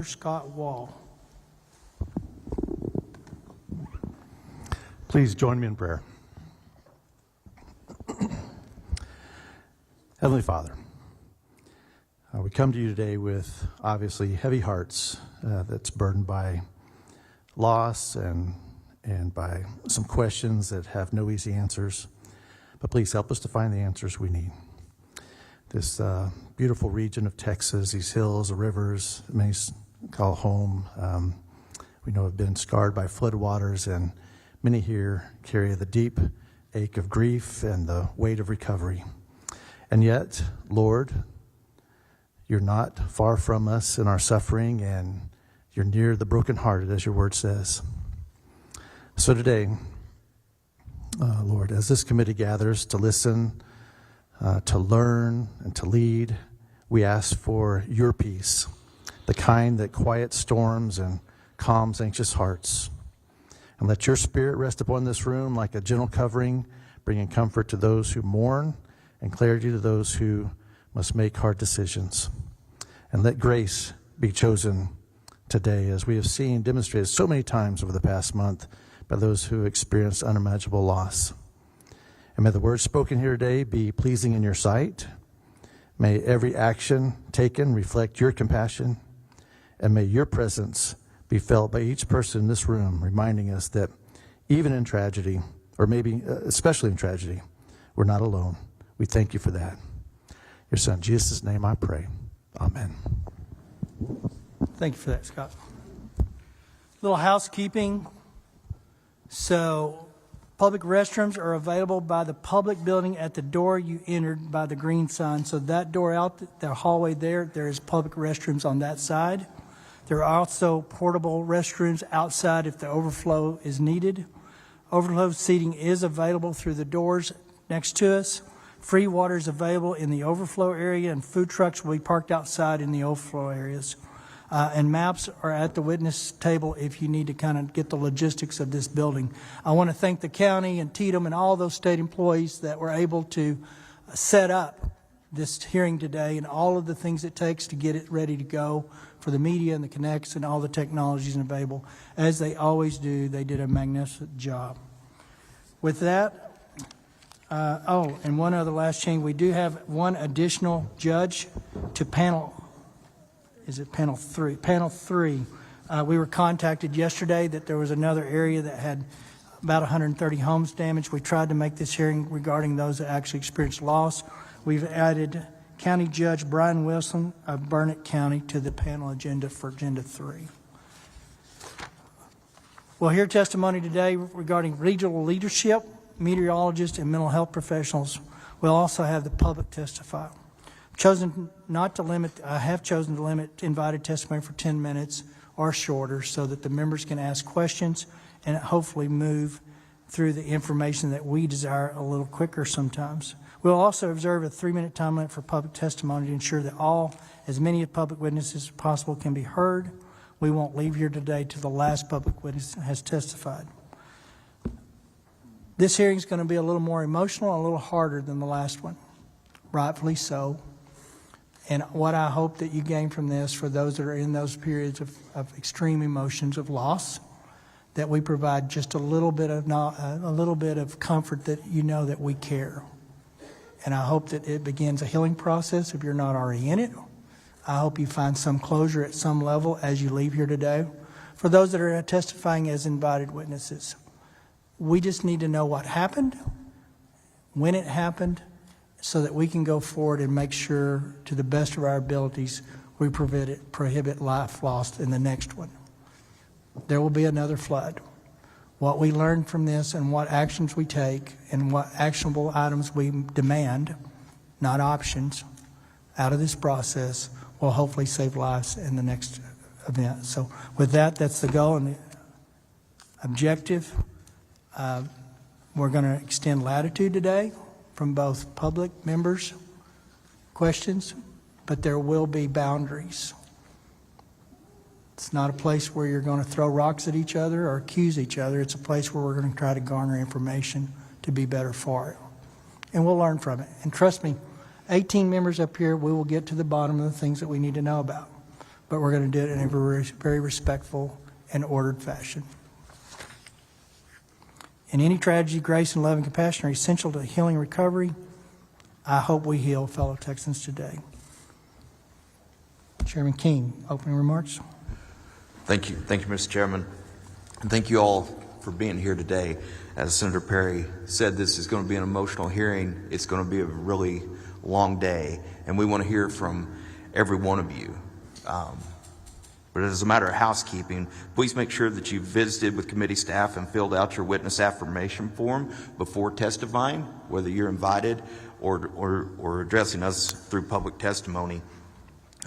Scott Wall. Please join me in prayer. Heavenly Father, we come to you today with obviously heavy hearts that's burdened by loss and by some questions that have no easy answers. But please help us to find the answers we need. This beautiful region of Texas, these hills, the rivers, many call home, we know have been scarred by floodwaters, and many here carry the deep ache of grief and the weight of recovery. And yet, Lord, you're not far from us in our suffering, and you're near the brokenhearted, as your word says. So today, Lord, as this committee gathers to listen, to learn, and to lead, we ask for your peace, the kind that quiets storms and calms anxious hearts. And let your spirit rest upon this room like a gentle covering, bringing comfort to those who mourn and clarity to those who must make hard decisions. And let grace be chosen today, as we have seen demonstrated so many times over the past month by those who experienced unimaginable loss. And may the words spoken here today be pleasing in your sight. May every action taken reflect your compassion. And may your presence be felt by each person in this room, reminding us that even in tragedy, or maybe especially in tragedy, we're not alone. We thank you for that. Your son, Jesus' name I pray. Amen. Thank you for that, Scott. Little housekeeping. So, public restrooms are available by the public building at the door you entered by the green sign. So that door out, the hallway there is public restrooms on that side. There are also portable restrooms outside if the overflow is needed. Overflow seating is available through the doors next to us. Free water is available in the overflow area, and food trucks will be parked outside in the overflow areas. And maps are at the witness table if you need to kind of get the logistics of this building. I want to thank the county and Tatum and all those state employees that were able to set up this hearing today and all of the things it takes to get it ready to go for the media and the connects and all the technologies available. As they always do, they did a magnificent job. With that, and one other last change, we do have one additional judge to panel. Is it panel 3? Panel 3. We were contacted yesterday that there was another area that had about 130 homes damaged. We tried to make this hearing regarding those that actually experienced loss. We've added County Judge Brian Wilson of Burnett County to the panel agenda for Agenda 3. We'll hear testimony today regarding regional leadership, meteorologists, and mental health professionals. We'll also have the public testify. I have chosen to limit invited testimony for 10 minutes or shorter so that the members can ask questions and hopefully move through the information that we desire a little quicker sometimes. We'll also observe a 3-minute time limit for public testimony to ensure that as many public witnesses as possible can be heard. We won't leave here today till the last public witness has testified. This hearing is going to be a little more emotional, a little harder than the last one, rightfully so. And what I hope that you gain from this, for those that are in those periods of extreme emotions of loss, that we provide just a little bit of comfort that you know that we care. And I hope that it begins a healing process if you're not already in it. I hope you find some closure at some level as you leave here today. For those that are testifying as invited witnesses, we just need to know what happened, when it happened, so that we can go forward and make sure, to the best of our abilities, we prohibit life lost in the next one. There will be another flood. What we learn from this and what actions we take and what actionable items we demand, not options, out of this process will hopefully save lives in the next event. So with that, that's the goal and the objective. We're going to extend latitude today from both public members' questions, but there will be boundaries. It's not a place where you're going to throw rocks at each other or accuse each other. It's a place where we're going to try to garner information to be better for it. And we'll learn from it. And trust me, 18 members up here, we will get to the bottom of the things that we need to know about. but we're going to do it in a very respectful and ordered fashion. In any tragedy, grace and love and compassion are essential to healing and recovery. I hope we heal fellow Texans today. Chairman King, opening remarks. Thank you, Mr. Chairman, and thank you all for being here today. As Senator Perry said, this is going to be an emotional hearing. It's going to be a really long day, and we want to hear from every one of you. But as a matter of housekeeping, please make sure that you've visited with committee staff and filled out your witness affirmation form before testifying, whether you're invited or addressing us through public testimony.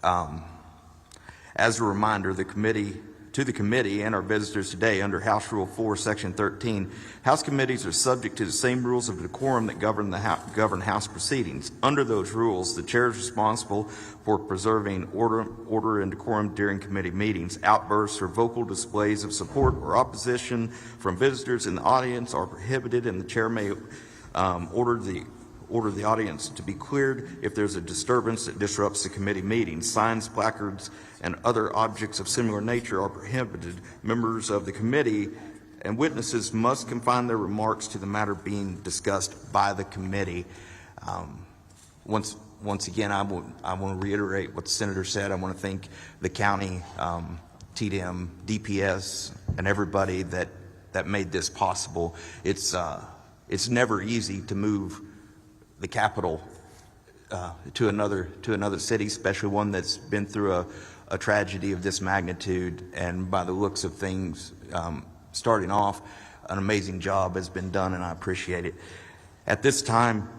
As a reminder, to the committee and our visitors today, under House Rule 4, Section 13, House committees are subject to the same rules of decorum that govern House proceedings. Under those rules, the chair is responsible for preserving order and decorum during committee meetings. Outbursts or vocal displays of support or opposition from visitors in the audience are prohibited, and the chair may order the audience to be cleared if there's a disturbance that disrupts the committee meeting. Signs, placards, and other objects of similar nature are prohibited. Members of the committee and witnesses must confine their remarks to the matter being discussed by the committee. Once again, I want to reiterate what the senator said. I want to thank the county, TDM, DPS, and everybody that made this possible. It's never easy to move the capital to another city, especially one that's been through a tragedy of this magnitude. And by the looks of things, starting off, an amazing job has been done, and I appreciate it. At this time,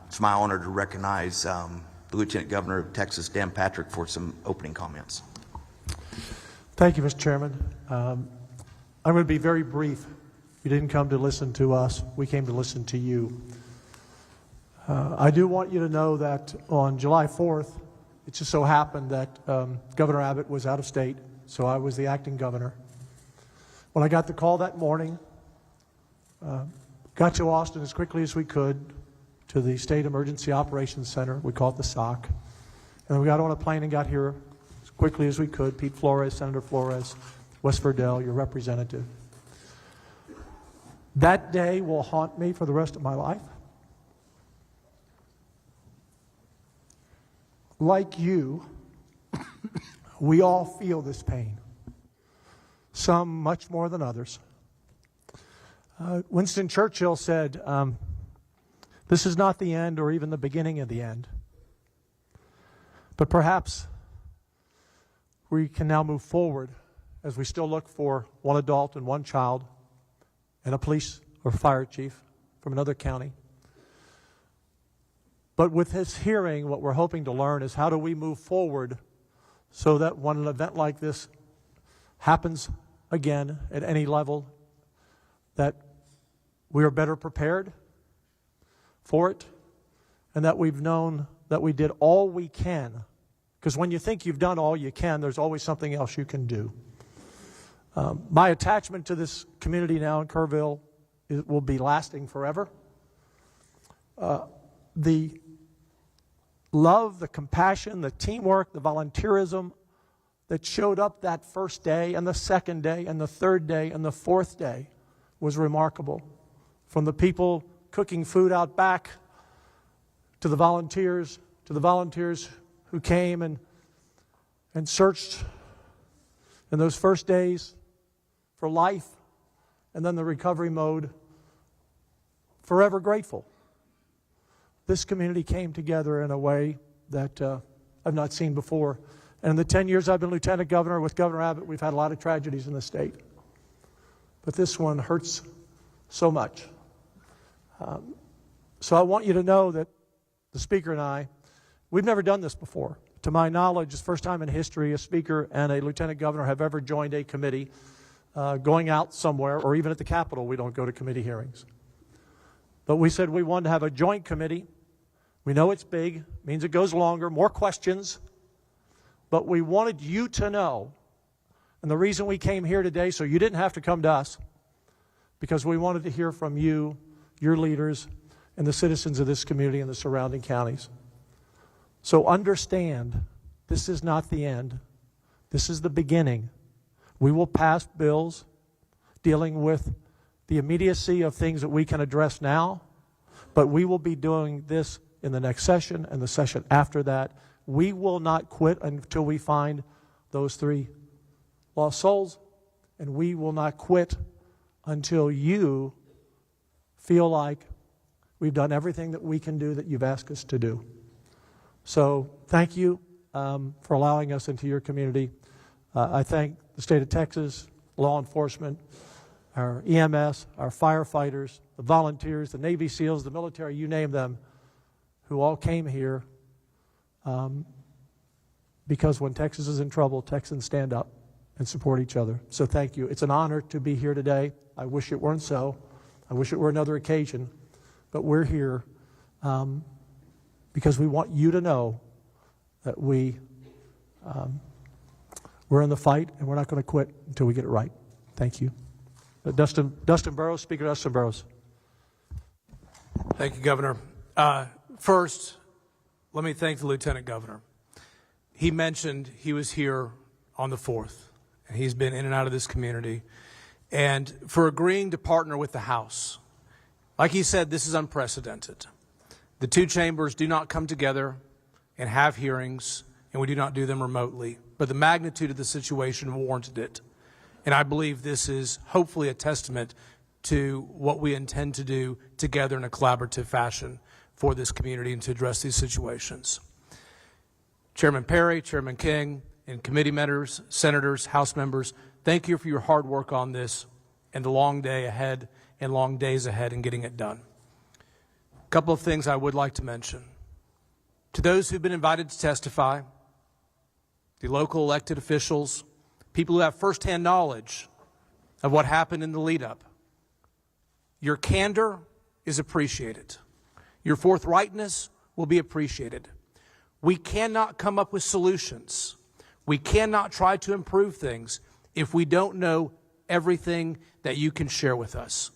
it's my honor to recognize the Lieutenant Governor of Texas, Dan Patrick, for some opening comments. Thank you, Mr. Chairman. I'm going to be very brief. You didn't come to listen to us. We came to listen to you. I do want you to know that on July 4th, it just so happened that Governor Abbott was out of state, so I was the acting governor. When I got the call that morning, got to Austin as quickly as we could to the State Emergency Operations Center. We call it the SOC. And we got on a plane and got here as quickly as we could. Pete Flores, Senator Flores, Wes Verdell, your representative. That day will haunt me for the rest of my life. Like you, we all feel this pain, some much more than others. Winston Churchill said, this is not the end or even the beginning of the end. But perhaps we can now move forward as we still look for one adult and one child and a police or fire chief from another county. But with this hearing, what we're hoping to learn is how do we move forward so that when an event like this happens again at any level, that we are better prepared for it, and that we've known that we did all we can. Because when you think you've done all you can, there's always something else you can do. My attachment to this community now in Kerrville will be lasting forever. The love, the compassion, the teamwork, the volunteerism that showed up that first day and the second day and the third day and the fourth day was remarkable. From the people cooking food out back to the volunteers who came and searched in those first days for life, and then the recovery mode, forever grateful. This community came together in a way that I've not seen before. And in the 10 years I've been Lieutenant Governor with Governor Abbott, we've had a lot of tragedies in the state. But this one hurts so much. So I want you to know that the Speaker and I, we've never done this before. To my knowledge, it's the first time in history a Speaker and a Lieutenant Governor have ever joined a committee going out somewhere, or even at the Capitol, we don't go to committee hearings. But we said we wanted to have a joint committee. We know it's big, means it goes longer, more questions. But we wanted you to know, and the reason we came here today, so you didn't have to come to us, because we wanted to hear from you, your leaders, and the citizens of this community and the surrounding counties. So understand this is not the end. This is the beginning. We will pass bills dealing with the immediacy of things that we can address now, but we will be doing this in the next session and the session after that. We will not quit until we find those 3 lost souls, and we will not quit until you feel like we've done everything that we can do that you've asked us to do. So thank you for allowing us into your community. I thank the state of Texas, law enforcement, our EMS, our firefighters, the volunteers, the Navy SEALs, the military, you name them, who all came here because when Texas is in trouble, Texans stand up and support each other. So thank you. It's an honor to be here today. I wish it weren't so. I wish it were another occasion. But we're here because we want you to know that we're in the fight and we're not going to quit until we get it right. Thank you. Dustin Burrows, Speaker Dustin Burrows. Thank you, Governor. First, let me thank the Lieutenant Governor. He mentioned he was here on the 4th, and he's been in and out of this community, and for agreeing to partner with the House. Like he said, this is unprecedented. The 2 chambers do not come together and have hearings, and we do not do them remotely, but the magnitude of the situation warranted it. And I believe this is hopefully a testament to what we intend to do together in a collaborative fashion for this community and to address these situations. Chairman Perry, Chairman King, and committee members, senators, House members, thank you for your hard work on this and the long day ahead and long days ahead in getting it done. A couple of things I would like to mention. To those who've been invited to testify, the local elected officials, people who have firsthand knowledge of what happened in the lead-up, your candor is appreciated. Your forthrightness will be appreciated. We cannot come up with solutions. We cannot try to improve things if we don't know everything that you can share with us.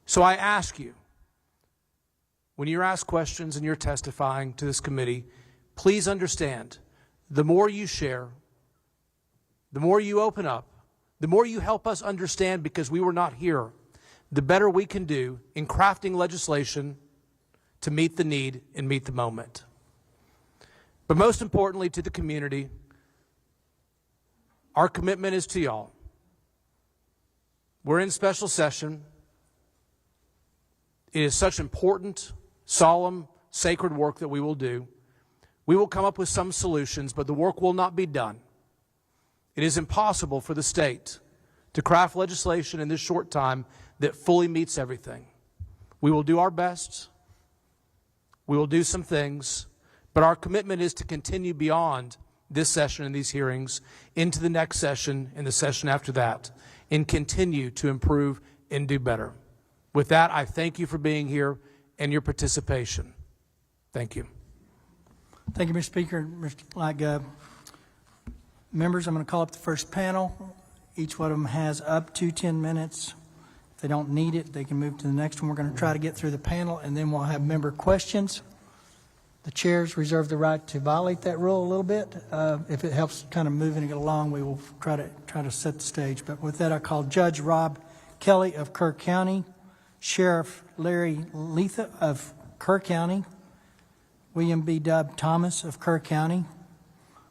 So I ask you, when you're asked questions and you're testifying to this committee, please understand, the more you share, the more you open up, the more you help us understand because we were not here, the better we can do in crafting legislation to meet the need and meet the moment. But most importantly to the community, our commitment is to y'all. We're in special session. It is such important, solemn, sacred work that we will do. We will come up with some solutions, but the work will not be done. It is impossible for the state to craft legislation in this short time that fully meets everything. We will do our best. We will do some things, but our commitment is to continue beyond this session and these hearings into the next session and the session after that and continue to improve and do better. With that, I thank you for being here and your participation. Thank you. Thank you, Mr. Speaker. Members, I'm going to call up the first panel. Each one of them has up to 10 minutes. If they don't need it, they can move to the next one. We're going to try to get through the panel, and then we'll have member questions. The chairs reserve the right to violate that rule a little bit. If it helps kind of moving it along, we will try to set the stage. But with that, I call Judge Rob Kelly of Kerr County, Sheriff Larry Letha of Kerr County, William B. Dub Thomas of Kerr County.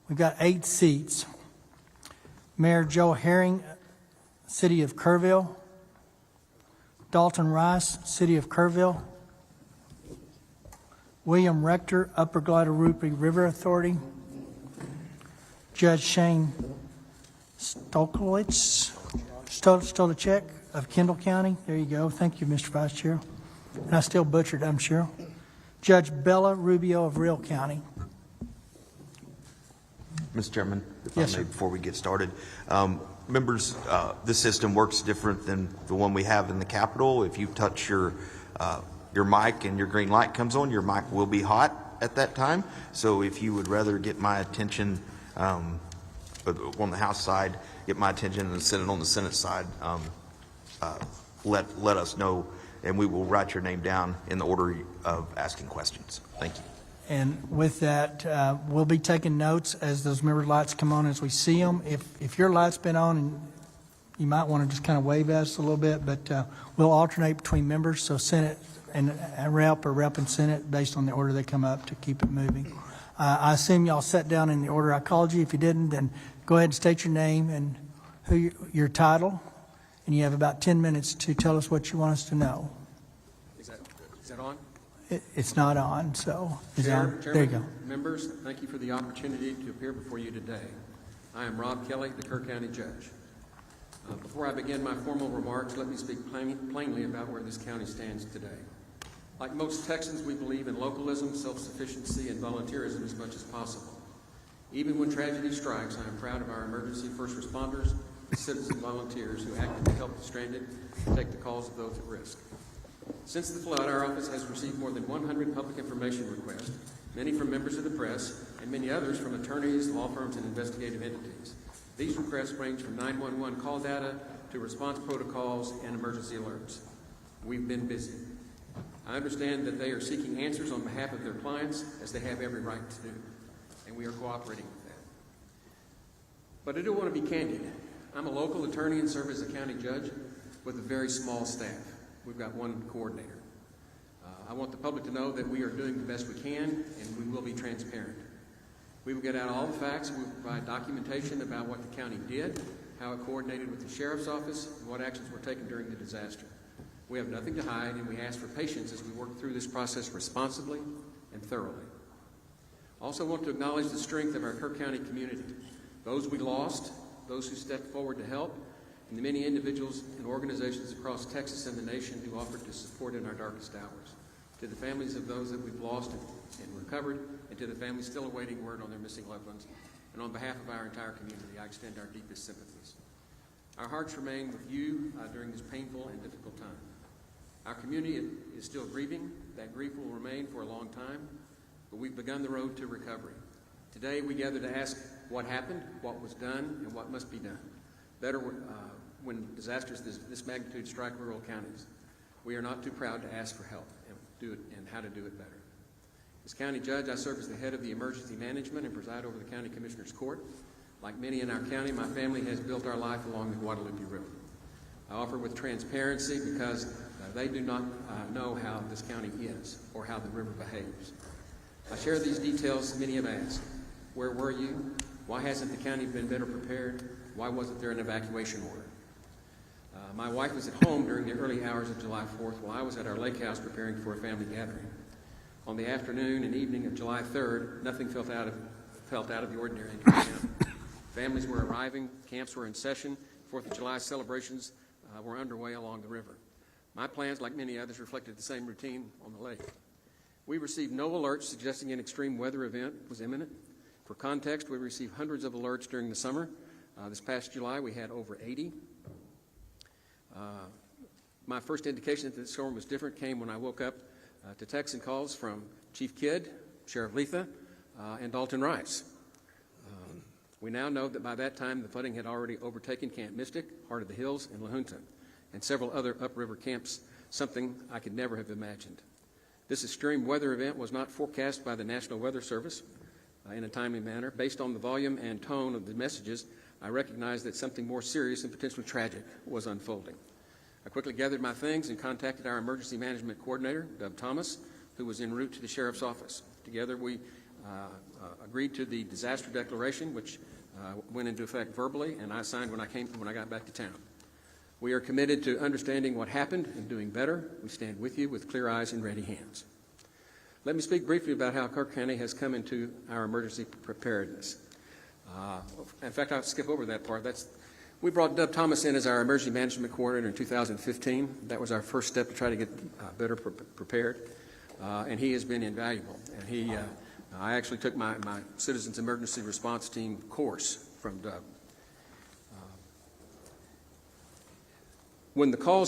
We've got 8 seats. Mayor Joe Herring, City of Kerrville. Dalton Rice, City of Kerrville. William Rector, Upper Guadalupe River Authority. Judge Shane Stolarzic of Kendall County. There you go. Thank you, Mr. Vice Chair. And I still butchered, I'm sure. Judge Bella Rubio of Real County. Mr. Chairman, if Yes, I may, sir. before we get started, members, this system works different than the one we have in the Capitol. If you touch your mic and your green light comes on, your mic will be hot at that time. So if you would rather get my attention on the House side, get my attention and send it on the Senate side, let us know, and we will write your name down in the order of asking questions. Thank you. And with that, we'll be taking notes as those member lights come on as we see them. If your light's been on, and you might want to just kind of wave at us a little bit, but we'll alternate between members, so Senate and Rep or Rep and Senate based on the order they come up to keep it moving. I assume y'all sat down in the order I called you. If you didn't, then go ahead and state your name and your title, and you have about 10 minutes to tell us what you want us to know. Is that on? It's not on, so is it on? Chairman, There you go. members, thank you for the opportunity to appear before you today. I am Rob Kelly, the Kerr County Judge. Before I begin my formal remarks, let me speak plainly about where this county stands today. Like most Texans, we believe in localism, self-sufficiency, and volunteerism as much as possible. Even when tragedy strikes, I am proud of our emergency first responders, citizen volunteers who acted to help the stranded and take the calls of those at risk. Since the flood, our office has received more than 100 public information requests, many from members of the press, and many others from attorneys, law firms, and investigative entities. These requests range from 911 call data to response protocols and emergency alerts. We've been busy. I understand that they are seeking answers on behalf of their clients, as they have every right to do, and we are cooperating with that. But I do want to be candid. I'm a local attorney and serve as a county judge with a very small staff. We've got one coordinator. I want the public to know that we are doing the best we can, and we will be transparent. We will get out all the facts. We will provide documentation about what the county did, how it coordinated with the sheriff's office, and what actions were taken during the disaster. We have nothing to hide, and we ask for patience as we work through this process responsibly and thoroughly. I also want to acknowledge the strength of our Kerr County community, those we lost, those who stepped forward to help, and the many individuals and organizations across Texas and the nation who offered to support in our darkest hours. To the families of those that we've lost and recovered, and to the families still awaiting word on their missing loved ones, and on behalf of our entire community, I extend our deepest sympathies. Our hearts remain with you during this painful and difficult time. Our community is still grieving. That grief will remain for a long time, but we've begun the road to recovery. Today, we gather to ask what happened, what was done, and what must be done better when disasters this magnitude strike rural counties. We are not too proud to ask for help and how to do it better. As county judge, I serve as the head of the emergency management and preside over the county commissioner's court. Like many in our county, my family has built our life along the Guadalupe River. I offer with transparency because they do not know how this county is or how the river behaves. I share these details many have asked. Where were you? Why hasn't the county been better prepared? Why wasn't there an evacuation order? My wife was at home during the early hours of July 4th while I was at our lake house preparing for a family gathering. On the afternoon and evening of July 3rd, nothing felt out of the ordinary in Kerr County. Families were arriving, camps were in session, 4th of July celebrations were underway along the river. My plans, like many others, reflected the same routine on the lake. We received no alerts suggesting an extreme weather event was imminent. For context, we received hundreds of alerts during the summer. This past July, we had over 80. My first indication that the storm was different came when I woke up to texts and calls from Chief Kidd, Sheriff Letha, and Dalton Rice. We now know that by that time the flooding had already overtaken Camp Mystic, Heart of the Hills, and La Junta, and several other upriver camps, something I could never have imagined. This extreme weather event was not forecast by the National Weather Service in a timely manner. Based on the volume and tone of the messages, I recognized that something more serious and potentially tragic was unfolding. I quickly gathered my things and contacted our emergency management coordinator, Dub Thomas, who was en route to the sheriff's office. Together, we agreed to the disaster declaration, which went into effect verbally, and I signed when I got back to town. We are committed to understanding what happened and doing better. We stand with you with clear eyes and ready hands. Let me speak briefly about how Kerr County has come into our emergency preparedness. In fact, I'll skip over that part. We brought Dub Thomas in as our emergency management coordinator in 2015. That was our first step to try to get better prepared, and he has been invaluable. And I actually took my Citizens Emergency Response Team course from Dub. When the call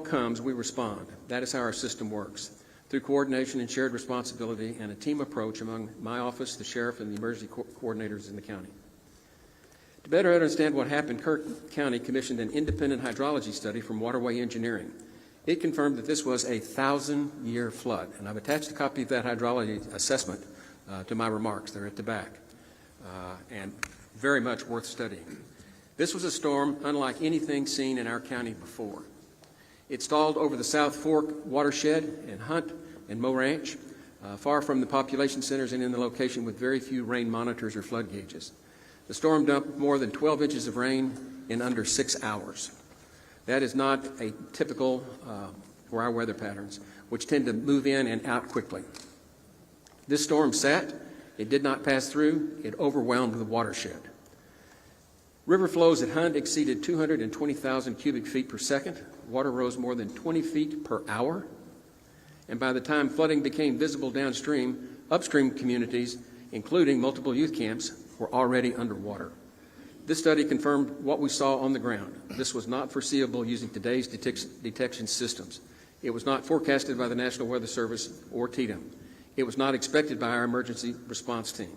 comes, we respond. That is how our system works, through coordination and shared responsibility and a team approach among my office, the sheriff, and the emergency coordinators in the county. To better understand what happened, Kerr County commissioned an independent hydrology study from Waterway Engineering. It confirmed that this was a 1,000-year flood, and I've attached a copy of that hydrology assessment to my remarks. They're at the back, and very much worth studying. This was a storm unlike anything seen in our county before. It stalled over the South Fork watershed in Hunt and Moe Ranch, far from the population centers and in the location with very few rain monitors or flood gauges. The storm dumped more than 12 inches of rain in under 6 hours. That is not a typical for our weather patterns, which tend to move in and out quickly. This storm sat. It did not pass through. It overwhelmed the watershed. River flows at Hunt exceeded 220,000 cubic feet per second. Water rose more than 20 feet per hour. And by the time flooding became visible downstream, upstream communities, including multiple youth camps, were already underwater. This study confirmed what we saw on the ground. This was not foreseeable using today's detection systems. It was not forecasted by the National Weather Service or TDM. It was not expected by our emergency response team.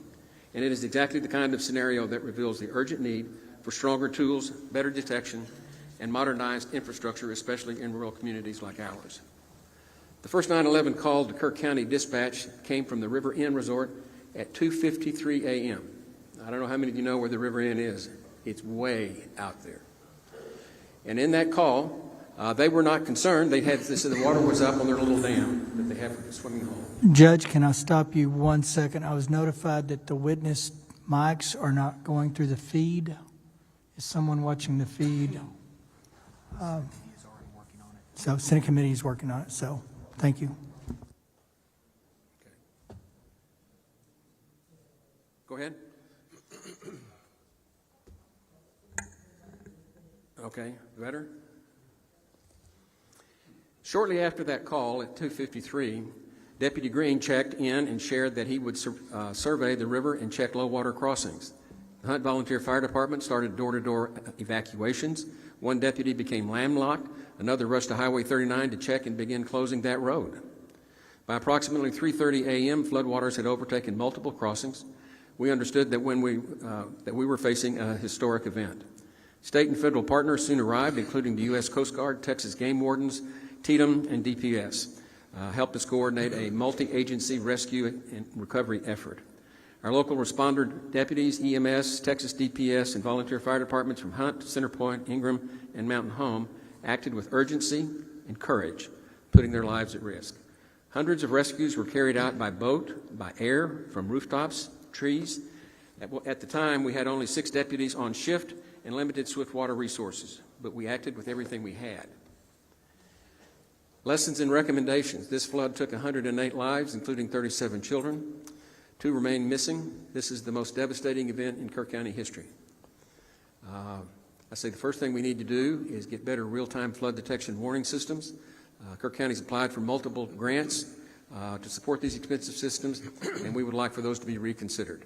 And it is exactly the kind of scenario that reveals the urgent need for stronger tools, better detection, and modernized infrastructure, especially in rural communities like ours. The first 911 call to Kerr County Dispatch came from the River Inn Resort at 2:53 a.m. I don't know how many of you know where the River Inn is. It's way out there. And in that call, they were not concerned. They said the water was up on their little dam that they have for the swimming hole. Judge, can I stop you 1 second? I was notified that the witness mics are not going through the feed. Is someone watching the feed? So Senate Committee is working on it, so thank you. Go ahead. Okay, better? Shortly after that call at 2:53, Deputy Green checked in and shared that he would survey the river and check low water crossings. The Hunt Volunteer Fire Department started door-to-door evacuations. One deputy became landlocked. Another rushed to Highway 39 to check and begin closing that road. By approximately 3:30 a.m., floodwaters had overtaken multiple crossings. We understood that we were facing a historic event. State and federal partners soon arrived, including the U.S. Coast Guard, Texas Game Wardens, TDM, and DPS, helped us coordinate a multi-agency rescue and recovery effort. Our local responder deputies, EMS, Texas DPS, and volunteer fire departments from Hunt, Centerpoint, Ingram, and Mountain Home acted with urgency and courage, putting their lives at risk. Hundreds of rescues were carried out by boat, by air, from rooftops, trees. At the time, we had only 6 deputies on shift and limited swiftwater resources, but we acted with everything we had. Lessons and recommendations. This flood took 108 lives, including 37 children. 2 remain missing. This is the most devastating event in Kerr County history. I say the first thing we need to do is get better real-time flood detection warning systems. Kerr County's applied for multiple grants to support these expensive systems, and we would like for those to be reconsidered.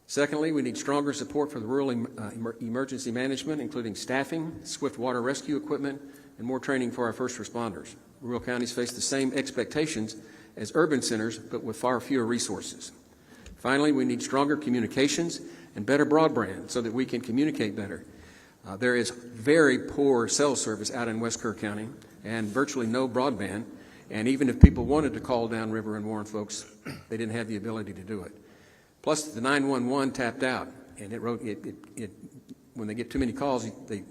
Secondly, we need stronger support for the rural emergency management, including staffing, swift water rescue equipment, and more training for our first responders. Rural counties face the same expectations as urban centers, but with far fewer resources. Finally, we need stronger communications and better broadband so that we can communicate better. There is very poor cell service out in West Kerr County and virtually no broadband, and even if people wanted to call downriver and warn folks, they didn't have the ability to do it. Plus, the 911 tapped out, and when they get too many calls, it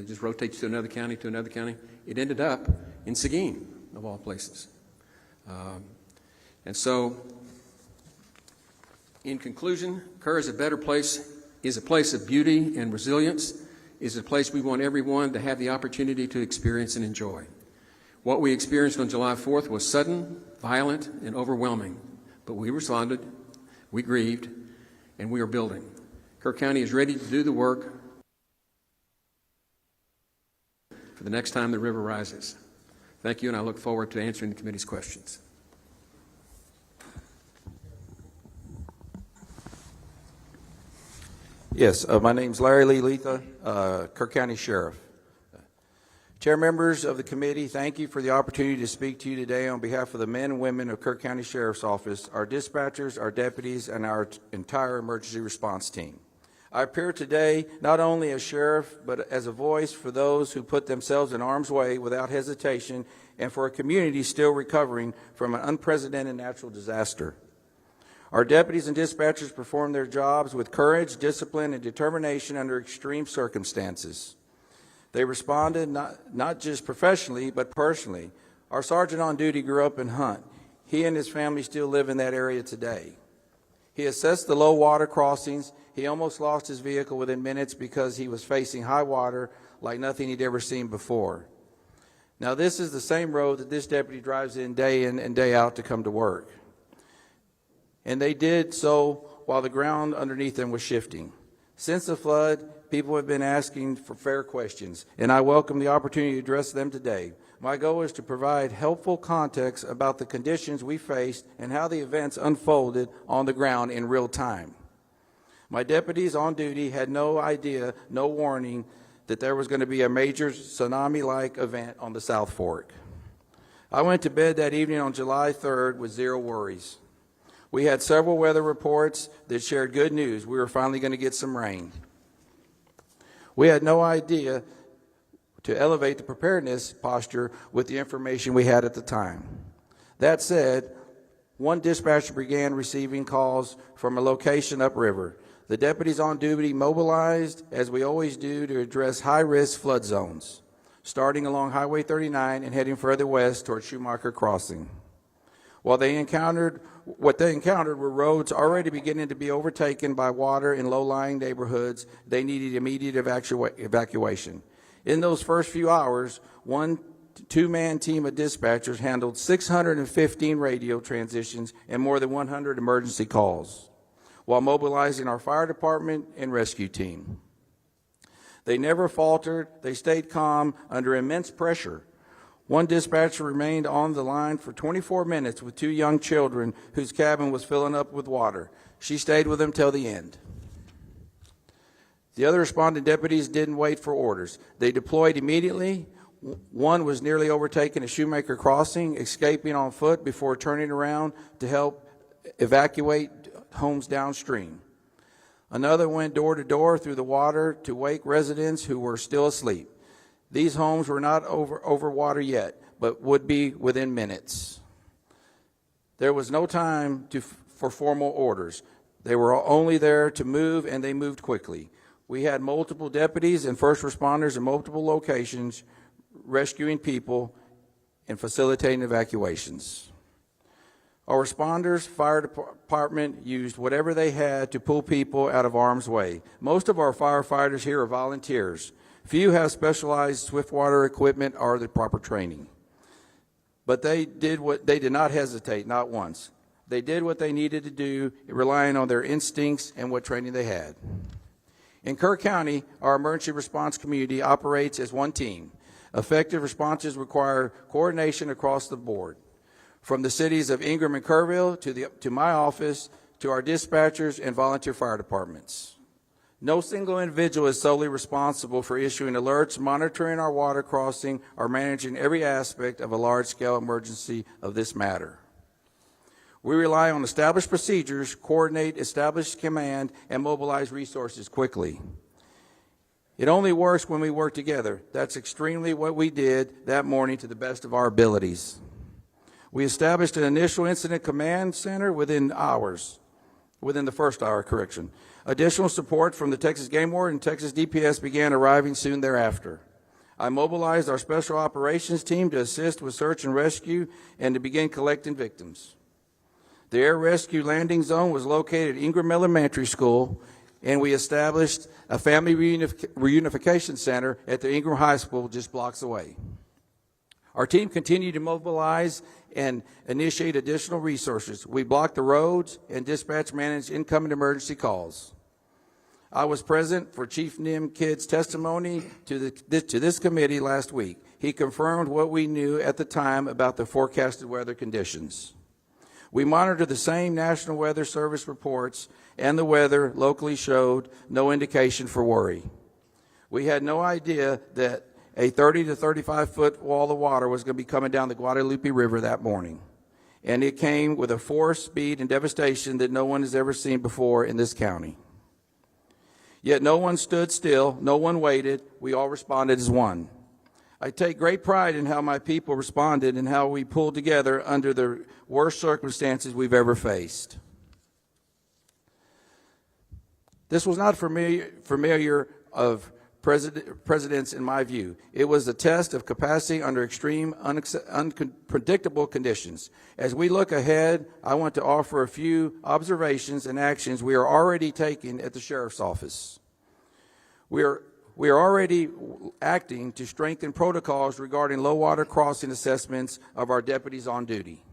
just rotates to another county, It ended up in Seguin, of all places. And so, in conclusion, Kerr is a better place, is a place of beauty and resilience, is a place we want everyone to have the opportunity to experience and enjoy. What we experienced on July 4th was sudden, violent, and overwhelming, but we responded, we grieved, and we are building. Kerr County is ready to do the work for the next time the river rises. Thank you, and I look forward to answering the committee's questions. Yes, my name's Larry Lee Letha, Kerr County Sheriff. Chair members of the committee, thank you for the opportunity to speak to you today on behalf of the men and women of Kerr County Sheriff's Office, our dispatchers, our deputies, and our entire emergency response team. I appear today not only as sheriff, but as a voice for those who put themselves in harm's way without hesitation, and for a community still recovering from an unprecedented natural disaster. Our deputies and dispatchers perform their jobs with courage, discipline, and determination under extreme circumstances. They responded not just professionally, but personally. Our sergeant on duty grew up in Hunt. He and his family still live in that area today. He assessed the low water crossings. He almost lost his vehicle within minutes because he was facing high water like nothing he'd ever seen before. Now, this is the same road that this deputy drives in and day out to come to work. And they did so while the ground underneath them was shifting. Since the flood, people have been asking for fair questions, and I welcome the opportunity to address them today. My goal is to provide helpful context about the conditions we faced and how the events unfolded on the ground in real time. My deputies on duty had no idea, no warning, that there was going to be a major tsunami-like event on the South Fork. I went to bed that evening on July 3rd with zero worries. We had several weather reports that shared good news. We were finally going to get some rain. We had no idea to elevate the preparedness posture with the information we had at the time. That said, one dispatcher began receiving calls from a location upriver. The deputies on duty mobilized, as we always do, to address high-risk flood zones, starting along Highway 39 and heading further west toward Schumacher Crossing. What they encountered were roads already beginning to be overtaken by water in low-lying neighborhoods. They needed immediate evacuation. In those first few hours, one two-man team of dispatchers handled 615 radio transitions and more than 100 emergency calls, while mobilizing our fire department and rescue team. They never faltered. They stayed calm under immense pressure. One dispatcher remained on the line for 24 minutes with two young children whose cabin was filling up with water. She stayed with them till the end. The other responding deputies didn't wait for orders. They deployed immediately. One was nearly overtaken at Shoemaker Crossing, escaping on foot before turning around to help evacuate homes downstream. Another went door to door through the water to wake residents who were still asleep. These homes were not over water yet, but would be within minutes. There was no time for formal orders. They were only there to move, and they moved quickly. We had multiple deputies and first responders in multiple locations rescuing people and facilitating evacuations. Our responders, fire department, used whatever they had to pull people out of harm's way. Most of our firefighters here are volunteers. Few have specialized swiftwater equipment or the proper training. But they did not hesitate, not once. They did what they needed to do, relying on their instincts and what training they had. In Kerr County, our emergency response community operates as one team. Effective responses require coordination across the board, from the cities of Ingram and Kerrville to my office, to our dispatchers and volunteer fire departments. No single individual is solely responsible for issuing alerts, monitoring our water crossing, or managing every aspect of a large-scale emergency of this matter. We rely on established procedures, coordinate established command, and mobilize resources quickly. It only works when we work together. That's extremely what we did that morning to the best of our abilities. We established an initial incident command center within the first hour. Additional support from the Texas Game Warden and Texas DPS began arriving soon thereafter. I mobilized our special operations team to assist with search and rescue and to begin collecting victims. The air rescue landing zone was located at Ingram Elementary School, and we established a family reunification center at the Ingram High School just blocks away. Our team continued to mobilize and initiate additional resources. We blocked the roads and dispatch managed incoming emergency calls. I was present for Chief Nim Kidd's testimony to this committee last week. He confirmed what we knew at the time about the forecasted weather conditions. We monitored the same National Weather Service reports, and the weather locally showed no indication for worry. We had no idea that a 30 to 35-foot wall of water was going to be coming down the Guadalupe River that morning. And it came with a force, speed, and devastation that no one has ever seen before in this county. Yet no one stood still, no one waited, we all responded as one. I take great pride in how my people responded and how we pulled together under the worst circumstances we've ever faced. This was not familiar of presidents in my view. It was a test of capacity under extreme, unpredictable conditions. As we look ahead, I want to offer a few observations and actions we are already taking at the Sheriff's Office. We are already acting to strengthen protocols regarding low water crossing assessments of our deputies on duty.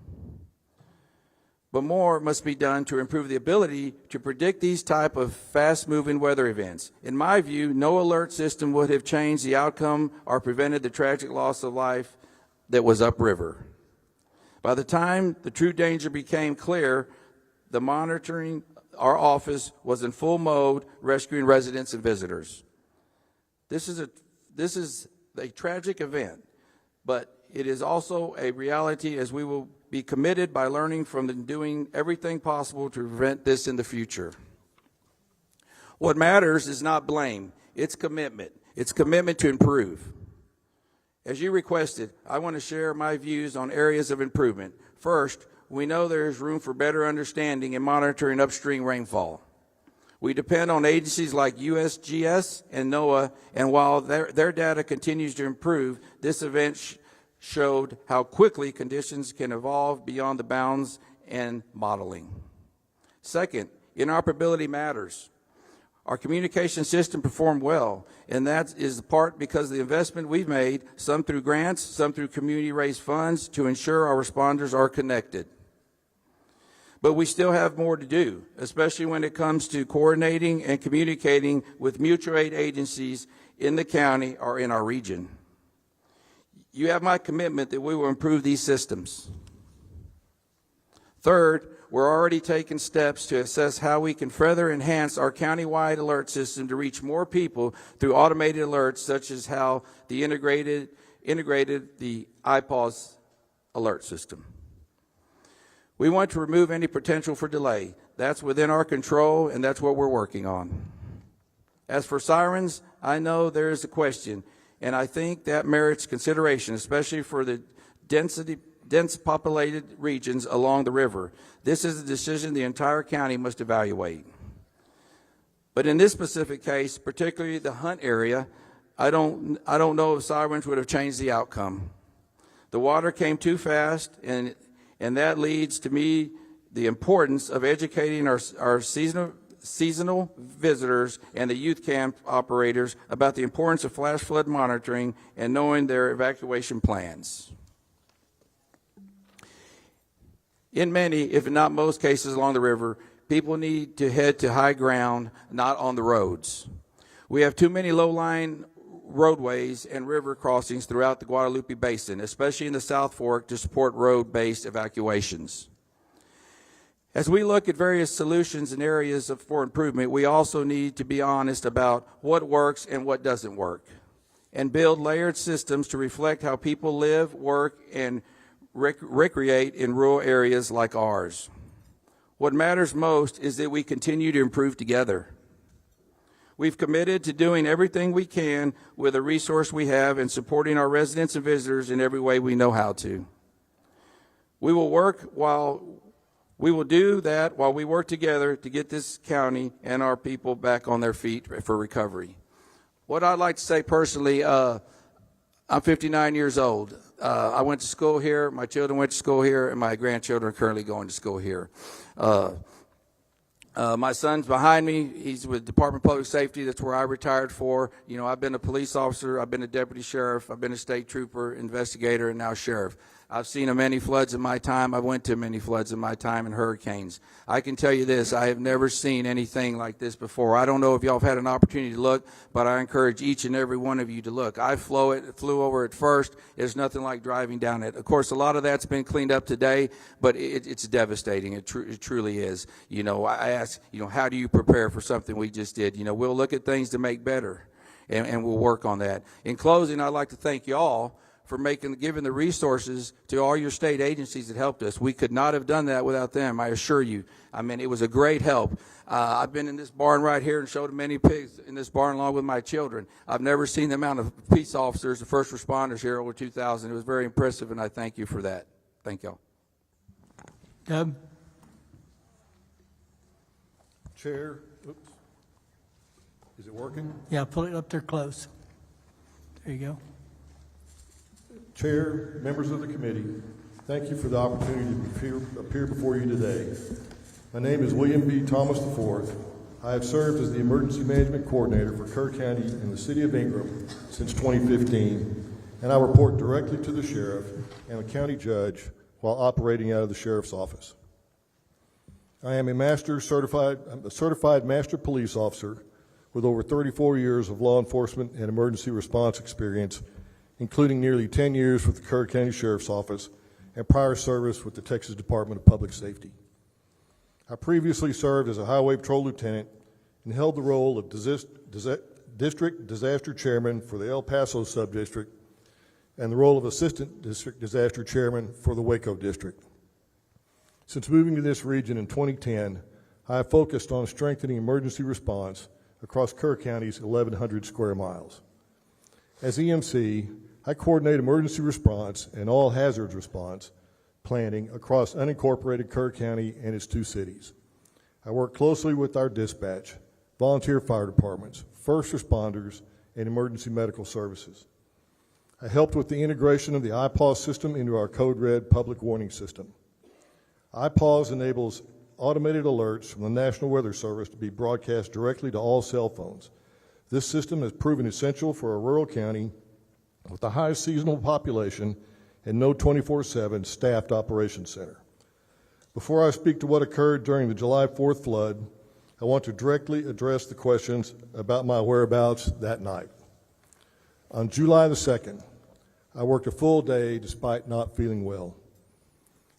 But more must be done to improve the ability to predict these type of fast-moving weather events. In my view, no alert system would have changed the outcome or prevented the tragic loss of life that was upriver. By the time the true danger became clear, the monitoring our office was in full mode, rescuing residents and visitors. This is a tragic event, but it is also a reality, as we will be committed by learning from and doing everything possible to prevent this in the future. What matters is not blame, it's commitment. It's commitment to improve. As you requested, I want to share my views on areas of improvement. First, we know there is room for better understanding and monitoring upstream rainfall. We depend on agencies like USGS and NOAA, and while their data continues to improve, this event showed how quickly conditions can evolve beyond the bounds and modeling. Second, interoperability matters. Our communication system performed well, and that is part because of the investment we've made, some through grants, some through community-raised funds, to ensure our responders are connected. But we still have more to do, especially when it comes to coordinating and communicating with mutual aid agencies in the county or in our region. You have my commitment that we will improve these systems. Third, we're already taking steps to assess how we can further enhance our countywide alert system to reach more people through automated alerts, such as how the integrated the IPAWS alert system. We want to remove any potential for delay. That's within our control, and that's what we're working on. As for sirens, I know there is a question, and I think that merits consideration, especially for the dense populated regions along the river. This is a decision the entire county must evaluate. But in this specific case, particularly the Hunt area, I don't know if sirens would have changed the outcome. The water came too fast, and that leads to me the importance of educating our seasonal visitors and the youth camp operators about the importance of flash flood monitoring and knowing their evacuation plans. In many, if not most cases along the river, people need to head to high ground, not on the roads. We have too many low-lying roadways and river crossings throughout the Guadalupe Basin, especially in the South Fork, to support road-based evacuations. As we look at various solutions and areas for improvement, we also need to be honest about what works and what doesn't work, and build layered systems to reflect how people live, work, and recreate in rural areas like ours. What matters most is that we continue to improve together. We've committed to doing everything we can with the resource we have and supporting our residents and visitors in every way we know how to. We will do that while we work together to get this county and our people back on their feet for recovery. What I'd like to say personally, I'm 59 years old. I went to school here, my children went to school here, and my grandchildren are currently going to school here. My son's behind me. He's with Department of Public Safety. That's where I retired for. You know, I've been a police officer. I've been a deputy sheriff. I've been a state trooper, investigator, and now sheriff. I've seen many floods in my time. I went to many floods in my time and hurricanes. I can tell you this, I have never seen anything like this before. I don't know if y'all have had an opportunity to look, but I encourage each and every one of you to look. I flew over it first. There's nothing like driving down it. Of course, a lot of that's been cleaned up today, but it's devastating. It truly is. You know, I ask, you know, how do you prepare for something we just did? You know, we'll look at things to make better, and we'll work on that. In closing, I'd like to thank you all for giving the resources to all your state agencies that helped us. We could not have done that without them, I assure you. I mean, it was a great help. I've been in this barn right here and showed many pigs in this barn along with my children. I've never seen the amount of peace officers and first responders here, over 2,000. It was very impressive, and I thank you for that. Thank y'all. Deb? Chair, oops. Is it working? Yeah, pull it up there close. There you go. Chair, members of the committee, thank you for the opportunity to appear before you today. My name is William B. Thomas IV. I have served as the Emergency Management Coordinator for Kerr County in the City of Ingram since 2015, and I report directly to the Sheriff and the County Judge while operating out of the Sheriff's Office. I am a certified Master Police Officer with over 34 years of law enforcement and emergency response experience, including nearly 10 years with the Kerr County Sheriff's Office and prior service with the Texas Department of Public Safety. I previously served as a Highway Patrol Lieutenant and held the role of District Disaster Chairman for the El Paso Subdistrict and the role of Assistant District Disaster Chairman for the Waco District. Since moving to this region in 2010, I have focused on strengthening emergency response across Kerr County's 1,100 square miles. As EMC, I coordinate emergency response and all hazards response planning across unincorporated Kerr County and its 2 cities. I work closely with our dispatch, volunteer fire departments, first responders, and emergency medical services. I helped with the integration of the IPAWS system into our Code Red public warning system. IPAWS enables automated alerts from the National Weather Service to be broadcast directly to all cell phones. This system has proven essential for a rural county with the highest seasonal population and no 24/7 staffed operations center. Before I speak to what occurred during the July 4th flood, I want to directly address the questions about my whereabouts that night. On July the 2nd, I worked a full day despite not feeling well.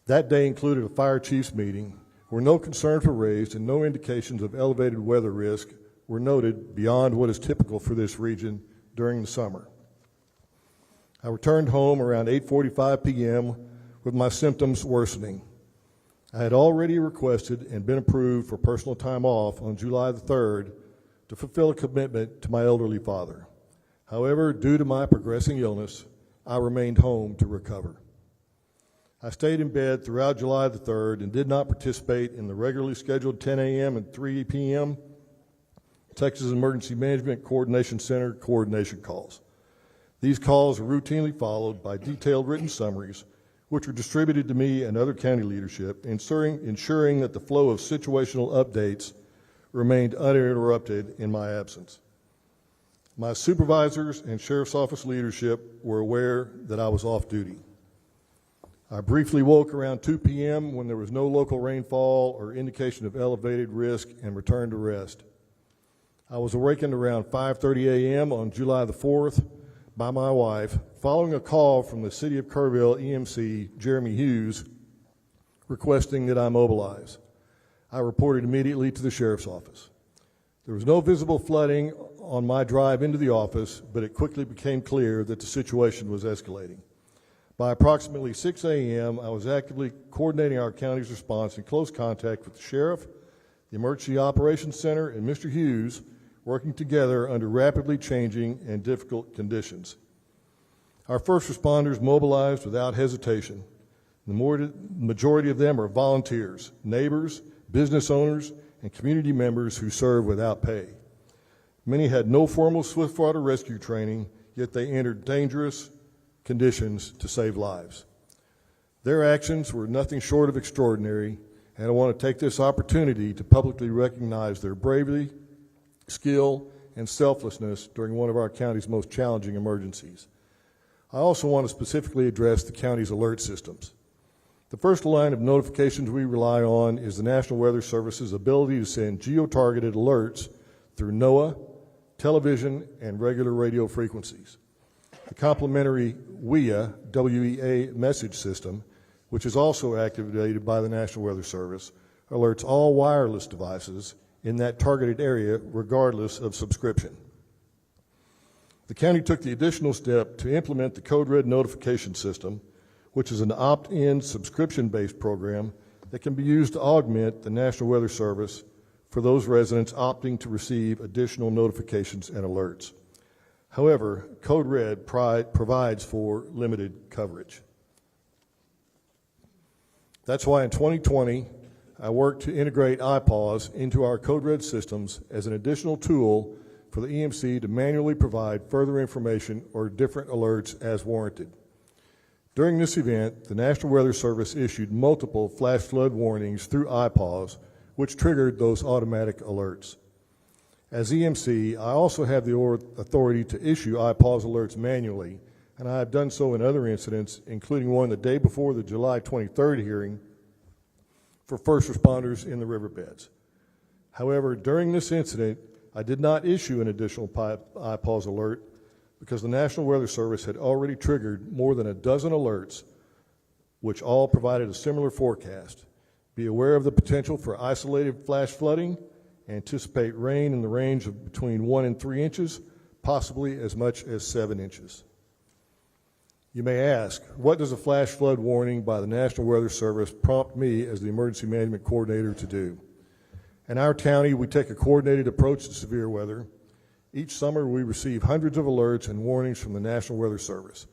That day included a fire chief's meeting where no concerns were raised and no indications of elevated weather risk were noted beyond what is typical for this region during the summer. I returned home around 8:45 p.m. with my symptoms worsening. I had already requested and been approved for personal time off on July the 3rd to fulfill a commitment to my elderly father. However, due to my progressing illness, I remained home to recover. I stayed in bed throughout July the 3rd and did not participate in the regularly scheduled 10 a.m. and 3 p.m. Texas Emergency Management Coordination Center coordination calls. These calls are routinely followed by detailed written summaries, which were distributed to me and other county leadership, ensuring that the flow of situational updates remained uninterrupted in my absence. My supervisors and Sheriff's Office leadership were aware that I was off duty. I briefly woke around 2 p.m. when there was no local rainfall or indication of elevated risk and returned to rest. I was awakened around 5:30 a.m. on July the 4th by my wife following a call from the City of Kerrville EMC, Jeremy Hughes, requesting that I mobilize. I reported immediately to the Sheriff's Office. There was no visible flooding on my drive into the office, but it quickly became clear that the situation was escalating. By approximately 6 a.m., I was actively coordinating our county's response in close contact with the Sheriff, the Emergency Operations Center, and Mr. Hughes, working together under rapidly changing and difficult conditions. Our first responders mobilized without hesitation. The majority of them are volunteers, neighbors, business owners, and community members who serve without pay. Many had no formal swiftwater rescue training, yet they entered dangerous conditions to save lives. Their actions were nothing short of extraordinary, and I want to take this opportunity to publicly recognize their bravery, skill, and selflessness during one of our county's most challenging emergencies. I also want to specifically address the county's alert systems. The first line of notifications we rely on is the National Weather Service's ability to send geo-targeted alerts through NOAA, television, and regular radio frequencies. The complementary WEA message system, which is also activated by the National Weather Service, alerts all wireless devices in that targeted area regardless of subscription. The county took the additional step to implement the Code Red notification system, which is an opt-in subscription-based program that can be used to augment the National Weather Service for those residents opting to receive additional notifications and alerts. However, Code Red provides for limited coverage. That's why in 2020, I worked to integrate iPause into our Code Red systems as an additional tool for the EMC to manually provide further information or different alerts as warranted. During this event, the National Weather Service issued multiple flash flood warnings through iPause, which triggered those automatic alerts. As EMC, I also have the authority to issue iPause alerts manually, and I have done so in other incidents, including one the day before the July 23rd hearing for first responders in the riverbeds. However, during this incident, I did not issue an additional iPause alert because the National Weather Service had already triggered more than a dozen alerts, which all provided a similar forecast. Be aware of the potential for isolated flash flooding. Anticipate rain in the range of between 1 and 3 inches, possibly as much as 7 inches. You may ask, what does a flash flood warning by the National Weather Service prompt me as the Emergency Management Coordinator to do? In our county, we take a coordinated approach to severe weather. Each summer, we receive hundreds of alerts and warnings from the National Weather Service.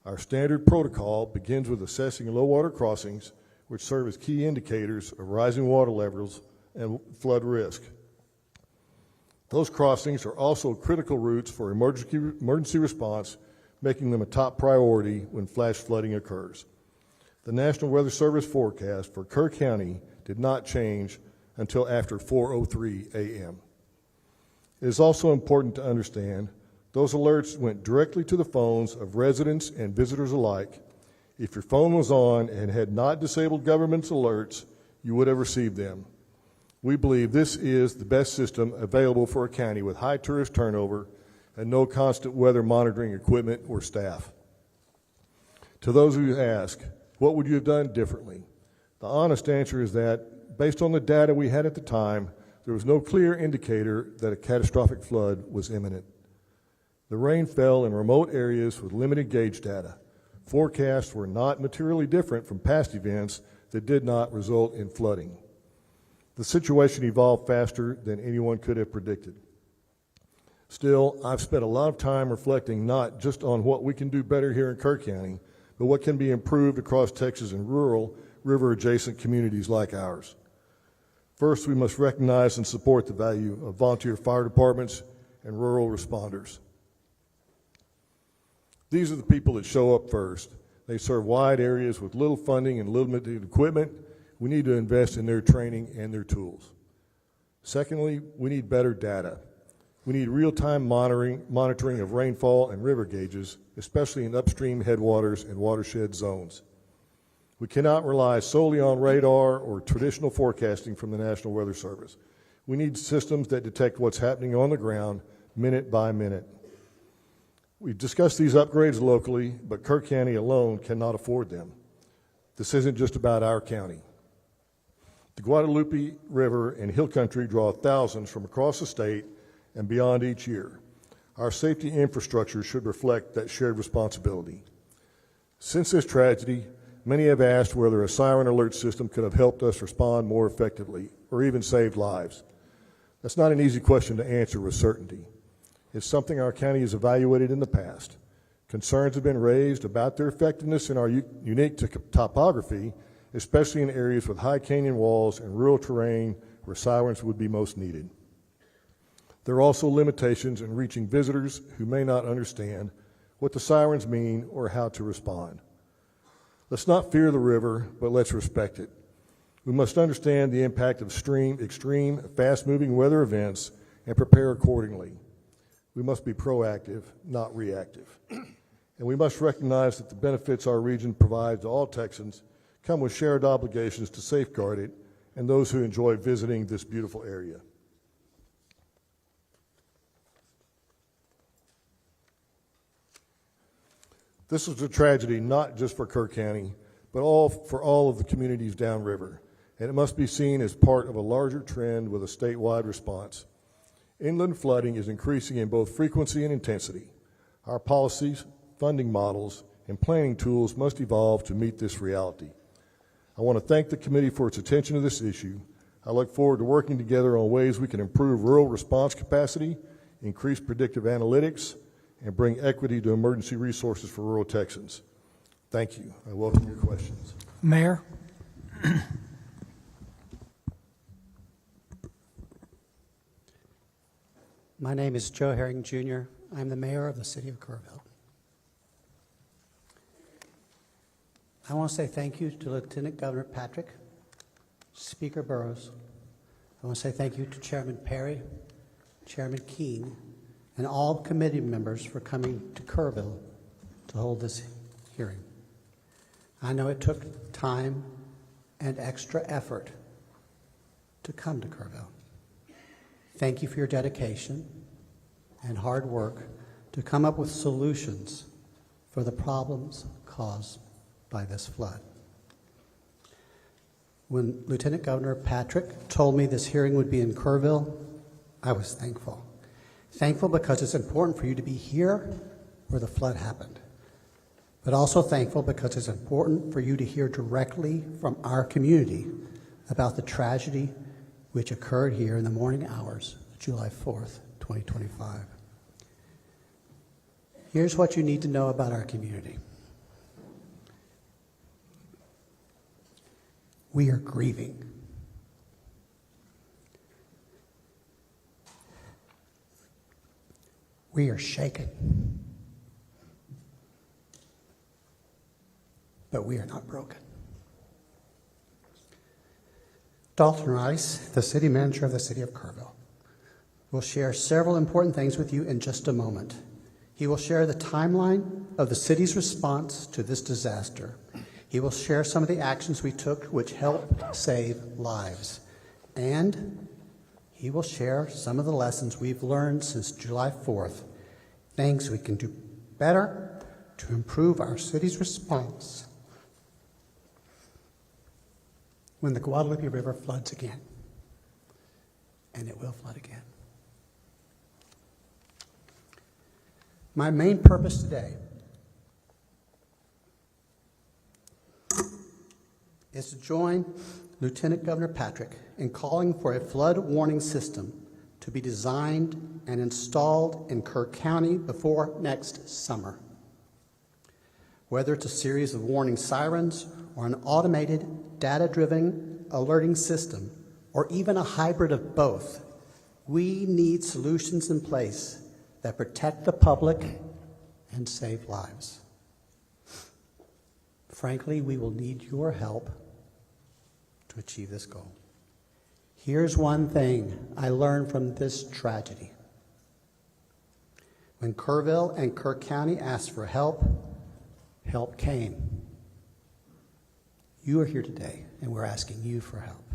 Our standard protocol begins with assessing low water crossings, which serve as key indicators of rising water levels and flood risk. Those crossings are also critical routes for emergency response, making them a top priority when flash flooding occurs. The National Weather Service forecast for Kerr County did not change until after 4:03 a.m. It is also important to understand those alerts went directly to the phones of residents and visitors alike. If your phone was on and had not disabled government's alerts, you would have received them. We believe this is the best system available for a county with high tourist turnover and no constant weather monitoring equipment or staff. To those who ask, what would you have done differently? The honest answer is that, based on the data we had at the time, there was no clear indicator that a catastrophic flood was imminent. The rain fell in remote areas with limited gauge data. Forecasts were not materially different from past events that did not result in flooding. The situation evolved faster than anyone could have predicted. Still, I've spent a lot of time reflecting not just on what we can do better here in Kerr County, but what can be improved across Texas in rural, river-adjacent communities like ours. First, we must recognize and support the value of volunteer fire departments and rural responders. These are the people that show up first. They serve wide areas with little funding and limited equipment. We need to invest in their training and their tools. Secondly, we need better data. We need real-time monitoring of rainfall and river gauges, especially in upstream headwaters and watershed zones. We cannot rely solely on radar or traditional forecasting from the National Weather Service. We need systems that detect what's happening on the ground minute by minute. We've discussed these upgrades locally, but Kerr County alone cannot afford them. This isn't just about our county. The Guadalupe River and Hill Country draw thousands from across the state and beyond each year. Our safety infrastructure should reflect that shared responsibility. Since this tragedy, many have asked whether a siren alert system could have helped us respond more effectively or even saved lives. That's not an easy question to answer with certainty. It's something our county has evaluated in the past. Concerns have been raised about their effectiveness in our unique topography, especially in areas with high canyon walls and rural terrain where sirens would be most needed. There are also limitations in reaching visitors who may not understand what the sirens mean or how to respond. Let's not fear the river, but let's respect it. We must understand the impact of extreme, fast-moving weather events and prepare accordingly. We must be proactive, not reactive. And we must recognize that the benefits our region provides to all Texans come with shared obligations to safeguard it and those who enjoy visiting this beautiful area. This was a tragedy not just for Kerr County, but for all of the communities downriver, and it must be seen as part of a larger trend with a statewide response. Inland flooding is increasing in both frequency and intensity. Our policies, funding models, and planning tools must evolve to meet this reality. I want to thank the committee for its attention to this issue. I look forward to working together on ways we can improve rural response capacity, increase predictive analytics, and bring equity to emergency resources for rural Texans. Thank you. I welcome your questions. Mayor? My name is Joe Herring, Jr. I'm the mayor of the city of Kerrville. I want to say thank you to Lieutenant Governor Patrick, Speaker Burrows. I want to say thank you to Chairman Perry, Chairman Keene, and all committee members for coming to Kerrville to hold this hearing. I know it took time and extra effort to come to Kerrville. Thank you for your dedication and hard work to come up with solutions for the problems caused by this flood. When Lieutenant Governor Patrick told me this hearing would be in Kerrville, I was thankful. Thankful because it's important for you to be here where the flood happened, but also thankful because it's important for you to hear directly from our community about the tragedy which occurred here in the morning hours of July 4th, 2025. Here's what you need to know about our community. We are grieving. We are shaken. But we are not broken. Dalton Rice, the city manager of the city of Kerrville, will share several important things with you in just a moment. He will share the timeline of the city's response to this disaster. He will share some of the actions we took which helped save lives. And he will share some of the lessons we've learned since July 4th, things we can do better to improve our city's response when the Guadalupe River floods again. And it will flood again. My main purpose today is to join Lieutenant Governor Patrick in calling for a flood warning system to be designed and installed in Kerr County before next summer. Whether it's a series of warning sirens or an automated, data-driven alerting system, or even a hybrid of both, we need solutions in place that protect the public and save lives. Frankly, we will need your help to achieve this goal. Here's one thing I learned from this tragedy. When Kerrville and Kerr County asked for help, help came. You are here today, and we're asking you for help.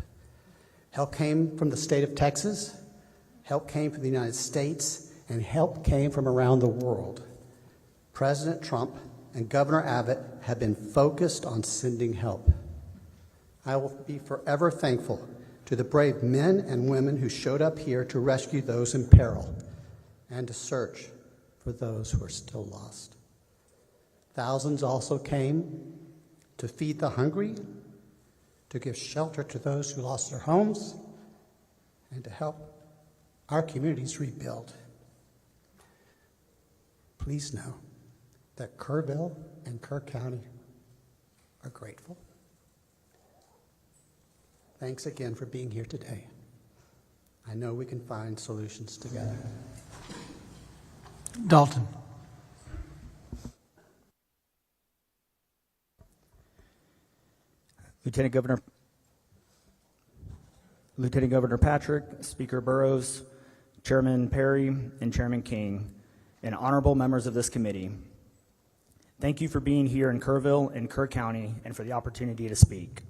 Help came from the state of Texas, help came from the United States, and help came from around the world. President Trump and Governor Abbott have been focused on sending help. I will be forever thankful to the brave men and women who showed up here to rescue those in peril and to search for those who are still lost. Thousands also came to feed the hungry, to give shelter to those who lost their homes, and to help our communities rebuild. Please know that Kerrville and Kerr County are grateful. Thanks again for being here today. I know we can find solutions together. Dalton. Lieutenant Governor Patrick, Speaker Burrows, Chairman Perry, and Chairman King, and honorable members of this committee, thank you for being here in Kerrville and Kerr County and for the opportunity to speak.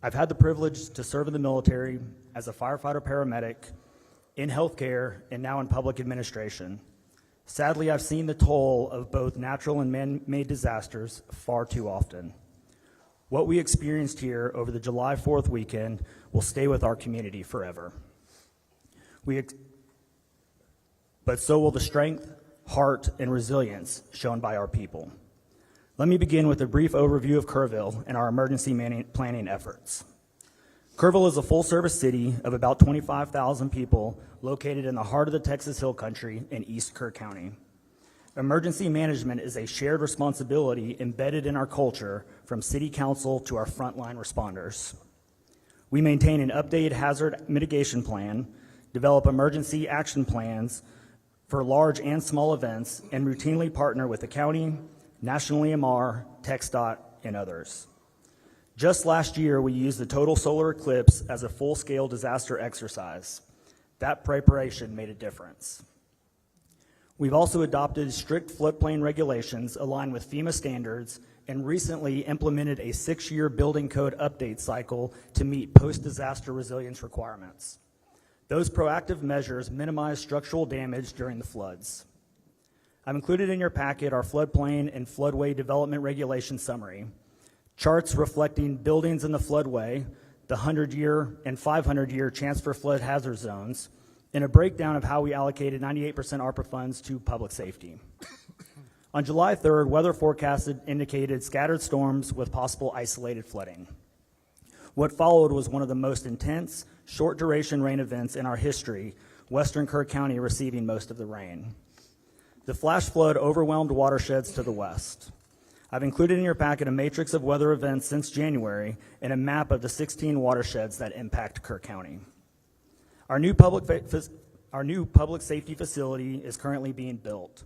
I've had the privilege to serve in the military as a firefighter paramedic, in healthcare, and now in public administration. Sadly, I've seen the toll of both natural and man-made disasters far too often. What we experienced here over the July 4th weekend will stay with our community forever. But so will the strength, heart, and resilience shown by our people. Let me begin with a brief overview of Kerrville and our emergency planning efforts. Kerrville is a full-service city of about 25,000 people located in the heart of the Texas Hill Country in East Kerr County. Emergency management is a shared responsibility embedded in our culture from city council to our frontline responders. We maintain an updated hazard mitigation plan, develop emergency action plans for large and small events, and routinely partner with the county, National EMR, TxDOT, and others. Just last year, we used the total solar eclipse as a full-scale disaster exercise. That preparation made a difference. We've also adopted strict floodplain regulations aligned with FEMA standards and recently implemented a 6-year building code update cycle to meet post-disaster resilience requirements. Those proactive measures minimize structural damage during the floods. I've included in your packet our floodplain and floodway development regulation summary, charts reflecting buildings in the floodway, the 100-year and 500-year chance for flood hazard zones, and a breakdown of how we allocated 98% ARPA funds to public safety. On July 3rd, weather forecasted indicated scattered storms with possible isolated flooding. What followed was one of the most intense, short-duration rain events in our history, western Kerr County receiving most of the rain. The flash flood overwhelmed watersheds to the west. I've included in your packet a matrix of weather events since January and a map of the 16 watersheds that impact Kerr County. Our new public safety facility is currently being built.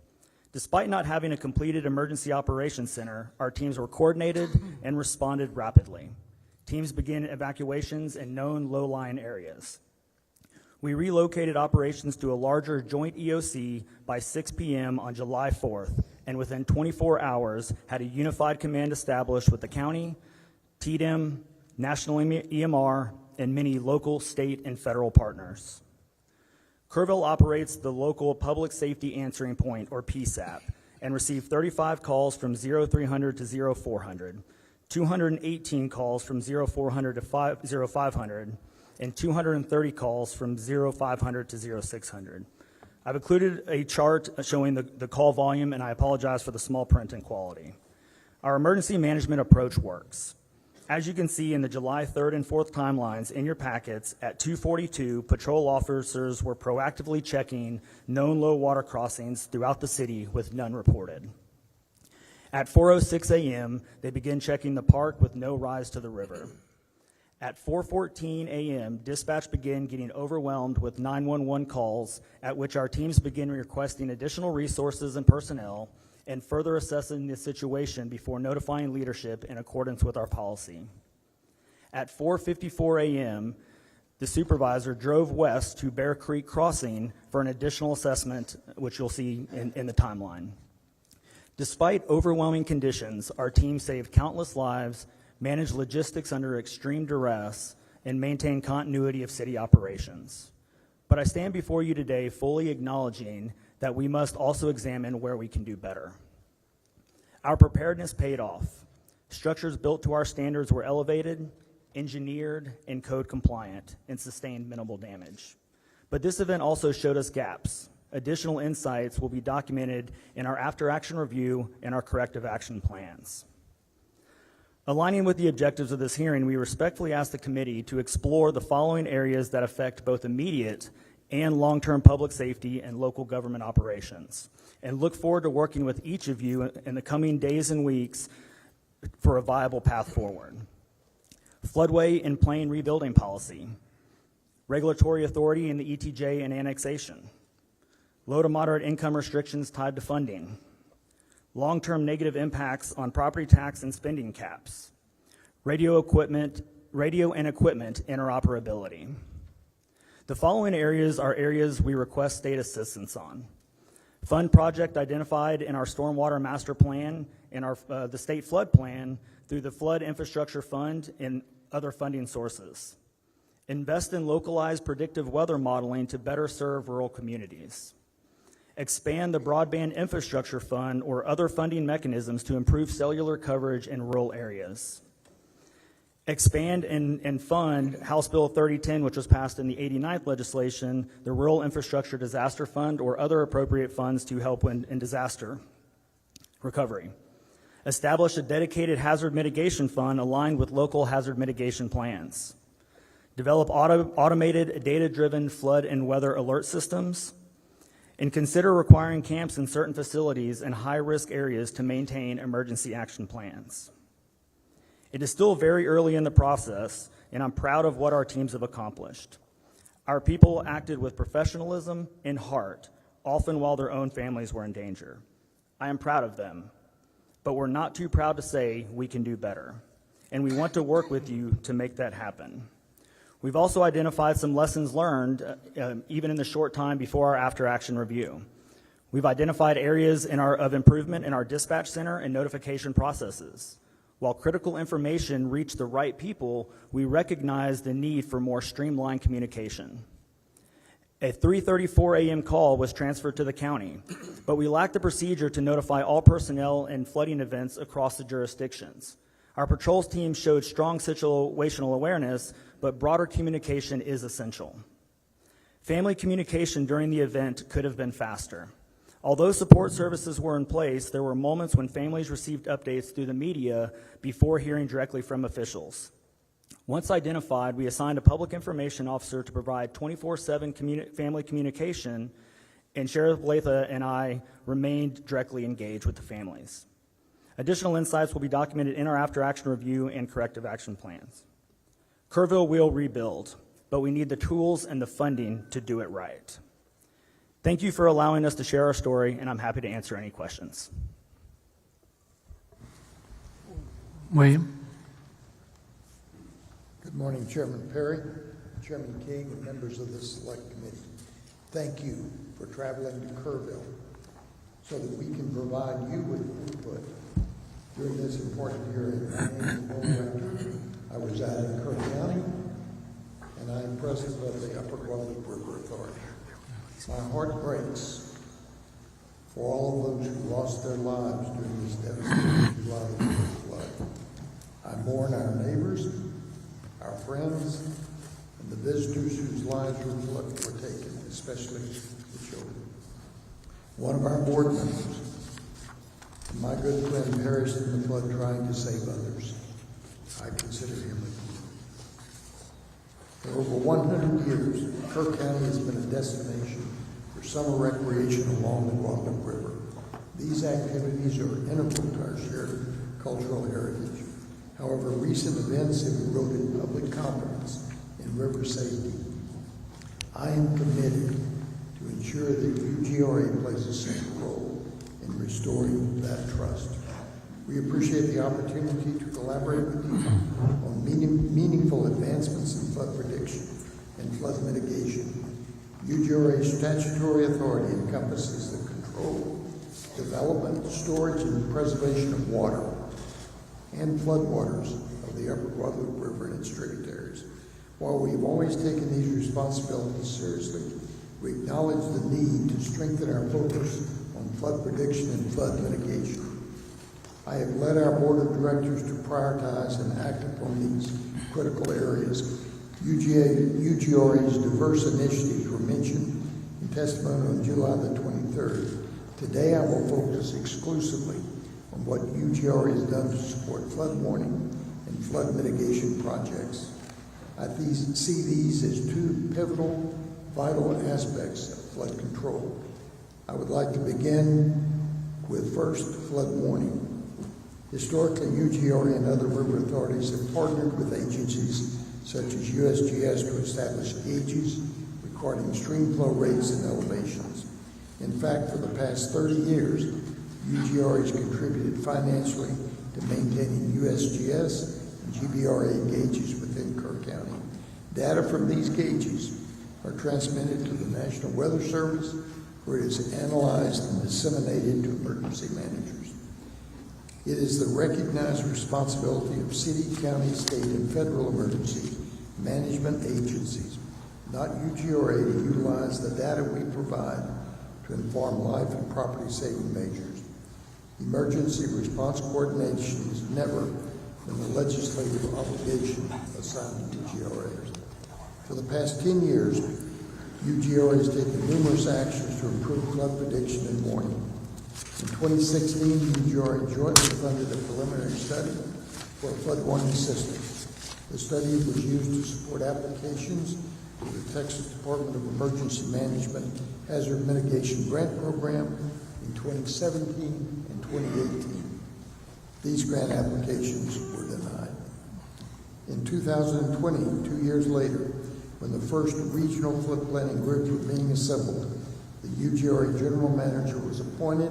Despite not having a completed emergency operations center, our teams were coordinated and responded rapidly. Teams began evacuations in known low-lying areas. We relocated operations to a larger joint EOC by 6 p.m. on July 4th, and within 24 hours had a unified command established with the county, TDM, National EMR, and many local, state, and federal partners. Kerrville operates the local Public Safety Answering Point, or PSAP, and received 35 calls from 0300 to 0400, 218 calls from 0400 to 0500, and 230 calls from 0500 to 0600. I've included a chart showing the call volume, and I apologize for the small print and quality. Our emergency management approach works. As you can see in the July 3rd and 4th timelines in your packets, at 2:42, patrol officers were proactively checking known low water crossings throughout the city with none reported. At 4:06 a.m., they began checking the park with no rise to the river. At 4:14 a.m., dispatch began getting overwhelmed with 911 calls, at which our teams began requesting additional resources and personnel and further assessing the situation before notifying leadership in accordance with our policy. At 4:54 a.m., the supervisor drove west to Bear Creek Crossing for an additional assessment, which you'll see in the timeline. Despite overwhelming conditions, our team saved countless lives, managed logistics under extreme duress, and maintained continuity of city operations. But I stand before you today fully acknowledging that we must also examine where we can do better. Our preparedness paid off. Structures built to our standards were elevated, engineered, and code compliant, and sustained minimal damage. But this event also showed us gaps. Additional insights will be documented in our after-action review and our corrective action plans. Aligning with the objectives of this hearing, we respectfully ask the committee to explore the following areas that affect both immediate and long-term public safety and local government operations, and look forward to working with each of you in the coming days and weeks for a viable path forward. Floodway and plain rebuilding policy, regulatory authority in the ETJ and annexation, low to moderate income restrictions tied to funding, long-term negative impacts on property tax and spending caps, radio and equipment interoperability. The following areas are areas we request state assistance on. Fund project identified in our Stormwater Master Plan and the State Flood Plan through the Flood Infrastructure Fund and other funding sources. Invest in localized predictive weather modeling to better serve rural communities. Expand the Broadband Infrastructure Fund or other funding mechanisms to improve cellular coverage in rural areas. Expand and fund House Bill 3010, which was passed in the 89th legislation, the Rural Infrastructure Disaster Fund, or other appropriate funds to help in disaster recovery. Establish a dedicated hazard mitigation fund aligned with local hazard mitigation plans. Develop automated, data-driven flood and weather alert systems. And consider requiring camps in certain facilities in high-risk areas to maintain emergency action plans. It is still very early in the process, and I'm proud of what our teams have accomplished. Our people acted with professionalism and heart, often while their own families were in danger. I am proud of them, but we're not too proud to say we can do better, and we want to work with you to make that happen. We've also identified some lessons learned, even in the short time before our after-action review. We've identified areas of improvement in our dispatch center and notification processes. While critical information reached the right people, we recognize the need for more streamlined communication. A 3:34 a.m. call was transferred to the county, but we lacked a procedure to notify all personnel in flooding events across the jurisdictions. Our patrols team showed strong situational awareness, but broader communication is essential. Family communication during the event could have been faster. Although support services were in place, there were moments when families received updates through the media before hearing directly from officials. Once identified, we assigned a public information officer to provide 24/7 family communication, and Sheriff Letha and I remained directly engaged with the families. Additional insights will be documented in our after-action review and corrective action plans. Kerrville will rebuild, but we need the tools and the funding to do it right. Thank you for allowing us to share our story, and I'm happy to answer any questions. William? Good morning, Chairman Perry, Chairman King, and members of the Select Committee. Thank you for traveling to Kerrville so that we can provide you with input during this important hearing. My name is Will Rector. I reside in Kerr County, and I am president of the Upper Guadalupe River Authority. My heart breaks for all of those who lost their lives during this devastating July 4th flood. I mourn our neighbors, our friends, and the visitors whose lives were taken, especially the children. One of our board members, my good friend, perished in the flood trying to save others. I consider him a hero. For over 100 years, Kerr County has been a destination for summer recreation along the Guadalupe River. These activities are integral to our shared cultural heritage. However, recent events have eroded public confidence in river safety. I am committed to ensure that UGRA plays a central role in restoring that trust. We appreciate the opportunity to collaborate with you on meaningful advancements in flood prediction and flood mitigation. UGRA's statutory authority encompasses the control, development, storage, and preservation of water and floodwaters of the Upper Guadalupe River and its tributaries. While we've always taken these responsibilities seriously, we acknowledge the need to strengthen our focus on flood prediction and flood mitigation. I have led our board of directors to prioritize and act upon these critical areas. UGRA's diverse initiatives were mentioned in testimony on July the 23rd. Today I will focus exclusively on what UGRA has done to support flood warning and flood mitigation projects. I see these as two pivotal, vital aspects of flood control. I would like to begin with first, flood warning. Historically, UGRA and other river authorities have partnered with agencies such as USGS to establish gauges recording stream flow rates and elevations. In fact, for the past 30 years, UGRA has contributed financially to maintaining USGS and GBRA gauges within Kerr County. Data from these gauges are transmitted to the National Weather Service, where it is analyzed and disseminated to emergency managers. It is the recognized responsibility of city, county, state, and federal emergency management agencies, not UGRA, to utilize the data we provide to inform life and property saving measures. Emergency response coordination is never than the legislative obligation assigned to UGRAs. For the past 10 years, UGRA has taken numerous actions to improve flood prediction and warning. In 2016, UGRA jointly funded a preliminary study for a flood warning system. The study was used to support applications to the Texas Department of Emergency Management Hazard Mitigation Grant Program in 2017 and 2018. These grant applications were denied. In 2020, 2 years later, when the first regional flood planning groups were being assembled, the UGRA general manager was appointed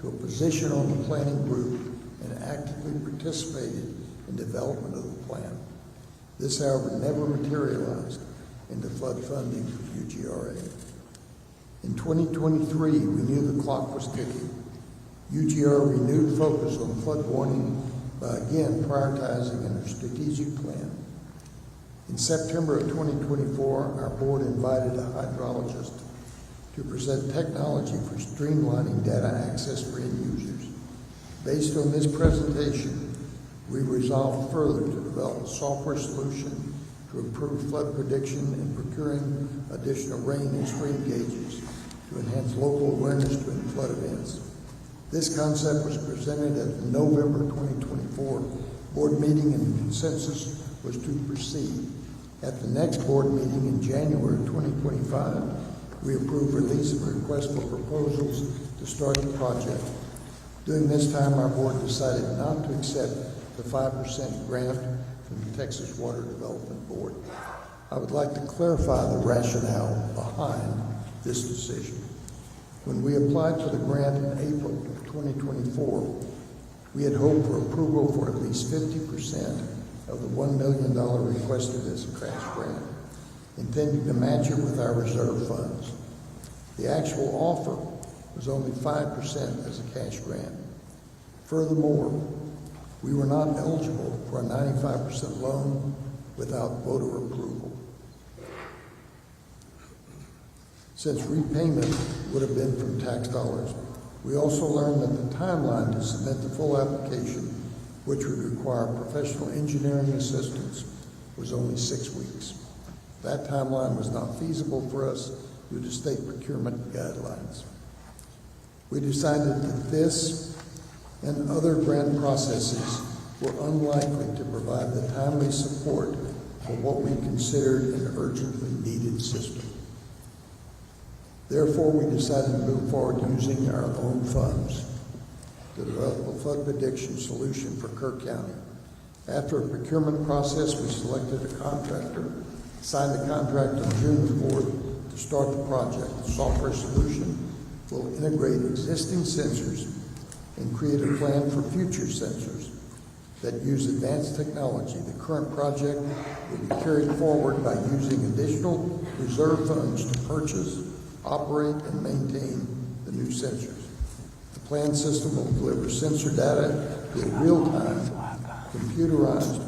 to a position on the planning group and actively participated in development of the plan. This, however, never materialized into flood funding for UGRA. In 2023, we knew the clock was ticking. UGRA renewed focus on flood warning by again prioritizing in our strategic plan. In September of 2024, our board invited a hydrologist to present technology for streamlining data access for end users. Based on this presentation, we resolved further to develop a software solution to improve flood prediction and procuring additional rain and stream gauges to enhance local awareness during flood events. This concept was presented at the November 2024 board meeting, and the consensus was to proceed. At the next board meeting in January 2025, we approved release of a request for proposals to start the project. During this time, our board decided not to accept the 5% grant from the Texas Water Development Board. I would like to clarify the rationale behind this decision. When we applied for the grant in April of 2024, we had hoped for approval for at least 50% of the $1 million requested as a cash grant, intending to match it with our reserve funds. The actual offer was only 5% as a cash grant. Furthermore, we were not eligible for a 95% loan without voter approval. Since repayment would have been from tax dollars, we also learned that the timeline to submit the full application, which would require professional engineering assistance, was only 6 weeks. That timeline was not feasible for us due to state procurement guidelines. We decided that this and other grant processes were unlikely to provide the timely support for what we considered an urgently needed system. Therefore, we decided to move forward using our own funds to develop a flood prediction solution for Kerr County. After a procurement process, we selected a contractor, signed the contract on June 4th to start the project. The software solution will integrate existing sensors and create a plan for future sensors that use advanced technology. The current project will be carried forward by using additional reserve funds to purchase, operate, and maintain the new sensors. The planned system will deliver sensor data to a real-time, computerized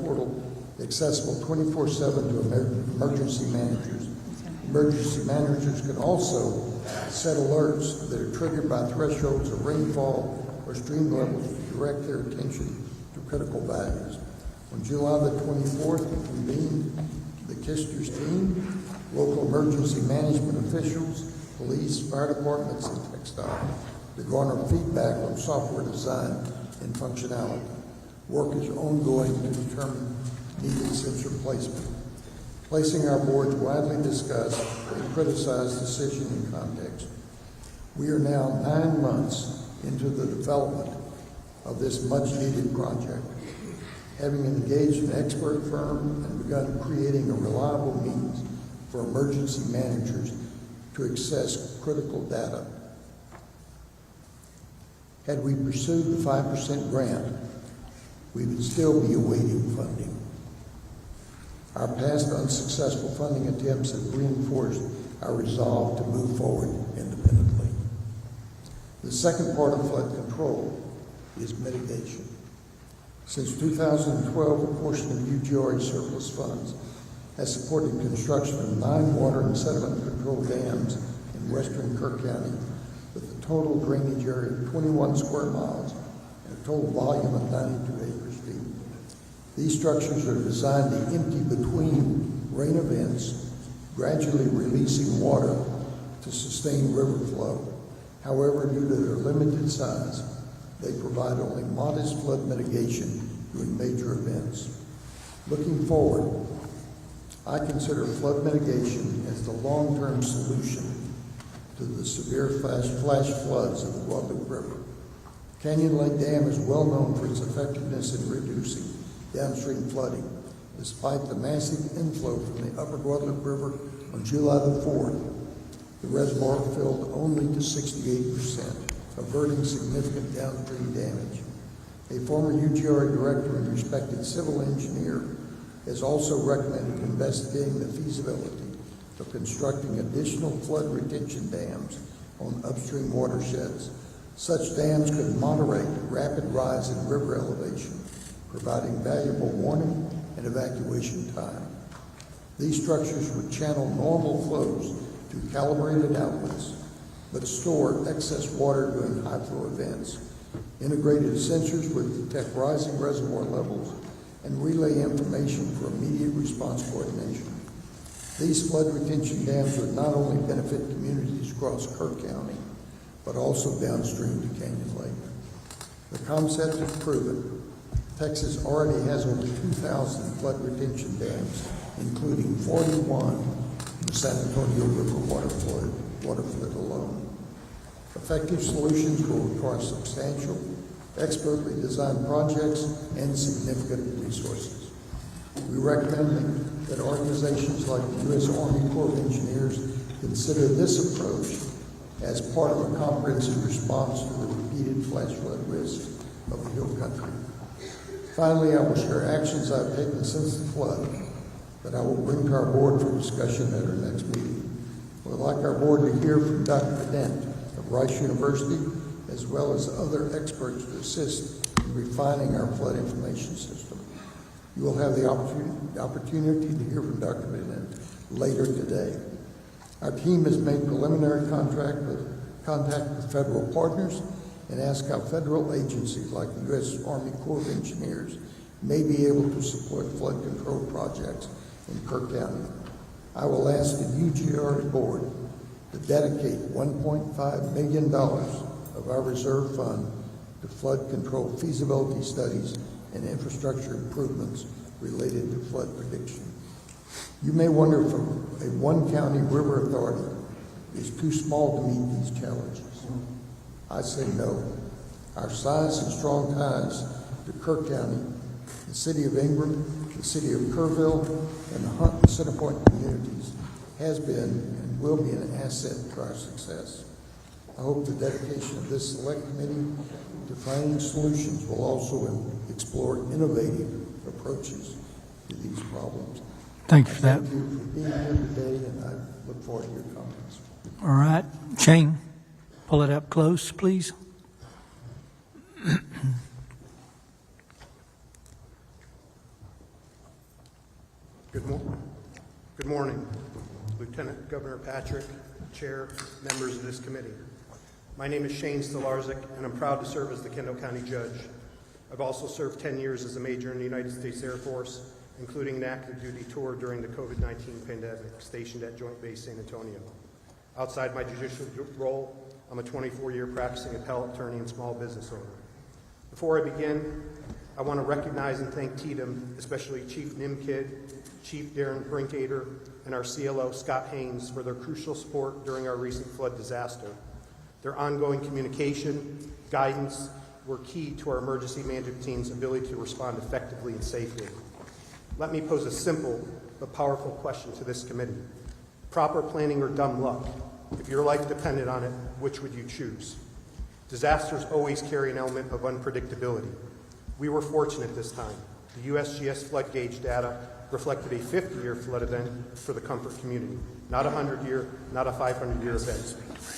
portal accessible 24/7 to emergency managers. Emergency managers can also set alerts that are triggered by thresholds of rainfall or stream levels to direct their attention to critical values. On July the 24th, we convened the Kisters team, local emergency management officials, police, fire departments, and textile to garner feedback on software design and functionality. Work is ongoing to determine needed sensor placement. Placing our board's widely discussed and criticized decision in context, we are now 9 months into the development of this much-needed project, having engaged an expert firm and begun creating a reliable means for emergency managers to access critical data. Had we pursued the 5% grant, we would still be awaiting funding. Our past unsuccessful funding attempts have reinforced our resolve to move forward independently. The second part of flood control is mitigation. Since 2012, a portion of UGRA surplus funds has supported construction of 9 water and sediment control dams in western Kerr County with a total drainage area of 21 square miles and a total volume of 92 acre-feet. These structures are designed to empty between rain events, gradually releasing water to sustain river flow. However, due to their limited size, they provide only modest flood mitigation during major events. Looking forward, I consider flood mitigation as the long-term solution to the severe flash floods of the Guadalupe River. Canyon Lake Dam is well known for its effectiveness in reducing downstream flooding. Despite the massive inflow from the upper Guadalupe River on July the 4th, the reservoir filled only to 68%, averting significant downstream damage. A former UGR director and respected civil engineer has also recommended investigating the feasibility of constructing additional flood retention dams on upstream watersheds. Such dams could moderate the rapid rise in river elevation, providing valuable warning and evacuation time. These structures would channel normal flows to calibrated outlets, but store excess water during high flow events. Integrated sensors would detect rising reservoir levels and relay information for immediate response coordination. These flood retention dams would not only benefit communities across Kerr County, but also downstream to Canyon Lake. The concept is proven. Texas already has over 2,000 flood retention dams, including 41 in the San Antonio River waterflood alone. Effective solutions will require substantial, expertly designed projects and significant resources. We recommend that organizations like the U.S. Army Corps of Engineers consider this approach as part of a comprehensive response to the repeated flash flood risks of the Hill Country. Finally, I will share actions I've taken since the flood that I will bring to our board for discussion at our next meeting. We'd like our board to hear from Dr. Dent of Rice University, as well as other experts to assist in refining our flood information system. You will have the opportunity to hear from Dr. Dent later today. Our team has made preliminary contact with federal partners and asked how federal agencies like the U.S. Army Corps of Engineers may be able to support flood control projects in Kerr County. I will ask the UGR board to dedicate $1.5 million of our reserve fund to flood control feasibility studies and infrastructure improvements related to flood prediction. You may wonder if a one-county river authority is too small to meet these challenges. I say no. Our size and strong ties to Kerr County, the city of Ingram, the city of Kerrville, and the Hunt and Center Point communities has been and will be an asset to our success. I hope the dedication of this select committee to finding solutions will also explore innovative approaches to these problems. Thank you for that. Thank you for being here today, and I look forward to your comments. All right, Shane, pull it up close, please. Good morning, Lieutenant Governor Patrick, Chair, members of this committee. My name is Shane Stolarzic, and I'm proud to serve as the Kendall County Judge. I've also served 10 years as a Major in the United States Air Force, including an active duty tour during the COVID-19 pandemic, stationed at Joint Base San Antonio. Outside my judicial role, I'm a 24-year practicing appellate attorney and small business owner. Before I begin, I want to recognize and thank TDM, especially Chief Nimkid, Chief Darren Brinkader, and our CLO, Scott Haynes, for their crucial support during our recent flood disaster. Their ongoing communication, guidance, were key to our emergency management team's ability to respond effectively and safely. Let me pose a simple but powerful question to this committee. Proper planning or dumb luck? If your life depended on it, which would you choose? Disasters always carry an element of unpredictability. We were fortunate this time. The USGS flood gauge data reflected a 50-year flood event for the Comfort community, not a 100-year, not a 500-year event.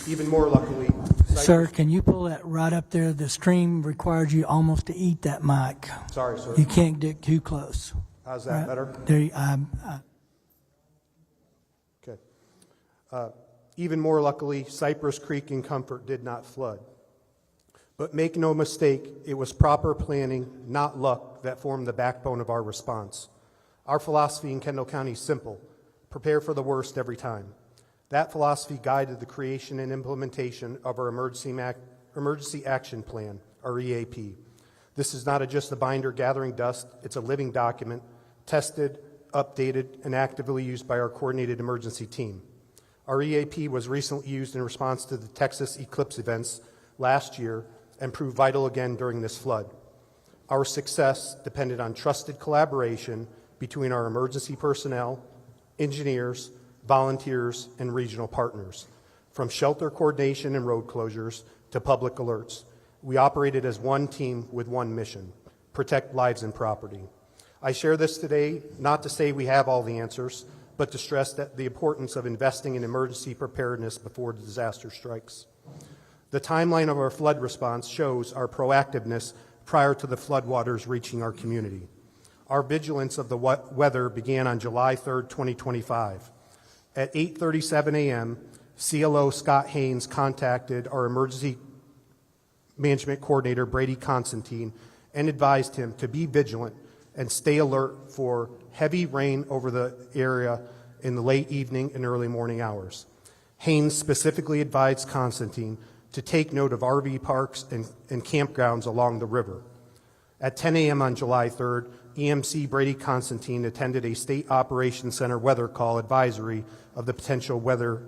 Even more luckily... Sir, can you pull that right up there? The stream requires you almost to eat that mic. Sorry, sir. You can't get too close. How's that better? There, Okay. Even more luckily, Cypress Creek and Comfort did not flood. But make no mistake, it was proper planning, not luck, that formed the backbone of our response. Our philosophy in Kendall County is simple: prepare for the worst every time. That philosophy guided the creation and implementation of our Emergency Action Plan, our EAP. This is not just a binder gathering dust, it's a living document, tested, updated, and actively used by our coordinated emergency team. Our EAP was recently used in response to the Texas eclipse events last year and proved vital again during this flood. Our success depended on trusted collaboration between our emergency personnel, engineers, volunteers, and regional partners. From shelter coordination and road closures to public alerts, we operated as one team with one mission: protect lives and property. I share this today not to say we have all the answers, but to stress that the importance of investing in emergency preparedness before the disaster strikes. The timeline of our flood response shows our proactiveness prior to the floodwaters reaching our community. Our vigilance of the weather began on July 3rd, 2025. At 8:37 a.m., CLO Scott Haynes contacted our emergency management coordinator, Brady Constantine, and advised him to be vigilant and stay alert for heavy rain over the area in the late evening and early morning hours. Haynes specifically advised Constantine to take note of RV parks and campgrounds along the river. At 10 a.m. on July 3rd, EMC Brady Constantine attended a State Operations Center weather call advisory of the potential weather.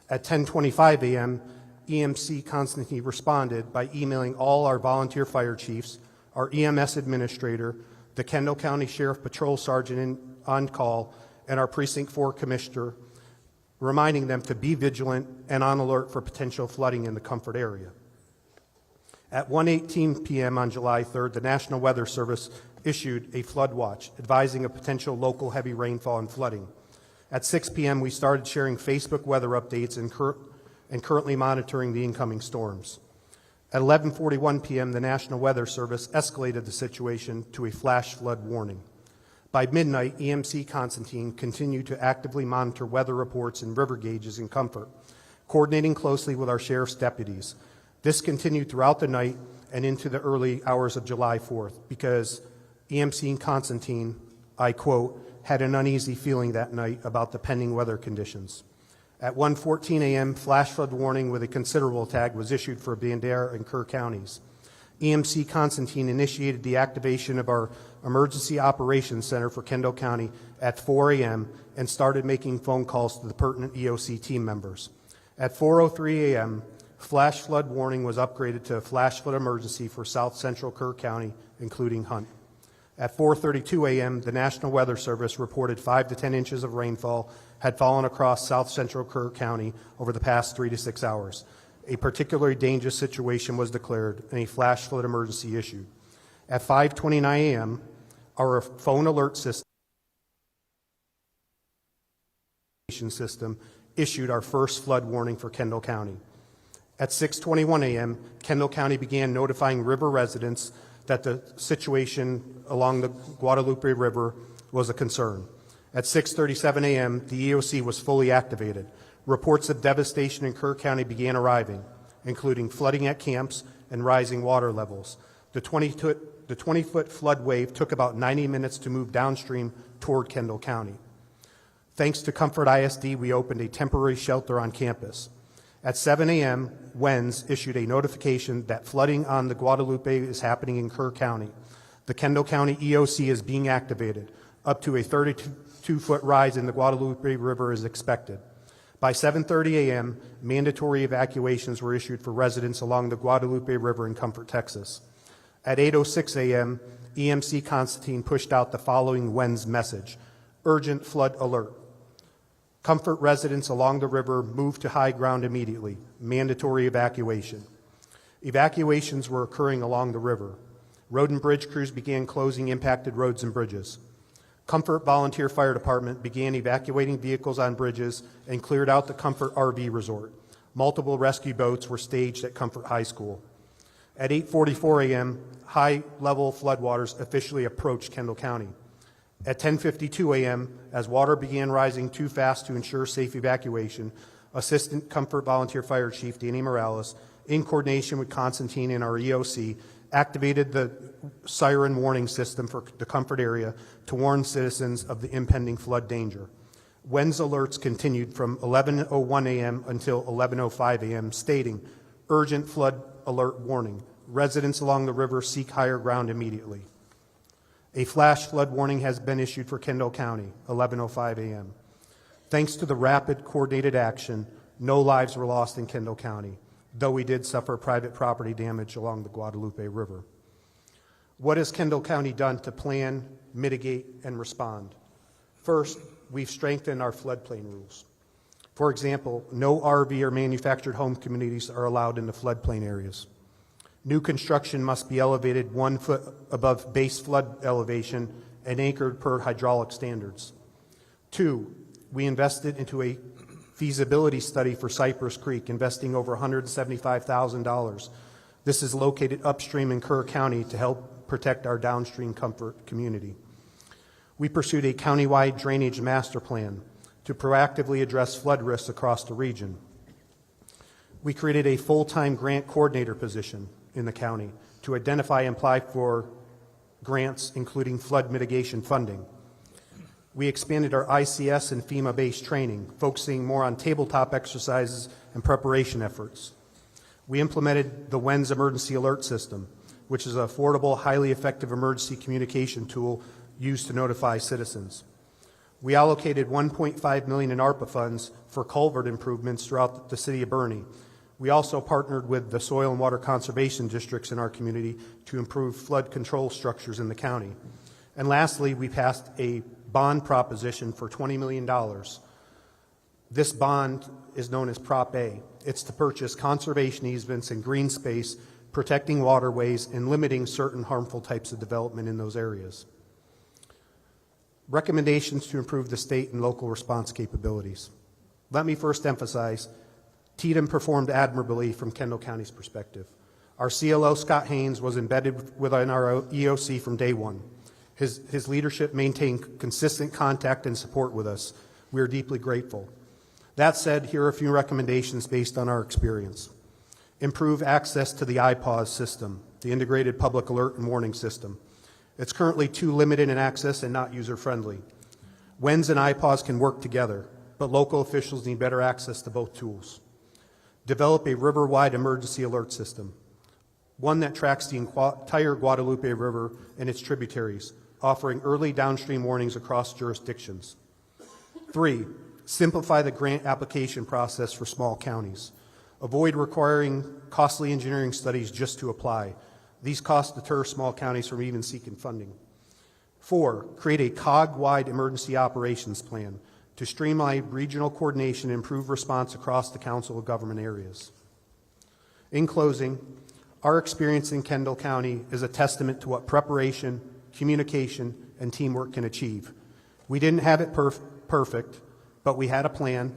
At 10:25 a.m., EMC Constantine responded by emailing all our volunteer fire chiefs, our EMS administrator, the Kendall County Sheriff Patrol Sergeant on call, and our Precinct 4 Commissioner, reminding them to be vigilant and on alert for potential flooding in the Comfort area. At 1:18 p.m. on July 3rd, the National Weather Service issued a flood watch, advising of potential local heavy rainfall and flooding. At 6 p.m., we started sharing Facebook weather updates and currently monitoring the incoming storms. At 11:41 p.m., the National Weather Service escalated the situation to a flash flood warning. By midnight, EMC Constantine continued to actively monitor weather reports and river gauges in Comfort, coordinating closely with our sheriff's deputies. This continued throughout the night and into the early hours of July 4th because EMC Constantine, I quote, had an uneasy feeling that night about the pending weather conditions. At 1:14 a.m., flash flood warning with a considerable tag was issued for Bandera and Kerr counties. EMC Constantine initiated the activation of our Emergency Operations Center for Kendall County at 4 a.m. and started making phone calls to the pertinent EOC team members. At 4:03 a.m., flash flood warning was upgraded to a flash flood emergency for south central Kerr County, including Hunt. At 4:32 a.m., the National Weather Service reported 5 to 10 inches of rainfall had fallen across south central Kerr County over the past 3 to 6 hours. A particularly dangerous situation was declared and a flash flood emergency issued. At 5:29 a.m., our phone alert system issued our first flood warning for Kendall County. At 6:21 a.m., Kendall County began notifying river residents that the situation along the Guadalupe River was a concern. At 6:37 a.m., the EOC was fully activated. Reports of devastation in Kerr County began arriving, including flooding at camps and rising water levels. The 20-foot flood wave took about 90 minutes to move downstream toward Kendall County. Thanks to Comfort ISD, we opened a temporary shelter on campus. At 7 a.m., WENS issued a notification that flooding on the Guadalupe is happening in Kerr County. The Kendall County EOC is being activated. Up to a 32-foot rise in the Guadalupe River is expected. By 7:30 a.m., mandatory evacuations were issued for residents along the Guadalupe River in Comfort, Texas. At 8:06 a.m., EMC Constantine pushed out the following WENS message: urgent flood alert. Comfort residents along the river moved to high ground immediately. Mandatory evacuation. Evacuations were occurring along the river. Road and bridge crews began closing impacted roads and bridges. Comfort Volunteer Fire Department began evacuating vehicles on bridges and cleared out the Comfort RV Resort. Multiple rescue boats were staged at Comfort High School. At 8:44 a.m., high-level floodwaters officially approached Kendall County. At 10:52 a.m., as water began rising too fast to ensure safe evacuation, Assistant Comfort Volunteer Fire Chief Danny Morales in coordination with Constantine and our EOC, activated the siren warning system for the Comfort area to warn citizens of the impending flood danger. WENS alerts continued from 11:01 a.m. until 11:05 a.m., stating, urgent flood alert warning. Residents along the river seek higher ground immediately. A flash flood warning has been issued for Kendall County, 11:05 a.m. Thanks to the rapid, coordinated action, no lives were lost in Kendall County, though we did suffer private property damage along the Guadalupe River. What has Kendall County done to plan, mitigate, and respond? First, we've strengthened our floodplain rules. For example, no RV or manufactured home communities are allowed in the floodplain areas. New construction must be elevated 1 foot above base flood elevation and anchored per hydraulic standards. 2, we invested into a feasibility study for Cypress Creek, investing over $175,000. This is located upstream in Kerr County to help protect our downstream Comfort community. We pursued a countywide drainage master plan to proactively address flood risks across the region. We created a full-time grant coordinator position in the county to identify and apply for grants, including flood mitigation funding. We expanded our ICS and FEMA-based training, focusing more on tabletop exercises and preparation efforts. We implemented the WENS emergency alert system, which is an affordable, highly effective emergency communication tool used to notify citizens. We allocated $1.5 million in ARPA funds for culvert improvements throughout the city of Bernie. We also partnered with the soil and water conservation districts in our community to improve flood control structures in the county. And lastly, we passed a bond proposition for $20 million. This bond is known as Prop A. It's to purchase conservation easements and green space, protecting waterways and limiting certain harmful types of development in those areas. Recommendations to improve the state and local response capabilities. Let me first emphasize, TDM performed admirably from Kendall County's perspective. Our CLO, Scott Haynes, was embedded within our EOC from day one. His leadership maintained consistent contact and support with us. We are deeply grateful. That said, here are a few recommendations based on our experience. Improve access to the IPAWS system, the Integrated Public Alert and Warning System. It's currently too limited in access and not user-friendly. WENS and IPAWS can work together, but local officials need better access to both tools. Develop a river-wide emergency alert system, one that tracks the entire Guadalupe River and its tributaries, offering early downstream warnings across jurisdictions. 3, simplify the grant application process for small counties. Avoid requiring costly engineering studies just to apply. These costs deter small counties from even seeking funding. 4, create a COG-wide emergency operations plan to streamline regional coordination and improve response across the Council of Government areas. In closing, our experience in Kendall County is a testament to what preparation, communication, and teamwork can achieve. We didn't have it perfect, but we had a plan,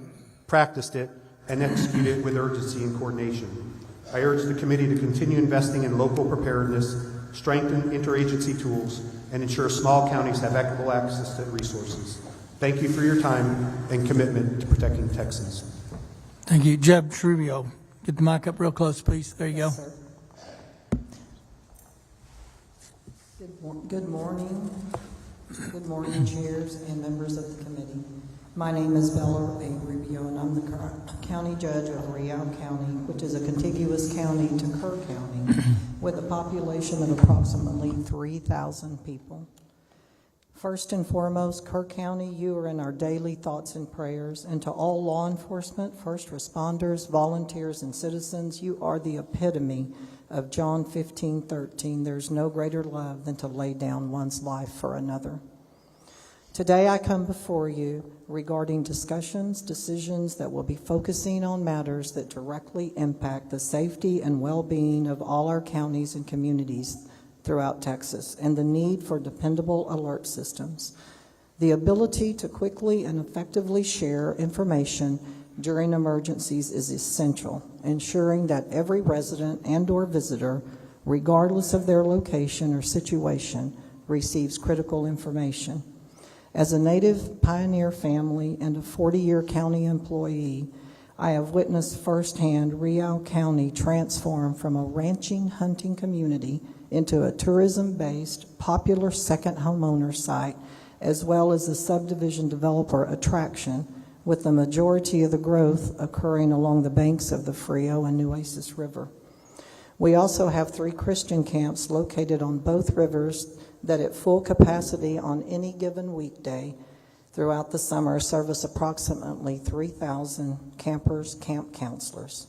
practiced it, and executed it with urgency and coordination. I urge the committee to continue investing in local preparedness, strengthen interagency tools, and ensure small counties have equitable access to resources. Thank you for your time and commitment to protecting Texans. Thank you. Judge Rubio, get the mic up real close, please. There you go. Sir. Good morning. Good morning, chairs and members of the committee. My name is Bella A. Rubio, and I'm the county judge of Rubio County, which is a contiguous county to Kerr County, with a population of approximately 3,000 people. First and foremost, Kerr County, you are in our daily thoughts and prayers, and to all law enforcement, first responders, volunteers, and citizens, you are the epitome of John 15:13. There's no greater love than to lay down one's life for another. Today I come before you regarding decisions that will be focusing on matters that directly impact the safety and well-being of all our counties and communities throughout Texas, and the need for dependable alert systems. The ability to quickly and effectively share information during emergencies is essential, ensuring that every resident and/or visitor, regardless of their location or situation, receives critical information. As a native pioneer family and a 40-year county employee, I have witnessed firsthand Rubio County transform from a ranching hunting community into a tourism-based, popular second homeowner site, as well as a subdivision developer attraction, with the majority of the growth occurring along the banks of the Frio and Nueces River. We also have 3 Christian camps located on both rivers that at full capacity on any given weekday throughout the summer service approximately 3,000 campers, camp counselors.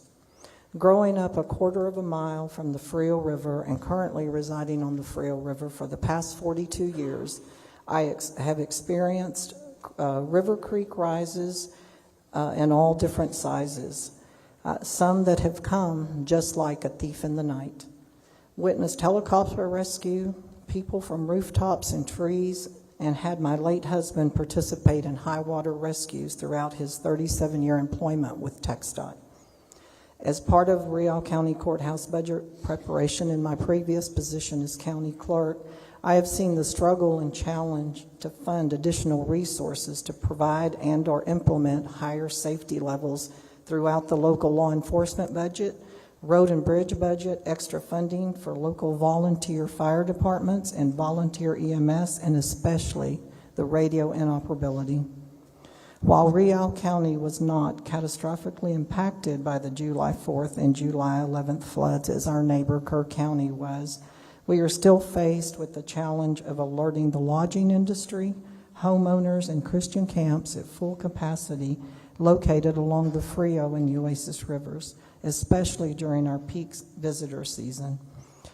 Growing up a quarter of a mile from the Frio River and currently residing on the Frio River for the past 42 years, I have experienced river creek rises in all different sizes, some that have come just like a thief in the night. Witnessed helicopter rescue, people from rooftops and trees, and had my late husband participate in high water rescues throughout his 37-year employment with TxDOT. As part of Rubio County Courthouse budget preparation in my previous position as county clerk, I have seen the struggle and challenge to fund additional resources to provide and or implement higher safety levels throughout the local law enforcement budget, road and bridge budget, extra funding for local volunteer fire departments and volunteer EMS, and especially the radio inoperability. While Rubio County was not catastrophically impacted by the July 4th and July 11th floods as our neighbor Kerr County was, we are still faced with the challenge of alerting the lodging industry, homeowners, and Christian camps at full capacity located along the Frio and Nueces rivers, especially during our peak visitor season.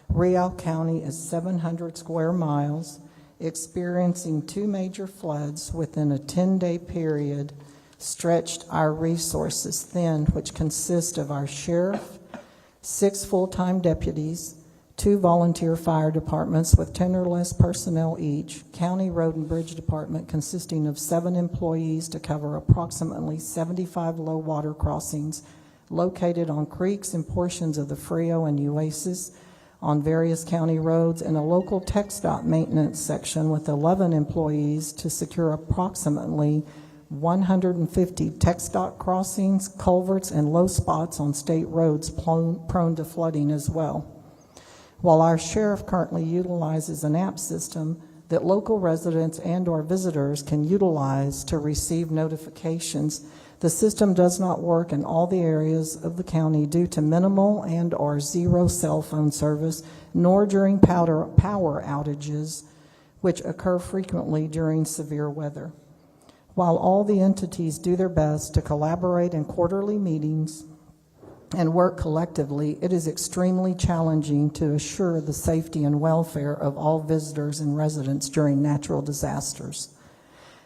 Rubio County is 700 square miles, experiencing 2 major floods within a 10-day period, stretched our resources thin, which consist of our sheriff, 6 full-time deputies, 2 volunteer fire departments with 10 or less personnel each, county road and bridge department consisting of 7 employees to cover approximately 75 low water crossings located on creeks and portions of the Frio and Nueces, on various county roads, and a local TxDOT maintenance section with 11 employees to secure approximately 150 TxDOT crossings, culverts, and low spots on state roads prone to flooding as well. While our sheriff currently utilizes an app system that local residents and or visitors can utilize to receive notifications, the system does not work in all the areas of the county due to minimal and or zero cell phone service, nor during power outages, which occur frequently during severe weather. While all the entities do their best to collaborate in quarterly meetings and work collectively, it is extremely challenging to assure the safety and welfare of all visitors and residents during natural disasters.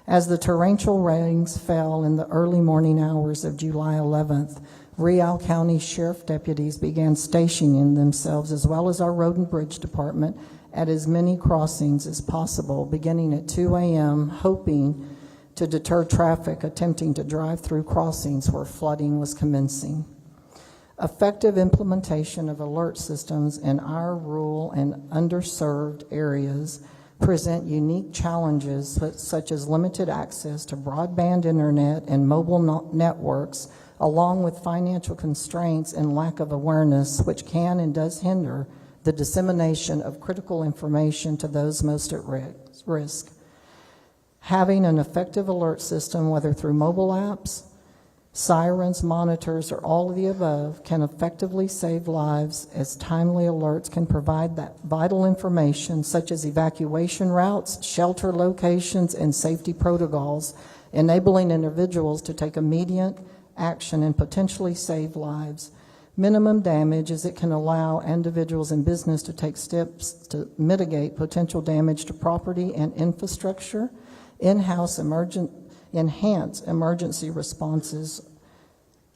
As the torrential rains fell in the early morning hours of July 11th, Rubio County Sheriff deputies began stationing themselves, as well as our Road and Bridge Department, at as many crossings as possible, beginning at 2 a.m., hoping to deter traffic attempting to drive through crossings where flooding was commencing. Effective implementation of alert systems in our rural and underserved areas present unique challenges such as limited access to broadband internet and mobile networks, along with financial constraints and lack of awareness, which can and does hinder the dissemination of critical information to those most at risk. Having an effective alert system, whether through mobile apps, sirens, monitors, or all of the above, can effectively save lives, as timely alerts can provide that vital information such as evacuation routes, shelter locations, and safety protocols, enabling individuals to take immediate action and potentially save lives. Minimum damage, as it can allow individuals and business to take steps to mitigate potential damage to property and infrastructure. Enhance emergency responses.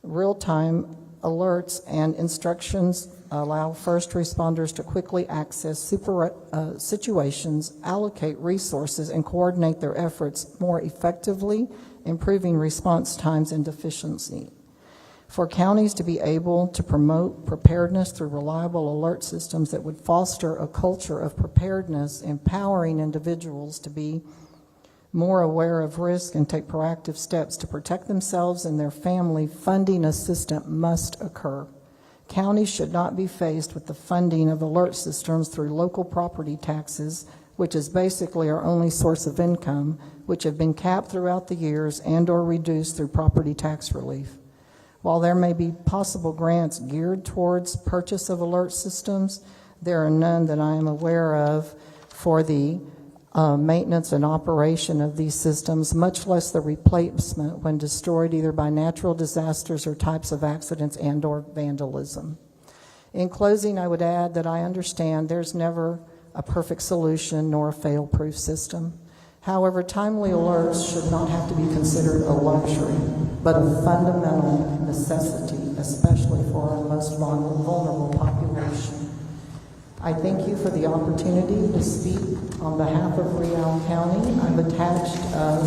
Real-time alerts and instructions allow first responders to quickly access situations, allocate resources, and coordinate their efforts more effectively, improving response times and efficiency. For counties to be able to promote preparedness through reliable alert systems that would foster a culture of preparedness, empowering individuals to be more aware of risk and take proactive steps to protect themselves and their family, funding assistance must occur. Counties should not be faced with the funding of alert systems through local property taxes, which is basically our only source of income, which have been capped throughout the years and or reduced through property tax relief. While there may be possible grants geared towards purchase of alert systems, there are none that I am aware of for the maintenance and operation of these systems, much less the replacement when destroyed either by natural disasters or types of accidents and or vandalism. In closing, I would add that I understand there's never a perfect solution nor a fail-proof system. However, timely alerts should not have to be considered a luxury, but a fundamental necessity, especially for our most vulnerable population. I thank you for the opportunity to speak on behalf of Rubio County. I've attached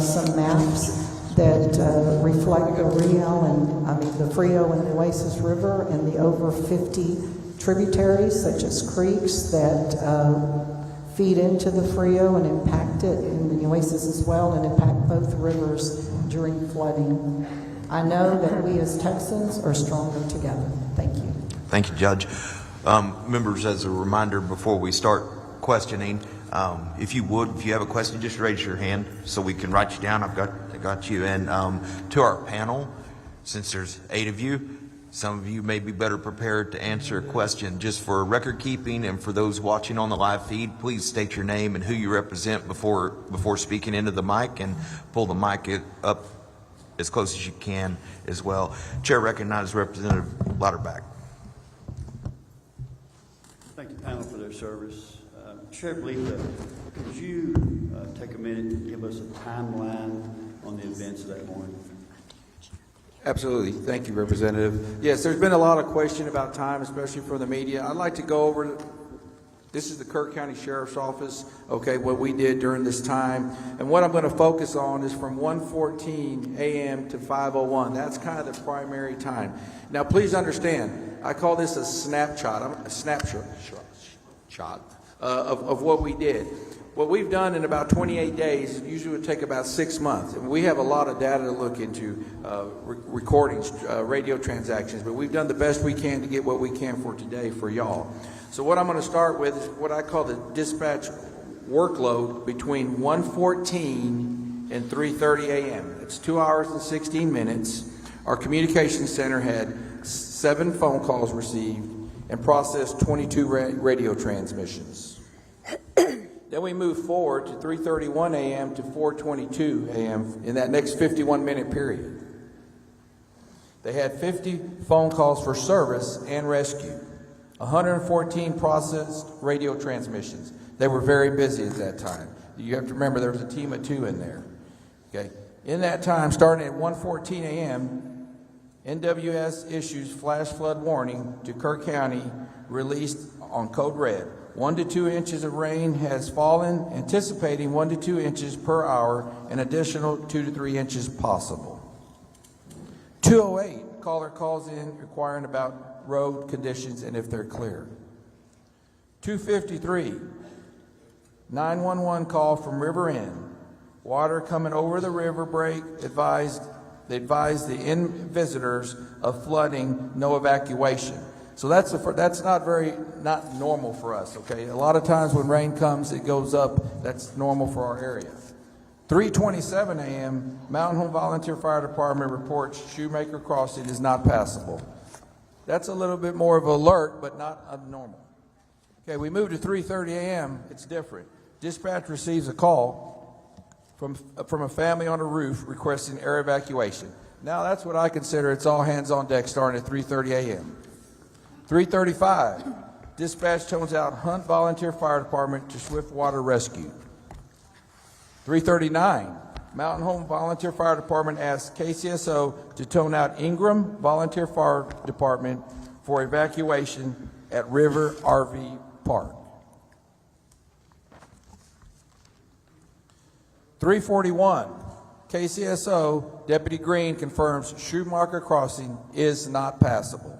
some maps that reflect the the Frio and the Nueces River and the over 50 tributaries, such as creeks that feed into the Frio and impact it in the Nueces as well, and impact both rivers during flooding. I know that we as Texans are stronger together. Thank you. Thank you, Judge. Members, as a reminder before we start questioning, if you have a question, just raise your hand so we can write you down. I got you. And to our panel, since there's 8 of you, some of you may be better prepared to answer a question. Just for record keeping and for those watching on the live feed, please state your name and who you represent before speaking into the mic, and pull the mic up as close as you can as well. Chair recognizes Representative Lauterbach. Thank the panel for their service. Sheriff Letha, could you take a minute and give us a timeline on the events of that morning? Absolutely. Thank you, Representative. Yes, there's been a lot of question about time, especially from the media. I'd like to go over, this is the Kerr County Sheriff's Office, okay, what we did during this time. And what I'm going to focus on is from 1:14 a.m. to 5:01. That's kind of the primary time. Now, please understand, I call this a snapshot of what we did. What we've done in about 28 days usually would take about 6 months. And we have a lot of data to look into, recordings, radio transactions, but we've done the best we can to get what we can for today for y'all. So what I'm going to start with is what I call the dispatch workload between 1:14 and 3:30 a.m. It's 2 hours and 16 minutes. Our communications center had 7 phone calls received and processed 22 radio transmissions. Then we moved forward to 3:31 a.m. to 4:22 a.m. in that next 51-minute period. They had 50 phone calls for service and rescue, 114 processed radio transmissions. They were very busy at that time. You have to remember there was a team of 2 in there. Okay. In that time, starting at 1:14 a.m., NWS issues flash flood warning to Kerr County, released on code red. 1 to 2 inches of rain has fallen, anticipating 1 to 2 inches per hour, an additional 2 to 3 inches possible. 2:08, caller calls in inquiring about road conditions and if they're clear. 2:53, 911 call from River End. Water coming over the river break, they advised the inn visitors of flooding, no evacuation. So that's not normal for us, okay? A lot of times when rain comes, it goes up. That's normal for our area. 3:27 a.m., Mountain Home Volunteer Fire Department reports Shoemaker Crossing is not passable. That's a little bit more of an alert, but not abnormal. Okay, we move to 3:30 a.m., it's different. Dispatch receives a call from a family on a roof requesting air evacuation. Now that's what I consider it's all hands on deck starting at 3:30 a.m. 3:35, dispatch tones out Hunt Volunteer Fire Department to Swift Water Rescue. 3:39, Mountain Home Volunteer Fire Department asks KCSO to tone out Ingram Volunteer Fire Department for evacuation at River RV Park. 3:41, KCSO Deputy Green confirms Shoemaker Crossing is not passable.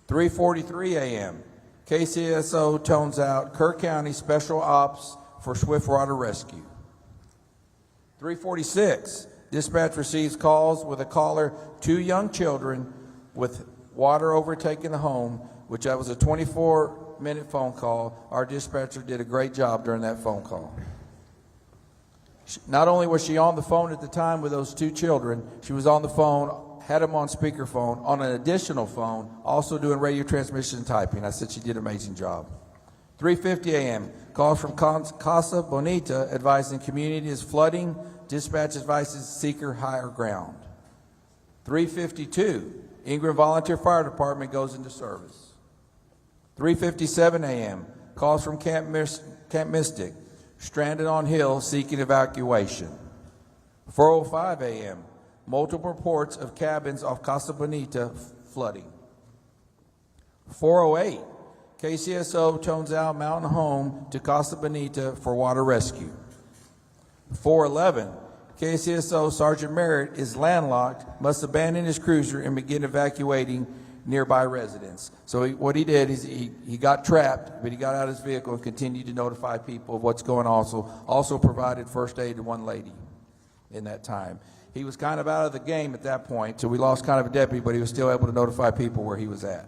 3:43 a.m., KCSO tones out Kerr County Special Ops for Swift Water Rescue. 3:46, dispatch receives calls with a caller, 2 young children with water overtaking the home, which that was a 24-minute phone call. Our dispatcher did a great job during that phone call. Not only was she on the phone at the time with those 2 children, she was on the phone, had them on speakerphone, on an additional phone, also doing radio transmission and typing. I said she did an amazing job. 3:50 a.m., calls from Casa Bonita advising community is flooding. Dispatch advises seeker higher ground. 3:52, Ingram Volunteer Fire Department goes into service. 3:57 a.m., calls from Camp Mystic, stranded on hill seeking evacuation. 4:05 a.m., multiple reports of cabins off Casa Bonita flooding. 4:08, KCSO tones out mountain home to Casa Bonita for water rescue. 4:11, KCSO Sergeant Merritt is landlocked, must abandon his cruiser and begin evacuating nearby residents. So what he did is he got trapped, but he got out of his vehicle and continued to notify people of what's going on. Also provided first aid to one lady in that time. He was kind of out of the game at that point, so we lost kind of a deputy, but he was still able to notify people where he was at.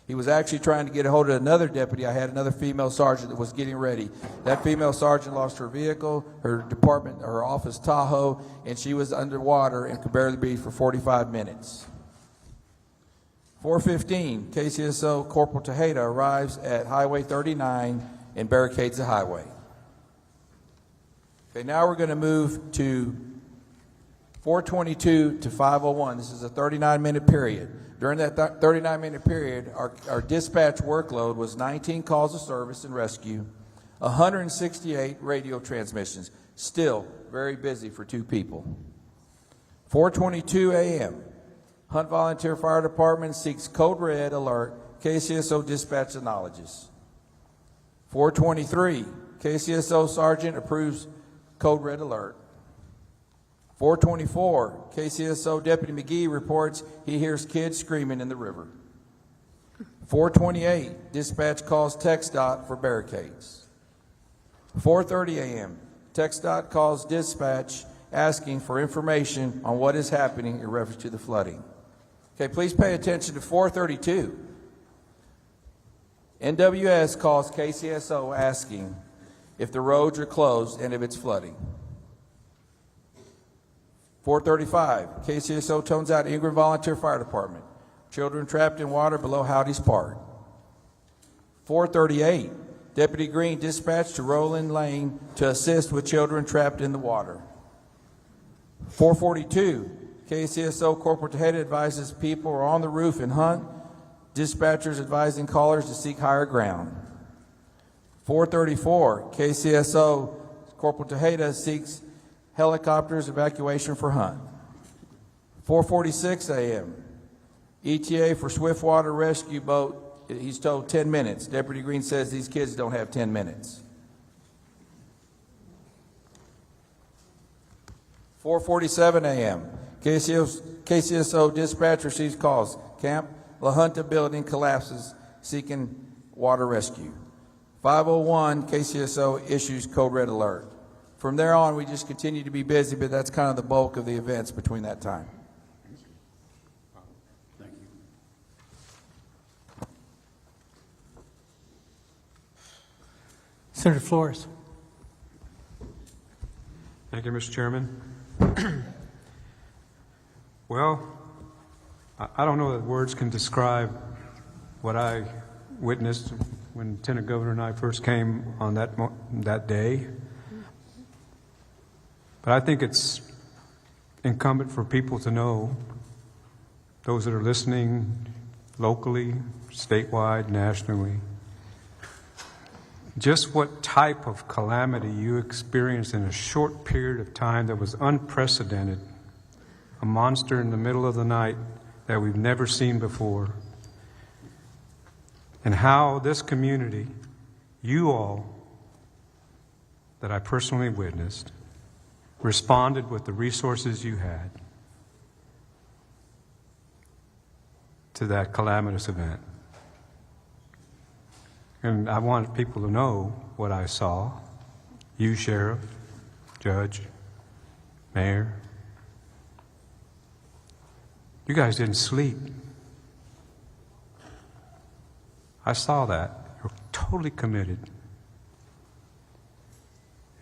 He was actually trying to get a hold of another deputy. I had another female sergeant that was getting ready. That female sergeant lost her vehicle, her department, her office Tahoe, and she was underwater and could barely breathe for 45 minutes. 4:15, KCSO Corporal Tejeda arrives at Highway 39 and barricades the highway. Okay, now we're going to move to 4:22 to 5:01. This is a 39-minute period. During that 39-minute period, our dispatch workload was 19 calls of service and rescue, 168 radio transmissions. Still very busy for 2 people. 4:22 a.m., Hunt Volunteer Fire Department seeks code red alert. KCSO dispatch acknowledges. 4:23, KCSO Sergeant approves code red alert. 4:24, KCSO Deputy McGee reports he hears kids screaming in the river. 4:28, dispatch calls TxDOT for barricades. 4:30 a.m., TxDOT calls dispatch asking for information on what is happening in reference to the flooding. Okay, please pay attention to 4:32. NWS calls KCSO asking if the roads are closed and if it's flooding. 4:35, KCSO tones out Ingram Volunteer Fire Department. Children trapped in water below Howdy's Park. 4:38, Deputy Green dispatched to Roland Lane to assist with children trapped in the water. 4:42, KCSO Corporal Tejeda advises people are on the roof in Hunt. Dispatchers advising callers to seek higher ground. 4:34, KCSO Corporal Tejeda seeks helicopters evacuation for Hunt. 4:46 a.m., ETA for Swiftwater rescue boat, he's told 10 minutes. Deputy Green says these kids don't have 10 minutes. 4:47 a.m., KCSO dispatch receives calls. Camp La Junta building collapses, seeking water rescue. 5:01, KCSO issues code red alert. From there on, we just continue to be busy, but that's kind of the bulk of the events between that time. Thank you. Senator Flores. Thank you, Mr. Chairman. Well, I don't know that words can describe what I witnessed when Lieutenant Governor and I first came on that day. But I think it's incumbent for people to know, those that are listening locally, statewide, nationally, just what type of calamity you experienced in a short period of time that was unprecedented, a monster in the middle of the night that we've never seen before, and how this community, you all that I personally witnessed, responded with the resources you had to that calamitous event. And I want people to know what I saw, you, Sheriff, Judge, Mayor, you guys didn't sleep. I saw that. You're totally committed.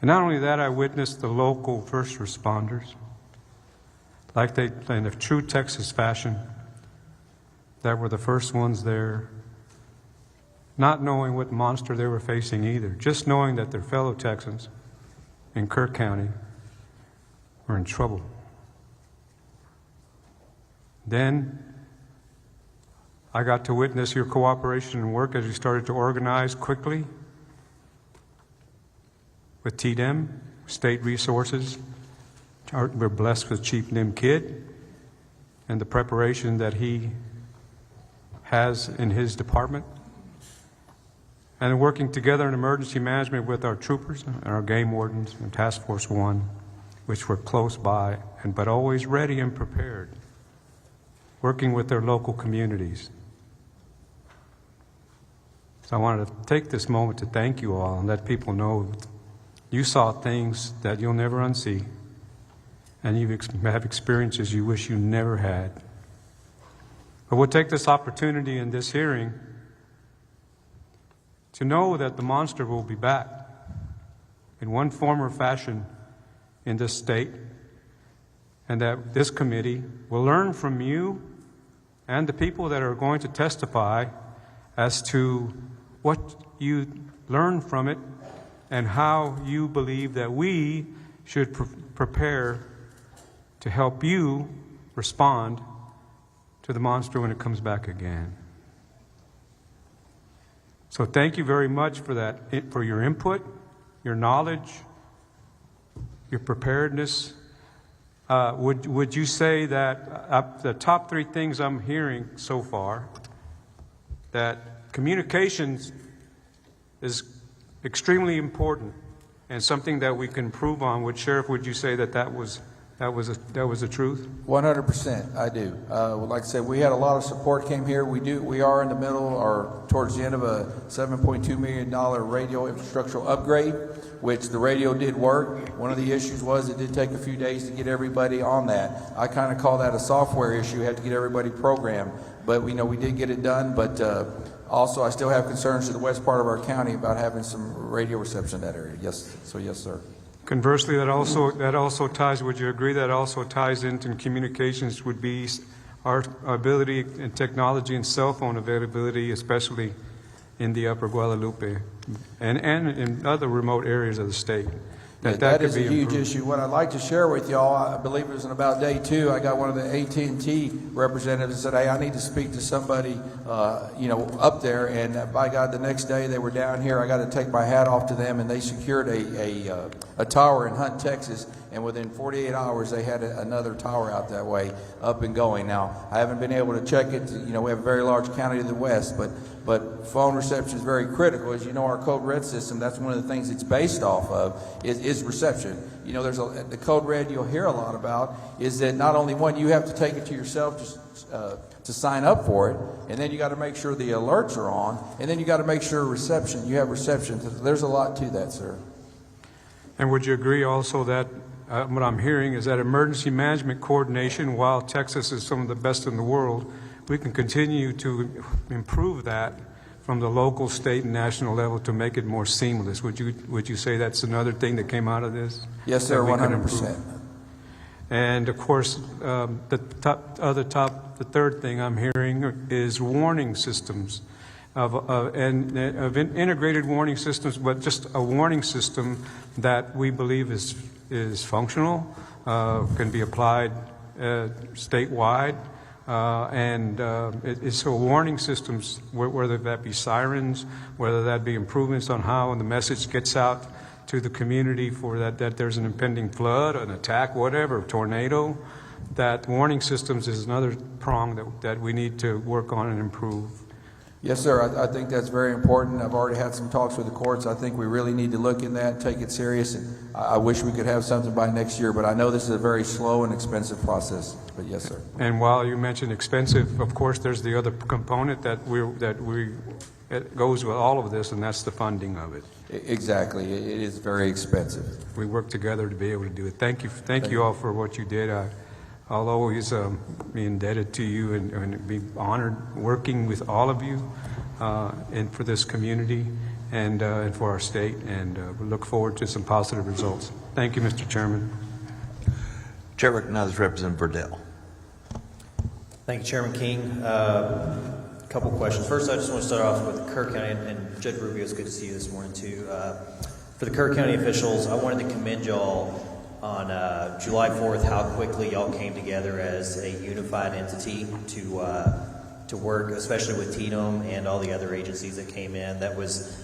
And not only that, I witnessed the local first responders, like they, in a true Texas fashion, that were the first ones there, not knowing what monster they were facing either, just knowing that their fellow Texans in Kerr County were in trouble. Then I got to witness your cooperation and work as you started to organize quickly with TDEM, state resources. We're blessed with Chief Nim Kidd and the preparation that he has in his department. And working together in emergency management with our troopers and our game wardens and Task Force 1, which were close by, but always ready and prepared, working with their local communities. So I wanted to take this moment to thank you all and let people know you saw things that you'll never unsee, and you have experiences you wish you never had. But we'll take this opportunity in this hearing to know that the monster will be back in one form or fashion in this state, and that this committee will learn from you and the people that are going to testify as to what you learned from it and how you believe that we should prepare to help you respond to the monster when it comes back again. So thank you very much for that, for your input, your knowledge, your preparedness. Would you say that the top three things I'm hearing so far, that communications is extremely important and something that we can improve on? Sheriff, would you say that was the truth? 100%, I do. Like I said, we had a lot of support came here. We are in the middle or towards the end of a $7.2 million radio infrastructural upgrade, which the radio did work. One of the issues was it did take a few days to get everybody on that. I kind of call that a software issue. We had to get everybody programmed, but we did get it done. But also, I still have concerns to the west part of our county about having some radio reception in that area. Yes, so yes, sir. Conversely, that also ties, would you agree that also ties into communications would be our ability and technology and cell phone availability, especially in the upper Guadalupe and in other remote areas of the state? That is a huge issue. What I'd like to share with y'all, I believe it was in about day 2, I got one of the AT&T representatives that said, hey, I need to speak to somebody, up there. And by God, the next day they were down here. I got to take my hat off to them, and they secured a tower in Hunt, Texas. And within 48 hours, they had another tower out that way up and going. Now, I haven't been able to check it. We have a very large county to the west, but phone reception is very critical. As you know, our Code Red system, that's one of the things it's based off of, is reception. There's the Code Red you'll hear a lot about is that not only one, you have to take it to yourself to sign up for it, and then you got to make sure the alerts are on, and then you got to make sure you have reception. There's a lot to that, sir. And would you agree also that what I'm hearing is that emergency management coordination, while Texas is some of the best in the world, we can continue to improve that from the local, state, and national level to make it more seamless. Would you say that's another thing that came out of this? Yes, sir, 100%. And of course, the third thing I'm hearing is warning systems of integrated warning systems, but just a warning system that we believe is functional, can be applied statewide, and it's so warning systems, whether that be sirens, whether that be improvements on how the message gets out to the community for that there's an impending flood, an attack, whatever, tornado, that warning systems is another prong that we need to work on and improve. Yes, sir. I think that's very important. I've already had some talks with the courts. I think we really need to look in that, take it serious. And I wish we could have something by next year, but I know this is a very slow and expensive process. But yes, sir. And while you mentioned expensive, of course, there's the other component that it goes with all of this, and that's the funding of it. Exactly. It is very expensive. We work together to be able to do it. Thank you all for what you did. I'll always be indebted to you and be honored working with all of you and for this community and for our state, and we look forward to some positive results. Thank you, Mr. Chairman. Chair recognizes Representative Verdell. Thank you, Chairman King. A couple questions. First, I just want to start off with Kerr County, and Judge Rubio, it's good to see you this morning too. For the Kerr County officials, I wanted to commend y'all on July 4th, how quickly y'all came together as a unified entity to work, especially with TDM and all the other agencies that came in. That was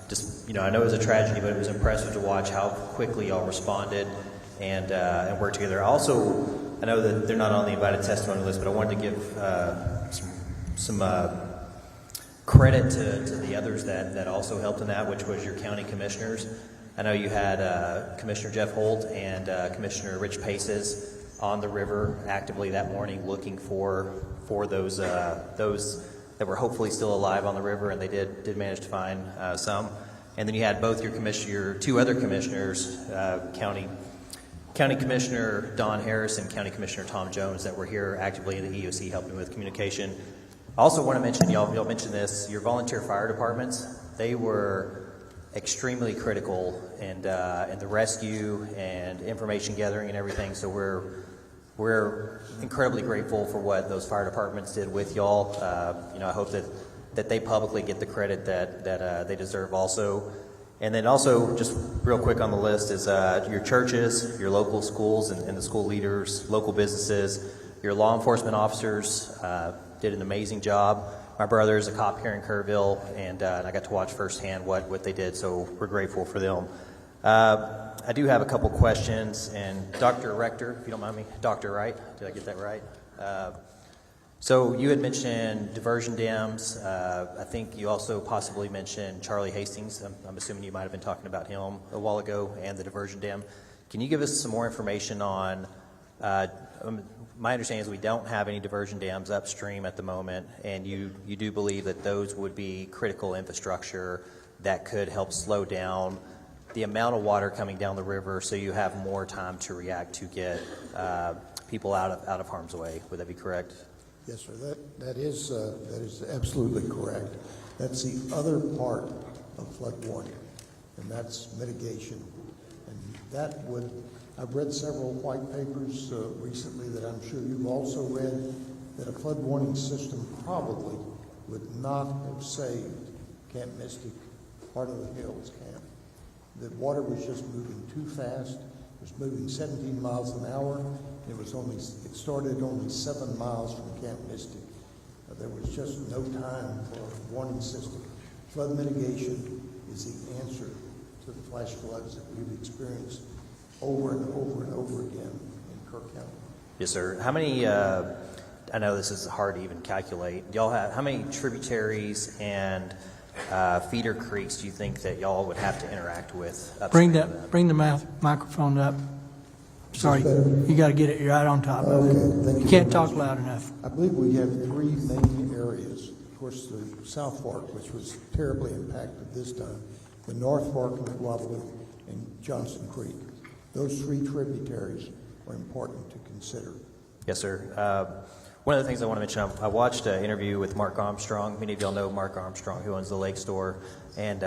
just, I know it was a tragedy, but it was impressive to watch how quickly y'all responded and worked together. Also, I know that they're not on the invited testimony list, but I wanted to give some credit to the others that also helped in that, which was your county commissioners. I know you had Commissioner Jeff Holt and Commissioner Rich Paces on the river actively that morning looking for those that were hopefully still alive on the river, and they did manage to find some. And then you had both your two other commissioners, County Commissioner Don Harris and County Commissioner Tom Jones, that were here actively in the EOC helping with communication. I also want to mention, y'all mentioned this, your volunteer fire departments, they were extremely critical in the rescue and information gathering and everything. So we're incredibly grateful for what those fire departments did with y'all. I hope that they publicly get the credit that they deserve also. And then also, just real quick on the list is your churches, your local schools and the school leaders, local businesses, your law enforcement officers did an amazing job. My brother is a cop here in Kerrville, and I got to watch firsthand what they did, so we're grateful for them. I do have a couple questions, and Dr. Rector, if you don't mind me, Dr. Wright, did I get that right? So you had mentioned diversion dams. I think you also possibly mentioned Charlie Hastings. I'm assuming you might have been talking about him a while ago and the diversion dam. Can you give us some more information on my understanding is we don't have any diversion dams upstream at the moment, and you do believe that those would be critical infrastructure that could help slow down the amount of water coming down the river, so you have more time to react to get people out of harm's way. Would that be correct? Yes, sir. That is absolutely correct. That's the other part of flood warning, and that's mitigation. And that would, I've read several white papers recently that I'm sure you've also read, that a flood warning system probably would not have saved Camp Mystic, part of the Hills Camp. The water was just moving too fast. It was moving 17 miles an hour. It started only 7 miles from Camp Mystic. There was just no time for a warning system. Flood mitigation is the answer to the flash floods that we've experienced over and over and over again in Kerr County. Yes, sir. How many, I know this is hard to even calculate, y'all have, how many tributaries and feeder creeks do you think that y'all would have to interact with? Bring the microphone up. Sorry, you got to get it right on top of it. Thank you. You can't talk loud enough. I believe we have 3 main areas. Of course, the South Fork, which was terribly impacted this time, the North Fork of the Guadalupe, and Johnson Creek. Those 3 tributaries are important to consider. Yes, sir. One of the things I want to mention, I watched an interview with Mark Armstrong. Many of y'all know Mark Armstrong, who owns the Lake Store. And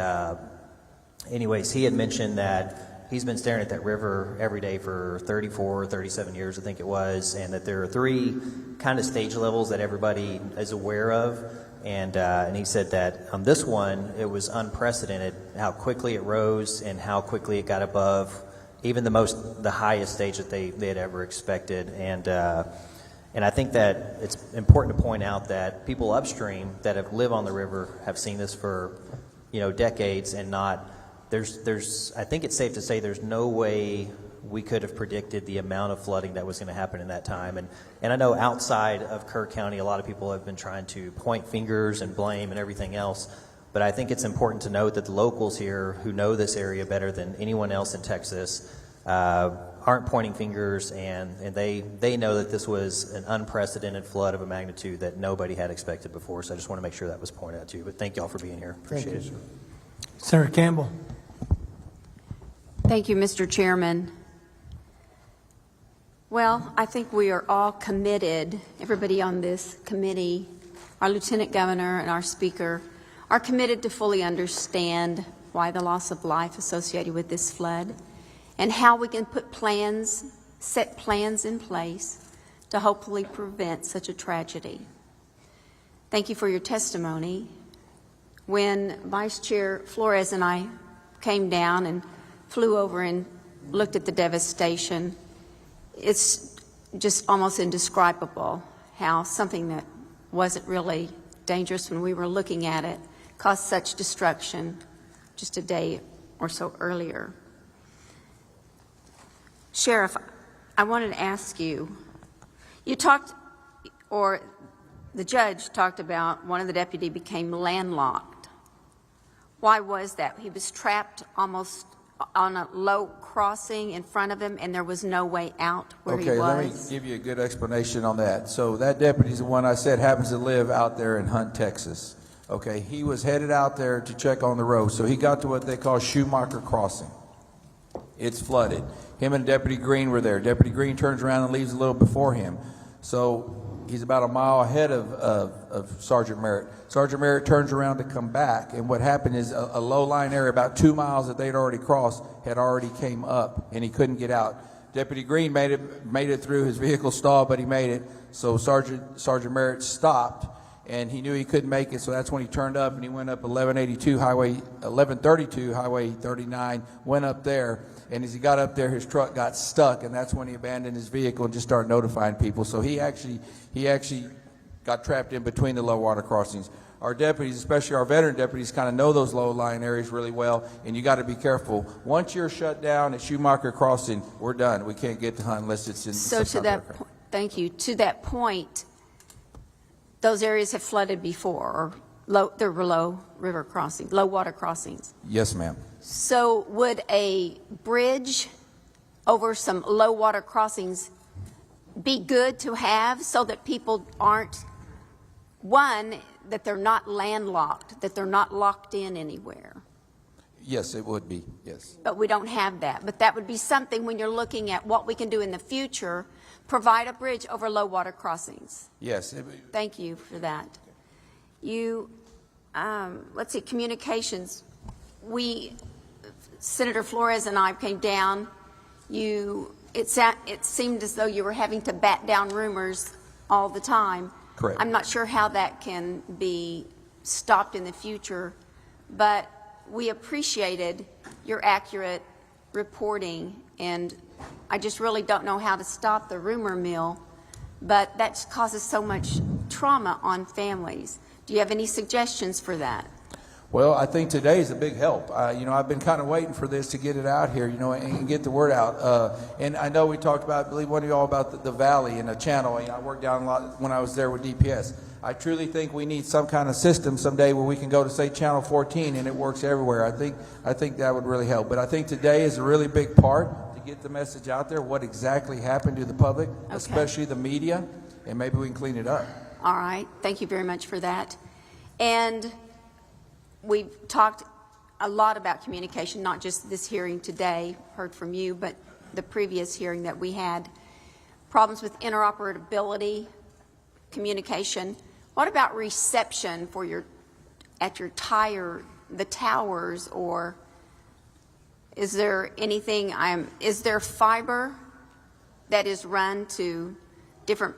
anyways, he had mentioned that he's been staring at that river every day for 34, 37 years, I think it was, and that there are 3 kind of stage levels that everybody is aware of. And he said that on this one, it was unprecedented how quickly it rose and how quickly it got above even the highest stage that they had ever expected. And I think that it's important to point out that people upstream that have lived on the river have seen this for, decades, and not, I think it's safe to say there's no way we could have predicted the amount of flooding that was going to happen in that time. And I know outside of Kerr County, a lot of people have been trying to point fingers and blame and everything else. But I think it's important to note that the locals here who know this area better than anyone else in Texas aren't pointing fingers, and they know that this was an unprecedented flood of a magnitude that nobody had expected before. So I just want to make sure that was pointed out to you. But thank you all for being here. Appreciate it. Senator Campbell. Thank you, Mr. Chairman. Well, I think we are all committed, everybody on this committee, our Lieutenant Governor and our Speaker, are committed to fully understand why the loss of life associated with this flood and how we can put set plans in place to hopefully prevent such a tragedy. Thank you for your testimony. When Vice Chair Flores and I came down and flew over and looked at the devastation, it's just almost indescribable how something that wasn't really dangerous when we were looking at it caused such destruction just a day or so earlier. Sheriff, I wanted to ask you, you talked, or the judge talked about one of the deputy became landlocked. Why was that? He was trapped almost on a low crossing in front of him, and there was no way out where he was. Okay, let me give you a good explanation on that. So that deputy's the one I said happens to live out there in Hunt, Texas. Okay, he was headed out there to check on the road. So he got to what they call Schumacher Crossing. It's flooded. Him and Deputy Green were there. Deputy Green turns around and leaves a little before him. So he's about a mile ahead of Sergeant Merritt. Sergeant Merritt turns around to come back, and what happened is a low-lying area about 2 miles that they'd already crossed had already came up, and he couldn't get out. Deputy Green made it through. His vehicle stalled, but he made it. So Sergeant Merritt stopped, and he knew he couldn't make it, so that's when he turned up, and he went up 1132 Highway 1132 Highway 39, went up there. And as he got up there, his truck got stuck, and that's when he abandoned his vehicle and just started notifying people. So he actually got trapped in between the low water crossings. Our deputies, especially our veteran deputies, kind of know those low-lying areas really well, and you got to be careful. Once you're shut down at Schumacher Crossing, we're done. We can't get to Hunt unless it's in. So to that, thank you. To that point, those areas have flooded before, or there were low water crossings. Yes, ma'am. So would a bridge over some low water crossings be good to have so that people aren't, one, that they're not landlocked, that they're not locked in anywhere? Yes, it would be, yes. But we don't have that. But that would be something when you're looking at what we can do in the future, provide a bridge over low water crossings. Yes. Thank you for that. You, let's see, communications. Senator Flores and I came down. It seemed as though you were having to bat down rumors all the time. Correct. I'm not sure how that can be stopped in the future, but we appreciated your accurate reporting, and I just really don't know how to stop the rumor mill, but that causes so much trauma on families. Do you have any suggestions for that? Well, I think today is a big help. I've been kind of waiting for this to get it out here, and get the word out. And I know we talked about, I believe one of you all about the valley and the channel. I worked down a lot when I was there with DPS. I truly think we need some kind of system someday where we can go to, say, Channel 14 and it works everywhere. I think that would really help. But I think today is a really big part to get the message out there, what exactly happened to the public, especially the media, and maybe we can clean it up. All right. Thank you very much for that. And we've talked a lot about communication, not just this hearing today, heard from you, but the previous hearing that we had. Problems with interoperability, communication. What about reception for the towers, or is there anything, is there fiber that is run to different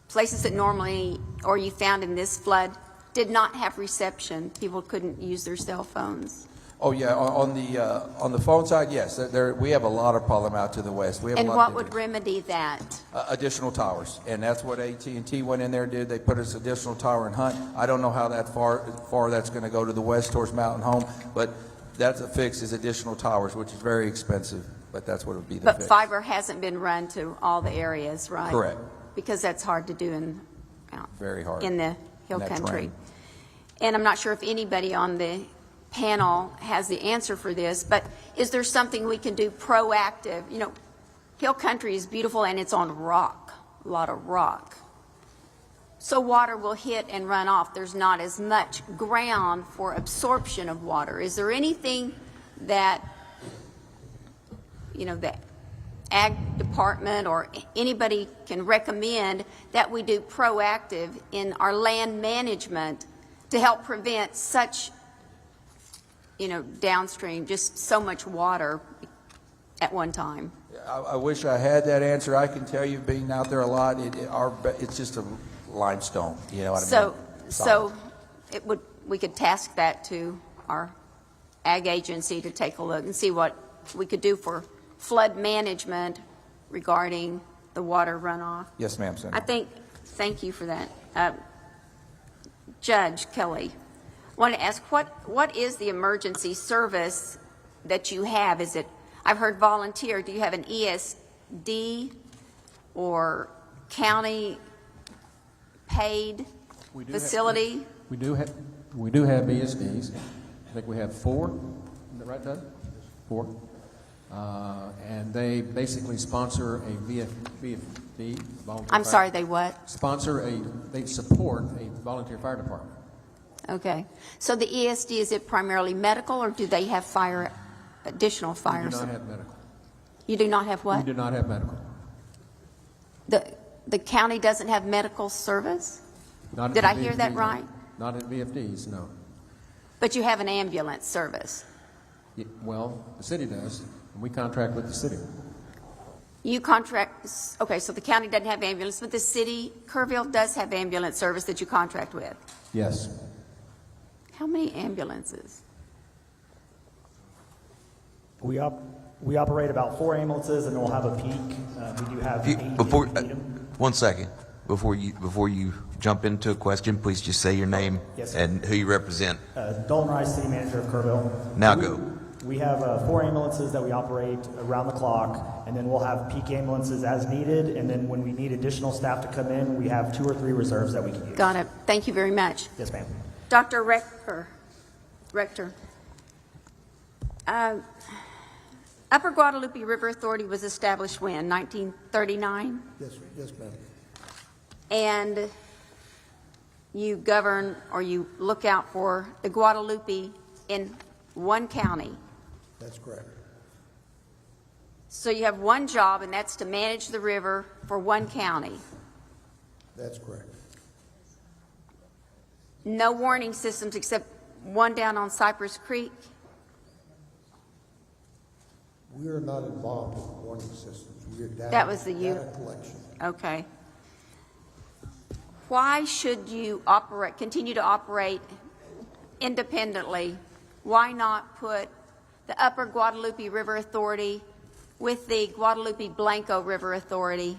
places that normally, or you found in this flood, did not have reception? People couldn't use their cell phones. Oh yeah, on the phone side, yes. We have a lot of problem out to the west. We have and a lot what of would remedy that? Additional towers, and that's what AT&T went in there and did. They put us additional tower in Hunt. I don't know how that far that's going to go to the west towards Mountain Home, but that's a fix, is additional towers, which is very expensive. but that's what would be the But fix. fiber hasn't been run to all the areas, right? Correct. Because that's hard to do in Very hard. in the hill In that country. terrain. And I'm not sure if anybody on the panel has the answer for this, but is there something we can do proactive? You know, hill country is beautiful and it's on rock, a lot of rock. So water will hit and run off. There's not as much ground for absorption of water. Is there anything that, you know, the ag department or anybody can recommend that we do proactive in our land management to help prevent such, you know, downstream, just so much water at one time? I wish I had that answer. I can tell you, being out there a lot, it's just a limestone. You know what I mean? So we could task that to our ag agency to take a look and see what we could do for flood management regarding the water runoff. Yes, ma'am, Senator. Thank you for that. Judge Kelly, I want to ask, what is the emergency service that you have? Is it, I've heard volunteer, do you have an ESD or county paid facility? We do have ESDs. I think we have 4. Is that right, Doug? 4. And they basically sponsor a VFD, volunteer. I'm sorry, they what? They support a volunteer fire department. Okay. So the ESD, is it primarily medical or do they have additional fire? We do not have medical. You do not have what? We do not have medical. The county doesn't have medical service? Not Did at I hear that VFDs, right? Not at VFDs, no. But you have an ambulance service? Well, the city does, and we contract with the city. You contract, okay, so the county doesn't have ambulance, but the city, Kerrville, does have ambulance service that you contract with. Yes. How many ambulances? We operate about 4 ambulances, and we'll have a peak. We do have 8 Before, if we need 'em. 1 second. Before you jump into a question, please just say your name Yes, sir. and who you represent. Dalton Rice, City Manager of Kerrville. Now go. We have 4 ambulances that we operate around the clock, and then we'll have peak ambulances as needed, and then when we need additional staff to come in, we have 2 or 3 reserves that we can use. Got it. Thank you very much. Yes, ma'am. Dr. Rector. Upper Guadalupe River Authority was established when? 1939? Yes, ma'am. And you govern or you look out for the Guadalupe in one county. That's correct. So you have one job, and that's to manage the river for one county. That's correct. No warning systems except one down on Cypress Creek. We are not involved with warning systems. We are That was the data collection. Okay. Why should you continue to operate independently? Why not put the Upper Guadalupe River Authority with the Guadalupe Blanco River Authority?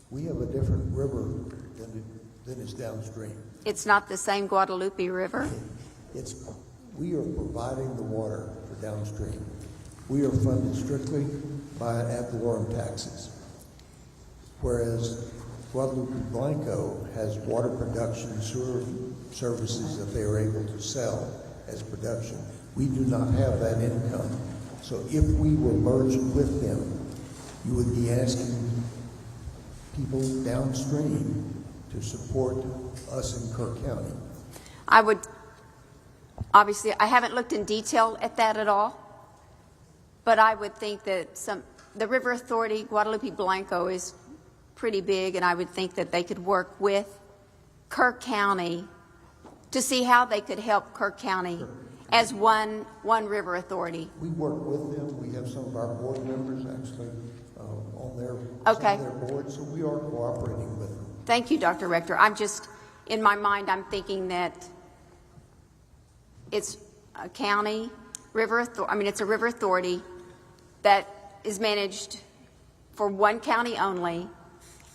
We have a different river than is downstream. It's not the same Guadalupe River? We are providing the water for downstream. We are funded strictly by ad valorem taxes, whereas Guadalupe Blanco has water production sewer services that they are able to sell as production. We do not have that income. So if we were merged with them, you would be asking people downstream to support us in Kerr County. Obviously, I haven't looked in detail at that at all, but I would think that the River Authority, Guadalupe Blanco, is pretty big, and I would think that they could work with Kerr County to see how they could help Kerr County as one river authority. We work with them. We have some of our board members actually on their board, so we are cooperating with them. Thank you, Dr. Rector. In my mind, I'm thinking that it's a county it's a river authority that is managed for one county only,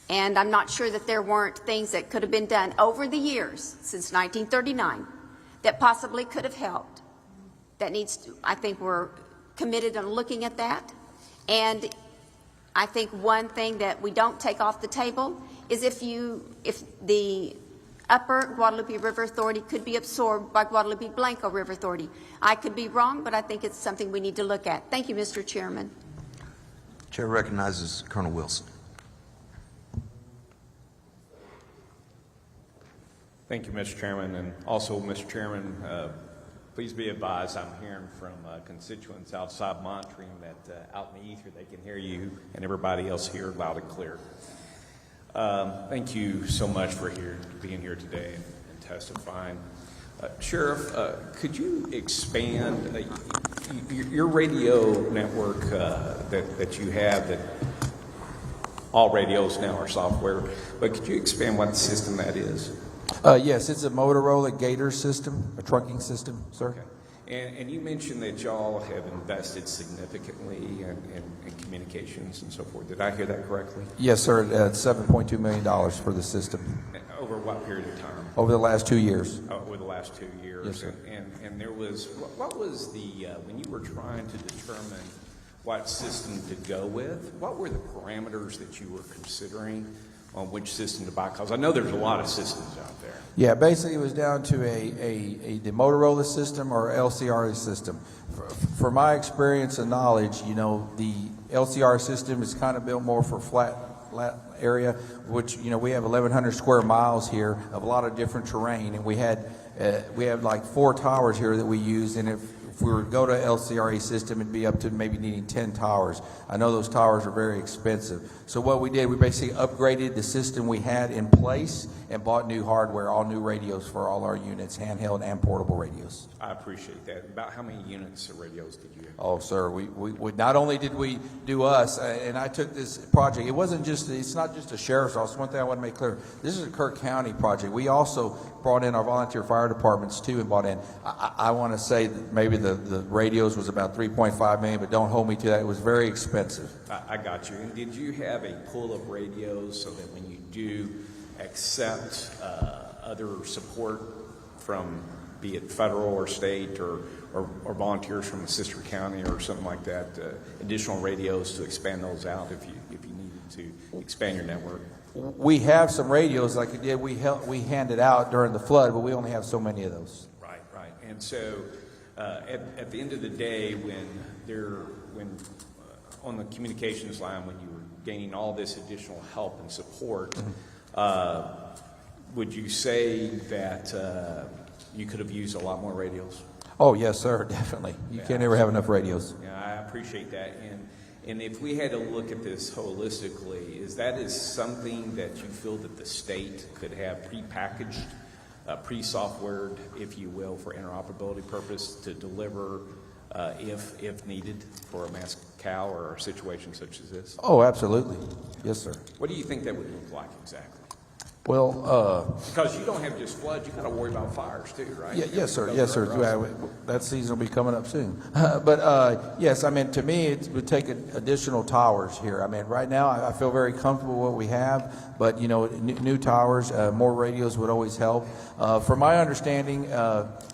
and I'm not sure that there weren't things that could have been done over the years since 1939 that possibly could have helped. I think we're committed on looking at that. And I think one thing that we don't take off the table is if the Upper Guadalupe River Authority could be absorbed by Guadalupe Blanco River Authority. I could be wrong, but I think it's something we need to look at. Thank you, Mr. Chairman. Chair recognizes Colonel Wilson. Thank you, Mr. Chairman. And also, Mr. Chairman, please be advised I'm hearing from constituents outside monitoring that out in the ether they can hear you and everybody else here loud and clear. Thank you so much for being here today and testifying. Sheriff, could you expand your radio network that you have, that all radios now are software, but could you expand what system that is? Yes, it's a Motorola Gator system, a trunking system, sir. Okay. And you mentioned that y'all have invested significantly in communications and so forth. Did I hear that correctly? Yes, sir. $7.2 million for the system. Over what period of time? Over the last 2 years. Over the last 2 years. Yes, sir. And there was, what was the, when you were trying to determine what system to go with, what were the parameters that you were considering on which system to buy? Because I know there's a lot of systems out there. Yeah, basically it was down to the Motorola system or LCRA system. For my experience and knowledge, you know, the LCR system is kind of built more for flat area, which, you know, we have 1,100 square miles here of a lot of different terrain, and we have like 4 towers here that we use, and if we were to go to LCRA system, it'd be up to maybe needing 10 towers. I know those towers are very expensive. So what we did, we basically upgraded the system we had in place and bought new hardware, all new radios for all our units, handheld and portable radios. I appreciate that. About how many units of radios did you have? Oh, sir, we not only did we do us, and I took this project, it's not just a sheriff's office. One thing I want to make clear, this is a Kerr County project. We also brought in our volunteer fire departments too and bought in. I want to say that maybe the radios was about $3.5 million, but don't hold me to that. It was very expensive. I got you. And did you have a pool of radios so that when you do accept other support from, be it federal or state or volunteers from a sister county or something like that, additional radios to expand those out if you needed to expand your network? We have some radios like we handed out during the flood, but we only have so many of those. Right. And so at the end of the day, when on the communications line, when you were gaining all this additional help and support, would you say that you could have used a lot more radios? Oh, yes, sir, definitely. You can't ever have enough radios. Yeah, I appreciate that. And if we had to look at this holistically, is something that you feel that the state could have prepackaged, pre-softwared, if you will, for interoperability purpose to deliver if needed for a mass cow or a situation such as this? Oh, absolutely. Yes, sir. What do you think that would look like exactly? Well, because you don't have just floods, you got to worry about fires too, right? Yes, sir. Yes, sir. That season will be coming up soon. But yes, I mean, to me, it would take additional towers here. I mean, right now, I feel very comfortable with what we have, but you know, new towers, more radios would always help. From my understanding,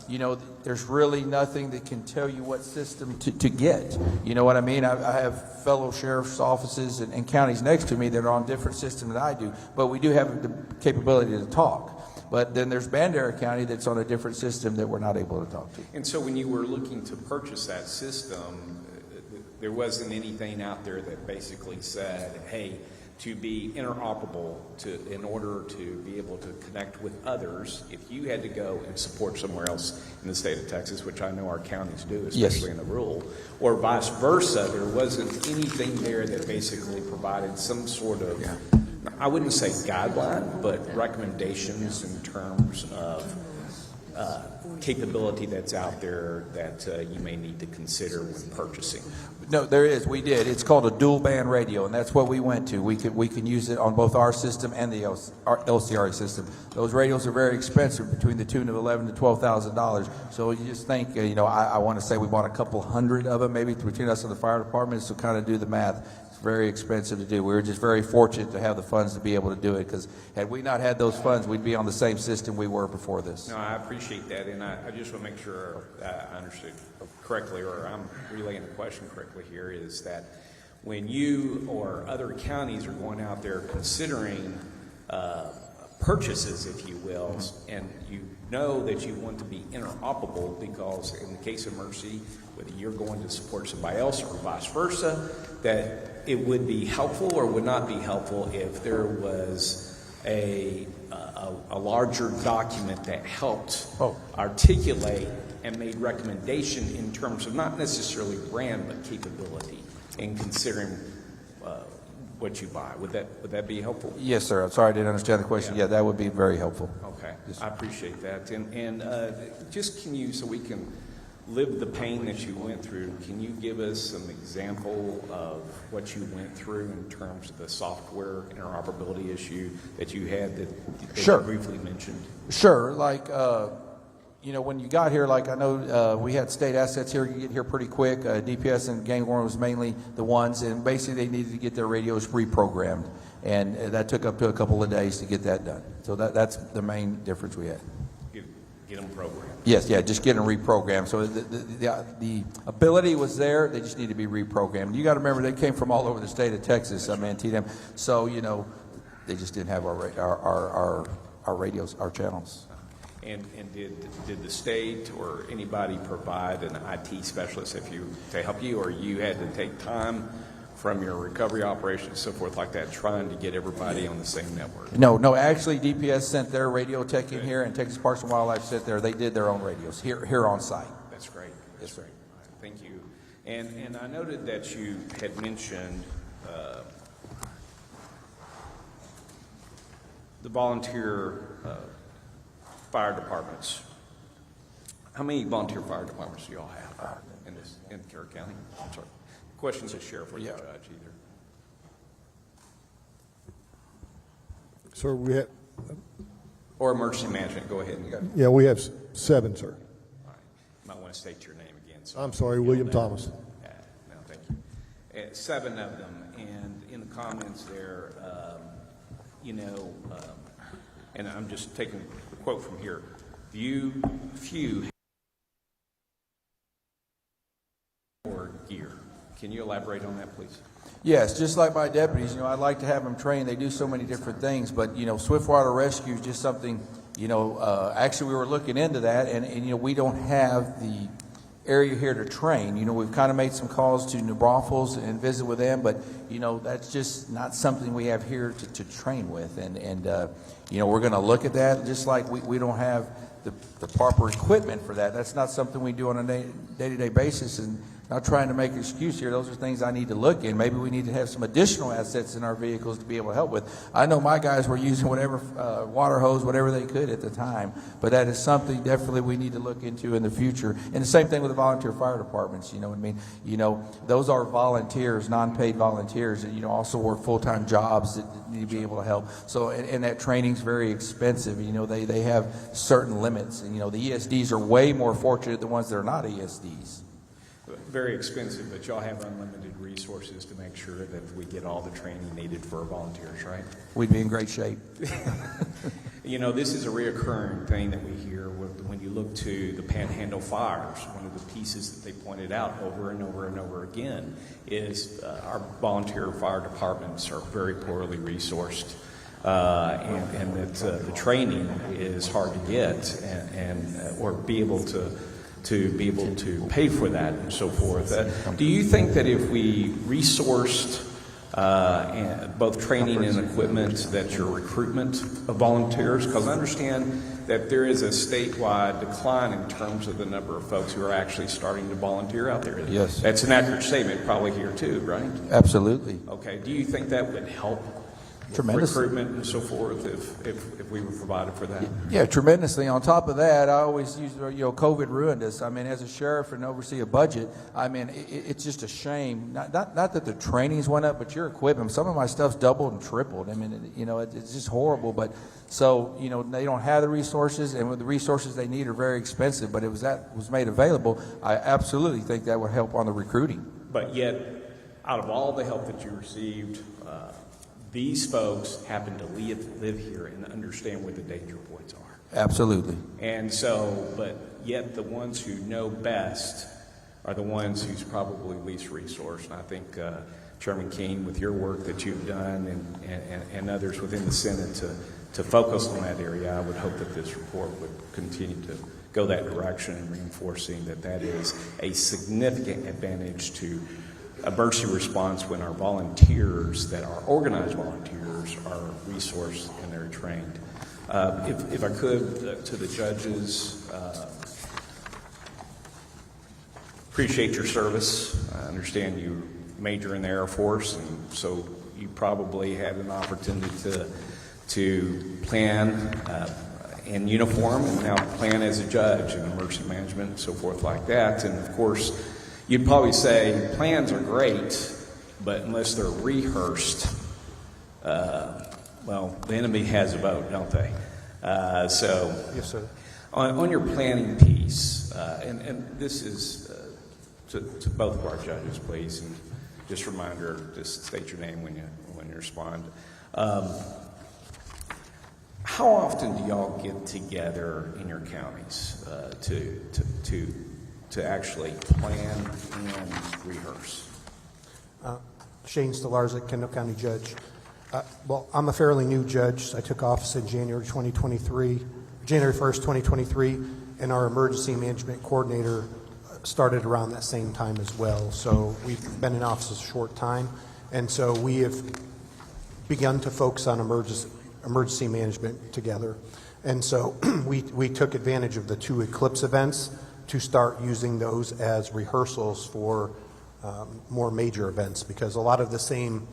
you know, there's really nothing that can tell you what system to get. You know what I mean? I have fellow sheriff's offices and counties next to me that are on different systems than I do, but we do have the capability to talk. But then there's Bandera County that's on a different system that we're not able to talk to. And so when you were looking to purchase that system, there wasn't anything out there that basically said, hey, to be interoperable, in order to be able to connect with others, if you had to go and support somewhere else in the state of Texas, which I know our counties do, especially in the rural, or vice versa, there wasn't anything there that basically provided some sort of, I wouldn't say guideline, but recommendations in terms of capability that's out there that you may need to consider when purchasing. No, there is. We did. It's called a dual band radio, and that's what we went to. We can use it on both our system and the LCRA system. Those radios are very expensive, between the tune of $11,000 to $12,000. So you just think, you know, I want to say we bought a couple hundred of them, maybe between us and the fire department. So kind of do the math. It's very expensive to do. We were just very fortunate to have the funds to be able to do it, because had we not had those funds, we'd be on the same system we were before this. No, I appreciate that, and I just want to make sure I understood correctly, or I'm relaying the question correctly here, is that when you or other counties are going out there considering purchases, if you will, and you know that you want to be interoperable, because in the case of emergency, whether you're going to support somebody else or vice versa, that it would be helpful or would not be helpful if there was a larger document that helped articulate and made recommendation in terms of not necessarily brand but capability in considering what you buy. Would that be helpful? Yes, sir. I'm sorry I didn't understand the question. Yeah, that would be very helpful. Okay, I appreciate that. And just can you, so we can live the pain that you went through, can you give us some example of what you went through in terms of the software interoperability issue that you had that Sure. you briefly mentioned? Sure. Like, when you got here, like I know we had state assets here. You get here pretty quick. DPS and Gang Warren was mainly the ones, and basically they needed to get their radios reprogrammed, and that took up to a couple of days to get that done. So that's the main difference we had. Get them programmed. Yes, yeah, just getting reprogrammed. So the ability was there. They just need to be reprogrammed. You got to remember they came from all over the state of Texas. I mean, TDM. So they just didn't have our radios, our channels. And did the state or anybody provide an IT specialist to help you, or you had to take time from your recovery operations and so forth like that, trying to get everybody on the same network? No. Actually, DPS sent their radio tech in here, and Texas Parks and Wildlife sent there. They did their own radios here on site. That's great. That's great. Thank you. And I noted that you had mentioned the volunteer fire departments. How many volunteer fire departments do y'all have in Kerr County? I'm sorry. Questions of sheriff or the judge either. Sir, we have. Or emergency management. Go ahead. Yeah, we have 7, sir. All right. You might want to state your name again. So I'm sorry, William Thomas. No, thank you. 7 of them, and in the comments there, and I'm just taking the quote from here. Few or gear. Can you elaborate on that, please? Yes, just like my deputies, I'd like to have them trained. They do so many different things, but swiftwater rescue is just something. Actually, we were looking into that, and we don't have the area here to train. We've kind of made some calls to New Braunfels and visit with them, but that's just not something we have here to train with, and we're going to look at that. Just like we don't have the proper equipment for that. That's not something we do on a day-to-day basis, and not trying to make an excuse here. Those are things I need to look in. Maybe we need to have some additional assets in our vehicles to be able to help with. I know my guys were using whatever water hose, whatever they could at the time, but that is something definitely we need to look into in the future. And the same thing with the volunteer fire departments. You know what I mean? Those are volunteers, non-paid volunteers, that also work full-time jobs that need to be able to help. So, and that training's very expensive. They have certain limits, and the ESDs are way more fortunate than the ones that are not ESDs. Very expensive, but y'all have unlimited resources to make sure that we get all the training needed for our volunteers, right? We'd be in great shape. This is a reoccurring thing that we hear when you look to the Panhandle fires. One of the pieces that they pointed out over and over and over again is our volunteer fire departments are very poorly resourced. And that the training is hard to get or be able to pay for that and so forth. Do you think that if we resourced both training and equipment, that your recruitment of volunteers, because I understand that there is a statewide decline in terms of the number of folks who are actually starting to volunteer out there? Yes. That's an accurate statement, probably here too, right? Absolutely. Okay. Do you think that would help recruitment and so forth if we were provided for that? Yeah, tremendously. On top of that, I always use, COVID ruined us. I mean, as a sheriff and oversee a budget, I mean, it's just a shame. Not that the trainings went up, but your equipment, some of my stuff's doubled and tripled. I mean, it's just horrible. But so, they don't have the resources, and with the resources they need are very expensive. But that was made available, I absolutely think that would help on the recruiting. But yet, out of all the help that you received, these folks happen to live here and understand where the danger points are. Absolutely. And so, but yet the ones who know best are the ones who's probably least resourced. And I think Chairman King, with your work that you've done and others within the Senate to focus on that area, I would hope that this report would continue to go that direction and reinforcing that is a significant advantage to emergency response when our volunteers, that are organized volunteers, are resourced and they're trained. If I could, to the judges, appreciate your service. I understand you major in the Air Force, and so you probably had an opportunity to plan in uniform and now plan as a judge in emergency management and so forth like that. And of course, you'd probably say plans are great, but unless they're rehearsed, well, the enemy has a vote, don't they? So, Yes, sir. On your planning piece, and this is to both of our judges, please, and just a reminder, just state your name when you respond. How often do y'all get together in your counties to actually plan and rehearse? Shane Stolarzic, Kendall County Judge. Well, I'm a fairly new judge. I took office in January 1st, 2023, and our emergency management coordinator started around that same time as well. So we've been in office a short time, and so we have begun to focus on emergency management together. And so we took advantage of the 2 eclipse events to start using those as rehearsals for more major events, because a lot of the same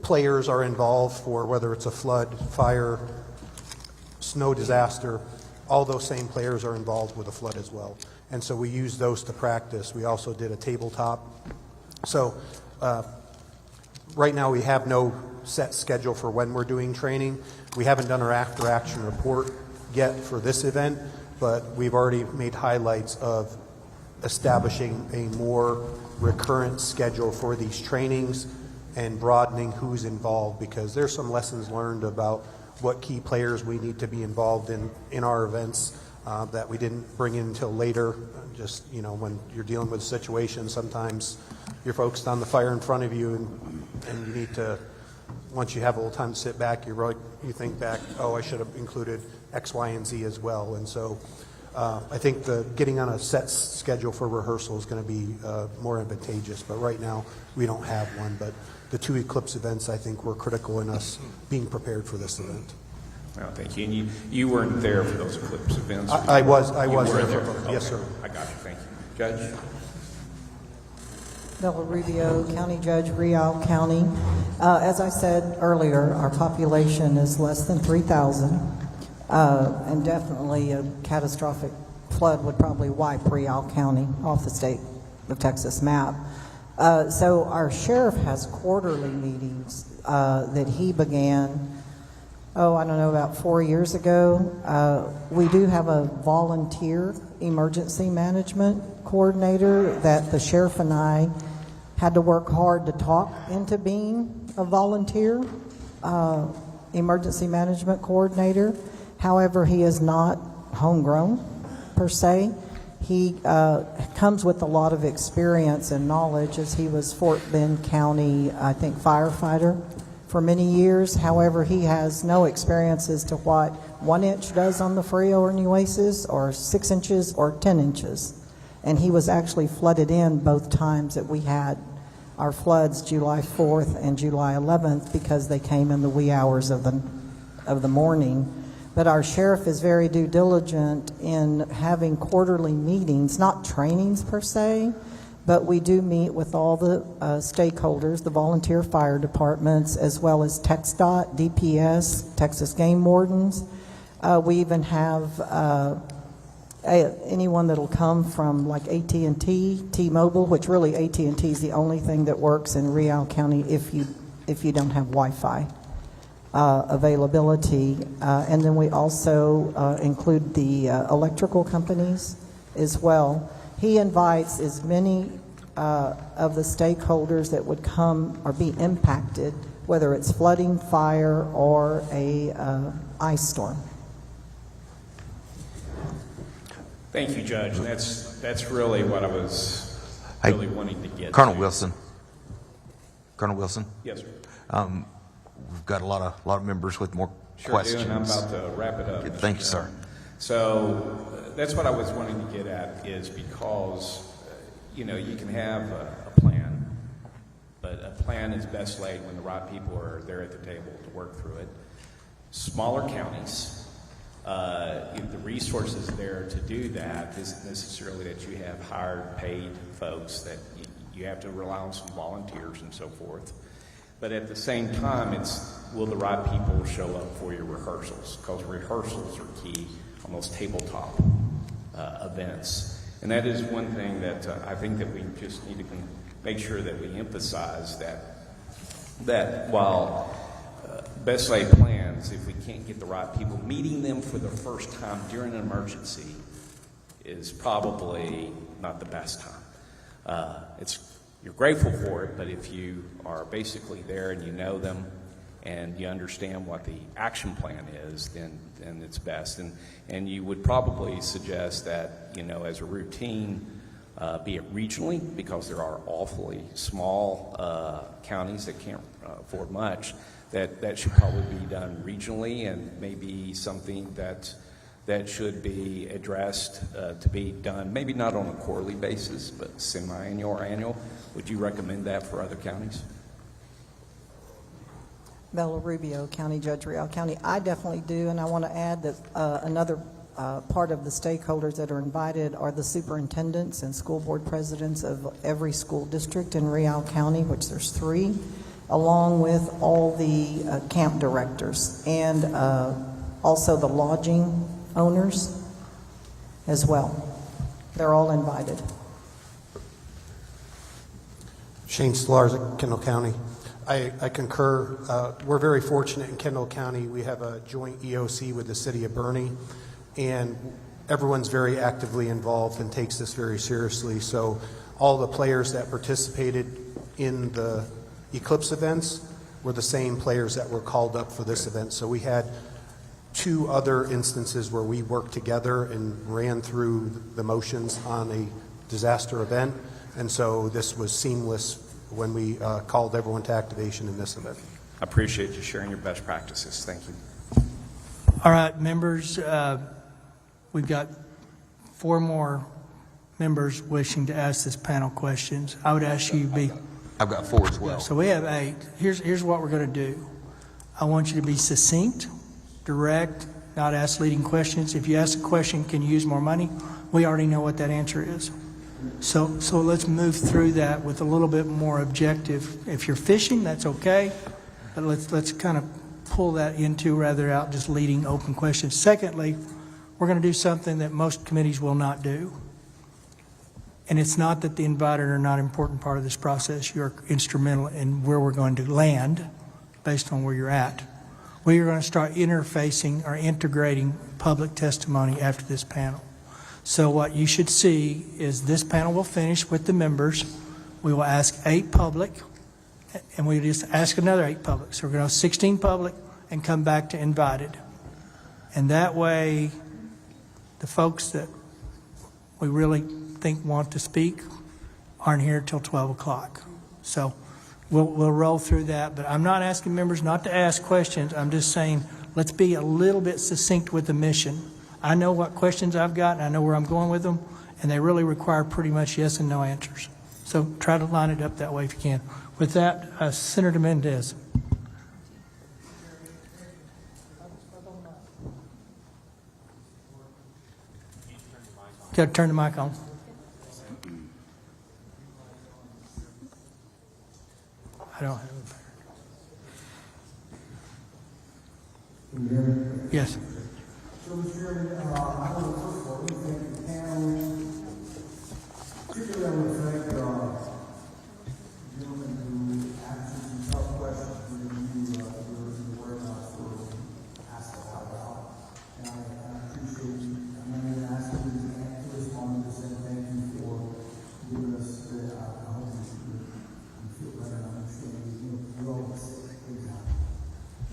players are involved for whether it's a flood, fire, snow disaster. All those same players are involved with a flood as well. And so we use those to practice. We also did a tabletop. So right now we have no set schedule for when we're doing training. We haven't done our after action report yet for this event, but we've already made highlights of establishing a more recurrent schedule for these trainings and broadening who's involved, because there's some lessons learned about what key players we need to be involved in our events that we didn't bring in until later. Just, when you're dealing with a situation, sometimes you're focused on the fire in front of you, and you need to, once you have a little time to sit back, you think back, oh, I should have included X, Y, and Z as well. And so I think getting on a set schedule for rehearsal is going to be more advantageous. But right now, we don't have one. But the 2 eclipse events, I think, were critical in us being prepared for this event. Well, thank you. And you weren't there for those eclipse events? I was there. Okay. Yes, sir. I got you. Thank you. Judge? Rubio, County Judge, Rubio County. As I said earlier, our population is less than 3,000, and definitely a catastrophic flood would probably wipe Rubio County off the state of Texas map. So our sheriff has quarterly meetings that he began, about 4 years ago. We do have a volunteer emergency management coordinator that the sheriff and I had to work hard to talk into being a volunteer emergency management coordinator. However, he is not homegrown per se. He comes with a lot of experience and knowledge, as he was Fort Bend County, I think, firefighter for many years. However, he has no experience as to what 1 inch does on the Frio or Nueces, or 6 inches or 10 inches. And he was actually flooded in both times that we had our floods, July 4th and July 11th, because they came in the wee hours of the morning. But our sheriff is very due diligent in having quarterly meetings, not trainings per se, but we do meet with all the stakeholders, the volunteer fire departments, as well as TxDOT, DPS, Texas Game Wardens. We even have anyone that'll come from like AT&T, T-Mobile, which really AT&T is the only thing that works in Rubio County if you don't have Wi-Fi availability. And then we also include the electrical companies as well. He invites as many of the stakeholders that would come or be impacted, whether it's flooding, fire, or a ice storm. Thank you, Judge. That's really what I was really wanting to get Colonel to. Wilson. Colonel Wilson? Yes, sir. We've got a lot of members with more Sure questions. do, and I'm about to wrap it up. Good. Thank you, sir. So that's what I was wanting to get at, is because, you can have a plan, but a plan is best laid when the right people are there at the table to work through it. Smaller counties, if the resources there to do that isn't necessarily that you have hired, paid folks, that you have to rely on some volunteers and so forth. But at the same time, will the right people show up for your rehearsals? Because rehearsals are key on those tabletop events. And that is one thing that I think that we just need to make sure that we emphasize, that while best laid plans, if we can't get the right people, meeting them for the first time during an emergency is probably not the best time. You're grateful for it, but if you are basically there and you know them and you understand what the action plan is, then it's best. And you would probably suggest that, as a routine, be it regionally, because there are awfully small counties that can't afford much, that should probably be done regionally, and maybe something that should be addressed to be done, maybe not on a quarterly basis, but semi-annual or annual. Would you recommend that for other counties? Bella Rubio, County Judge, Real County. I definitely do, and I want to add that another part of the stakeholders that are invited are the superintendents and school board presidents of every school district in Real County, which there's 3, along with all the camp directors, and also the lodging owners as well. They're all invited. Shane Stolarzic, Kendall County. I concur. We're very fortunate in Kendall County. We have a joint EOC with the city of Bernie, and everyone's very actively involved and takes this very seriously. So all the players that participated in the Eclipse events were the same players that were called up for this event. So we had 2 other instances where we worked together and ran through the motions on a disaster event. And so this was seamless when we called everyone to activation in this event. I appreciate you sharing your best practices. Thank you. All right, members, we've got 4 more members wishing to ask this panel questions. I would ask you to be... I've got 4 as well. So we have 8. Here's what we're going to do. I want you to be succinct, direct, not ask leading questions. If you ask a question, can you use more money? We already know what that answer is. So let's move through that with a little bit more objective. If you're fishing, that's okay, but let's kind of pull that into rather out just leading open questions. Secondly, we're going to do something that most committees will not do. And it's not that the invited are not an important part of this process. You're instrumental in where we're going to land based on where you're at. We are going to start interfacing or integrating public testimony after this panel. So what you should see is this panel will finish with the members. We will ask 8 public, and we just ask another 8 public. So we're going to have 16 public and come back to invited. And that way, the folks that we really think want to speak aren't here till 12 o'clock. So we'll roll through that. But I'm not asking members not to ask questions. I'm just saying let's be a little bit succinct with the mission. I know what questions I've got, and I know where I'm going with them, and they really require pretty much yes and no answers. So try to line it up that way if you can. With that, Senator Mendez. Got to turn the mic on. I don't have it. Yes. So, Mr. Chairman, I want to first of all thank the panel. Particularly, I want to thank the gentleman who asked some tough questions for you to work on for asking about. And I appreciate you. I'm not going to ask you to respond to this, and thank you for giving us the hope you feel better and understand you all sick things happen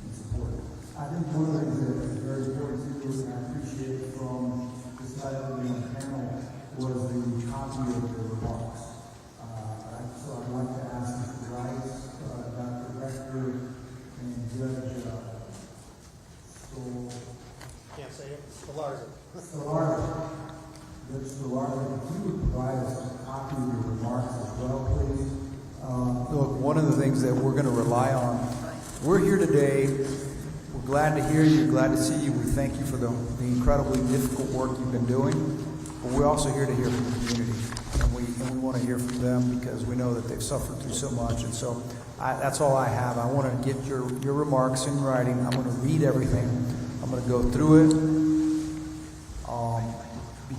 and support it. I think one of the things that is very important too, and I appreciate from this side of the panel, was the copy of the remarks. So I'd like to ask Mr. Rice of the things that we're going to rely on. We're here today. We're glad to hear you, glad to see you. We thank you for the incredibly difficult work you've been doing. But we're also here to hear from the community. And we want to hear from them because we know that they've suffered through so much. And so that's all I have. I want to get your remarks in writing. I'm going to read everything. I'm going to go through it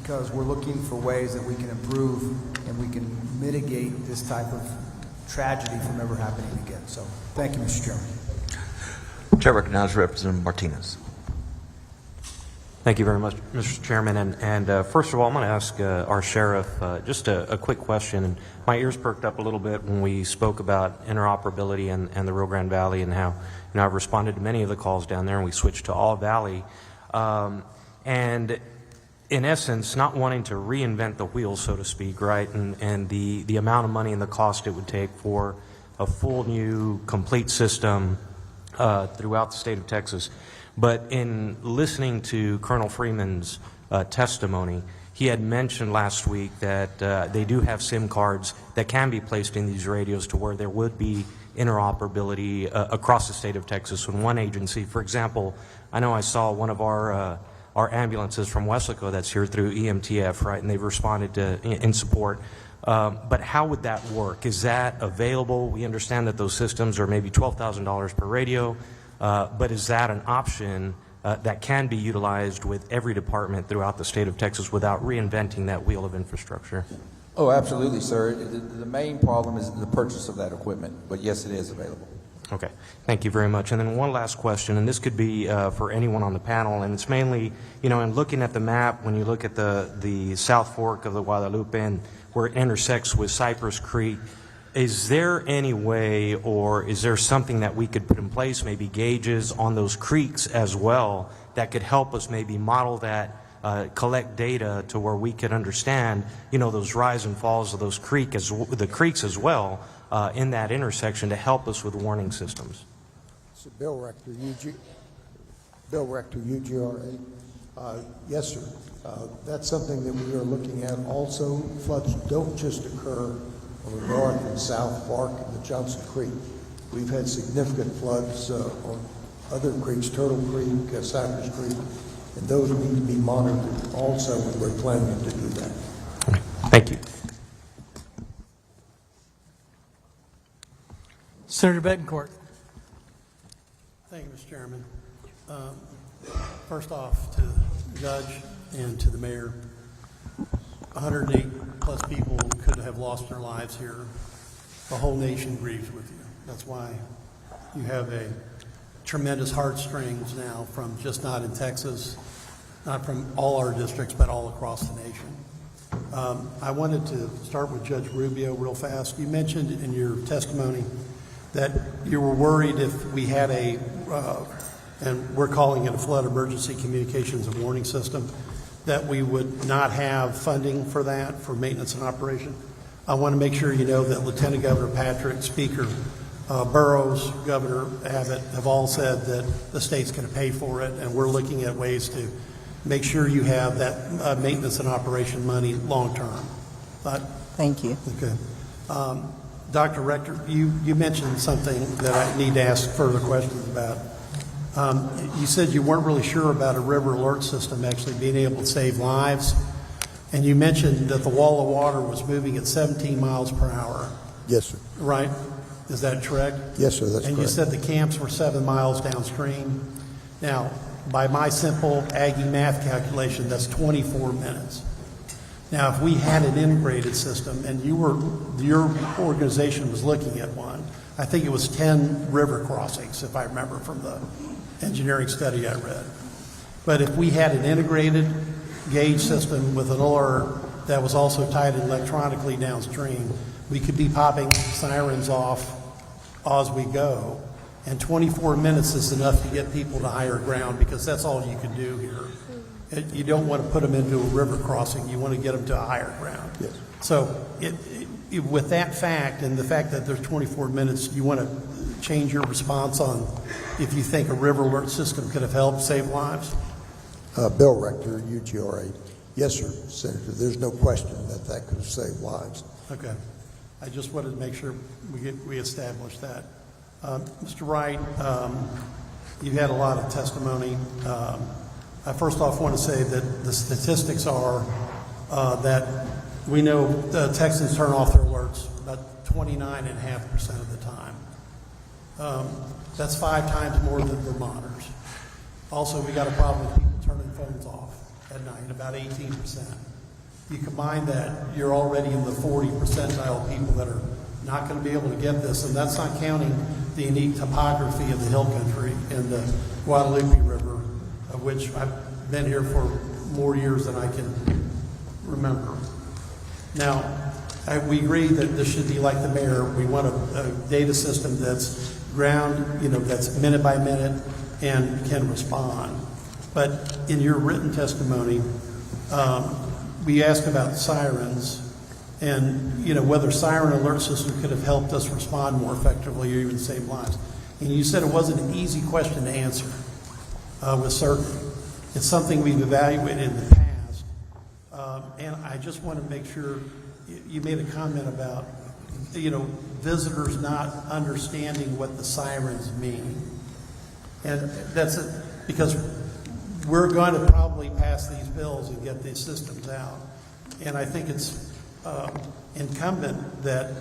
because we're looking for ways that we can improve and we can mitigate this type of tragedy from ever happening again. So thank you, Mr. Chairman. Chair recognizes Representative Martinez. Thank you very much, Mr. Chairman. And first of all, I'm going to ask our sheriff just a quick question. And my ears perked up a little bit when we spoke about interoperability and the Rio Grande Valley and how I've responded to many of the calls down there, and we switched to all Valley. And in essence, not wanting to reinvent the wheel, so to speak, right? And the amount of money and the cost it would take for a full new complete system throughout the state of Texas. But in listening to Colonel Freeman's testimony, he had mentioned last week that they do have SIM cards that can be placed in these radios to where there would be interoperability across the state of Texas when one agency, for example, I know I saw one of our ambulances from Weslaco that's here through EMTF, right, and they've responded in support. But how would that work? Is that available? We understand that those systems are maybe $12,000 per radio, but is that an option that can be utilized with every department throughout the state of Texas without reinventing that wheel of infrastructure? Oh, absolutely, sir. The main problem is the purchase of that equipment, but yes, it is available. Okay, thank you very much. And then one last question, and this could be for anyone on the panel, and it's mainly, in looking at the map, when you look at the South Fork of the Guadalupe and where it intersects with Cypress Creek, is there any way, or is there something that we could put in place, maybe gauges on those creeks as well, that could help us maybe model that, collect data to where we could understand, those rise and falls of those the creeks as well, in that intersection to help us with warning systems? So Bill Rector, UGRA. Yes, sir. That's something that we are looking at. Also, floods don't just occur on the North and South Fork and the Johnson Creek. We've had significant floods on other creeks, Turtle Creek, Cypress Creek, and those need to be monitored also, and we're planning to do that. Thank you. Senator Betancourt. Thank you, Mr. Chairman. First off, to the judge and to the mayor, 108 plus people could have lost their lives here. The whole nation grieves with you. That's why you have a tremendous heartstrings now from just not in Texas, not from all our districts, but all across the nation. I wanted to start with Judge Rubio real fast. You mentioned in your testimony that you were worried if we had and we're calling it a flood emergency communications and warning system, that we would not have funding for that, for maintenance and operation. I want to make sure you know that Lieutenant Governor Patrick, Speaker Burrows, Governor Abbott have all said that the state's going to pay for it, and we're looking at ways to make sure you have that maintenance and operation money long term. Thank you. Okay. Dr. Rector, you mentioned something that I need to ask further questions about. You said you weren't really sure about a river alert system actually being able to save lives, and you mentioned that the wall of water was moving at 17 miles per hour. Yes, sir. Right? Is that correct? Yes, sir, that's correct. And you said the camps were 7 miles downstream. Now, by my simple Aggie math calculation, that's 24 minutes. Now, if we had an integrated system, and your organization was looking at one, I think it was 10 river crossings, if I remember from the engineering study I read. But if we had an integrated gauge system with an alert that was also tied in electronically downstream, we could be popping sirens off as we go. And 24 minutes is enough to get people to higher ground, because that's all you can do here. You don't want to put them into a river crossing. You want to get them to a higher ground. Yes. So with that fact and the fact that there's 24 minutes, you want to change your response on if you think a river alert system could have helped save lives? Bill Rector, UGRA. Yes, sir, Senator. There's no question that could have saved lives. Okay. I just wanted to make sure we establish that. Mr. Wright, you've had a lot of testimony. I first off want to say that the statistics are that we know Texans turn off their alerts about 29.5% of the time. That's 5 times more than Vermonters. Also, we got a problem with people turning phones off at night, about 18%. You combine that, you're already in the 40 percentile of people that are not going to be able to get this, and that's not counting the unique topography of the hill country and the Guadalupe River, of which I've been here for more years than I can remember. Now, we agree that this should be like the mayor. We want a data system that's that's minute by minute and can respond. But in your written testimony, we asked about sirens and whether siren alert system could have helped us respond more effectively or even save lives. And you said it wasn't an easy question to answer with certainty. It's something we've evaluated in the past. And I just want to make sure, you made a comment about visitors not understanding what the sirens mean. And that's it, because we're going to probably pass these bills and get these systems out. And I think it's incumbent that,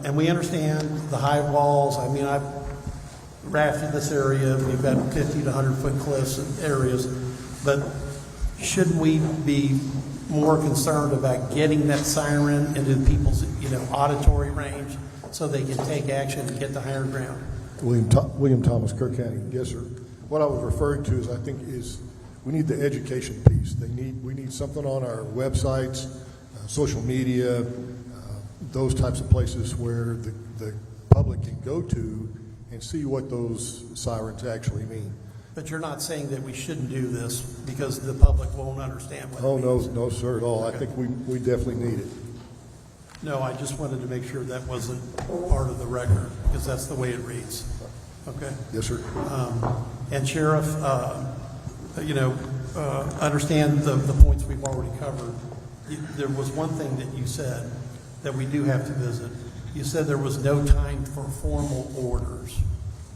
and we understand the high walls. I mean, I've rafted this area. We've got 50 to 100 foot cliffs and areas. But shouldn't we be more concerned about getting that siren into people's auditory range so they can take action and get to higher ground? William Thomas, Kerr County. Yes, sir. What I was referring to is we need the education piece. We need something on our websites, social media, those types of places where the public can go to and see what those sirens actually mean. But you're not saying that we shouldn't do this because the public won't understand what it means? No, sir, at all. Okay. I think we definitely need it. No, I just wanted to make sure that wasn't part of the record, because that's the way it reads. Okay? Yes, sir. And Sheriff, understand the points we've already covered. There was one thing that you said that we do have to visit. You said there was no time for formal orders.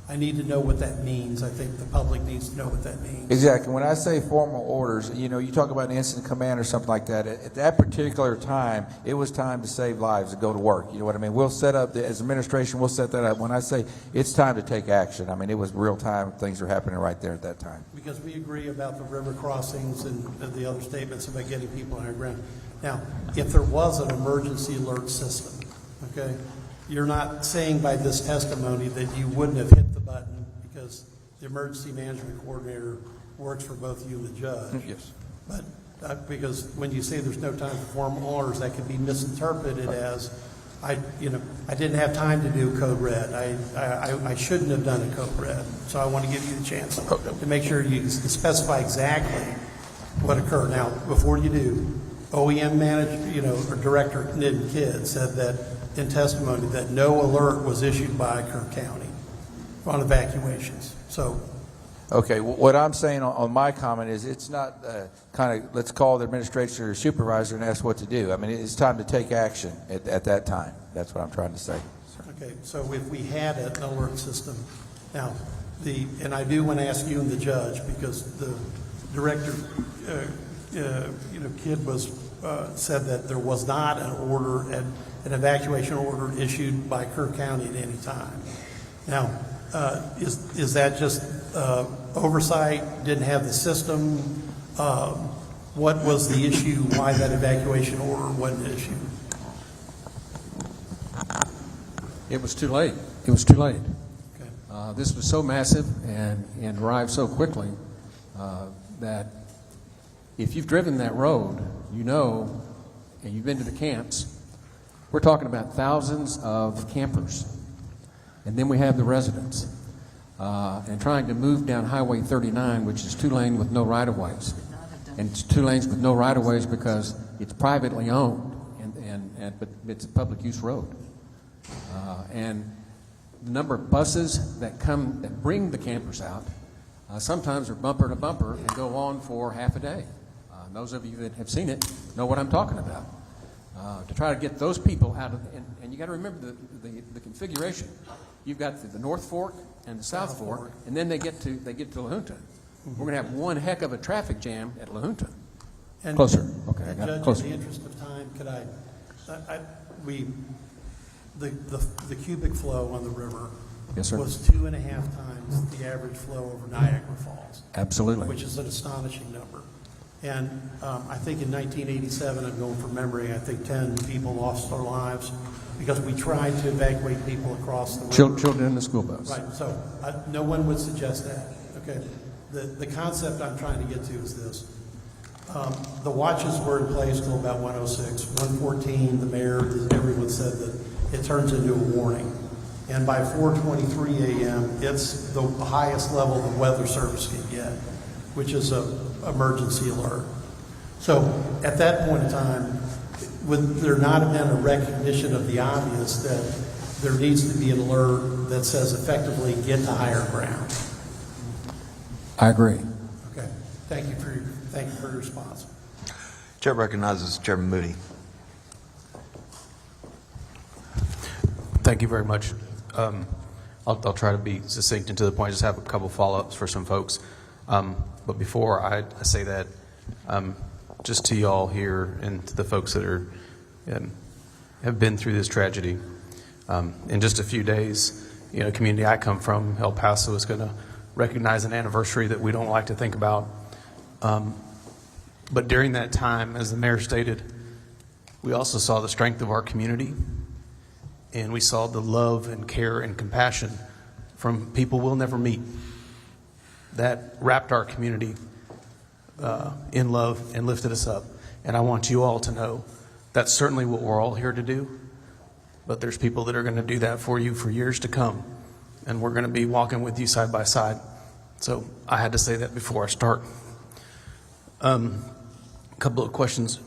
I need to know what that means. I think the public needs to know what that means. Exactly. When I say formal orders, you talk about an incident command or something like that. At that particular time, it was time to save lives and go to work. You know what I mean? We'll set up, as administration, we'll set that up. When I say it's time to take action, I mean, it was real time. Things are happening right there at that time. Because we agree about the river crossings and the other statements about getting people on our ground. Now, if there was an emergency alert system, okay, you're not saying by this testimony that you wouldn't have hit the button because the emergency management coordinator works for both you and the judge. Yes. But because when you say there's no time for formal orders, that could be misinterpreted as I didn't have time to do code red. I shouldn't have done a code red. So I want to give you the chance to make sure you specify exactly what occurred. Now, before you do, OEM manager, or director Nid Kidd said that in testimony that no alert was issued by Kerr County on evacuations. So, okay, what I'm saying on my comment is it's not let's call the administrator or supervisor and ask what to do. I mean, it's time to take action at that time. That's what I'm trying to say. Okay, so if we had an alert system, now and I do want to ask you and the judge, because the director, Kidd said that there was not an evacuation order issued by Kerr County at any time. Now, is that just oversight? Didn't have the system? What was the issue? Why that evacuation order wasn't issued? It was too late. It was too late. Okay. This was so massive and arrived so quickly that if you've driven that road, and you've been to the camps, we're talking about thousands of campers. And then we have the residents. And trying to move down Highway 39, which is 2-lane with no right-of-ways. And it's 2 lanes with no right-of-ways because it's privately owned, but it's a public use road. And the number of buses that bring the campers out, sometimes are bumper to bumper and go on for half a day. Those of you that have seen it know what I'm talking about. to try to get those people out of, and you got to remember the configuration. You've got the North Fork and the South Fork, and then they get to La Junta. We're going to have one heck of a traffic jam at La Junta. And Closer. Okay, I got Judge, it closer. in the interest of time, could the cubic flow on the river Yes, sir. was 2.5 times the average flow over Niagara Falls. Absolutely. Which is an astonishing number. And I think in 1987, I'm going from memory, I think 10 people lost their lives because we tried to evacuate people across the river. Children in the school bus. Right, so no one would suggest that. Okay, the concept I'm trying to get to is this. The watches were in place till about 1:06. 1:14, the mayor, everyone said that it turns into a warning. And by 4:23 a.m., it's the highest level the weather service can get, which is an emergency alert. So at that point in time, would there not have been a recognition of the obvious that there needs to be an alert that says effectively get to higher ground? I agree. Okay. Thank you for your response. Chair recognizes Chairman Moody. Thank you very much. I'll try to be succinct and to the point. I just have a couple follow-ups for some folks. But before I say that, just to y'all here and to the folks that are have been through this tragedy, in just a few days, the community I come from, El Paso, is going to recognize an anniversary that we don't like to think about. But during that time, as the mayor stated, we also saw the strength of our community, and we saw the love and care and compassion from people we'll never meet that wrapped our community in love and lifted us up. And I want you all to know that's certainly what we're all here to do, but there's people that are going to do that for you for years to come, and we're going to be walking with you side by side. So I had to say that before I start. A couple of questions.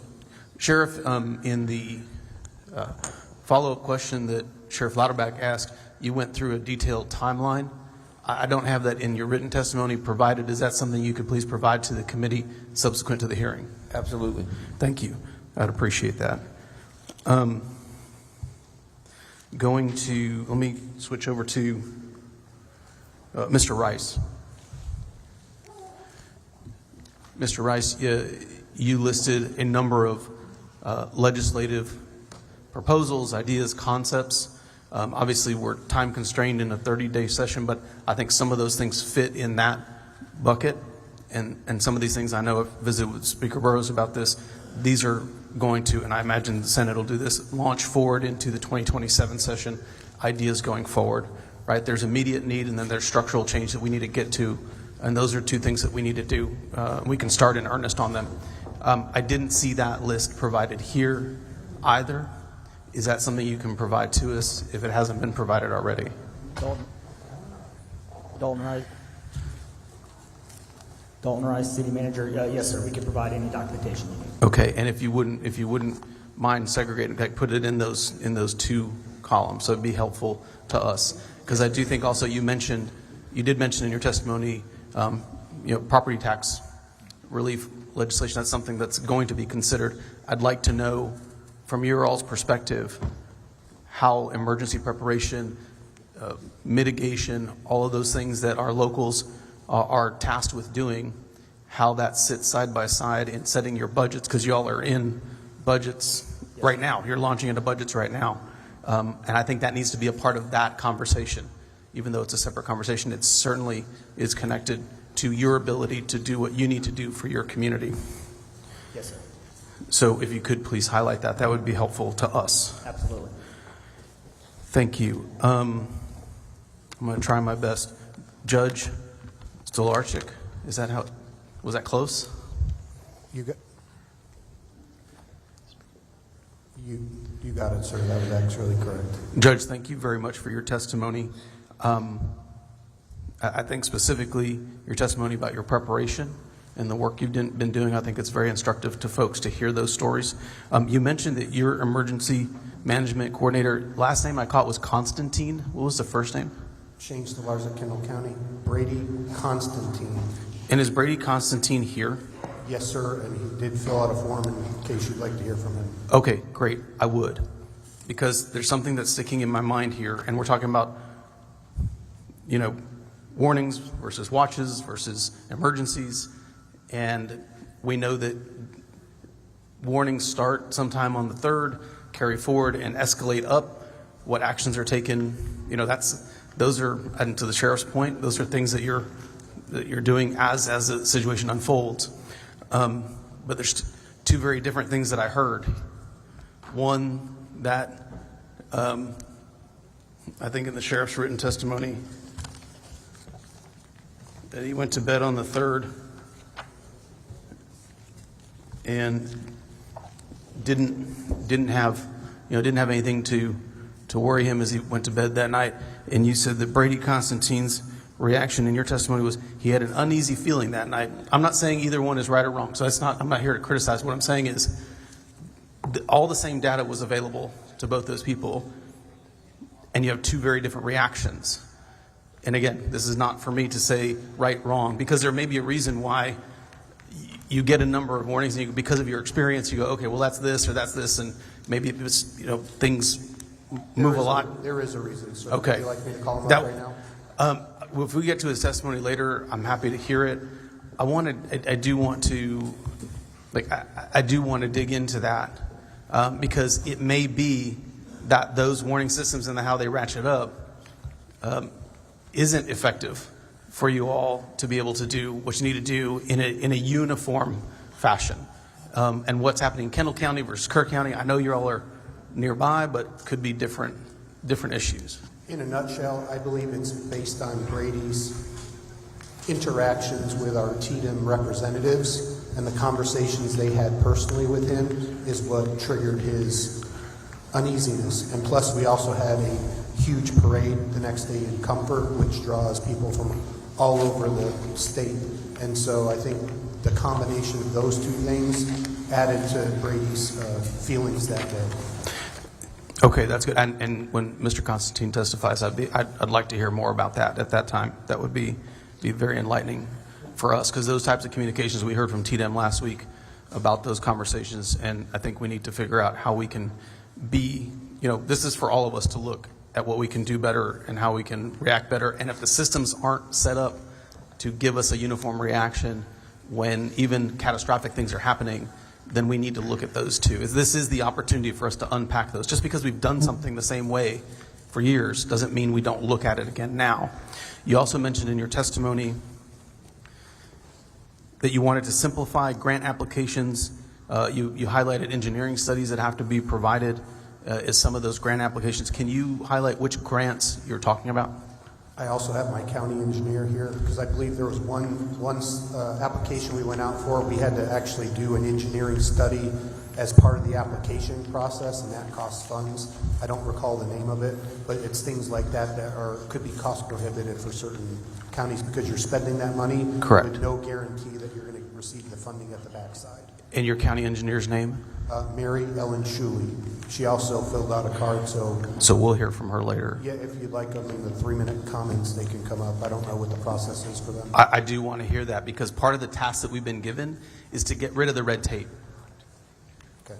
Sheriff, in the follow-up question that Sheriff Lauterbach asked, you went through a detailed timeline. I don't have that in your written testimony provided. Is that something you could please provide to the committee subsequent to the hearing? Absolutely. Thank you. I'd appreciate that. Let me switch over to Mr. Rice. Mr. Rice, you listed a number of legislative proposals, ideas, concepts. Obviously, we're time constrained in a 30-day session, but I think some of those things fit in that bucket. And some of these things, I know I've visited with Speaker Burrows about this. These are going to, and I imagine the Senate will do this, launch forward into the 2027 session, ideas going forward, right? There's immediate need, and then there's structural change that we need to get to. And those are two things that we need to do. We can start in earnest on them. I didn't see that list provided here either. Is that something you can provide to us if it hasn't been provided already? Dalton Rice, City Manager. Yes, sir. We can provide any documentation you need. Okay, and if you wouldn't mind segregating, like put it in those two columns, so it'd be helpful to us. Because I do think also you did mention in your testimony, property tax relief legislation. That's something that's going to be considered. I'd like to know, from your all's perspective, how emergency preparation, mitigation, all of those things that our locals are tasked with doing, how that sits side by side in setting your budgets, because y'all are in budgets right now. You're launching into budgets right now. And I think that needs to be a part of that conversation. Even though it's a separate conversation, it certainly is connected to your ability to do what you need to do for your community. Yes, sir. So if you could please highlight that, that would be helpful to us. Absolutely. Thank you. I'm going to try my best. Judge Stolarzic, was that close? You got it, sir. That was actually correct. Judge, thank you very much for your testimony. I think specifically your testimony about your preparation and the work you've been doing, I think it's very instructive to folks to hear those stories. You mentioned that your emergency management coordinator, last name I caught was Constantine. What was the first name? Shane Stolarzic, Kendall County. Brady Constantine. And is Brady Constantine here? Yes, sir, and he did fill out a form in case you'd like to hear from him. Okay, great. I would. Because there's something that's sticking in my mind here, and we're talking about, warnings versus watches versus emergencies, and we know that warnings start sometime on the 3rd, carry forward, and escalate up. What actions are taken, those are, and to the sheriff's point, those are things that you're doing as the situation unfolds. But there's two very different things that I heard. One, that I think in the sheriff's written testimony that he went to bed on the 3rd and didn't have anything to worry him as he went to bed that night. And you said that Brady Constantine's reaction in your testimony was he had an uneasy feeling that night. I'm not saying either one is right or wrong, so I'm not here to criticize. What I'm saying is all the same data was available to both those people, and you have two very different reactions. And again, this is not for me to say right, wrong, because there may be a reason why you get a number of warnings, and because of your experience, you go, okay, well, that's this or that's this, and maybe it was, things move a lot. There is a reason, sir. Okay. Would you like me to call him up right now? If we get to his testimony later, I'm happy to hear it. I do want to dig into that because it may be that those warning systems and how they ratchet up isn't effective for you all to be able to do what you need to do in a uniform fashion. And what's happening in Kendall County versus Kerr County, I know you all are nearby, but could be different issues. In a nutshell, I believe it's based on Brady's interactions with our TDM representatives and the conversations they had personally with him is what triggered his uneasiness. And plus, we also had a huge parade the next day in Comfort, which draws people from all over the state. And so I think the combination of those two things added to Brady's feelings that day. Okay, that's good. And when Mr. Constantine testifies, I'd like to hear more about that at that time. That would be very enlightening for us, because those types of communications we heard from TDM last week about those conversations, and I think we need to figure out how we can be, this is for all of us to look at what we can do better and how we can react better. And if the systems aren't set up to give us a uniform reaction when even catastrophic things are happening, then we need to look at those too. This is the opportunity for us to unpack those. Just because we've done something the same way for years doesn't mean we don't look at it again now. You also mentioned in your testimony that you wanted to simplify grant applications. You highlighted engineering studies that have to be provided as some of those grant applications. Can you highlight which grants you're talking about? I also have my county engineer here because I believe there was one application we went out for. We had to actually do an engineering study as part of the application process, and that costs funds. I don't recall the name of it, but it's things like that could be cost prohibitive for certain counties because you're spending that money. Correct. With no guarantee that you're going to receive the funding at the backside. And your county engineer's name? Mary Ellen Schuley. She also filled out a card, So we'll hear from her later. yeah, if you'd like them in the 3-minute comments, they can come up. I don't know what the process is for them. I do want to hear that, because part of the task that we've been given is to get rid of the red tape. Okay.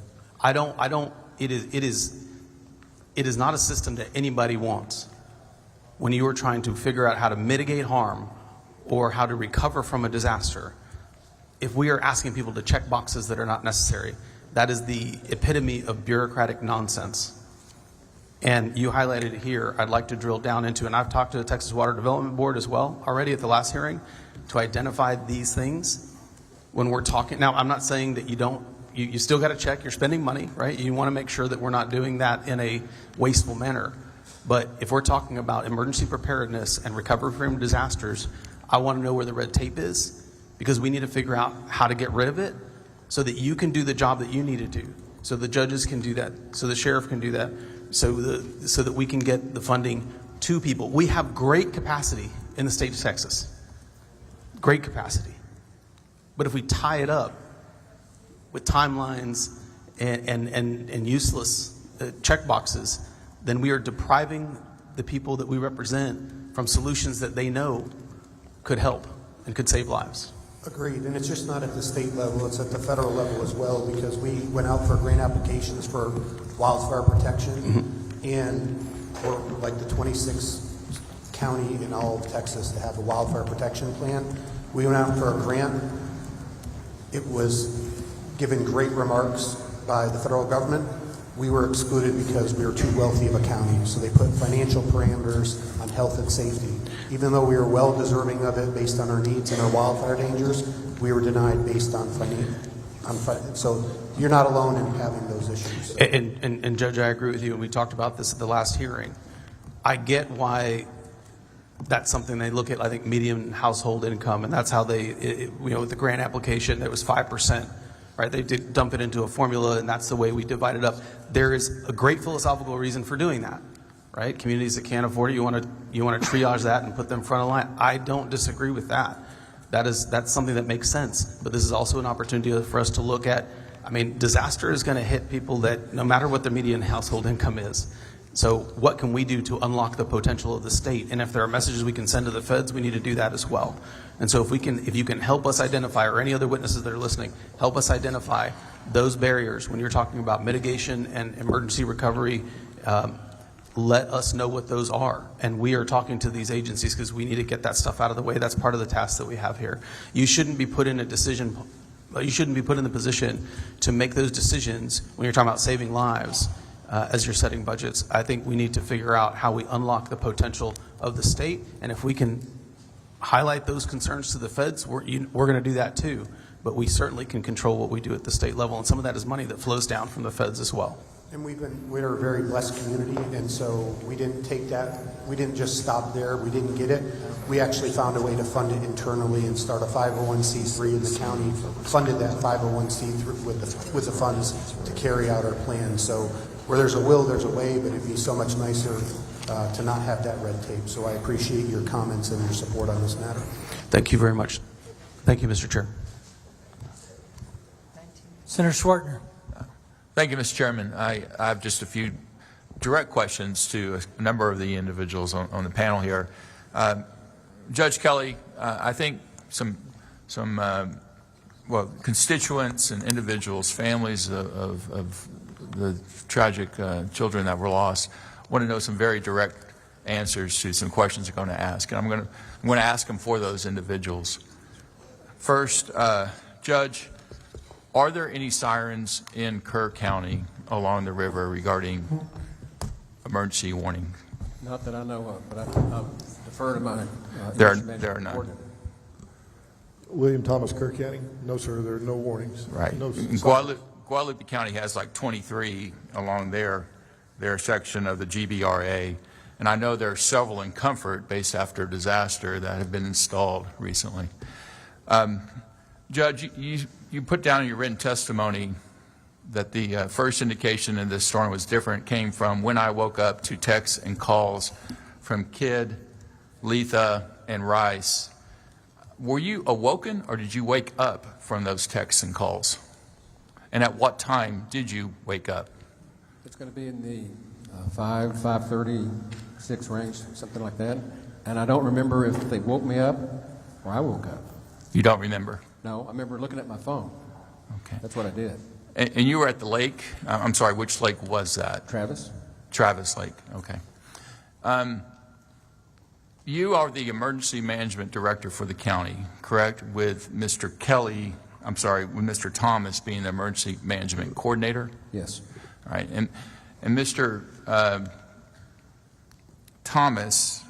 It is not a system that anybody wants when you are trying to figure out how to mitigate harm or how to recover from a disaster. If we are asking people to check boxes that are not necessary, that is the epitome of bureaucratic nonsense. And you highlighted it here. I'd like to drill down into, and I've talked to the Texas Water Development Board as well already at the last hearing, to identify these things when we're talking. Now, I'm not saying that you still got to check. You're spending money, right? You want to make sure that we're not doing that in a wasteful manner. But if we're talking about emergency preparedness and recovery from disasters, I want to know where the red tape is, because we need to figure out how to get rid of it so that you can do the job that you need to do, so the judges can do that, so the sheriff can do that, so that we can get the funding to people. We have great capacity in the state of Texas, great capacity. But if we tie it up with timelines and useless check boxes, then we are depriving the people that we represent from solutions that they know could help and could save lives. Agreed, and it's just not at the state level, it's at the federal level as well, because we went out for grant applications for wildfire protection, and we're like the 26th county in all of Texas to have a wildfire protection plan. We went out for a grant. It was given great remarks by the federal government. We were excluded because we were too wealthy of a county, so they put financial parameters on health and safety. Even though we were well deserving of it based on our needs and our wildfire dangers, we were denied based on so you're not alone in having those issues. And Judge, I agree with you, and we talked about this at the last hearing. I get why that's something they look at, I think, median household income, and that's how they, with the grant application, it was 5%. Right, they did dump it into a formula, and that's the way we divide it up. There is a great philosophical reason for doing that, right? Communities that can't afford it, you want to triage that and put them front of line. I don't disagree with that. That's something that makes sense. But this is also an opportunity for us to look at. I mean, disaster is going to hit people that no matter what their median household income is. So what can we do to unlock the potential of the state? And if there are messages we can send to the feds, we need to do that as well. And so if you can help us identify, or any other witnesses that are listening, help us identify those barriers when you're talking about mitigation and emergency recovery, let us know what those are. And we are talking to these agencies because we need to get that stuff out of the way. That's part of the task that we have here. You shouldn't be put in a decision, you shouldn't be put in the position to make those decisions when you're talking about saving lives. As you're setting budgets, I think we need to figure out how we unlock the potential of the state, and if we can highlight those concerns to the feds, we're going to do that too. But we certainly can control what we do at the state level, and some of that is money that flows down from the feds as well. And we're a very blessed community, and so we didn't take that, we didn't just stop there, we didn't get it. We actually found a way to fund it internally and start a 501c3 in the county, funded that 501c3 with the funds to carry out our plan. So where there's a will, there's a way, but it'd be so much nicer to not have that red tape. So I appreciate your comments and your support on this matter. Thank you very much. Thank you, Mr. Chair. Senator Swartner. Thank you, Mr. Chairman. I have just a few direct questions to a number of the individuals on the panel here. Judge Kelly, I think some constituents and individuals, families of the tragic children that were lost, want to know some very direct answers to some questions I'm going to ask. And I'm going to ask them for those individuals. First, Judge, are there any sirens in Kerr County along the river regarding emergency warning? Not that I know of, but I'll defer to my There are none. William Thomas, Kerr County. No, sir, there are no warnings. Right. No, Guadalupe County has like 23 along their section of the GBRA, and I know there are several in Comfort based after a disaster that have been installed recently. Judge, you put down in your written testimony that the first indication in this storm was different came from when I woke up to texts and calls from Kidd, Letha, and Rice. Were you awoken, or did you wake up from those texts and calls? And at what time did you wake up? It's going to be in the 5:30, 6 range, something like that. And I don't remember if they woke me up or I woke up. You don't remember? No, I remember looking at my phone. Okay. That's what I did. And you were at the lake? I'm sorry, which lake was that? Travis. Travis Lake, okay. You are the emergency management director for the county, correct? With Mr. Kelly, I'm sorry, with Mr. Thomas being the emergency management coordinator? Yes. All right, and Mr. Thomas,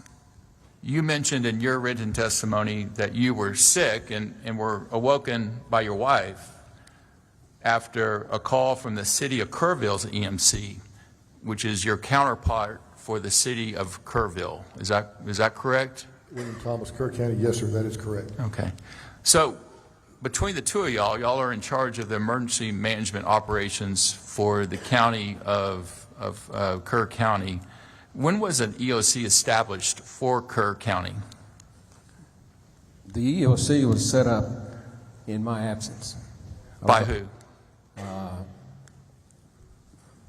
you mentioned in your written testimony that you were sick and were awoken by your wife after a call from the city of Kerrville's EMC, which is your counterpart for the city of Kerrville. Is that correct? William Thomas, Kerr County. Yes, sir, that is correct. Okay. So between the two of y'all are in charge of the emergency management operations for the county of Kerr County. When was an EOC established for Kerr County? The EOC was set up in my absence. By who?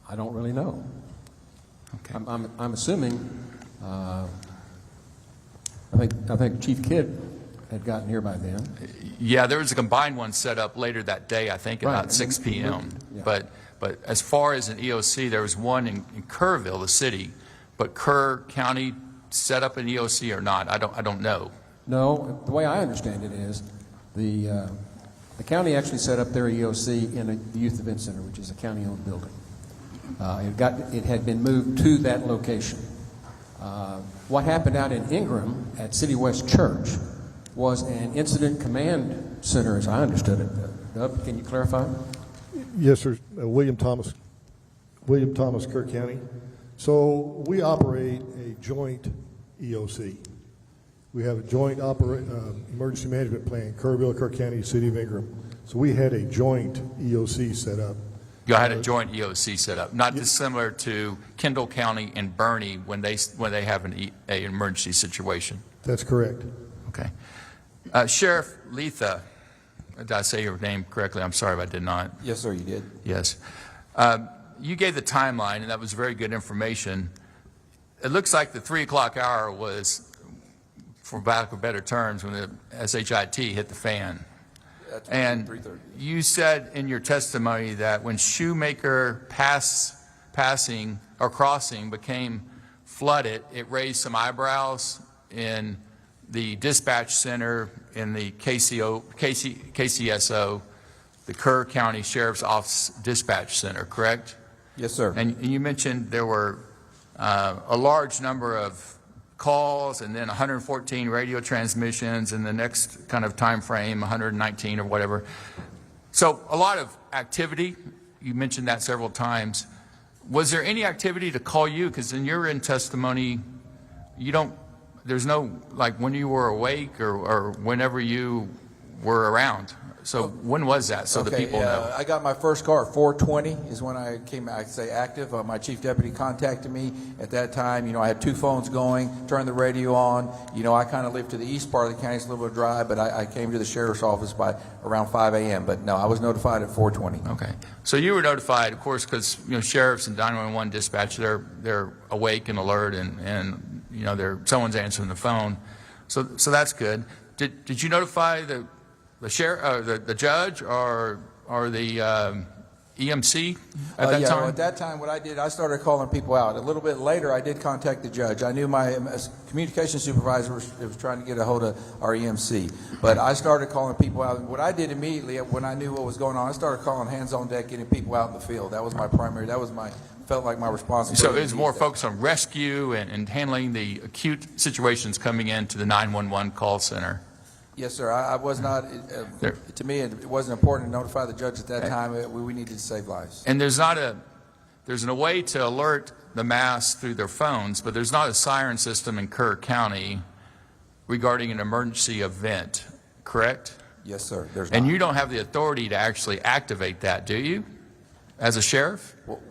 I don't really know. Okay. I'm assuming. I think Chief Kidd had gotten here by then. Yeah, there was a combined one set up later that day, I think, Right. about 6 p.m. Yeah. But as far as an EOC, there was one in Kerrville, the city, but Kerr County set up an EOC or not? I don't know. No, the way I understand it is the county actually set up their EOC in the Youth Event Center, which is a county-owned building. It had been moved to that location. What happened out in Ingram at City West Church was an incident command center, as I understood it. Dub, can you clarify? Yes, sir. William Thomas, Kerr County. So we operate a joint EOC. We have a joint emergency management plan, Kerrville, Kerr County, City of Ingram. So we had a joint EOC set up. You had a joint EOC set up, not dissimilar to Kendall County and Bernie when they have an emergency situation. That's correct. Okay. Sheriff Letha, did I say your name correctly? I'm sorry if I did not. Yes, sir, you did. Yes. You gave the timeline, and that was very good information. It looks like the 3 o'clock hour was, for lack of better terms, when the SHIT hit the fan. And you said in your testimony that when Shoemaker passing or crossing became flooded, it raised some eyebrows in the dispatch center, in the KCSO, the Kerr County Sheriff's Office Dispatch Center, correct? Yes, sir. And you mentioned there were a large number of calls and then 114 radio transmissions in the next kind of time frame, 119 or whatever. So a lot of activity. You mentioned that several times. Was there any activity to call you? Because in your testimony, there's no, like when you were awake or whenever you were around. So when was that, so the people know? I got my first call at 4:20 is when I came, I say, active. My chief deputy contacted me at that time. You know, I had 2 phones going, turned the radio on. You know, I kind of lived to the east part of the county. It's a little bit dry, but I came to the sheriff's office by around 5 a.m. But no, I was notified at 4:20. Okay. So you were notified, of course, because, you know, sheriffs and 911 dispatch, they're awake and alert and you know, someone's answering the phone. So that's good. Did you notify the sheriff, the judge, or the EMC at that time? Well, at that time, what I did, I started calling people out. A little bit later, I did contact the judge. I knew my communication supervisor was trying to get a hold of our EMC, but I started calling people out. What I did immediately when I knew what was going on, I started calling hands on deck, getting people out in the field. That was my primary. Felt like my responsibility. So it was more focused on rescue and handling the acute situations coming into the 911 call center. Yes, sir. I was not, to me, it wasn't important to notify the judge at that time. We needed to save lives. And there's a way to alert the mass through their phones, but there's not a siren system in Kerr County regarding an emergency event, correct? Yes, sir. There's and not. You don't have the authority to actually activate that, do you, as a sheriff? Well,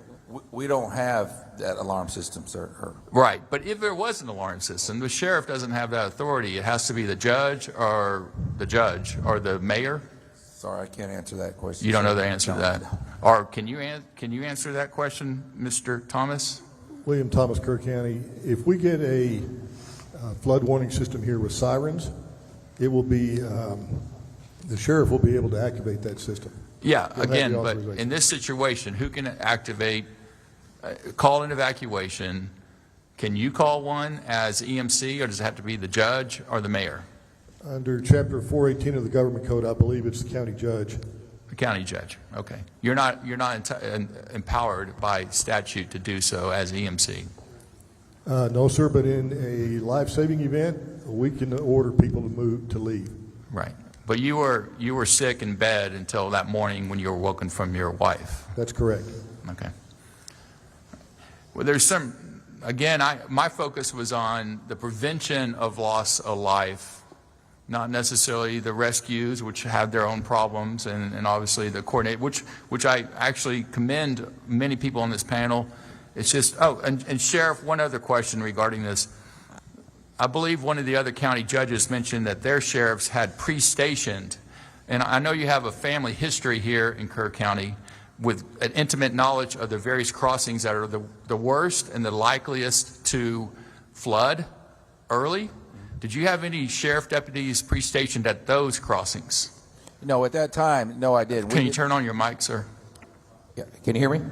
we don't have that alarm system, sir. Right, but if there was an alarm system, the sheriff doesn't have that authority. It has to be the judge or the mayor. Sorry, I can't answer that question. You don't know the answer to that. Or can you answer that question, Mr. Thomas? William Thomas, Kerr County. If we get a flood warning system here with sirens, it will be the sheriff will be able to activate that system. Yeah, again, but in this situation, who can activate? Call an evacuation. Can you call one as EMC, or does it have to be the judge or the mayor? Under Chapter 418 of the Government Code, I believe it's the county judge. The county judge. Okay. You're not empowered by statute to do so as EMC. No, sir. But in a life-saving event, we can order people to leave. Right. But you were sick in bed until that morning when you were woken from your wife. That's correct. Okay. Well, there's some, again, my focus was on the prevention of loss of life, not necessarily the rescues, which have their own problems, and obviously the coordinate, which I actually commend many people on this panel. It's just, and Sheriff, one other question regarding this. I believe one of the other county judges mentioned that their sheriffs had pre-stationed, and I know you have a family history here in Kerr County with an intimate knowledge of the various crossings that are the worst and the likeliest to flood early. Did you have any sheriff deputies pre-stationed at those crossings? No, at that time, no, I didn't. Can you turn on your mic, sir? Yeah, can you hear me?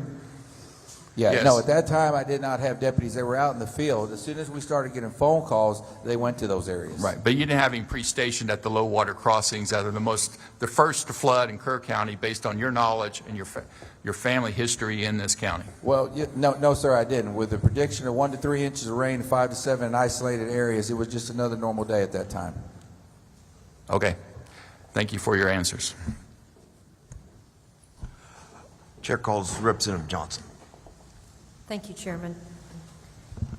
Yeah, Yes. no, at that time, I did not have deputies. They were out in the field. As soon as we started getting phone calls, they went to those areas. Right, but you didn't have him pre-stationed at the low water crossings that are the first to flood in Kerr County based on your knowledge and your family history in this county. Well, no, sir, I didn't. With the prediction of 1 to 3 inches of rain, 5 to 7 in isolated areas, it was just another normal day at that time. Okay, thank you for your answers. Chair calls Representative Johnson. Thank you, Chairman.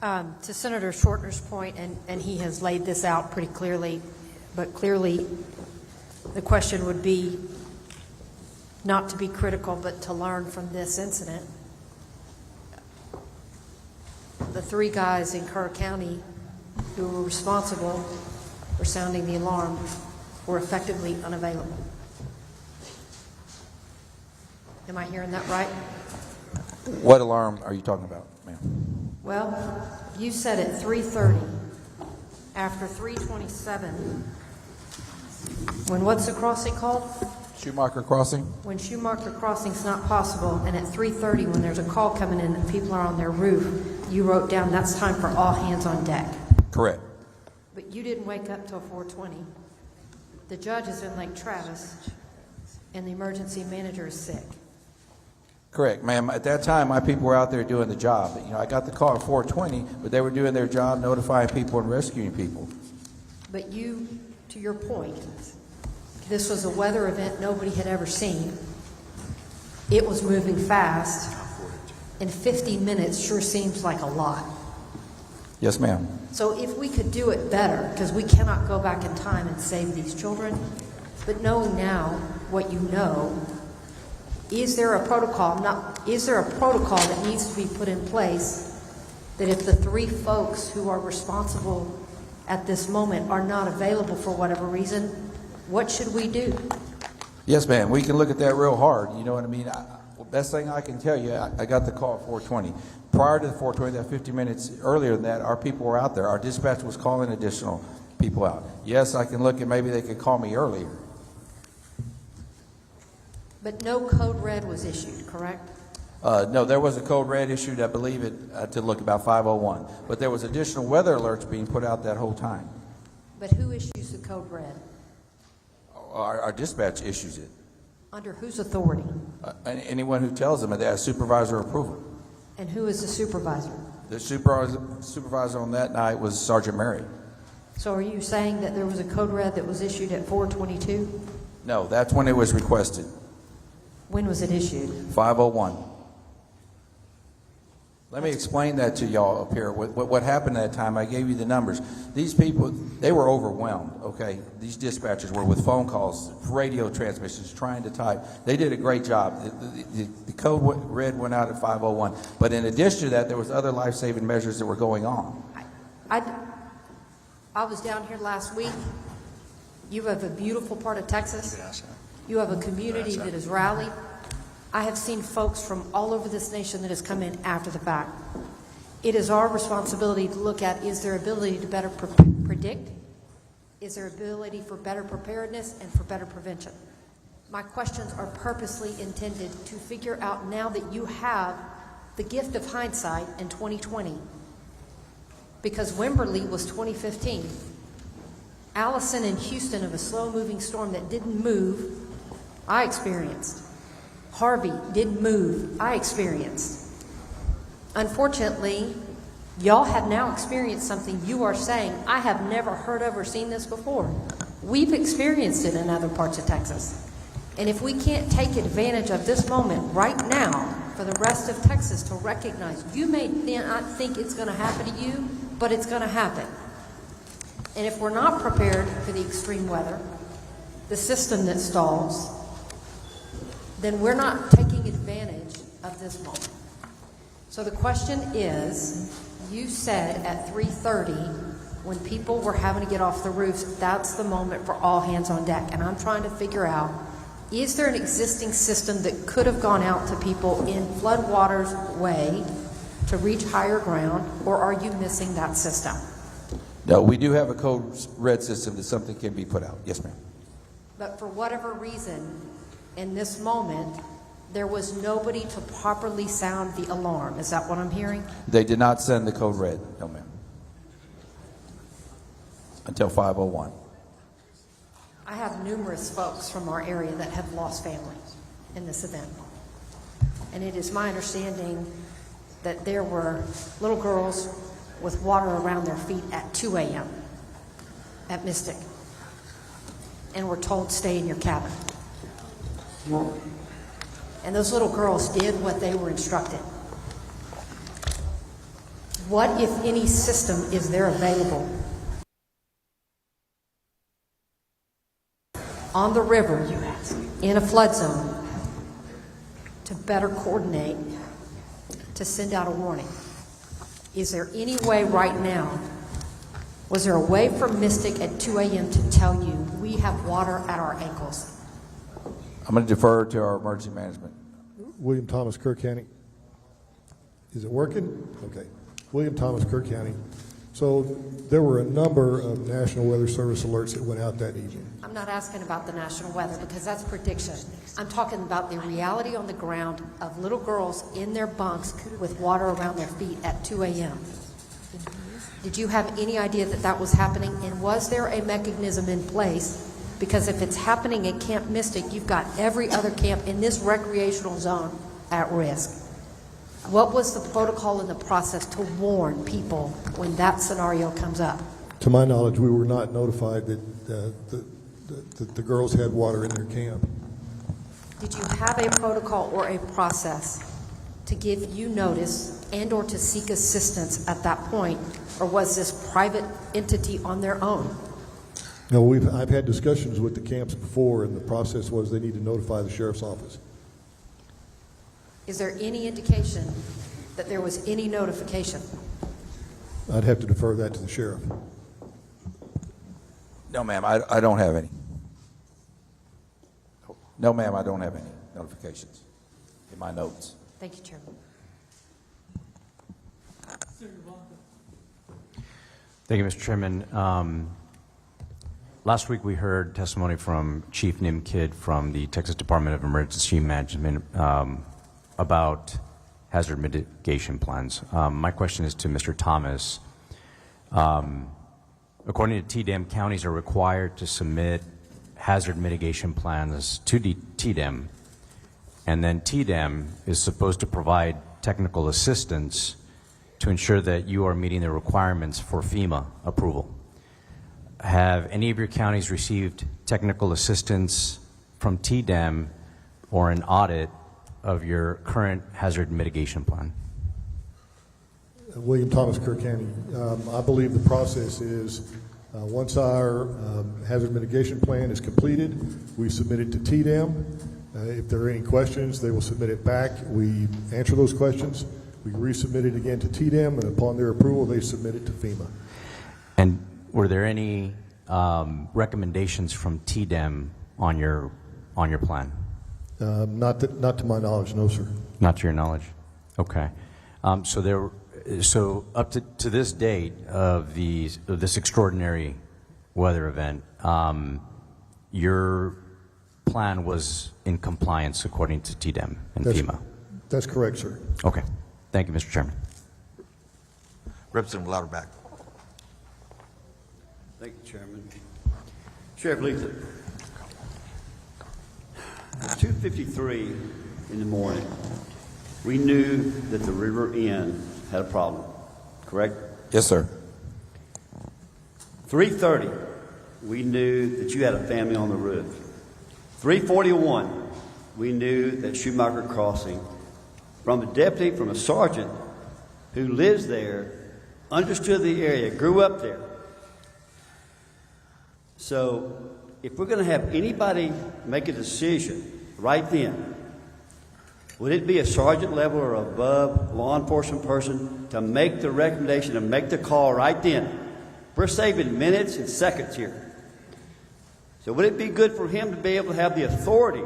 To Senator Shortner's point, and he has laid this out pretty clearly, but clearly the question would be not to be critical, but to learn from this incident. The 3 guys in Kerr County who were responsible for sounding the alarm were effectively unavailable. Am I hearing that right? What alarm are you talking about, ma'am? Well, you said at 3:30, after 3:27, when what's the crossing called? Schumacher Crossing? When Schumacher Crossing's not possible, and at 3:30, when there's a call coming in that people are on their roof, you wrote down that's time for all hands on deck. Correct. But you didn't wake up till 4:20. The judge is in Lake Travis, and the emergency manager is sick. Correct, ma'am. At that time, my people were out there doing the job. You know, I got the call at 4:20, but they were doing their job, notifying people and rescuing people. But you, to your point, this was a weather event nobody had ever seen. It was moving fast, and 50 minutes sure seems like a lot. Yes, ma'am. So if we could do it better, because we cannot go back in time and save these children, but knowing now what you know, is there a protocol that needs to be put in place that if the 3 folks who are responsible at this moment are not available for whatever reason, what should we do? Yes, ma'am. We can look at that real hard. You know what I mean? Best thing I can tell you, I got the call at 4:20. Prior to the 4:20, that 50 minutes earlier than that, our people were out there. Our dispatch was calling additional people out. Yes, I can look at maybe they could call me earlier. But no code red was issued, correct? No, there was a code red issued, I believe it, to look about 5:01. But there was additional weather alerts being put out that whole time. But who issues the code red? Our dispatch issues it. Under whose authority? Anyone who tells them that they have supervisor approval. And who is the supervisor? The supervisor on that night was Sergeant Mary. So are you saying that there was a code red that was issued at 4:22? No, that's when it was requested. When was it issued? 5:01. Let me explain that to y'all up here. What happened at that time, I gave you the numbers. These people, they were overwhelmed, okay? These dispatchers were with phone calls, radio transmissions, trying to type. They did a great job. The code red went out at 5:01. But in addition to that, there was other life-saving measures that were going on. I was down here last week. You have a beautiful part of Texas. You have a community that has rallied. I have seen folks from all over this nation that has come in after the fact. It is our responsibility to look at, is there ability to better predict? Is there ability for better preparedness and for better prevention? My questions are purposely intended to figure out, now that you have the gift of hindsight in 2020, because Wimberley was 2015. Allison in Houston, of a slow-moving storm that didn't move, I experienced. Harvey didn't move, I experienced. Unfortunately, y'all have now experienced something you are saying, I have never heard of or seen this before. We've experienced it in other parts of Texas. And if we can't take advantage of this moment right now for the rest of Texas to recognize, you may not think it's going to happen to you, but it's going to happen. And if we're not prepared for the extreme weather, the system that stalls, then we're not taking advantage of this moment. So the question is, you said at 3:30, when people were having to get off the roofs, that's the moment for all hands on deck. And I'm trying to figure out, is there an existing system that could have gone out to people in floodwaters way to reach higher ground, or are you missing that system? No, we do have a code red system that something can be put out. Yes, ma'am. But for whatever reason, in this moment, there was nobody to properly sound the alarm. Is that what I'm hearing? They did not send the code red. No, ma'am. Until 5:01. I have numerous folks from our area that have lost family in this event. And it is my understanding that there were little girls with water around their feet at 2 a.m. at Mystic, and were told, stay in your cabin. And those little girls did what they were instructed. What, if any, system is there available on the river in a flood zone to better coordinate, to send out a warning? Is there any way right now, was there a way for Mystic at 2 a.m. to tell you we have water at our ankles? I'm going to defer to our emergency management. William Thomas, Kerr County. Is it working? Okay. William Thomas, Kerr County. So there were a number of National Weather Service alerts that went out that evening. I'm not asking about the national weather because that's prediction. I'm talking about the reality on the ground of little girls in their bunks with water around their feet at 2 a.m. Did you have any idea that that was happening? And was there a mechanism in place? Because if it's happening at Camp Mystic, you've got every other camp in this recreational zone at risk. What was the protocol and the process to warn people when that scenario comes up? To my knowledge, we were not notified that the girls had water in their camp. Did you have a protocol or a process to give you notice and or to seek assistance at that point? Or was this private entity on their own? No, I've had discussions with the camps before, and the process was they need to notify the sheriff's office. Is there any indication that there was any notification? I'd have to defer that to the sheriff. No, ma'am, I don't have any. No, ma'am, I don't have any notifications in my notes. Thank you, Chairman. Thank you, Mr. Chairman. Last week we heard testimony from Chief Nim Kidd from the Texas Department of Emergency Management about hazard mitigation plans. My question is to Mr. Thomas. According to TDEM, counties are required to submit hazard mitigation plans to TDEM, and then TDEM is supposed to provide technical assistance to ensure that you are meeting the requirements for FEMA approval. Have any of your counties received technical assistance from TDEM or an audit of your current hazard mitigation plan? William Thomas, Kerr County. I believe the process is once our hazard mitigation plan is completed, we submit it to TDEM. If there are any questions, they will submit it back. We answer those questions. We resubmit it again to TDEM, and upon their approval, they submit it to FEMA. And were there any recommendations from TDEM on your plan? Not to my knowledge, no, sir. Not to your knowledge. Okay. So up to this date of this extraordinary weather event, your plan was in compliance according to TDEM and FEMA. That's correct, sir. Okay. Thank you, Mr. Chairman. Representative Louderback. Thank you, Chairman. Sheriff Letha, at 2:53 in the morning, we knew that the River Inn had a problem, correct? Yes, sir. 3:30, we knew that you had a family on the roof. 3:41, we knew that Schumacher Crossing, from a sergeant who lives there, understood the area, grew up there. So if we're going to have anybody make a decision right then, would it be a sergeant level or above law enforcement person to make the recommendation, to make the call right then? We're saving minutes and seconds here. So would it be good for him to be able to have the authority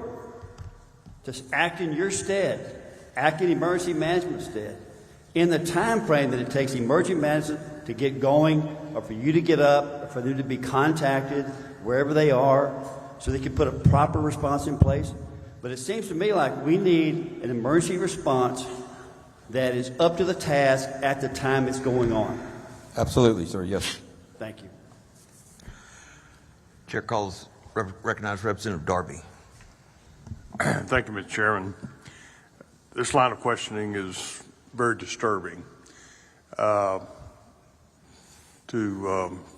to act in your stead, act in emergency management stead, in the time frame that it takes emergency to get going, or for you to get up, or for them to be contacted wherever they are, so they can put a proper response in place. But it seems to me like we need an emergency response that is up to the task at the time it's going on. Absolutely, sir. Yes. Thank you. Chair calls, recognizes Representative Darby. Thank you, Mr. Chairman. This line of questioning is very disturbing. To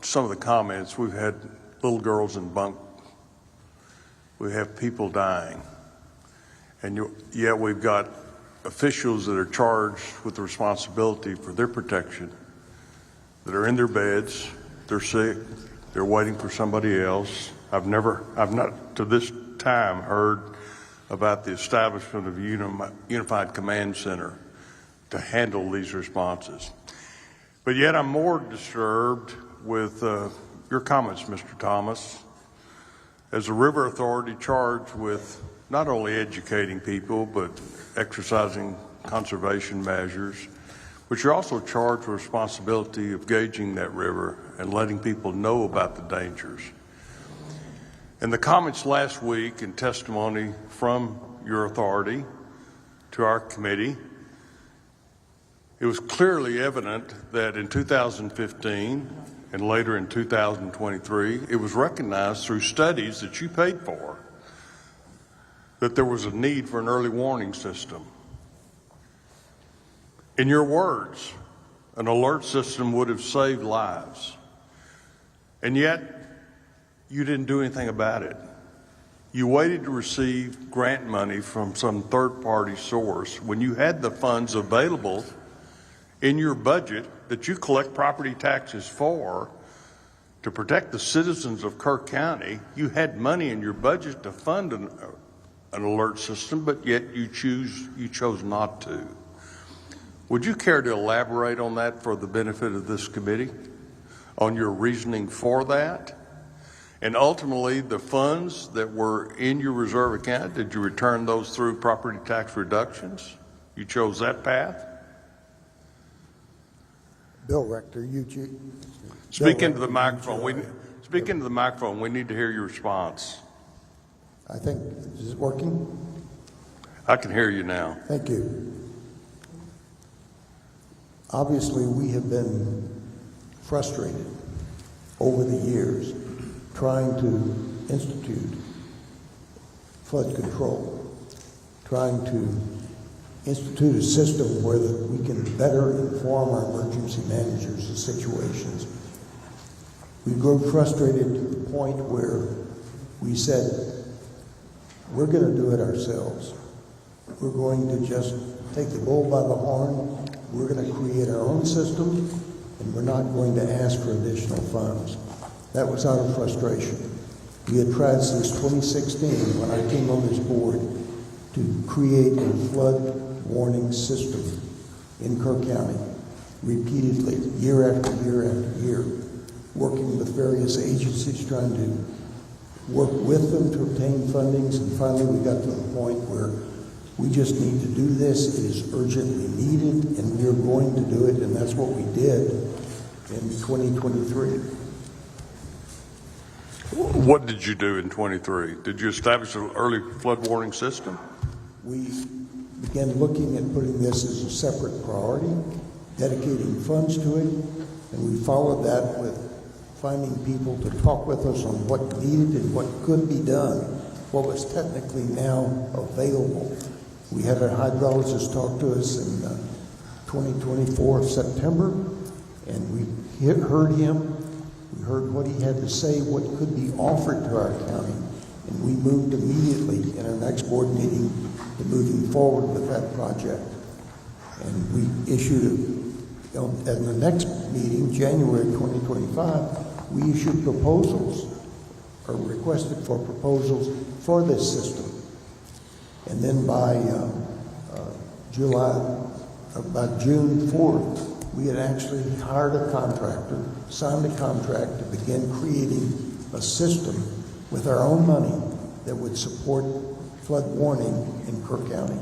some of the comments, we've had little girls in bunk. We have people dying. And yet we've got officials that are charged with the responsibility for their protection, that are in their beds, they're sick, they're waiting for somebody else. I've not to this time heard about the establishment of a unified command center to handle these responses. But yet I'm more disturbed with your comments, Mr. Thomas, as a river authority charged with not only educating people, but exercising conservation measures, but you're also charged with responsibility of gauging that river and letting people know about the dangers. In the comments last week and testimony from your authority to our committee, it was clearly evident that in 2015 and later in 2023, it was recognized through studies that you paid for that there was a need for an early warning system. In your words, an alert system would have saved lives. And yet, you didn't do anything about it. You waited to receive grant money from some third-party source when you had the funds available in your budget that you collect property taxes for to protect the citizens of Kerr County. You had money in your budget to fund an alert system, but yet you chose not to. Would you care to elaborate on that for the benefit of this committee, on your reasoning for that? And ultimately, the funds that were in your reserve account, did you return those through property tax reductions? You chose that path? Bill Rector, Speak into the microphone. Speak into the microphone. We need to hear your response. I think, is it working? I can hear you now. Thank you. Obviously, we have been frustrated over the years trying to institute flood control, trying to institute a system where we can better inform our emergency managers of situations. We grew frustrated to the point where we said, we're going to do it ourselves. We're going to just take the bull by the horn. We're going to create our own system, and we're not going to ask for additional funds. That was out of frustration. We had tried since 2016, when I came on this board, to create a flood warning system in Kerr County, repeatedly, year after year after year, working with various agencies, trying to work with them to obtain fundings, and finally we got to the point where we just need to do this. It is urgently needed, and we're going to do it, and that's what we did in 2023. What did you do in 23? Did you establish an early flood warning system? We began looking at putting this as a separate priority, dedicating funds to it, and we followed that with finding people to talk with us on what needed and what could be done, what was technically now available. We had our hydrologist talk to us in 2024 of September, and we heard him. We heard what he had to say, what could be offered to our county, and we moved immediately in our next board meeting to moving forward with that project. And we issued at the next meeting, January 2025, we issued proposals, or requested for proposals for this system. And then by June 4th, we had actually hired a contractor, signed a contract to begin creating a system with our own money that would support flood warning in Kerr County.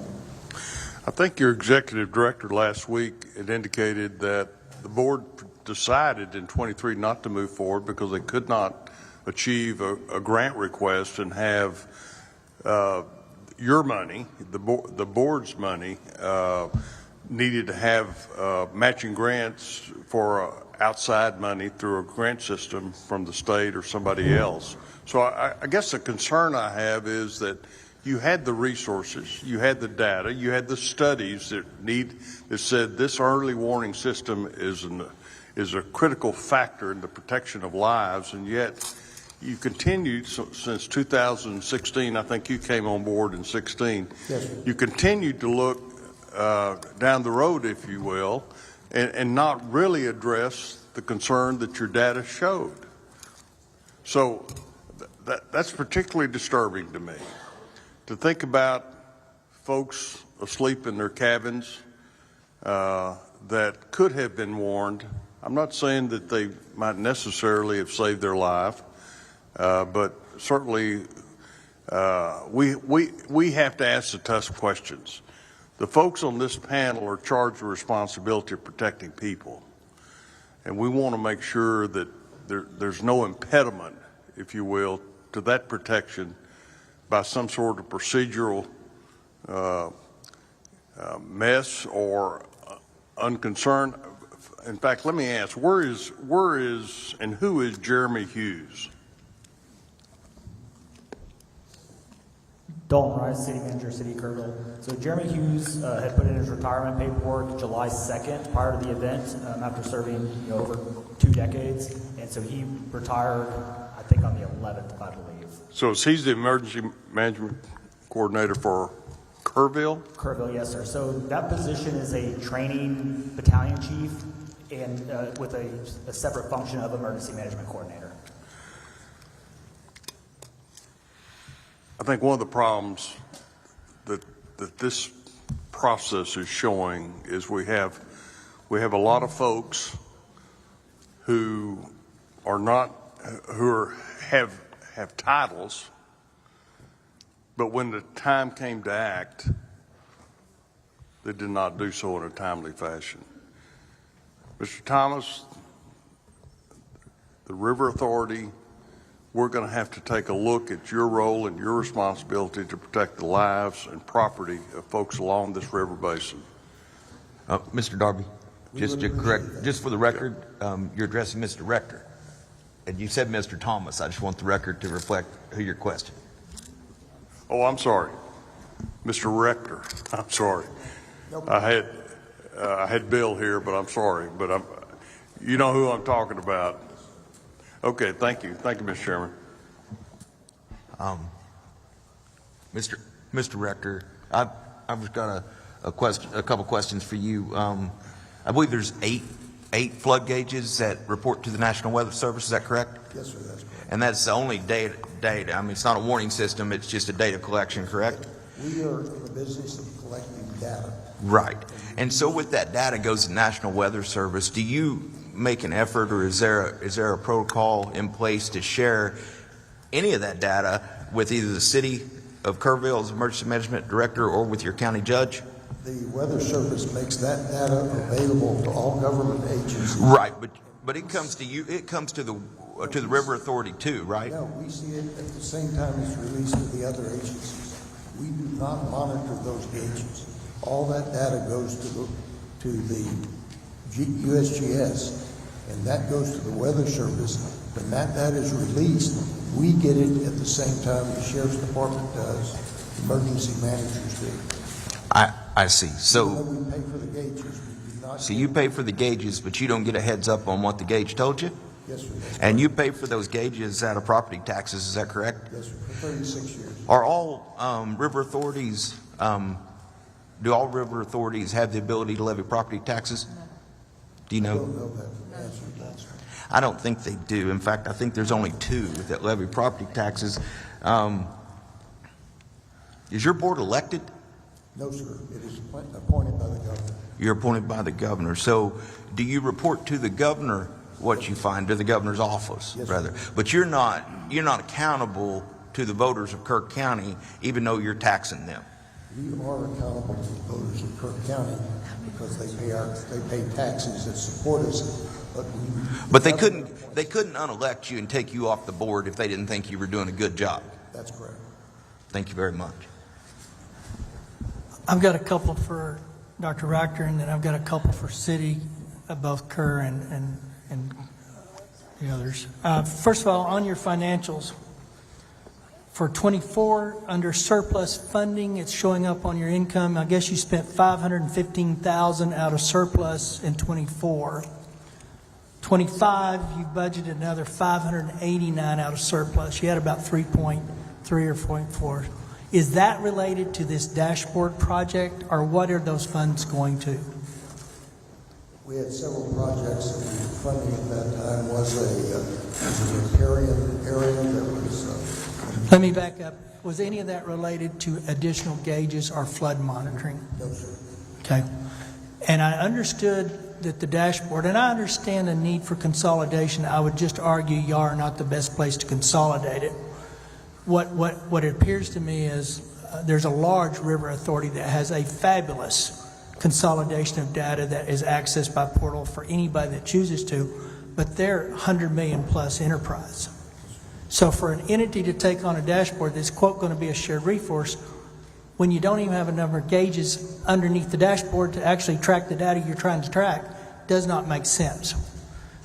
I think your executive director last week had indicated that the board decided in 23 not to move forward because they could not achieve a grant request and have your money, the board's money, needed to have matching grants for outside money through a grant system from the state or somebody else. So I guess the concern I have is that you had the resources, you had the data, you had the studies that said this early warning system is a critical factor in the protection of lives, and yet you continued since 2016. I think you came on board in 16. Yes, sir. You continued to look down the road, if you will, and not really address the concern that your data showed. So that's particularly disturbing to me, to think about folks asleep in their cabins that could have been warned. I'm not saying that they might necessarily have saved their life, but certainly we have to ask the tough questions. The folks on this panel are charged with the responsibility of protecting people, and we want to make sure that there's no impediment, if you will, to that protection by some sort of procedural mess or unconcern. In fact, let me ask, where is and who is Jeremy Hughes? Dalton Rice, City Manager, City of Kerrville. So Jeremy Hughes had put in his retirement paperwork July 2nd prior to the event after serving over 2 decades. And so he retired, I think, on the 11th, I believe. So he's the emergency management coordinator for Kerrville? Kerrville, yes, sir. So that position is a training battalion chief and with a separate function of emergency management coordinator. I think one of the problems that this process is showing is we have a lot of folks who have titles, but when the time came to act, they did not do so in a timely fashion. Mr. Thomas, the River Authority, we're going to have to take a look at your role and your responsibility to protect the lives and property of folks along this river basin. Mr. Darby, just to correct, just for the record, you're addressing Mr. Rector, and you said Mr. Thomas. I just want the record to reflect who you're questioning. Oh, I'm sorry, Mr. Rector. I'm sorry. I had Bill here, but I'm sorry. But you know who I'm talking about. Okay, thank you, Mr. Chairman. Mr. Rector, I've got a couple questions for you. I believe there's eight flood gauges that report to the National Weather Service. Is that correct? Yes, sir, that's correct. And that's only data. I mean, it's not a warning system. It's just a data collection, correct? We are in the business of collecting data. Right. And so with that data goes to the National Weather Service. Do you make an effort, or is there a protocol in place to share any of that data with either the City of Kerrville as Emergency Management Director or with your county judge? The Weather Service makes that data available to all government agencies. Right, but it comes to you. It comes to the River Authority too, right? No, we see it at the same time it's released to the other agencies. We do not monitor those gauges. All that data goes to the USGS, and that goes to the Weather Service. When that data is released, we get it at the same time the Sheriff's Department does, emergency managers do. I see. So we pay for the gauges. We do not. So you pay for the gauges, but you don't get a heads up on what the gauge told you? Yes, sir. And you pay for those gauges out of property taxes, is that correct? Yes, sir, for 36 years. Are all river authorities, do all river authorities have the ability to levy property taxes? Do you know? I don't know that answer to that, sir. I don't think they do. In fact, I think there's only 2 that levy property taxes. Is your board elected? No, sir. It is appointed by the governor. You're appointed by the governor. So do you report to the governor what you find, to the governor's office, yes, rather? Sir. But you're not accountable to the voters of Kerr County, even though you're taxing them. We are accountable to the voters of Kerr County because they pay taxes that support us. But they couldn't unelect you and take you off the board if they didn't think you were doing a good job. That's correct. Thank you very much. I've got a couple for Dr. Rector, and then I've got a couple for city, both Kerr and the others. First of all, on your financials, for 24, under surplus funding, it's showing up on your income. I guess you spent $515,000 out of surplus in 24. 25, you budgeted another $589 out of surplus. You had about 3.3 or 0.4. Is that related to this dashboard project, or what are those funds going to? We had several projects that we were funding at that time. Was a riparian area that was... Let me back up. Was any of that related to additional gauges or flood monitoring? No, sir. Okay. And I understood that the dashboard, and I understand the need for consolidation. I would just argue y'all are not the best place to consolidate it. What it appears to me is there's a large river authority that has a fabulous consolidation of data that is accessed by portal for anybody that chooses to, but they're 100 million plus enterprise. So for an entity to take on a dashboard that's, quote, going to be a shared resource, when you don't even have a number of gauges underneath the dashboard to actually track the data you're trying to track, does not make sense.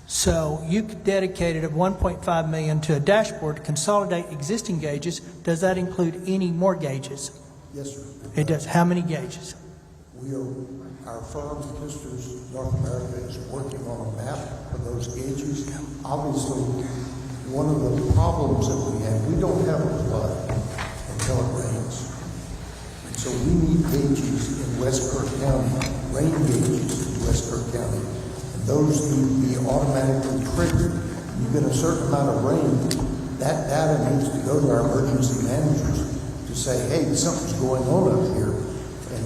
So you dedicated $1.5 million to a dashboard to consolidate existing gauges. Does that include any more gauges? Yes, sir. It does. How many gauges? Our firm, Sisters North America, is working on a map for those gauges. Obviously, one of the problems that we have, we don't have a flood until it rains. And so we need gauges in West Kerr County, rain gauges in West Kerr County. And those need to be automatically triggered. You get a certain amount of rain, that data needs to go to our emergency managers to say, hey, something's going on up here. And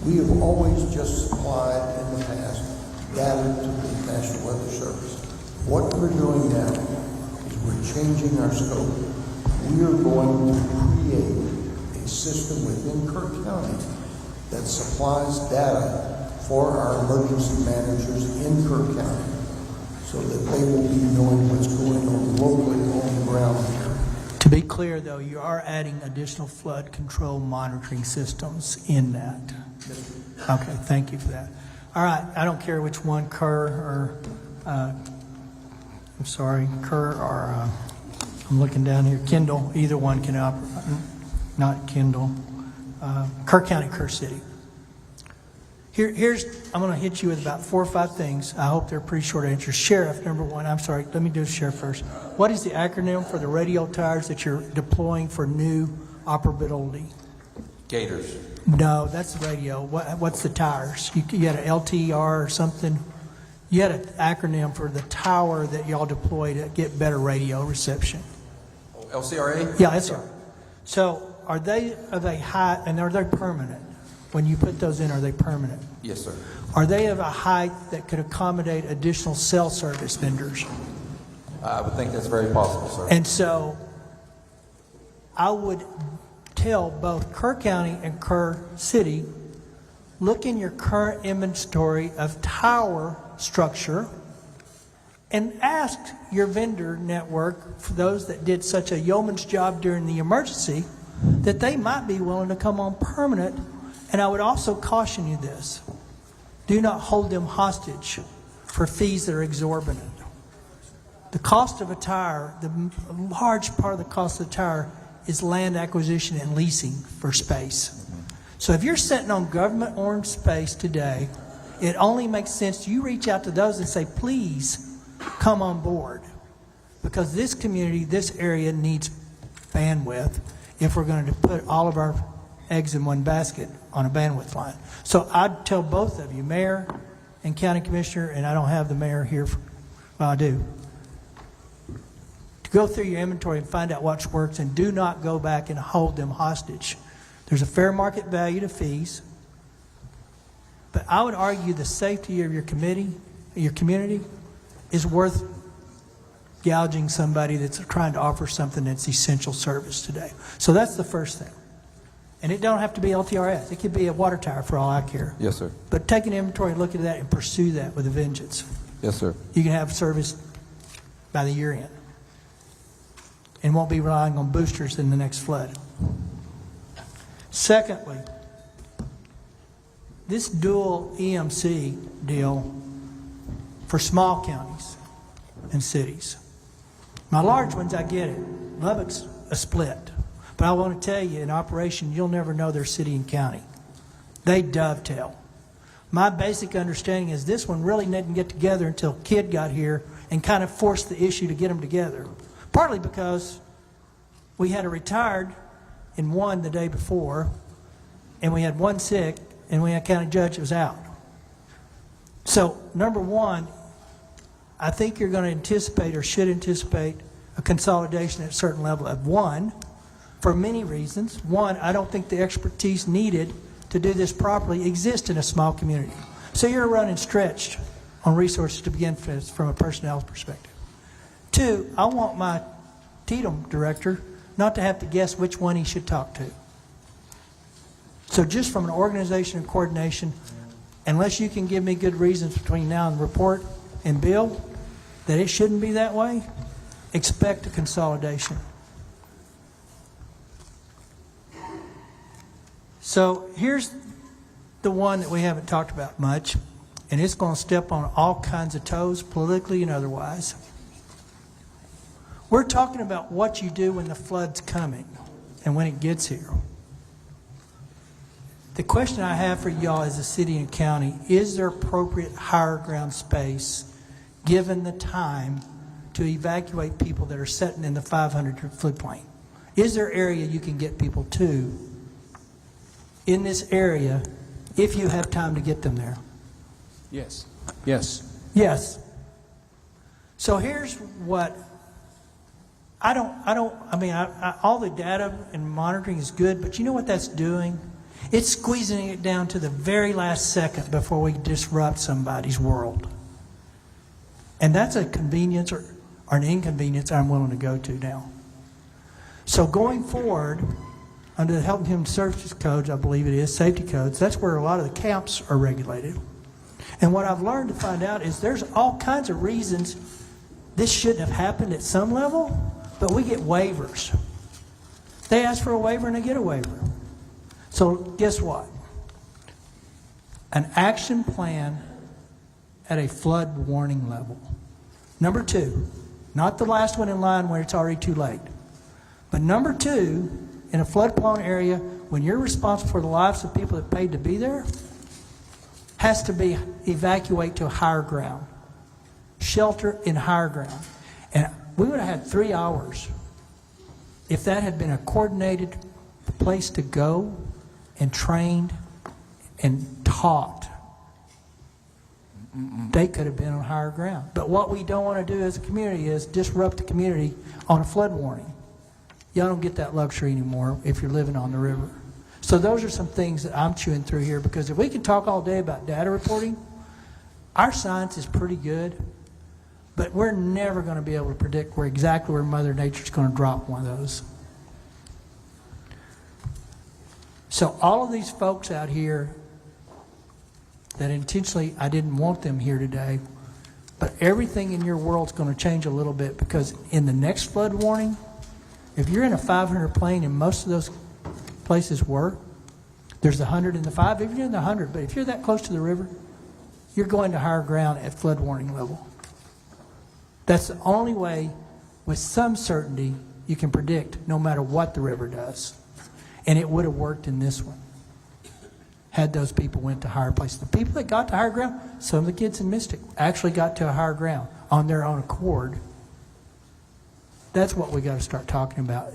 we have always just supplied in the past data to the National Weather Service. What we're doing now is we're changing our scope. We are going to create a system within Kerr County that supplies data for our emergency managers in Kerr County so that they will be knowing what's going on locally on the ground here. To be clear, though, you are adding additional flood control monitoring systems in that. Okay, thank you for that. All right, I don't care which one, Kerr or, I'm sorry, Kerr or, I'm looking down here, Kendall, either one can operate, not Kendall, Kerr County, Kerr City. I'm going to hit you with about 4 or 5 things. I hope they're pretty short answers. Sheriff, number one. I'm sorry. Let me do the sheriff first. What is the acronym for the radio towers that you're deploying for new operability? Gators. No, that's the radio. What's the towers? You had an LTR or something? You had an acronym for the tower that y'all deploy to get better radio reception. LCRA? Yeah, that's right. So are they high, and are they permanent? When you put those in, are they permanent? Yes, sir. Are they of a height that could accommodate additional cell service vendors? I would think that's very possible, sir. And so I would tell both Kerr County and Kerr City, look in your current inventory of tower structure and ask your vendor network, for those that did such a yeoman's job during the emergency, that they might be willing to come on permanent. And I would also caution you this. Do not hold them hostage for fees that are exorbitant. The cost of a tower, the large part of the cost of the tower is land acquisition and leasing for space. So if you're sitting on government-owned space today, it only makes sense you reach out to those and say, please come on board. Because this community, this area needs bandwidth if we're going to put all of our eggs in one basket on a bandwidth line. So I'd tell both of you, Mayor and County Commissioner, and I don't have the Mayor here, well, I do, to go through your inventory and find out what works, and do not go back and hold them hostage. There's a fair market value to fees, but I would argue the safety of your community is worth gouging somebody that's trying to offer something that's essential service today. So that's the first thing. And it don't have to be LTRS. It could be a water tower for all I care. Yes, sir. But take an inventory and look at that and pursue that with a vengeance. Yes, sir. You can have service by the year end. And won't be relying on boosters in the next flood. Secondly, this dual EMC deal for small counties and cities. My large ones, I get it. Lubbock's a split. But I want to tell you, in operation, you'll never know their city and county. They dovetail. My basic understanding is this one really didn't get together until Kidd got here and kind of forced the issue to get them together. Partly because we had a retired in one the day before, and we had one sick, and we had a county judge that was out. So, number one, I think you're going to anticipate or should anticipate a consolidation at a certain level of one, for many reasons. One, I don't think the expertise needed to do this properly exists in a small community. So you're running stretched on resources to begin with from a personnel perspective. Two, I want my TDM director not to have to guess which one he should talk to. So just from an organization and coordination, unless you can give me good reasons between now and the report and bill that it shouldn't be that way, expect a consolidation. So here's the one that we haven't talked about much, and it's going to step on all kinds of toes, politically and otherwise. We're talking about what you do when the flood's coming and when it gets here. The question I have for y'all as a city and county, is there appropriate higher ground space given the time to evacuate people that are sitting in the 500 floodplain? Is there area you can get people to in this area if you have time to get them there? Yes. Yes. Yes. So here's what all the data and monitoring is good, but you know what that's doing? It's squeezing it down to the very last second before we disrupt somebody's world. And that's a convenience or an inconvenience I'm willing to go to now. So going forward, under the Health and Human Services codes, I believe it is, safety codes, that's where a lot of the camps are regulated. And what I've learned to find out is there's all kinds of reasons this shouldn't have happened at some level, but we get waivers. They ask for a waiver and they get a waiver. So guess what? An action plan at a flood warning level. Number two, not the last one in line where it's already too late, but number two, in a flood-prone area, when you're responsible for the lives of people that paid to be there, has to be evacuate to higher ground. Shelter in higher ground. And we would have had 3 hours if that had been a coordinated place to go and trained and taught. They could have been on higher ground. But what we don't want to do as a community is disrupt the community on a flood warning. Y'all don't get that luxury anymore if you're living on the river. So those are some things that I'm chewing through here, because if we can talk all day about data reporting, our science is pretty good, but we're never going to be able to predict exactly where Mother Nature's going to drop one of those. So all of these folks out here that intentionally, I didn't want them here today, but everything in your world's going to change a little bit, because in the next flood warning, if you're in a 500 plane, and most of those places were, there's the 100 and the 5. If you're in the 100, but if you're that close to the river, you're going to higher ground at flood warning level. That's the only way, with some certainty, you can predict no matter what the river does. And it would have worked in this one had those people went to higher places. The people that got to higher ground, some of the kids in Mystic actually got to a higher ground on their own accord. That's what we got to start talking about,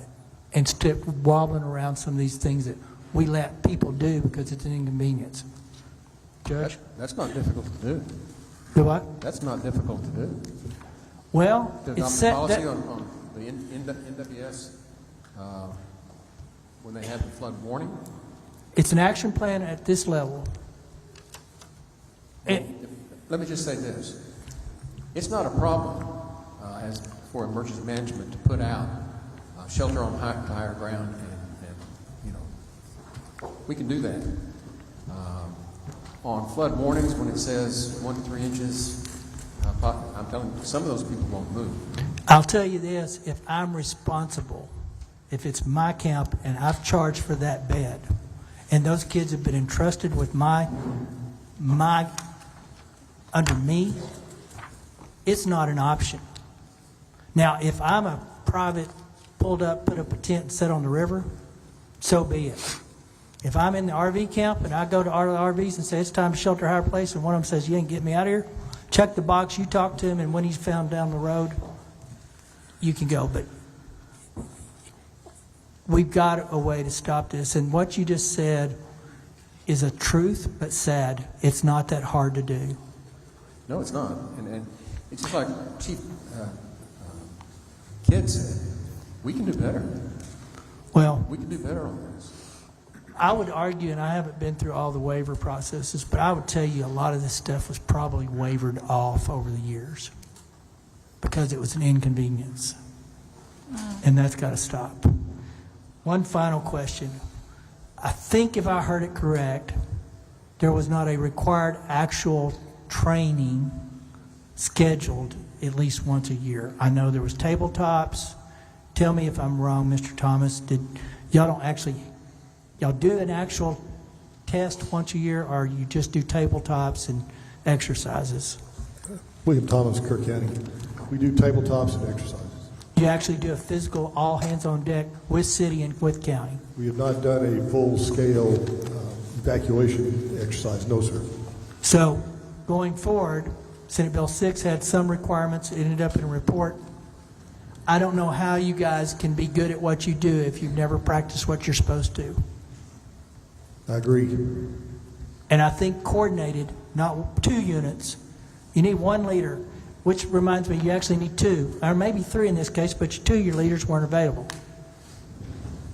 and stop wobbling around some of these things that we let people do because it's an inconvenience. Judge? That's not difficult to do. Do what? That's not difficult to do. Well, To it's adopt a set policy that, on the NWS when they have the flood warning. it's an action plan at this level. Let me just say this. It's not a problem as for emergency management to put out shelter on higher ground and we can do that. On flood warnings, when it says 1 to 3 inches, I'm telling you, some of those people won't move. I'll tell you this, if I'm responsible, if it's my camp and I've charged for that bed, and those kids have been entrusted with under me, it's not an option. Now, if I'm a private, pulled up, put up a tent and sit on the river, so be it. If I'm in the RV camp and I go to our RVs and say it's time to shelter higher place, and one of them says, you ain't get me out of here, check the box, you talk to him, and when he's found down the road, you can go. But we've got a way to stop this. And what you just said is a truth, but sad. It's not that hard to do. No, it's not. And it's just like Chief Kidd said, we can do better. Well, we can do better on this. I would argue, and I haven't been through all the waiver processes, but I would tell you a lot of this stuff was probably wavered off over the years because it was an inconvenience. And that's got to stop. One final question. I think if I heard it correct, there was not a required actual training scheduled at least once a year. I know there was tabletops. Tell me if I'm wrong, Mr. Thomas. Y'all do an actual test once a year, or you just do tabletops and exercises? William Thomas, Kerr County. We do tabletops and exercises. You actually do a physical all hands on deck with city and with county? We have not done a full-scale evacuation exercise, no, sir. So going forward, Senate Bill 6 had some requirements. It ended up in a report. I don't know how you guys can be good at what you do if you've never practiced what you're supposed to. I agree. And I think coordinated, not 2 units. You need 1 leader, which reminds me you actually need 2, or maybe 3 in this case, but your leaders weren't available.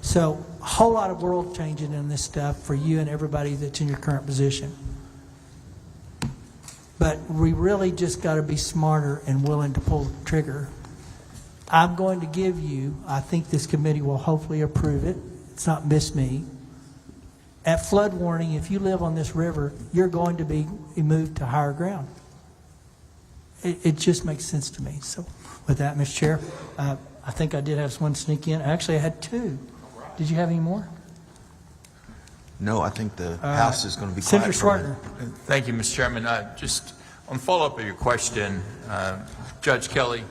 So a whole lot of world changing in this stuff for you and everybody that's in your current position. But we really just got to be smarter and willing to pull the trigger. I'm going to give you, I think this committee will hopefully approve it. It's not miss me. At flood warning, if you live on this river, you're going to be moved to higher ground. It just makes sense to me. So with that, Mr. Chair, I think I did have one sneak in. Actually, I had 2. Did you have any more? No, I think the House is going to be Senator quiet for a Schwartner. minute. Thank you, Mr. Chairman. Just on follow-up of your question, Judge Kelly,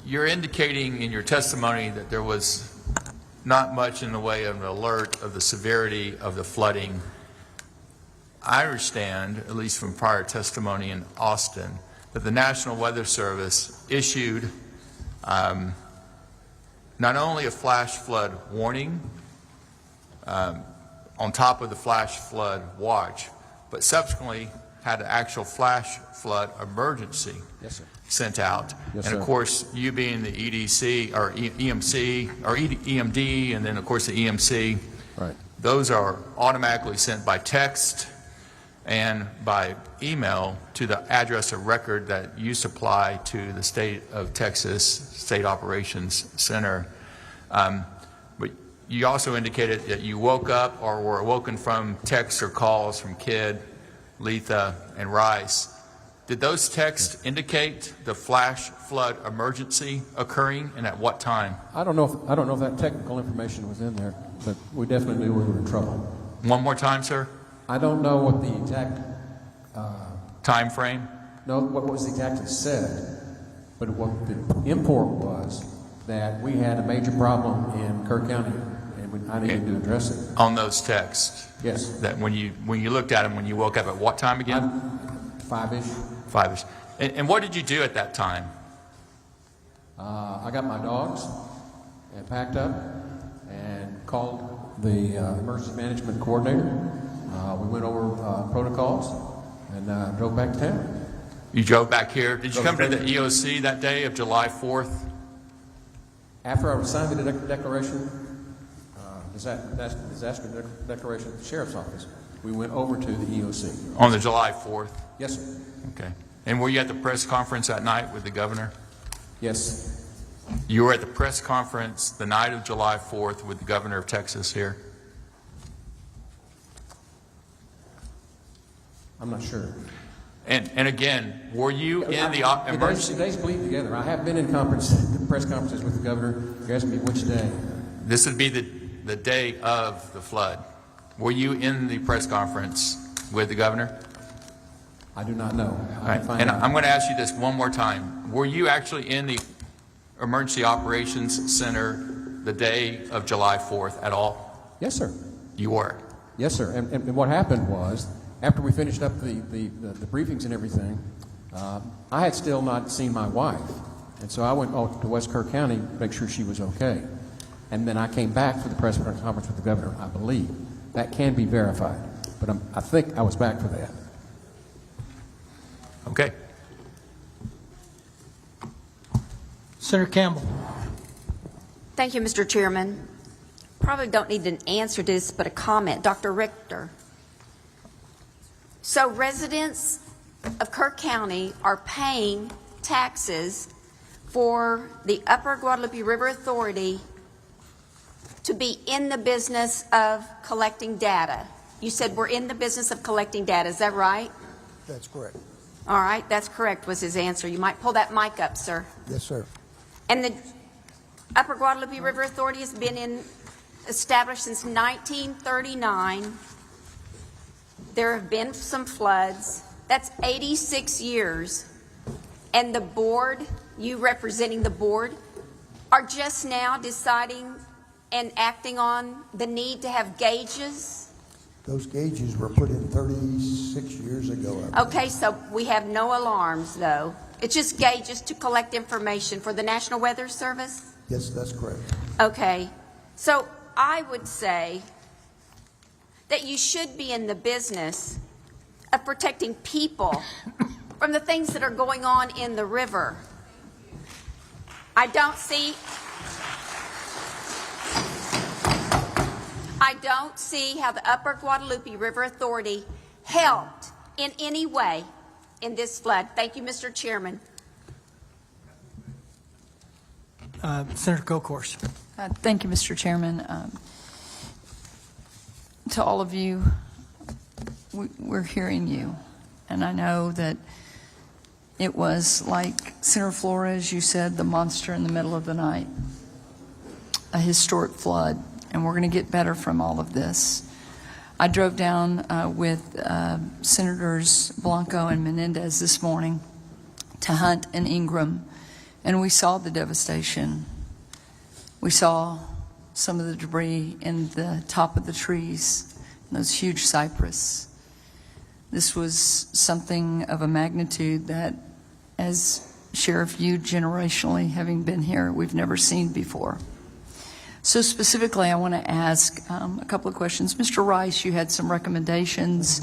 you're indicating in your testimony that there was not much in the way of an alert of the severity of the flooding. I understand, at least from prior testimony in Austin, that the National Weather Service issued not only a flash flood warning on top of the flash flood watch, but subsequently had an actual flash flood emergency sent out. Yes, and sir. of course, you being the EDC or EMC or EMD, and then of course the EMC, right? Those are automatically sent by text and by email to the address of record that you supply to the State of Texas State Operations Center. But you also indicated that you woke up or were awoken from texts or calls from Kidd, Letha, and Rice. Did those texts indicate the flash flood emergency occurring, and at what time? I don't know if that technical information was in there, but we definitely knew we were in trouble. One more time, sir. I don't know what the exact time frame. No, what was exactly said, but what the import was that we had a major problem in Kerr County, and I needed to address it. On those texts. Yes. That when you looked at them, when you woke up at what time again? 5-ish. 5-ish. And what did you do at that time? I got my dogs and packed up and called the emergency management coordinator. We went over protocols and drove back to town. You drove back here. Did you come to the EOC that day of July 4th? After I signed the declaration, disaster declaration at the sheriff's office, we went over to the EOC. On the July 4th? Yes, sir. Okay. And were you at the press conference that night with the governor? Yes. You were at the press conference the night of July 4th with the governor of Texas here? I'm not sure. And again, were you in the emergency? The days bleed together. I have been in press conferences with the governor. You're asking me which day. This would be the day of the flood. Were you in the press conference with the governor? I do not know. All right. And I'm going to ask you this one more time. Were you actually in the Emergency Operations Center the day of July 4th at all? Yes, sir. You were? Yes, sir. And what happened was, after we finished up the briefings and everything, I had still not seen my wife. And so I went to West Kerr County to make sure she was okay. And then I came back for the press conference with the governor, I believe. That can be verified. But I think I was back for that. Okay. Senator Campbell. Thank you, Mr. Chairman. Probably don't need an answer to this, but a comment. Dr. Richter. So residents of Kerr County are paying taxes for the Upper Guadalupe River Authority to be in the business of collecting data. You said we're in the business of collecting data. Is that right? That's correct. All right, that's correct was his answer. You might pull that mic up, sir. Yes, sir. And the Upper Guadalupe River Authority has been established since 1939. There have been some floods. That's 86 years. And the board, you representing the board, are just now deciding and acting on the need to have gauges. Those gauges were put in 36 years ago. Okay, so we have no alarms, though. It's just gauges to collect information for the National Weather Service? Yes, that's correct. Okay. So I would say that you should be in the business of protecting people from the things that are going on in the river. I don't see how the Upper Guadalupe River Authority helped in any way in this flood. Thank you, Mr. Chairman. Senator Gocourse. Thank you, Mr. Chairman. To all of you, we're hearing you, and I know that it was like Senator Flores, you said, the monster in the middle of the night, a historic flood, and we're going to get better from all of this. I drove down with Senators Blanco and Menendez this morning to Hunt and Ingram, and we saw the devastation. We saw some of the debris in the top of the trees, those huge cypress. This was something of a magnitude that, as Sheriff, you generationally, having been here, we've never seen before. So specifically, I want to ask a couple of questions. Mr. Rice, you had some recommendations.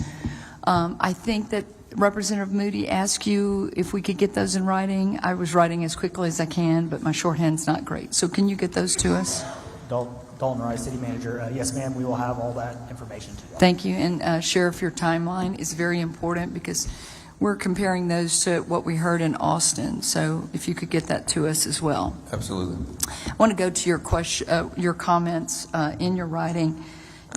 I think that Representative Moody asked you if we could get those in writing. I was writing as quickly as I can, but my shorthand's not great. So can you get those to us? Dalton Rice, City Manager. Yes, ma'am, we will have all that information to you. Thank you. And Sheriff, your timeline is very important because we're comparing those to what we heard in Austin. So if you could get that to us as well. Absolutely. I want to go to your question, your comments in your writing.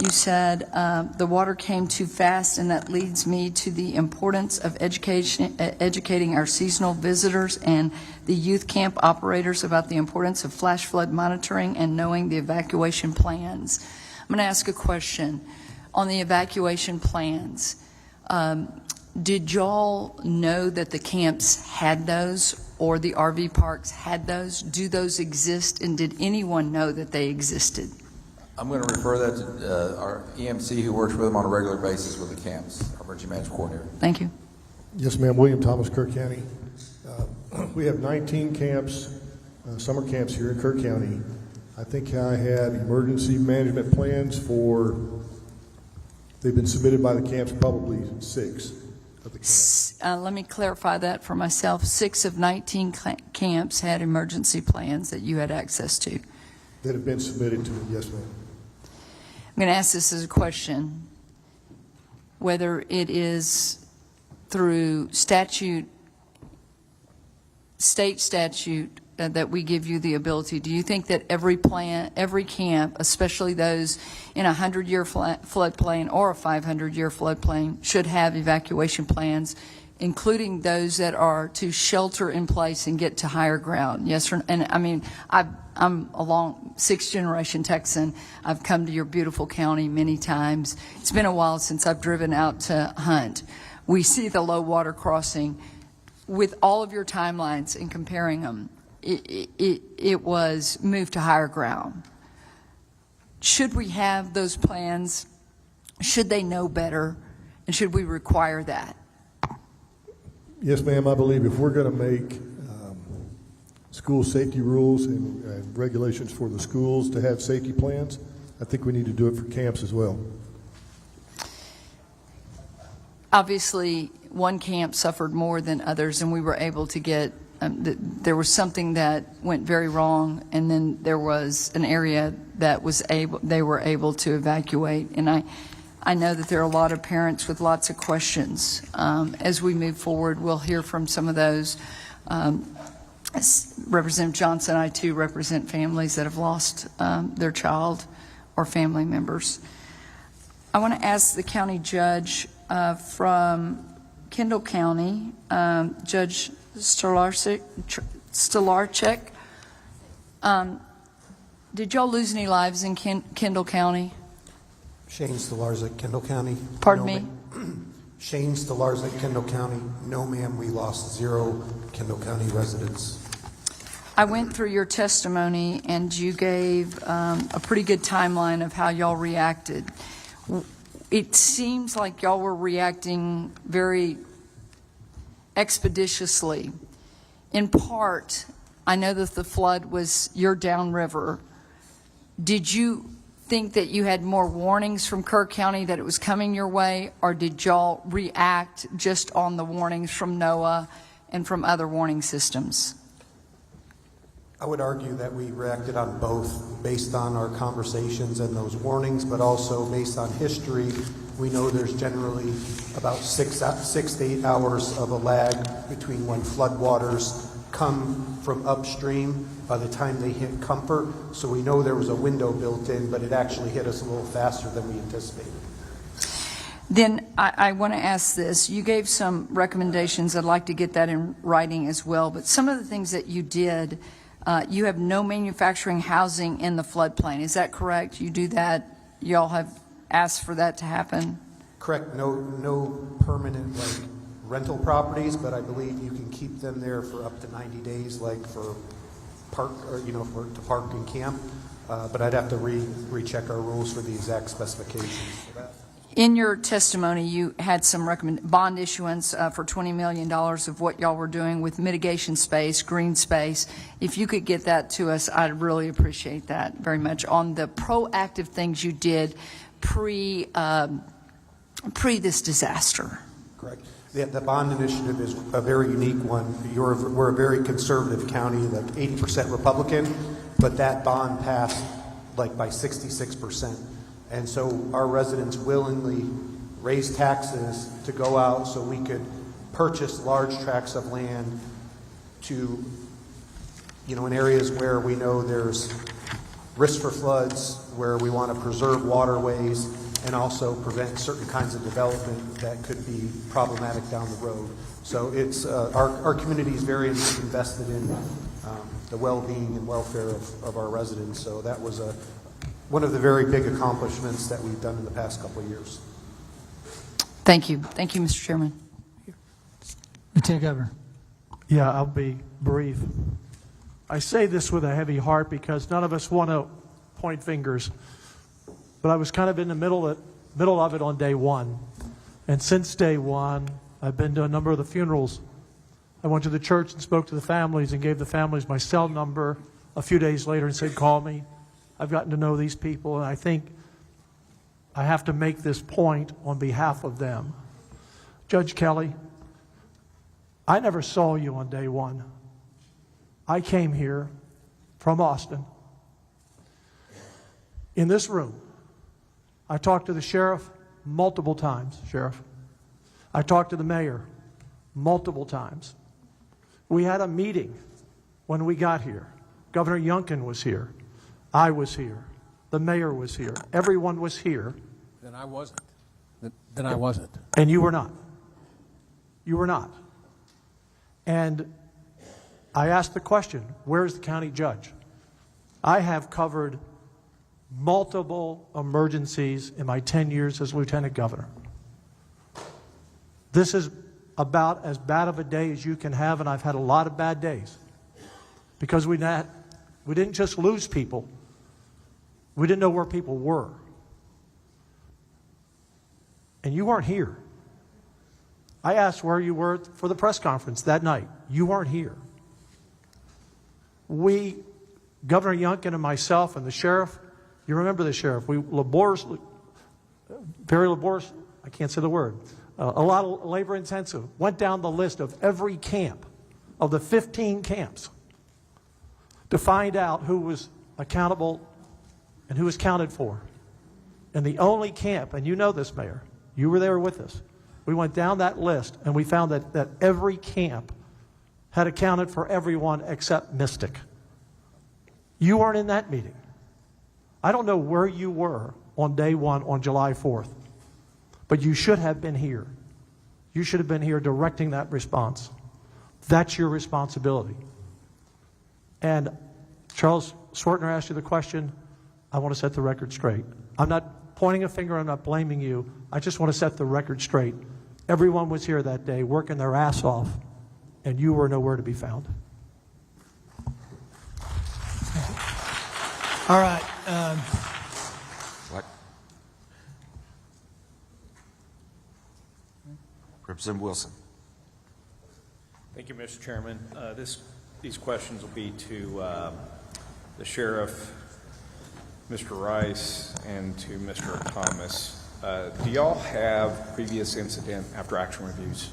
You said the water came too fast, and that leads me to the importance of educating our seasonal visitors and the youth camp operators about the importance of flash flood monitoring and knowing the evacuation plans. I'm going to ask a question on the evacuation plans. Did y'all know that the camps had those or the RV parks had those? Do those exist, and did anyone know that they existed? I'm going to refer that to our EMC who works with them on a regular basis with the camps, our emergency management coordinator. Thank you. Yes, ma'am. William Thomas, Kerr County. We have 19 camps, summer camps here in Kerr County. I think I had emergency management plans for, they've been submitted by the camps, probably 6 of the camps. Let me clarify that for myself. 6 of 19 camps had emergency plans that you had access to. That have been submitted to me, yes, ma'am. I'm going to ask this as a question, whether it is through statute, state statute, that we give you the ability, do you think that every camp, especially those in a 100-year floodplain or a 500-year floodplain, should have evacuation plans, including those that are to shelter in place and get to higher ground? Yes, or, and I mean, I'm a long sixth-generation Texan. I've come to your beautiful county many times. It's been a while since I've driven out to hunt. We see the low water crossing. With all of your timelines and comparing them, it was moved to higher ground. Should we have those plans? Should they know better? And should we require that? Yes, ma'am. I believe if we're going to make school safety rules and regulations for the schools to have safety plans, I think we need to do it for camps as well. Obviously, one camp suffered more than others, and we were able to get, there was something that went very wrong, and then there was an area that they were able to evacuate. And I know that there are a lot of parents with lots of questions. As we move forward, we'll hear from some of those. Representative Johnson, I too represent families that have lost their child or family members. I want to ask the county judge from Kendall County, Judge Stolarzic. Did y'all lose any lives in Kendall County? Shane Stolarzic, Kendall County. Pardon me? Shane Stolarzic, Kendall County. No, ma'am, we lost 0 Kendall County residents. I went through your testimony, and you gave a pretty good timeline of how y'all reacted. It seems like y'all were reacting very expeditiously. In part, I know that the flood was your downriver. Did you think that you had more warnings from Kerr County that it was coming your way, or did y'all react just on the warnings from NOAA and from other warning systems? I would argue that we reacted on both based on our conversations and those warnings, but also based on history. We know there's generally about 6 to 8 hours of a lag between when floodwaters come from upstream by the time they hit Comfort. So we know there was a window built in, but it actually hit us a little faster than we anticipated. Then I want to ask this. You gave some recommendations. I'd like to get that in writing as well. But some of the things that you did, you have no manufacturing housing in the floodplain. Is that correct? You do that? Y'all have asked for that to happen? Correct. No permanent rental properties, but I believe you can keep them there for up to 90 days, like for park or to park and camp. But I'd have to recheck our rules for the exact specifications for that. In your testimony, you had some bond issuance for $20 million of what y'all were doing with mitigation space, green space. If you could get that to us, I'd really appreciate that very much on the proactive things you did pre this disaster. Correct. The bond initiative is a very unique one. We're a very conservative county, like 80% Republican, but that bond passed by 66%. And so our residents willingly raised taxes to go out so we could purchase large tracts of land to, in areas where we know there's risk for floods, where we want to preserve waterways and also prevent certain kinds of development that could be problematic down the road. So it's our community is very invested in the well-being and welfare of our residents. So that was one of the very big accomplishments that we've done in the past couple of years. Thank you. Thank you, Mr. Chairman. Lieutenant Governor. Yeah, I'll be brief. I say this with a heavy heart because none of us want to point fingers. But I was kind of in the middle of it on day one. And since day one, I've been to a number of the funerals. I went to the church and spoke to the families and gave the families my cell number a few days later and said, call me. I've gotten to know these people, and I think I have to make this point on behalf of them. Judge Kelly, I never saw you on day one. I came here from Austin. In this room, I talked to the sheriff multiple times, Sheriff. I talked to the mayor multiple times. We had a meeting when we got here. Governor Youngkin was here. I was here. The mayor was here. Everyone was here. Then I wasn't. Then I wasn't. And you were not. You were not. And I asked the question, where's the county judge? I have covered multiple emergencies in my 10 years as lieutenant governor. This is about as bad of a day as you can have, and I've had a lot of bad days. Because we didn't just lose people, we didn't know where people were. And you weren't here. I asked where you were for the press conference that night. You weren't here. Governor Youngkin and myself and the sheriff, you remember the sheriff, very laborious, I can't say the word, a lot of labor intensive, went down the list of every camp, of the 15 camps, to find out who was accountable and who was counted for. And the only camp, and you know this, Mayor, you were there with us, we went down that list and we found that every camp had accounted for everyone except Mystic. You weren't in that meeting. I don't know where you were on day one on July 4th, but you should have been here. You should have been here directing that response. That's your responsibility. And Charles Swartner asked you the question. I want to set the record straight. I'm not pointing a finger. I'm not blaming you. I just want to set the record straight. Everyone was here that day working their ass off, and you were nowhere to be found. All right. What? Representative Wilson. Thank you, Mr. Chairman. These questions will be to the sheriff, Mr. Rice, and to Mr. Thomas. Do y'all have previous incident after action reviews?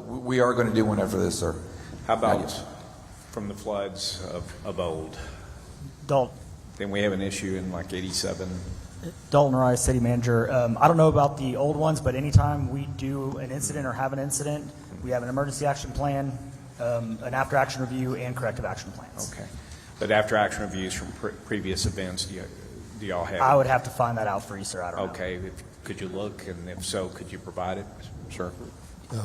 We are going to do one after this, sir. How about from the floods of old? Dalton. Then we have an issue in like 87. Dalton Rice, city manager. I don't know about the old ones, but anytime we do an incident or have an incident, we have an emergency action plan, an after action review, and corrective action plans. Okay. But after action reviews from previous events, do y'all have? I would have to find that out for you, sir. I don't know. Okay. Could you look, and if so, could you provide it, sir?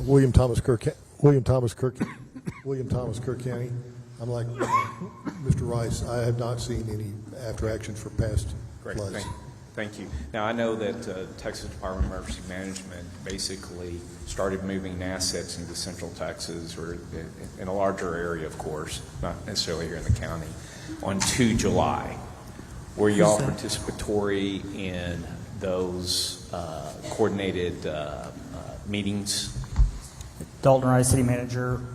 William Thomas, Kerr County. I'm like Mr. Rice. I have not seen any after actions for past floods. Thank you. Now, I know that Texas Department of Emergency Management basically started moving assets into Central Texas, or in a larger area, of course, not necessarily here in the county, on 2 July. Were y'all participatory in those coordinated meetings? Dalton Rice, city manager.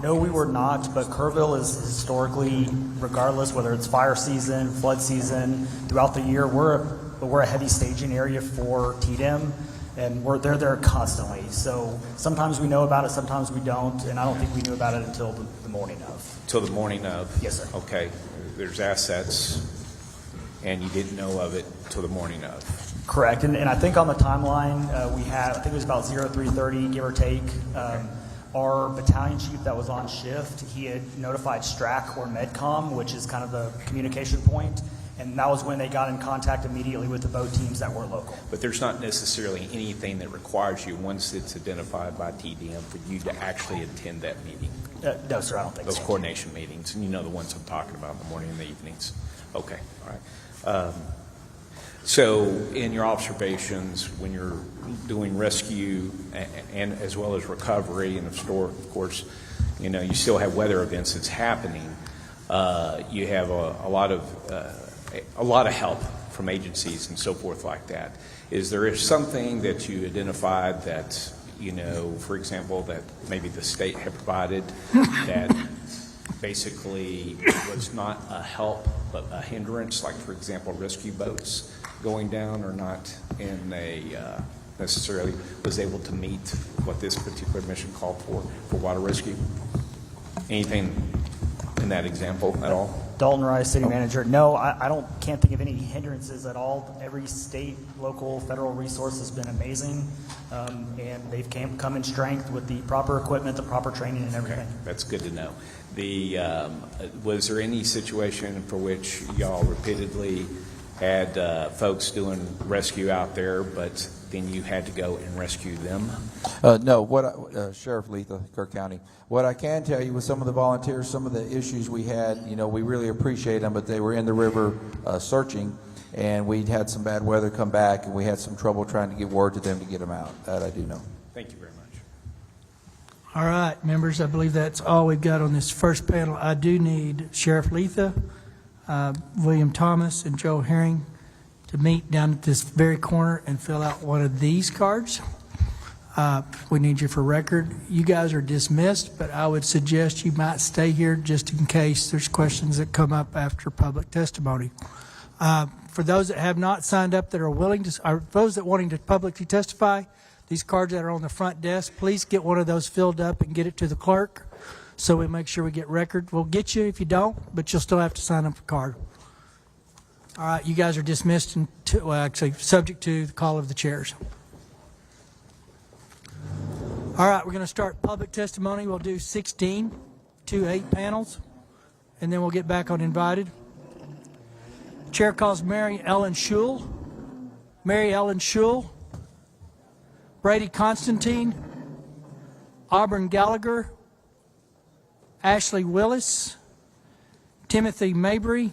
No, we were not, but Kerrville is historically, regardless whether it's fire season, flood season, throughout the year, we're a heavy staging area for TDEM, and they're there constantly. So sometimes we know about it, sometimes we don't, and I don't think we knew about it until the morning of. Till the morning of? Yes, sir. Okay. There's assets, and you didn't know of it till the morning of. Correct, and I think on the timeline we had, I think it was about 03:30, give or take. Our battalion chief that was on shift, he had notified STRAC or MedCom, which is kind of the communication point, and that was when they got in contact immediately with the boat teams that were local. But there's not necessarily anything that requires you, once it's identified by TDM, for you to actually attend that meeting? No, sir, I don't think so. Those coordination meetings, and you know the ones I'm talking about, in the morning and the evenings. Okay, all right. So in your observations, when you're doing rescue and as well as recovery, and of course, you know, you still have weather events that's happening, you have a lot of help from agencies and so forth like that. Is there something that you identified that, you know, for example, that maybe the state had provided that basically was not a help but a hindrance, like for example rescue boats going down, or not in a necessarily was able to meet what this particular mission called for water rescue? Anything in that example at all? Dalton Rice, city manager. No, I can't think of any hindrances at all. Every state, local, federal resource has been amazing. and they've come in strength with the proper equipment, the proper training, and everything. Okay, that's good to know. Was there any situation for which y'all repeatedly had folks doing rescue out there, but then you had to go and rescue them? No, Sheriff Letha, Kerr County. What I can tell you with some of the volunteers, some of the issues we had, we really appreciate them, but they were in the river searching, and we'd had some bad weather come back, and we had some trouble trying to get word to them to get them out. That I do know. Thank you very much. All right, members, I believe that's all we've got on this first panel. I do need Sheriff Letha, William Thomas, and Joe Herring to meet down at this very corner and fill out one of these cards. We need you for record. You guys are dismissed, but I would suggest you might stay here just in case there's questions that come up after public testimony. For those that have not signed up that are willing to, or those that wanting to publicly testify, these cards that are on the front desk, please get one of those filled up and get it to the clerk so we make sure we get record. We'll get you if you don't, but you'll still have to sign up for a card. All right, you guys are dismissed, and actually subject to the call of the chairs. All right, we're going to start public testimony. We'll do 16 to 8 panels, and then we'll get back on invited. Chair calls Mary Ellen Schul. Mary Ellen Schul. Brady Constantine. Auburn Gallagher. Ashley Willis. Timothy Mabry.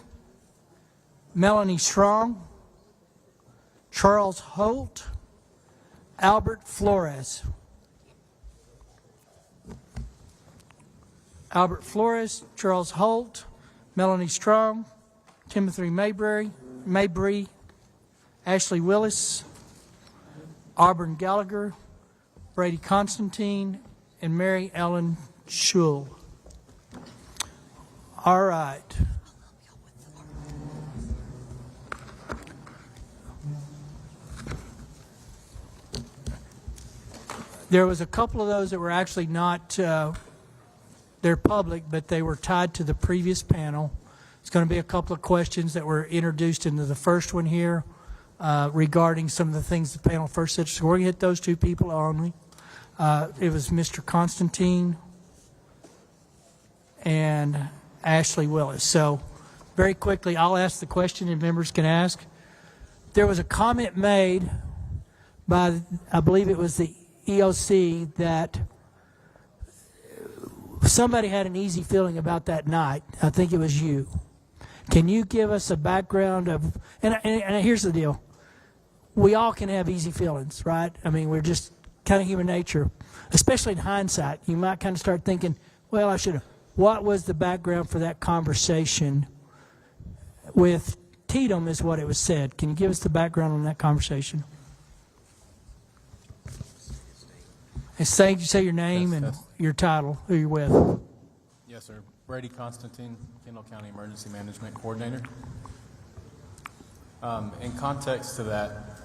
Melanie Strong. Charles Holt. Albert Flores. Albert Flores, Charles Holt, Melanie Strong, Timothy Mabry, Ashley Willis, Auburn Gallagher, Brady Constantine, and Mary Ellen Schul. All right. There was a couple of those that were actually not... they're public, but they were tied to the previous panel. It's going to be a couple of questions that were introduced into the first one here regarding some of the things the panel first said. So we're going to hit those two people only. It was Mr. Constantine and Ashley Willis. So very quickly, I'll ask the question and members can ask. There was a comment made by, I believe it was the EOC, that somebody had an easy feeling about that night. I think it was you. Can you give us a background of, and here's the deal. We all can have easy feelings, right? I mean, we're just kind of human nature, especially in hindsight. You might kind of start thinking, well, I should have. What was the background for that conversation with Tatum is what it was said. Can you give us the background on that conversation? And say your name and your title, who you're with. Yes, sir. Brady Constantine, Kendall County Emergency Management Coordinator. In context to that,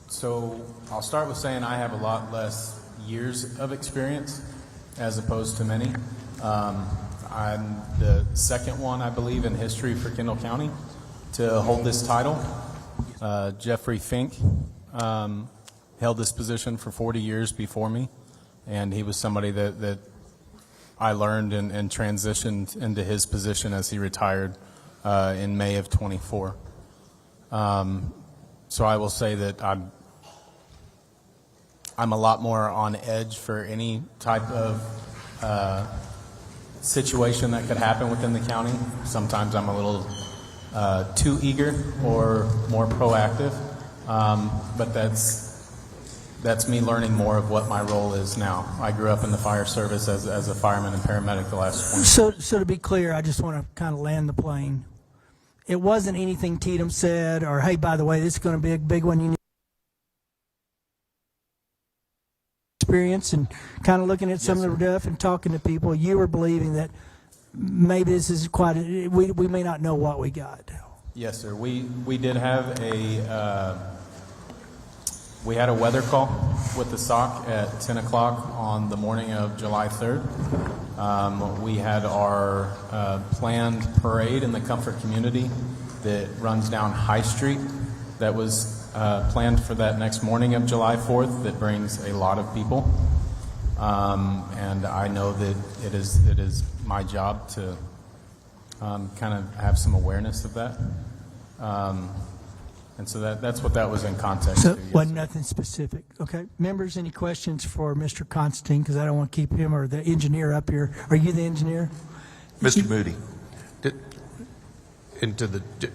so I'll start with saying I have a lot less years of experience as opposed to many. I'm the second one, I believe, in history for Kendall County to hold this title. Jeffrey Fink held this position for 40 years before me, and he was somebody that I learned and transitioned into his position as he retired in May of 24. So I will say that I'm a lot more on edge for any type of situation that could happen within the county. Sometimes I'm a little too eager or more proactive, but that's me learning more of what my role is now. I grew up in the fire service as a fireman and paramedic the last 20 years. So to be clear, I just want to kind of land the plane. It wasn't anything Tatum said, or hey, by the way, this is going to be a big one. You need experience and kind of looking at some of the stuff and talking to people. You were believing that maybe this is quite. We may not know what we got. Yes, sir. We did have we had a weather call with the SOC at 10 o'clock on the morning of July 3rd. We had our planned parade in the Comfort community that runs down High Street that was planned for that next morning of July 4th that brings a lot of people. And I know that it is my job to kind of have some awareness of that. And so that's what that was in context So to. wasn't nothing specific. Okay. Members, any questions for Mr. Constantine? Because I don't want to keep him or the engineer up here. Are you the engineer? Mr. Moody.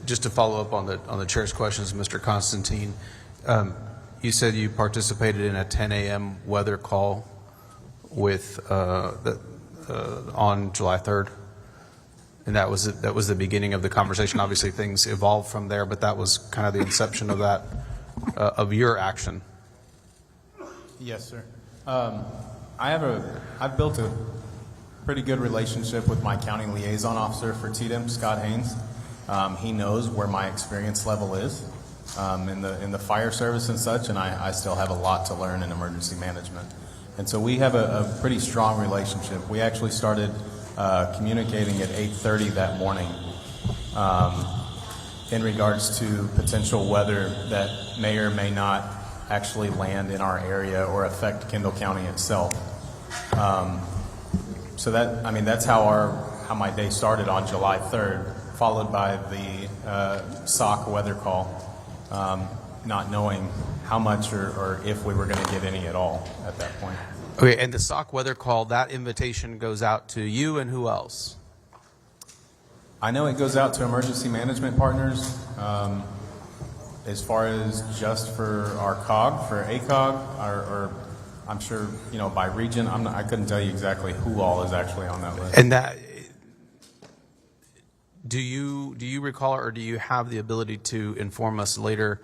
Just to follow up on the chair's questions, Mr. Constantine, you said you participated in a 10 a.m. weather call with on July 3rd, and that was the beginning of the conversation. Obviously, things evolved from there, but that was kind of the inception of that of your action. Yes, sir. I've built a pretty good relationship with my county liaison officer for TDEM, Scott Haynes. He knows where my experience level is in the fire service and such, and I still have a lot to learn in emergency management. And so we have a pretty strong relationship. We actually started communicating at 8:30 that morning in regards to potential weather that may or may not actually land in our area or affect Kendall County itself. So that's how my day started on July 3rd, followed by the SOC weather call, not knowing how much or if we were going to get any at all at that point. Okay, and the SOC weather call, that invitation goes out to you and who else? I know it goes out to emergency management partners. As far as just for our COG, for ACOG, or I'm sure, by region, I couldn't tell you exactly who all is actually on that list. And that, do you recall, or do you have the ability to inform us later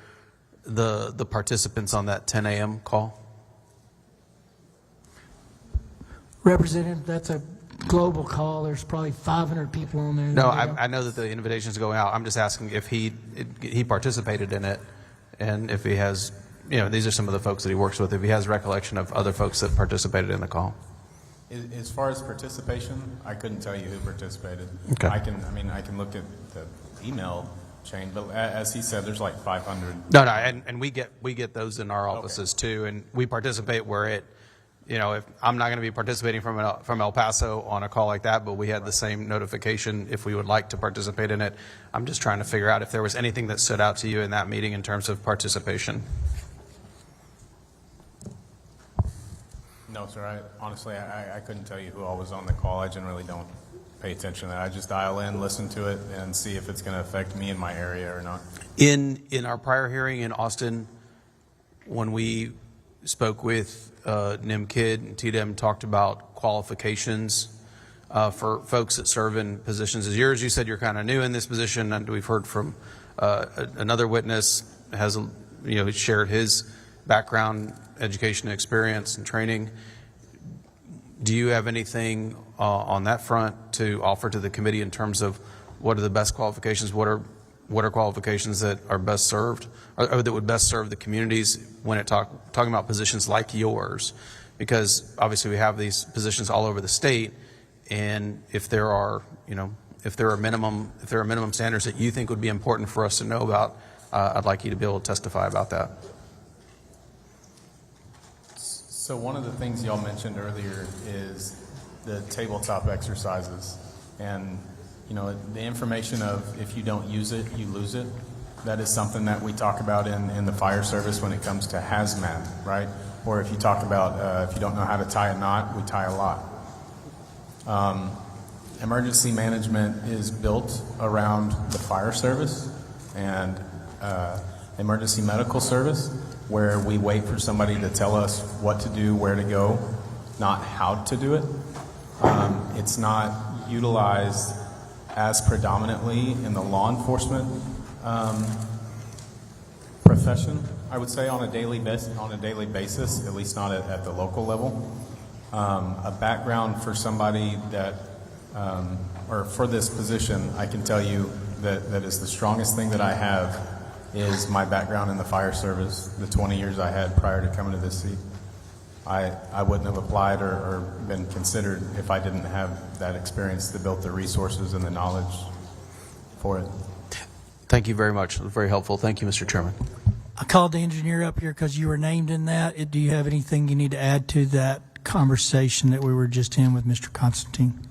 the participants on that 10 a.m. call? Representative, that's a global call. There's probably 500 people on there. No, I know that the invitation is going out. I'm just asking if he participated in it, and if he has, these are some of the folks that he works with, if he has recollection of other folks that participated in the call. As far as participation, I couldn't tell you who participated. Okay. I can look at the email chain, but as he said, there's like 500. No, and we get those in our offices too, and we participate where it, if I'm not going to be participating from El Paso on a call like that, but we had the same notification if we would like to participate in it. I'm just trying to figure out if there was anything that stood out to you in that meeting in terms of participation. No, sir. Honestly, I couldn't tell you who all was on the call. I generally don't pay attention to that. I just dial in, listen to it, and see if it's going to affect me in my area or not. In our prior hearing in Austin, when we spoke with NIM Kid and TDEM, talked about qualifications for folks that serve in positions as yours. You said you're kind of new in this position, and we've heard from another witness has shared his background, education, experience, and training. Do you have anything on that front to offer to the committee in terms of what are the best qualifications? What are qualifications that are best served, or that would best serve the communities when talking about positions like yours? Because obviously we have these positions all over the state, and if there are minimum standards that you think would be important for us to know about, I'd like you to be able to testify about that. So one of the things y'all mentioned earlier is the tabletop exercises, and the information of if you don't use it, you lose it. That is something that we talk about in the fire service when it comes to hazmat, right? Or if you talk about if you don't know how to tie a knot, we tie a lot. Emergency management is built around the fire service and emergency medical service, where we wait for somebody to tell us what to do, where to go, not how to do it. It's not utilized as predominantly in the law enforcement profession, I would say, on a daily basis, at least not at the local level. A background for somebody that, or for this position, I can tell you that is the strongest thing that I have is my background in the fire service, the 20 years I had prior to coming to this seat. I wouldn't have applied or been considered if I didn't have that experience to build the resources and the knowledge for it. Thank you very much. It was very helpful. Thank you, Mr. Chairman. I called the engineer up here because you were named in that. Do you have anything you need to add to that conversation that we were just in with Mr. Constantine?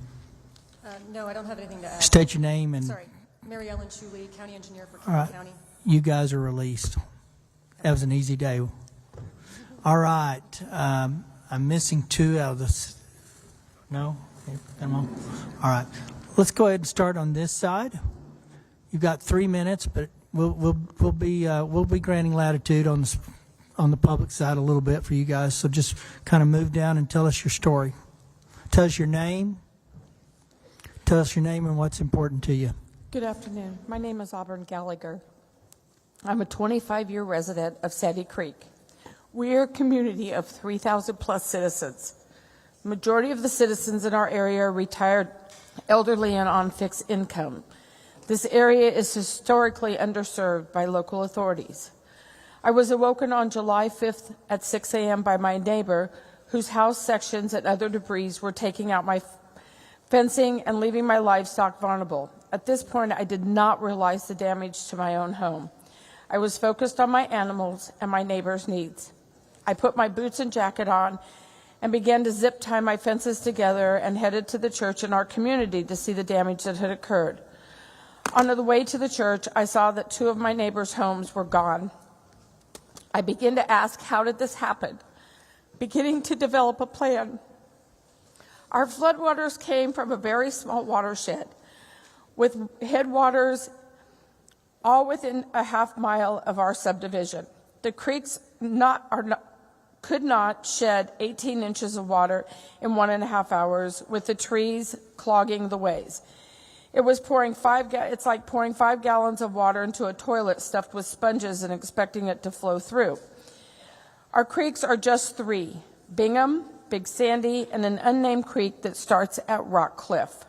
No, I don't have anything to add. State your name and... Sorry, Mary Ellen Shuley, County Engineer for All Kerr right. County. You guys are released. That was an easy day. All right. I'm missing two out of this. No? Okay, come on. All right. Let's go ahead and start on this side. You've got 3 minutes, but we'll be granting latitude on the public side a little bit for you guys. So just kind of move down and tell us your story. Tell us your name. Tell us your name and what's important to you. Good afternoon. My name is Auburn Gallagher. I'm a 25-year resident of Sandy Creek. We are a community of 3,000 plus citizens. The majority of the citizens in our area are retired, elderly, and on fixed income. This area is historically underserved by local authorities. I was awoken on July 5th at 6 a.m. by my neighbor, whose house sections and other debris were taking out my fencing and leaving my livestock vulnerable. At this point, I did not realize the damage to my own home. I was focused on my animals and my neighbor's needs. I put my boots and jacket on and began to zip tie my fences together and headed to the church in our community to see the damage that had occurred. On the way to the church, I saw that 2 of my neighbors' homes were gone. I began to ask, how did this happen? Beginning to develop a plan. Our floodwaters came from a very small watershed with headwaters all within a half mile of our subdivision. The creeks could not shed 18 inches of water in 1.5 hours with the trees clogging the ways. It's like pouring 5 gallons of water into a toilet stuffed with sponges and expecting it to flow through. Our creeks are just 3, Bingham, Big Sandy, and an unnamed creek that starts at Rock Cliff.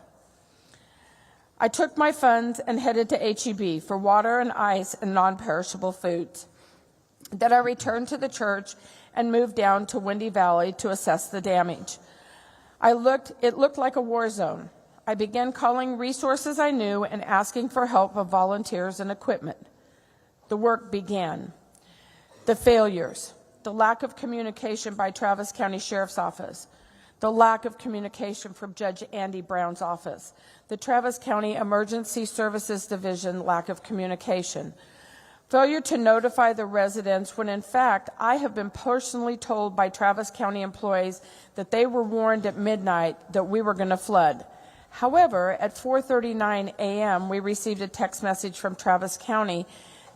I took my funds and headed to HEB for water and ice and non-perishable foods. Then I returned to the church and moved down to Windy Valley to assess the damage. It looked like a war zone. I began calling resources I knew and asking for help of volunteers and equipment. The work began. The failures, the lack of communication by Travis County Sheriff's Office, the lack of communication from Judge Andy Brown's office, the Travis County Emergency Services Division lack of communication, failure to notify the residents when in fact I have been personally told by Travis County employees that they were warned at midnight that we were going to flood. However, at 4:39 a.m. we received a text message from Travis County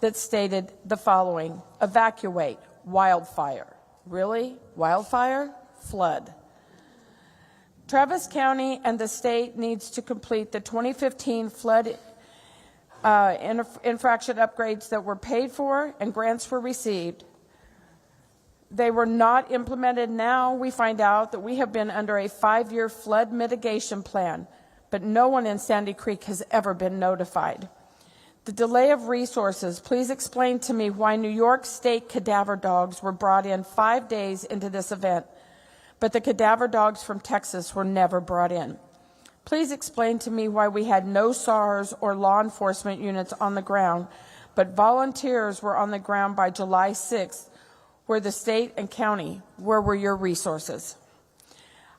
that stated the following: evacuate, wildfire. Really? Wildfire? Flood. Travis County and the state needs to complete the 2015 flood infraction upgrades that were paid for and grants were received. They were not implemented. Now we find out that we have been under a 5-year flood mitigation plan, but no one in Sandy Creek has ever been notified. The delay of resources, please explain to me why New York State cadaver dogs were brought in 5 days into this event, but the cadaver dogs from Texas were never brought in. Please explain to me why we had no SARS or law enforcement units on the ground, but volunteers were on the ground by July 6th, where the state and county, where were your resources?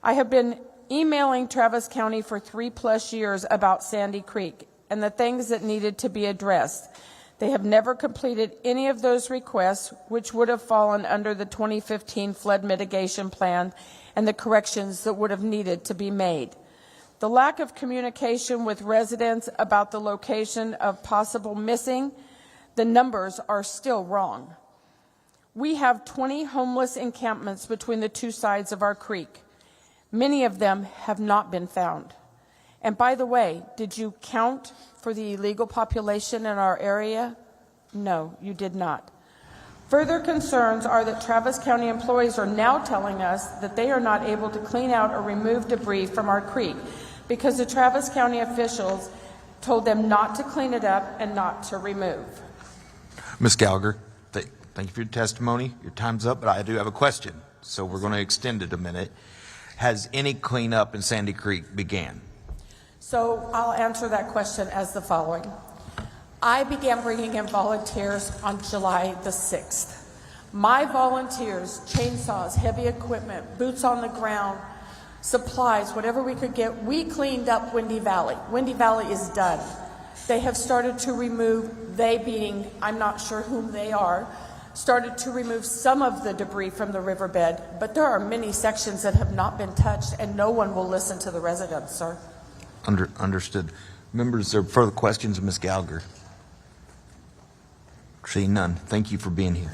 I have been emailing Travis County for 3+ years about Sandy Creek and the things that needed to be addressed. They have never completed any of those requests, which would have fallen under the 2015 flood mitigation plan and the corrections that would have needed to be made. The lack of communication with residents about the location of possible missing, the numbers are still wrong. We have 20 homeless encampments between the 2 sides of our creek. Many of them have not been found. And by the way, did you count for the illegal population in our area? No, you did not. Further concerns are that Travis County employees are now telling us that they are not able to clean out or remove debris from our creek because the Travis County officials told them not to clean it up and not to remove. Ms. Gallagher, thank you for your testimony. Your time's up, but I do have a question, so we're going to extend it a minute. Has any cleanup in Sandy Creek began? So I'll answer that question as the following. I began bringing in volunteers on July the 6th. My volunteers, chainsaws, heavy equipment, boots on the ground, supplies, whatever we could get, we cleaned up Windy Valley. Windy Valley is done. They have started to remove, they being, I'm not sure whom they are, started to remove some of the debris from the riverbed, but there are many sections that have not been touched, and no one will listen to the residents, sir. Understood. Members, are there further questions of Ms. Gallagher? Seeing none. Thank you for being here.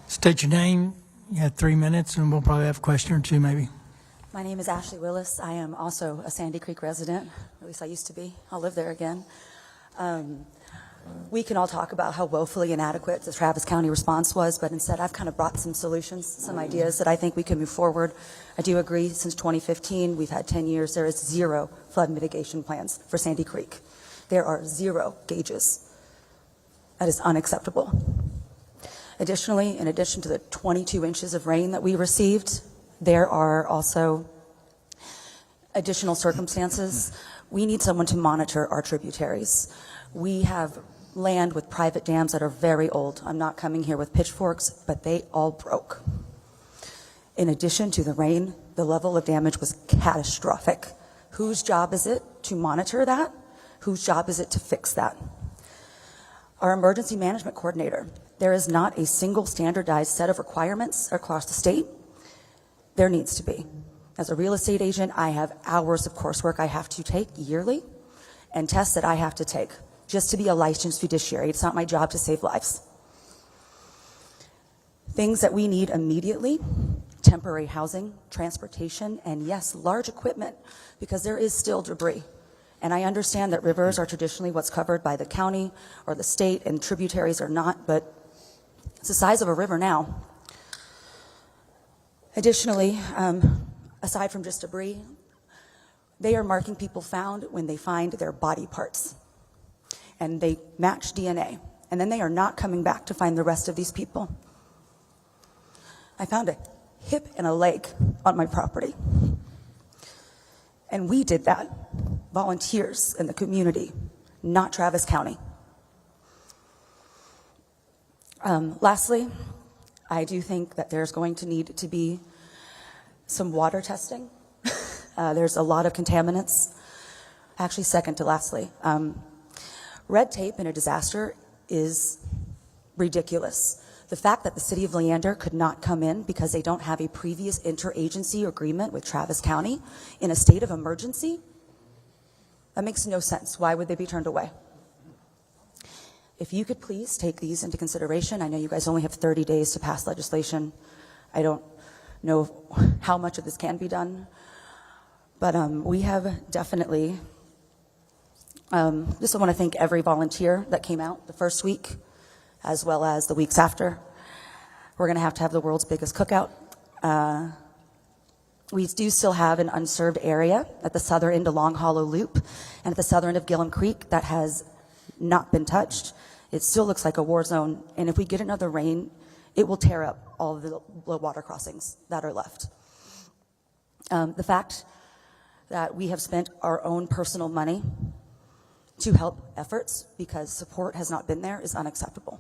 State your name. You have 3 minutes, and we'll probably have a question or two, maybe. My name is Ashley Willis. I am also a Sandy Creek resident. At least I used to be. I'll live there again. We can all talk about how woefully inadequate the Travis County response was, but instead I've kind of brought some solutions, some ideas that I think we can move forward. I do agree, since 2015, we've had 10 years, there is 0 flood mitigation plans for Sandy Creek. There are 0 gauges. That is unacceptable. Additionally, in addition to the 22 inches of rain that we received, there are also additional circumstances. We need someone to monitor our tributaries. We have land with private dams that are very old. I'm not coming here with pitchforks, but they all broke. In addition to the rain, the level of damage was catastrophic. Whose job is it to monitor that? Whose job is it to fix that? Our emergency management coordinator, there is not a single standardized set of requirements across the state. There needs to be. As a real estate agent, I have hours of coursework I have to take yearly and tests that I have to take just to be a licensed fiduciary. It's not my job to save lives. Things that we need immediately: temporary housing, transportation, and yes, large equipment, because there is still debris. And I understand that rivers are traditionally what's covered by the county or the state, and tributaries are not, but it's the size of a river now. Additionally, aside from just debris, they are marking people found when they find their body parts. And they match DNA. And then they are not coming back to find the rest of these people. I found a hip and a leg on my property. And we did that. Volunteers in the community, not Travis County. Lastly, I do think that there's going to need to be some water testing. There's a lot of contaminants. Actually, second to lastly, red tape in a disaster is ridiculous. The fact that the city of Leander could not come in because they don't have a previous interagency agreement with Travis County in a state of emergency, that makes no sense. Why would they be turned away? If you could please take these into consideration. I know you guys only have 30 days to pass legislation. I don't know how much of this can be done, but we have definitely, just want to thank every volunteer that came out the first week, as well as the weeks after. We're going to have the world's biggest cookout. We do still have an unserved area at the southern end of Long Hollow Loop and at the southern end of Gillum Creek that has not been touched. It still looks like a war zone, and if we get another rain, it will tear up all of the water crossings that are left. The fact that we have spent our own personal money to help efforts because support has not been there is unacceptable.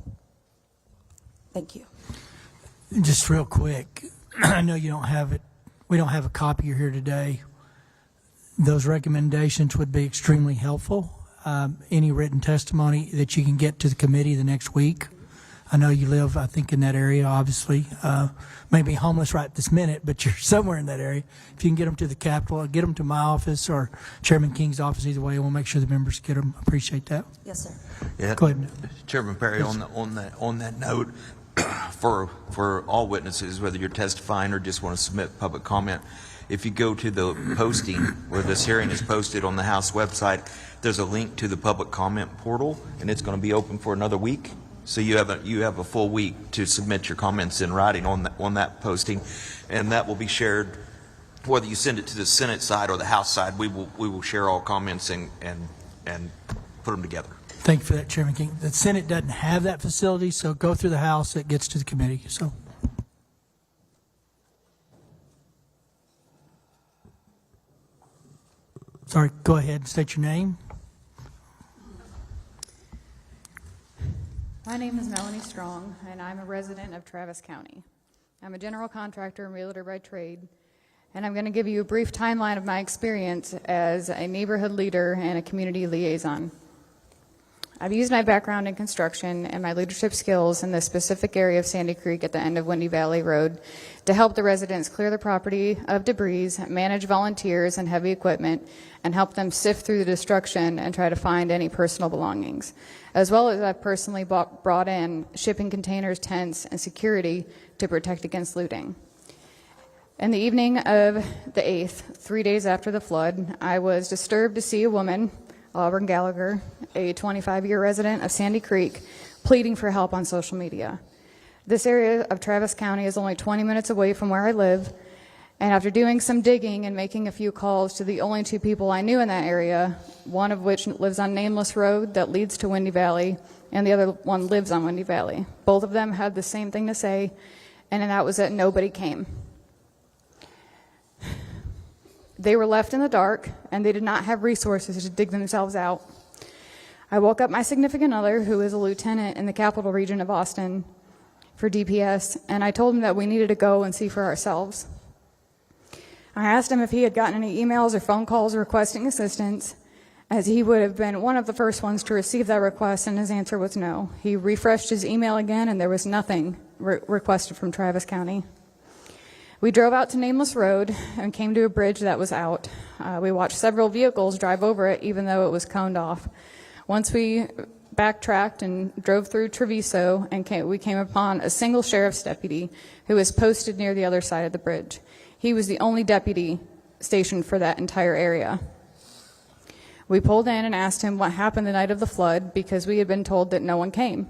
Thank you. Just real quick, I know you don't have it. We don't have a copy here today. Those recommendations would be extremely helpful. Any written testimony that you can get to the committee the next week. I know you live, I think, in that area, obviously. Maybe homeless right this minute, but you're somewhere in that area. If you can get them to the Capitol, get them to my office or Chairman King's office, either way, we'll make sure the members get them. Appreciate that. Yes, sir. Yeah. Go ahead. Chairman Perry, Yes. on that note, for all witnesses, whether you're testifying or just want to submit public comment, if you go to the posting where this hearing is posted on the House website, there's a link to the public comment portal, and it's going to be open for another week. So you have a full week to submit your comments in writing on that posting, and that will be shared. Whether you send it to the Senate side or the House side, we will share all comments and put them together. Thank you for that, Chairman King. The Senate doesn't have that facility, so go through the House. It gets to the committee. So, sorry. Go ahead and state your name. name is Melanie Strong, and I'm a resident of Travis County. I'm a general contractor and realtor by trade, and I'm going to give you a brief timeline of my experience as a neighborhood leader and a community liaison. I've used my background in construction and my leadership skills in the specific area of Sandy Creek at the end of Windy Valley Road to help the residents clear the property of debris, manage volunteers and heavy equipment, and help them sift through the destruction and try to find any personal belongings. As well as I've personally brought in shipping containers, tents, and security to protect against looting. In the evening of the 8th, 3 days after the flood, I was disturbed to see a woman, Auburn Gallagher, a 25-year resident of Sandy Creek, pleading for help on social media. This area of Travis County is only 20 minutes away from where I live, and after doing some digging and making a few calls to the only two people I knew in that area, one of which lives on Nameless Road that leads to Windy Valley, and the other one lives on Windy Valley. Both of them had the same thing to say, and that was that nobody came. They were left in the dark, and they did not have resources to dig themselves out. I woke up my significant other, who is a lieutenant in the Capital Region of Austin for DPS, and I told him that we needed to go and see for ourselves. I asked him if he had gotten any emails or phone calls requesting assistance, as he would have been one of the first ones to receive that request, and his answer was no. He refreshed his email again, and there was nothing requested from Travis County. We drove out to Nameless Road and came to a bridge that was out. We watched several vehicles drive over it, even though it was coned off. Once we backtracked and drove through Treviso, and we came upon a single sheriff's deputy who was posted near the other side of the bridge. He was the only deputy stationed for that entire area. We pulled in and asked him what happened the night of the flood because we had been told that no one came.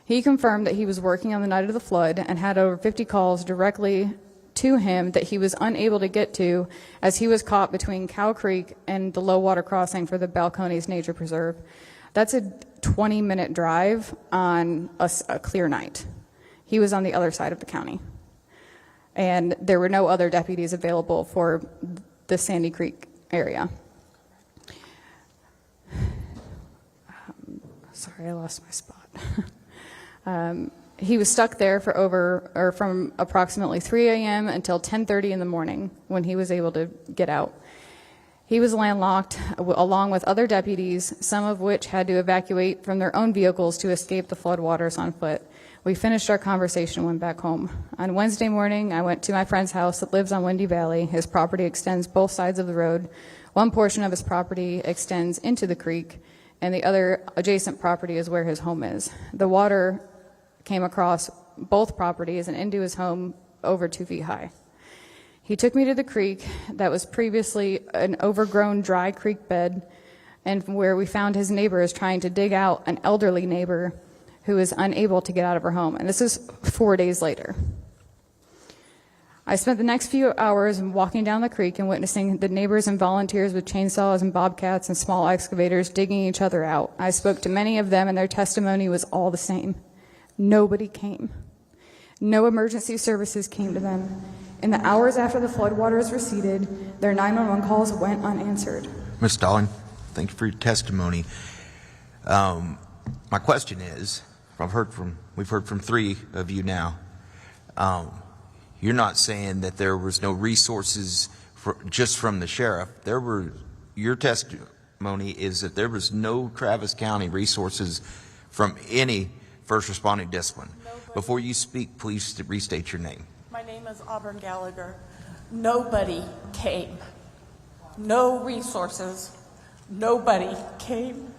He confirmed that he was working on the night of the flood and had over 50 calls directly to him that he was unable to get to as he was caught between Cow Creek and the low water crossing for the Balcones Nature Preserve. That's a 20-minute drive on a clear night. He was on the other side of the county. And there were no other deputies available for the Sandy Creek area. Sorry, I lost my spot. He was stuck there for from approximately 3 a.m. until 10:30 in the morning when he was able to get out. He was landlocked along with other deputies, some of which had to evacuate from their own vehicles to escape the floodwaters on foot. We finished our conversation and went back home. On Wednesday morning, I went to my friend's house that lives on Windy Valley. His property extends both sides of the road. One portion of his property extends into the creek, and the other adjacent property is where his home is. The water came across both properties and into his home over 2 feet high. He took me to the creek that was previously an overgrown dry creek bed, and where we found his neighbors trying to dig out an elderly neighbor who is unable to get out of her home. And this is 4 days later. I spent the next few hours walking down the creek and witnessing the neighbors and volunteers with chainsaws and bobcats and small excavators digging each other out. I spoke to many of them, and their testimony was all the same. Nobody came. No emergency services came to them. In the hours after the floodwaters receded, their 911 calls went unanswered. Ms. Stalling, thank you for your testimony. My question is, we've heard from 3 of you now. You're not saying that there was no resources just from the sheriff. Your testimony is that there was no Travis County resources from any first responding discipline. Nobody. Before you speak, please restate your name. My name is Auburn Gallagher. Nobody came. No resources. Nobody came.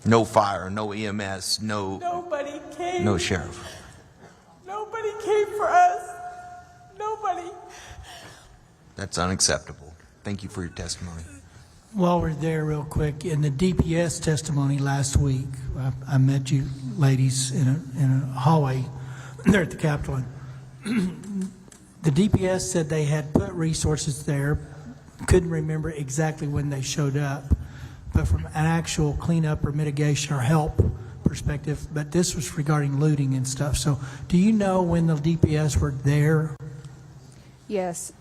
No fire, no EMS, Nobody came. no sheriff. Nobody came for us. Nobody. That's unacceptable. Thank you for your testimony. While we're there real quick, in the DPS testimony last week, I met you ladies in a hallway there at the Capitol. The DPS said they had put resources there, couldn't remember exactly when they showed up, but from an actual cleanup or mitigation or help perspective, but this was regarding looting and stuff. So do you know when the DPS were there? Yes.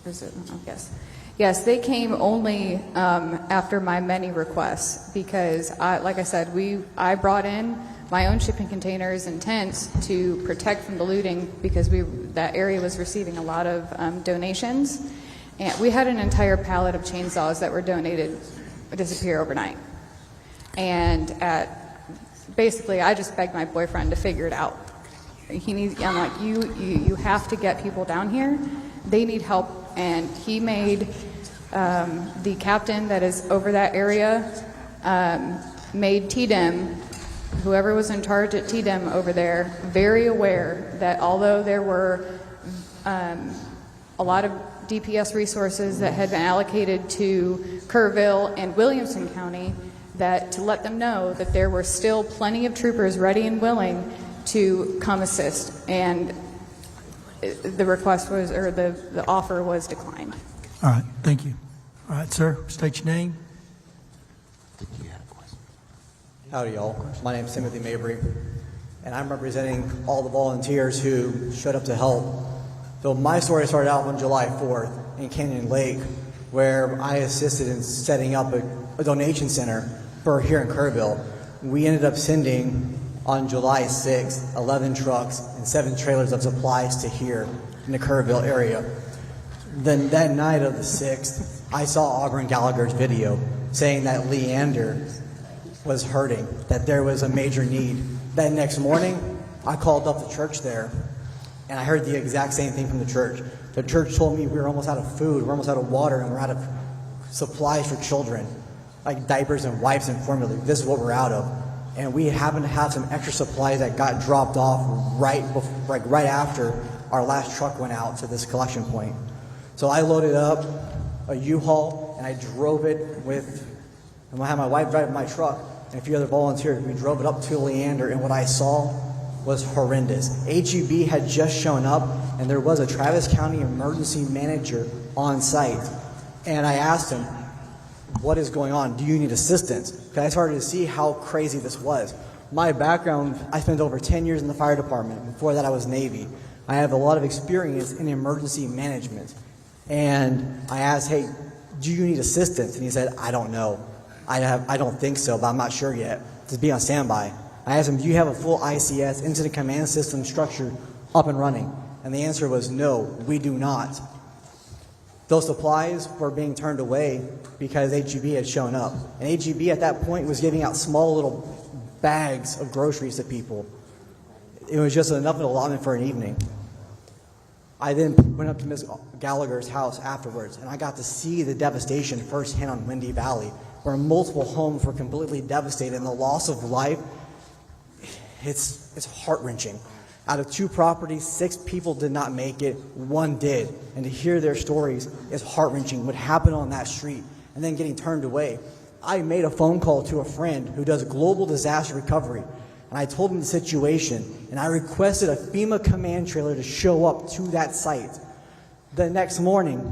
Is it? Oh, yes. Yes, they came only after my many requests because, like I said, I brought in my own shipping containers and tents to protect from the looting because that area was receiving a lot of donations. And we had an entire pallet of chainsaws that were donated disappear overnight. And basically, I just begged my boyfriend to figure it out. I'm like, you have to get people down here. They need help. And he made the captain that is over that area, made TDEM, whoever was in charge at TDEM over there, very aware that although there were a lot of DPS resources that had been allocated to Kerrville and Williamson County, that to let them know that there were still plenty of troopers ready and willing to come assist. And the request was, or the offer was declined. All right, thank you. All right, sir, state your name. Howdy, y'all. My name is Timothy Mabry, and I'm representing all the volunteers who showed up to help. So my story started out on July 4th in Canyon Lake, where I assisted in setting up a donation center for here in Kerrville. We ended up sending on July 6th 11 trucks and 7 trailers of supplies to here in the Kerrville area. Then that night of the 6th, I saw Auburn Gallagher's video saying that Leander was hurting, that there was a major need. That next morning, I called up the church there, and I heard the exact same thing from the church. The church told me we were almost out of food, we're almost out of water, and we're out of supplies for children, like diapers and wipes and formula. This is what we're out of. And we happen to have some extra supplies that got dropped off right after our last truck went out to this collection point. So I loaded up a U-Haul, and I drove it and I had my wife drive my truck, and a few other volunteers. We drove it up to Leander, and what I saw was horrendous. HEB had just shown up, and there was a Travis County emergency manager on site. And I asked him, what is going on? Do you need assistance? Because I started to see how crazy this was. My background, I spent over 10 years in the fire department. Before that, I was Navy. I have a lot of experience in emergency management. And I asked, hey, do you need assistance? And he said, I don't know. I don't think so, but I'm not sure yet. Just be on standby. I asked him, do you have a full ICS, incident command system structure, up and running? And the answer was no, we do not. Those supplies were being turned away because HEB had shown up. And HEB at that point was giving out small little bags of groceries to people. It was just enough of an allotment for an evening. I then went up to Ms. Gallagher's house afterwards, and I got to see the devastation firsthand on Windy Valley, where multiple homes were completely devastated, and the loss of life, it's heart-wrenching. Out of 2 properties, 6 people did not make it, 1 did. And to hear their stories is heart-wrenching. What happened on that street and then getting turned away. I made a phone call to a friend who does global disaster recovery, and I told him the situation, and I requested a FEMA command trailer to show up to that site. The next morning,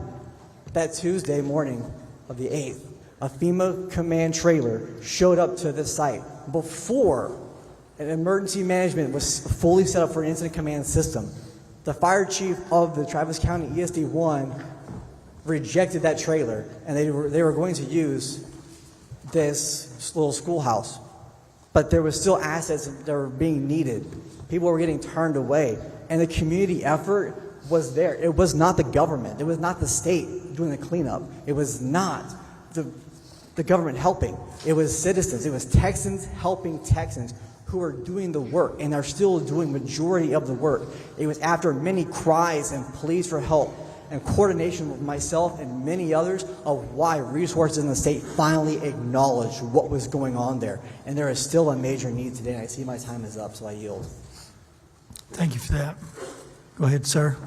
that Tuesday morning of the 8th, a FEMA command trailer showed up to this site before an emergency management was fully set up for an incident command system. The fire chief of the Travis County ESD-1 rejected that trailer, and they were going to use this little schoolhouse. But there was still assets that were being needed. People were getting turned away, and the community effort was there. It was not the government. It was not the state doing the cleanup. It was not the government helping. It was citizens. It was Texans helping Texans who are doing the work and are still doing majority of the work. It was after many cries and pleas for help and coordination with myself and many others of why resources in the state finally acknowledged what was going on there. And there is still a major need today, and I see my time is up, so I yield. Thank you for that. Go ahead, sir.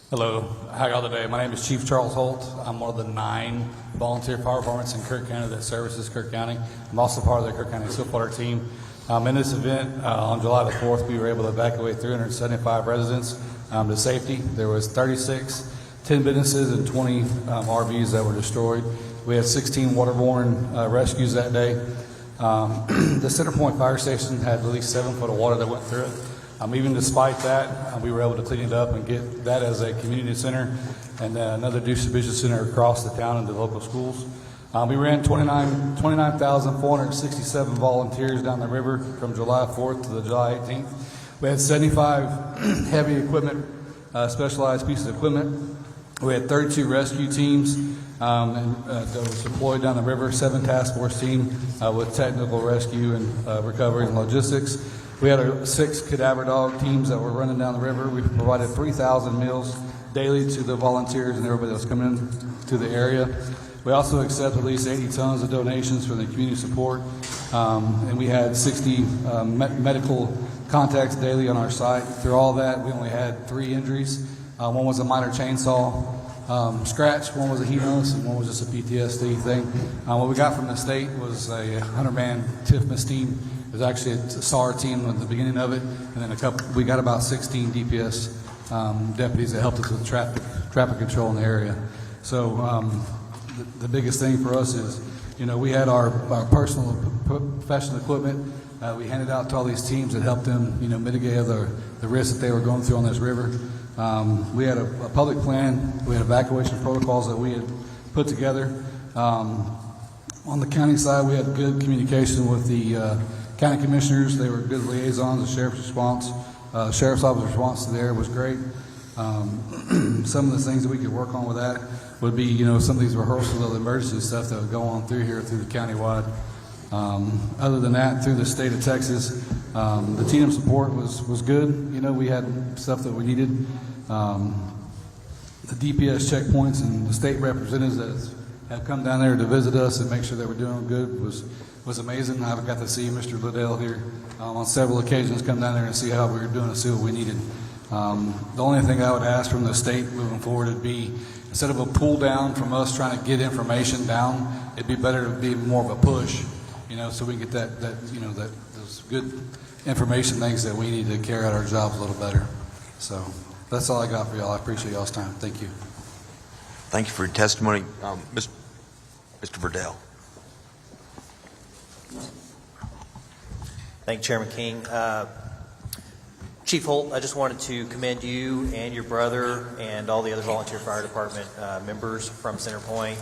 Hello, how y'all today? My name is Chief Charles Holt. I'm one of the 9 volunteer fire departments in Kerr County that services Kerr County. I'm also part of the Kerr County Siltwater team. In this event, on July the 4th, we were able to evacuate 375 residents to safety. There was 36, 10 businesses, and 20 RVs that were destroyed. We had 16 waterborne rescues that day. The Center Point Fire Station had at least 7 foot of water that went through it. Even despite that, we were able to clean it up and get that as a community center and another distribution center across the town into local schools. We ran 29,467 volunteers down the river from July 4th to the July 18th. We had 75 heavy equipment, specialized pieces of equipment. We had 32 rescue teams that was deployed down the river, 7 task force team with technical rescue and recovery and logistics. We had 6 cadaver dog teams that were running down the river. We provided 3,000 meals daily to the volunteers and everybody that was coming in to the area. We also accept at least 80 tons of donations from the community support, and we had 60 medical contacts daily on our site. Through all that, we only had 3 injuries. One was a minor chainsaw scratch, one was a heat illness, and one was just a PTSD thing. What we got from the state was a 100-man TIFMAS team. It was actually a SAR team at the beginning of it, and then we got about 16 DPS deputies that helped us with traffic control in the area. So the biggest thing for us is, we had our personal professional equipment. We handed out to all these teams that helped them, mitigate the risk that they were going through on this river. We had a public plan. We had evacuation protocols that we had put together. On the county side, we had good communication with the county commissioners. They were good liaisons. The sheriff's response, sheriff's office response to there was great. Some of the things that we could work on with that would be, some of these rehearsals of the emergency stuff that would go on through here through the countywide. Other than that, through the state of Texas, the TDM support was good. We had stuff that we needed. The DPS checkpoints and the state representatives that have come down there to visit us and make sure that we're doing good was amazing. I've got to see Mr. Liddell here on several occasions, come down there and see how we were doing and see what we needed. The only thing I would ask from the state moving forward would be, instead of a pull down from us trying to get information down, it'd be better to be more of a push, so we can get those good information things that we need to carry out our jobs a little better. So that's all I got for y'all. I appreciate y'all's time. Thank you. Thank you for your testimony. Mr. Verdell. Thank you, Chairman King. Chief Holt, I just wanted to commend you and your brother and all the other volunteer fire department members from Center Point.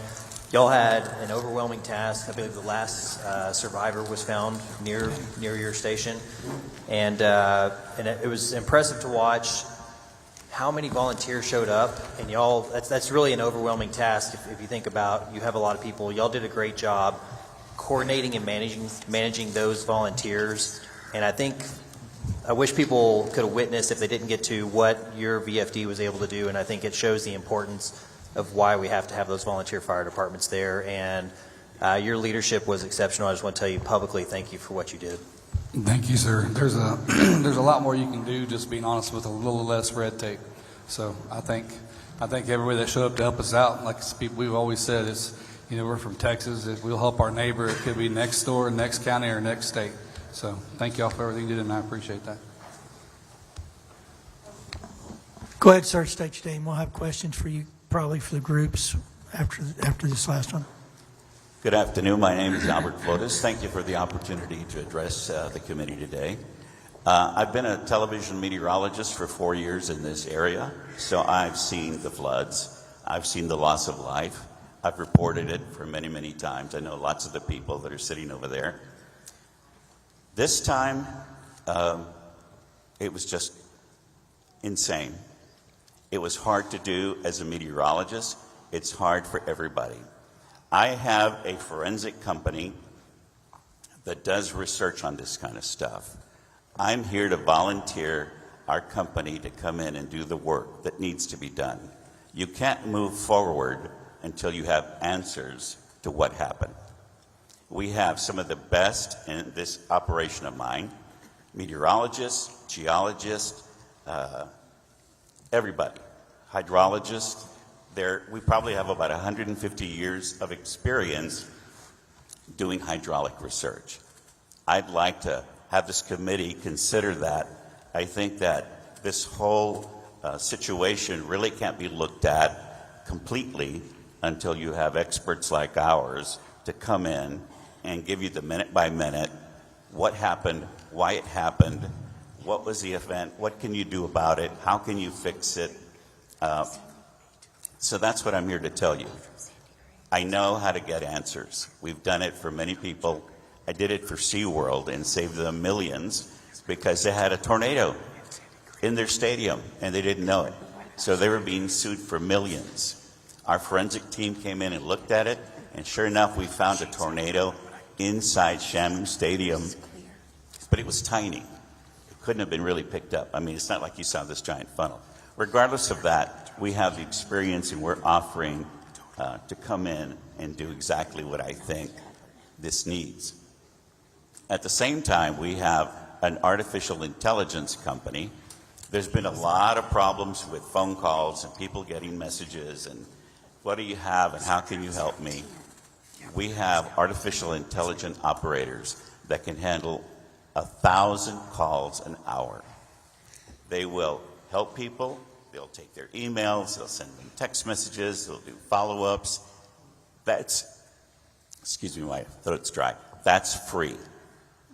Y'all had an overwhelming task. I believe the last survivor was found near your station, and it was impressive to watch how many volunteers showed up. And y'all, that's really an overwhelming task. If you think about, you have a lot of people. Y'all did a great job coordinating and managing those volunteers. And I wish people could have witnessed, if they didn't get to, what your VFD was able to do. And I think it shows the importance of why we have to have those volunteer fire departments there. And your leadership was exceptional. I just want to tell you publicly, thank you for what you did. Thank you, sir. There's a lot more you can do, just being honest, with a little less red tape. So I think everybody that showed up to help us out, like we've always said, it's, we're from Texas. If we'll help our neighbor, it could be next door, next county, or next state. So thank you all for everything you did, and I appreciate that. Go ahead, sir. State your name. We'll have questions for you, probably for the groups after this last one. Good afternoon. My name is Albert Flotis. Thank you for the opportunity to address the committee today. I've been a television meteorologist for 4 years in this area, so I've seen the floods. I've seen the loss of life. I've reported it for many, many times. I know lots of the people that are sitting over there. This time, it was just insane. It was hard to do as a meteorologist. It's hard for everybody. I have a forensic company that does research on this kind of stuff. I'm here to volunteer our company to come in and do the work that needs to be done. You can't move forward until you have answers to what happened. We have some of the best in this operation of mine, meteorologists, geologists, everybody, hydrologists. We probably have about 150 years of experience doing hydraulic research. I'd like to have this committee consider that. I think that this whole situation really can't be looked at completely until you have experts like ours to come in and give you the minute by minute what happened, why it happened, what was the event, what can you do about it, how can you fix it. So that's what I'm here to tell you. I know how to get answers. We've done it for many people. I did it for SeaWorld and saved them millions because they had a tornado in their stadium and they didn't know it. So they were being sued for millions. Our forensic team came in and looked at it, and sure enough, we found a tornado inside Shamu Stadium, but it was tiny. It couldn't have been really picked up. I mean, it's not like you saw this giant funnel. Regardless of that, we have the experience, and we're offering to come in and do exactly what I think this needs. At the same time, we have an artificial intelligence company. There's been a lot of problems with phone calls and people getting messages and what do you have and how can you help me? We have artificial intelligent operators that can handle 1,000 calls an hour. They will help people. They'll take their emails. They'll send them text messages. They'll do follow-ups. Excuse me, my throat's dry. That's free.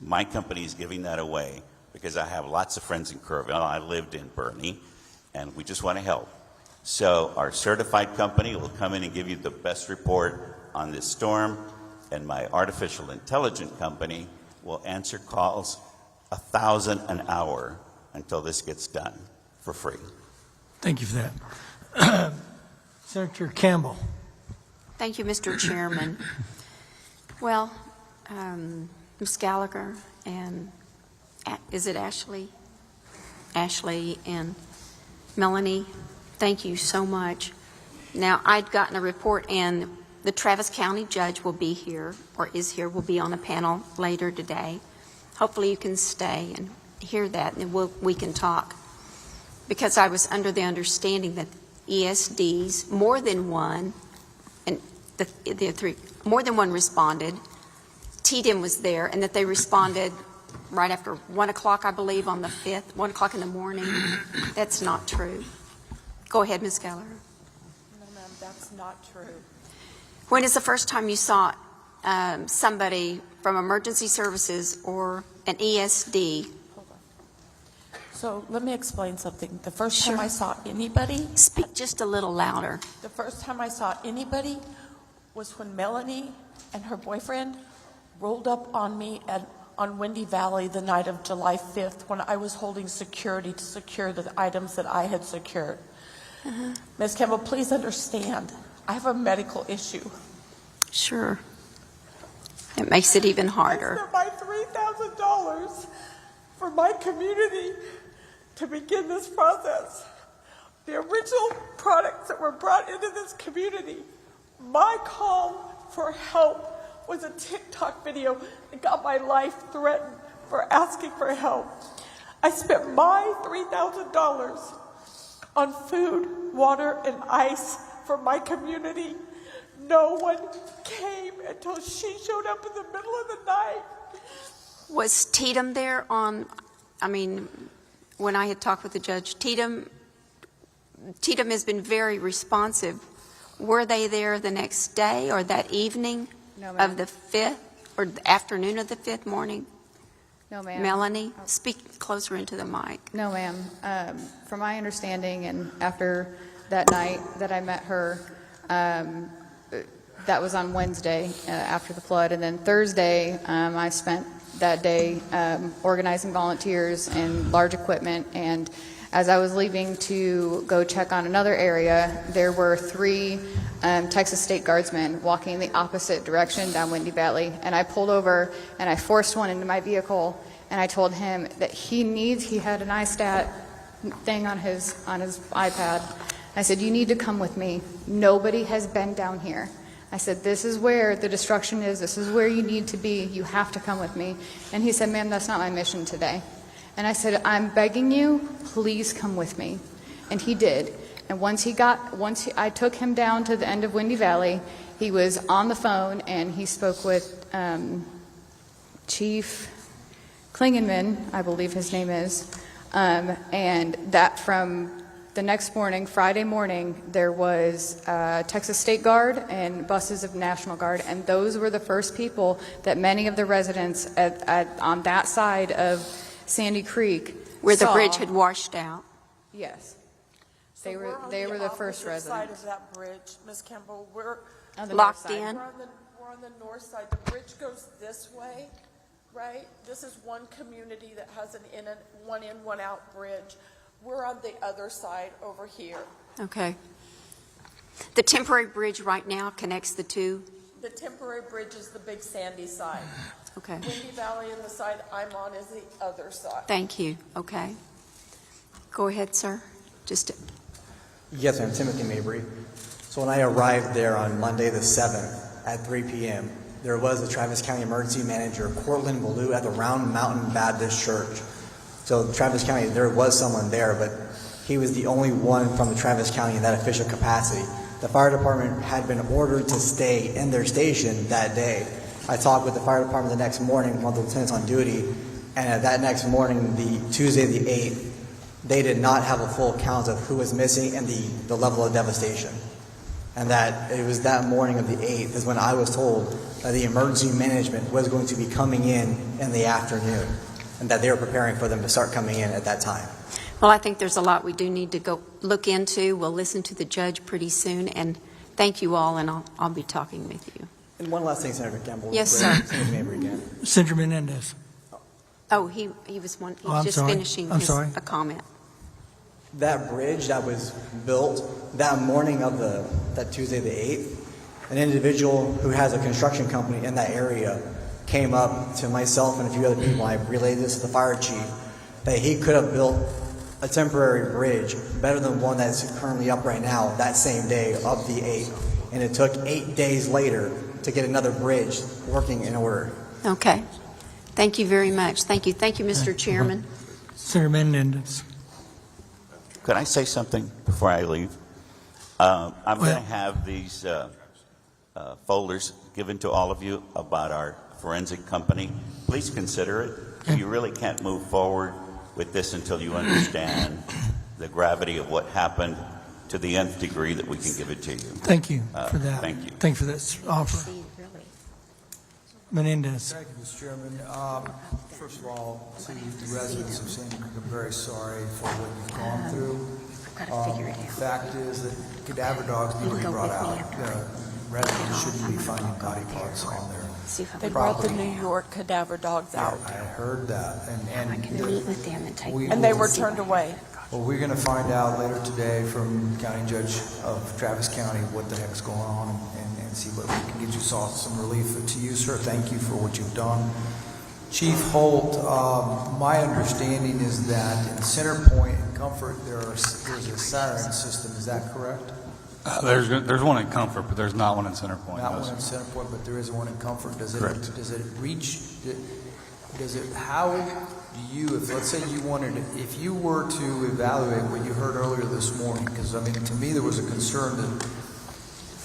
My company is giving that away because I have lots of friends in Kerrville. I lived in Bernie, and we just want to help. So our certified company will come in and give you the best report on this storm, and my artificial intelligent company will answer calls 1,000 an hour until this gets done for free. Thank you for that. Senator Campbell. Thank you, Mr. Chairman. Well, Ms. Gallagher and is it Ashley? Ashley and Melanie, thank you so much. Now, I'd gotten a report, and the Travis County judge will be here, or is here, will be on a panel later today. Hopefully you can stay and hear that, and we can talk. Because I was under the understanding that ESDs, more than one, and more than one responded. TDM was there, and that they responded right after 1 o'clock, I believe, on the 5th, 1 o'clock in the morning. That's not true. Go ahead, Ms. Gallagher. No, ma'am, that's not true. When is the first time you saw somebody from emergency services or an ESD? Hold on. So let me explain something. The first time I saw anybody... Speak just a little louder. The first time I saw anybody was when Melanie and her boyfriend rolled up on me on Windy Valley the night of July 5th when I was holding security to secure the items that I had secured. Ms. Campbell, please understand, I have a medical issue. Sure. It makes it even harder. I spent my $3,000 for my community to begin this process. The original products that were brought into this community, my call for help was a TikTok video that got my life threatened for asking for help. I spent my $3,000 on food, water, and ice for my community. No one came until she showed up in the middle of the night. Was Tatum there when I had talked with the judge, Tatum has been very responsive. Were they there the next day or that evening of the 5th or the afternoon of the 5th morning? No, ma'am. Melanie, speak closer into the mic. No, ma'am. From my understanding, and after that night that I met her, that was on Wednesday after the flood. And then Thursday, I spent that day organizing volunteers and large equipment. And as I was leaving to go check on another area, there were 3 Texas State Guardsmen walking the opposite direction down Windy Valley. And I pulled over and I forced one into my vehicle, and I told him that he had an iStat thing on his iPad. I said, you need to come with me. Nobody has been down here. I said, this is where the destruction is. This is where you need to be. You have to come with me. And he said, ma'am, that's not my mission today. And I said, I'm begging you, please come with me. And he did. And once I took him down to the end of Windy Valley, he was on the phone and he spoke with Chief Klingenman, I believe his name is. And that from the next morning, Friday morning, there was Texas State Guard and buses of National Guard, and those were the first people that many of the residents on that side of Sandy Creek Where the saw- bridge had washed out. Yes. So They were- we're on they were the first opposite side residents. of that bridge, Ms. Kimball. We're On the Locked north side. in. We're on the north side. The bridge goes this way, right? This is one community that has an in, one out bridge. We're on the other side over here. Okay. The temporary bridge right now connects the two? The temporary bridge is the big sandy side. Okay. Windy Valley and the side I'm on is the other side. Thank you. Okay. Go ahead, sir. Just Yes, I'm Timothy Mabry. So when I arrived there on Monday the 7th at 3 p.m., there was a Travis County Emergency Manager, Cortland Ballou, at the Round Mountain Baptist Church. So Travis County, there was someone there, but he was the only one from the Travis County in that official capacity. The fire department had been ordered to stay in their station that day. I talked with the fire department the next morning, one of the lieutenants on duty, and at that next morning, the Tuesday the 8th, they did not have a full count of who was missing and the level of devastation. And that it was that morning of the 8th is when I was told that the emergency management was going to be coming in the afternoon, and that they were preparing for them to start coming in at that time. Well, I think there's a lot we do need to go look into. We'll listen to the judge pretty soon, and thank you all, and I'll be talking with you. And one last thing, Senator Campbell. Yes, sir. Senator Mabry again. Senator Menendez. Oh, he was one. He Oh, was I'm just sorry. finishing I'm his sorry. a comment. That bridge that was built that morning of that Tuesday the 8th, an individual who has a construction company in that area came up to myself and a few other people. I relayed this to the fire chief that he could have built a temporary bridge better than one that's currently up right now that same day of the 8th. And it took 8 days later to get another bridge working in order. Okay. Thank you very much. Thank you. Thank you, Mr. Chairman. Senator Menendez. Could I say something before I leave? I'm going to have these folders given to all of you about our forensic company. Please consider it. You really can't move forward with this until you understand the gravity of what happened to the nth degree that we can give it to you. Thank you for that. Thank you. Thank you for this offer. Menendez. Thank you, Mr. Chairman. First of all, to the residents of Sandy Creek, I'm very sorry for what you've gone through. The fact is that cadaver dogs need to be brought out. Residents shouldn't be finding body parts on their They brought the property. New York cadaver dogs out. I heard that, and Meet with them and take And they were turned away. Well, we're going to find out later today from County Judge of Travis County what the heck's going on and see what we can get you some relief. To you, sir, thank you for what you've done. Chief Holt, my understanding is that in Center Point and Comfort, there's a siren system. Is that correct? There's one in Comfort, but there's not one in Center Point. Not no, one sir. in Center Point, but there is one in Comfort. Correct. How do you, if let's say you wanted, if you were to evaluate what you heard earlier this morning, because I mean, to me, there was a concern that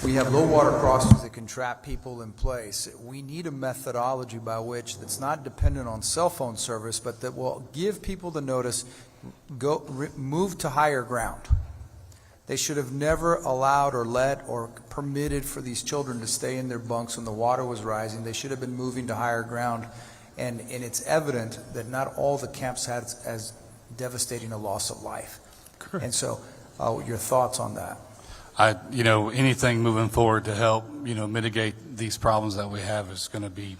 we have low water crossings that can trap people in place. We need a methodology by which that's not dependent on cell phone service, but that will give people the notice, move to higher ground. They should have never allowed or let or permitted for these children to stay in their bunks when the water was rising. They should have been moving to higher ground. And it's evident that not all the camps had as devastating a loss of life. Correct. And so your thoughts on that? Anything moving forward to help, mitigate these problems that we have is going to be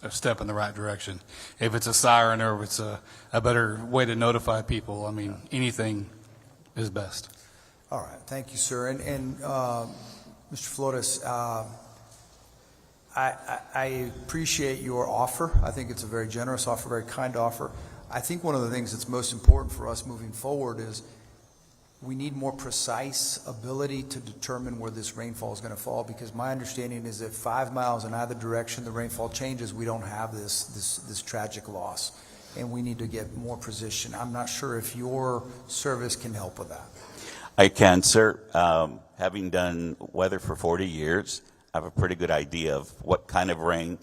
a step in the right direction. If it's a siren or if it's a better way to notify people, I mean, anything is best. All right. Thank you, sir. And Mr. Flores, I appreciate your offer. I think it's a very generous offer, very kind offer. I think one of the things that's most important for us moving forward is we need more precise ability to determine where this rainfall is going to fall, because my understanding is that 5 miles in either direction the rainfall changes, we don't have this tragic loss, and we need to get more precision. I'm not sure if your service can help with that. I can, sir. Having done weather for 40 years, I have a pretty good idea of what kind of rain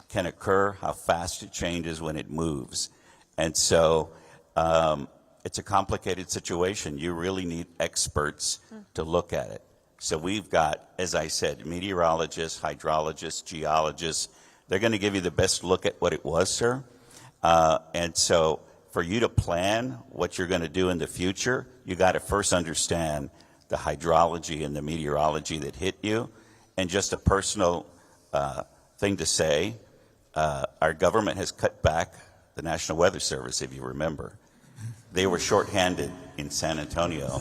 can occur, how fast it changes when it moves. And so it's a complicated situation. You really need experts to look at it. So we've got, as I said, meteorologists, hydrologists, geologists. They're going to give you the best look at what it was, sir. And so for you to plan what you're going to do in the future, you got to first understand the hydrology and the meteorology that hit you. And just a personal thing to say, our government has cut back the National Weather Service, if you remember. They were shorthanded in San Antonio.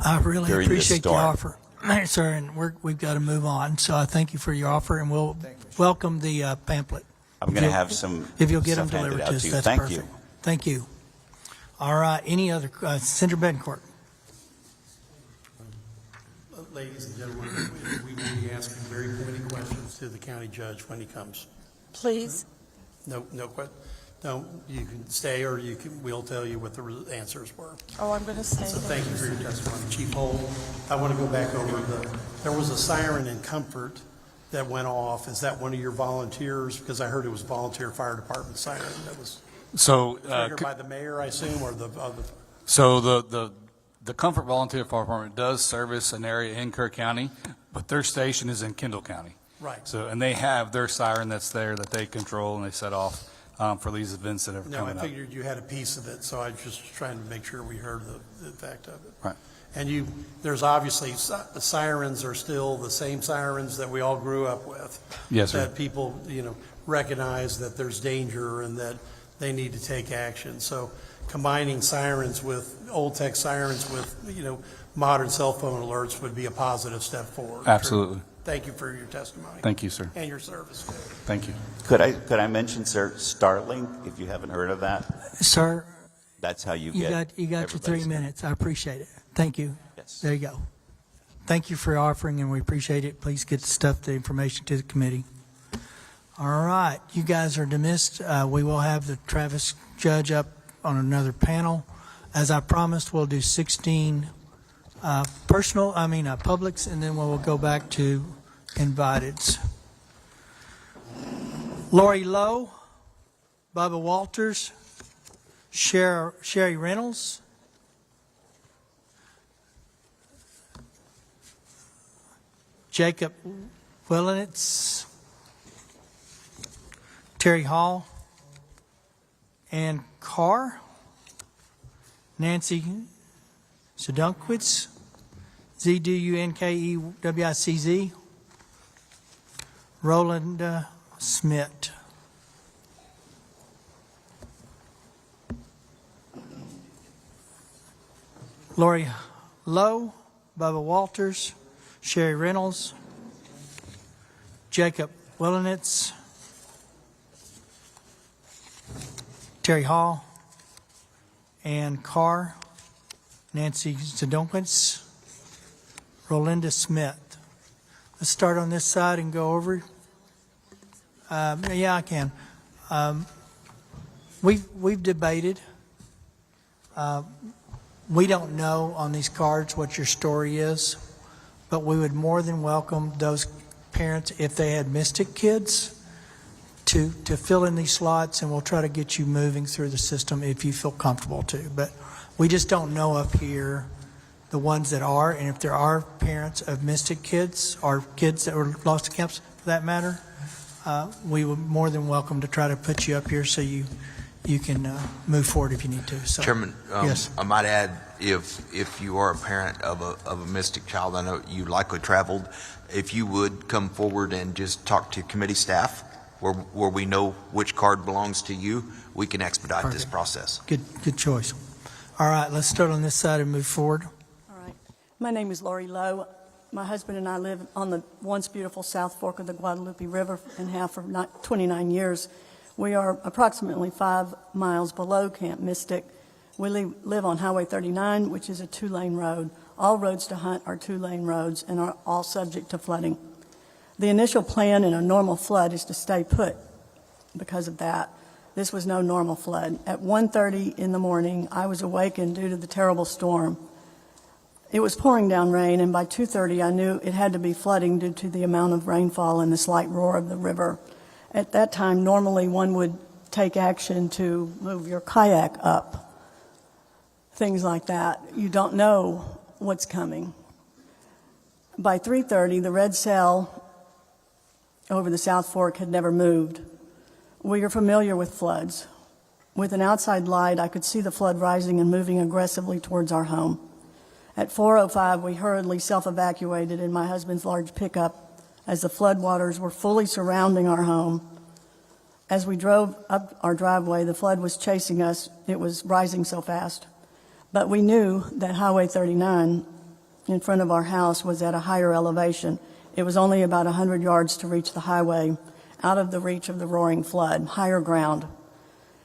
I really during appreciate the storm. offer, sir, and we've got to move on. So I thank you for your offer, and we'll welcome the pamphlet. I'm going to have some If you'll get them stuff handed delivered out to us, you. that's Thank perfect. you. Thank you. All right. Any other? Senator Betancourt. Ladies and gentlemen, we will be asking very pointed questions to the county judge when he comes. Please. No, you can stay, or we'll tell you what the answers were. Oh, I'm going to say. So thank you for your testimony. Chief Holt, I want to go back over there was a siren in Comfort that went off. Is that one of your volunteers? Because I heard it was volunteer fire department siren that was triggered by the mayor, I assume, or the other. So the Comfort Volunteer Fire Department does service an area in Kerr County, but their station is in Kendall County. Right. So, and they have their siren that's there that they control and they set off for these events that are No, coming I up. figured you had a piece of it, so I was just trying to make sure we heard the fact of it. Right. And there's obviously, the sirens are still the same sirens that we all grew up with. Yes, sir. That people, recognize that there's danger and that they need to take action. So combining sirens with, old tech sirens with, modern cell phone alerts would be a positive step forward. Absolutely. Thank you for your testimony. Thank you, sir. And your service. Thank you. Could I mention, sir, Starlink, if you haven't heard of that? Sir, That's how you you get got your 3 minutes. I appreciate it. Thank you. Yes. There you go. Thank you for offering, and we appreciate it. Please get the information to the committee. All right, you guys are dismissed. We will have the Travis judge up on another panel. As I promised, we'll do 16 publics, and then we'll go back to inviteds. Lori Lowe, Bubba Walters, Sherry Reynolds, Jacob Willenitz, Terry Hall, Ann Carr, Nancy Sedunkwitz, Zdunkewicz, Roland Smith. Lori Lowe, Bubba Walters, Sherry Reynolds, Jacob Willenitz, Terry Hall, Ann Carr, Nancy Sedunkwitz, Rolinda Smith. Let's start on this side and go over. Yeah, I can. We've debated. We don't know on these cards what your story is, but we would more than welcome those parents, if they had Mystic kids, to fill in these slots, and we'll try to get you moving through the system if you feel comfortable to. But we just don't know up here the ones that are, and if there are parents of Mystic kids or kids that were lost to camps, for that matter, we would more than welcome to try to put you up here so you can move forward if you need to. So, Chairman, yes. I might add, if you are a parent of a Mystic child, I know you likely traveled, if you would come forward and just talk to committee staff where we know which card belongs to you, we can expedite this process. Good choice. All right, let's start on this side and move forward. All right. My name is Lori Lowe. My husband and I live on the once beautiful South Fork of the Guadalupe River and have for 29 years. We are approximately 5 miles below Camp Mystic. We live on Highway 39, which is a 2-lane road. All roads to Hunt are 2-lane roads and are all subject to flooding. The initial plan in a normal flood is to stay put because of that. This was no normal flood. At 1:30 in the morning, I was awakened due to the terrible storm. It was pouring down rain, and by 2:30 I knew it had to be flooding due to the amount of rainfall and the slight roar of the river. At that time, normally one would take action to move your kayak up, things like that. You don't know what's coming. By 3:30, the red cell over the South Fork had never moved. We are familiar with floods. With an outside light, I could see the flood rising and moving aggressively towards our home. At 4:05, we hurriedly self-evacuated in my husband's large pickup as the floodwaters were fully surrounding our home. As we drove up our driveway, the flood was chasing us. It was rising so fast. But we knew that Highway 39 in front of our house was at a higher elevation. It was only about 100 yards to reach the highway, out of the reach of the roaring flood, higher ground.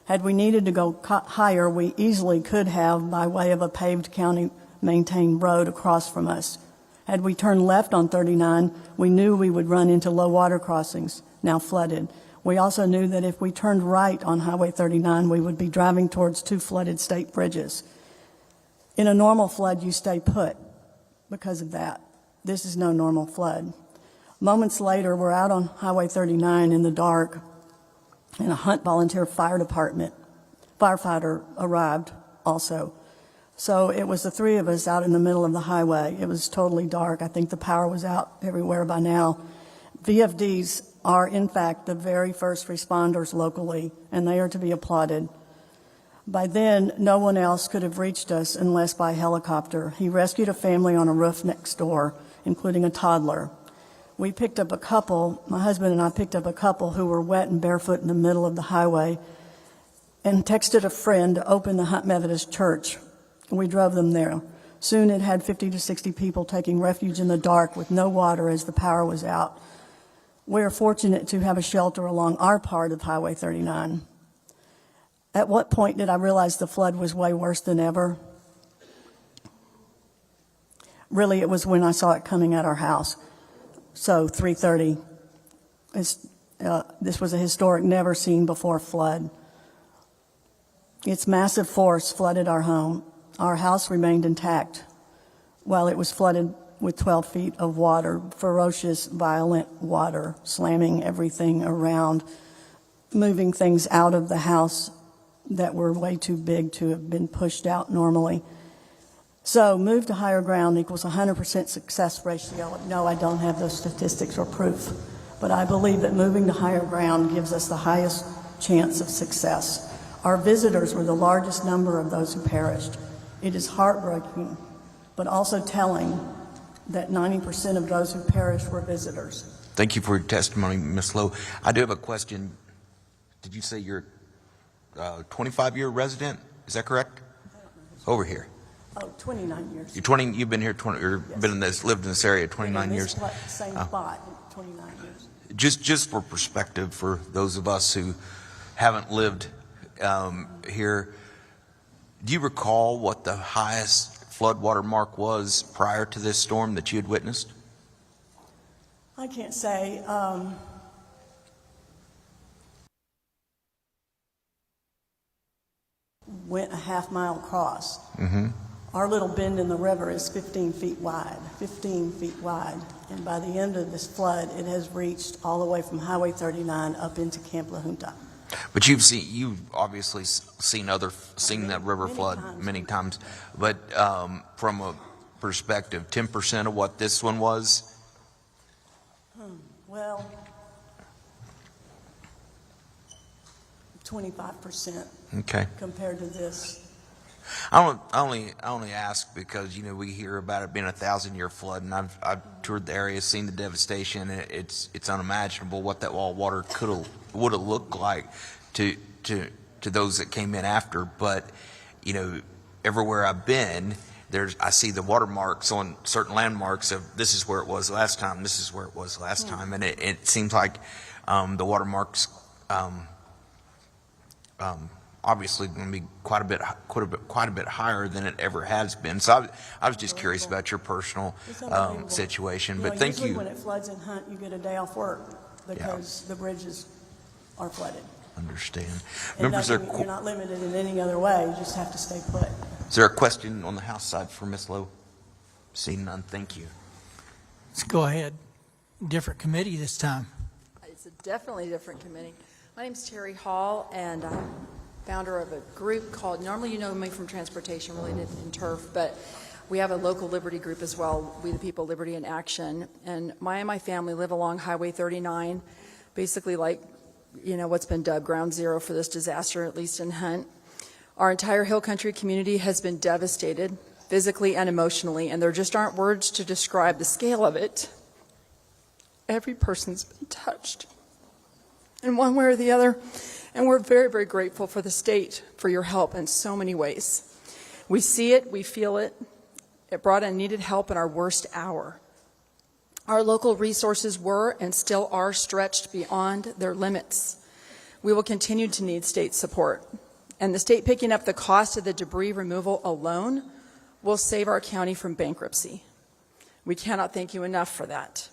Had we needed to go higher, we easily could have by way of a paved county-maintained road across from us. Had we turned left on 39, we knew we would run into low water crossings, now flooded. We also knew that if we turned right on Highway 39, we would be driving towards 2 flooded state bridges. In a normal flood, you stay put because of that. This is no normal flood. Moments later, we're out on Highway 39 in the dark, and a Hunt Volunteer Fire Department firefighter arrived also. So it was the 3 of us out in the middle of the highway. It was totally dark. I think the power was out everywhere by now. VFDs are, in fact, the very first responders locally, and they are to be applauded. By then, no one else could have reached us unless by helicopter. He rescued a family on a roof next door, including a toddler. We picked up a couple, my husband and I picked up a couple who were wet and barefoot in the middle of the highway and texted a friend to open the Hunt Methodist Church. We drove them there. Soon it had 50 to 60 people taking refuge in the dark with no water as the power was out. We are fortunate to have a shelter along our part of Highway 39. At what point did I realize the flood was way worse than ever? Really, it was when I saw it coming at our house. So 3:30, this was a historic, never seen before flood. Its massive force flooded our home. Our house remained intact while it was flooded with 12 feet of water, ferocious, violent water, slamming everything around, moving things out of the house that were way too big to have been pushed out normally. So move to higher ground equals 100% success ratio. No, I don't have those statistics or proof, but I believe that moving to higher ground gives us the highest chance of success. Our visitors were the largest number of those who perished. It is heartbreaking, but also telling that 90% of those who perished were visitors. Thank you for your testimony, Ms. Lowe. I do have a question. Did you say you're a 25-year resident? Is that correct? Over here. Oh, 29 years. You've been here 20, or Yes. been in this, lived in this area 29 In years. this same spot, 29 years. Just for perspective, for those of us who haven't lived here, do you recall what the highest floodwater mark was prior to this storm that you had witnessed? I can't say. Went a half mile across. Mm-hmm. Our little bend in the river is 15 feet wide, and by the end of this flood, it has reached all the way from Highway 39 up into Camp La Junta. But you've obviously seen that river flood many times. But from a perspective, 10% of what this one was. Well, 25%. Okay. Compared to this. I only ask because we hear about it being a 1,000-year flood, and I've toured the area, seen the devastation. And it's unimaginable what that wall of water would have looked like to those that came in after. But everywhere I've been, I see the watermarks on certain landmarks of this is where it was last time, this is where it was last time, and it seems like the watermarks. Obviously going to be quite a bit higher than it ever has been. So I was just curious about your personal situation. But thank you. Usually when it floods in Hunt, you get a day off work because the bridges are flooded. Understand. You're Members, not limited in any other way. You just have to stay put. is there a question on the House side for Ms. Lowe? Seeing none, thank you. Let's go ahead. Different committee this time. It's a definitely different committee. My name's Terry Hall, and I'm founder of a group called, normally you know me from transportation related and turf, but we have a local liberty group as well, We the People, Liberty in Action. And my family live along Highway 39, basically like what's been dubbed ground zero for this disaster, at least in Hunt. Our entire Hill Country community has been devastated, physically and emotionally, and there just aren't words to describe the scale of it. Every person's been touched in one way or the other, and we're very, very grateful for the state for your help in so many ways. We see it, we feel it. It brought in needed help in our worst hour. Our local resources were and still are stretched beyond their limits. We will continue to need state support, and the state picking up the cost of the debris removal alone will save our county from bankruptcy. We cannot thank you enough for that.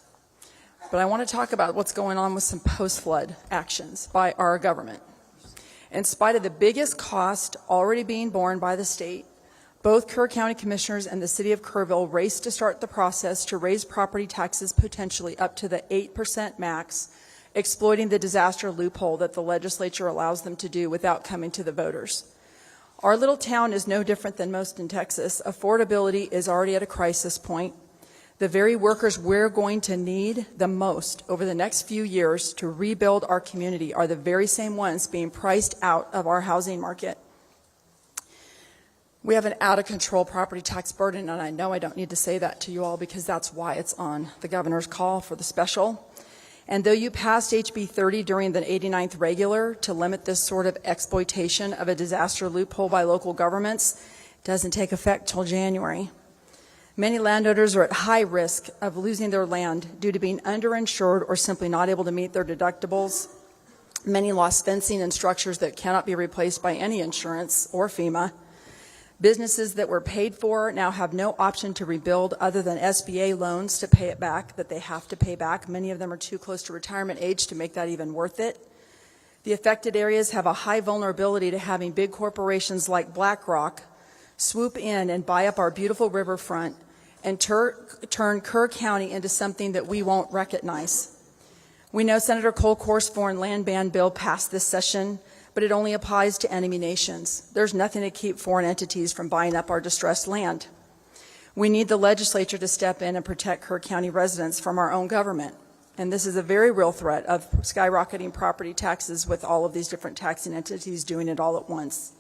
But I want to talk about what's going on with some post-flood actions by our government. In spite of the biggest cost already being borne by the state, both Kerr County Commissioners and the City of Kerrville raced to start the process to raise property taxes potentially up to the 8% max, exploiting the disaster loophole that the legislature allows them to do without coming to the voters. Our little town is no different than most in Texas. Affordability is already at a crisis point. The very workers we're going to need the most over the next few years to rebuild our community are the very same ones being priced out of our housing market. We have an out-of-control property tax burden, and I know I don't need to say that to you all because that's why it's on the governor's call for the special. And though you passed HB 30 during the 89th regular to limit this sort of exploitation of a disaster loophole by local governments, it doesn't take effect till January. Many landowners are at high risk of losing their land due to being underinsured or simply not able to meet their deductibles. Many lost fencing and structures that cannot be replaced by any insurance or FEMA. Businesses that were paid for now have no option to rebuild other than SBA loans to pay it back, that they have to pay back. Many of them are too close to retirement age to make that even worth it. The affected areas have a high vulnerability to having big corporations like BlackRock swoop in and buy up our beautiful riverfront and turn Kerr County into something that we won't recognize. We know Senator Colcourt's foreign land ban bill passed this session, but it only applies to enemy nations. There's nothing to keep foreign entities from buying up our distressed land. We need the legislature to step in and protect Kerr County residents from our own government. And this is a very real threat of skyrocketing property taxes with all of these different taxing entities doing it all at once.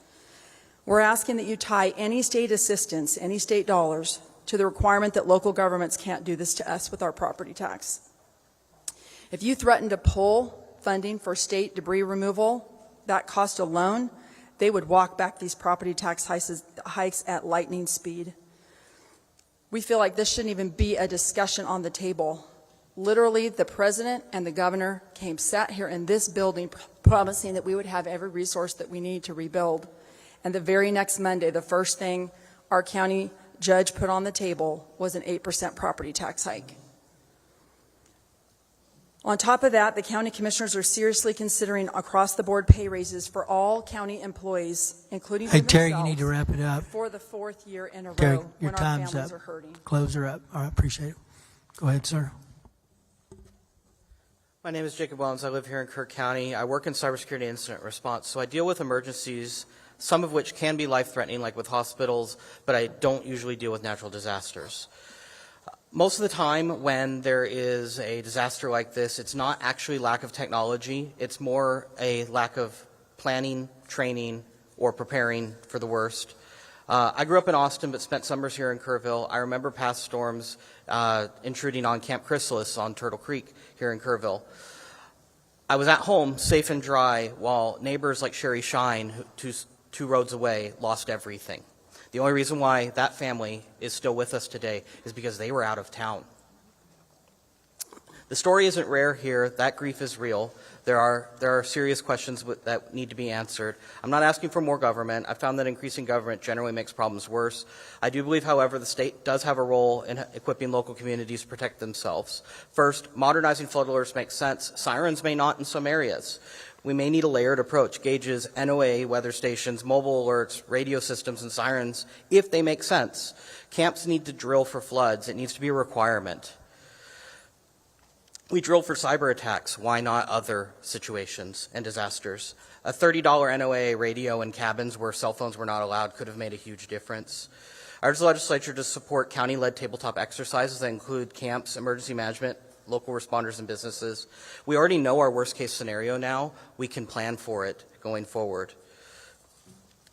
We're asking that you tie any state assistance, any state dollars, to the requirement that local governments can't do this to us with our property tax. If you threaten to pull funding for state debris removal, that cost alone, they would walk back these property tax hikes at lightning speed. We feel like this shouldn't even be a discussion on the table. Literally, the president and the governor sat here in this building promising that we would have every resource that we need to rebuild. And the very next Monday, the first thing our county judge put on the table was an 8% property tax hike. On top of that, the county commissioners are seriously considering across-the-board pay raises for all county employees, including for Hey, Terry, themselves, you need to wrap it up. for the fourth year in a Terry, row your when our time's families up. are hurting. Close her up. All right, appreciate it. Go ahead, sir. My name is Jacob Wellens. I live here in Kerr County. I work in cybersecurity incident response, so I deal with emergencies, some of which can be life-threatening, like with hospitals, but I don't usually deal with natural disasters. Most of the time when there is a disaster like this, it's not actually lack of technology. It's more a lack of planning, training, or preparing for the worst. I grew up in Austin but spent summers here in Kerrville. I remember past storms intruding on Camp Chrysalis on Turtle Creek here in Kerrville. I was at home, safe and dry, while neighbors like Sherry Shine, two roads away, lost everything. The only reason why that family is still with us today is because they were out of town. The story isn't rare here. That grief is real. There are serious questions that need to be answered. I'm not asking for more government. I found that increasing government generally makes problems worse. I do believe, however, the state does have a role in equipping local communities to protect themselves. First, modernizing flood alerts makes sense. Sirens may not in some areas. We may need a layered approach, gauges, NOAA, weather stations, mobile alerts, radio systems, and sirens, if they make sense. Camps need to drill for floods. It needs to be a requirement. We drilled for cyber attacks. Why not other situations and disasters? A $30 NOAA radio in cabins where cell phones were not allowed could have made a huge difference. I urge the legislature to support county-led tabletop exercises that include camps, emergency management, local responders and businesses. We already know our worst case scenario now. We can plan for it going forward.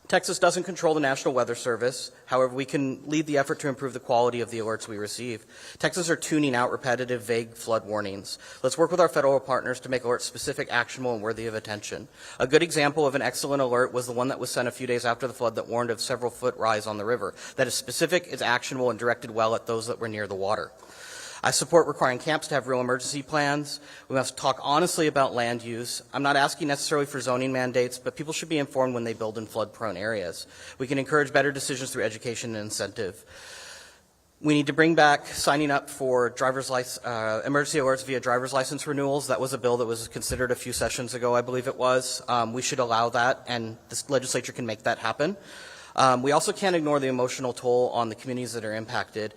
Texas doesn't control the National Weather Service. However, we can lead the effort to improve the quality of the alerts we receive. Texas are tuning out repetitive, vague flood warnings. Let's work with our federal partners to make alerts specific, actionable, and worthy of attention. A good example of an excellent alert was the one that was sent a few days after the flood that warned of several foot rise on the river. That is specific, is actionable, and directed well at those that were near the water. I support requiring camps to have real emergency plans. We must talk honestly about land use. I'm not asking necessarily for zoning mandates, but people should be informed when they build in flood-prone areas. We can encourage better decisions through education and incentive. We need to bring back signing up for emergency alerts via driver's license renewals. That was a bill that was considered a few sessions ago, I believe it was. We should allow that, and this legislature can make that happen. We also can't ignore the emotional toll on the communities that are impacted.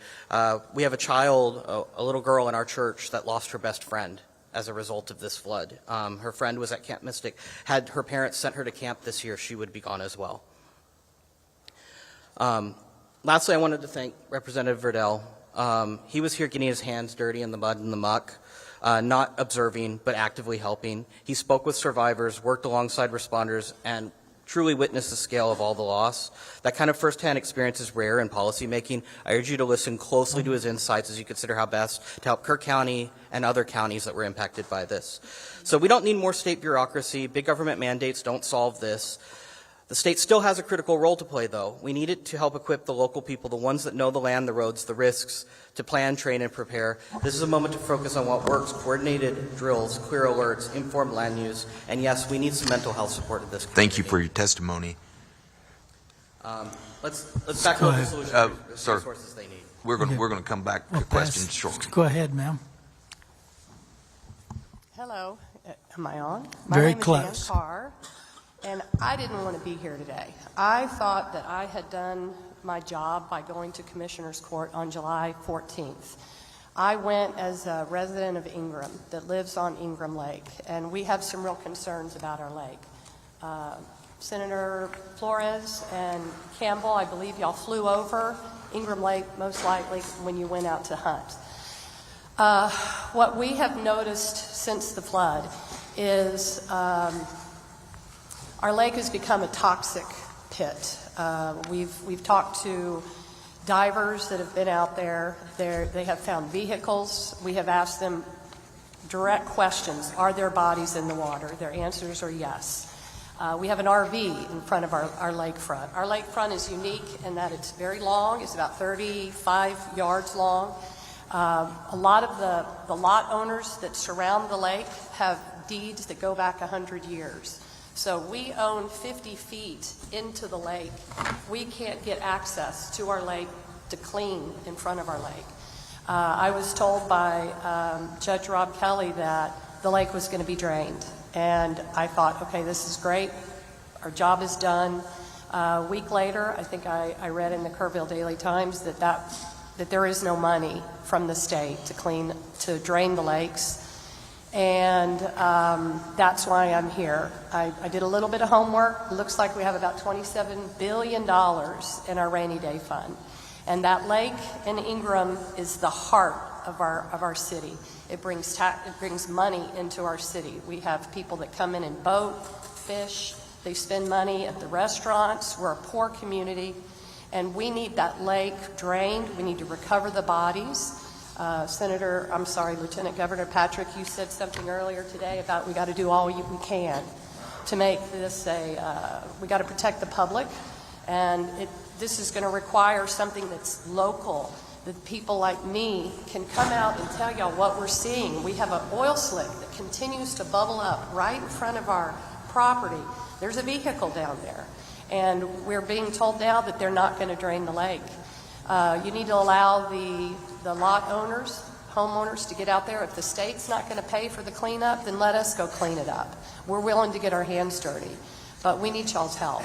We have a little girl in our church that lost her best friend as a result of this flood. Her friend was at Camp Mystic. Had her parents sent her to camp this year, she would be gone as well. Lastly, I wanted to thank Representative Verdell. He was here getting his hands dirty in the mud and the muck, not observing, but actively helping. He spoke with survivors, worked alongside responders, and truly witnessed the scale of all the loss. That kind of firsthand experience is rare in policymaking. I urge you to listen closely to his insights as you consider how best to help Kerr County and other counties that were impacted by this. So we don't need more state bureaucracy. Big government mandates don't solve this. The state still has a critical role to play, though. We need it to help equip the local people, the ones that know the land, the roads, the risks, to plan, train, and prepare. This is a moment to focus on what works: coordinated drills, clear alerts, informed land use, and yes, we need some mental health support in this community. Thank you for your testimony. Let's back up the solution to the sir, resources they need. We're going to come back to questions shortly. Go ahead, ma'am. Hello, am I on? Very My name close. is Ann Carr, and I didn't want to be here today. I thought that I had done my job by going to Commissioner's Court on July 14th. I went as a resident of Ingram that lives on Ingram Lake, and we have some real concerns about our lake. Senator Flores and Campbell, I believe y'all flew over Ingram Lake most likely when you went out to hunt. What we have noticed since the flood is our lake has become a toxic pit. We've talked to divers that have been out there. They have found vehicles. We have asked them direct questions. Are there bodies in the water? Their answers are yes. We have an RV in front of our lakefront. Our lakefront is unique in that it's very long. It's about 35 yards long. A lot of the lot owners that surround the lake have deeds that go back 100 years. So we own 50 feet into the lake. We can't get access to our lake to clean in front of our lake. I was told by Judge Rob Kelly that the lake was going to be drained. And I thought, okay, this is great. Our job is done. A week later, I think I read in the Kerrville Daily Times that there is no money from the state to drain the lakes. And that's why I'm here. I did a little bit of homework. It looks like we have about $27 billion in our rainy day fund. And that lake in Ingram is the heart of our city. It brings money into our city. We have people that come in and boat, fish. They spend money at the restaurants. We're a poor community. And we need that lake drained. We need to recover the bodies. Lieutenant Governor Patrick, you said something earlier today about we got to do all we can to make this we got to protect the public, and this is going to require something that's local, that people like me can come out and tell y'all what we're seeing. We have an oil slick that continues to bubble up right in front of our property. There's a vehicle down there, and we're being told now that they're not going to drain the lake. You need to allow the lot owners, homeowners, to get out there. If the state's not going to pay for the cleanup, then let us go clean it up. We're willing to get our hands dirty, but we need y'all's help.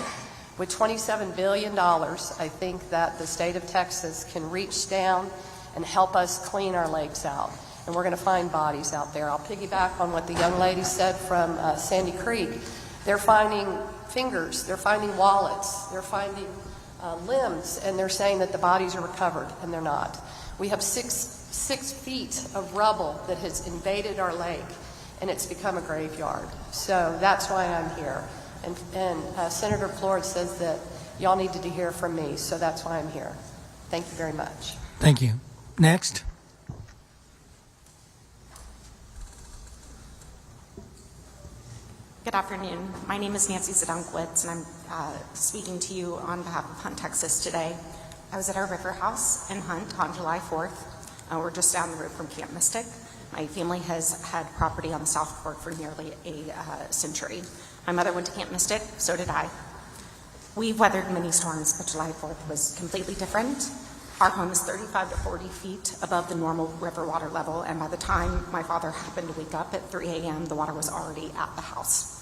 With $27 billion, I think that the state of Texas can reach down and help us clean our lakes out, and we're going to find bodies out there. I'll piggyback on what the young lady said from Sandy Creek. They're finding fingers, they're finding wallets, they're finding limbs, and they're saying that the bodies are recovered, and they're not. We have six 6 feet of rubble that has invaded our lake, and it's become a graveyard. So that's why I'm here. And Senator Flores says that y'all needed to hear from me, so that's why I'm here. Thank you very much. Thank you. Next. Good afternoon. My name is Nancy Zdunkowitz, and I'm speaking to you on behalf of Hunt, Texas today. I was at our river house in Hunt on July 4th. We're just down the road from Camp Mystic. My family has had property on the South Fork for nearly a century. My mother went to Camp Mystic, so did I. We've weathered many storms, but July 4th was completely different. Our home is 35 to 40 feet above the normal river water level, and by the time my father happened to wake up at 3 a.m., the water was already at the house.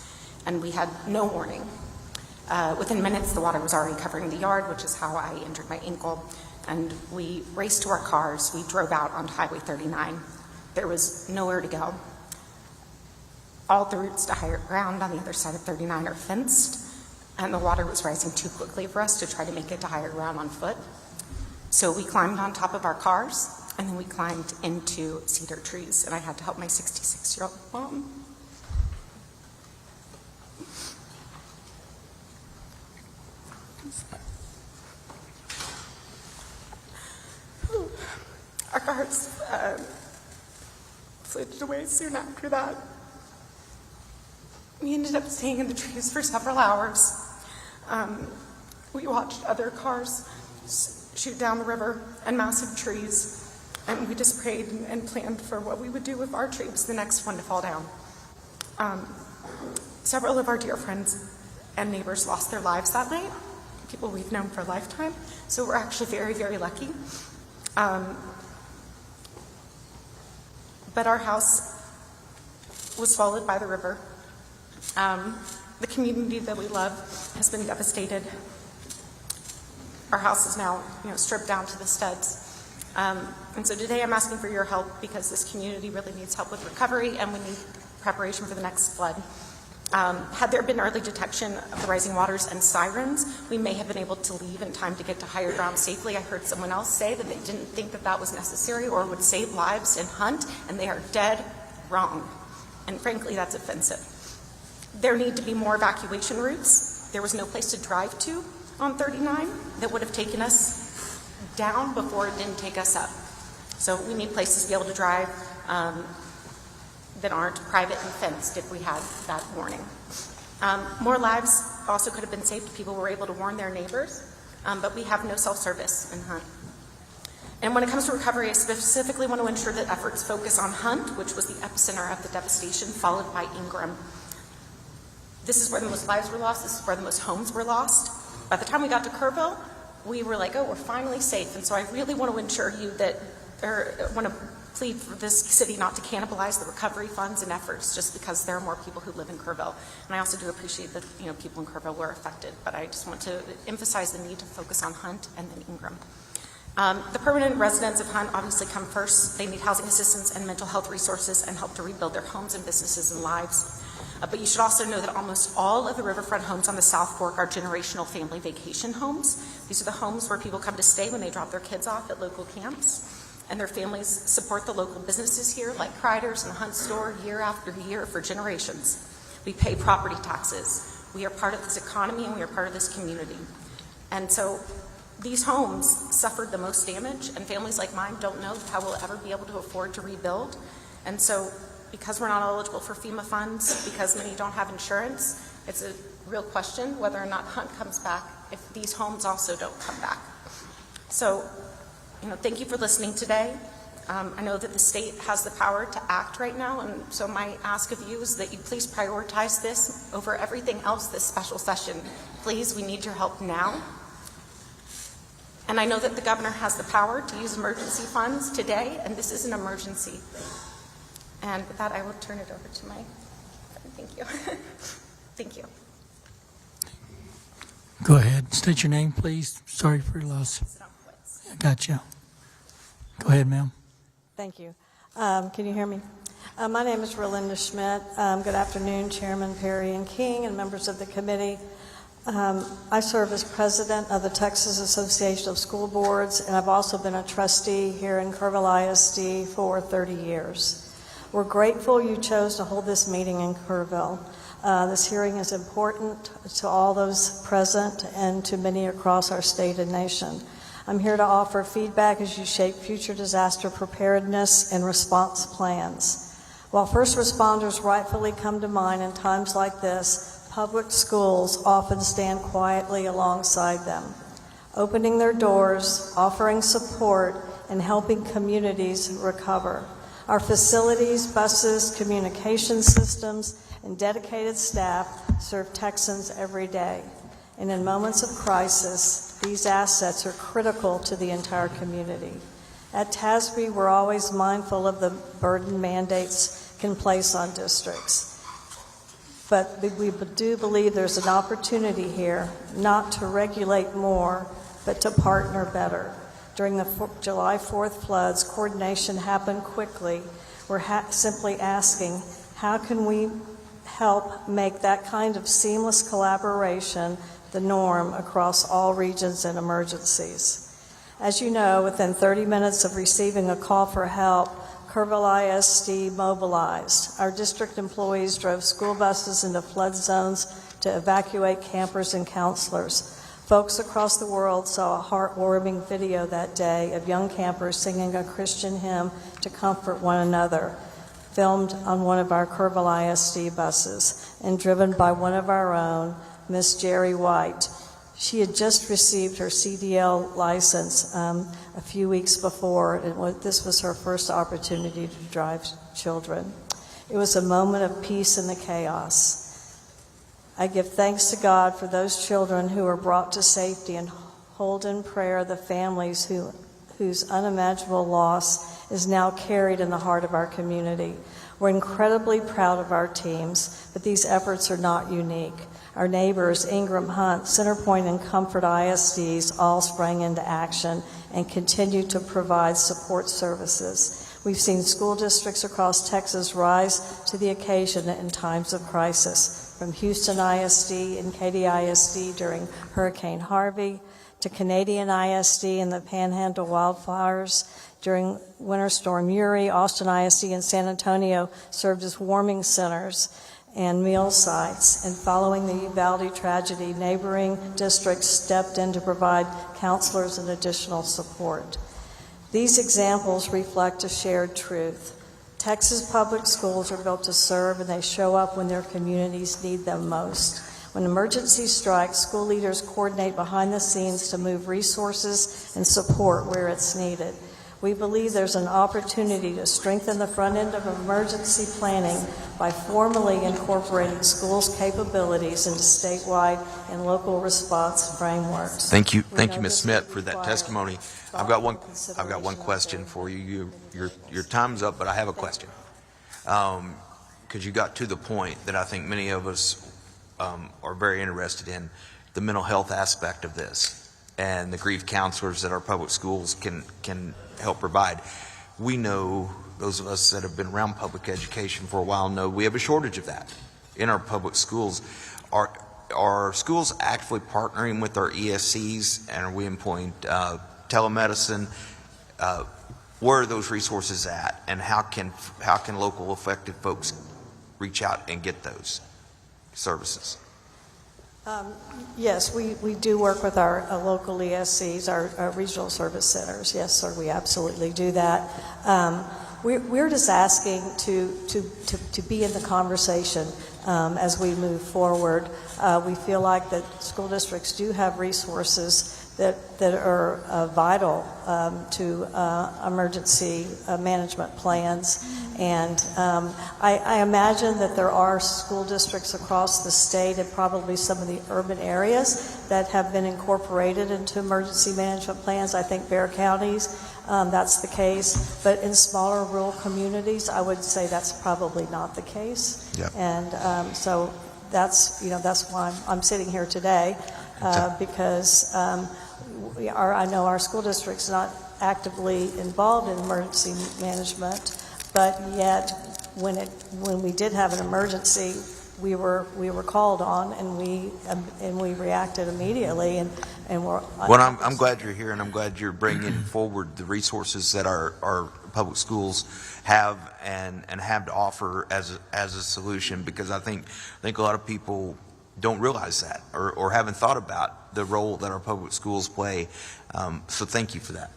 And we had no warning. Within minutes, the water was already covering the yard, which is how I injured my ankle. And we raced to our cars. We drove out onto Highway 39. There was nowhere to go. All the routes to higher ground on the other side of 39 are fenced, and the water was rising too quickly for us to try to make it to higher ground on foot. So we climbed on top of our cars, and then we climbed into cedar trees, and I had to help my 66-year-old mom. Our cars floated away soon after that. We ended up staying in the trees for several hours. We watched other cars shoot down the river and massive trees, and we just prayed and planned for what we would do if our tree was the next one to fall down. Several of our dear friends and neighbors lost their lives that night, people we've known for a lifetime, so we're actually very, very lucky. But our house was swallowed by the river. The community that we love has been devastated. Our house is now, stripped down to the studs. And so today I'm asking for your help because this community really needs help with recovery, and we need preparation for the next flood. Had there been early detection of the rising waters and sirens, we may have been able to leave in time to get to higher ground safely. I heard someone else say that they didn't think that that was necessary or would save lives in Hunt, and they are dead wrong. And frankly, that's offensive. There need to be more evacuation routes. There was no place to drive to on 39 that would have taken us down before it didn't take us up. So we need places to be able to drive that aren't private and fenced if we had that warning. More lives also could have been saved if people were able to warn their neighbors, but we have no self-service in Hunt. And when it comes to recovery, I specifically want to ensure that efforts focus on Hunt, which was the epicenter of the devastation, followed by Ingram. This is where the most lives were lost. This is where the most homes were lost. By the time we got to Kerrville, we were like, oh, we're finally safe. And so I really want to ensure you that, or want to plead for this city not to cannibalize the recovery funds and efforts just because there are more people who live in Kerrville. And I also do appreciate that people in Kerrville were affected, but I just want to emphasize the need to focus on Hunt and then Ingram. The permanent residents of Hunt obviously come first. They need housing assistance and mental health resources and help to rebuild their homes and businesses and lives. But you should also know that almost all of the riverfront homes on the South Fork are generational family vacation homes. These are the homes where people come to stay when they drop their kids off at local camps. And their families support the local businesses here, like Kreider's and the Hunt store, year after year for generations. We pay property taxes. We are part of this economy and we are part of this community. And so these homes suffered the most damage, and families like mine don't know how we'll ever be able to afford to rebuild. And so because we're not eligible for FEMA funds, because many don't have insurance, it's a real question whether or not Hunt comes back if these homes also don't come back. So, thank you for listening today. I know that the state has the power to act right now, and so my ask of you is that you please prioritize this over everything else this special session. Please, we need your help now. And I know that the governor has the power to use emergency funds today, and this is an emergency. And with that, I will turn it over to my friend. Thank you. Thank you. Go ahead. State your name, please. Sorry for your loss. I got you. Go ahead, ma'am. Thank you. Can you hear me? My name is Rolinda Schmidt. Good afternoon, Chairman Perry and King and members of the committee. I serve as president of the Texas Association of School Boards, and I've also been a trustee here in Kerrville ISD for 30 years. We're grateful you chose to hold this meeting in Kerrville. This hearing is important to all those present and to many across our state and nation. I'm here to offer feedback as you shape future disaster preparedness and response plans. While first responders rightfully come to mind in times like this, public schools often stand quietly alongside them, opening their doors, offering support, and helping communities recover. Our facilities, buses, communication systems, and dedicated staff serve Texans every day. And in moments of crisis, these assets are critical to the entire community. At TASB, we're always mindful of the burden mandates can place on districts. But we do believe there's an opportunity here not to regulate more, but to partner better. During the July 4th floods, coordination happened quickly. We're simply asking, how can we help make that kind of seamless collaboration the norm across all regions and emergencies? As you know, within 30 minutes of receiving a call for help, Kerrville ISD mobilized. Our district employees drove school buses into flood zones to evacuate campers and counselors. Folks across the world saw a heartwarming video that day of young campers singing a Christian hymn to comfort one another, filmed on one of our Kerrville ISD buses and driven by one of our own, Miss Jerry White. She had just received her CDL license a few weeks before, and this was her first opportunity to drive children. It was a moment of peace in the chaos. I give thanks to God for those children who were brought to safety and hold in prayer the families whose unimaginable loss is now carried in the heart of our community. We're incredibly proud of our teams, but these efforts are not unique. Our neighbors, Ingram, Hunt, Centerpoint, and Comfort ISDs all sprang into action and continue to provide support services. We've seen school districts across Texas rise to the occasion in times of crisis, from Houston ISD and Katy ISD during Hurricane Harvey, to Canadian ISD and the Panhandle wildfires during Winter Storm Uri. Austin ISD and San Antonio served as warming centers and meal sites. And following the Uvalde tragedy, neighboring districts stepped in to provide counselors and additional support. These examples reflect a shared truth. Texas public schools are built to serve, and they show up when their communities need them most. When emergency strikes, school leaders coordinate behind the scenes to move resources and support where it's needed. We believe there's an opportunity to strengthen the front end of emergency planning by formally incorporating schools' capabilities into statewide and local response frameworks. Thank you, Ms. Smith, for that testimony. I've got one question for you. Your time's up, but I have a question. Because you got to the point that I think many of us are very interested in, the mental health aspect of this and the grief counselors that our public schools can help provide. We know, those of us that have been around public education for a while know we have a shortage of that in our public schools. Are schools actually partnering with our ESCs, and are we employing telemedicine? Where are those resources at, and how can local affected folks reach out and get those services? Yes, we do work with our local ESCs, our regional service centers. Yes, sir, we absolutely do that. We're just asking to be in the conversation as we move forward. We feel like that school districts do have resources that are vital to emergency management plans. And I imagine that there are school districts across the state and probably some of the urban areas that have been incorporated into emergency management plans. I think Kerr Counties, that's the case. But in smaller rural communities, I would say that's probably not the case. Yep. And so that's why I'm sitting here today, because I know our school district's not actively involved in emergency management, but yet when we did have an emergency, we were called on, and we reacted immediately, and we're. Well, I'm glad you're here, and I'm glad you're bringing forward the resources that our public schools have and have to offer as a solution, because I think a lot of people don't realize that or haven't thought about the role that our public schools play. So thank you for that.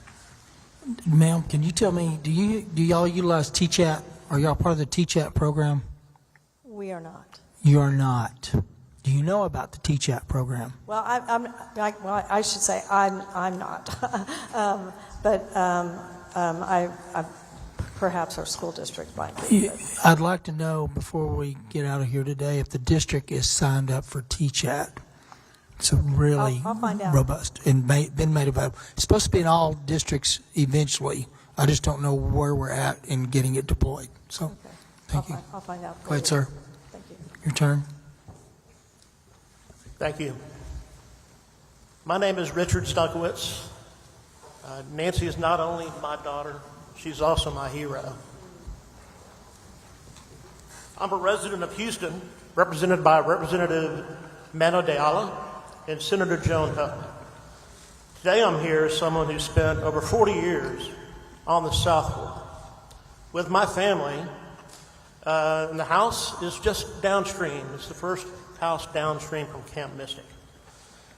Ma'am, can you tell me, do y'all utilize TCHAT? Are y'all part of the TCHAT program? We are not. You are not. Do you know about the TCHAT program? Well, I should say I'm not, I perhaps our school district might be. I'd like to know before we get out of here today if the district is signed up for TCHAT. It's really I'll find out. robust and been made available. It's supposed to be in all districts eventually. I just don't know where we're at in getting it deployed. So, Okay. thank you. I'll find out. Go ahead, sir. Thank you. Your turn. Thank you. My name is Richard Stunkowitz. Nancy is not only my daughter, she's also my hero. I'm a resident of Houston, represented by Representative Mano de Ala and Senator Joan Hutt. Today I'm here as someone who spent over 40 years on the South Fork with my family. And the house is just downstream. It's the first house downstream from Camp Mystic,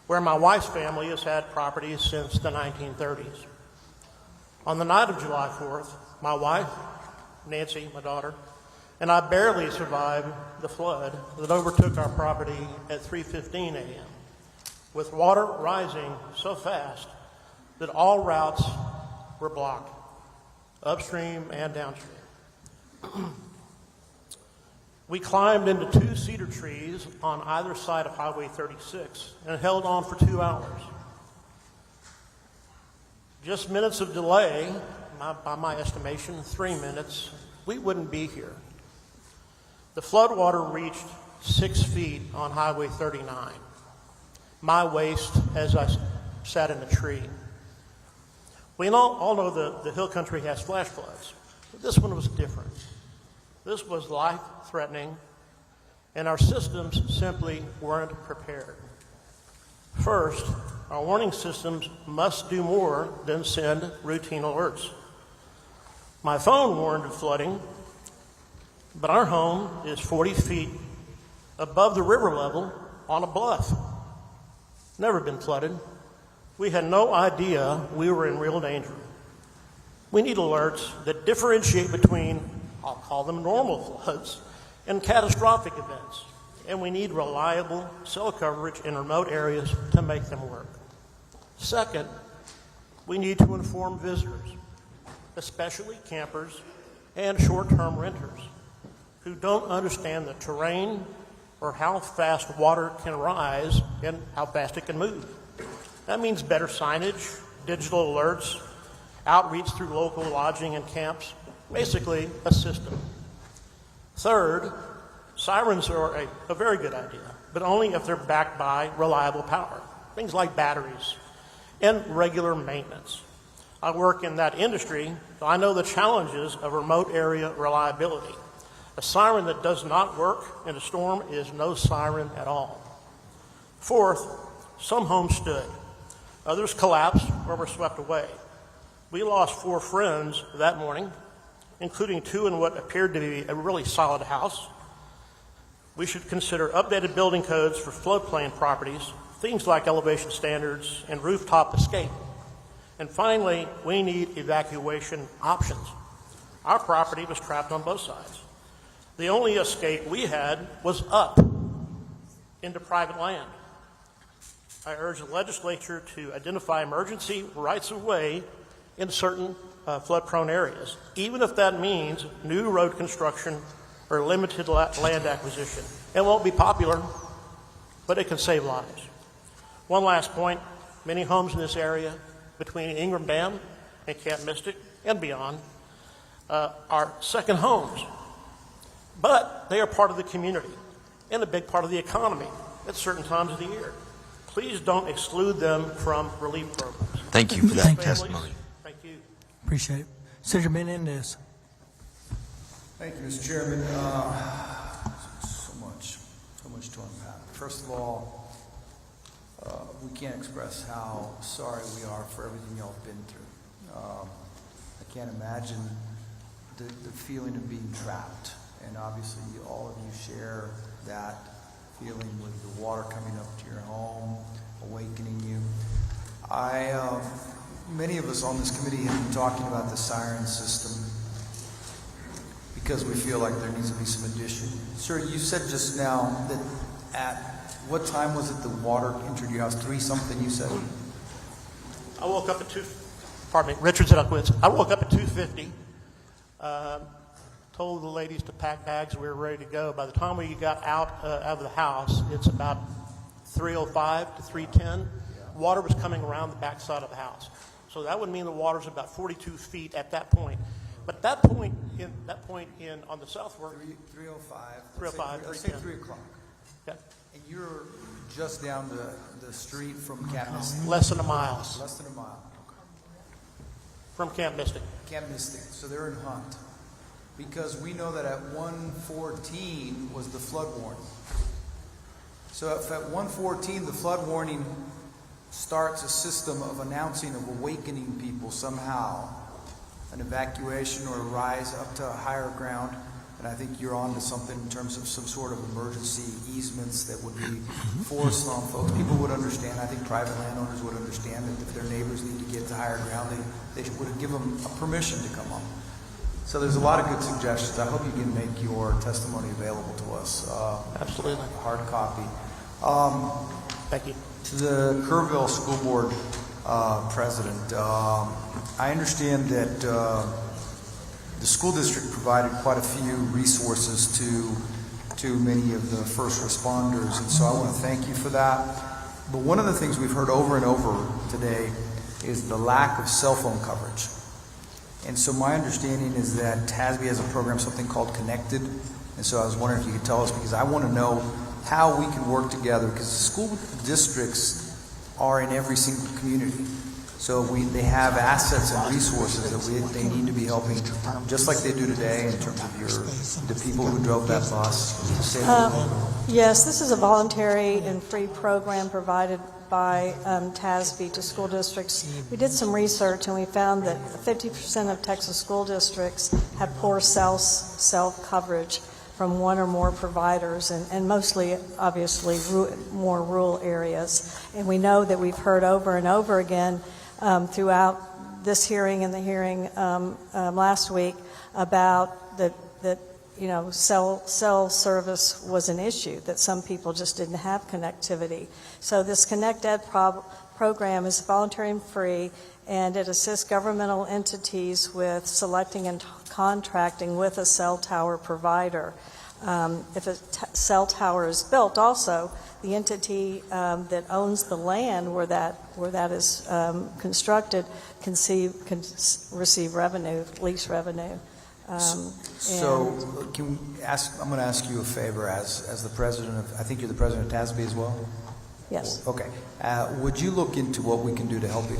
where my wife's family has had properties since the 1930s. On the night of July 4th, my wife, Nancy, my daughter, and I barely survived the flood that overtook our property at 3:15 a.m., with water rising so fast that all routes were blocked, upstream and downstream. We climbed into 2 cedar trees on either side of Highway 36 and held on for 2 hours. Just minutes of delay, by my estimation, 3 minutes, we wouldn't be here. The floodwater reached 6 feet on Highway 39, my waist as I sat in a tree. We all know the hill country has flash floods, but this one was different. This was life-threatening, and our systems simply weren't prepared. First, our warning systems must do more than send routine alerts. My phone warned of flooding, but our home is 40 feet above the river level on a bluff. Never been flooded. We had no idea we were in real danger. We need alerts that differentiate between, I'll call them normal floods, and catastrophic events. And we need reliable cell coverage in remote areas to make them work. Second, we need to inform visitors, especially campers and short-term renters, who don't understand the terrain or how fast water can rise and how fast it can move. That means better signage, digital alerts, outreach through local lodging and camps, basically a system. Third, sirens are a very good idea, but only if they're backed by reliable power, things like batteries and regular maintenance. I work in that industry, so I know the challenges of remote area reliability. A siren that does not work in a storm is no siren at all. Fourth, some homes stood. Others collapsed or were swept away. We lost 4 friends that morning, including 2 in what appeared to be a really solid house. We should consider updated building codes for floodplain properties, things like elevation standards and rooftop escape. And finally, we need evacuation options. Our property was trapped on both sides. The only escape we had was up into private land. I urge the legislature to identify emergency rights of way in certain flood-prone areas, even if that means new road construction or limited land acquisition. It won't be popular, but it can save lives. One last point, many homes in this area between Ingram Dam and Camp Mystic and beyond are second homes, but they are part of the community and a big part of the economy at certain times of the year. Please don't exclude them from relief programs. Thank you for that Thank you. testimony. Thank you. Appreciate it. Senator Menendez. Thank you, Mr. Chairman. So much. much to unpack. First of all, we can't express how sorry we are for everything y'all have been through. I can't imagine the feeling of being trapped, and obviously all of you share that feeling with the water coming up to your home, awakening you. Many of us on this committee have been talking about the siren system because we feel like there needs to be some addition. Sir, you said just now that at what time was it the water entered your house? 3-something, you said? I woke up at Richard Zedekowitz. I woke up at 2:50, told the ladies to pack bags, we were ready to go. By the time we got out of the house, it's about 3:05 to 3:10. Water was coming around the backside of the house. So that would mean the water's about 42 feet at that point. But that point in on the south fork, 3:05. 3:05. Let's say 3 o'clock. Yeah. And you're just down the street from Camp Mystic. Less than a mile. Less than a mile. From Camp Mystic. Camp Mystic. So they're in Hunt. Because we know that at 1:14 was the flood warning. So if at 1:14 the flood warning starts a system of announcing, of awakening people somehow, an evacuation or a rise up to higher ground, and I think you're on to something in terms of some sort of emergency easements that would be forced on folks. People would understand. I think private landowners would understand that if their neighbors need to get to higher ground, they would give them a permission to come up. So there's a lot of good suggestions. I hope you can make your testimony available to us. Absolutely. Hard copy. Thank you. To the Kerrville School Board President, I understand that the school district provided quite a few resources to many of the first responders, and so I want to thank you for that. But one of the things we've heard over and over today is the lack of cell phone coverage. And so my understanding is that TASB has a program, something called Connected, and so I was wondering if you could tell us, because I want to know how we can work together, because school districts are in every single community. So they have assets and resources that they need to be helping, just like they do today in terms of the people who drove that bus. Yes, this is a voluntary and free program provided by TASB to school districts. We did some research and we found that 50% of Texas school districts have poor cell coverage from one or more providers, and mostly, obviously, more rural areas. And we know that we've heard over and over again throughout this hearing and the hearing last week about that cell service was an issue, that some people just didn't have connectivity. So this Connect Ed program is voluntary and free, and it assists governmental entities with selecting and contracting with a cell tower provider. If a cell tower is built, also the entity that owns the land where that is constructed can receive revenue, lease revenue. So can we ask? I'm going to ask you a favor as the president of. I think you're the president of TASB as well. Yes. Okay. Would you look into what we can do to help you,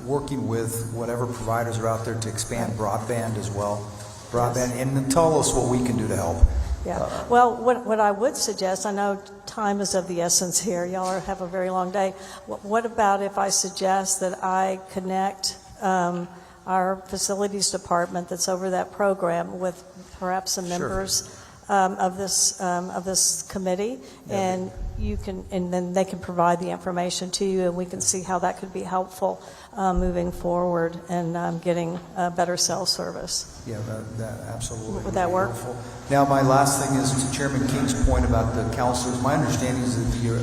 working with whatever providers are out there to expand broadband as well, broadband, and then tell us what we can do to help. Yeah. Well, what I would suggest, I know time is of the essence here. Y'all have a very long day. What about if I suggest that I connect our facilities department that's over that program with perhaps some members of this committee, and then they can provide the information to you, and we can see how that could be helpful moving forward and getting better cell service. Yeah, that absolutely. Would that work? Helpful. Now, my last thing is to Chairman King's point about the counselors. My understanding is that your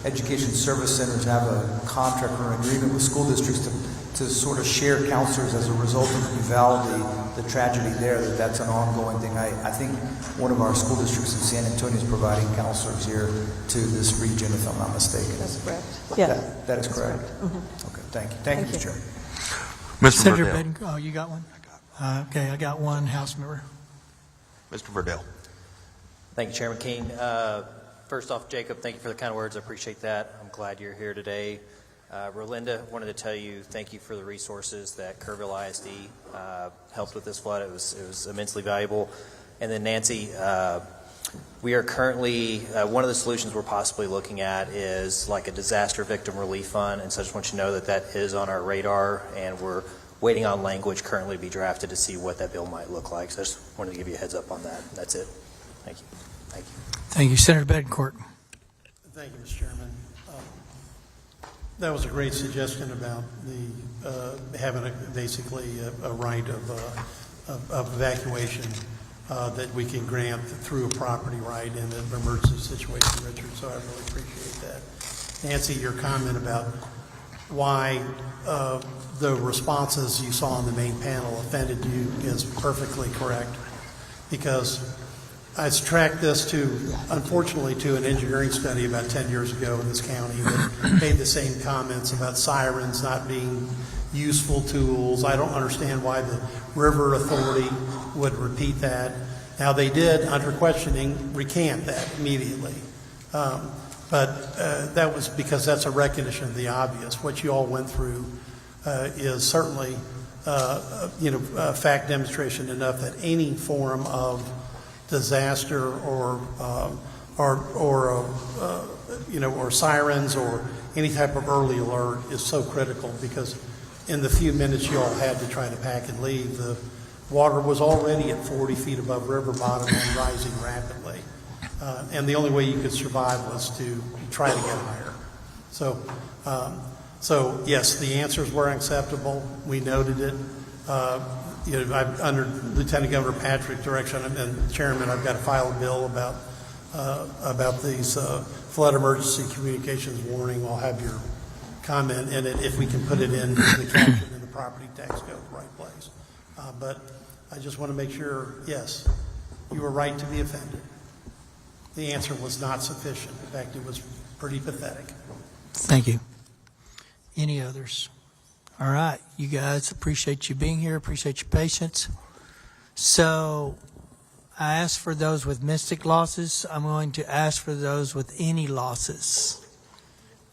education service centers have a contract or an agreement with school districts to sort of share counselors as a result of Uvalde, the tragedy there, that's an ongoing thing. I think one of our school districts in San Antonio is providing counselors here to this region, if I'm not mistaken. That's correct. Yeah. That is correct. Mm-hmm. Okay, thank you. Thank you, Mr. Chairman. Mr. Senator Verdell. Baden, oh, you got one? Okay, I got one House member. Mr. Verdell. Thank you, Chairman King. First off, Jacob, thank you for the kind words. I appreciate that. I'm glad you're here today. Rolinda, wanted to tell you thank you for the resources that Kerrville ISD helped with this flood. It was immensely valuable. And then Nancy, We are currently, one of the solutions we're possibly looking at is like a disaster victim relief fund, and so I just want you to know that that is on our radar, and we're waiting on language currently to be drafted to see what that bill might look like. So I just wanted to give you a heads up on that. That's it. Thank you. Thank you. Thank you, Senator Betancourt. Thank you, Mr. Chairman. That was a great suggestion about the having basically a right of evacuation that we can grant through a property right in an emergency situation, Richard. So I really appreciate that. Nancy, your comment about why the responses you saw on the main panel offended you is perfectly correct, because I tracked this unfortunately, to an engineering study about 10 years ago in this county that made the same comments about sirens not being useful tools. I don't understand why the River Authority would repeat that. Now, they did, under questioning, recant that immediately. But that was because that's a recognition of the obvious. What you all went through is certainly, a fact demonstration enough that any form of disaster or sirens or any type of early alert is so critical, because in the few minutes you all had to try to pack and leave, the water was already at 40 feet above river bottom and rising rapidly. And the only way you could survive was to try to get higher. So yes, the answers were unacceptable. We noted it. Under Lieutenant Governor Patrick's direction and Chairman, I've got to file a bill about these flood emergency communications warning. I'll have your comment in it if we can put it in the caption in the property tax code, the right place. But I just want to make sure, yes, you were right to be offended. The answer was not sufficient. In fact, it was pretty pathetic. Thank you. Any others? All right, you guys, appreciate you being here, appreciate your patience. So I asked for those with mystic losses. I'm going to ask for those with any losses.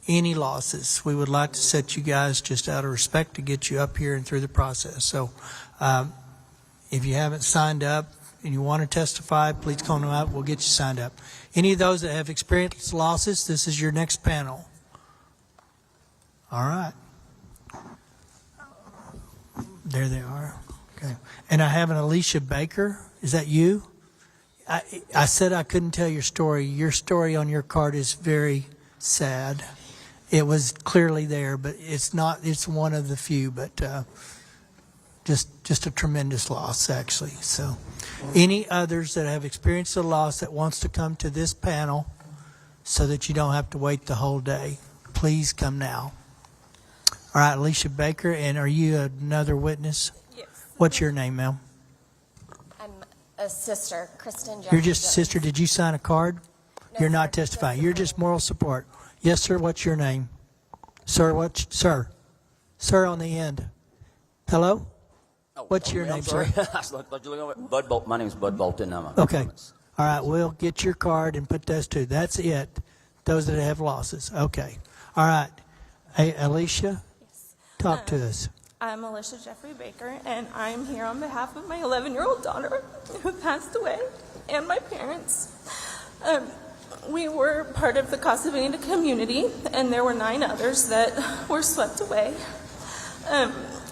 Any losses. We would like to set you guys just out of respect to get you up here and through the process. So if you haven't signed up and you want to testify, please come up. We'll get you signed up. Any of those that have experienced losses, this is your next panel. All right. There they are. Okay. And I have an Alicia Baker. Is that you? I said I couldn't tell your story. Your story on your card is very sad. It was clearly there, but it's not. It's one of the few, but just a tremendous loss, actually. So any others that have experienced a loss that wants to come to this panel so that you don't have to wait the whole day, please come now. All right, Alicia Baker, and are you another witness? Yes. What's your name, ma'am? I'm a sister, Kristen Jones. You're just a sister. Did you sign a card? No, You're not sir. testifying. You're just moral support. Yes, sir. What's your name? Sir, sir? Sir on the end. Hello? What's your name, sir? Bud Bolton. My name is Bud Bolton. Okay. All right, we'll get your card and put those two. That's it. Those that have losses. Okay. All right. Hey, Alicia, talk to us. I'm Alicia Jeffrey Baker, and I'm here on behalf of my 11-year-old daughter who passed away, and my parents. We were part of the Casa Bonita community, and there were 9 others that were swept away.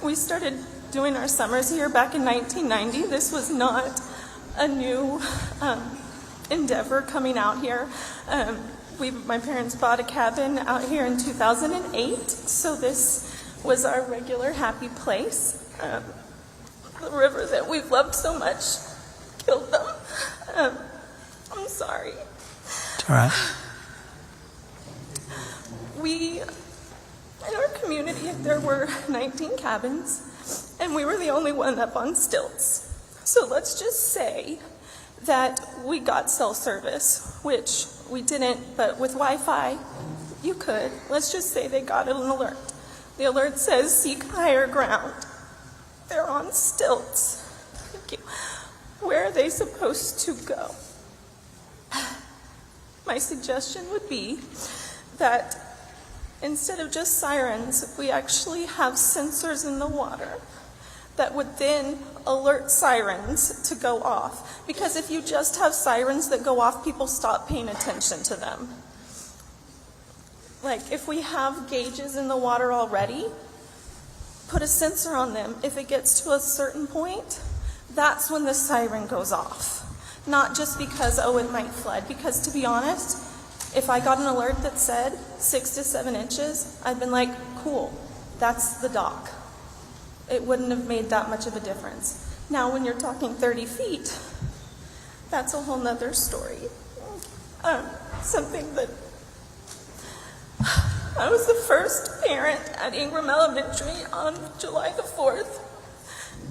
We started doing our summers here back in 1990. This was not a new endeavor coming out here. My parents bought a cabin out here in 2008, so this was our regular happy place. The river that we've loved so much killed them. I'm sorry. It's all right. In our community, there were 19 cabins, and we were the only one up on stilts. So let's just say that we got cell service, which we didn't, but with Wi-Fi, you could. Let's just say they got an alert. The alert says, seek higher ground. They're on stilts. Thank you. Where are they supposed to go? My suggestion would be that instead of just sirens, we actually have sensors in the water that would then alert sirens to go off. Because if you just have sirens that go off, people stop paying attention to them. Like if we have gauges in the water already, put a sensor on them. If it gets to a certain point, that's when the siren goes off. Not just because, oh, it might flood. Because to be honest, if I got an alert that said 6 to 7 inches, I'd been like, cool, that's the dock. It wouldn't have made that much of a difference. Now, when you're talking 30 feet, that's a whole nother story. Something that I was the first parent at Ingram Elementary on July the 4th.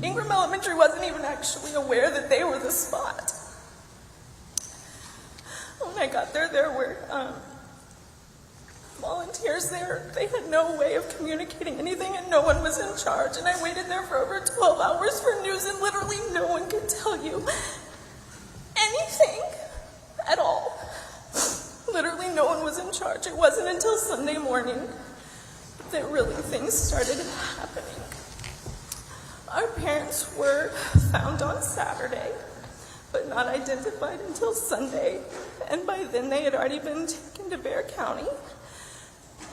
Ingram Elementary wasn't even actually aware that they were the spot. When I got there, there were volunteers there. They had no way of communicating anything, and no one was in charge. And I waited there for over 12 hours for news, and literally no one could tell you anything at all. Literally no one was in charge. It wasn't until Sunday morning that really things started happening. Our parents were found on Saturday, but not identified until Sunday. And by then they had already been taken to Kerr County.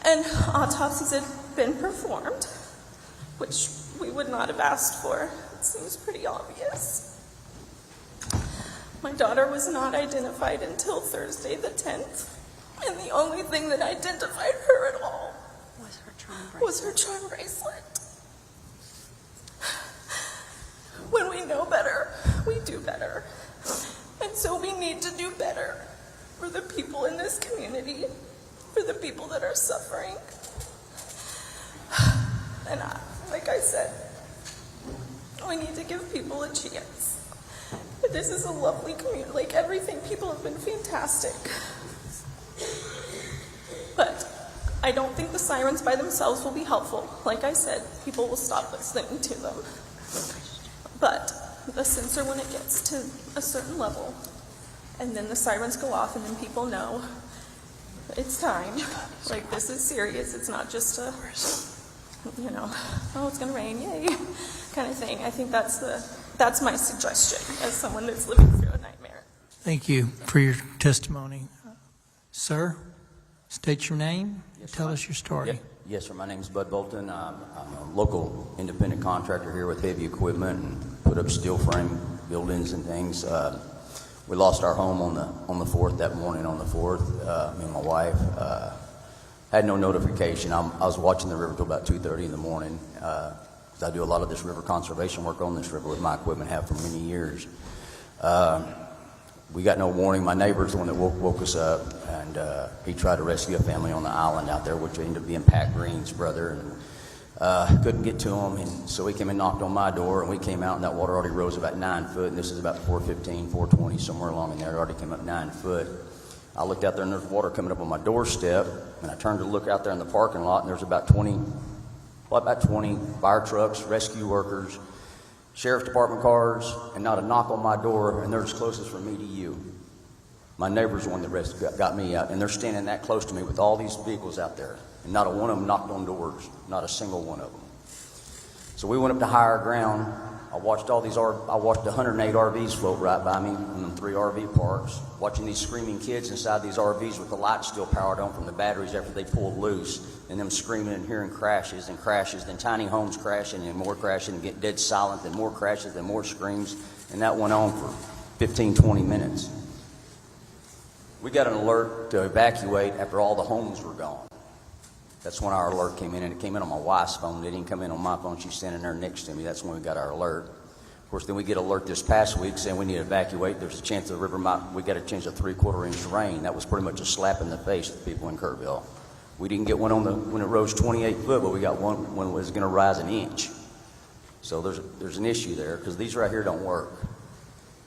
And autopsies had been performed, which we would not have asked for. It seems pretty obvious. My daughter was not identified until Thursday the 10th. And the only thing that identified her at all was her charm bracelet. When we know better, we do better. And so we need to do better for the people in this community, for the people that are suffering. And like I said, we need to give people a chance. This is a lovely community. Like everything, people have been fantastic. But I don't think the sirens by themselves will be helpful. Like I said, people will stop listening to them. But the sensor, when it gets to a certain level, and then the sirens go off, and then people know it's time. Like, this is serious. It's not just a, you know, oh, it's going to rain, yay, kind of thing. I think that's my suggestion as someone that's living through a nightmare. Thank you for your testimony. Sir, state your name. Tell us your story. Yes, sir. My name is Bud Bolton. I'm a local independent contractor here with heavy equipment and put up steel frame buildings and things. We lost our home on the 4th that morning. On the 4th, me and my wife had no notification. I was watching the river till about 2:30 in the morning. 'Cause I do a lot of this river conservation work on this river with my equipment, have for many years. We got no warning. My neighbor's the one that woke us up, and he tried to rescue a family on the island out there, which ended up being Pat Green's brother, and couldn't get to him. And so he came and knocked on my door, and we came out, and that water already rose about 9 foot, and this is about 4:15, 4:20, somewhere along in there. It already came up 9 foot. I looked out there, and there's water coming up on my doorstep, and I turned to look out there in the parking lot, and there's about 20 fire trucks, rescue workers, sheriff's department cars, and not a knock on my door, and they're as closest from me to you. My neighbor's the one that got me out, and they're standing that close to me with all these vehicles out there, and not a one of them knocked on doors, not a single one of them. So we went up to higher ground. I watched 108 RVs float right by me in them 3 RV parks, watching these screaming kids inside these RVs with the lights still powered on from the batteries after they pulled loose, and them screaming and hearing crashes and crashes, then tiny homes crashing and more crashing and get dead silent, then more crashes, then more screams, and that went on for 15, 20 minutes. We got an alert to evacuate after all the homes were gone. That's when our alert came in, and it came in on my wife's phone. It didn't come in on my phone. She's standing there next to me. That's when we got our alert. Of course, then we get an alert this past week saying we need to evacuate. There's a chance the river we got a chance of 3/4 inch rain. That was pretty much a slap in the face to the people in Kerrville. We didn't get one when it rose 28 foot, but we got one when it was going to rise an inch. So there's an issue there, because these right here don't work.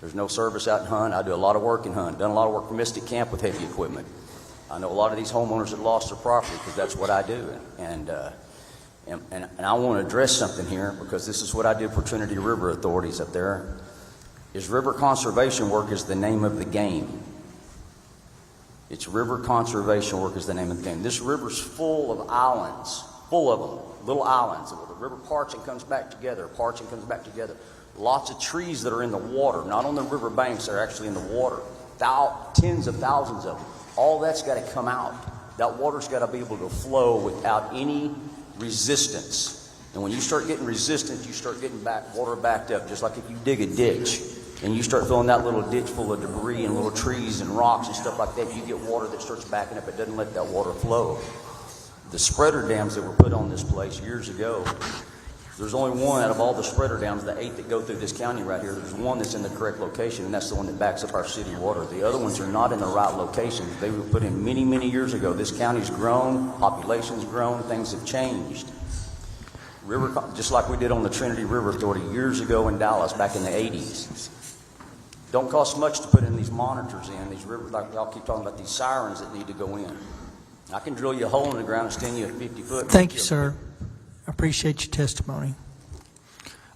There's no service out in Hunt. I do a lot of work in Hunt. Done a lot of work for Mystic Camp with heavy equipment. I know a lot of these homeowners that lost their property because that's what I do. And I want to address something here, because this is what I do for Trinity River authorities up there. Is river conservation work is the name of the game. It's river conservation work is the name of the game. This river's full of islands full of them, little islands. The river parts and comes back together, parts and comes back together. Lots of trees that are in the water, not on the river banks, they're actually in the water. Tens of thousands of them. All that's got to come out. That water's got to be able to flow without any resistance. And when you start getting resistance, you start getting water backed up, just like if you dig a ditch and you start filling that little ditch full of debris and little trees and rocks and stuff like that, you get water that starts backing up. It doesn't let that water flow. The spreader dams that were put on this place years ago, there's only one out of all the spreader dams, the 8 that go through this county right here, there's one that's in the correct location, and that's the one that backs up our city water. The other ones are not in the right locations. They were put in many, many years ago. This county's grown, population's grown, things have changed. Just like we did on the Trinity River Authority years ago in Dallas back in the 80s. Don't cost much to put in these monitors in, these rivers, like y'all keep talking about these sirens that need to go in. I can drill you a hole in the ground and stand you at 50 foot. Thank you, sir. I appreciate your testimony.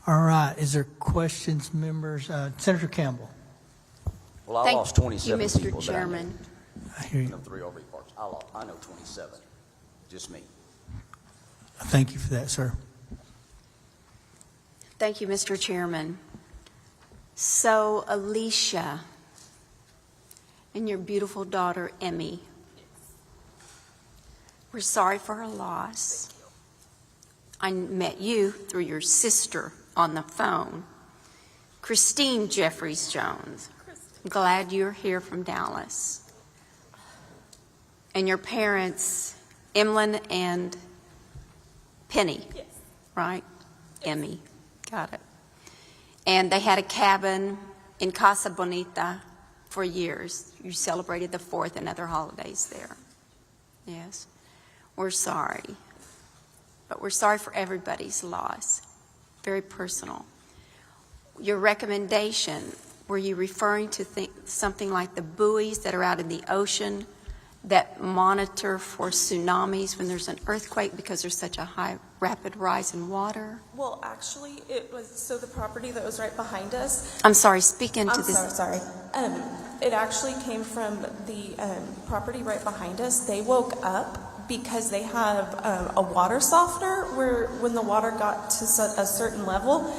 All right. Is there questions, members? Senator Campbell. Well, I lost 27 Thank you, people. Mr. Chairman. I hear you. No, 3 RV parks. I know 27. Just me. Thank you for that, sir. Thank you, Mr. Chairman. So, Alicia and your beautiful daughter, Emmy, we're sorry for her loss. I met you through your sister on the phone, Christine Jeffries Jones. Glad you're here from Dallas. And your parents, Emlyn and Penny, Yes. right? Yes. Emmy, got it. And they had a cabin in Casa Bonita for years. You celebrated the 4th and other holidays there. Yes. We're sorry. But we're sorry for everybody's loss. Very personal. Your recommendation, were you referring to something like the buoys that are out in the ocean that monitor for tsunamis when there's an earthquake because there's such a high, rapid rise in water? Well, actually, it was, so the property that was right behind us. I'm sorry, speak into I'm this. sorry. It actually came from the property right behind us. They woke up because they have a water softener where when the water got to a certain level,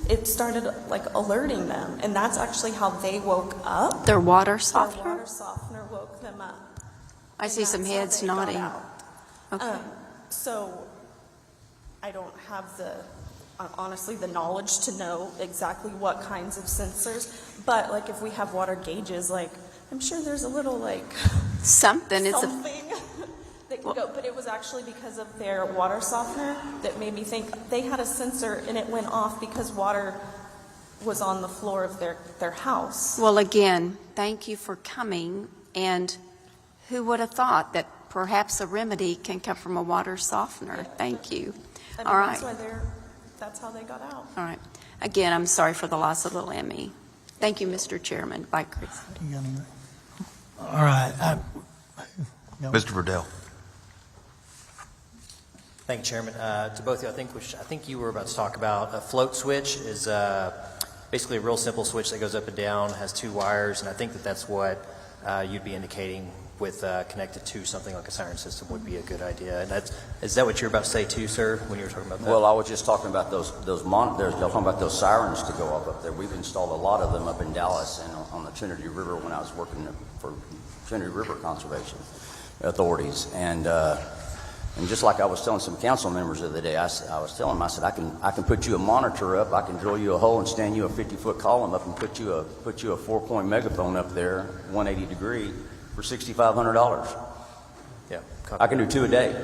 it started like alerting them. And that's actually how they woke up. Their water softener? Their water softener woke them up. I see some heads nodding. Okay. So I don't have honestly the knowledge to know exactly what kinds of sensors, but like if we have water gauges, like I'm sure there's a little like something that can go, but it was actually because of their water softener that made me think they had a sensor and it went off because water was on the floor of their house. Well, again, thank you for coming, and who would have thought that perhaps a remedy can come from a water softener? Thank you. I mean, all right. That's how they got out. All right. Again, I'm sorry for the loss of little Emmy. Thank you, Mr. Chairman. Bye, Chris. All right. Mr. Verdell. Thank you, Chairman. To both of you, I think you were about to talk about a float switch is basically a real simple switch that goes up and down, has 2 wires, and I think that's what you'd be indicating with connected to something like a siren system would be a good idea. And is that what you're about to say too, sir, when you were talking about that? Well, I was just talking about those monitors. They're talking about those sirens to go up there. We've installed a lot of them up in Dallas and on the Trinity River when I was working for Trinity River Conservation Authorities. And just like I was telling some council members the other day, I was telling them, I said, I can put you a monitor up, I can drill you a hole and stand you a 50-foot column up and put you a 4-point megaphone up there, 180 degree, for $6,500. Yeah, I can do 2 a day,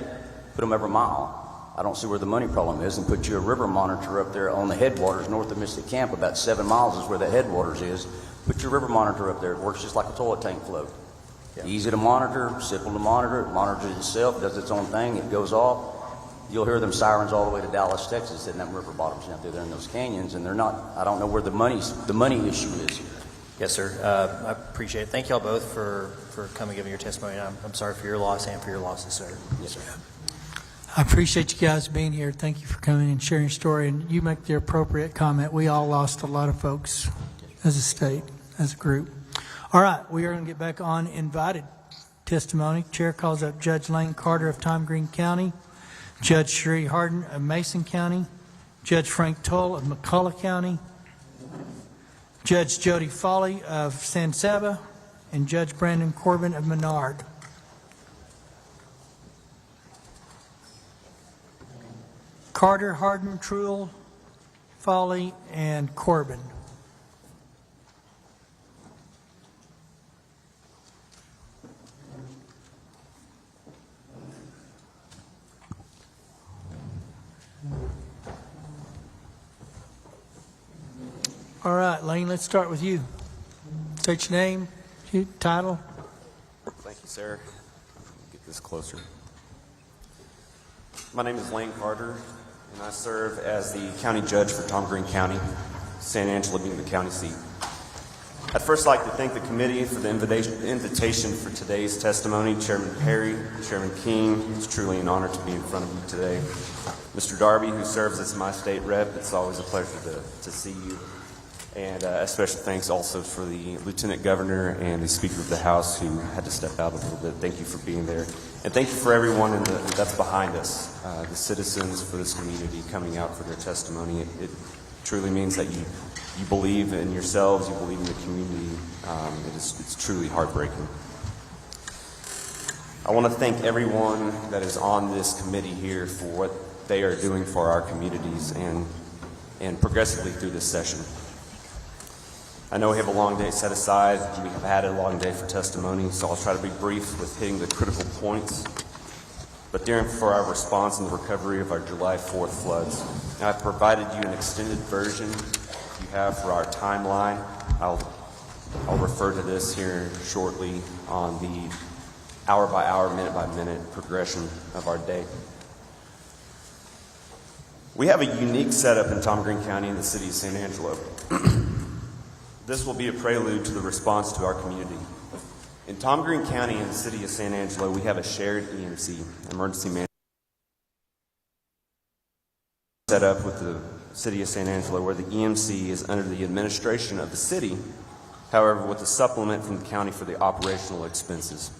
put them every mile. I don't see where the money problem is, and put you a river monitor up there on the headwaters north of Mississippi Camp, about 7 miles is where the headwaters is. Put your river monitor up there. It works just like a toilet tank float. Yeah. Easy to monitor, simple to monitor. It monitors itself, does its own thing. It goes off. You'll hear them sirens all the way to Dallas, Texas, in that river bottoms out there in those canyons, and they're not. I don't know where the money issue is here. Yes, sir. I appreciate it. Thank you all both for coming and giving your testimony. I'm sorry for your loss and for your losses, sir. Yes, sir. I appreciate you guys being here. Thank you for coming and sharing your story. And you make the appropriate comment. We all lost a lot of folks as a state, as a group. All right, we are going to get back on invited testimony. Chair calls up Judge Lane Carter of Tom Green County Judge Sheree Harden of Mason County, Judge Frank Toll of McCullough County, Judge Jody Foley of San Saba, and Judge Brandon Corbin of Menard. Carter, Harden, Truel, Foley, and Corbin. All right, Lane, let's start with you. State your name, title. Thank you, sir. Get this closer. My name is Lane Carter, and I serve as the county judge for Tom Green County, San Angelo being the county seat. I'd first like to thank the committee for the invitation for today's testimony. Chairman Perry, Chairman King, it's truly an honor to be in front of you today. Mr. Darby, who serves as my state rep, it's always a pleasure to see you. And a special thanks also for the Lieutenant Governor and the Speaker of the House who had to step out a little bit. Thank you for being there. And thank you for everyone that's behind us, the citizens for this community coming out for their testimony. It truly means that you believe in yourselves, you believe in the community. It's truly heartbreaking. I want to thank everyone that is on this committee here for what they are doing for our communities and progressively through this session. I know we have a long day set aside. We have had a long day for testimony, so I'll try to be brief with hitting the critical points. But for our response and the recovery of our July 4th floods, I've provided you an extended version you have for our timeline. I'll refer to this here shortly on the hour-by-hour, minute-by-minute progression of our day. We have a unique setup in Tom Green County in the city of San Angelo. This will be a prelude to the response to our community. In Tom Green County and the city of San Angelo, we have a shared EMC, emergency management, set up with the city of San Angelo, where the EMC is under the administration of the city, however, with a supplement from the county for the operational expenses.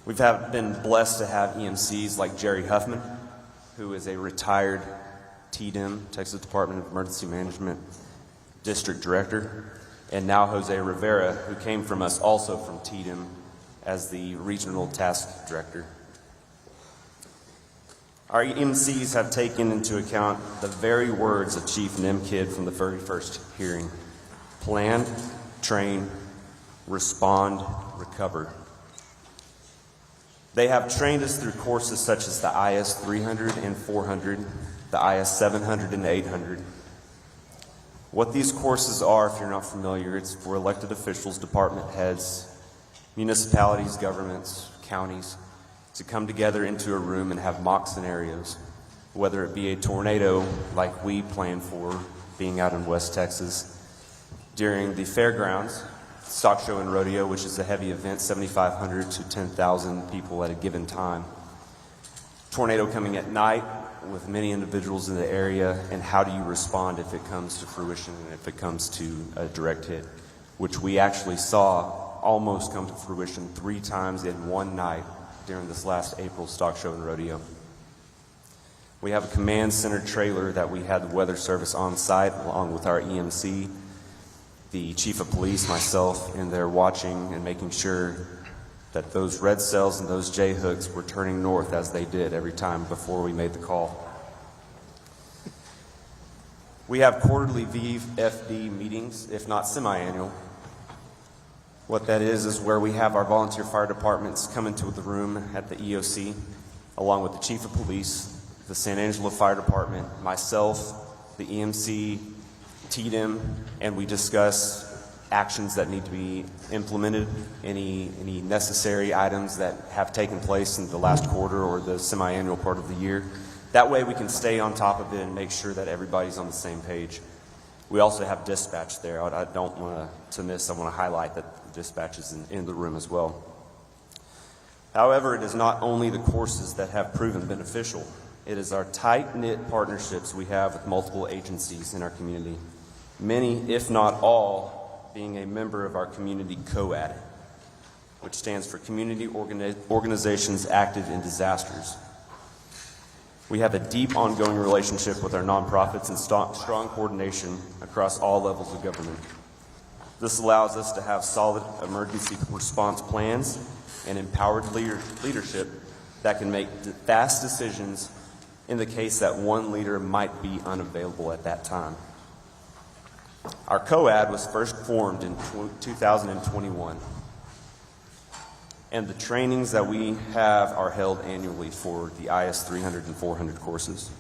We've been blessed to have EMCs like Jerry Huffman, who is a retired TDM, Texas Department of Emergency Management, District Director, and now Jose Rivera, who came from us also from TDM as the Regional Task Director. Our EMCs have taken into account the very words of Chief Nimkid from the very first hearing: plan, train, respond, recover. They have trained us through courses such as the IS 300 and 400, the IS 700 and 800. What these courses are, if you're not familiar, it's for elected officials, department heads, municipalities, governments, counties, to come together into a room and have mock scenarios, whether it be a tornado like we plan for being out in West Texas, during the fairgrounds, stock show and rodeo, which is a heavy event, 7,500 to 10,000 people at a given time. Tornado coming at night with many individuals in the area, and how do you respond if it comes to fruition and if it comes to a direct hit, which we actually saw almost come to fruition 3 times in one night during this last April stock show and rodeo. We have a command center trailer that we had the weather service on site along with our EMC, the chief of police, myself, and they're watching and making sure that those red cells and those J hooks were turning north as they did every time before we made the call. We have quarterly VFD meetings, if not semi-annual. What that is where we have our volunteer fire departments come into the room at the EOC, along with the chief of police, the San Angelo Fire Department, myself, the EMC, TDM, and we discuss actions that need to be implemented, any necessary items that have taken place in the last quarter or the semi-annual part of the year. That way we can stay on top of it and make sure that everybody's on the same page. We also have dispatch there. I don't want to miss, I want to highlight that the dispatch is in the room as well. However, it is not only the courses that have proven beneficial. It is our tight-knit partnerships we have with multiple agencies in our community. Many, if not all, being a member of our community COAD, which stands for Community Organizations Active in Disasters. We have a deep ongoing relationship with our nonprofits and strong coordination across all levels of government. This allows us to have solid emergency response plans and empowered leadership that can make fast decisions in the case that one leader might be unavailable at that time. Our COAD was first formed in 2021, and the trainings that we have are held annually for the IS 300 and 400 courses.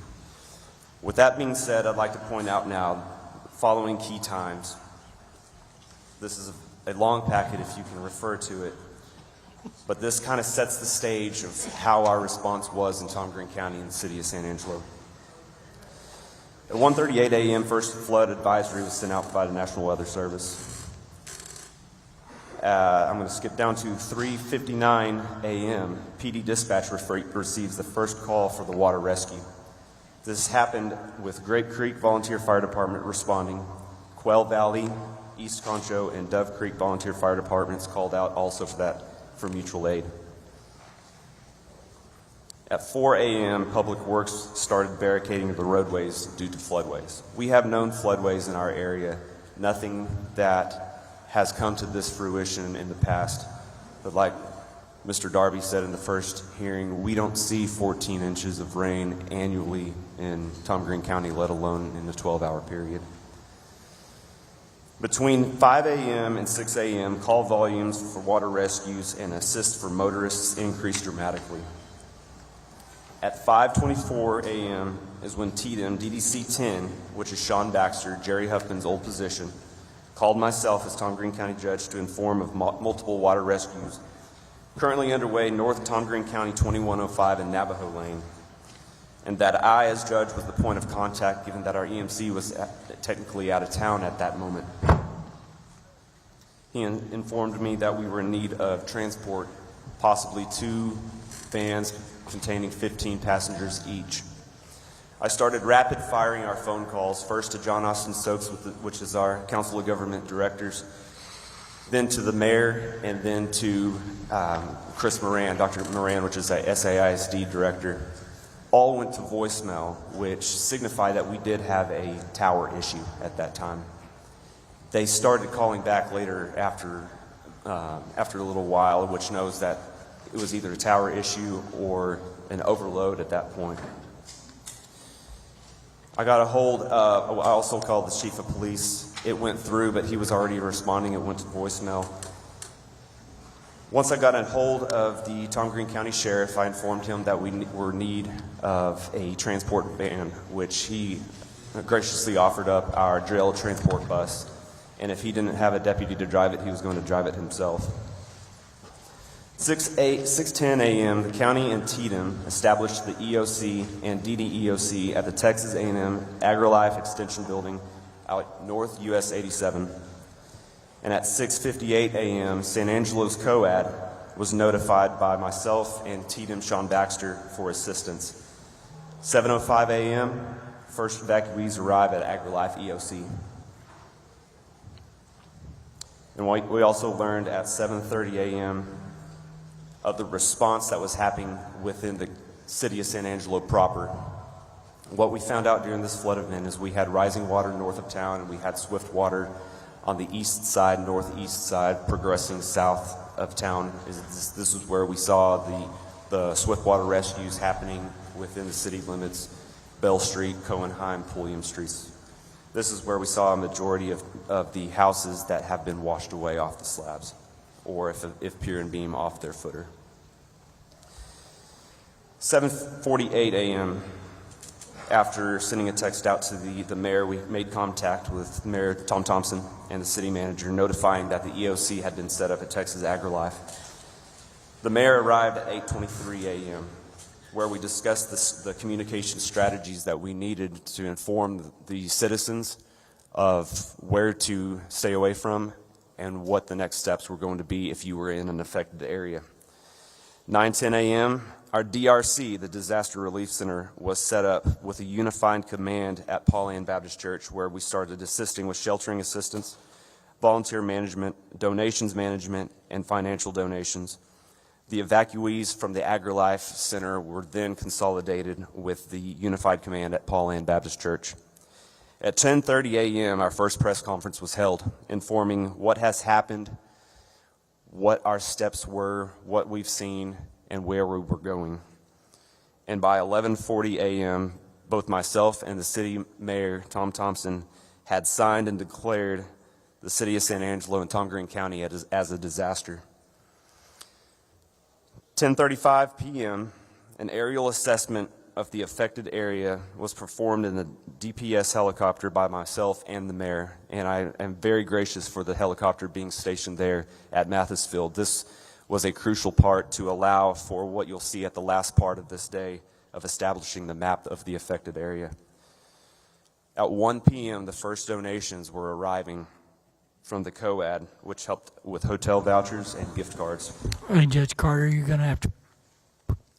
With that being said, I'd like to point out now the following key times. This is a long packet if you can refer to it, but this kind of sets the stage of how our response was in Tom Green County and the city of San Angelo. At 1:38 a.m., first flood advisory was sent out by the National Weather Service. I'm going to skip down to 3:59 a.m. PD dispatch receives the first call for the water rescue. This happened with Grape Creek Volunteer Fire Department responding. Quail Valley, East Concho, and Dove Creek Volunteer Fire Departments called out also for mutual aid. At 4 a.m., Public Works started barricading the roadways due to floodways. We have known floodways in our area, nothing that has come to this fruition in the past. But like Mr. Darby said in the first hearing, we don't see 14 inches of rain annually in Tom Green County, let alone in a 12-hour period. Between 5 a.m. and 6 a.m., call volumes for water rescues and assist for motorists increased dramatically. At 5:24 a.m. is when TDM DDC 10, which is Sean Baxter, Jerry Huffman's old position, called myself as Tom Green County Judge to inform of multiple water rescues currently underway north Tom Green County 2105 and Navajo Lane, and that I, as judge, was the point of contact given that our EMC was technically out of town at that moment. He informed me that we were in need of transport, possibly 2 vans containing 15 passengers each. I started rapid firing our phone calls, first to John Austin Stokes, which is our Council of Government Directors, then to the mayor, and then to Chris Moran, Dr. Moran, which is a SAISD director. All went to voicemail, which signified that we did have a tower issue at that time. They started calling back later after a little while, which knows that it was either a tower issue or an overload at that point. I got a hold of, I also called the chief of police. It went through, but he was already responding. It went to voicemail. Once I got a hold of the Tom Green County Sheriff, I informed him that we were in need of a transport van, which he graciously offered up our jail transport bus. And if he didn't have a deputy to drive it, he was going to drive it himself. 6:10 a.m., the county and TDM established the EOC and DDEOC at the Texas A&M AgriLife Extension Building out North US 87. And at 6:58 a.m., San Angelo's COAD was notified by myself and TDM Sean Baxter for assistance. 7:05 a.m., first evacuees arrive at AgriLife EOC. And we also learned at 7:30 a.m. of the response that was happening within the city of San Angelo proper. What we found out during this flood event is we had rising water north of town, and we had swift water on the east side, northeast side, progressing south of town. This is where we saw the swift water rescues happening within the city limits, Bell Street, Cohenheim, Pulliam Streets. This is where we saw a majority of the houses that have been washed away off the slabs, or if pier and beam off their footer. 7:48 a.m., after sending a text out to the mayor, we made contact with Mayor Tom Thompson and the city manager, notifying that the EOC had been set up at Texas AgriLife. The mayor arrived at 8:23 a.m., where we discussed the communication strategies that we needed to inform the citizens of where to stay away from and what the next steps were going to be if you were in an affected area. 9:10 a.m., our DRC, the Disaster Relief Center, was set up with a unified command at Pauline Baptist Church, where we started assisting with sheltering assistance, volunteer management, donations management, and financial donations. The evacuees from the AgriLife Center were then consolidated with the Unified Command at Paul Ann Baptist Church. At 10:30 a.m., our first press conference was held, informing what has happened, what our steps were, what we've seen, and where we were going. And by 11:40 a.m., both myself and the city mayor, Tom Thompson, had signed and declared the city of San Angelo and Tom Green County as a disaster. 10:35 p.m., an aerial assessment of the affected area was performed in the DPS helicopter by myself and the mayor, and I am very gracious for the helicopter being stationed there at Mathisfield. This was a crucial part to allow for what you'll see at the last part of this day of establishing the map of the affected area. At 1 p.m., the first donations were arriving from the COAD, which helped with hotel vouchers and gift cards. Hey, Judge Carter, you're going to have to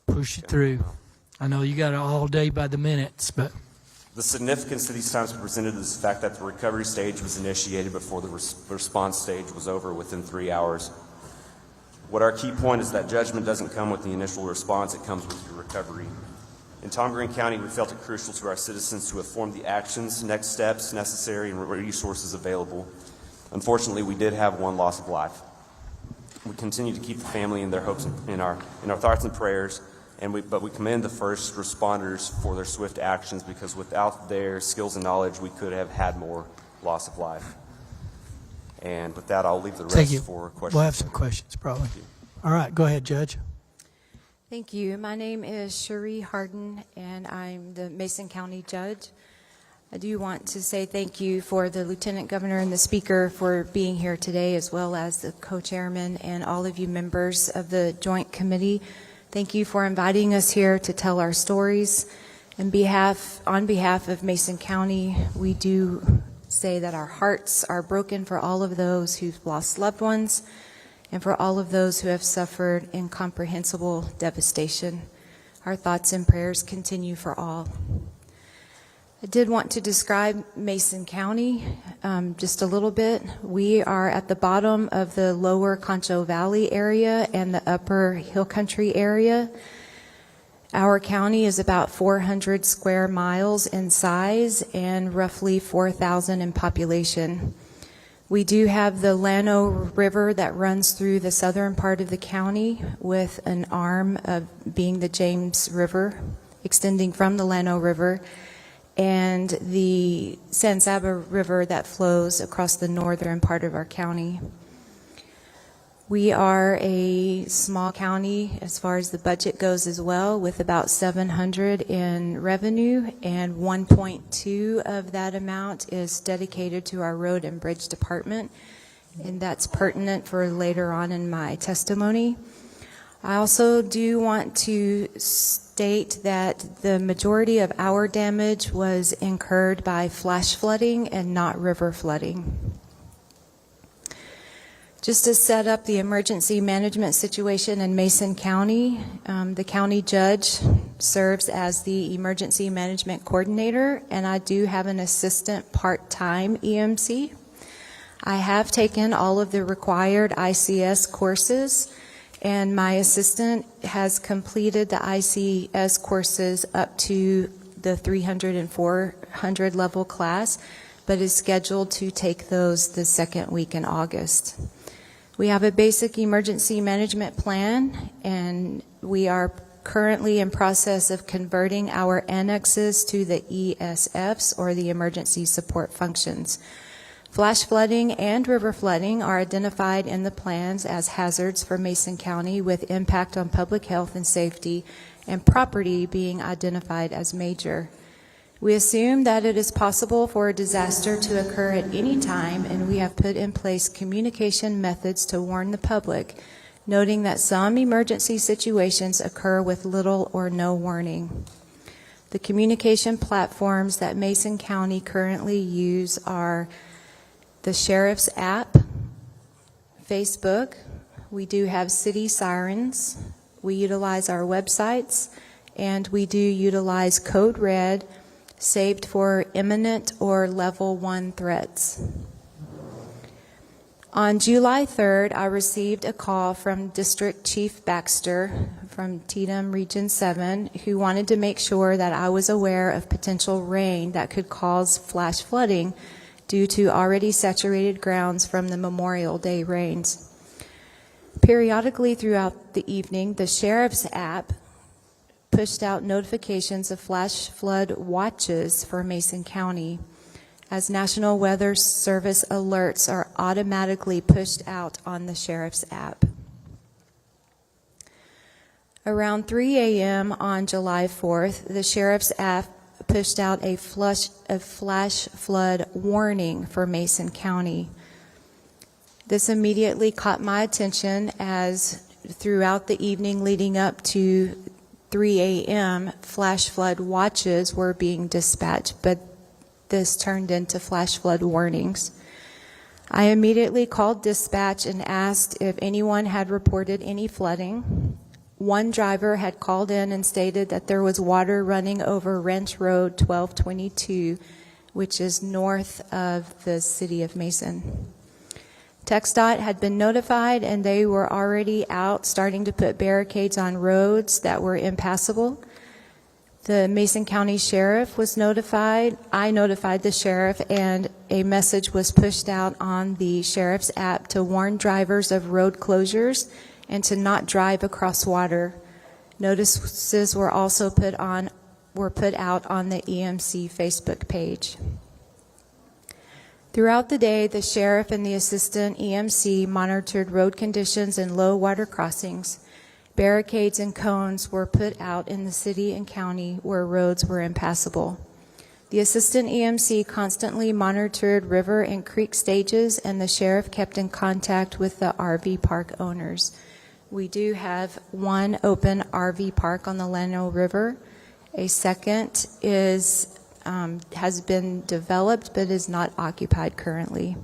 push it through. I know you got it all day by the minutes, but... The significance of these times presented is the fact that the recovery stage was initiated before the response stage was over within 3 hours. What our key point is that judgment doesn't come with the initial response, it comes with your recovery. In Tom Green County, we felt it crucial to our citizens to inform the actions, next steps necessary, and resources available. Unfortunately, we did have one loss of life. We continue to keep the family in their hopes, in our thoughts and prayers, but we commend the first responders for their swift actions, because without their skills and knowledge, we could have had more loss of life. And with that, I'll leave the rest for questions. We'll have some questions, probably. All right, go ahead, Judge. Thank you. My name is Cherie Harden, and I'm the Mason County Judge. I do want to say thank you for the Lieutenant Governor and the Speaker for being here today, as well as the co-chairman and all of you members of the Joint Committee. Thank you for inviting us here to tell our stories. On behalf of Mason County, we do say that our hearts are broken for all of those who've lost loved ones and for all of those who have suffered incomprehensible devastation. Our thoughts and prayers continue for all. I did want to describe Mason County just a little bit. We are at the bottom of the lower Concho Valley area and the upper Hill Country area. Our county is about 400 square miles in size and roughly 4,000 in population. We do have the Llano River that runs through the southern part of the county, with an arm of being the James River, extending from the Llano River, and the San Saba River that flows across the northern part of our county. We are a small county as far as the budget goes as well, with about 700 in revenue, and 1.2 of that amount is dedicated to our road and bridge department, and that's pertinent for later on in my testimony. I also do want to state that the majority of our damage was incurred by flash flooding and not river flooding. Just to set up the emergency management situation in Mason County, the county judge serves as the emergency management coordinator, and I do have an assistant part-time EMC. I have taken all of the required ICS courses, and my assistant has completed the ICS courses up to the 300 and 400 level class, but is scheduled to take those the second week in August. We have a basic emergency management plan, and we are currently in process of converting our annexes to the ESFs, or the emergency support functions. Flash flooding and river flooding are identified in the plans as hazards for Mason County, with impact on public health and safety and property being identified as major. We assume that it is possible for a disaster to occur at any time, and we have put in place communication methods to warn the public, noting that some emergency situations occur with little or no warning. The communication platforms that Mason County currently use are the Sheriff's app, Facebook. We do have city sirens. We utilize our websites, and we do utilize Code Red, saved for imminent or level 1 threats. On July 3rd, I received a call from District Chief Baxter from Tatum Region 7, who wanted to make sure that I was aware of potential rain that could cause flash flooding due to already saturated grounds from the Memorial Day rains. Periodically throughout the evening, the Sheriff's app pushed out notifications of flash flood watches for Mason County, as National Weather Service alerts are automatically pushed out on the Sheriff's app. Around 3 a.m. on July 4th, the Sheriff's app pushed out a flash flood warning for Mason County. This immediately caught my attention, as throughout the evening leading up to 3 a.m., flash flood watches were being dispatched, but this turned into flash flood warnings. I immediately called dispatch and asked if anyone had reported any flooding. One driver had called in and stated that there was water running over Wrench Road 1222, which is north of the city of Mason. TxDOT had been notified, and they were already out starting to put barricades on roads that were impassable. The Mason County Sheriff was notified. I notified the Sheriff, and a message was pushed out on the Sheriff's app to warn drivers of road closures and to not drive across water. Notices were also put out on the EMC Facebook page. Throughout the day, the Sheriff and the Assistant EMC monitored road conditions and low water crossings. Barricades and cones were put out in the city and county where roads were impassable. The Assistant EMC constantly monitored river and creek stages, and the Sheriff kept in contact with the RV park owners. We do have one open RV park on the Llano River. A second has been developed but is not occupied currently.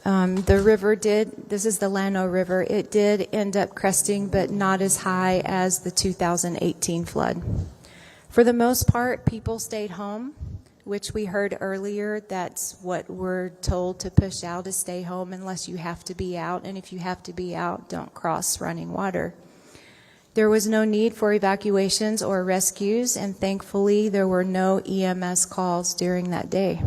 The river this is the Llano River, it did end up cresting, but not as high as the 2018 flood. For the most part, people stayed home, which we heard earlier. That's what we're told to push out, is stay home unless you have to be out, and if you have to be out, don't cross running water. There was no need for evacuations or rescues, and thankfully there were no EMS calls during that day.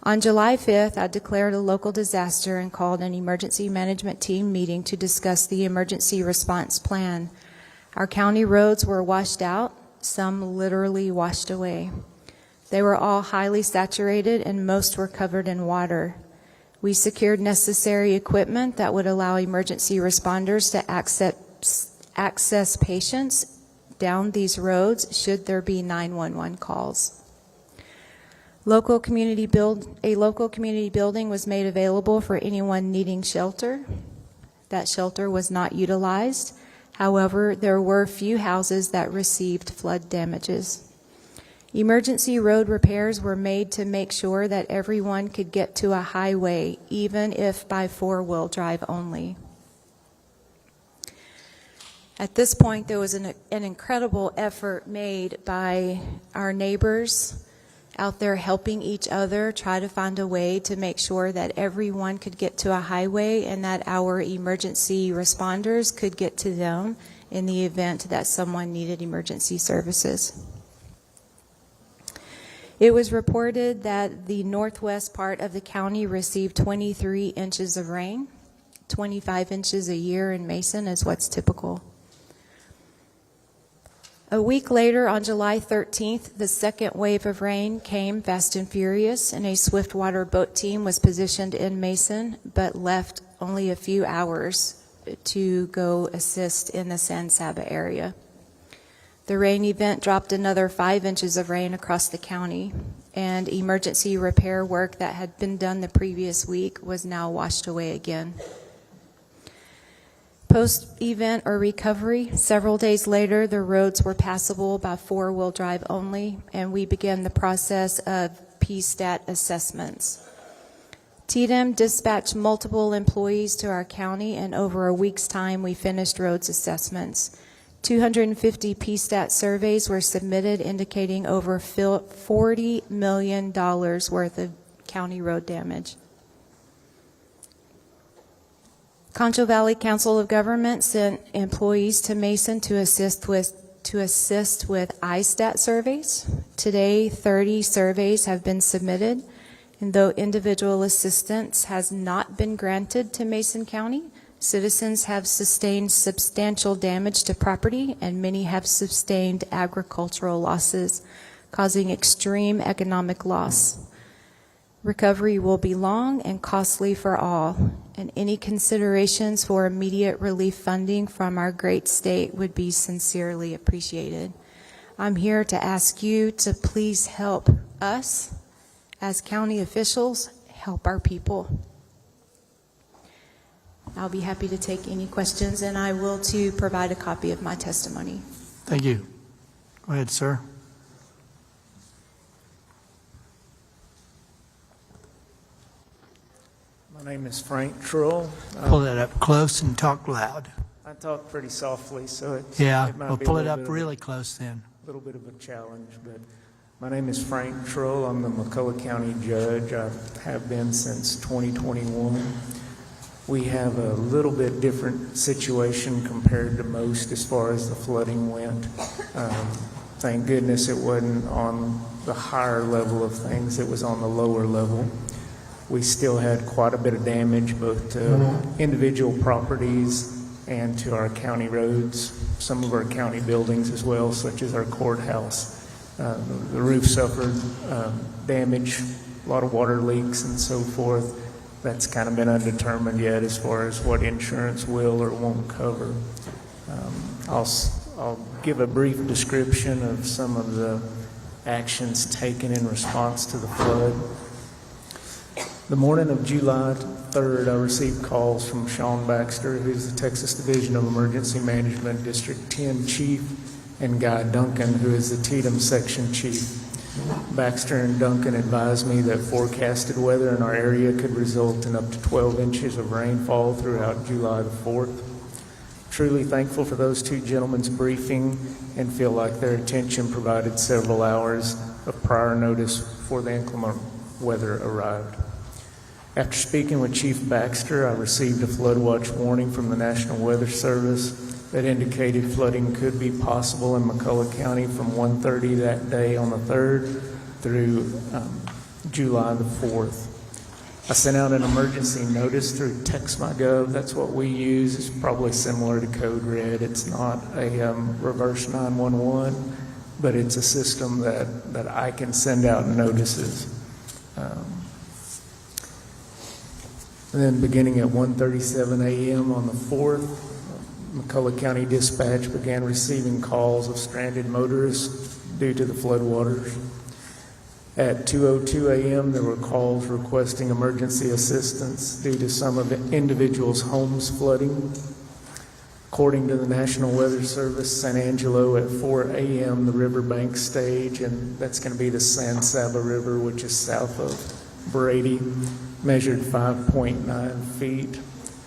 On July 5th, I declared a local disaster and called an emergency management team meeting to discuss the emergency response plan. Our county roads were washed out, some literally washed away. They were all highly saturated, and most were covered in water. We secured necessary equipment that would allow emergency responders to access patients down these roads should there be 911 calls. A local community building was made available for anyone needing shelter. That shelter was not utilized. However, there were few houses that received flood damages. Emergency road repairs were made to make sure that everyone could get to a highway, even if by four-wheel drive only. At this point, there was an incredible effort made by our neighbors out there helping each other try to find a way to make sure that everyone could get to a highway and that our emergency responders could get to them in the event that someone needed emergency services. It was reported that the northwest part of the county received 23 inches of rain. 25 inches a year in Mason is what's typical. A week later, on July 13th, the second wave of rain came fast and furious, and a swiftwater boat team was positioned in Mason, but left only a few hours to go assist in the San Saba area. The rain event dropped another 5 inches of rain across the county, and emergency repair work that had been done the previous week was now washed away again. Post-event or recovery, several days later, the roads were passable by four-wheel drive only, and we began the process of PSTAT assessments. TDM dispatched multiple employees to our county, and over a week's time, we finished roads assessments. 250 PSTAT surveys were submitted, indicating over $40 million worth of county road damage. Concho Valley Council of Government sent employees to Mason to assist with ISTAT surveys. Today, 30 surveys have been submitted, and though individual assistance has not been granted to Mason County, citizens have sustained substantial damage to property, and many have sustained agricultural losses, causing extreme economic loss. Recovery will be long and costly for all, and any considerations for immediate relief funding from our great state would be sincerely appreciated. I'm here to ask you to please help us, as county officials, help our people. I'll be happy to take any questions, and I will too provide a copy of my testimony. Thank you. Go ahead, sir. My name is Frank Trull. Pull that up close and talk loud. I talk pretty softly, so it might we'll be pull a it little up bit really close then. A little bit of a challenge, but my name is Frank Trull. I'm the McCulloch County Judge. I have been since 2021. We have a little bit different situation compared to most as far as the flooding went. Thank goodness it wasn't on the higher level of things, it was on the lower level. We still had quite a bit of damage both to individual properties and to our county roads, some of our county buildings as well, such as our courthouse. The roof suffered damage, a lot of water leaks and so forth. That's kind of been undetermined yet as far as what insurance will or won't cover. I'll give a brief description of some of the actions taken in response to the flood. The morning of July 3rd, I received calls from Sean Baxter, who's the Texas Division of Emergency Management District 10 Chief, and Guy Duncan, who is the Tatum Section Chief. Baxter and Duncan advised me that forecasted weather in our area could result in up to 12 inches of rainfall throughout July the 4th. Truly thankful for those two gentlemen's briefing and feel like their attention provided several hours of prior notice before the inclement weather arrived. After speaking with Chief Baxter, I received a flood watch warning from the National Weather Service that indicated flooding could be possible in McCulloch County from 1:30 that day on the 3rd through July the 4th. I sent out an emergency notice through TextMyGov. That's what we use. It's probably similar to Code Red. It's not a reverse 911, but it's a system that I can send out notices. And then beginning at 1:37 a.m. on the 4th, McCulloch County Dispatch began receiving calls of stranded motorists due to the floodwaters. At 2:02 a.m., there were calls requesting emergency assistance due to some of the individuals' homes flooding. According to the National Weather Service, San Angelo at 4 a.m., the riverbank stage, and that's going to be the San Saba River, which is south of Brady, measured 5.9 feet.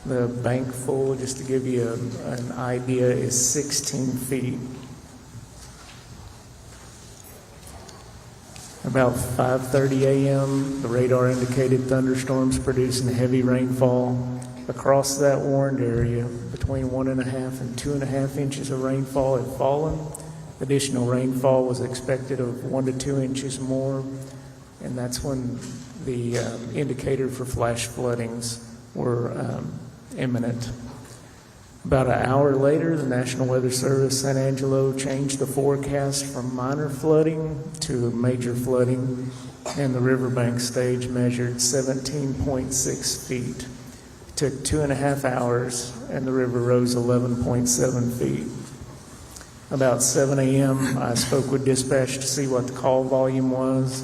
The bank full, just to give you an idea, is 16 feet. About 5:30 a.m., the radar indicated thunderstorms producing heavy rainfall. Across that warned area, between 1.5 and 2.5 inches of rainfall had fallen. Additional rainfall was expected of 1 to 2 inches more, and that's when the indicator for flash floodings were imminent. About an hour later, the National Weather Service San Angelo changed the forecast from minor flooding to major flooding, and the riverbank stage measured 17.6 feet. It took 2.5 hours, and the river rose 11.7 feet. About 7 a.m., I spoke with dispatch to see what the call volume was.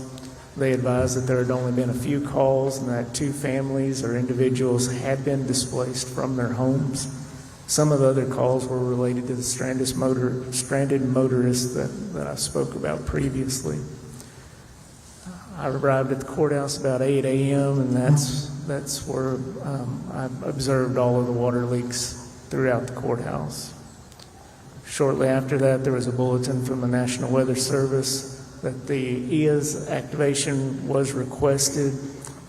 They advised that there had only been a few calls and that 2 families or individuals had been displaced from their homes. Some of the other calls were related to the stranded motorists that I spoke about previously. I arrived at the courthouse about 8 a.m., and that's where I observed all of the water leaks throughout the courthouse. Shortly after that, there was a bulletin from the National Weather Service that the EIS activation was requested.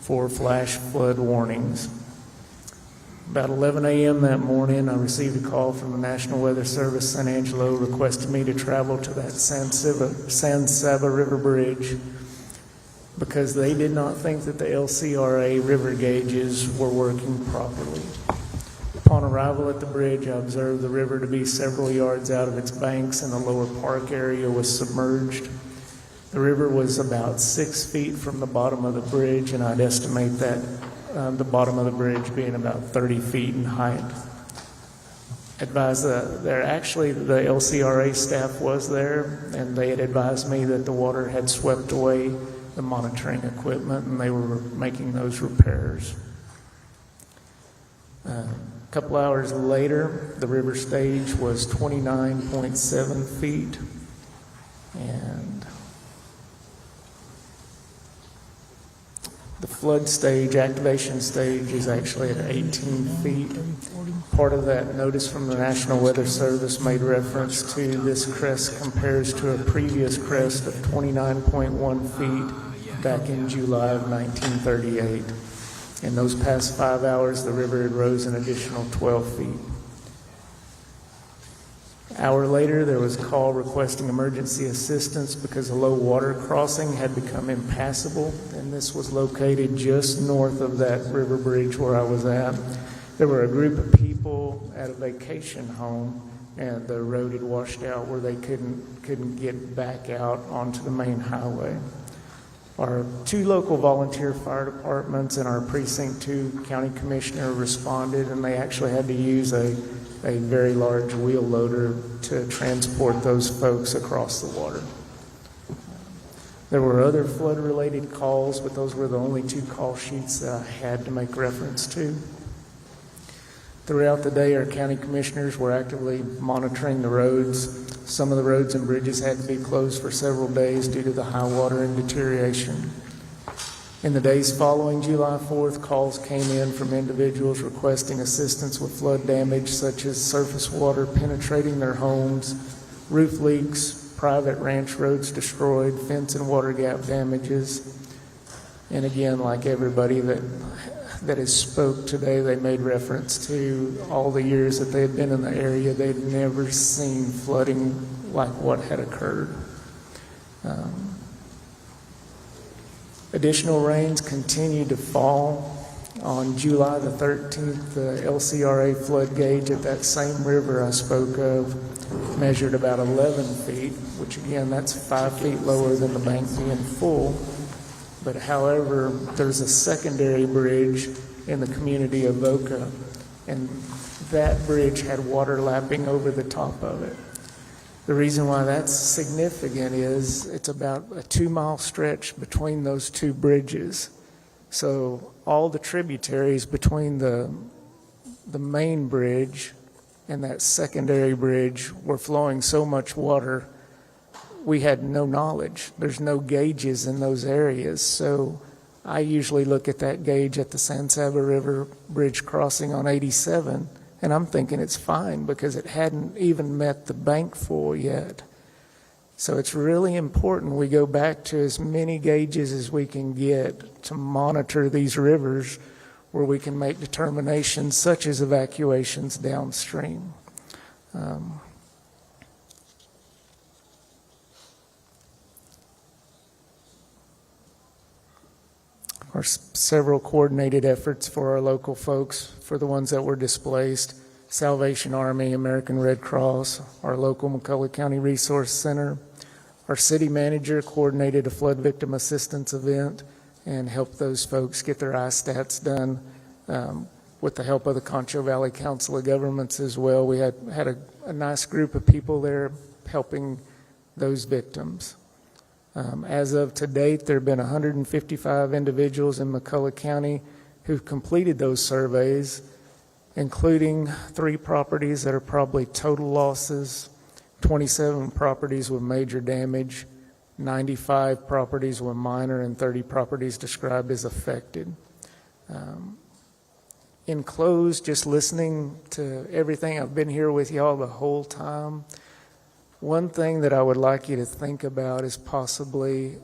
for flash flood warnings. About 11 a.m. that morning, I received a call from the National Weather Service San Angelo requesting me to travel to that San Saba River Bridge because they did not think that the LCRA river gauges were working properly. Upon arrival at the bridge, I observed the river to be several yards out of its banks and the lower park area was submerged. The river was about 6 feet from the bottom of the bridge, and I'd estimate that the bottom of the bridge being about 30 feet in height. Advised actually the LCRA staff was there, and they had advised me that the water had swept away the monitoring equipment, and they were making those repairs. A couple hours later, the river stage was 29.7 feet, and the flood stage, activation stage, is actually at 18 feet. Part of that notice from the National Weather Service made reference to this crest compares to a previous crest of 29.1 feet back in July of 1938. In those past 5 hours, the river had rose an additional 12 feet. An hour later, there was a call requesting emergency assistance because a low water crossing had become impassable, and this was located just north of that river bridge where I was at. There were a group of people at a vacation home, and the road had washed out where they couldn't get back out onto the main highway. Our 2 local volunteer fire departments and our Precinct 2 county commissioner responded, and they actually had to use a very large wheel loader to transport those folks across the water. There were other flood-related calls, but those were the only 2 call sheets that I had to make reference to. Throughout the day, our county commissioners were actively monitoring the roads. Some of the roads and bridges had to be closed for several days due to the high water and deterioration. In the days following July 4th, calls came in from individuals requesting assistance with flood damage such as surface water penetrating their homes, roof leaks, private ranch roads destroyed, fence and water gap damages. And again, like everybody that has spoke today, they made reference to all the years that they had been in the area. They'd never seen flooding like what had occurred. Additional rains continued to fall. On July the 13th, the LCRA flood gauge at that same river I spoke of measured about 11 feet, which again, that's 5 feet lower than the bank being full. But however, there's a secondary bridge in the community of Boca, and that bridge had water lapping over the top of it. The reason why that's significant is it's about a 2-mile stretch between those 2 bridges. So all the tributaries between the main bridge and that secondary bridge were flowing so much water, we had no knowledge. There's no gauges in those areas. So I usually look at that gauge at the San Saba River Bridge crossing on 87, and I'm thinking it's fine because it hadn't even met the bank full yet. So it's really important we go back to as many gauges as we can get to monitor these rivers where we can make determinations such as evacuations downstream. Or several coordinated efforts for our local folks, for the ones that were displaced. Salvation Army, American Red Cross, our local McCulloch County Resource Center. Our city manager coordinated a flood victim assistance event and helped those folks get their ISTATs done with the help of the Concho Valley Council of Governments as well. We had a nice group of people there helping those victims. As of to date, there have been 155 individuals in McCulloch County who've completed those surveys, including 3 properties that are probably total losses, 27 properties with major damage, 95 properties with minor, and 30 properties described as affected. In close, just listening to everything, I've been here with y'all the whole time. One thing that I would like you to think about is possibly,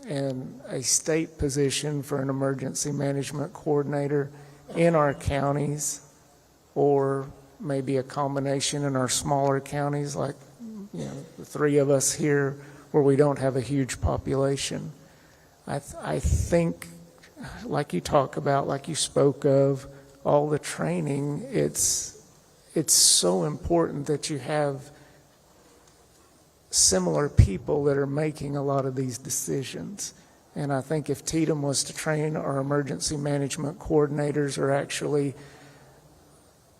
and a state position for an emergency management coordinator in our counties, or maybe a combination in our smaller counties, like, you know, the three of us here where we don't have a huge population. I think, like you talk about, like you spoke of, all the training, it's so important that you have similar people that are making a lot of these decisions. And I think if TDM was to train our emergency management coordinators, or actually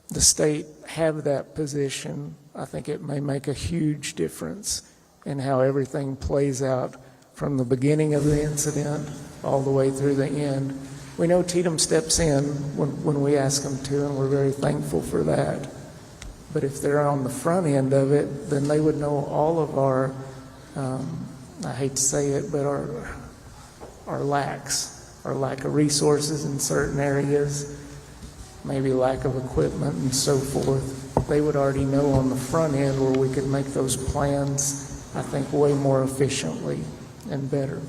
the state have that position, I think it may make a huge difference in how everything plays out from the beginning of the incident all the way through the end. We know TDM steps in when we ask them to, and we're very thankful for that. But if they're on the front end of it, then they would know all of our, I hate to say it, but our lacks, our lack of resources in certain areas, maybe lack of equipment and so forth. They would already know on the front end where we could make those plans, I think, way more efficiently and better.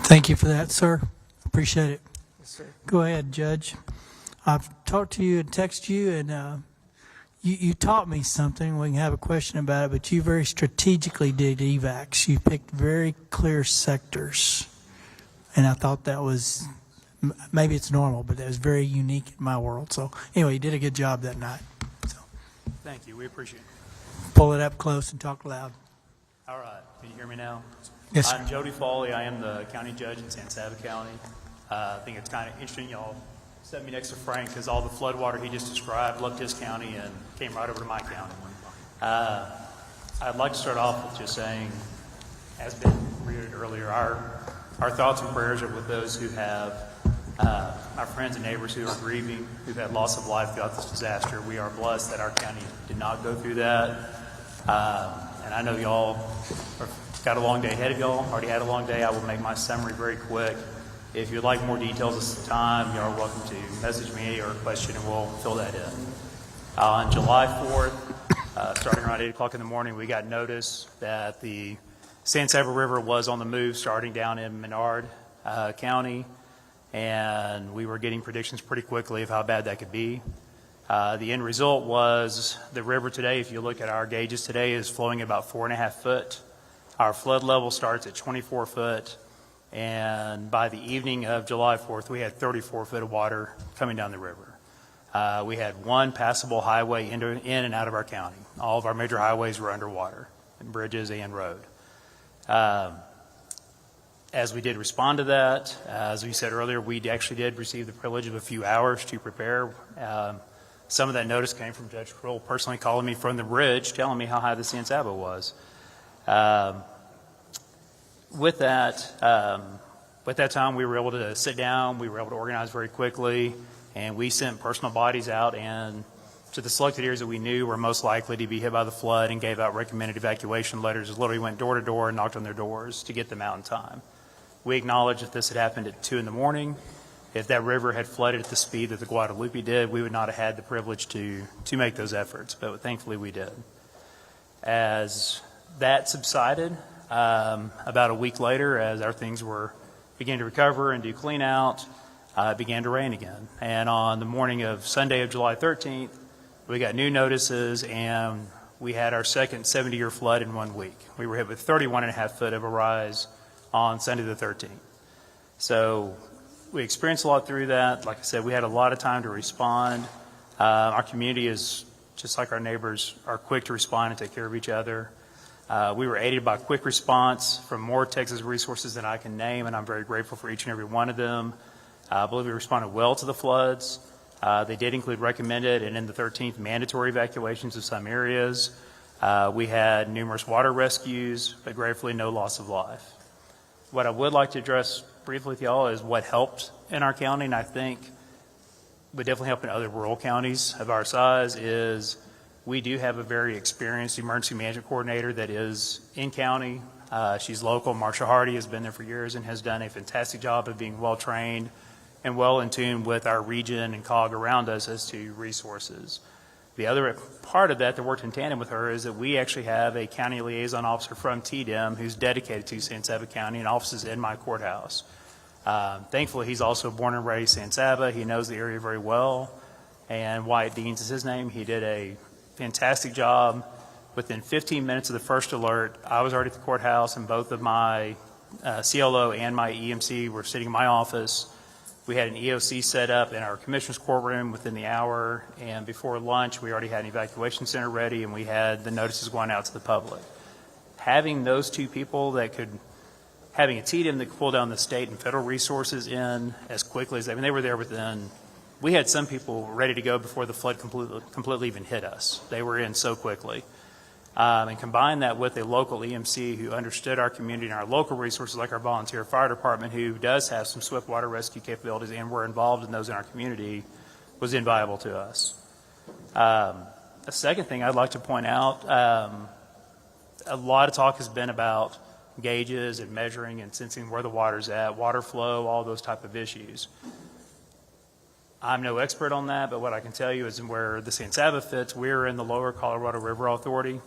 Thank you for that, sir. Appreciate it. Yes, sir. Go ahead, Judge. I've talked to you and texted you, and you taught me something. We can have a question about it, but you very strategically did evacs. You picked very clear sectors, and I thought that was, maybe it's normal, but that was very unique in my world. So anyway, you did a good job that night. So Thank you. We appreciate it. pull it up close and talk loud. All right. Can you hear me now? Yes, sir. I'm Jody Foley. I am the county judge in San Saba County. I think it's kind of interesting y'all set me next to Frank, because all the floodwater he just described left his county and came right over to my county. I'd like to start off with just saying, as been reiterated earlier, our thoughts and prayers are with those who have, our friends and neighbors who are grieving, who've had loss of life throughout this disaster. We are blessed that our county did not go through that. And I know y'all got a long day ahead of y'all, already had a long day. I will make my summary very quick. If you'd like more details at this time, you are welcome to message me or question, and we'll fill that in. On July 4th, starting around 8 o'clock in the morning, we got notice that the San Saba River was on the move starting down in Menard County, and we were getting predictions pretty quickly of how bad that could be. The end result was the river today, if you look at our gauges today, is flowing at about 4.5 foot. Our flood level starts at 24 foot, and by the evening of July 4th, we had 34 foot of water coming down the river. We had one passable highway in and out of our county. All of our major highways were underwater, and bridges and road. As we did respond to that, as we said earlier, we actually did receive the privilege of a few hours to prepare. Some of that notice came from Judge Kroll personally calling me from the bridge, telling me how high the San Saba was. With that time, we were able to sit down, we were able to organize very quickly, and we sent personal bodies out and to the selected areas that we knew were most likely to be hit by the flood, and gave out recommended evacuation letters. Literally went door to door and knocked on their doors to get them out in time. We acknowledge if this had happened at 2 in the morning, if that river had flooded at the speed that the Guadalupe did, we would not have had the privilege to make those efforts, but thankfully we did. As that subsided, about a week later, as our things were beginning to recover and do clean out, it began to rain again. And on the morning of Sunday of July 13th, we got new notices, and we had our second 70-year flood in 1 week. We were hit with 31.5 foot of a rise on Sunday the 13th. So we experienced a lot through that. Like I said, we had a lot of time to respond. Our community is, just like our neighbors, are quick to respond and take care of each other. We were aided by quick response from more Texas resources than I can name, and I'm very grateful for each and every one of them. I believe we responded well to the floods. They did include recommended and in the 13th mandatory evacuations of some areas. We had numerous water rescues, but gratefully no loss of life. What I would like to address briefly with y'all is what helped in our county, and I think would definitely help in other rural counties of our size, is we do have a very experienced emergency management coordinator that is in county. She's local. Marsha Hardy has been there for years and has done a fantastic job of being well trained and well in tune with our region and COG around us as to resources. The other part of that worked in tandem with her is that we actually have a county liaison officer from TDM who's dedicated to San Saba County and offices in my courthouse. Thankfully, he's also born and raised San Saba. He knows the area very well, and Wyatt Deans is his name. He did a fantastic job. Within 15 minutes of the first alert, I was already at the courthouse, and both of my CLO and my EMC were sitting in my office. We had an EOC set up in our commissioner's courtroom within the hour, and before lunch, we already had an evacuation center ready, and we had the notices going out to the public. Having those two people having a TDM that could pull down the state and federal resources in as quickly as they were there within, we had some people ready to go before the flood completely even hit us. They were in so quickly. And combine that with a local EMC who understood our community and our local resources, like our volunteer fire department, who does have some swift water rescue capabilities and we're involved in those in our community, was invaluable to us. A second thing I'd like to point out, a lot of talk has been about gauges and measuring and sensing where the water's at, water flow, all those type of issues. I'm no expert on that, but what I can tell you is where the San Saba fits, we're in the Lower Colorado River Authority.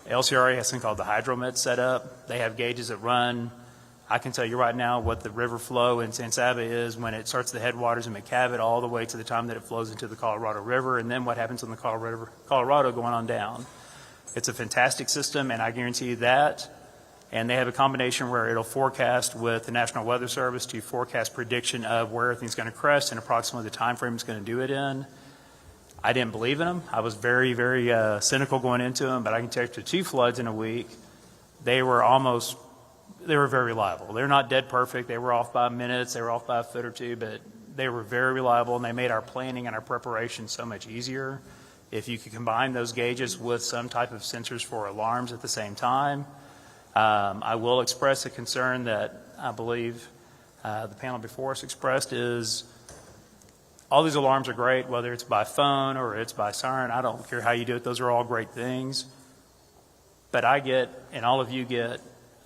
LCRA has something called the hydromet set up. They have gauges that run. I can tell you right now what the river flow in San Saba is when it starts the headwaters in McCavitt all the way to the time that it flows into the Colorado River, and then what happens in the Colorado going on down. It's a fantastic system, and I guarantee you that. And they have a combination where it'll forecast with the National Weather Service to forecast prediction of where everything's going to crest and approximately the time frame it's going to do it in. I didn't believe in them. I was very, very cynical going into them, but I can tell you after 2 floods in a week, they were very reliable. They're not dead perfect. They were off by minutes. They were off by a foot or two, but they were very reliable, and they made our planning and our preparation so much easier. If you could combine those gauges with some type of sensors for alarms at the same time. I will express a concern that I believe the panel before us expressed is all these alarms are great, whether it's by phone or it's by siren. I don't care how you do it. Those are all great things. But I get, and all of you get,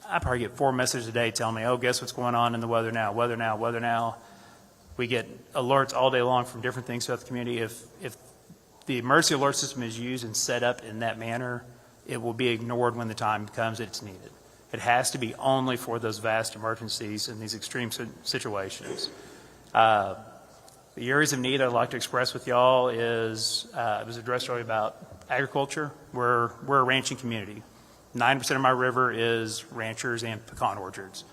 I probably get 4 messages a day telling me, oh, guess what's going on in the weather now, weather now, weather now. We get alerts all day long from different things throughout the community. If the emergency alert system is used and set up in that manner, it will be ignored when the time comes that it's needed. It has to be only for those vast emergencies and these extreme situations. The areas of need I'd like to express with y'all is, it was addressed earlier about agriculture. We're a ranching community. 90% of my river is ranchers and pecan orchards.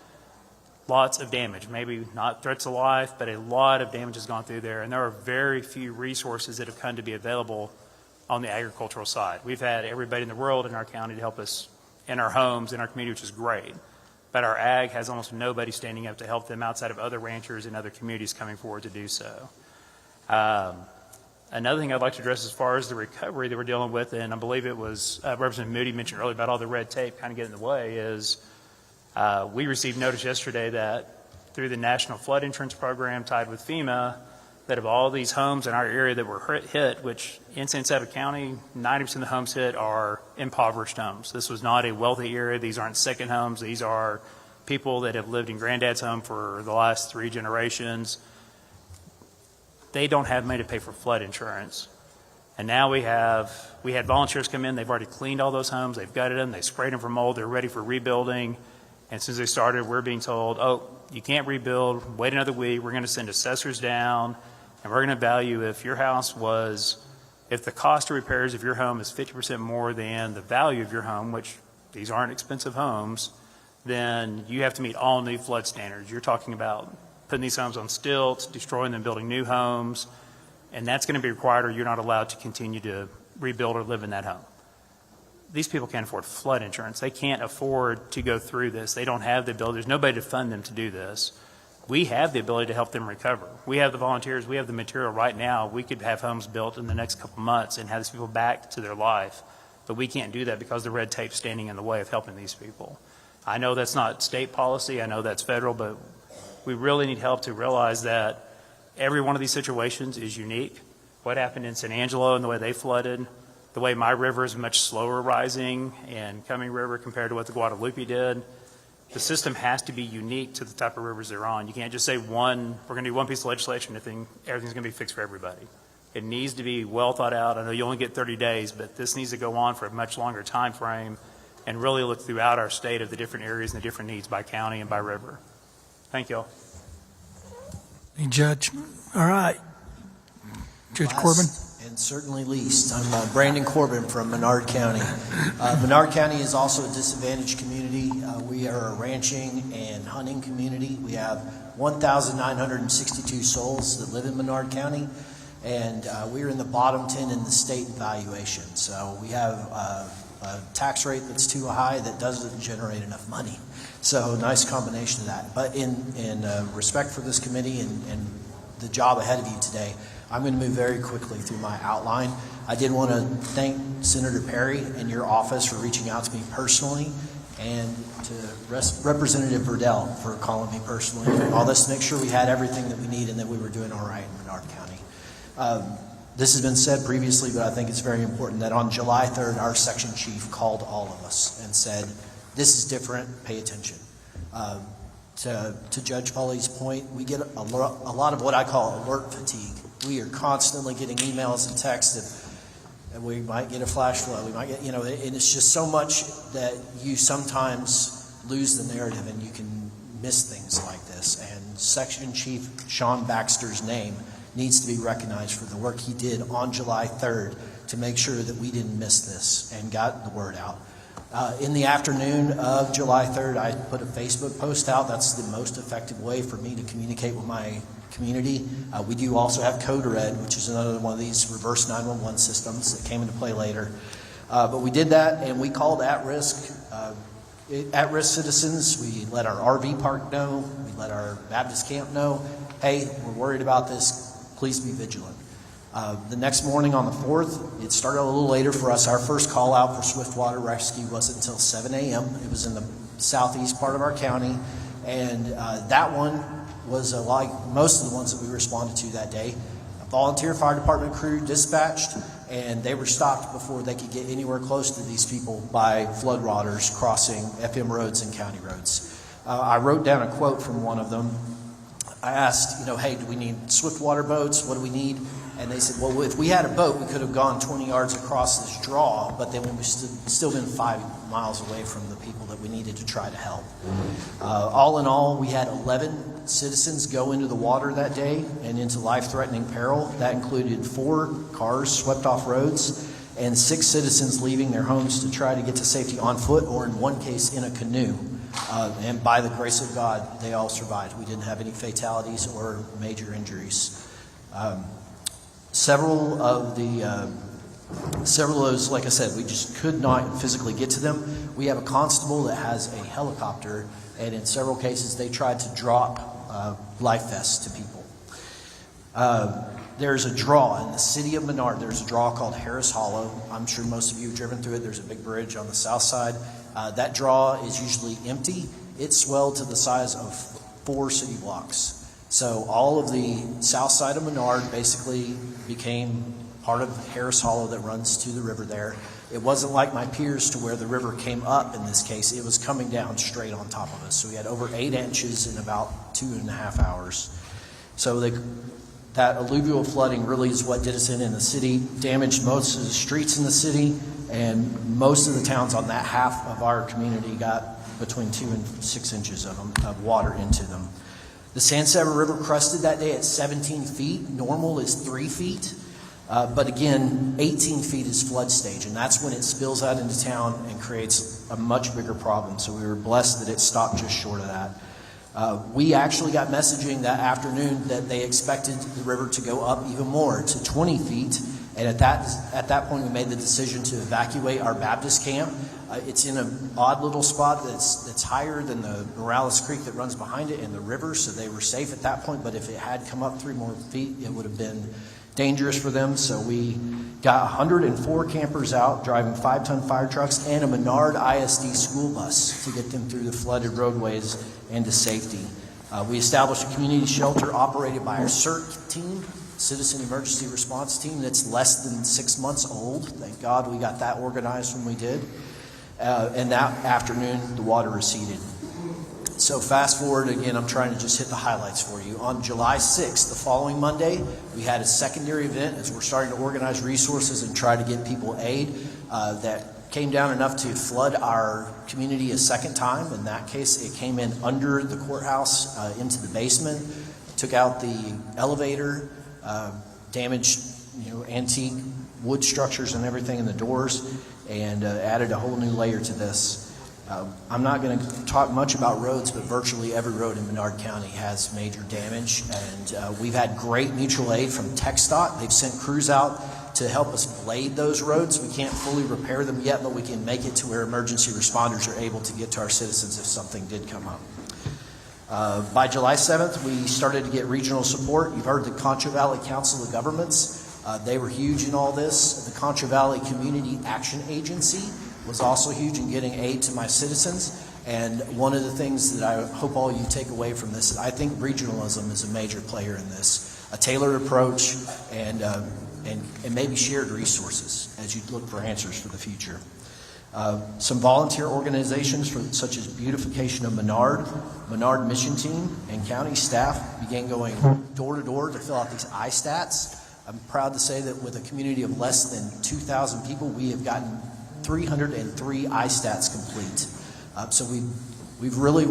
Lots of damage, maybe not threats to life, but a lot of damage has gone through there, and there are very few resources that have come to be available on the agricultural side. We've had everybody in the world in our county to help us in our homes, in our community, which is great. But our ag has almost nobody standing up to help them outside of other ranchers and other communities coming forward to do so. Another thing I'd like to address as far as the recovery that we're dealing with, and I believe it was Representative Moody mentioned earlier about all the red tape kind of getting in the way, is we received notice yesterday that through the National Flood Insurance Program tied with FEMA, that of all these homes in our area that were hit, which in San Saba County, 90% of the homes hit are impoverished homes. This was not a wealthy area. These aren't second homes. These are people that have lived in granddad's home for the last 3 generations. They don't have money to pay for flood insurance. And now we had volunteers come in. They've already cleaned all those homes. They've gutted them. They sprayed them for mold. They're ready for rebuilding. And as soon as they started, we're being told, oh, you can't rebuild. Wait another week. We're going to send assessors down. And we're going to value if the cost of repairs of your home is 50% more than the value of your home, which these aren't expensive homes, then you have to meet all new flood standards. You're talking about putting these homes on stilts, destroying them, building new homes, and that's going to be required or you're not allowed to continue to rebuild or live in that home. These people can't afford flood insurance. They can't afford to go through this. They don't have the ability. There's nobody to fund them to do this. We have the ability to help them recover. We have the volunteers. We have the material right now. We could have homes built in the next couple months and have these people back to their life. But we can't do that because the red tape's standing in the way of helping these people. I know that's not state policy. I know that's federal, but we really need help to realize that every one of these situations is unique. What happened in San Angelo and the way they flooded, the way my river is much slower rising and coming river compared to what the Guadalupe did. The system has to be unique to the type of rivers they're on. You can't just say we're going to do one piece of legislation and everything's going to be fixed for everybody. It needs to be well thought out. I know you only get 30 days, but this needs to go on for a much longer time frame and really look throughout our state of the different areas and the different needs by county and by river. Thank you all. Hey, Judge. All right. Judge Corbin. And certainly least, I'm Brandon Corbin from Menard County. Menard County is also a disadvantaged community. We are a ranching and hunting community. We have 1,962 souls that live in Menard County, and we're in the bottom 10 in the state valuation. So we have a tax rate that's too high that doesn't generate enough money. So nice combination of that. But in respect for this committee and the job ahead of you today, I'm going to move very quickly through my outline. I did want to thank Senator Perry and your office for reaching out to me personally, and to Representative Verdell for calling me personally and all this to make sure we had everything that we need and that we were doing all right in Menard County. This has been said previously, but I think it's very important that on July 3rd, our section chief called all of us and said, this is different, pay attention. To Judge Foley's point, we get a lot of what I call alert fatigue. We are constantly getting emails and texts, and we might get a flash flood. We might get, and it's just so much that you sometimes lose the narrative and you can miss things like this. And Section Chief Sean Baxter's name needs to be recognized for the work he did on July 3rd to make sure that we didn't miss this and got the word out. In the afternoon of July 3rd, I put a Facebook post out. That's the most effective way for me to communicate with my community. We do also have Code Red, which is another one of these reverse 911 systems that came into play later. But we did that, and we called at-risk citizens. We let our RV park know. We let our Baptist camp know, hey, we're worried about this. Please be vigilant. The next morning on the 4th, it started a little later for us. Our first call out for swiftwater rescue wasn't until 7 a.m. It was in the southeast part of our county, and that one was like most of the ones that we responded to that day. A volunteer fire department crew dispatched, and they were stopped before they could get anywhere close to these people by floodwaters crossing FM roads and county roads. I wrote down a quote from one of them. I asked, hey, do we need swiftwater boats? What do we need? And they said, well, if we had a boat, we could have gone 20 yards across this draw, but then we've still been 5 miles away from the people that we needed to try to help. All in all, we had 11 citizens go into the water that day and into life-threatening peril. That included 4 cars swept off roads and 6 citizens leaving their homes to try to get to safety on foot, or in one case in a canoe. And by the grace of God, they all survived. We didn't have any fatalities or major injuries. Several of those, like I said, we just could not physically get to them. We have a constable that has a helicopter, and in several cases they tried to drop life vests to people. There's a draw in the city of Menard. There's a draw called Harris Hollow. I'm sure most of you have driven through it. There's a big bridge on the south side. That draw is usually empty. It swelled to the size of 4 city blocks. So all of the south side of Menard basically became part of Harris Hollow that runs to the river there. It wasn't like my peers to where the river came up in this case. It was coming down straight on top of us. So we had over 8 inches in about 2.5 hours. So that alluvial flooding really is what did us in the city, damaged most of the streets in the city, and most of the towns on that half of our community got between 2 and 6 inches of water into them. The San Saba River crested that day at 17 feet. Normal is 3 feet. But again, 18 feet is flood stage, and that's when it spills out into town and creates a much bigger problem. So we were blessed that it stopped just short of that. We actually got messaging that afternoon that they expected the river to go up even more to 20 feet. And at that point, we made the decision to evacuate our Baptist camp. It's in an odd little spot that's higher than the Morales Creek that runs behind it and the river, so they were safe at that point. But if it had come up 3 more feet, it would have been dangerous for them. So we got 104 campers out, driving 5-ton fire trucks and a Menard ISD school bus to get them through the flooded roadways and to safety. We established a community shelter operated by our CERT team, Citizen Emergency Response Team, that's less than 6 months old. Thank God we got that organized when we did. And that afternoon, the water receded. So fast forward again, I'm trying to just hit the highlights for you. On July 6th, the following Monday, we had a secondary event as we're starting to organize resources and try to get people aid that came down enough to flood our community a second time. In that case, it came in under the courthouse into the basement, took out the elevator, damaged antique wood structures and everything in the doors, and added a whole new layer to this. I'm not going to talk much about roads, but virtually every road in Menard County has major damage, and we've had great mutual aid from TxDOT. They've sent crews out to help us blade those roads. We can't fully repair them yet, but we can make it to where emergency responders are able to get to our citizens if something did come up. By July 7th, we started to get regional support. You've heard the Concho Valley Council of Governments. They were huge in all this. The Concho Valley Community Action Agency was also huge in getting aid to my citizens. And one of the things that I hope all you take away from this is I think regionalism is a major player in this. A tailored approach and maybe shared resources as you look for answers for the future. Some volunteer organizations such as Beautification of Menard Mission Team, and county staff began going door to door to fill out these iStats. I'm proud to say that with a community of less than 2,000 people, we have gotten 303 iStats complete. So we've really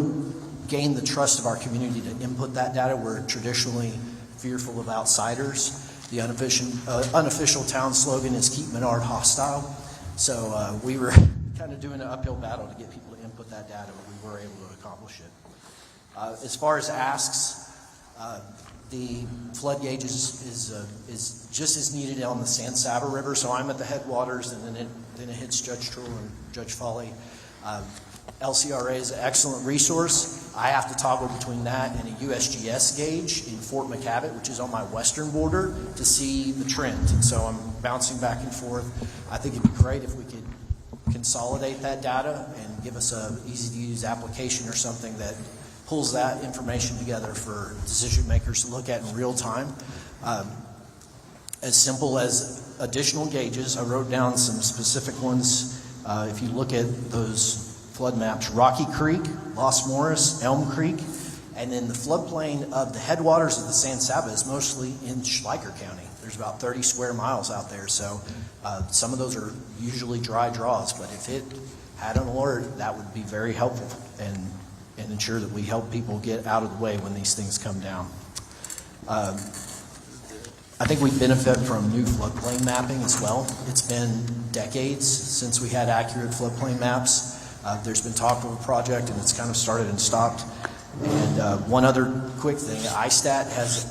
gained the trust of our community to input that data. We're traditionally fearful of outsiders. The unofficial town slogan is "Keep Menard Hostile." So we were kind of doing an uphill battle to get people to input that data, but we were able to accomplish it. As far as asks, the flood gauge is just as needed on the San Saba River. So I'm at the headwaters, and then it hits Judge Trull and Judge Foley. LCRA is an excellent resource. I have to toggle between that and a USGS gauge in Fort McCavitt, which is on my western border, to see the trend. And so I'm bouncing back and forth. I think it'd be great if we could consolidate that data and give us a easy-to-use application or something that pulls that information together for decision makers to look at in real time. As simple as additional gauges, I wrote down some specific ones. If you look at those flood maps, Rocky Creek, Los Morris, Elm Creek, and then the floodplain of the headwaters of the San Saba is mostly in Schleicher County. There's about 30 square miles out there, so some of those are usually dry draws, but if it had an alert, that would be very helpful and ensure that we help people get out of the way when these things come down. I think we benefit from new floodplain mapping as well. It's been decades since we had accurate floodplain maps. There's been talk of a project, and it's kind of started and stopped. And one other quick thing, ISTAT has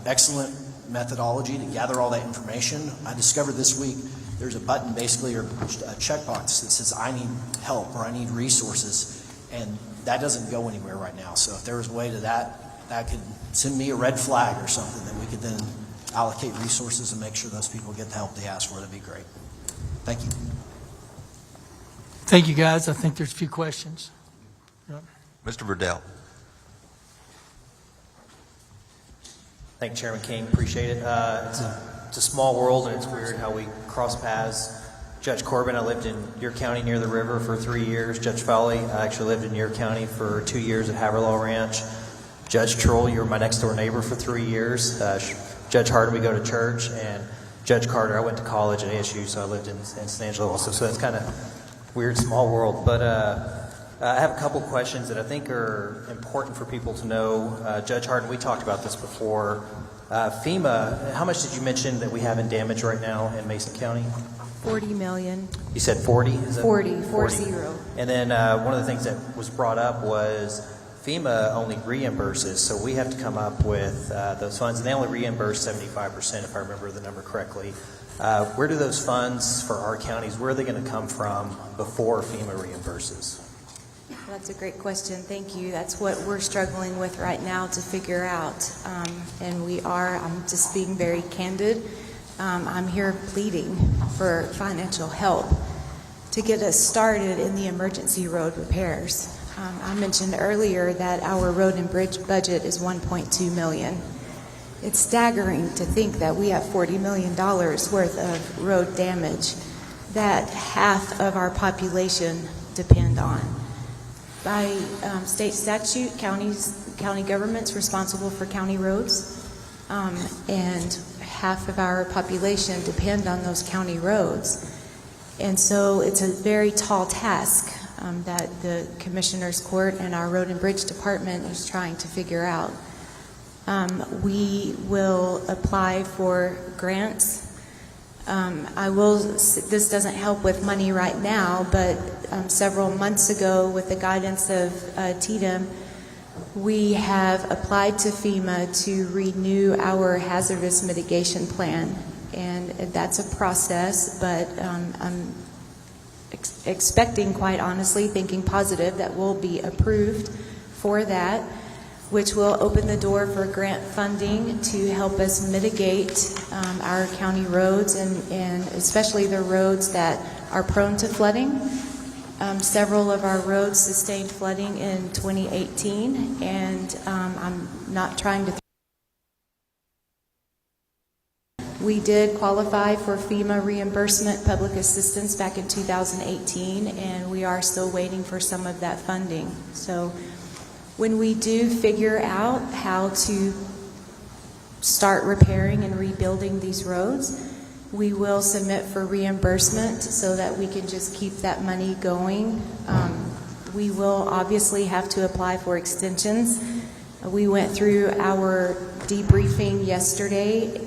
excellent methodology to gather all that information. I discovered this week there's a button basically, or a checkbox that says I need help or I need resources, and that doesn't go anywhere right now. So if there was a way to that could send me a red flag or something that we could then allocate resources and make sure those people get the help they ask for, that'd be great. Thank you. Thank you, guys. I think there's a few questions. Mr. Verdell. Thank you, Chairman King. Appreciate it. It's a small world, and it's weird how we cross paths. Judge Corbin, I lived in your county near the river for 3 years. Judge Foley, I actually lived in your county for 2 years at Haverlaw Ranch. Judge Trull, you were my next door neighbor for 3 years. Judge Harden, we go to church, and Judge Carter, I went to college at ASU, so I lived in San Angelo also. So it's kind of weird, small world. But I have a couple questions that I think are important for people to know. Judge Harden, we talked about this before. FEMA, how much did you mention that we have in damage right now in Mason County? 40 million. You said 40? Is that 40. And then one of the things that was brought up was FEMA only reimburses, so we have to come up with those funds, and they only reimburse 75%, if I remember the number correctly. Where do those funds for our counties, where are they going to come from before FEMA reimburses? That's a great question. Thank you. That's what we're struggling with right now to figure out. And we are, I'm just being very candid. I'm here pleading for financial help to get us started in the emergency road repairs. I mentioned earlier that our road and bridge budget is $1.2 million. It's staggering to think that we have $40 million worth of road damage that half of our population depend on. By state statute, county government's responsible for county roads, and half of our population depend on those county roads. And so it's a very tall task that the Commissioner's Court and our Road and Bridge Department is trying to figure out. We will apply for grants. This doesn't help with money right now, but several months ago, with the guidance of TDM, we have applied to FEMA to renew our hazardous mitigation plan. And that's a process, but I'm expecting, quite honestly, thinking positive, that we'll be approved for that, which will open the door for grant funding to help us mitigate our county roads, and especially the roads that are prone to flooding. Several of our roads sustained flooding in 2018, and I'm not trying to... We did qualify for FEMA reimbursement public assistance back in 2018, and we are still waiting for some of that funding. So when we do figure out how to start repairing and rebuilding these roads, we will submit for reimbursement so that we can just keep that money going. We will obviously have to apply for extensions. We went through our debriefing yesterday,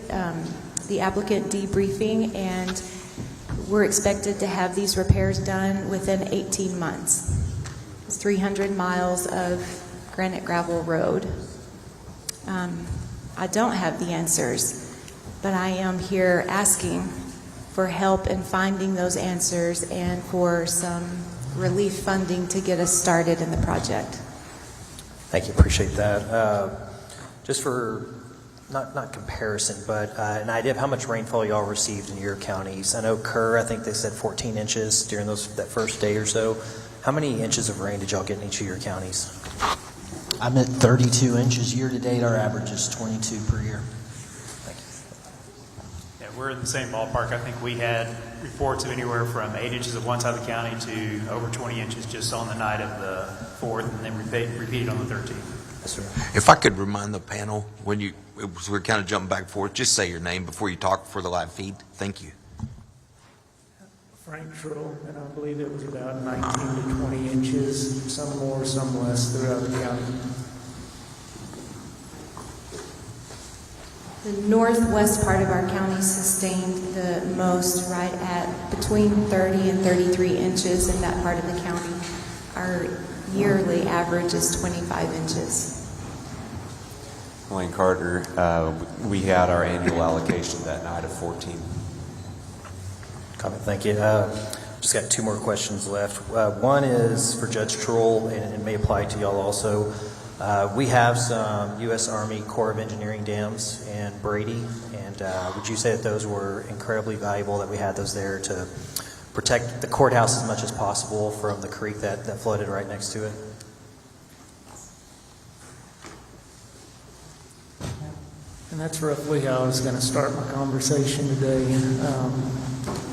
the applicant debriefing, and we're expected to have these repairs done within 18 months. It's 300 miles of granite gravel road. I don't have the answers, but I am here asking for help in finding those answers and for some relief funding to get us started in the project. Thank you, appreciate that. Just for not comparison, but an idea of how much rainfall y'all received in your counties. I know Kerr, I think they said 14 inches during that first day or so. How many inches of rain did y'all get in each of your counties? I'm at 32 inches year to date. Our average is 22 per year. Thank you. Yeah, we're in the same ballpark. I think we had reports of anywhere from 8 inches of one side of the county to over 20 inches just on the night of the 4th, and then repeated on the 13th. Yes, sir. If I could remind the panel, we're kind of jumping back and forth, just say your name before you talk for the live feed. Thank you. Frank Trill, and I believe it was about 19 to 20 inches, some more, some less throughout the county. The northwest part of our county sustained the most, right at between 30 and 33 inches in that part of the county. Our yearly average is 25 inches. Wayne Carter, we had our annual allocation that night of 14. Comment, thank you. Just got two more questions left. One is for Judge Troll, and it may apply to y'all also. We have some U.S. Army Corps of Engineering dams in Brady, and would you say that those were incredibly valuable, that we had those there to protect the courthouse as much as possible from the creek that flooded right next to it? And that's roughly how I was going to start my conversation today.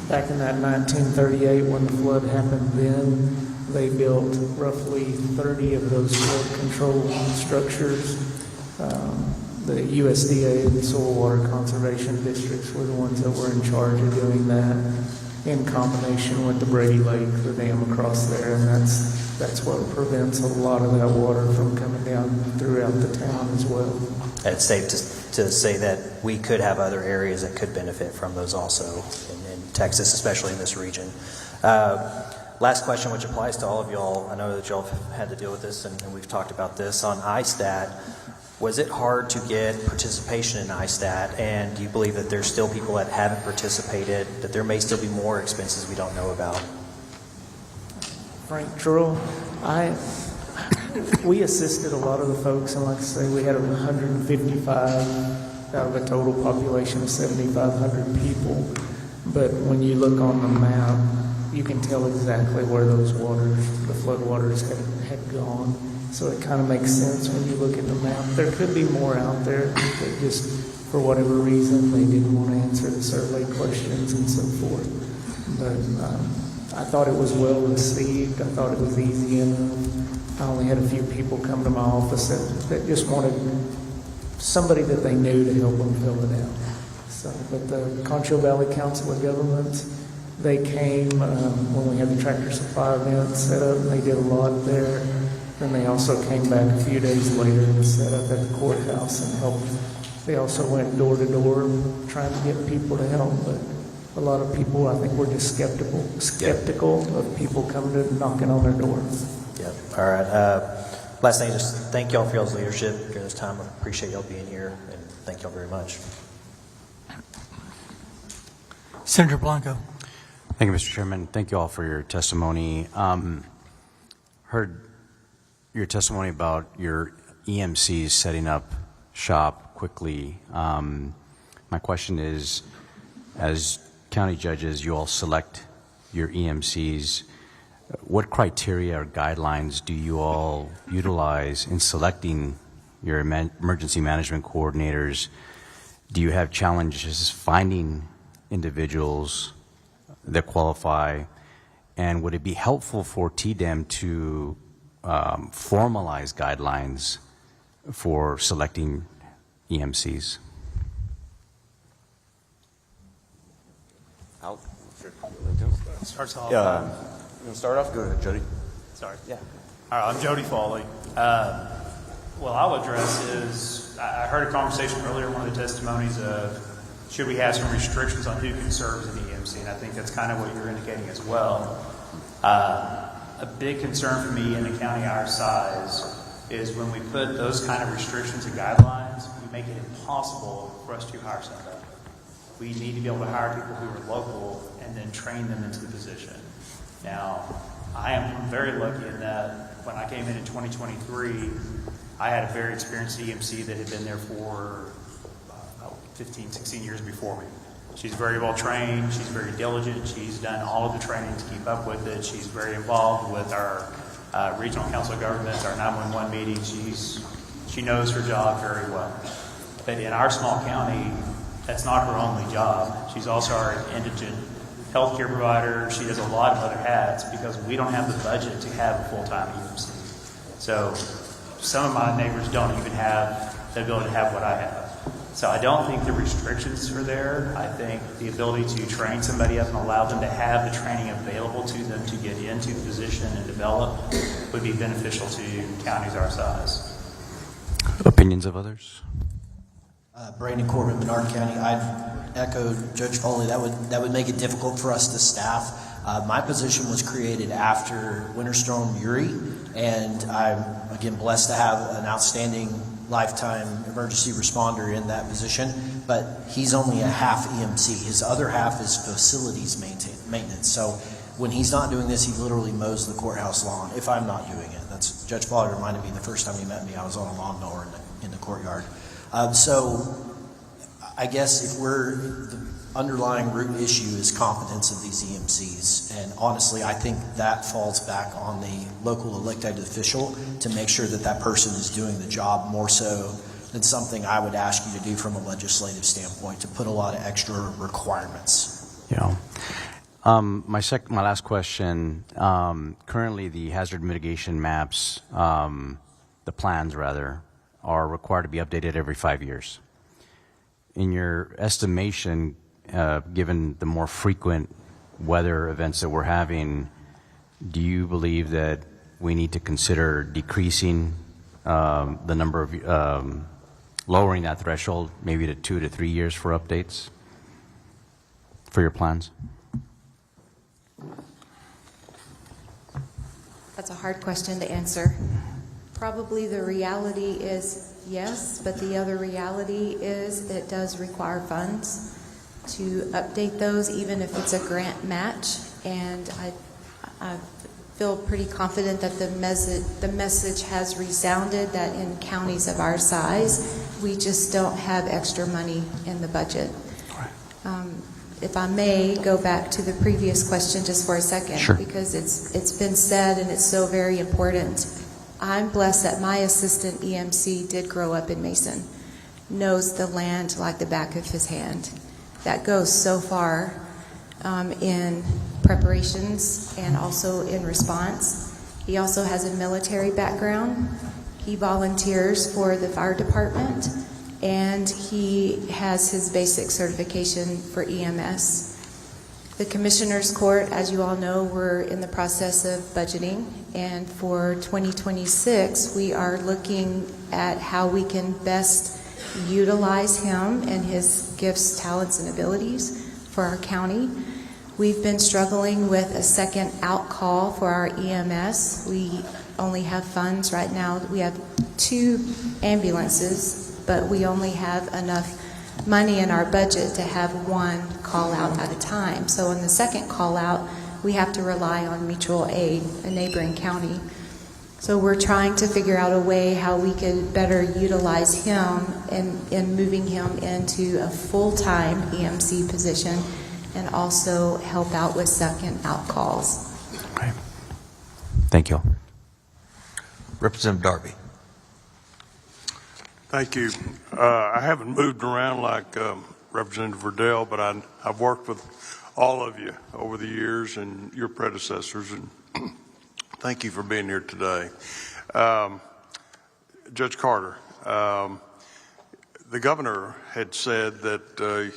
Back in that 1938, when the flood happened then, they built roughly 30 of those flood control structures. The USDA and the Soil Water Conservation Districts were the ones that were in charge of doing that, in combination with the Brady Lake, the dam across there, and that's what prevents a lot of that water from coming down throughout the town as well. And it's safe to say that we could have other areas that could benefit from those also in Texas, especially in this region. Last question, which applies to all of y'all. I know that y'all have had to deal with this, and we've talked about this on ISTAT. Was it hard to get participation in ISTAT, and do you believe that there's still people that haven't participated, that there may still be more expenses we don't know about? Frank Trull, we assisted a lot of the folks, and like I say, we had 155 out of a total population of 7,500 people. But when you look on the map, you can tell exactly where those waters, the flood waters had gone. So it kind of makes sense when you look at the map. There could be more out there that just, for whatever reason, they didn't want to answer the survey questions and so forth. But I thought it was well received. I thought it was easy enough. only had a few people come to my office that just wanted somebody that they knew to help them fill it out. So, but the Concho Valley Council of Governments, they came when we had the tractor supply event set up, and they did a lot there. Then they also came back a few days later and set up at the courthouse and helped. They also went door to door trying to get people to help, but a lot of people, I think, were just skeptical of people coming to knocking on their door. Yep. All right. Last thing, just thank y'all for y'all's leadership during this time. I appreciate y'all being here, and thank y'all very much. Senator Blanco. Thank you, Mr. Chairman. Thank you all for your testimony. Heard your testimony about your EMCs setting up shop quickly. My question is, as county judges, you all select your EMCs. What criteria or guidelines do you all utilize in selecting your emergency management coordinators? Do you have challenges finding individuals that qualify? And would it be helpful for TDEM to formalize guidelines for selecting EMCs? Starts off. You want to start off? Go ahead, Jody. Sorry. Yeah. All right, I'm Jody Foley. What I'll address is, I heard a conversation earlier, one of the testimonies of, should we have some restrictions on who can serve as an EMC? And I think that's kind of what you're indicating as well. A big concern for me in a county our size is when we put those kind of restrictions and guidelines, we make it impossible for us to hire somebody. We need to be able to hire people who are local and then train them into the position. Now, I am very lucky in that when I came in 2023, I had a very experienced EMC that had been there for 15, 16 years before me. She's very well trained, she's very diligent, she's done all of the training to keep up with it, she's very involved with our regional council of governments, our 911 meetings, she knows her job very well. But in our small county, that's not her only job. She's also our indigent healthcare provider. She does a lot of other hats because we don't have the budget to have a full-time EMC. So some of my neighbors don't even have the ability to have what I have. So I don't think the restrictions are there. I think the ability to train somebody up and allow them to have the training available to them to get into the position and develop would be beneficial to counties our size. Opinions of others? Brandon Corbin, Menard County. I'd echo Judge Foley. That would make it difficult for us to staff. My position was created after Winter Storm Uri, and I'm again blessed to have an outstanding lifetime emergency responder in that position. But he's only a half EMC. His other half is facilities maintenance. So when he's not doing this, he literally mows the courthouse lawn. If I'm not doing it, that's Judge Foley reminded me the first time he met me. I was on a lawnmower in the courtyard. So I guess if the underlying root issue is competence of these EMCs, and honestly, I think that falls back on the local elected official to make sure that that person is doing the job more so than something I would ask you to do from a legislative standpoint, to put a lot of extra requirements. Yeah. My last question, currently the hazard mitigation maps, the plans rather, are required to be updated every 5 years. In your estimation, given the more frequent weather events that we're having, do you believe that we need to consider decreasing the number of, lowering that threshold maybe to 2 to 3 years for updates for your plans? That's a hard question to answer. Probably the reality is yes, but the other reality is that it does require funds to update those, even if it's a grant match. And I feel pretty confident that the message has resounded that in counties of our size, we just don't have extra money in the budget. If I may go back to the previous question just for a second, sure, because it's been said and it's so very important. I'm blessed that my assistant EMC did grow up in Mason, knows the land like the back of his hand. That goes so far in preparations and also in response. He also has a military background. He volunteers for the fire department, and he has his basic certification for EMS. The Commissioners Court, as you all know, we're in the process of budgeting, and for 2026, we are looking at how we can best utilize him and his gifts, talents, and abilities for our county. We've been struggling with a second out call for our EMS. We only have funds right now. We have 2 ambulances, but we only have enough money in our budget to have 1 call out at a time. So on the second call out, we have to rely on mutual aid, a neighboring county. So we're trying to figure out a way how we could better utilize him in moving him into a full-time EMC position and also help out with second out calls. Okay. Thank you. Representative Darby. Thank you. I haven't moved around like Representative Verdell, but I've worked with all of you over the years and your predecessors, and thank you for being here today. Judge Carter, the governor had said that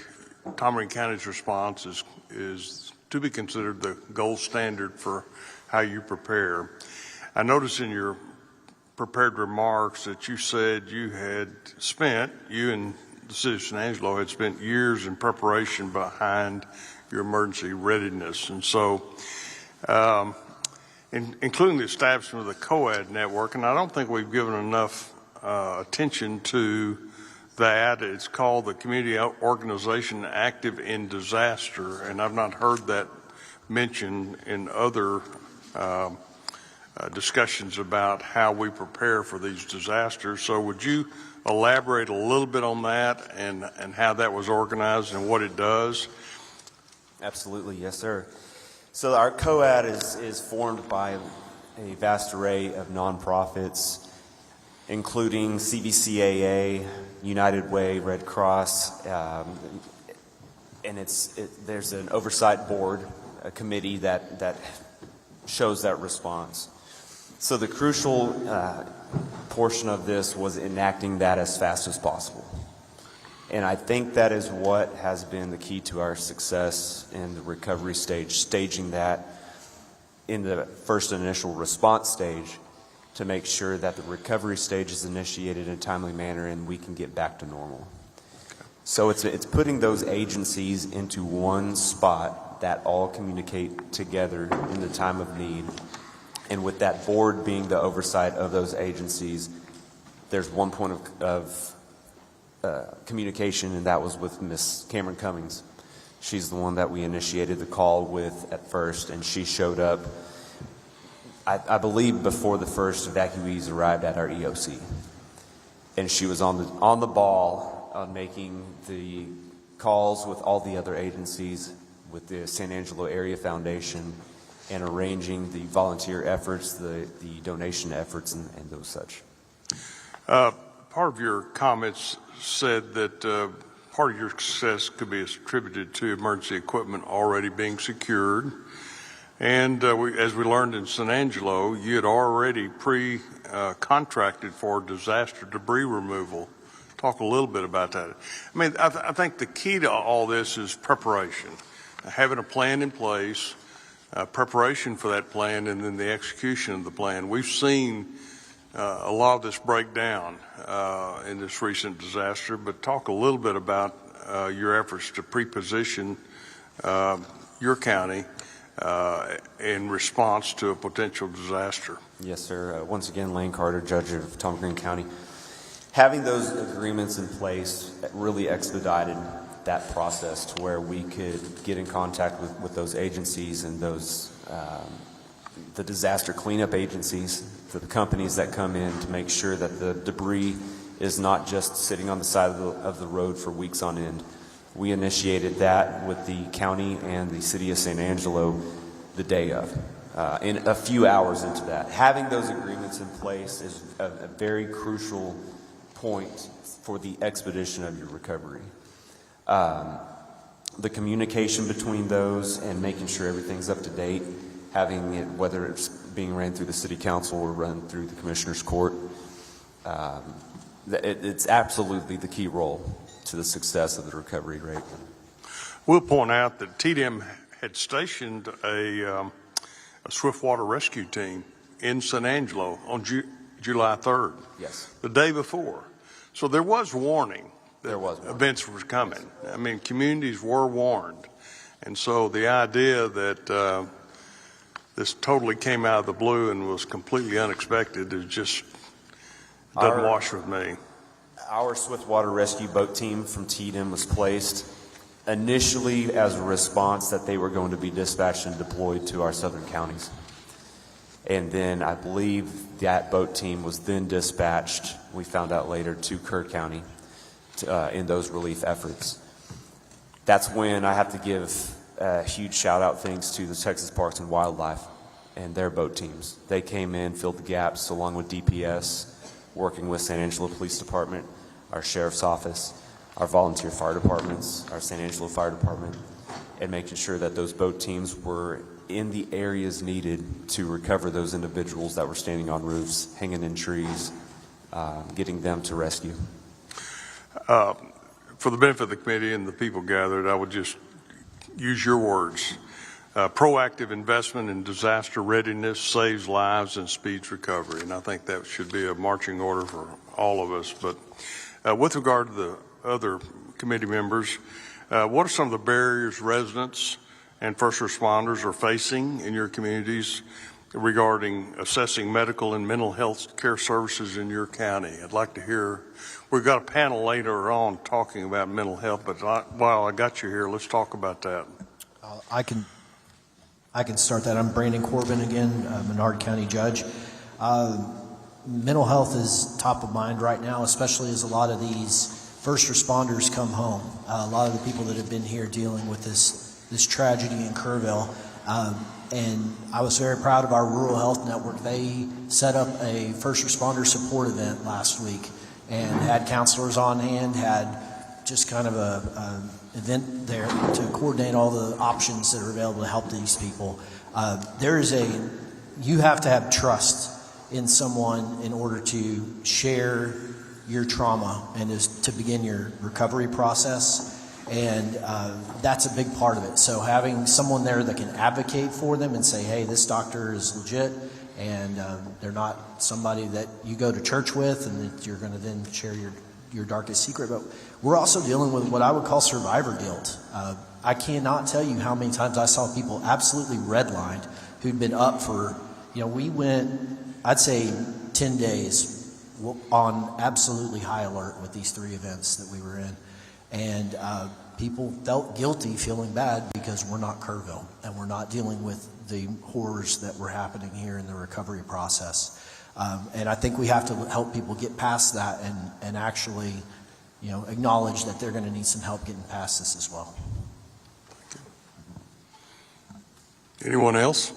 Tom County's response is to be considered the gold standard for how you prepare. I noticed in your prepared remarks that you said you and the city of San Angelo had spent years in preparation behind your emergency readiness. And so, including the establishment of the COAD network, and I don't think we've given enough attention to that. It's called the Community Organization Active in Disaster, and I've not heard that mentioned in other discussions about how we prepare for these disasters. So would you elaborate a little bit on that and how that was organized and what it does? Absolutely, yes, sir. So our COAD is formed by a vast array of nonprofits, including CVCAA, United Way, Red Cross, and there's an oversight board, a committee that shows that response. So the crucial portion of this was enacting that as fast as possible. And I think that is what has been the key to our success in the recovery stage, staging that in the first initial response stage to make sure that the recovery stage is initiated in a timely manner and we can get back to normal. So it's putting those agencies into one spot that all communicate together in the time of need. And with that board being the oversight of those agencies, there's one point of communication, and that was with Miss Cameron Cummings. She's the one that we initiated the call with at first, and she showed up, I believe, before the first evacuees arrived at our EOC. And she was on the ball on making the calls with all the other agencies, with the San Angelo Area Foundation, and arranging the volunteer efforts, the donation efforts, and those such. Part of your comments said that part of your success could be attributed to emergency equipment already being secured. And as we learned in San Angelo, you had already contracted for disaster debris removal. Talk a little bit about that. I mean, I think the key to all this is preparation, having a plan in place, preparation for that plan, and then the execution of the plan. We've seen a lot of this break down in this recent disaster, but talk a little bit about your efforts to pre-position your county in response to a potential disaster. Yes, sir. Once again, Lane Carter, Judge of Tom Green County. Having those agreements in place really expedited that process to where we could get in contact with those agencies and those the disaster cleanup agencies, the companies that come in to make sure that the debris is not just sitting on the side of the road for weeks on end. We initiated that with the county and the city of San Angelo the day of. In a few hours into that, having those agreements in place is a very crucial point for the expedition of your recovery. The communication between those and making sure everything's up to date having it, whether it's being ran through the city council or run through the commissioner's court. It's absolutely the key role to the success of the recovery rate. We'll point out that TDM had stationed a swiftwater rescue team in San Angelo on July 3rd. Yes. The day before. So there was warning that events were coming. I mean, communities were warned. And so the idea that this totally came out of the blue and was completely unexpected is just doesn't wash with me. Our swiftwater rescue boat team from TDM was placed initially as a response that they were going to be dispatched and deployed to our southern counties. And then I believe that boat team was then dispatched, we found out later, to Kerr County in those relief efforts. That's when I have to give a huge shout out thanks to the Texas Parks and Wildlife and their boat teams. They came in, filled the gaps along with DPS, working with San Angelo Police Department, our Sheriff's Office, our volunteer fire departments, our San Angelo Fire Department, and making sure that those boat teams were in the areas needed to recover those individuals that were standing on roofs, hanging in trees, getting them to rescue. For the benefit of the committee and the people gathered, I would just use your words. Proactive investment in disaster readiness saves lives and speeds recovery. And I think that should be a marching order for all of us. But with regard to the other committee members, what are some of the barriers residents and first responders are facing in your communities regarding assessing medical and mental health care services in your county? I'd like to hear. We've got a panel later on talking about mental health, but while I got you here, let's talk about that. I can start that. I'm Brandon Corbin again, Menard County Judge. Mental health is top of mind right now, especially as a lot of these first responders come home. A lot of the people that have been here dealing with this tragedy in Kerrville. And I was very proud of our Rural Health Network. They set up a first responder support event last week and had counselors on hand, had just kind of a event there to coordinate all the options that are available to help these people. You have to have trust in someone in order to share your trauma and to begin your recovery process. And that's a big part of it. So having someone there that can advocate for them and say, hey, this doctor is legit, and they're not somebody that you go to church with and that you're going to then share your darkest secret. But we're also dealing with what I would call survivor guilt. I cannot tell you how many times I saw people absolutely redlined who'd been up for, we went, I'd say 10 days on absolutely high alert with these 3 events that we were in. And people felt guilty, feeling bad because we're not Kerrville and we're not dealing with the horrors that were happening here in the recovery process. And I think we have to help people get past that and actually, acknowledge that they're going to need some help getting past this as well. Anyone else?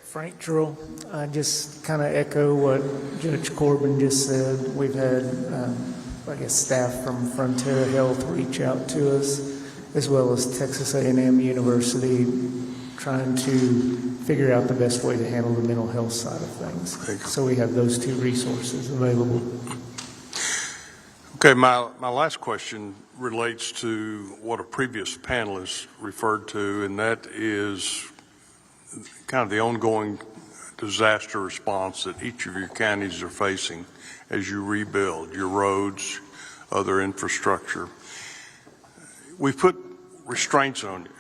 Frank Drill, I just kind of echo what Judge Corbin just said. We've had, staff from Frontera Health reach out to us, as well as Texas A&M University, trying to figure out the best way to handle the mental health side of things. So we have those 2 resources available. Okay, my last question relates to what a previous panelist referred to, and that is kind of the ongoing disaster response that each of your counties are facing as you rebuild your roads, other infrastructure. We've put restraints on you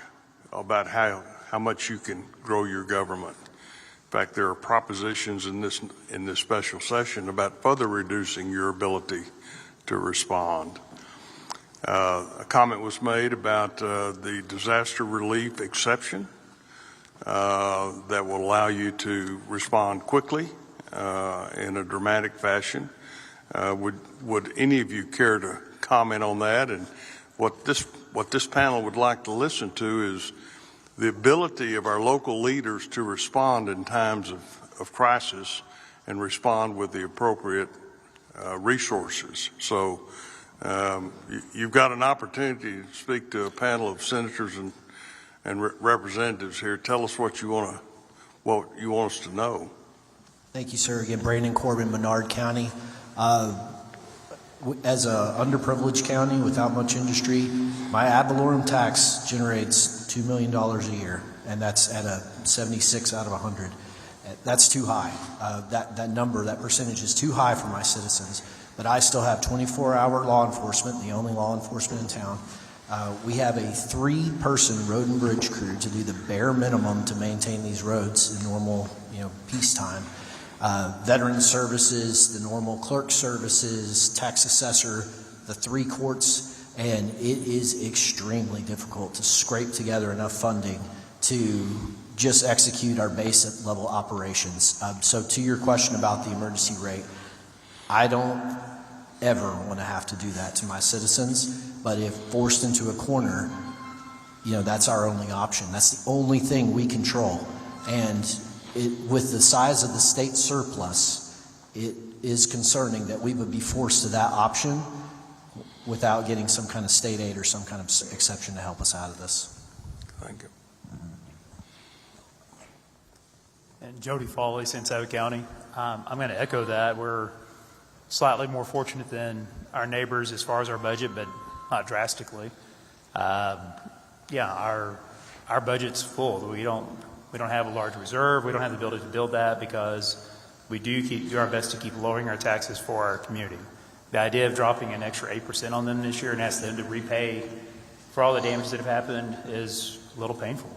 about how much you can grow your government. In fact, there are propositions in this special session about further reducing your ability to respond. A comment was made about the disaster relief exception that will allow you to respond quickly in a dramatic fashion. Would any of you care to comment on that? And what this panel would like to listen to is the ability of our local leaders to respond in times of crisis and respond with the appropriate resources. So You've got an opportunity to speak to a panel of senators and representatives here. Tell us what you want us to know. Thank you, sir. Again, Brandon Corbin, Menard County. As a underprivileged county without much industry, my ad valorem tax generates $2 million a year, and that's at a 76 out of 100. That's too high. That number, that percentage is too high for my citizens. But I still have 24-hour law enforcement, the only law enforcement in town. We have a 3-person road and bridge crew to do the bare minimum to maintain these roads in normal, peacetime. Veteran services, the normal clerk services, tax assessor, the 3 courts, and it is extremely difficult to scrape together enough funding to just execute our basic level operations. So to your question about the emergency rate, I don't ever want to have to do that to my citizens, but if forced into a corner, that's our only option. That's the only thing we control. And with the size of the state surplus, it is concerning that we would be forced to that option without getting some kind of state aid or some kind of exception to help us out of this. Thank you. And Jody Foley, Santiago County. I'm going to echo that. We're slightly more fortunate than our neighbors as far as our budget, but not drastically. Our budget's full. We don't have a large reserve. We don't have the ability to build that because we do our best to keep lowering our taxes for our community. The idea of dropping an extra 8% on them this year and ask them to repay for all the damage that have happened is a little painful.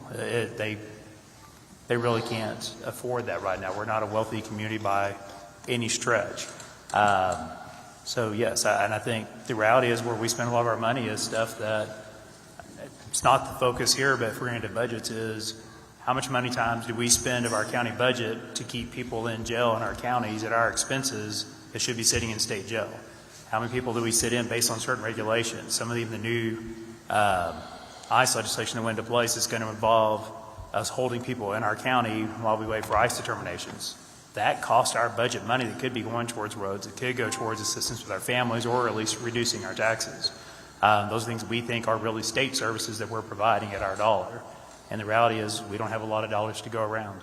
They really can't afford that right now. We're not a wealthy community by any stretch. So yes, and I think the reality is where we spend a lot of our money is stuff that it's not the focus here, but if we're into budgets is how much money times do we spend of our county budget to keep people in jail in our counties at our expenses that should be sitting in state jail? How many people do we sit in based on certain regulations? Some of the new ICE legislation that went into place is going to involve us holding people in our county while we wait for ICE determinations. That costs our budget money that could be going towards roads. It could go towards assistance with our families or at least reducing our taxes. Those are things we think are really state services that we're providing at our dollar. And the reality is we don't have a lot of dollars to go around.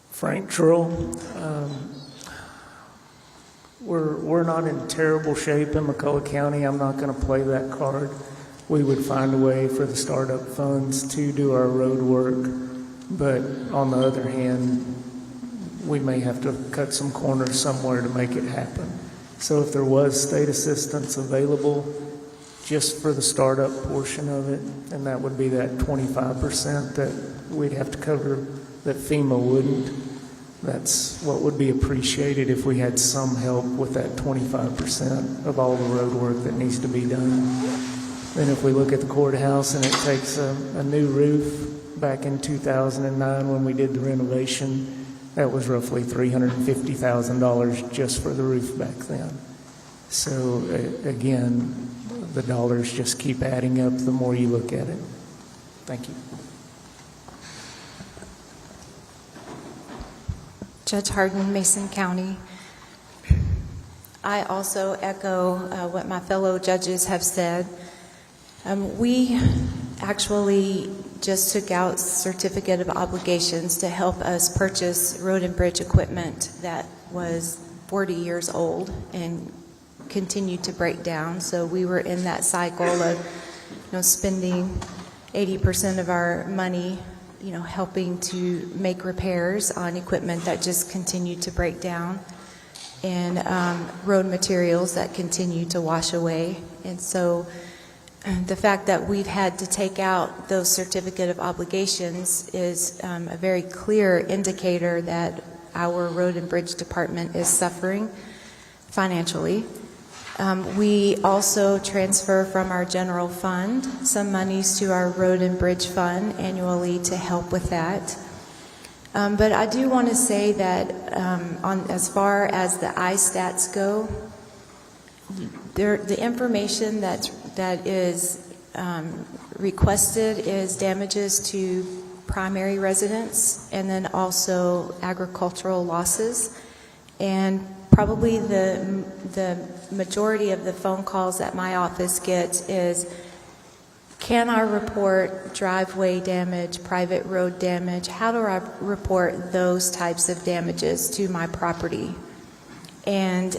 Frank Trull, we're not in terrible shape in McCulloch County. I'm not going to play that card. We would find a way for the startup funds to do our road work. But on the other hand, we may have to cut some corners somewhere to make it happen. So if there was state assistance available just for the startup portion of it, and that would be that 25% that we'd have to cover that FEMA wouldn't, that's what would be appreciated if we had some help with that 25% of all the road work that needs to be done. Then if we look at the courthouse and it takes a new roof, back in 2009 when we did the renovation, that was roughly $350,000 just for the roof back then. So again, the dollars just keep adding up the more you look at it. Thank you. Judge Hardin, Mason County. I also echo what my fellow judges have said. We actually just took out certificate of obligations to help us purchase road and bridge equipment that was 40 years old and continued to break down. So we were in that cycle of spending 80% of our money helping to make repairs on equipment that just continued to break down, and road materials that continued to wash away. And so the fact that we've had to take out those certificate of obligations is a very clear indicator that our road and bridge department is suffering financially. We also transfer from our general fund some monies to our road and bridge fund annually to help with that. But I do want to say that as far as the ISTATs go, the information that is requested is damages to primary residents and then also agricultural losses. And probably the majority of the phone calls that my office gets is, can I report driveway damage, private road damage? How do I report those types of damages to my property? And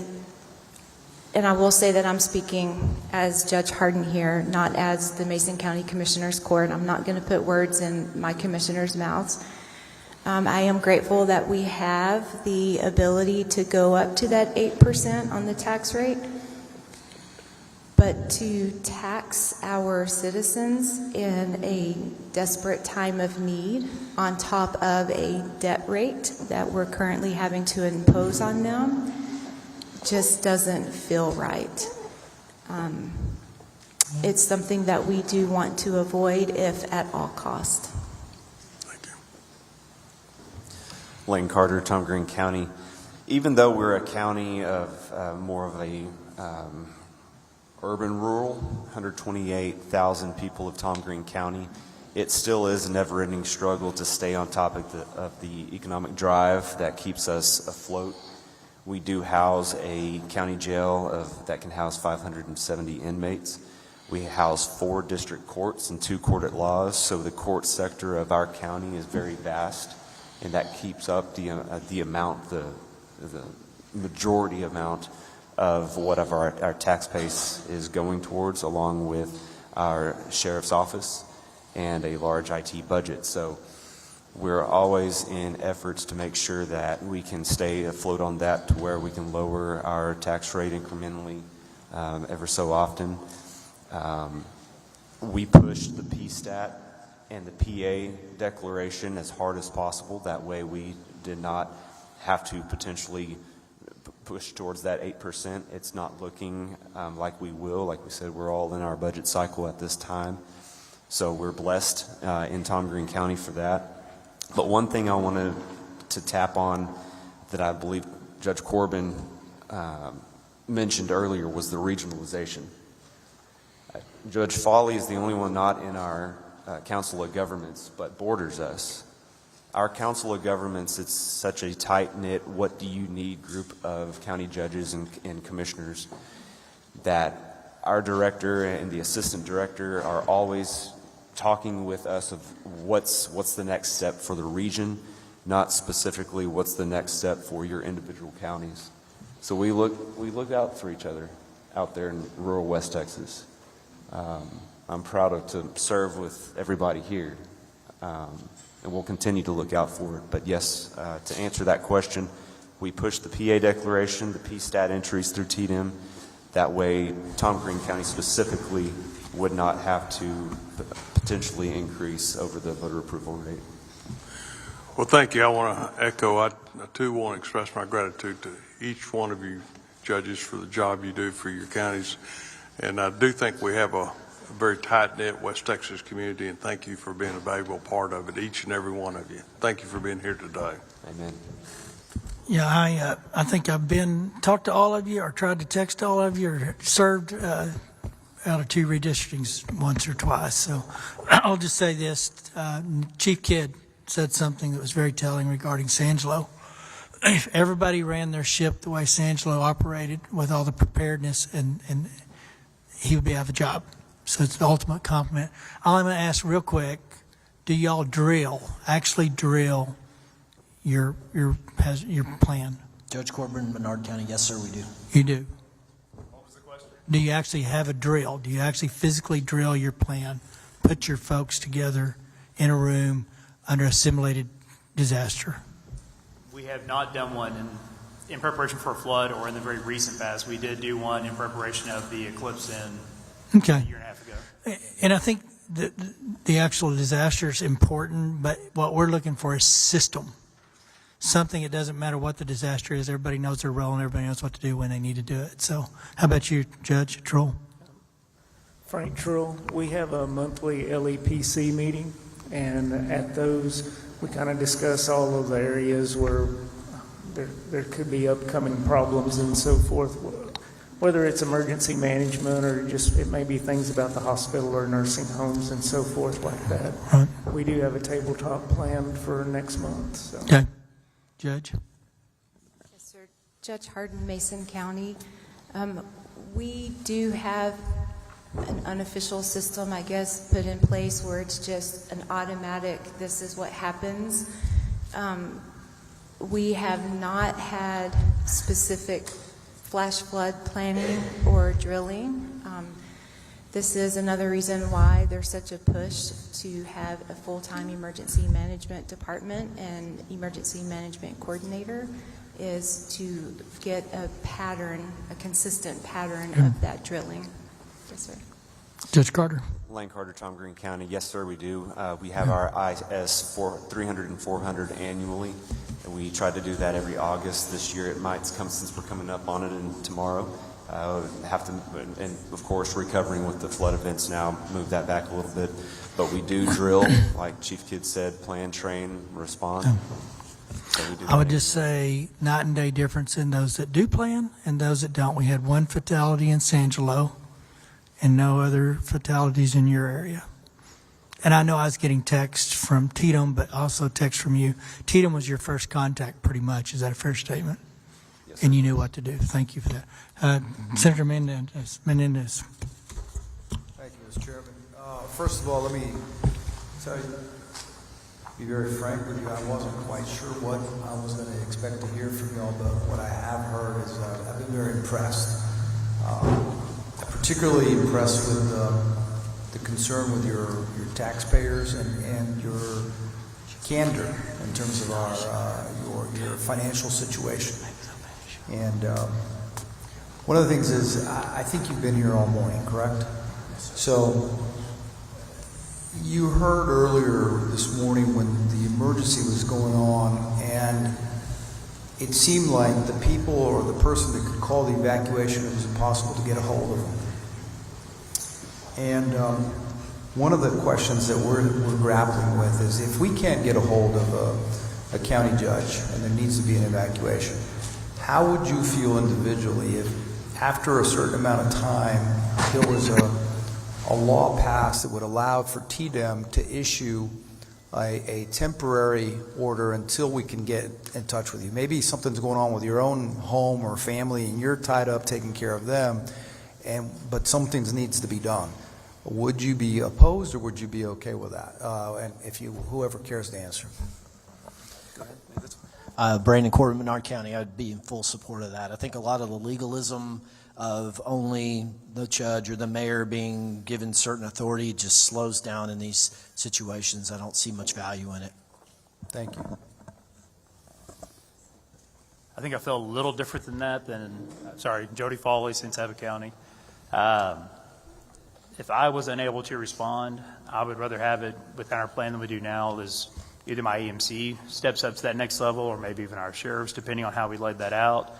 I will say that I'm speaking as Judge Harden here, not as the Mason County Commissioners Court. I'm not going to put words in my commissioners' mouths. I am grateful that we have the ability to go up to that 8% on the tax rate. But to tax our citizens in a desperate time of need on top of a debt rate that we're currently having to impose on them just doesn't feel right. It's something that we do want to avoid if at all cost. Lane Carter, Tom Green County. Even though we're a county of more of a urban rural, 128,000 people of Tom Green County, it still is a never-ending struggle to stay on top of the economic drive that keeps us afloat. We do house a county jail that can house 570 inmates. We house 4 district courts and 2 court at laws, so the court sector of our county is very vast, and that keeps up the amount, the majority amount of whatever our tax base is going towards, along with our sheriff's office and a large IT budget. So we're always in efforts to make sure that we can stay afloat on that to where we can lower our tax rate incrementally ever so often. We pushed the PSTAT and the PA declaration as hard as possible. That way we did not have to potentially push towards that 8%. It's not looking like we will. Like we said, we're all in our budget cycle at this time. So we're blessed in Tom Green County for that. But one thing I wanted to tap on that I believe Judge Corbin mentioned earlier was the regionalization. Judge Foley is the only one not in our Council of Governments, but borders us. Our Council of Governments, it's such a tight-knit, what do you need group of county judges and commissioners that our director and the assistant director are always talking with us of what's the next step for the region, not specifically what's the next step for your individual counties. So we look out for each other out there in rural West Texas. I'm proud to serve with everybody here. And we'll continue to look out for it. But yes, to answer that question, we pushed the PA declaration, the PSTAT entries through TDM. That way, Tom Green County specifically would not have to potentially increase over the voter approval rate. Well, thank you. I want to echo, I too want to express my gratitude to each one of you judges for the job you do for your counties. And I do think we have a very tight-knit West Texas community, and thank you for being a valuable part of it, each and every one of you. Thank you for being here today. Amen. Yeah, I think I've talked to all of you, or tried to text all of you, or served out of 2 redistrictings once or twice. So I'll just say this. Chief Kidd said something that was very telling regarding Sangelo. If everybody ran their ship the way Sangelo operated, with all the preparedness, and he would be out of a job. So it's the ultimate compliment. I'm going to ask real quick, do y'all actually drill your plan? Judge Corbin, Menard County, yes, sir, we do. You do? What was the question? Do you actually have a drill? Do you actually physically drill your plan, put your folks together in a room under a simulated disaster? We have not done one in preparation for a flood or in the very recent past. We did do one in preparation of the eclipse a year and a half ago. And I think the actual disaster is important, but what we're looking for is system. Something, it doesn't matter what the disaster is, everybody knows their role and everybody knows what to do when they need to do it. So how about you, Judge Trull? Frank Trull, we have a monthly LEPC meeting, and at those we kind of discuss all of the areas where there could be upcoming problems and so forth, whether it's emergency management or just it may be things about the hospital or nursing homes and so forth like that. Right. We do have a tabletop planned for next month. So. Okay. Judge? Yes, sir. Judge Hardin, Mason County. We do have an unofficial system, I guess, put in place where it's just an automatic, this is what happens. We have not had specific flash flood planning or drilling. This is another reason why there's such a push to have a full-time emergency management department and emergency management coordinator, is to get a pattern, a consistent pattern of that drilling. Yes, sir. Judge Carter. Lane Carter, Tom Green County. Yes, sir, we do. We have our IS 300 and 400 annually, and we try to do that every August. This year it might come, since we're coming up on it and tomorrow. Have to, and of course, recovering with the flood events now, move that back a little bit. But we do drill, like Chief Kidd said, plan, train, respond. So we do I would just say night and day difference in those that do plan and those that don't. We had one fatality in San Angelo and no other fatalities in your area. And I know I was getting texts from Tatum, but also text from you. Tatum was your first contact pretty much. Is that a fair statement? Yes, and you knew what to do. Thank you for that. Senator Menendez. Thank you, Mr. Chairman. First of all, let me tell you, be very frank with you, I wasn't quite sure what I was going to expect to hear from y'all, but what I have heard is I've been very impressed. Particularly impressed with the concern with your taxpayers and your candor in terms of your financial situation. And one of the things is, I think you've been here all morning, correct? So you heard earlier this morning when the emergency was going on, and it seemed like the people or the person that could call the evacuation, it was impossible to get a hold of them. And one of the questions that we're grappling with is, if we can't get a hold of a county judge and there needs to be an evacuation, how would you feel individually if after a certain amount of time there was a law passed that would allow for TDEM to issue a temporary order until we can get in touch with you? Maybe something's going on with your own home or family and you're tied up taking care of them, but something needs to be done. Would you be opposed or would you be okay with that? And if you, whoever cares to answer. Go ahead. Brandon Corbin, Menard County, I'd be in full support of that. I think a lot of the legalism of only the judge or the mayor being given certain authority just slows down in these situations. I don't see much value in it. Thank you. I think I feel a little different than that Jody Foley, Santa County. If I was unable to respond, I would rather have it within our plan than we do now. Is either my EMC steps up to that next level or maybe even our sheriffs, depending on how we laid that out.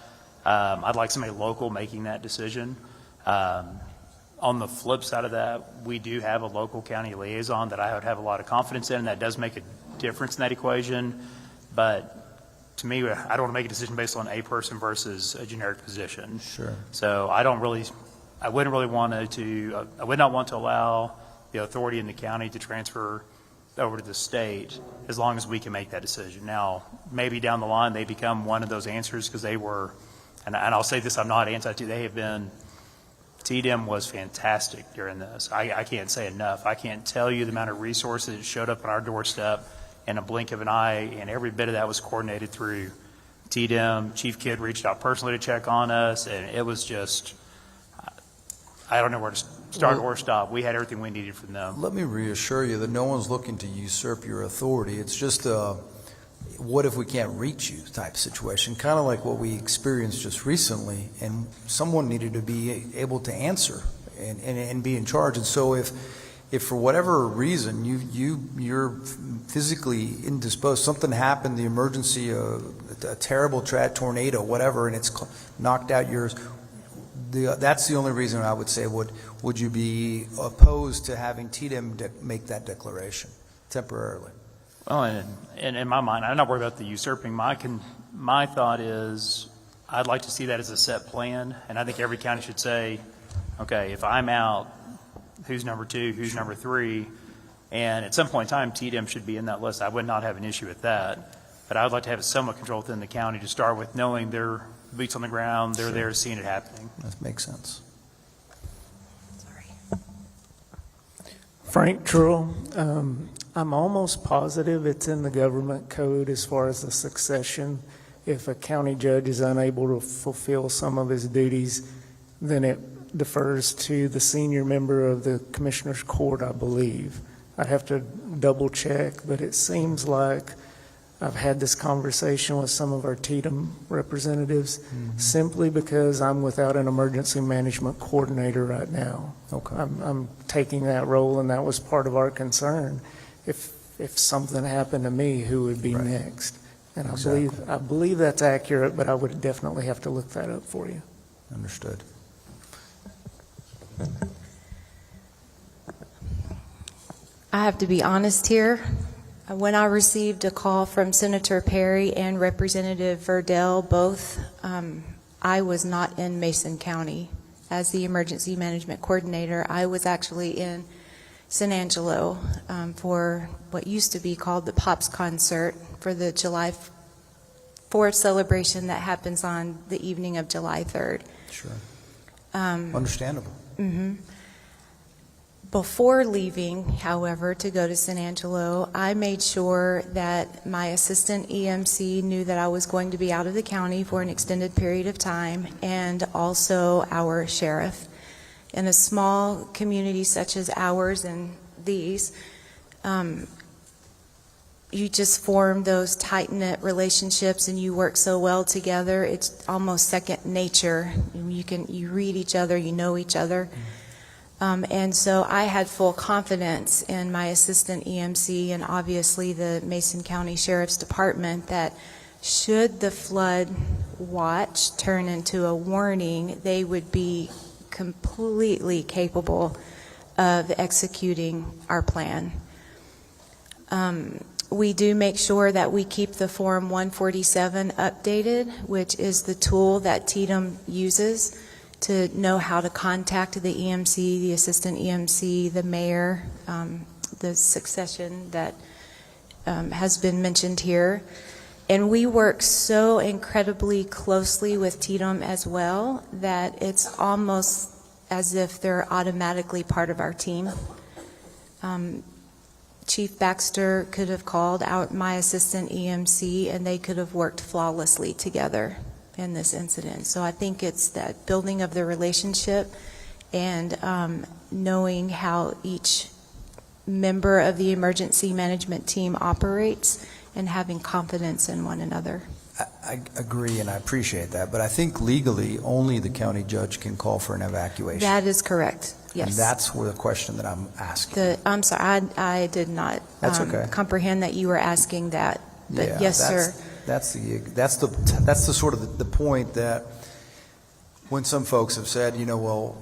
I'd like somebody local making that decision. On the flip side of that, we do have a local county liaison that I would have a lot of confidence in. That does make a difference in that equation. But to me, I don't want to make a decision based on a person versus a generic position. Sure. So I would not want to allow the authority in the county to transfer over to the state as long as we can make that decision. Now, maybe down the line they become one of those answers because they were, and I'll say this, I'm not anti-to, they have been, TDEM was fantastic during this. I can't say enough. I can't tell you the amount of resources that showed up on our doorstep in a blink of an eye, and every bit of that was coordinated through TDEM. Chief Kidd reached out personally to check on us, and it was just, I don't know where to start or stop. We had everything we needed from them. Let me reassure you that no one's looking to usurp your authority. It's just a what if we can't reach you type situation, kind of like what we experienced just recently, and someone needed to be able to answer and be in charge. And so if for whatever reason you're physically indisposed, something happened, the emergency, a terrible tornado, whatever, and it's knocked out yours, that's the only reason I would say would you be opposed to having TDEM make that declaration temporarily? Well, and in my mind, I'm not worried about the usurping. My thought is I'd like to see that as a set plan, and I think every county should say, okay, if I'm out, who's number 2, who's number 3, and at some point in time, TDEM should be in that list. I would not have an issue with that, but I would like to have it somewhat controlled within the county to start with, knowing they're boots on the ground. They're there seeing it happening. That makes sense. Frank Trull, I'm almost positive it's in the government code as far as the succession. If a county judge is unable to fulfill some of his duties, then it defers to the senior member of the Commissioner's Court, I believe. I'd have to double check, but it seems like I've had this conversation with some of our TDM representatives simply because I'm without an emergency management coordinator right now. Okay. I'm taking that role, and that was part of our concern. If something happened to me, who would be next? And I believe that's accurate, but I would definitely have to look that up for you. Understood. I have to be honest here. When I received a call from Senator Perry and Representative Verdell, both, I was not in Mason County as the emergency management coordinator. I was actually in San Angelo for what used to be called the Pops Concert for the July 4th celebration that happens on the evening of July 3rd. Sure. Understandable. Mm-hmm. Before leaving, however, to go to San Angelo, I made sure that my assistant EMC knew that I was going to be out of the county for an extended period of time, and also our sheriff. In a small community such as ours and these, you just form those tight-knit relationships and you work so well together. It's almost second nature. You read each other, you know each other. And so I had full confidence in my assistant EMC and obviously the Mason County Sheriff's Department that should the flood watch turn into a warning, they would be completely capable of executing our plan. We do make sure that we keep the Form 147 updated, which is the tool that TDM uses to know how to contact the EMC, the assistant EMC, the mayor, the succession that has been mentioned here. And we work so incredibly closely with TDM as well that it's almost as if they're automatically part of our team. Chief Baxter could have called out my assistant EMC and they could have worked flawlessly together in this incident. So I think it's that building of the relationship and knowing how each member of the emergency management team operates and having confidence in one another. I agree, and I appreciate that, but I think legally only the county judge can call for an evacuation. That is correct, yes. And that's where the question that I'm asking. I'm sorry, I did not That's okay. comprehend that you were asking that, but Yeah, yes, sir. That's the sort of the point that when some folks have said, well,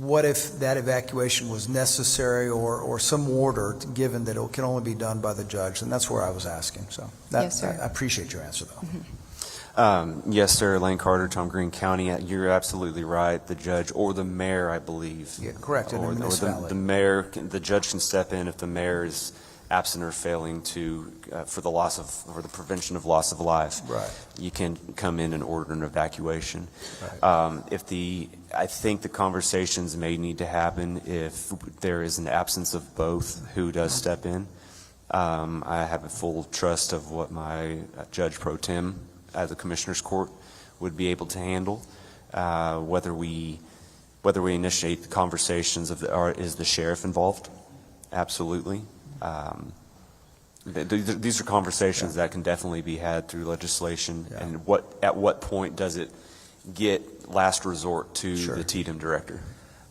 what if that evacuation was necessary or some order given that it can only be done by the judge? And that's where I was asking. So Yes, sir. I appreciate your answer, though. Mm-hmm. Yes, sir. Lane Carter, Tom Green County. You're absolutely right. The judge or the mayor, I believe. Yeah, correct. In a municipality. The mayor, the judge can step in if the mayor is absent or failing to for the prevention of loss of life. Right. You can come in and order an evacuation. Right. I think the conversations may need to happen if there is an absence of both. Who does step in? I have a full trust of what my judge pro tem at the Commissioner's Court would be able to handle. Whether we initiate the conversations is the sheriff involved? Absolutely. These are conversations that can definitely be had through legislation. Yeah. And at what point does it get last resort to Sure. the TDM director?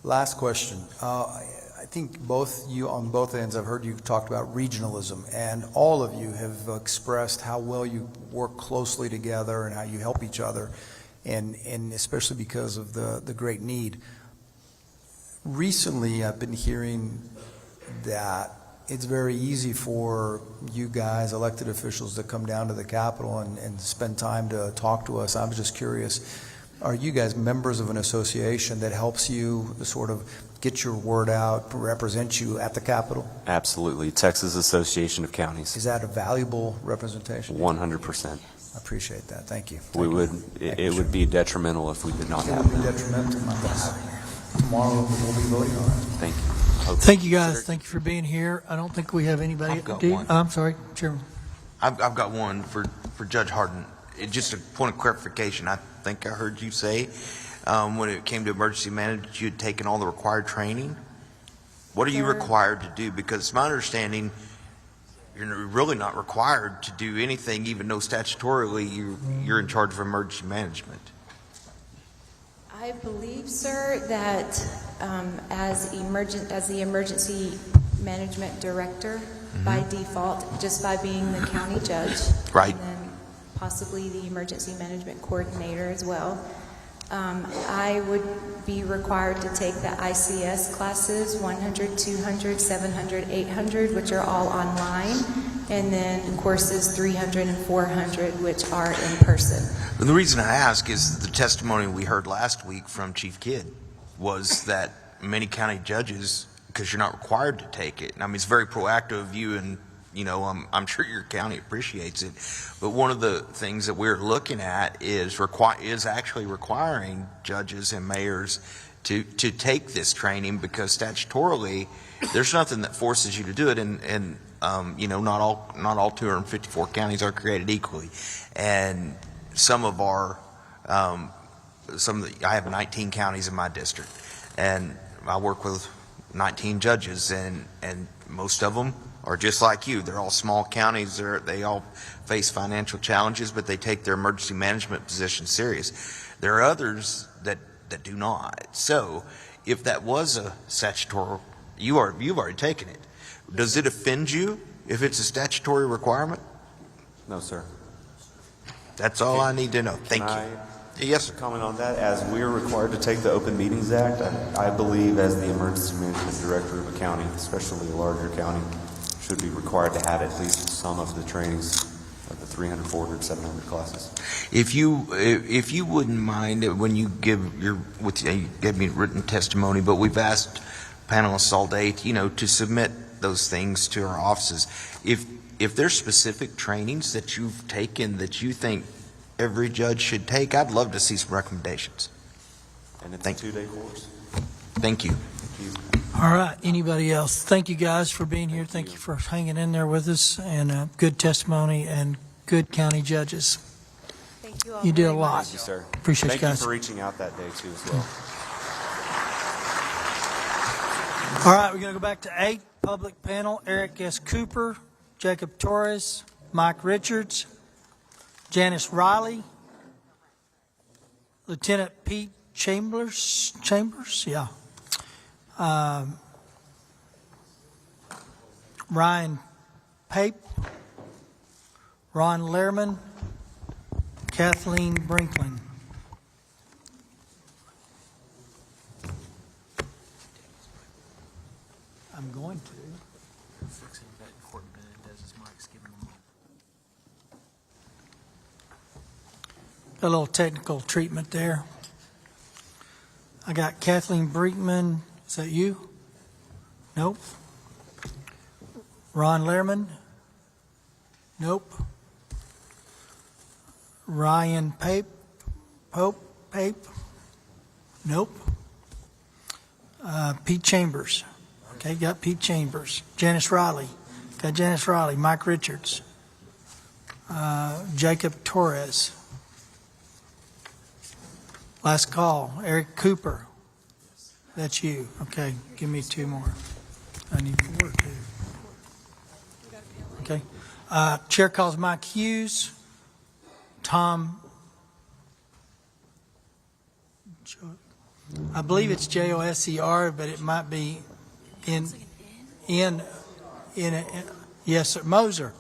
Last question. I think both you on both ends, I've heard you talked about regionalism, and all of you have expressed how well you work closely together and how you help each other, and especially because of the great need. Recently, I've been hearing that it's very easy for you guys, elected officials, to come down to the Capitol and spend time to talk to us. I was just curious, are you guys members of an association that helps you sort of get your word out, represent you at the Capitol? Absolutely. Texas Association of Counties. Is that a valuable representation? 100%. I appreciate that. Thank you. We would, it would be detrimental if we did not It have would be that. detrimental. Tomorrow we'll be voting on it. Thank you. Hope Thank you, to guys. consider- Thank you for being here. I don't think we have anybody. I've got Do you? one. I'm sorry, Chairman. I've got one for Judge Harden. Just a point of clarification. I think I heard you say when it came to emergency management, you had taken all the required training. What are you required to do? Because it's my understanding you're really not required to do anything, even though statutorily you're in charge of emergency management. I believe, sir, that as the emergency management director, by default, just by being the county judge, Right. and then possibly the emergency management coordinator as well, I would be required to take the ICS classes, 100, 200, 700, 800, which are all online, and then courses 300 and 400, which are in person. The reason I ask is the testimony we heard last week from Chief Kidd was that many county judges, because you're not required to take it, and I mean, it's very proactive of you, and I'm sure your county appreciates it, but one of the things that we're looking at is actually requiring judges and mayors to take this training, because statutorily there's nothing that forces you to do it, and not all 254 counties are created equally, and I have 19 counties in my district, and I work with 19 judges, and most of them are just like you. They're all small counties. They all face financial challenges, but they take their emergency management position serious. There are others that do not. So if that was a statutory, you've already taken it. Does it offend you if it's a statutory requirement? No, sir. That's all I need to know. Thank you. Yes, sir. Comment on that. As we're required to take the Open Meetings Act, I believe as the emergency management director of a county, especially a larger county, should be required to have at least some of the trainings, like the 300, 400, 700 classes. If you wouldn't mind, when you give you gave me written testimony, but we've asked panelists all day, to submit those things to our offices. If there's specific trainings that you've taken that you think every judge should take, I'd love to see some recommendations. And it's a 2-day course. Thank you. All right. Anybody else? Thank you, guys, for being here. Thank you for hanging in there with us, and good testimony and good county judges. Thank you all. You did a very lot. Thank you, sir. Appreciate you Thank guys. you for reaching out that day, too, as well. All right, we're going to go back to 8, public panel. Eric S. Cooper, Jacob Torres, Mike Richards, Janice Riley, Lieutenant Pete Chambers, yeah. Ryan Pape, Ron Lehrman, Kathleen Brinklin. I'm going to. A little technical treatment there. I got Kathleen Brinkman. Is that you? Nope. Ron Lehrman? Nope. Ryan Pape? Pape? Nope. Pete Chambers. Okay, got Pete Chambers. Janice Riley. Got Janice Riley. Mike Richards. Jacob Torres. Last call, Eric Cooper. That's you. Okay, give me 2 more. I need 4 too. Okay. Chair calls Mike Hughes. Tom. I believe it's Joser, but it might be in yes, sir. Moser.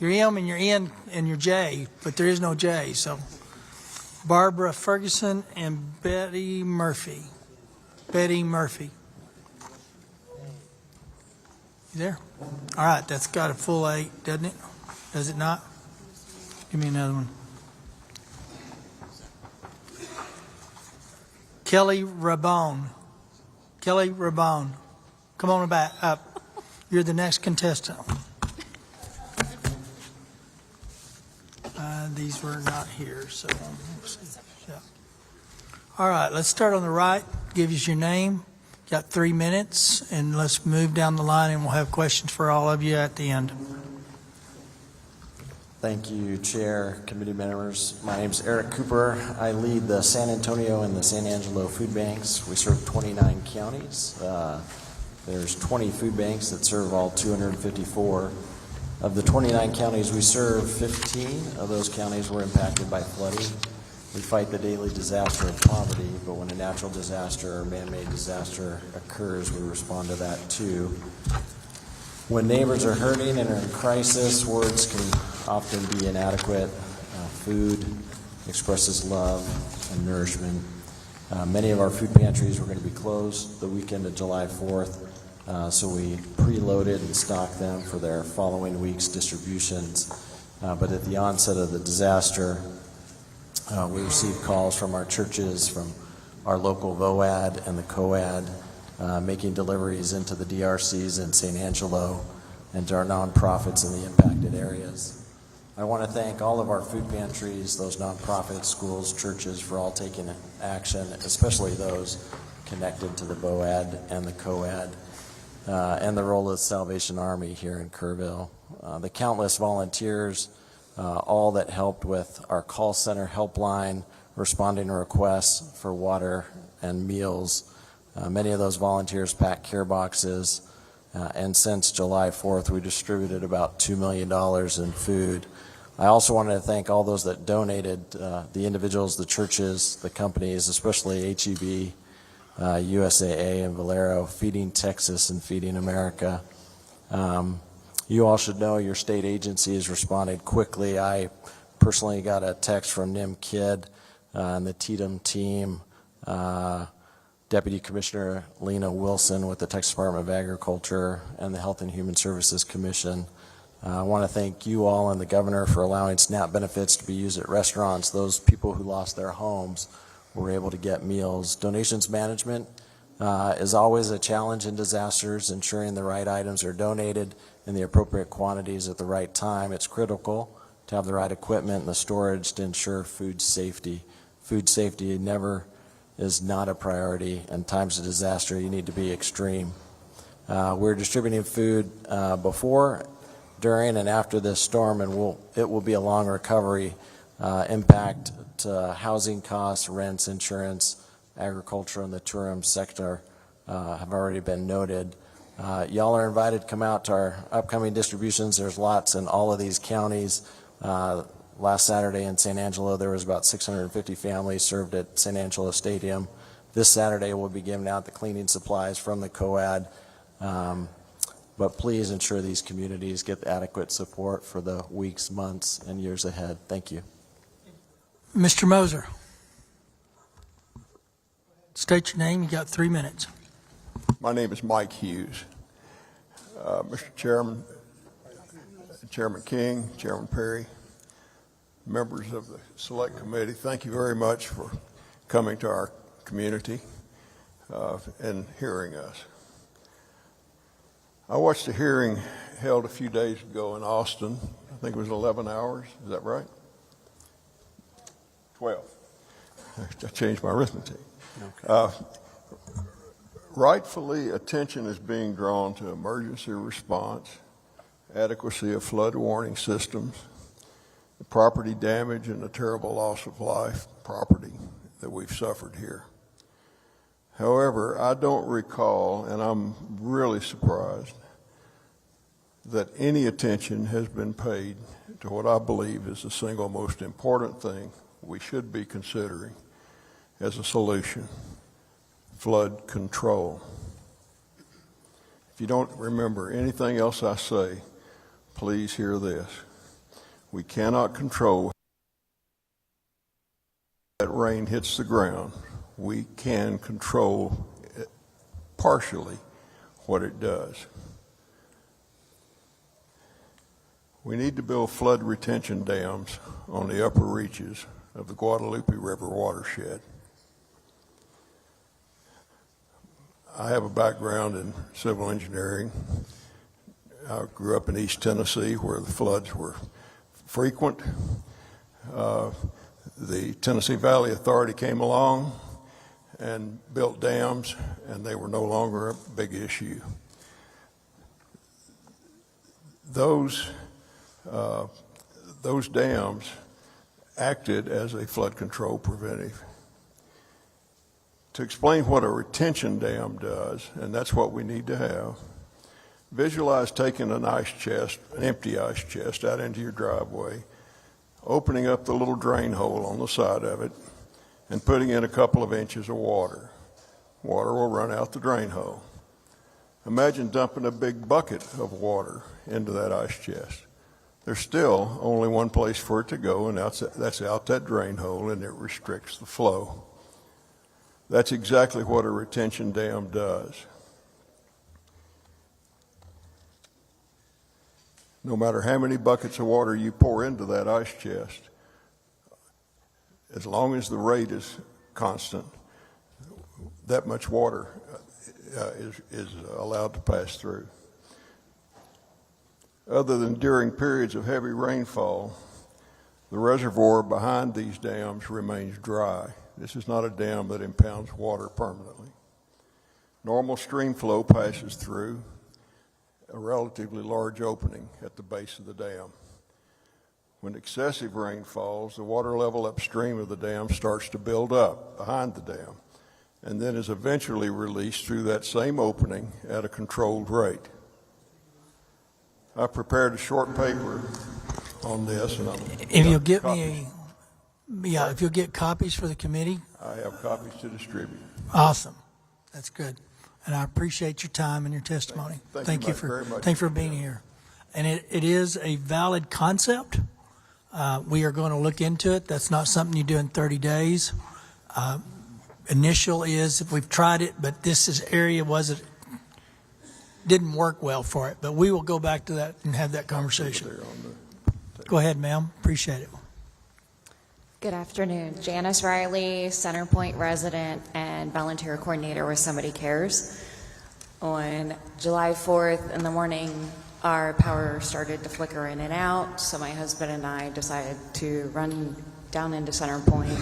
Your M and your N and your J, but there is no J, so. Barbara Ferguson and Betty Murphy. Betty Murphy. You there? All right, that's got a full 8, doesn't it? Does it not? Give me another one. Kelly Rabone. Kelly Rabone. Come on back up. You're the next contestant. These were not here, so we'll see. Yeah. All right, let's start on the right. Give us your name. Got 3 minutes, and let's move down the line, and we'll have questions for all of you at the end. Thank you, Chair, committee members. My name is Eric Cooper. I lead the San Antonio and the San Angelo food banks. We serve 29 counties. There's 20 food banks that serve all 254. Of the 29 counties we serve, 15 of those counties were impacted by flooding. We fight the daily disaster of poverty, but when a natural disaster or man-made disaster occurs, we respond to that too. When neighbors are hurting and are in crisis, words can often be inadequate. Food expresses love and nourishment. Many of our food pantries were going to be closed the weekend of July 4th, so we preloaded and stocked them for their following week's distributions. But at the onset of the disaster, we received calls from our churches, from our local VOAD and the COAD, making deliveries into the DRCs in San Angelo and to our nonprofits in the impacted areas. I want to thank all of our food pantries, those nonprofits, schools, churches, for all taking action, especially those connected to the VOAD and the COAD, and the role of the Salvation Army here in Kerrville. The countless volunteers, all that helped with our call center helpline, responding to requests for water and meals. Many of those volunteers packed care boxes, and since July 4th, we distributed about $2 million in food. I also wanted to thank all those that donated, the individuals, the churches, the companies, especially HEB, USAA, and Valero, Feeding Texas and Feeding America. You all should know your state agencies responded quickly. I personally got a text from Nim Kidd and the TDM team, Deputy Commissioner Lena Wilson with the Texas Department of Agriculture and the Health and Human Services Commission. I want to thank you all and the governor for allowing SNAP benefits to be used at restaurants. Those people who lost their homes were able to get meals. Donations management is always a challenge in disasters. Ensuring the right items are donated in the appropriate quantities at the right time. It's critical to have the right equipment and the storage to ensure food safety. Food safety is not a priority. In times of disaster, you need to be extreme. We're distributing food before, during, and after this storm, and it will be a long recovery. Impact to housing costs, rents, insurance, agriculture, and the tourism sector have already been noted. Y'all are invited to come out to our upcoming distributions. There's lots in all of these counties. Last Saturday in San Angelo, there was about 650 families served at San Angelo Stadium. This Saturday, we'll be giving out the cleaning supplies from the COAD. But please ensure these communities get adequate support for the weeks, months, and years ahead. Thank you. Mr. Moser. State your name. You got 3 minutes. My name is Mike Hughes. Mr. Chairman, Chairman King, Chairman Perry, members of the Select Committee, thank you very much for coming to our community and hearing us. I watched a hearing held a few days ago in Austin. I think it was 11 hours. Is that right? 12. I changed my arithmetic. Okay. Rightfully, attention is being drawn to emergency response, adequacy of flood warning systems, the property damage and the terrible loss of life, property that we've suffered here. However, I don't recall, and I'm really surprised, that any attention has been paid to what I believe is the single most important thing we should be considering as a solution: flood control. If you don't remember anything else I say, please hear this. We cannot control that rain hits the ground. We can control partially what it does. We need to build flood retention dams on the upper reaches of the Guadalupe River watershed. I have a background in civil engineering. I grew up in East Tennessee where the floods were frequent. The Tennessee Valley Authority came along and built dams, and they were no longer a big issue. Those dams acted as a flood control preventive. To explain what a retention dam does, and that's what we need to have, visualize taking an ice chest, an empty ice chest, out into your driveway, opening up the little drain hole on the side of it, and putting in a couple of inches of water. Water will run out the drain hole. Imagine dumping a big bucket of water into that ice chest. There's still only one place for it to go, and that's out that drain hole, and it restricts the flow. That's exactly what a retention dam does. No matter how many buckets of water you pour into that ice chest, as long as the rate is constant, that much water is allowed to pass through. Other than during periods of heavy rainfall, the reservoir behind these dams remains dry. This is not a dam that impounds water permanently. Normal stream flow passes through a relatively large opening at the base of the dam. When excessive rain falls, the water level upstream of the dam starts to build up behind the dam, and then is eventually released through that same opening at a controlled rate. I prepared a short paper on this, and if you'll get if you'll get copies for the committee. I have copies to distribute. Awesome. That's good. And I appreciate your time and your testimony. Thank you very much. Thank you for being here. And it is a valid concept. We are going to look into it. That's not something you do in 30 days. Initial is, if we've tried it, but this area didn't work well for it. But we will go back to that and have that conversation. Go ahead, ma'am. Appreciate it. Good afternoon. Janice Riley, Center Point resident and volunteer coordinator with Somebody Cares. On July 4th in the morning, our power started to flicker in and out, so my husband and I decided to run down into Center Point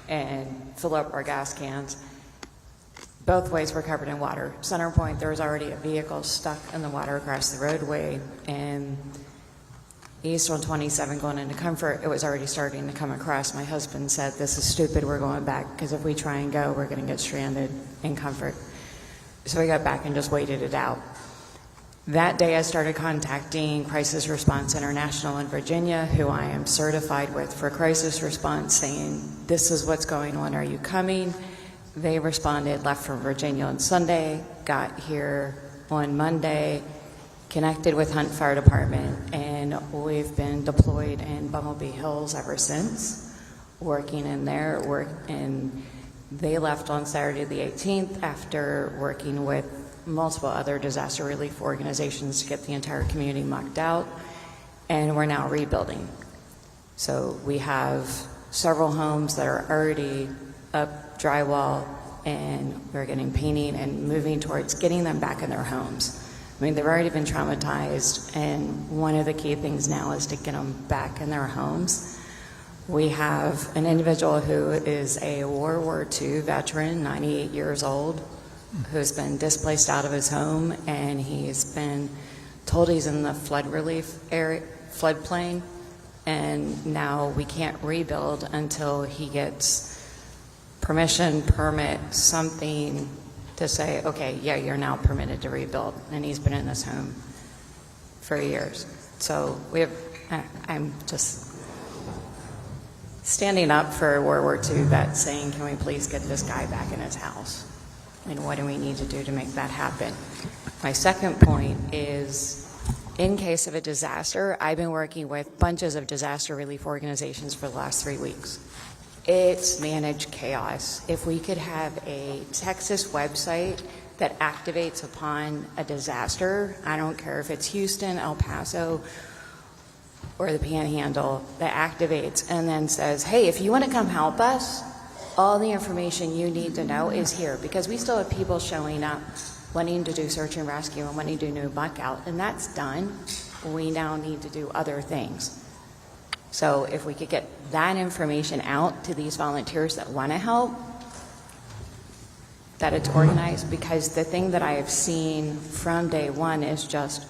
and fill up our gas cans. Both ways were covered in water. Center Point, there was already a vehicle stuck in the water across the roadway, and east on 27 going into Comfort, it was already starting to come across. My husband said, "This is stupid, we're going back, because if we try and go, we're going to get stranded in Comfort." So we got back and just waited it out. That day I started contacting Crisis Response International in Virginia, who I am certified with for crisis response, saying, "This is what's going on, are you coming?" They responded, left from Virginia on Sunday, got here on Monday, connected with Hunt Fire Department, and we've been deployed in Bumblebee Hills ever since, working in there. And they left on Saturday the 18th after working with multiple other disaster relief organizations to get the entire community mucked out, and we're now rebuilding. So we have several homes that are already up drywall, and we're getting painting and moving towards getting them back in their homes. I mean, they've already been traumatized, and one of the key things now is to get them back in their homes. We have an individual who is a World War II veteran, 98 years old, who's been displaced out of his home, and he's been told he's in the flood relief area, floodplain, and now we can't rebuild until he gets permission, permit, something to say, okay, yeah, you're now permitted to rebuild. And he's been in this home for years. So I'm just standing up for World War II vets, saying, can we please get this guy back in his house? And what do we need to do to make that happen? My second point is, in case of a disaster, I've been working with bunches of disaster relief organizations for the last 3 weeks. It's managed chaos. If we could have a Texas website that activates upon a disaster, I don't care if it's Houston, El Paso, or the Panhandle, that activates and then says, hey, if you want to come help us, all the information you need to know is here, because we still have people showing up wanting to do search and rescue and wanting to do new buck out, and that's done. We now need to do other things. So if we could get that information out to these volunteers that want to help, that it's organized, because the thing that I have seen from day one is just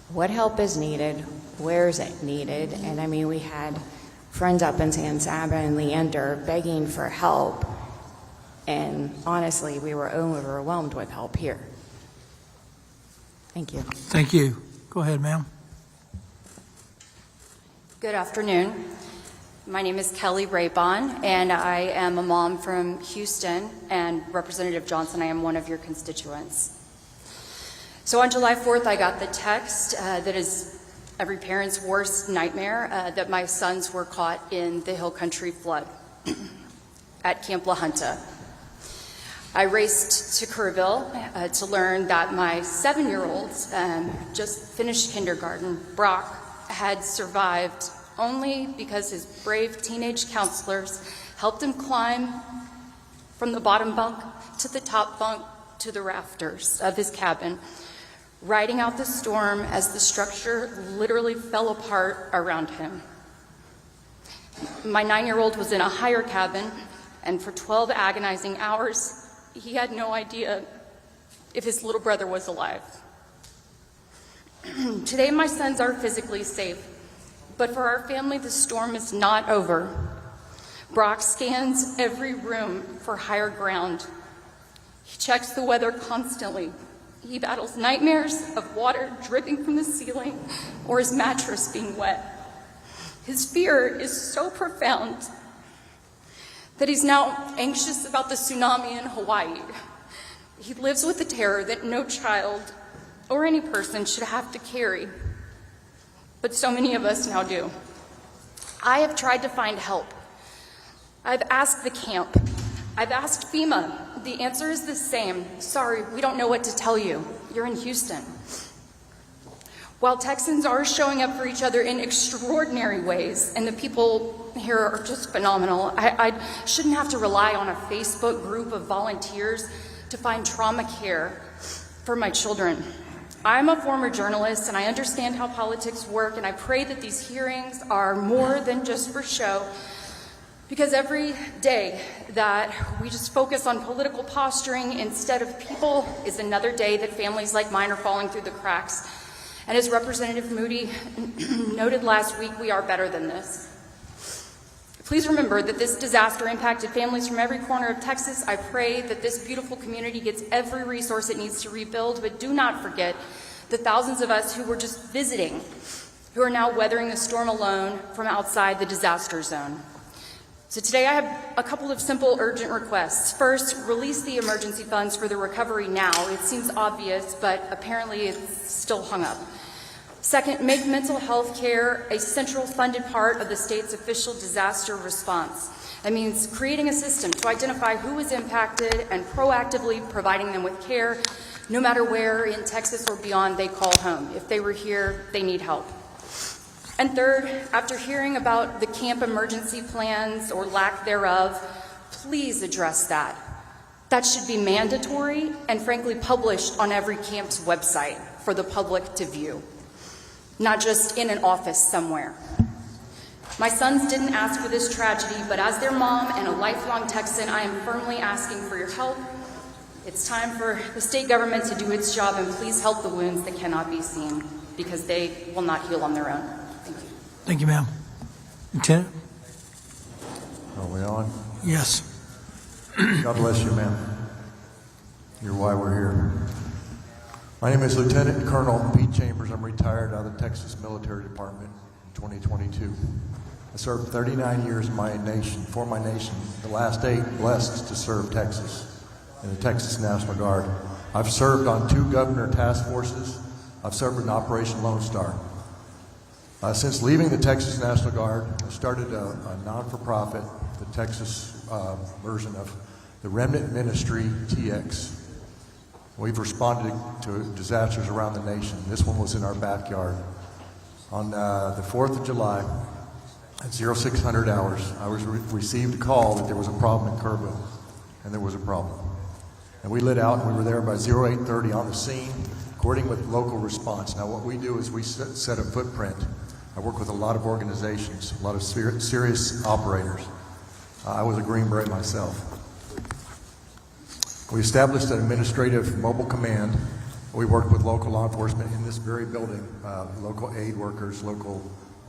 what help is needed, where is it needed, and I mean, we had friends up in San Saba and Leander begging for help, and honestly, we were overwhelmed with help here. Thank you. Thank you. Go ahead, ma'am. Good afternoon. My name is Kelly Raybon, and I am a mom from Houston, and Representative Johnson, I am one of your constituents. So on July 4th, I got the text that is every parent's worst nightmare, that my sons were caught in the Hill Country flood at Camp La Junta. I raced to Kerrville to learn that my 7-year-old just finished kindergarten, Brock, had survived only because his brave teenage counselors helped him climb from the bottom bunk to the top bunk to the rafters of his cabin, riding out the storm as the structure literally fell apart around him. My 9-year-old was in a higher cabin, and for 12 agonizing hours, he had no idea if his little brother was alive. Today, my sons are physically safe, but for our family, the storm is not over. Brock scans every room for higher ground. He checks the weather constantly. He battles nightmares of water dripping from the ceiling or his mattress being wet. His fear is so profound that he's now anxious about the tsunami in Hawaii. He lives with the terror that no child or any person should have to carry, but so many of us now do. I have tried to find help. I've asked the camp. I've asked FEMA. The answer is the same. Sorry, we don't know what to tell you. You're in Houston. While Texans are showing up for each other in extraordinary ways, and the people here are just phenomenal, I shouldn't have to rely on a Facebook group of volunteers to find trauma care for my children. I'm a former journalist, and I understand how politics work, and I pray that these hearings are more than just for show, because every day that we just focus on political posturing instead of people is another day that families like mine are falling through the cracks. And as Representative Moody noted last week, we are better than this. Please remember that this disaster impacted families from every corner of Texas. I pray that this beautiful community gets every resource it needs to rebuild, but do not forget the thousands of us who were just visiting, who are now weathering the storm alone from outside the disaster zone. So today I have a couple of simple urgent requests. First, release the emergency funds for the recovery now. It seems obvious, but apparently it's still hung up. Second, make mental health care a central funded part of the state's official disaster response. That means creating a system to identify who is impacted and proactively providing them with care, no matter where in Texas or beyond they call home. If they were here, they need help. And third, after hearing about the camp emergency plans or lack thereof, please address that. That should be mandatory and frankly published on every camp's website for the public to view, not just in an office somewhere. My sons didn't ask for this tragedy, but as their mom and a lifelong Texan, I am firmly asking for your help. It's time for the state government to do its job, and please help the wounds that cannot be seen, because they will not heal on their own. Thank you. Thank you, ma'am. Lieutenant? Are we on? Yes. God bless you, ma'am. You're why we're here. My name is Lieutenant Colonel Pete Chambers. I'm retired out of the Texas Military Department in 2022. I served 39 years for my nation, the last 8 blessed to serve Texas in the Texas National Guard. I've served on 2 governor task forces. I've served in Operation Lone Star. Since leaving the Texas National Guard, I started a non-for-profit, the Texas version of the Remnant Ministry, TX. We've responded to disasters around the nation. This one was in our backyard. On the 4th of July, at 0600 hours, I received a call that there was a problem in Kerrville, and there was a problem. And we lit out, and we were there by 0830 on the scene, coordinating with local response. Now what we do is we set a footprint I work with a lot of organizations, a lot of serious operators. I was a Green Beret myself. We established an administrative mobile command. We worked with local law enforcement in this very building, local aid workers, local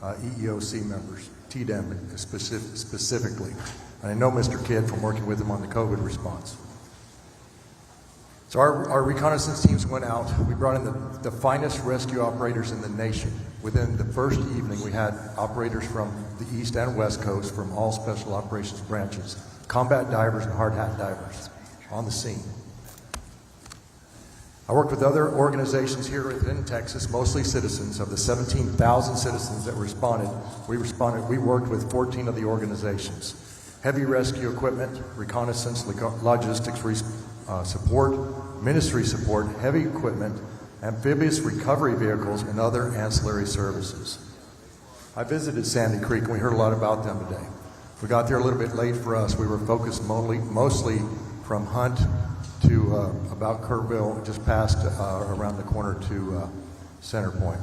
EEOC members, TDEM specifically. And I know Mr. Kidd from working with him on the COVID response. So our reconnaissance teams went out. We brought in the finest rescue operators in the nation. Within the first evening, we had operators from the East and West Coast from all special operations branches, combat divers and hard hat divers on the scene. I worked with other organizations here within Texas, mostly citizens. Of the 17,000 citizens that responded, we worked with 14 of the organizations. Heavy rescue equipment, reconnaissance, logistics support, ministry support, heavy equipment, amphibious recovery vehicles, and other ancillary services. I visited Sandy Creek, and we heard a lot about them today. We got there a little bit late for us. We were focused mostly from Hunt to about Kerrville, just past around the corner to Center Point.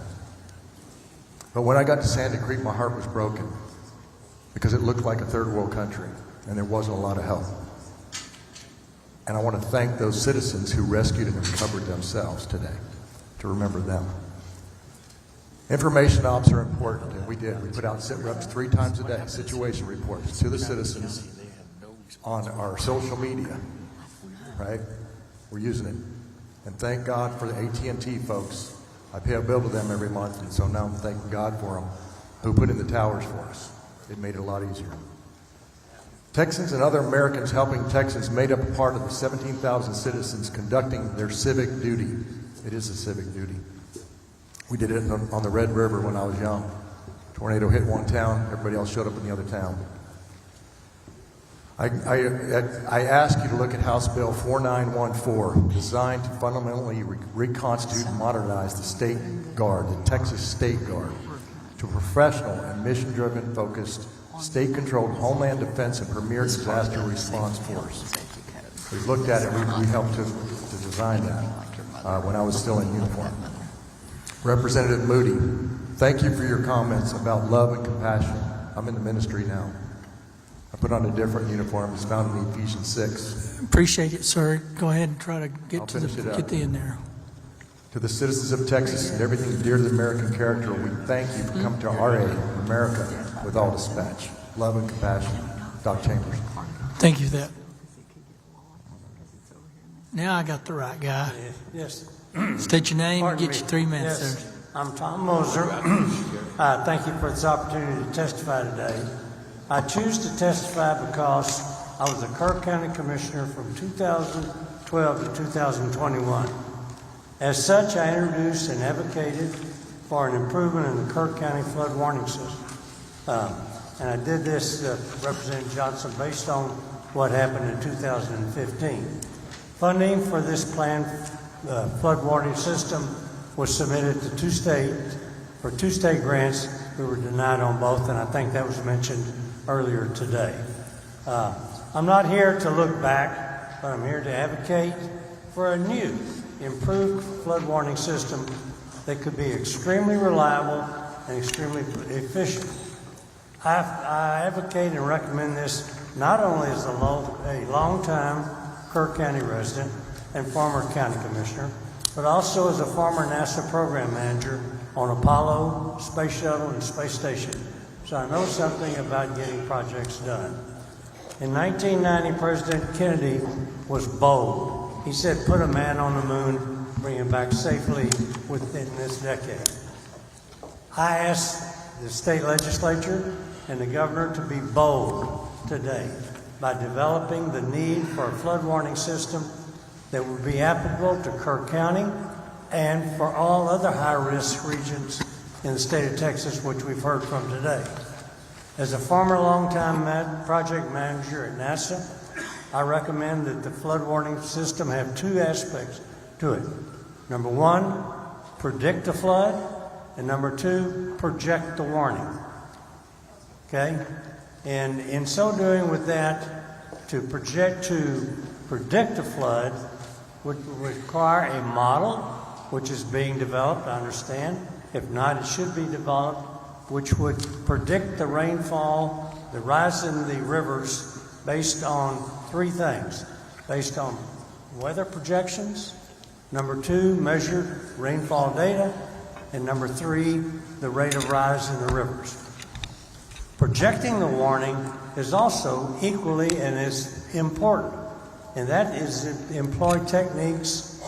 But when I got to Sandy Creek, my heart was broken because it looked like a third world country, and there wasn't a lot of help. And I want to thank those citizens who rescued and recovered themselves today, to remember them. Information ops are important, and we did. We put out sit reps 3 times a day, situation reports to the citizens on our social media, right? We're using it. And thank God for the AT&T folks. I pay a bill to them every month, and so now I'm thanking God for them, who put in the towers for us. It made it a lot easier. Texans and other Americans helping Texans made up a part of the 17,000 citizens conducting their civic duty. It is a civic duty. We did it on the Red River when I was young. Tornado hit one town, everybody else showed up in the other town. I ask you to look at House Bill 4914, designed to fundamentally reconstitute and modernize the State Guard, the Texas State Guard, to a professional and mission-driven focused state-controlled homeland defense and premier disaster response force. We've looked at it. We helped to design that when I was still in uniform. Representative Moody, thank you for your comments about love and compassion. I'm in the ministry now. I put on a different uniform. It's found in Ephesians 6. Appreciate it, sir. Go ahead and try to get the in there. To the citizens of Texas and everything dear to the American character, we thank you for coming to our aid, America, with all dispatch. Love and compassion. Doc Chambers. Thank you for that. Now I got the right guy. Yes. State your name and Pardon get me. you 3 minutes, Yes. sir. I'm Tom Moser. Thank you for this opportunity to testify today. I choose to testify because I was a Kerr County Commissioner from 2012 to 2021. As such, I introduced and advocated for an improvement in the Kerr County flood warning system. And I did this, Representative Johnson, based on what happened in 2015. Funding for this planned flood warning system was submitted to 2 state grants. We were denied on both, and I think that was mentioned earlier today. I'm not here to look back, but I'm here to advocate for a new, improved flood warning system that could be extremely reliable and extremely efficient. I advocate and recommend this not only as a long-time Kerr County resident and former county commissioner, but also as a former NASA program manager on Apollo, Space Shuttle, and Space Station. So I know something about getting projects done. In 1990, President Kennedy was bold. He said, put a man on the moon, bring him back safely within this decade. I asked the state legislature and the governor to be bold today by developing the need for a flood warning system that would be applicable to Kerr County and for all other high-risk regions in the state of Texas, which we've heard from today. As a former longtime project manager at NASA, I recommend that the flood warning system have 2 aspects to it. Number 1, predict the flood, and number 2, project the warning. Okay? And in so doing with that, to predict a flood would require a model, which is being developed, I understand. If not, it should be developed which would predict the rainfall, the rise in the rivers based on three things. Based on weather projections, number two, measured rainfall data, and number three, the rate of rise in the rivers. Projecting the warning is also equally and is important, and that is to employ techniques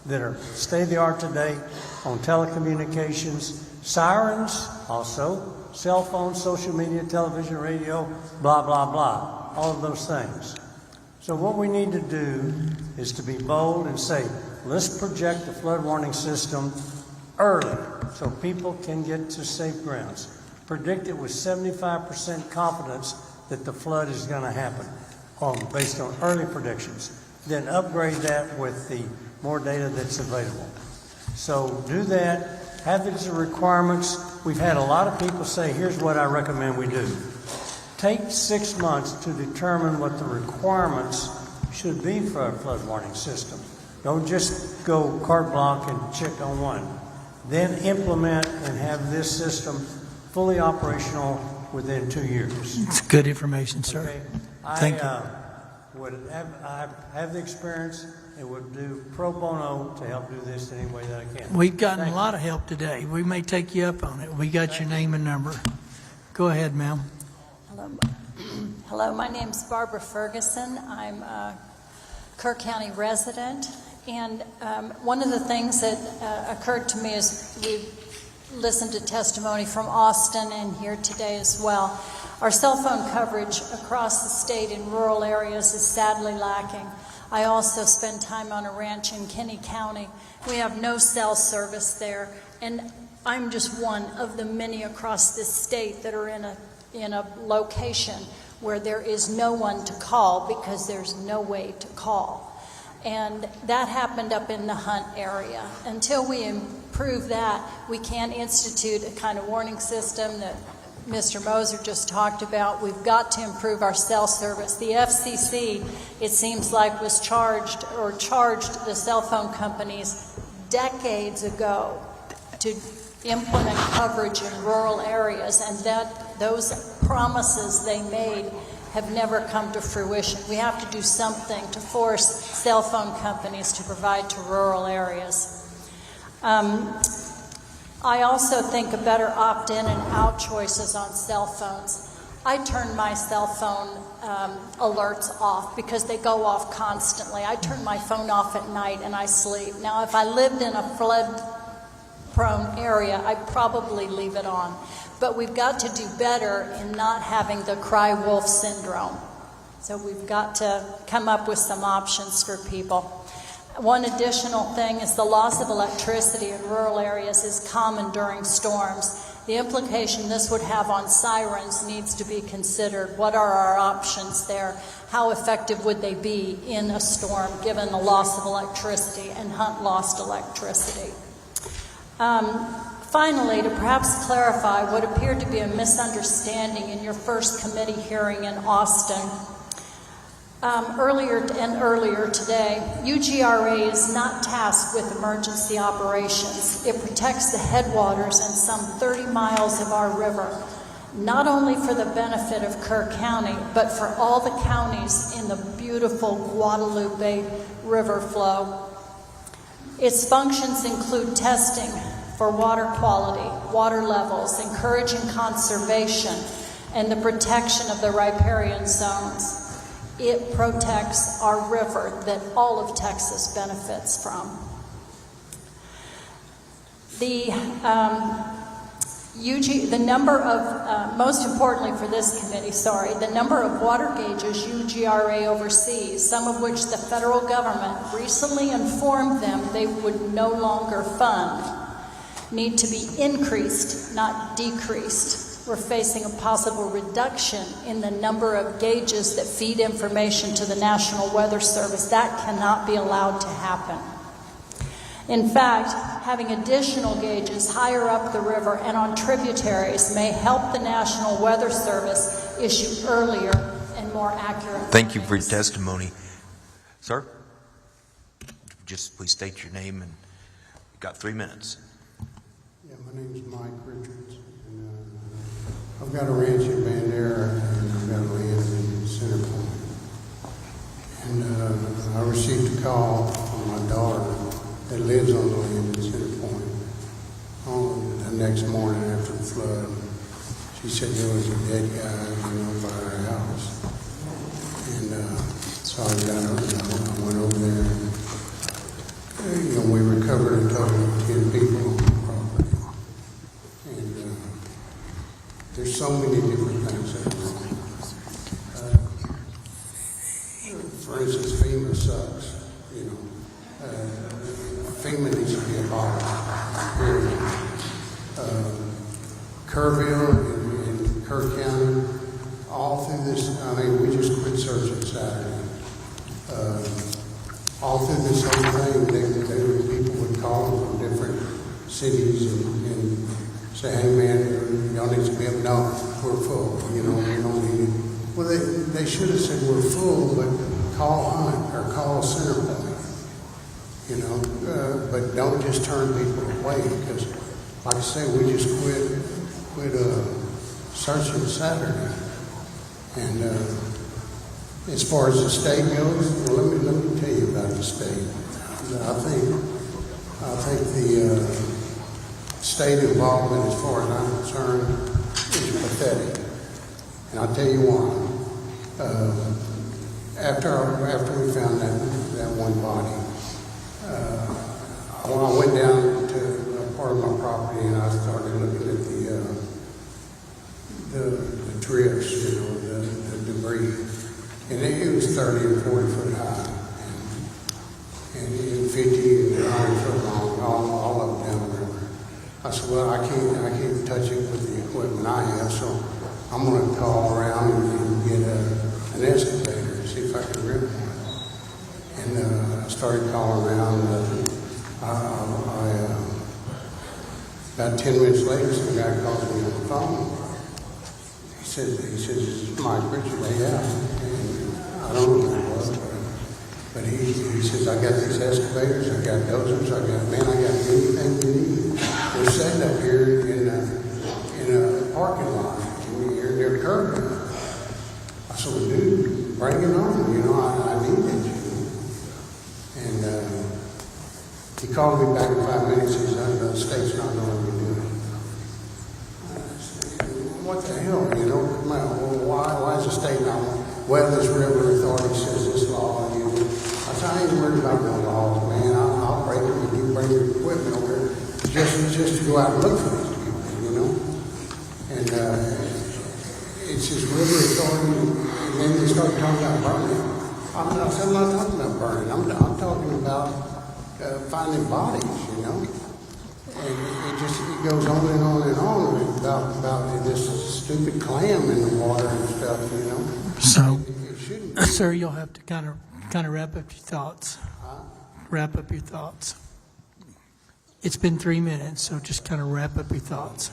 that are state-of-the-art today on telecommunications, sirens, also cell phones, social media, television, radio, blah, blah, blah, all of those things. So what we need to do is to be bold and say, let's project the flood warning system early so people can get to safe grounds. Predict it with 75% confidence that the flood is going to happen based on early predictions. Then upgrade that with the more data that's available. So do that. Have these requirements. We've had a lot of people say, here's what I recommend we do. Take 6 months to determine what the requirements should be for a flood warning system. Don't just go carte blanche and check on one. Then implement and have this system fully operational within 2 years. It's good information, sir. Okay. Thank you. I have the experience and would do pro bono to help do this any way that I can. We've gotten a lot of help today. We may take you up on it. We got your name and number. Go ahead, ma'am. Hello, my name's Barbara Ferguson. I'm a Kerr County resident, and one of the things that occurred to me is we listened to testimony from Austin and here today as well. Our cell phone coverage across the state in rural areas is sadly lacking. I also spend time on a ranch in Kerr County. We have no cell service there, and I'm just one of the many across this state that are in a location where there is no one to call because there's no way to call. And that happened up in the Hunt area. Until we improve that, we can't institute a kind of warning system that Mr. Moser just talked about. We've got to improve our cell service. The FCC, it seems like, was charged the cell phone companies decades ago to implement coverage in rural areas, and that those promises they made have never come to fruition. We have to do something to force cell phone companies to provide to rural areas. I also think a better opt-in and out choices on cell phones. I turn my cell phone alerts off because they go off constantly. I turn my phone off at night and I sleep. Now, if I lived in a flood-prone area, I'd probably leave it on. But we've got to do better in not having the cry wolf syndrome. So we've got to come up with some options for people. One additional thing is the loss of electricity in rural areas is common during storms. The implication this would have on sirens needs to be considered. What are our options there? How effective would they be in a storm given the loss of electricity? And Hunt lost electricity. Finally, to perhaps clarify what appeared to be a misunderstanding in your first committee hearing in Austin, earlier today, UGRA is not tasked with emergency operations. It protects the headwaters and some 30 miles of our river, not only for the benefit of Kerr County, but for all the counties in the beautiful Guadalupe river flow. Its functions include testing for water quality, water levels, encouraging conservation, and the protection of the riparian zones. It protects our river that all of Texas benefits from. The number of, most importantly for this committee, the number of water gauges UGRA oversees, some of which the federal government recently informed them they would no longer fund, need to be increased, not decreased. We're facing a possible reduction in the number of gauges that feed information to the National Weather Service. That cannot be allowed to happen. In fact, having additional gauges higher up the river and on tributaries may help the National Weather Service issue earlier and more accurate. Thank you for your testimony. Sir, just please state your name, and you've got 3 minutes. Yeah, my name is Mike Richards, and I've got a ranch in Bandera, and I've got a land in Center Point. And I received a call from my daughter that lives on the land in Center Point on the next morning after the flood. She said there was a dead guy, by her house. And so I got over, I went over there, and we recovered a total of 10 people on the property. And there's so many different things that are wrong. For instance, FEMA sucks, FEMA needs to be abolished, period. Kerrville and Kerr County, all through this, we just quit searching Saturday. All through this whole thing, people would call from different cities and say, hey man, y'all need to be able to know we're full, we don't need it. Well, they should have said we're full, but call Hunt or call Center Point, but don't just turn people away, because like I say, we just quit searching Saturday. And as far as the state goes, well, let me tell you about the state. I think the state involvement, as far as I'm concerned, is pathetic. And I'll tell you why. After we found that one body, I went down to a part of my property and I started looking at the drifts, the debris, and it was 30 and 40 foot high, and 50 and 100 foot long, all up and down the river. I said, well, I can't touch it with the equipment I have, so I'm going to call around and get an excavator and see if I can rip one. And I started calling around. About 10 minutes later, some guy calls me on the phone. He says, "This is Mike Richards." Yeah, and I don't know who it was, but he says, "I got these excavators, I got dozers, I got anything you need. They're set up here in a parking lot near Kerrville." I said, "Well, dude, bring it on. I need it." And he called me back in 5 minutes. He said, "The state's not going to let me do it." What the hell, come on, why is the state not? Well, this river authority says this law, and I said, I ain't worried about no laws, man. I'll break it when you bring your equipment over just to go out and look for these people, And it's this river authority, and then they start talking about burning. I'm not talking about burning. I'm talking about finding bodies, And it goes on and on and on about this stupid clam in the water and stuff, So, sir, you'll have to kind of wrap up your thoughts. Wrap up your thoughts. It's been 3 minutes, so just kind of wrap up your thoughts.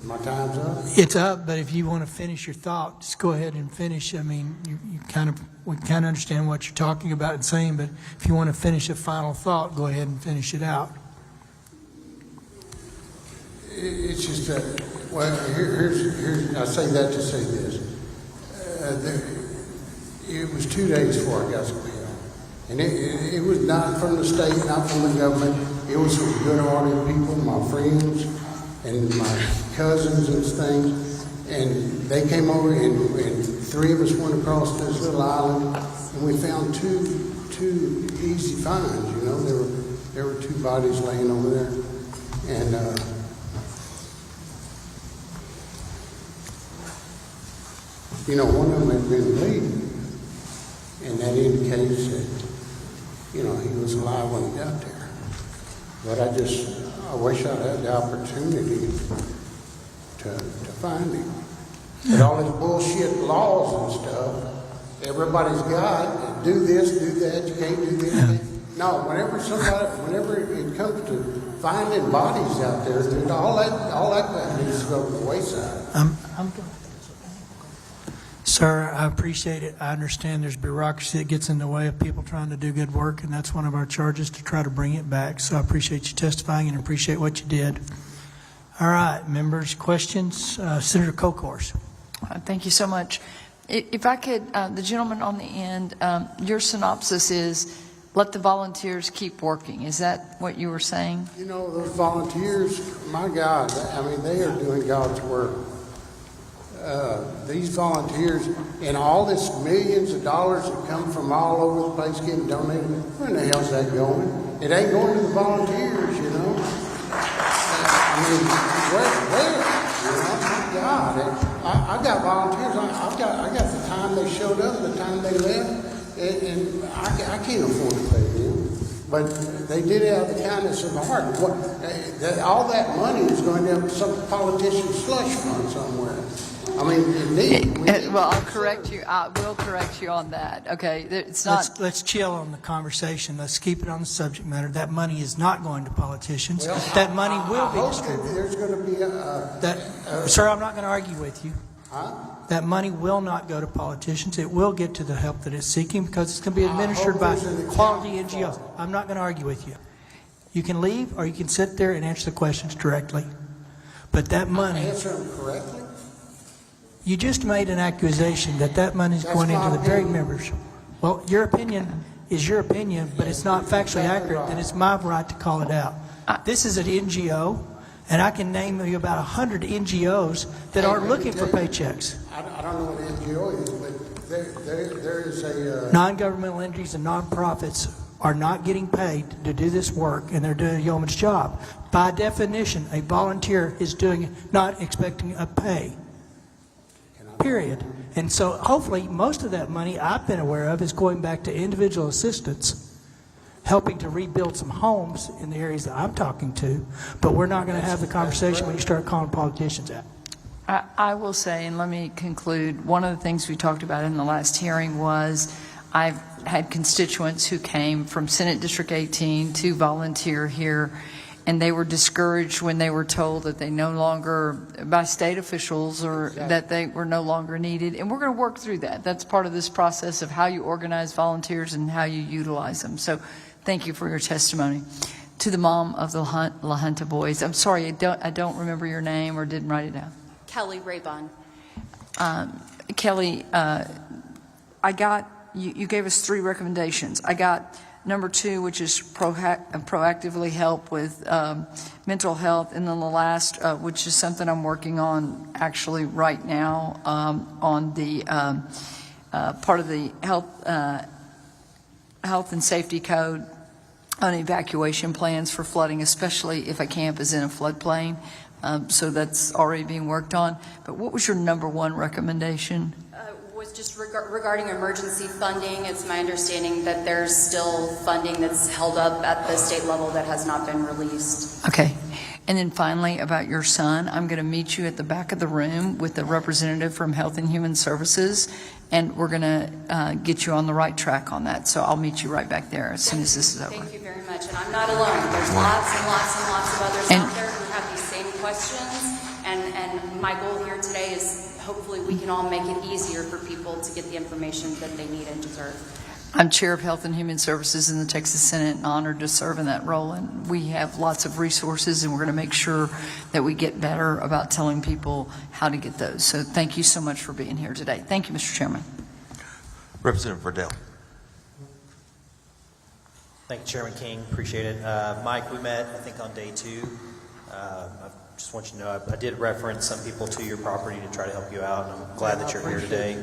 My time's up? It's up, but if you want to finish your thought, just go ahead and finish. I mean, we kind of understand what you're talking about and saying, but if you want to finish a final thought, go ahead and finish it out. It's just that, here's I say that to say this. It was 2 days before I got some mail. And it was not from the state, not from the government. It was from good-hearted people, my friends, and my cousins and things. And they came over, and 3 of us went across this little island, and we found two easy finds, There were 2 bodies laying over there. And one of them had been bleeding, and that indicates that, he was alive when he got there. But I wish I'd had the opportunity to find him. But all these bullshit laws and stuff, everybody's got, do this, do that, you can't do this. No, whenever it comes to finding bodies out there, all that needs to go to the wayside. Sir, I appreciate it. I understand there's bureaucracy that gets in the way of people trying to do good work, and that's one of our charges, to try to bring it back. So I appreciate you testifying and appreciate what you did. All right, members, questions? Senator Kokors. Thank you so much. If I could, the gentleman on the end, your synopsis is, let the volunteers keep working. Is that what you were saying? You know, those volunteers, my God, I mean, they are doing God's work. These volunteers and all this millions of dollars that come from all over the place getting donated, where in the hell's that going? It ain't going to the volunteers, you know. I mean, where? You know, my God, I got volunteers. I got the time they showed up, the time they left, and I can't afford to pay them. But they did it out of the kindness of the heart. All that money is going to some politician's slush fund somewhere. I mean, well, I'll correct you. I will correct you on that. Okay, it's not. Let's chill on the conversation. Let's keep it on the subject matter. That money is not going to politicians. Well, that money will be distributed. There's going to be sir, I'm not going to argue with you. Huh? That money will not go to politicians. It will get to the help that it's seeking, because it's going to be administered by quality NGOs. I'm not going to argue with you. You can leave, or you can sit there and answer the questions directly. But that money. Answer them correctly. You just made an accusation that money is going into the very members. Well, your opinion is your opinion, but it's not factually accurate, then it's my right to call it out. This is an NGO, and I can name you about 100 NGOs that aren't looking for paychecks. I don't know what an NGO is, but there is a... Non-governmental entities and non-profits are not getting paid to do this work, and they're doing a yeoman's job. By definition, a volunteer is doing it, not expecting a pay. Period. And so hopefully most of that money I've been aware of is going back to individual assistance, helping to rebuild some homes in the areas that I'm talking to. But we're not going to have the conversation when you start calling politicians out. I will say, and let me conclude, one of the things we talked about in the last hearing was I've had constituents who came from Senate District 18 to volunteer here, and they were discouraged when they were told that they no longer, by state officials, or that they were no longer needed. And we're going to work through that. That's part of this process of how you organize volunteers and how you utilize them. So thank you for your testimony. To the mom of the La Junta boys, I'm sorry, I don't remember your name or didn't write it down. Kelly Raybon. Kelly, I got, you gave us 3 recommendations. I got number 2, which is proactively help with mental health, and then the last, which is something I'm working on actually right now, on the part of the health and safety code on evacuation plans for flooding, especially if a camp is in a floodplain. So that's already being worked on. But what was your number 1 recommendation? Was just regarding emergency funding. It's my understanding that there's still funding that's held up at the state level that has not been released. Okay. And then finally, about your son, I'm going to meet you at the back of the room with a representative from Health and Human Services, and we're going to get you on the right track on that. So I'll meet you right back there as soon as this is over. Thank you very much. And I'm not alone. There's lots and lots and lots of others out there who have these same questions. And my goal here today is hopefully we can all make it easier for people to get the information that they need and deserve. I'm Chair of Health and Human Services in the Texas Senate and honored to serve in that role. And we have lots of resources, and we're going to make sure that we get better about telling people how to get those. So thank you so much for being here today. Thank you, Mr. Chairman. Representative Verdell. Thank you, Chairman King. Appreciate it. Mike, we met, I think, on day 2. I just want you to know I did reference some people to your property to try to help you out, and I'm glad that you're here today.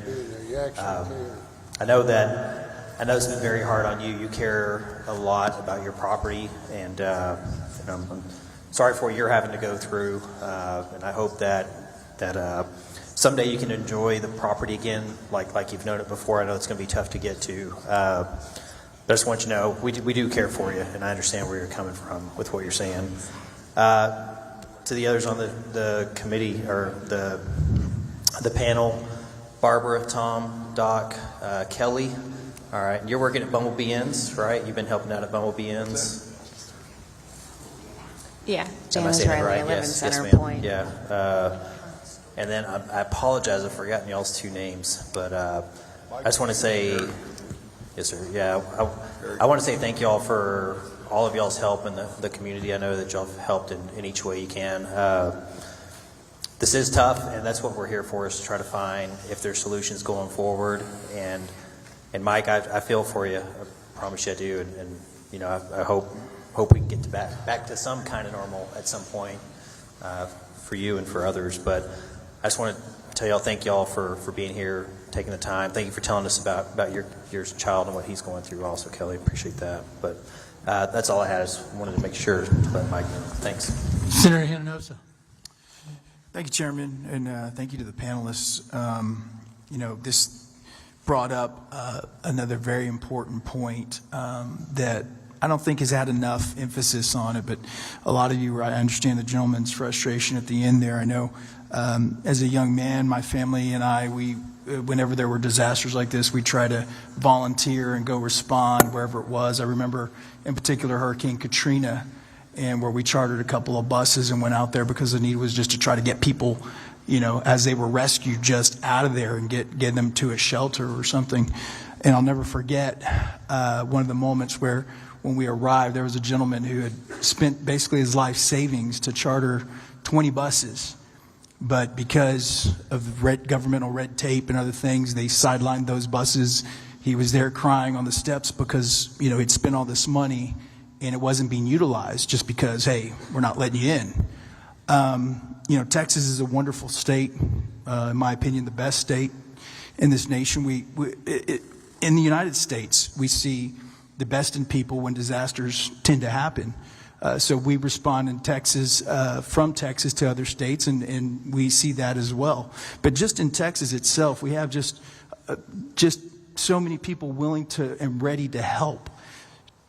I know it's been very hard on you. You care a lot about your property, and I'm sorry for what you're having to go through. And I hope that someday you can enjoy the property again, like you've known it before. I know it's going to be tough to get to. But I just want you to know we do care for you, and I understand where you're coming from with what you're saying. To the others on the committee or the panel, Barbara, Tom, Doc, Kelly. All right, you're working at Bumblebee Inns, right? You've been helping out at Bumblebee Inns. Yeah, Am I Janice saying that Riley, right? 11 Yes, Center yes, ma'am. Point. Yeah. And then I apologize, I've forgotten y'all's two names, but I just want to say, yes, sir. Yeah, I want to say thank y'all for all of y'all's help in the community. I know that y'all have helped in each way you can. This is tough, and that's what we're here for, is to try to find if there's solutions going forward. And Mike, I feel for you. I promise you I do. And you know, I hope we can get back to some kind of normal at some point for you and for others. But I just want to tell y'all, thank y'all for being here, taking the time. Thank you for telling us about your child and what he's going through also, Kelly. Appreciate that. But that's all I had. I just wanted to make sure to let Mike know. Thanks. Senator Hinojosa. Thank you, Chairman, and thank you to the panelists. You know, this brought up another very important point that I don't think has had enough emphasis on it, but a lot of you, I understand the gentleman's frustration at the end there. I know as a young man, my family and I, whenever there were disasters like this, we try to volunteer and go respond wherever it was. I remember in particular Hurricane Katrina, and where we chartered a couple of buses and went out there because the need was just to try to get people, you know, as they were rescued, just out of there and get them to a shelter or something. And I'll never forget one of the moments where when we arrived, there was a gentleman who had spent basically his life savings to charter 20 buses. But because of governmental red tape and other things, they sidelined those buses. He was there crying on the steps because, you know, he'd spent all this money and it wasn't being utilized just because, hey, we're not letting you in. You know, Texas is a wonderful state, in my opinion, the best state in this nation. In the United States, we see the best in people when disasters tend to happen. So we respond in Texas, from Texas to other states, and we see that as well. But just in Texas itself, we have just so many people willing to and ready to help.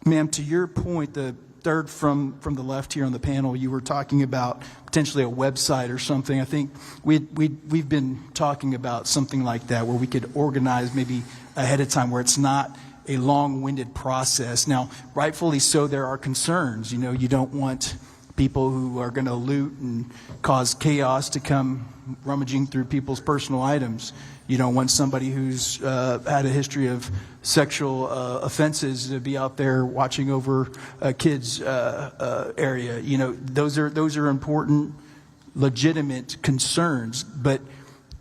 Ma'am, to your point, the third from the left here on the panel, you were talking about potentially a website or something. I think we've been talking about something like that where we could organize maybe ahead of time where it's not a long-winded process. Now, rightfully so, there are concerns. You know, you don't want people who are going to loot and cause chaos to come rummaging through people's personal items. You don't want somebody who's had a history of sexual offenses to be out there watching over a kid's area. You know, those are important, legitimate concerns. But,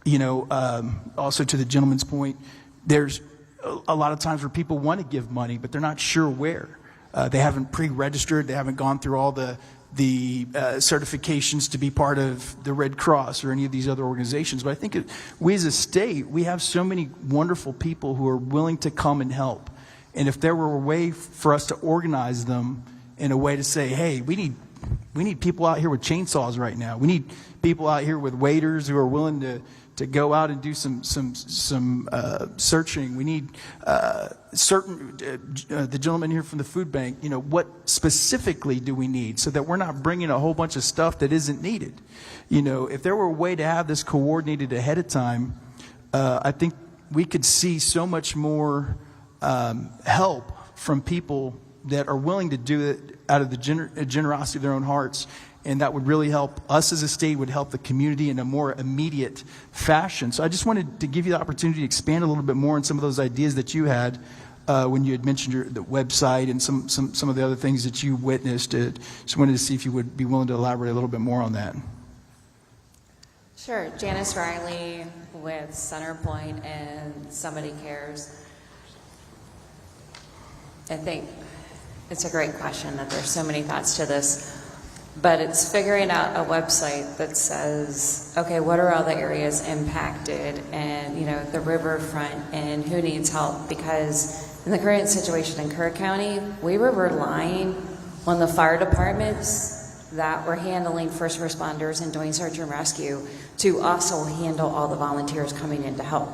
you know, also to the gentleman's point, there's a lot of times where people want to give money, but they're not sure where. They haven't pre-registered. They haven't gone through all the certifications to be part of the Red Cross or any of these other organizations. But I think we as a state, we have so many wonderful people who are willing to come and help. And if there were a way for us to organize them in a way to say, hey, we need people out here with chainsaws right now. We need people out here with waiters who are willing to go out and do some searching. We need the gentleman here from the food bank, you know, what specifically do we need so that we're not bringing a whole bunch of stuff that isn't needed? You know, if there were a way to have this coordinated ahead of time, I think we could see so much more help from people that are willing to do it out of the generosity of their own hearts. And that would really help us as a state, would help the community in a more immediate fashion. So I just wanted to give you the opportunity to expand a little bit more on some of those ideas that you had when you had mentioned the website and some of the other things that you witnessed. Just wanted to see if you would be willing to elaborate a little bit more on that. Sure. Janice Riley with Centerpoint and Somebody Cares. I think it's a great question that there's so many thoughts to this. But it's figuring out a website that says, okay, what are all the areas impacted and, you know, the riverfront and who needs help? Because in the current situation in Kerr County, we were relying on the fire departments that were handling first responders and doing search and rescue to also handle all the volunteers coming in to help.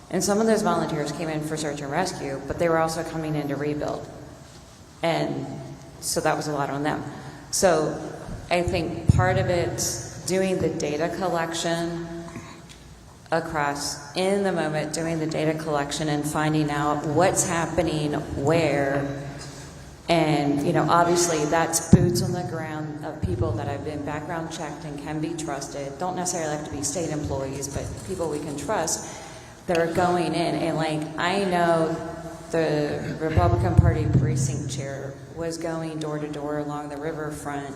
And some of those volunteers came in for search and rescue, but they were also coming in to rebuild. And so that was a lot on them. So I think part of it's doing the data collection across in the moment, doing the data collection and finding out what's happening where And, you know, obviously that's boots on the ground of people that have been background checked and can be trusted. Don't necessarily have to be state employees, but people we can trust that are going in. And like, I know the Republican Party precinct chair was going door to door along the riverfront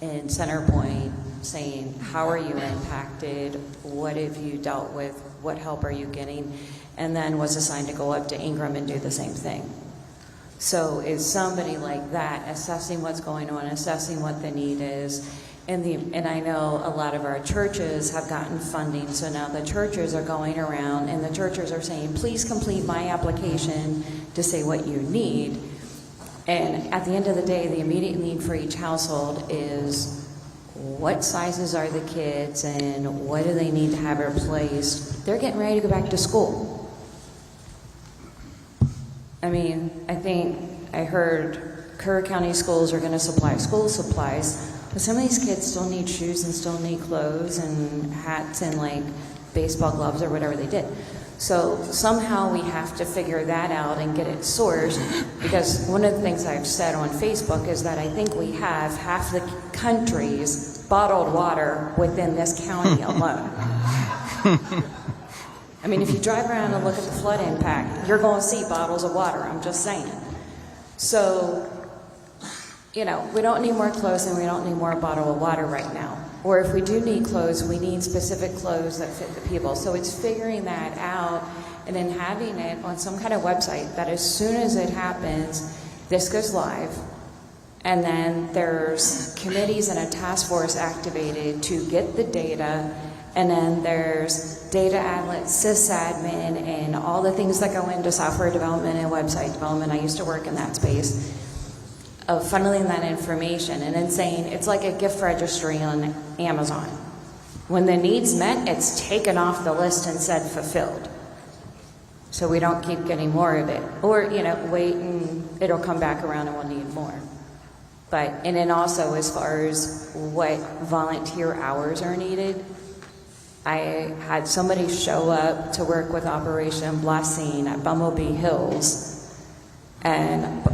in Center Point saying, how are you impacted? What have you dealt with? What help are you getting? And then was assigned to go up to Ingram and do the same thing. So is somebody like that assessing what's going on, assessing what the need is? And I know a lot of our churches have gotten funding, so now the churches are going around and the churches are saying, please complete my application to say what you need. And at the end of the day, the immediate need for each household is what sizes are the kids and what do they need to have replaced? They're getting ready to go back to school. I mean, I think I heard Kerr County schools are going to supply school supplies, but some of these kids still need shoes and still need clothes and hats and like baseball gloves or whatever they did. So somehow we have to figure that out and get it sourced, because one of the things I've said on Facebook is that I think we have half the country's bottled water within this county alone. I mean, if you drive around and look at the flood impact, you're going to see bottles of water, I'm just saying. So, you know, we don't need more clothes and we don't need more bottle of water right now. Or if we do need clothes, we need specific clothes that fit the people. So it's figuring that out and then having it on some kind of website that as soon as it happens, this goes live. And then there's committees and a task force activated to get the data. And then there's data outlets, sysadmin, and all the things that go into software development and website development. I used to work in that space of funneling that information and then saying it's like a gift registry on Amazon. When the need's met, it's taken off the list and said fulfilled. So we don't keep getting more of it. Or, you know, wait and it'll come back around and we'll need more. But, and then also as far as what volunteer hours are needed, I had somebody show up to work with Operation Blessing at Bumblebee Hills, and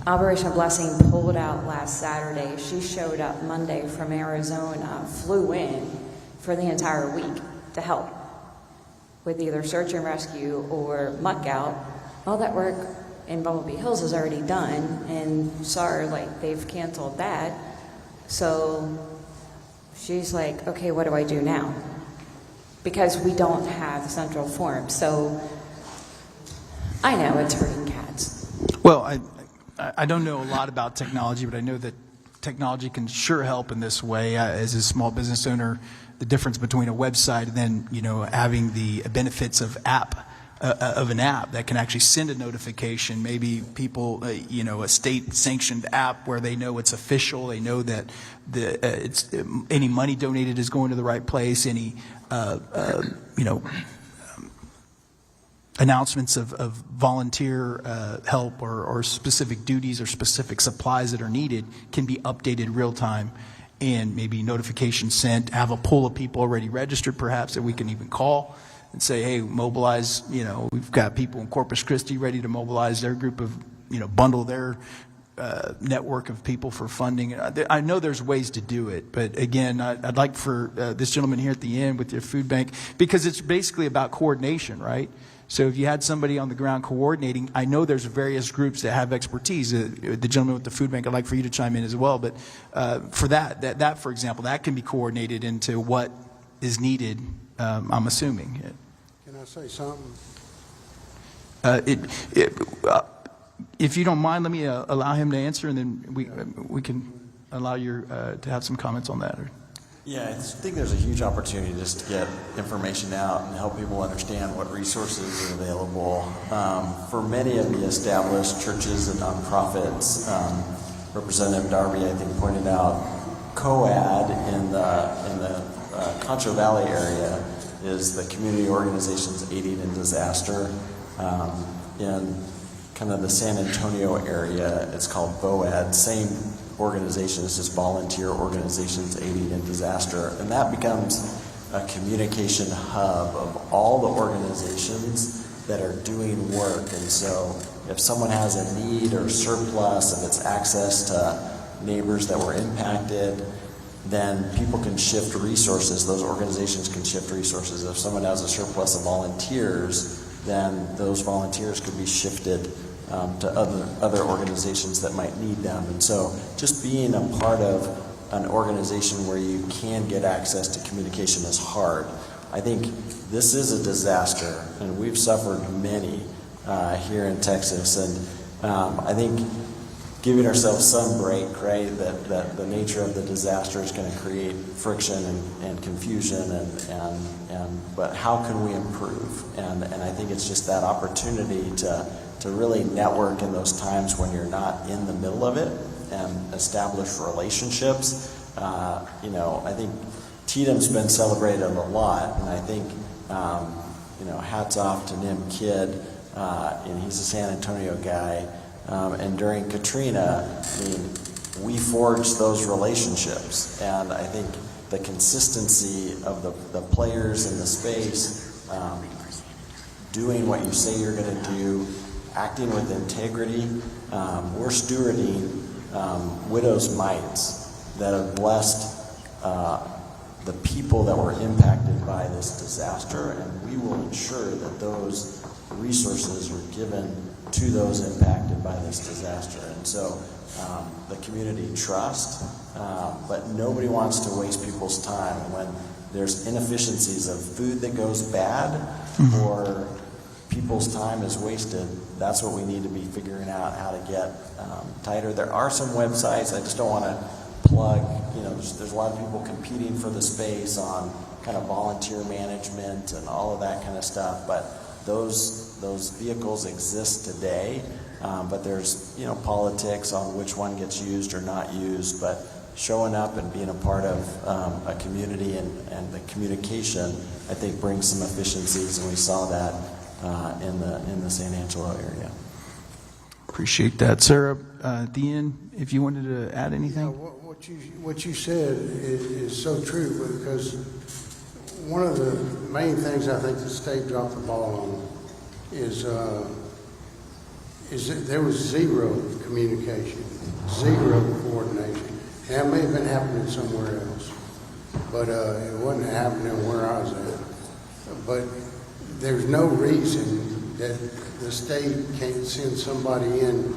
Operation Blessing pulled out last Saturday. She showed up Monday from Arizona, flew in for the entire week to help with either search and rescue or muck out. All that work in Bumblebee Hills is already done, and sorry, like they've canceled that. So she's like, okay, what do I do now? Because we don't have central form. So I know it's hurting cats. Well, I don't know a lot about technology, but I know that technology can sure help in this way. As a small business owner, the difference between a website and then, you know, having the benefits of an app that can actually send a notification. Maybe people, you know, a state-sanctioned app where they know it's official. They know that any money donated is going to the right place. Any you know, announcements of volunteer help or specific duties or specific supplies that are needed can be updated real time, and maybe notifications sent. Have a pool of people already registered, perhaps, that we can even call and say, hey, mobilize. You know, we've got people in Corpus Christi ready to mobilize their group of, you know, bundle their network of people for funding. I know there's ways to do it, but again, I'd like for this gentleman here at the end with your food bank, because it's basically about coordination, right? So if you had somebody on the ground coordinating, I know there's various groups that have expertise. The gentleman with the food bank, I'd like for you to chime in as well, but for that, for example, that can be coordinated into what is needed, I'm assuming. Can I say something? If you don't mind, let me allow him to answer, and then we can allow you to have some comments on that. Yeah, I think there's a huge opportunity just to get information out and help people understand what resources are available. For many of the established churches and nonprofits, Representative Darby, I think, pointed out COAD in the Concho Valley area is the Community Organizations Aiding in Disaster. In kind of the San Antonio area, it's called VOAD, same organization, it's just Volunteer Organizations Aiding in Disaster, and that becomes a communication hub of all the organizations that are doing work. And so if someone has a need or surplus, if it's access to neighbors that were impacted, then people can shift resources. Those organizations can shift resources. If someone has a surplus of volunteers, then those volunteers could be shifted to other organizations that might need them. And so just being a part of an organization where you can get access to communication is hard. I think this is a disaster, and we've suffered many here in Texas. And I think giving ourselves some break, right, that the nature of the disaster is going to create friction and confusion, but how can we improve? And I think it's just that opportunity to really network in those times when you're not in the middle of it and establish relationships. I think Tatum's been celebrated a lot, and I think, hats off to Nim Kidd, and he's a San Antonio guy. And during Katrina, we forged those relationships, and I think the consistency of the players in the space, doing what you say you're going to do, acting with integrity. We're stewarding widows' mites that have blessed the people that were impacted by this disaster, and we will ensure that those resources are given to those impacted by this disaster. And so the community trust, but nobody wants to waste people's time. And when there's inefficiencies of food that goes bad or people's time is wasted, that's what we need to be figuring out how to get tighter. There are some websites, I just don't want to plug, there's a lot of people competing for the space on kind of volunteer management and all of that kind of stuff, but those vehicles exist today, but there's politics on which one gets used or not used. But showing up and being a part of a community and the communication, I think, brings some efficiencies, and we saw that in the San Angelo area. Appreciate that, Sarah. At the end, if you wanted to add anything. What you said is so true, because one of the main things I think the state dropped the ball on is that there was zero communication, zero coordination. That may have been happening somewhere else, but it wasn't happening where I was at. But there's no reason that the state can't send somebody in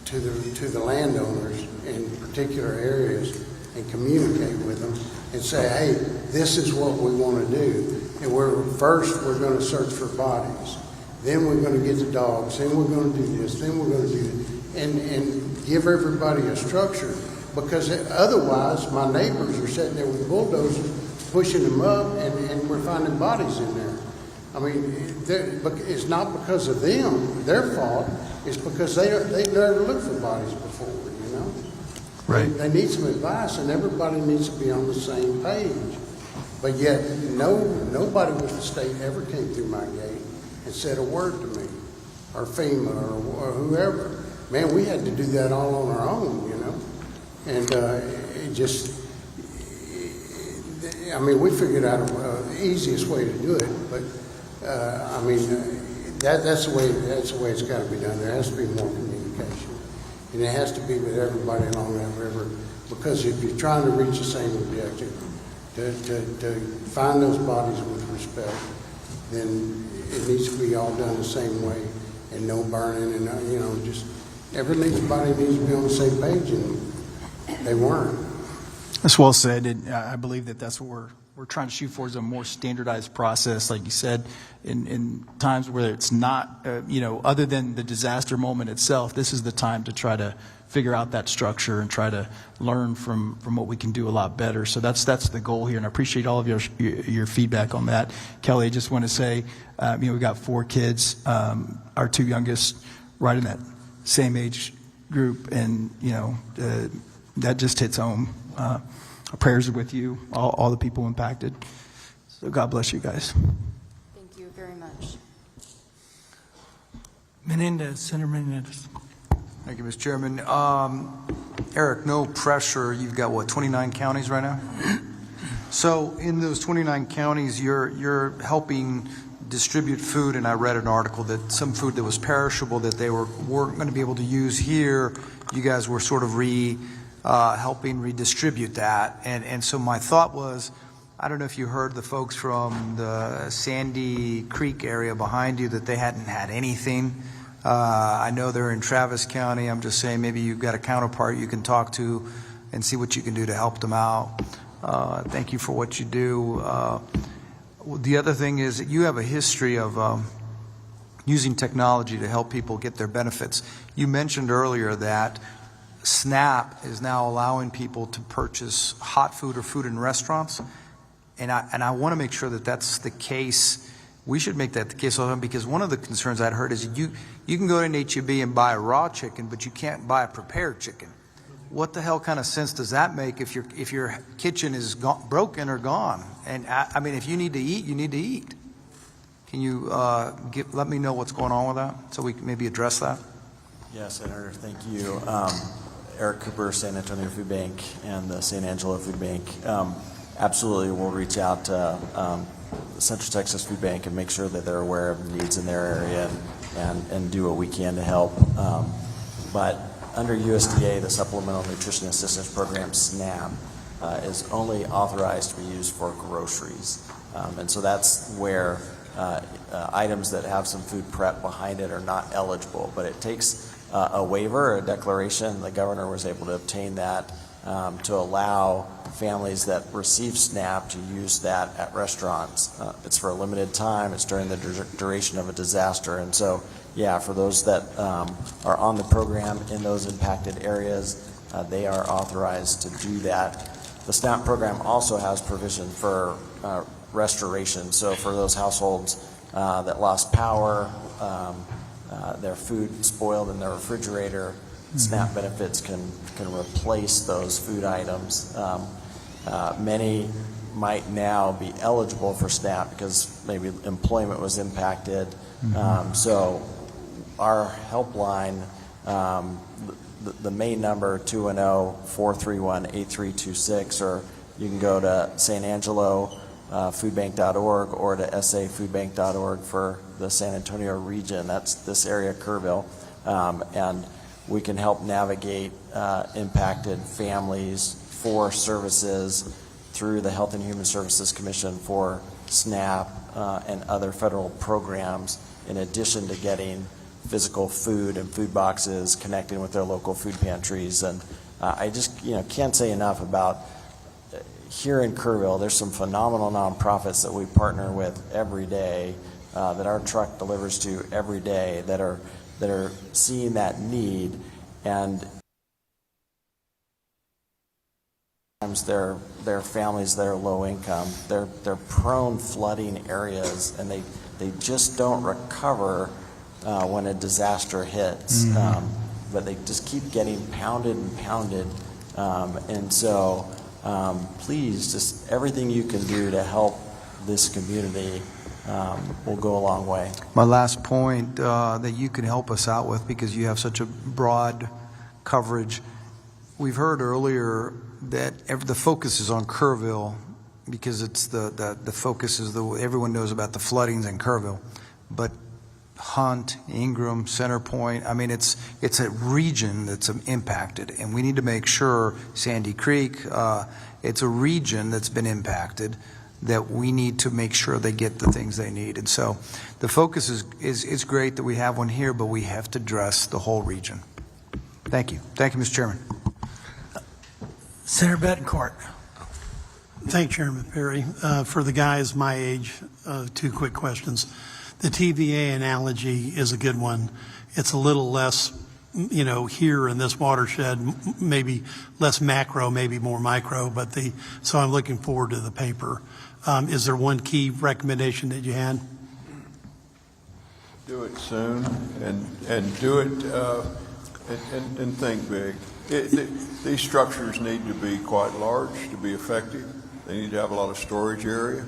to the landowners in particular areas and communicate with them and say, hey, this is what we want to do. And we're going to search for bodies. Then we're going to get the dogs. Then we're going to do this. Then we're going to do that. And give everybody a structure. Because otherwise, my neighbors are sitting there with bulldozers pushing them up, and we're finding bodies in there. I mean, it's not because of them, their fault. It's because they never looked for bodies before, Right. They need some advice, and everybody needs to be on the same page. But yet, nobody with the state ever came through my gate and said a word to me, or FEMA, or whoever. Man, we had to do that all on our own, And it just, we figured out the easiest way to do it. But that's the way it's got to be done. There has to be more communication. And it has to be with everybody along that river, because if you're trying to reach the same objective, to find those bodies with respect, then it needs to be all done the same way, and no burning, and just everybody needs to be on the same page, and they weren't. That's well said. And I believe that's what we're trying to shoot for, is a more standardized process, like you said, in times where it's not, other than the disaster moment itself. This is the time to try to figure out that structure and try to learn from what we can do a lot better. So that's the goal here, and I appreciate all of your feedback on that. Kelly, I just want to say, we got 4 kids, our 2 youngest right in that same age group, and that just hits home. Our prayers are with you, all the people impacted. So God bless you guys. Thank you very much. Senator Menendez. Thank you, Mr. Chairman. Eric, no pressure. You've got, 29 counties right now? So in those 29 counties, you're helping distribute food, and I read an article that some food that was perishable that they weren't going to be able to use here, you guys were sort of helping redistribute that. And so my thought was, I don't know if you heard the folks from the Sandy Creek area behind you that they hadn't had anything. I know they're in Travis County. I'm just saying maybe you've got a counterpart you can talk to and see what you can do to help them out. Thank you for what you do. The other thing is that you have a history of using technology to help people get their benefits. You mentioned earlier that SNAP is now allowing people to purchase hot food or food in restaurants, and I want to make sure that that's the case. We should make that the case all the time, because one of the concerns I'd heard is you can go to an H-E-B and buy a raw chicken, but you can't buy a prepared chicken. What the hell kind of sense does that make if your kitchen is broken or gone? And I mean, if you need to eat, you need to eat. Can you let me know what's going on with that so we can maybe address that? Yes, Senator, thank you. Eric Cooper, San Antonio Food Bank and the San Angelo Food Bank. Absolutely, we'll reach out to the Central Texas Food Bank and make sure that they're aware of the needs in their area and do what we can to help. But under USDA, the Supplemental Nutrition Assistance Program, SNAP, is only authorized to be used for groceries. And so that's where items that have some food prep behind it are not eligible. But it takes a waiver, a declaration. The governor was able to obtain that to allow families that receive SNAP to use that at restaurants. It's for a limited time. It's during the duration of a disaster. And so, yeah, for those that are on the program in those impacted areas, they are authorized to do that. The SNAP program also has provision for restoration. So for those households that lost power, their food spoiled in their refrigerator, SNAP benefits can replace those food items. Many might now be eligible for SNAP because maybe employment was impacted. So our helpline, the main number, 210-431-8326, or you can go to San Angelo foodbank.org or to safoodbank.org for the San Antonio region. That's this area, Kerrville. And we can help navigate impacted families for services through the Health and Human Services Commission for SNAP and other federal programs, in addition to getting physical food and food boxes, connecting with their local food pantries. And I just can't say enough about here in Kerrville, there's some phenomenal nonprofits that we partner with every day, that our truck delivers to every day, that are seeing that need. And sometimes they're families that are low income. They're prone flooding areas, and they just don't recover when a disaster hits. But they just keep getting pounded and pounded. And so please, just everything you can do to help this community will go a long way. My last point that you can help us out with, because you have such a broad coverage. We've heard earlier that the focus is on Kerrville because it's the focus is everyone knows about the floodings in Kerrville, but Hunt, Ingram, Center Point, I mean, it's a region that's impacted, and we need to make sure Sandy Creek, it's a region that's been impacted, that we need to make sure they get the things they need. And so the focus is great that we have one here, but we have to address the whole region. Thank you. Thank you, Mr. Chairman. Senator Betancourt. Thank you, Chairman Perry. For the guys my age, two quick questions. The TVA analogy is a good one. It's a little less, here in this watershed, maybe less macro, maybe more micro, so I'm looking forward to the paper. Is there one key recommendation that you had? Do it soon and do it and think big. These structures need to be quite large to be effective. They need to have a lot of storage area.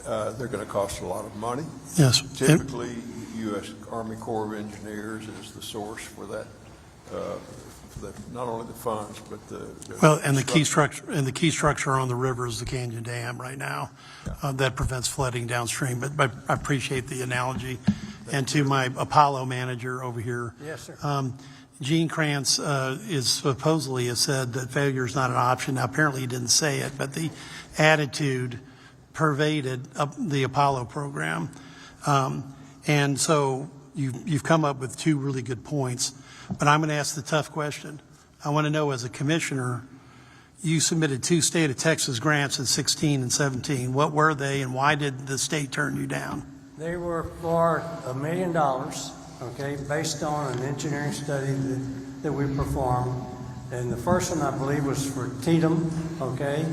They're going to cost a lot of money. Yes. Typically, U.S. Army Corps of Engineers is the source for that not only the funds, but Well, and the key structure on the river is the Canyon Dam right now. That prevents flooding downstream. But I appreciate the analogy. And to my Apollo manager over here. Yes, sir. Gene Kranz is supposedly has said that failure is not an option. Now, apparently he didn't say it, but the attitude pervaded the Apollo program. And so you've come up with two really good points. But I'm going to ask the tough question. I want to know, as a commissioner, you submitted 2 state of Texas grants in 16 and 17. What were they, and why did the state turn you down? They were for $1 million, okay, based on an engineering study that we performed. And the first one, I believe, was for Tatum, okay,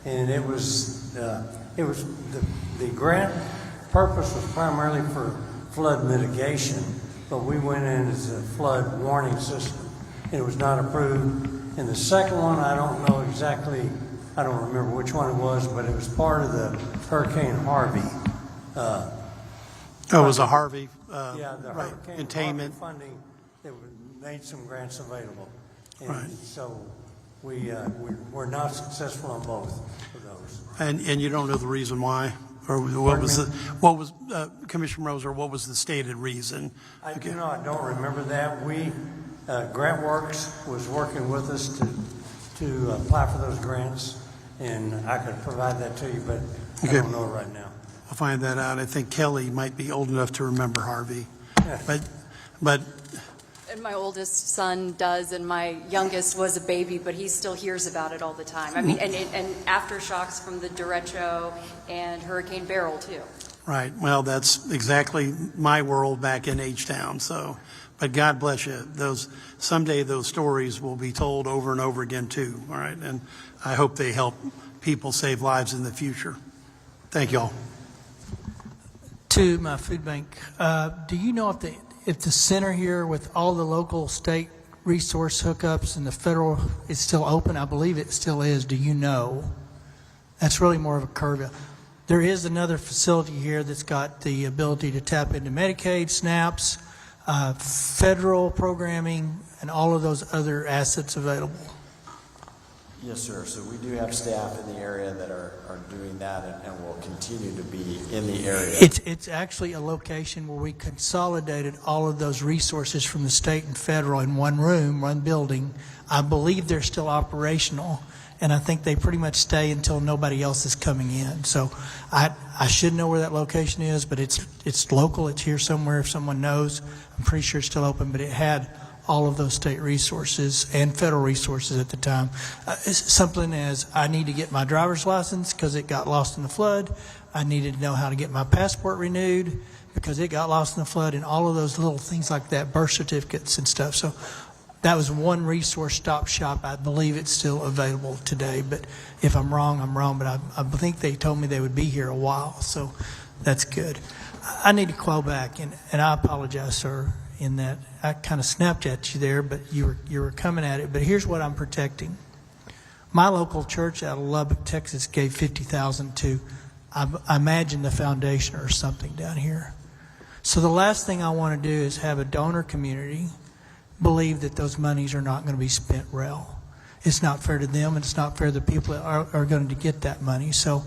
and it was the grant purpose was primarily for flood mitigation, but we went in as a flood warning system, and it was not approved. And the second one, I don't know exactly, I don't remember which one it was, but it was part of the Hurricane Harvey. It was a Harvey Yeah, the right, Hurricane containment. Harvey funding that made some grants available. And Right. so we were not successful on both of those. And you don't know the reason why? Or Commissioner Moser, what was the stated reason? I don't remember that. GrantWorks was working with us to apply for those grants, and I could provide that to you, but I don't know it right now. I'll find that out. I think Kelly might be old enough to remember Harvey. But And my oldest son does, and my youngest was a baby, but he still hears about it all the time. I mean, and aftershocks from the derecho and Hurricane Beryl, too. right, well, that's exactly my world back in H-Town. So, but God bless you. Someday those stories will be told over and over again too. All right, and I hope they help people save lives in the future. Thank you all. To my food bank, do you know if the center here with all the local state resource hookups and the federal is still open? I believe it still is. Do you know? That's really more of a Kerrville. There is another facility here that's got the ability to tap into Medicaid, SNAPs, federal programming, and all of those other assets available. Yes, sir. So we do have staff in the area that are doing that and will continue to be in the area. It's actually a location where we consolidated all of those resources from the state and federal in one room, one building. I believe they're still operational, and I think they pretty much stay until nobody else is coming in. So I should know where that location is, but it's local. It's here somewhere if someone knows. I'm pretty sure it's still open, but it had all of those state resources and federal resources at the time. It's something as I need to get my driver's license because it got lost in the flood. I needed to know how to get my passport renewed because it got lost in the flood, and all of those little things like that, birth certificates and stuff. So that was one resource stop shop. I believe it's still available today, but if I'm wrong, I'm wrong. But I think they told me they would be here a while, so that's good. I need to call back, and I apologize, sir, in that I kind of snapped at you there, but you were coming at it. But here's what I'm protecting. My local church out of Lubbock, Texas, gave $50,000 to, I imagine, the foundation or something down here. So the last thing I want to do is have a donor community believe that those monies are not going to be spent well. It's not fair to them, and it's not fair to the people that are going to get that money. So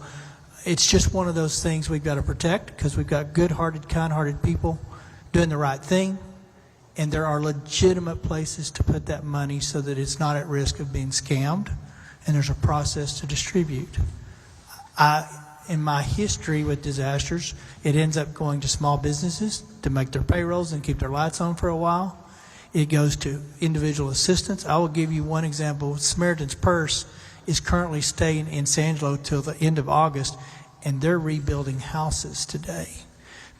it's just one of those things we've got to protect because we've got good-hearted, kind-hearted people doing the right thing. And there are legitimate places to put that money so that it's not at risk of being scammed, and there's a process to distribute. In my history with disasters, it ends up going to small businesses to make their payrolls and keep their lights on for a while. It goes to individual assistance. I will give you one example. Samaritan's Purse is currently staying in San Angelo till the end of August, and they're rebuilding houses today,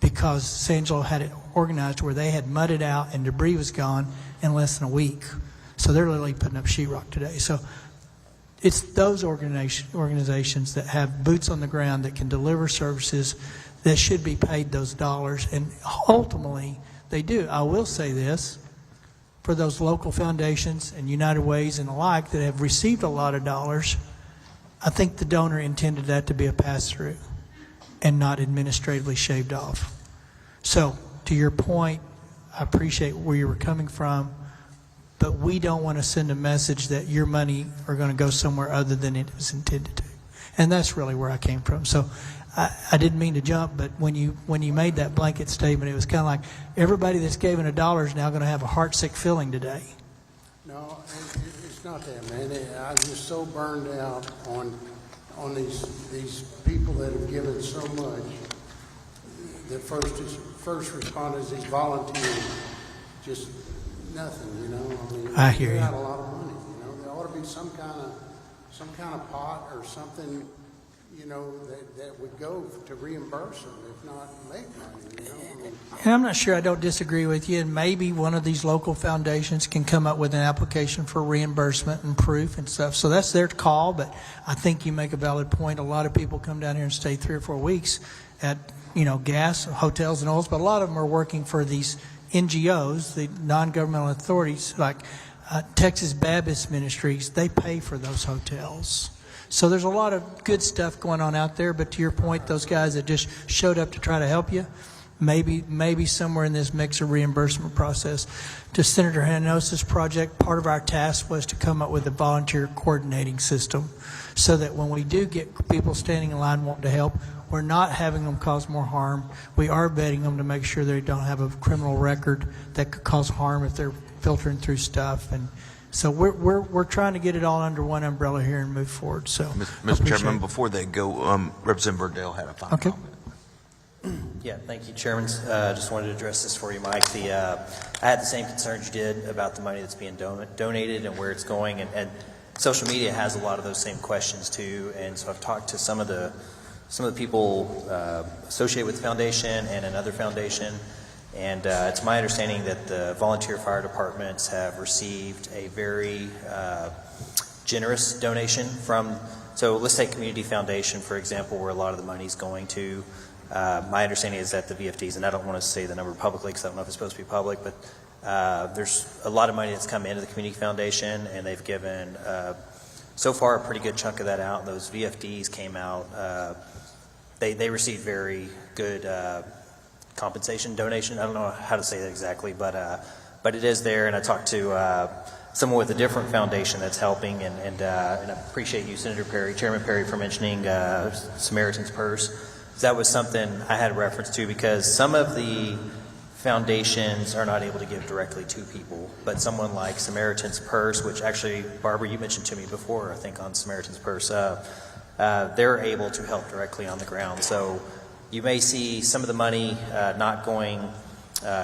because San Angelo had it organized where they had mudded out and debris was gone in less than a week. So they're literally putting up sheetrock today. So it's those organizations that have boots on the ground that can deliver services that should be paid those dollars. And ultimately, they do. I will say this, for those local foundations and United Ways and the like that have received a lot of dollars, I think the donor intended that to be a pass-through and not administratively shaved off. So, to your point, I appreciate where you were coming from. but we don't want to send a message that your money are going to go somewhere other than it was intended to. And that's really where I came from. So I didn't mean to jump, but when you made that blanket statement, it was kind of like everybody that's given $1 is now going to have a heartsick feeling today. No, it's not that, man. I'm just so burned out on these people that have given so much. The first responders, these volunteers, just nothing, you know. I mean, I hear they you. got a lot of money, you know. There ought to be some kind of pot or something, you know, that would go to reimburse them, if not make money, you know. I mean, And I'm not sure, I don't disagree with you, and maybe one of these local foundations can come up with an application for reimbursement and proof and stuff. So that's their call, but I think you make a valid point. A lot of people come down here and stay 3 or 4 weeks at, you know, gas, hotels and oils, but a lot of them are working for these NGOs, the non-governmental authorities, like Texas Baptist Ministries. They pay for those hotels. So there's a lot of good stuff going on out there, but to your point, those guys that just showed up to try to help you, maybe somewhere in this mix of reimbursement process. To Senator Hanosa's project, part of our task was to come up with a volunteer coordinating system so that when we do get people standing in line wanting to help, we're not having them cause more harm. We are vetting them to make sure they don't have a criminal record that could cause harm if they're filtering through stuff. And so we're trying to get it all under one umbrella here and move forward. So, Mr. Chairman, before they go, Representative Verdell had a final comment. Yeah, thank you, Chairman. Just wanted to address this for you, Mike. I had the same concerns you did about the money that's being donated and where it's going, and social media has a lot of those same questions too. And so I've talked to some of the people associated with the foundation and another foundation, and it's my understanding that the volunteer fire departments have received a very generous donation from. So let's take Community Foundation, for example, where a lot of the money's going to. My understanding is that the VFDs, and I don't want to say the number publicly because I don't know if it's supposed to be public, but there's a lot of money that's come into the Community Foundation, and they've given, so far, a pretty good chunk of that out. And those VFDs came out, they received very good compensation donation. I don't know how to say that exactly, but it is there, and I talked to someone with a different foundation that's helping, and I appreciate you, Senator Perry, Chairman Perry, for mentioning Samaritan's Purse. That was something I had a reference to because some of the foundations are not able to give directly to people, but someone like Samaritan's Purse, which actually, Barbara, you mentioned to me before, I think, on Samaritan's Purse, they're able to help directly on the ground. So you may see some of the money not going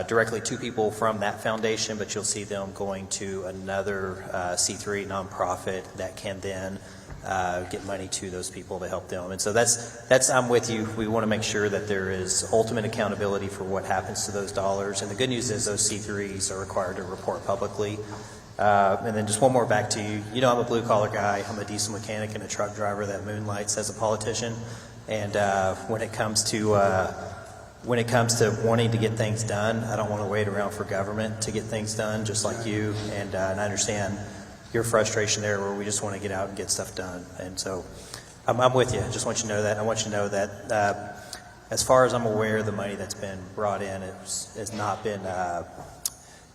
directly to people from that foundation, but you'll see them going to another C3 nonprofit that can then get money to those people to help them. And so that's I'm with you. We want to make sure that there is ultimate accountability for what happens to those dollars. And the good news is those C3s are required to report publicly. And then just one more back to you. You know, I'm a blue collar guy. I'm a diesel mechanic and a truck driver that moonlights as a politician. And when it comes to wanting to get things done, I don't want to wait around for government to get things done, just like you. And I understand your frustration there where we just want to get out and get stuff done. And so I'm with you. I just want you to know that. I want you to know that as far as I'm aware, the money that's been brought in has not been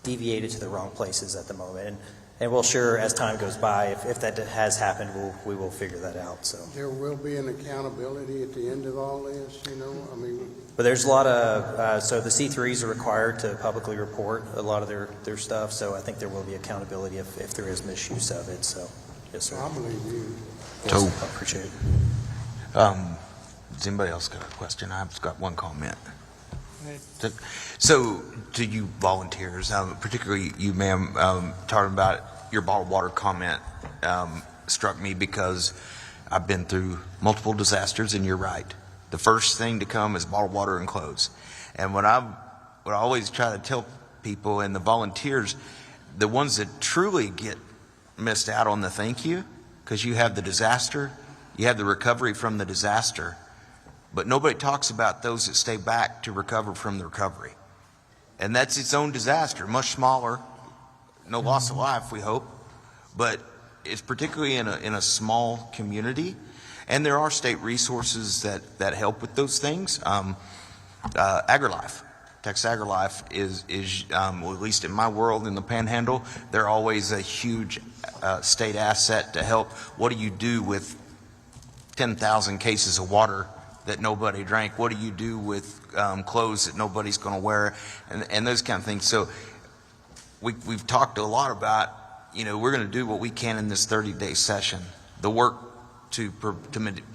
deviated to the wrong places at the moment. And we'll sure, as time goes by, if that has happened, we will figure that out. So there will be an accountability at the end of all this, you know? I mean, but there's a lot of, so the C3s are required to publicly report a lot of their stuff, so I think there will be accountability if there is misuse of it. So, yes, sir. I believe you. Yes, I appreciate it. Does anybody else got a question? I've just got one comment. So, to you volunteers, particularly you, ma'am, talking about your bottled water comment struck me because I've been through multiple disasters, and you're right. The first thing to come is bottled water and clothes. And what I always try to tell people and the volunteers, the ones that truly get missed out on the thank you, because you have the disaster, you have the recovery from the disaster, but nobody talks about those that stay back to recover from the recovery. And that's its own disaster, much smaller, no loss of life, we hope, but it's particularly in a small community. And there are state resources that help with those things. AgriLife AgriLife is well, at least in my world in the Panhandle, they're always a huge state asset to help. What do you do with 10,000 cases of water that nobody drank? What do you do with clothes that nobody's going to wear, and those kind of things? So we've talked a lot about, we're going to do what we can in this 30-day session. The work to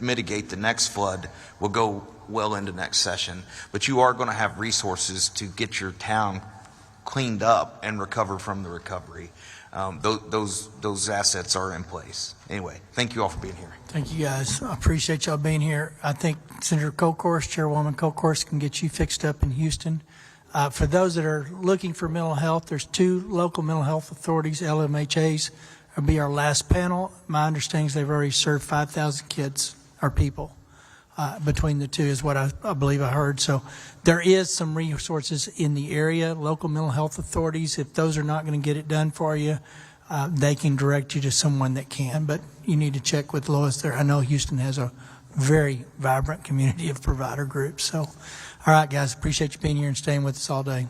mitigate the next flood will go well into next session, but you are going to have resources to get your town cleaned up and recover from the recovery. Those assets are in place. Anyway, thank you all for being here. Thank you, guys. I appreciate y'all being here. I think Senator Colcourse, Chairwoman Colcourse, can get you fixed up in Houston. For those that are looking for mental health, there's 2 local mental health authorities, LMHAs. It'll be our last panel. My understanding is they've already served 5,000 kids or people between the 2 is what I believe I heard. So there is some resources in the area, local mental health authorities. If those are not going to get it done for you, they can direct you to someone that can. But you need to check with Lois there. I know Houston has a very vibrant community of provider groups. So, all right, guys, appreciate you being here and staying with us all day.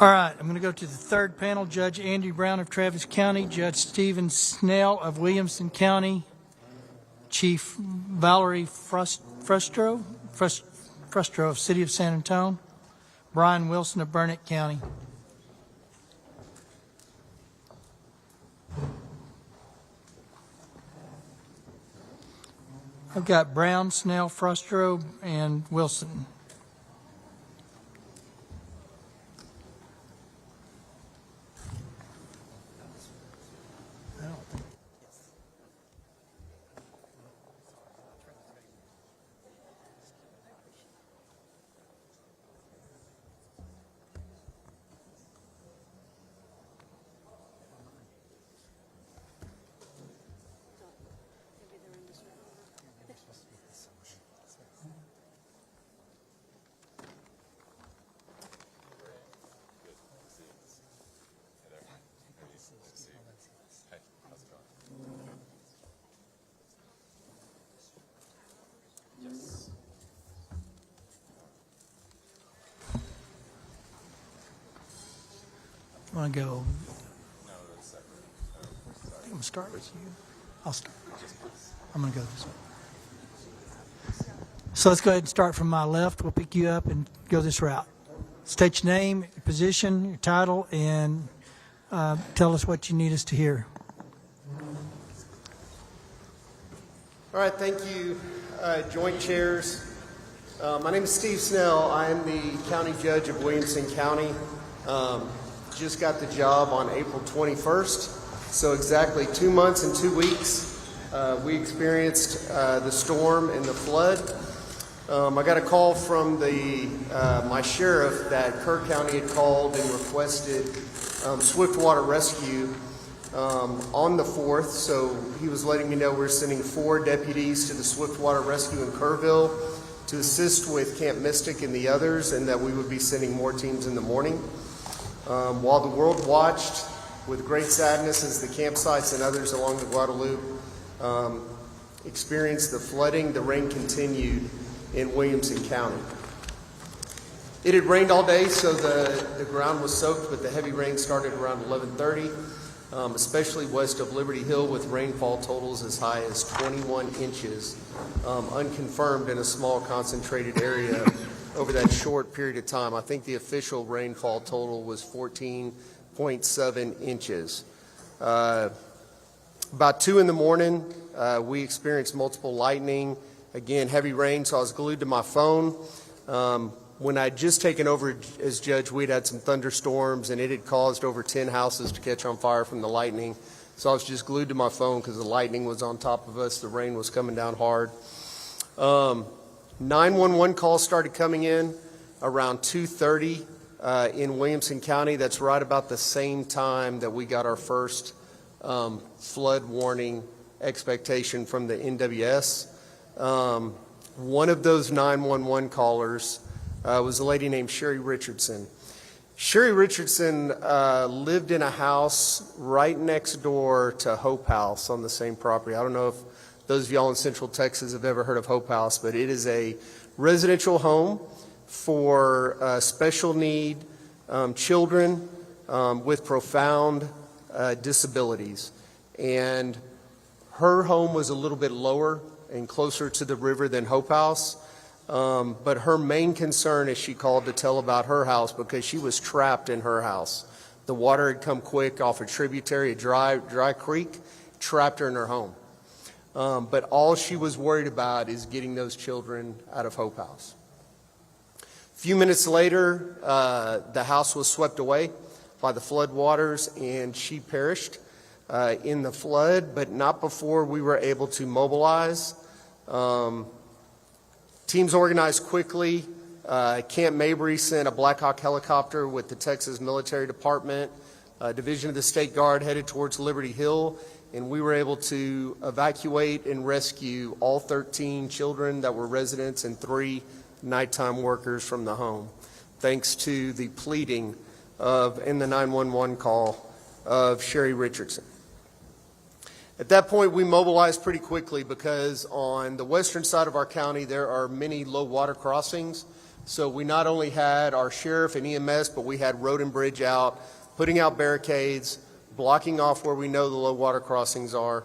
All right, I'm going to go to the third panel. Judge Andy Brown of Travis County, Judge Stephen Snell of Williamson County, Chief Valerie Frustro of City of San Antonio, Brian Wilson of Burnett County. I've got Brown, Snell, Frustro, and Wilson. I want to go. I'm going to start with you. I'll start. I'm going to go this way. So let's go ahead and start from my left. We'll pick you up and go this route. State your name, your position, your title, and tell us what you need us to hear. All right, thank you, Joint Chairs. My name is Steve Snell. I am the County Judge of Williamson County. Just got the job on April 21st, so exactly 2 months and 2 weeks. We experienced the storm and the flood. I got a call from my sheriff that Kerr County had called and requested swift water rescue on the 4th, so he was letting me know we're sending 4 deputies to the swift water rescue in Kerrville to assist with Camp Mystic and the others, and that we would be sending more teams in the morning. While the world watched with great sadness as the campsites and others along the Guadalupe experienced the flooding, the rain continued in Williamson County. It had rained all day, so the ground was soaked, but the heavy rain started around 11:30, especially west of Liberty Hill, with rainfall totals as high as 21 inches, unconfirmed in a small concentrated area over that short period of time. I think the official rainfall total was 14.7 inches. About 2 in the morning, we experienced multiple lightning. Again, heavy rain, so I was glued to my phone. When I'd just taken over as judge, we'd had some thunderstorms, and it had caused over 10 houses to catch on fire from the lightning. So I was just glued to my phone because the lightning was on top of us. The rain was coming down hard. 911 calls started coming in around 2:30 in Williamson County. That's right about the same time that we got our first flood warning expectation from the NWS. One of those 911 callers was a lady named Sherry Richardson. Sherry Richardson lived in a house right next door to Hope House on the same property. I don't know if those of y'all in Central Texas have ever heard of Hope House, but it is a residential home for special need children with profound disabilities. And her home was a little bit lower and closer to the river than Hope House. But her main concern is she called to tell about her house because she was trapped in her house. The water had come quick off a tributary, a dry creek, trapped her in her home. But all she was worried about is getting those children out of Hope House. A few minutes later, the house was swept away by the flood waters, and she perished in the flood, but not before we were able to mobilize. Teams organized quickly. Camp Mabry sent a Black Hawk helicopter with the Texas Military Department, Division of the State Guard headed towards Liberty Hill, and we were able to evacuate and rescue all 13 children that were residents and 3 nighttime workers from the home, thanks to the pleading and the 911 call of Sherry Richardson. At that point, we mobilized pretty quickly because on the western side of our county, there are many low water crossings. So we not only had our sheriff and EMS, but we had road and bridge out, putting out barricades, blocking off where we know the low water crossings are.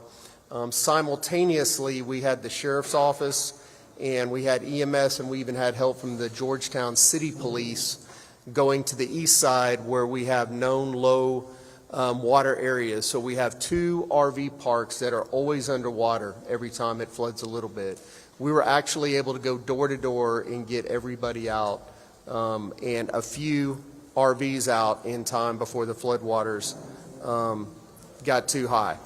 Simultaneously, we had the sheriff's office and we had EMS, and we even had help from the Georgetown City Police going to the east side where we have known low water areas. So we have 2 RV parks that are always underwater every time it floods a little bit. We were actually able to go door to door and get everybody out and a few RVs out in time before the floodwaters got too high.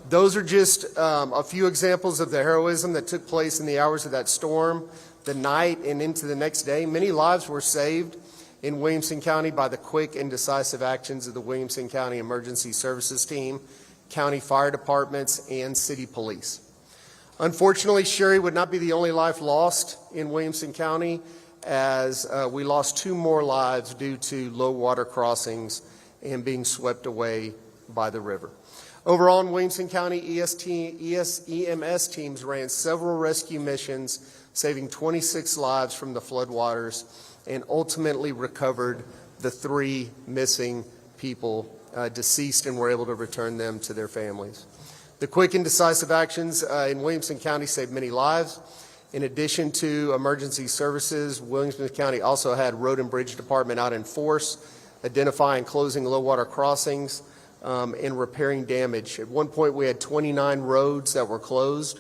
Those are just a few examples of the heroism that took place in the hours of that storm, the night and into the next day. Many lives were saved in Williamson County by the quick and decisive actions of the Williamson County Emergency Services Team, county fire departments, and city police. Unfortunately, Sherry would not be the only life lost in Williamson County, as we lost 2 more lives due to low water crossings and being swept away by the river. Overall, in Williamson County, EMS teams ran several rescue missions, saving 26 lives from the floodwaters, and ultimately recovered the 3 missing people deceased and were able to return them to their families. The quick and decisive actions in Williamson County saved many lives. In addition to emergency services, Williamson County also had Road and Bridge Department out in force, identifying, closing low water crossings, and repairing damage. At one point, we had 29 roads that were closed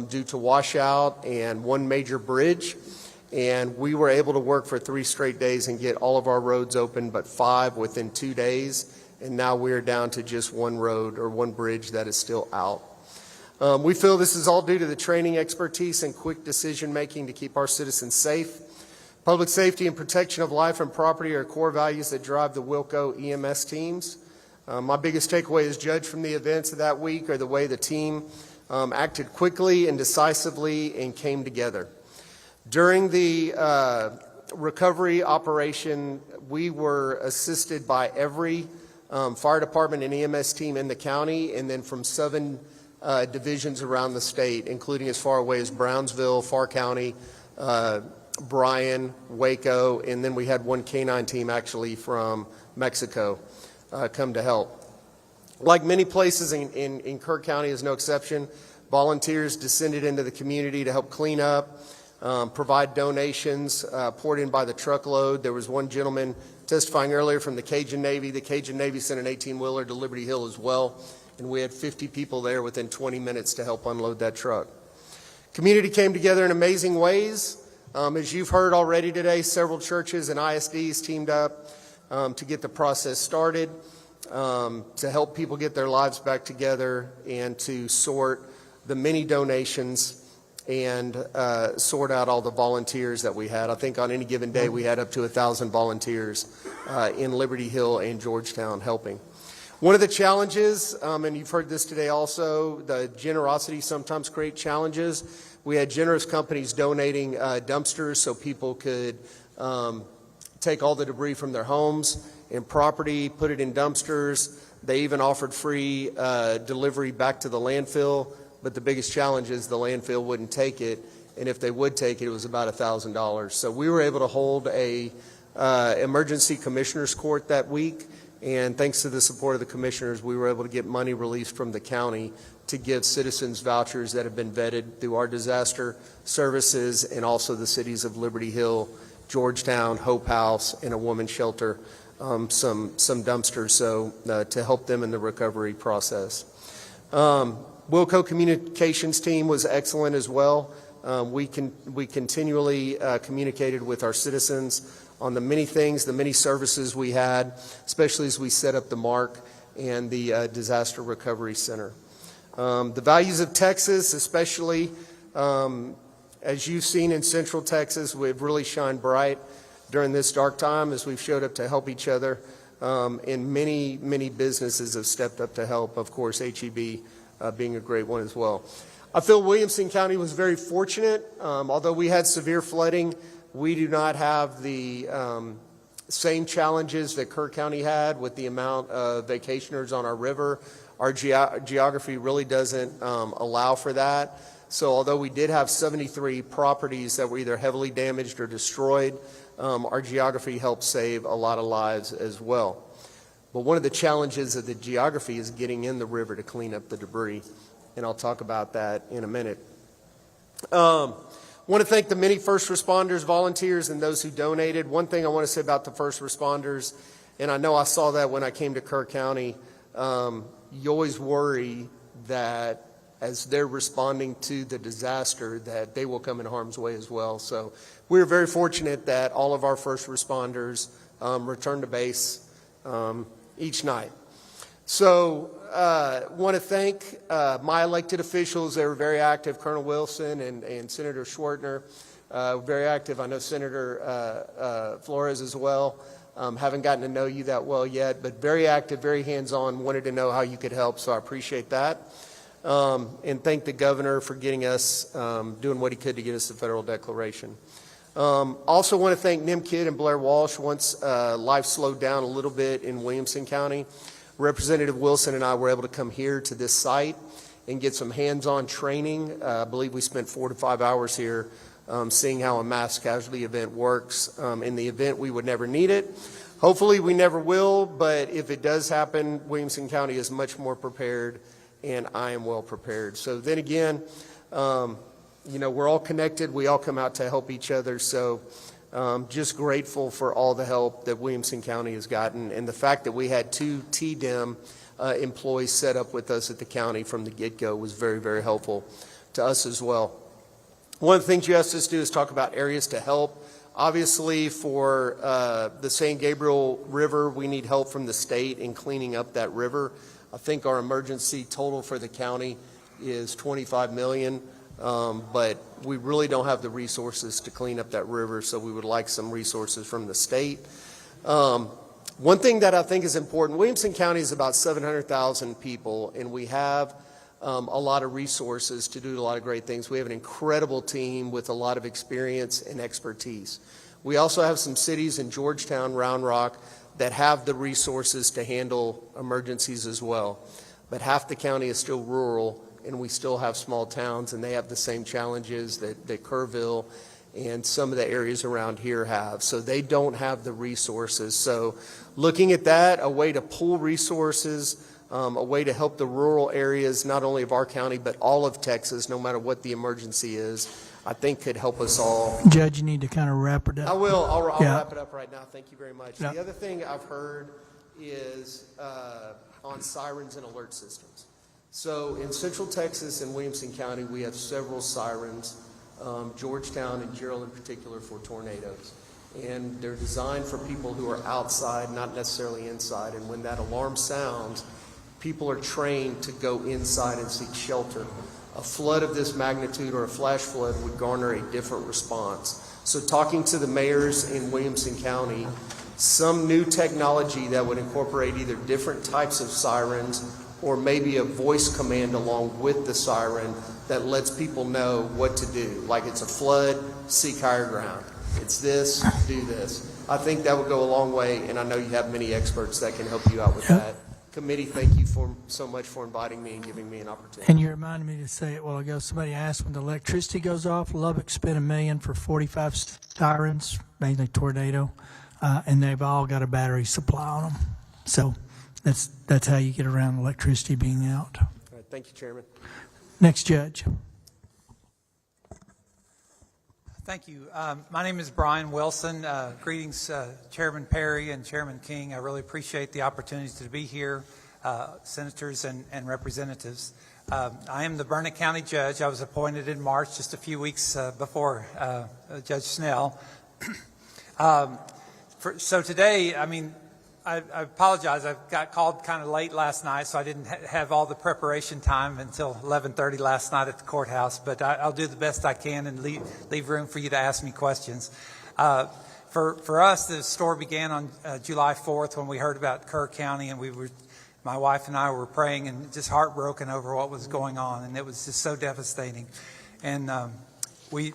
due to washout and 1 major bridge. And we were able to work for 3 straight days and get all of our roads open, but 5 within 2 days. And now we're down to just 1 road or 1 bridge that is still out. We feel this is all due to the training, expertise, and quick decision-making to keep our citizens safe. Public safety and protection of life and property are core values that drive the Wilco EMS teams. My biggest takeaway as judge from the events of that week are the way the team acted quickly and decisively and came together. During the recovery operation, we were assisted by every fire department and EMS team in the county, and then from 7 divisions around the state, including as far away as Brownsville, Farr County, Bryan, Waco, and then we had 1 K-9 team actually from Mexico come to help. Like many places in Kerr County is no exception, volunteers descended into the community to help clean up, provide donations poured in by the truckload. There was one gentleman testifying earlier from the Cajun Navy. The Cajun Navy sent an 18-wheeler to Liberty Hill as well, and we had 50 people there within 20 minutes to help unload that truck. Community came together in amazing ways. As you've heard already today, several churches and ISDs teamed up to get the process started, to help people get their lives back together and to sort the many donations and sort out all the volunteers that we had. I think on any given day we had up to 1,000 volunteers in Liberty Hill and Georgetown helping. One of the challenges, and you've heard this today also, the generosity sometimes creates challenges. We had generous companies donating dumpsters so people could take all the debris from their homes and property, put it in dumpsters. They even offered free delivery back to the landfill, but the biggest challenge is the landfill wouldn't take it, and if they would take it, it was about $1,000. So we were able to hold a emergency commissioners court that week, and thanks to the support of the commissioners, we were able to get money released from the county to give citizens vouchers that have been vetted through our disaster services and also the cities of Liberty Hill, Georgetown, Hope House, and a woman's shelter, some dumpsters, so to help them in the recovery process. Wilco Communications team was excellent as well. We continually communicated with our citizens on the many things, the many services we had, especially as we set up the MARC and the Disaster Recovery Center. The values of Texas, especially as you've seen in Central Texas, we've really shined bright during this dark time as we've showed up to help each other. And many, many businesses have stepped up to help, of course, HEB being a great one as well. I feel Williamson County was very fortunate. Although we had severe flooding, we do not have the same challenges that Kerr County had with the amount of vacationers on our river. Our geography really doesn't allow for that. So although we did have 73 properties that were either heavily damaged or destroyed, our geography helped save a lot of lives as well. But one of the challenges of the geography is getting in the river to clean up the debris, and I'll talk about that in a minute. I want to thank the many first responders, volunteers, and those who donated. One thing I want to say about the first responders, and I know I saw that when I came to Kerr County, you always worry that as they're responding to the disaster that they will come in harm's way as well. So we're very fortunate that all of our first responders return to base each night. So want to thank my elected officials. They were very active, Colonel Wilson and Senator Schwartner, very active. I know Senator Flores as well. Haven't gotten to know you that well yet, but very active, very hands-on, wanted to know how you could help, so I appreciate that. And thank the governor for getting us, doing what he could to get us the federal declaration. Also want to thank Nim Kidd and Blair Walsh. Once life slowed down a little bit in Williamson County, Representative Wilson and I were able to come here to this site and get some hands-on training. I believe we spent 4 to 5 hours here seeing how a mass casualty event works. In the event we would never need it. Hopefully we never will, but if it does happen, Williamson County is much more prepared, and I am well prepared. So then again, you know, we're all connected. We all come out to help each other. So just grateful for all the help that Williamson County has gotten, and the fact that we had 2 TDEM employees set up with us at the county from the get-go was very, very helpful to us as well. One of the things you asked us to do is talk about areas to help. Obviously, for the San Gabriel River, we need help from the state in cleaning up that river. I think our emergency total for the county is $25 million. But we really don't have the resources to clean up that river, so we would like some resources from the state. One thing that I think is important, Williamson County is about 700,000 people, and we have a lot of resources to do a lot of great things. We have an incredible team with a lot of experience and expertise. We also have some cities in Georgetown, Round Rock, that have the resources to handle emergencies as well. But half the county is still rural, and we still have small towns, and they have the same challenges that Kerrville and some of the areas around here have. So they don't have the resources. So looking at that, a way to pool resources, a way to help the rural areas, not only of our county, but all of Texas, no matter what the emergency is, I think could help us all. Judge, you need to kind of wrap it up. I will. I'll Yeah. wrap it up right now. Thank you very much. Yeah. The other thing I've heard is on sirens and alert systems. So in Central Texas and Williamson County, we have several sirens, Georgetown and Gerald in particular, for tornadoes. And they're designed for people who are outside, not necessarily inside. And when that alarm sounds, people are trained to go inside and seek shelter. A flood of this magnitude or a flash flood would garner a different response. So talking to the mayors in Williamson County, some new technology that would incorporate either different types of sirens or maybe a voice command along with the siren that lets people know what to do. Like it's a flood, seek higher ground. It's this, do this. I think that would go a long way, and I know you have many experts that can help you out with that. committee, thank you so much for inviting me and giving me an opportunity. And you reminded me to say it a while ago. Somebody asked when the electricity goes off, Lubbock spent $1 million for 45 sirens, mainly tornado, and they've all got a battery supply on them. So that's how you get around electricity being out. All right, thank you, Chairman. Next judge. Thank you. My name is Brian Wilson. Greetings, Chairman Perry and Chairman King. I really appreciate the opportunity to be here, senators and representatives. I am the Burnett County Judge. I was appointed in March, just a few weeks before Judge Snell. So today, I apologize. I got called kind of late last night, so I didn't have all the preparation time until 11:30 last night at the courthouse. But I'll do the best I can and leave room for you to ask me questions. For us, the story began on July 4th when we heard about Kerr County, and my wife and I were praying and just heartbroken over what was going on, and it was just so devastating. And we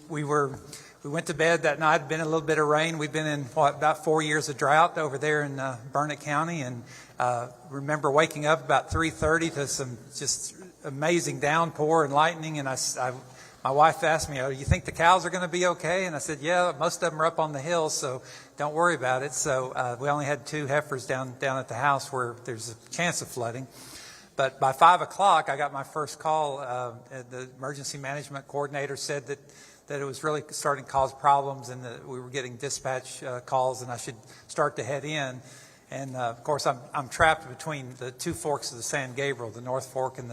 went to bed that night. It'd been a little bit of rain. We've been in about 4 years of drought over there in Burnett County, and remember waking up about 3:30 to some just amazing downpour and lightning. And my wife asked me, "Oh, you think the cows are going to be okay?" And I said, "Yeah, most of them are up on the hills, so don't worry about it." So we only had 2 heifers down at the house where there's a chance of flooding. But by 5 o'clock, I got my first call. The emergency management coordinator said that it was really starting to cause problems, and that we were getting dispatch calls, and I should start to head in. And of course, I'm trapped between the 2 forks of the San Gabriel, the North Fork and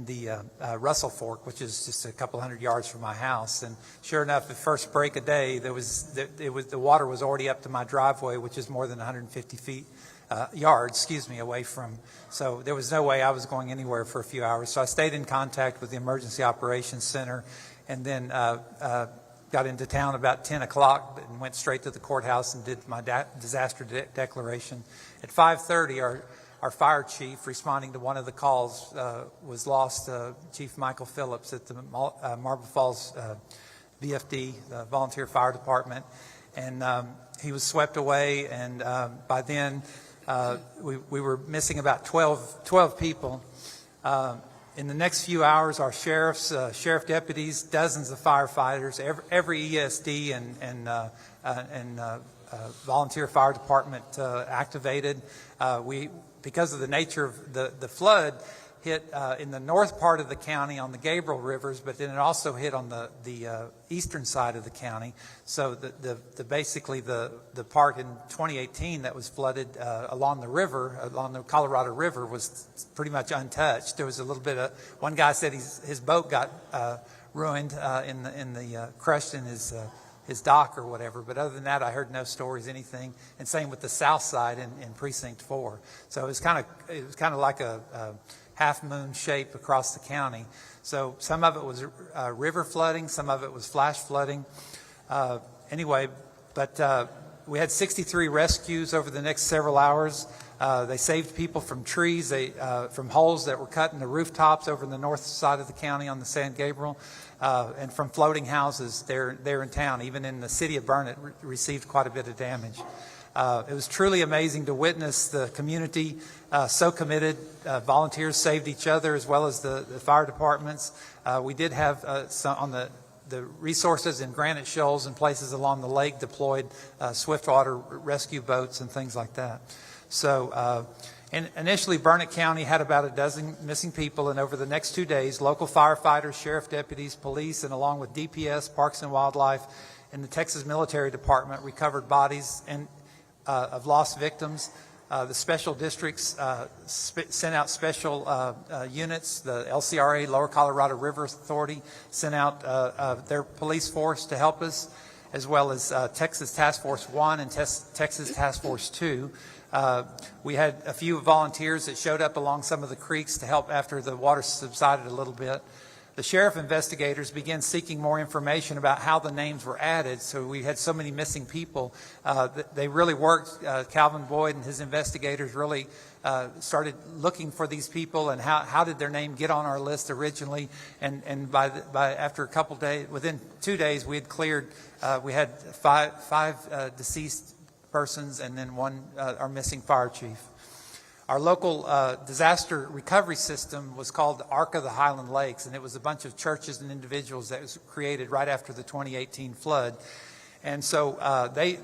the Russell Fork, which is just a couple hundred yards from my house. And sure enough, the first break of day, the water was already up to my driveway, which is more than 150 yards away from. So there was no way I was going anywhere for a few hours. So I stayed in contact with the Emergency Operations Center, and then got into town about 10 o'clock and went straight to the courthouse and did my disaster declaration. At 5:30, our fire chief, responding to one of the calls, was lost, Chief Michael Phillips at the Marble Falls VFD, the Volunteer Fire Department. And he was swept away, and by then we were missing about 12 people. In the next few hours, our sheriff deputies, dozens of firefighters, every ESD and volunteer fire department activated. Because of the nature of the flood, hit in the north part of the county on the Gabriel rivers, but then it also hit on the eastern side of the county. So basically the part in 2018 that was flooded along the river, along the Colorado River, was pretty much untouched. There was a little bit of, one guy said his boat got ruined crushed in his dock or whatever, but other than that, I heard no stories, anything. And same with the south side in Precinct 4. So it was kind of like a half moon shape across the county. So some of it was river flooding, some of it was flash flooding. Anyway, but we had 63 rescues over the next several hours. They saved people from trees, from holes that were cut in the rooftops over in the north side of the county on the San Gabriel, and from floating houses there in town. Even in the city of Burnett received quite a bit of damage. It was truly amazing to witness the community so committed. Volunteers saved each other as well as the fire departments. We did have some on the resources in Granite Shoals and places along the lake deployed swiftwater rescue boats and things like that. So initially, Burnett County had about a dozen missing people, and over the next 2 days, local firefighters, sheriff deputies, police, and along with DPS, Parks and Wildlife, and the Texas Military Department recovered bodies of lost victims. The special districts sent out special units. The LCRA, Lower Colorado River Authority, sent out their police force to help us, as well as Texas Task Force 1 and Texas Task Force 2. We had a few volunteers that showed up along some of the creeks to help after the water subsided a little bit. The sheriff investigators began seeking more information about how the names were added. So we had so many missing people. They really worked. Calvin Boyd and his investigators really started looking for these people and how did their name get on our list originally. And by after a couple days, within 2 days, we had cleared. We had five deceased persons and then one our missing fire chief. Our local disaster recovery system was called the Ark of the Highland Lakes, and it was a bunch of churches and individuals that was created right after the 2018 flood. And so they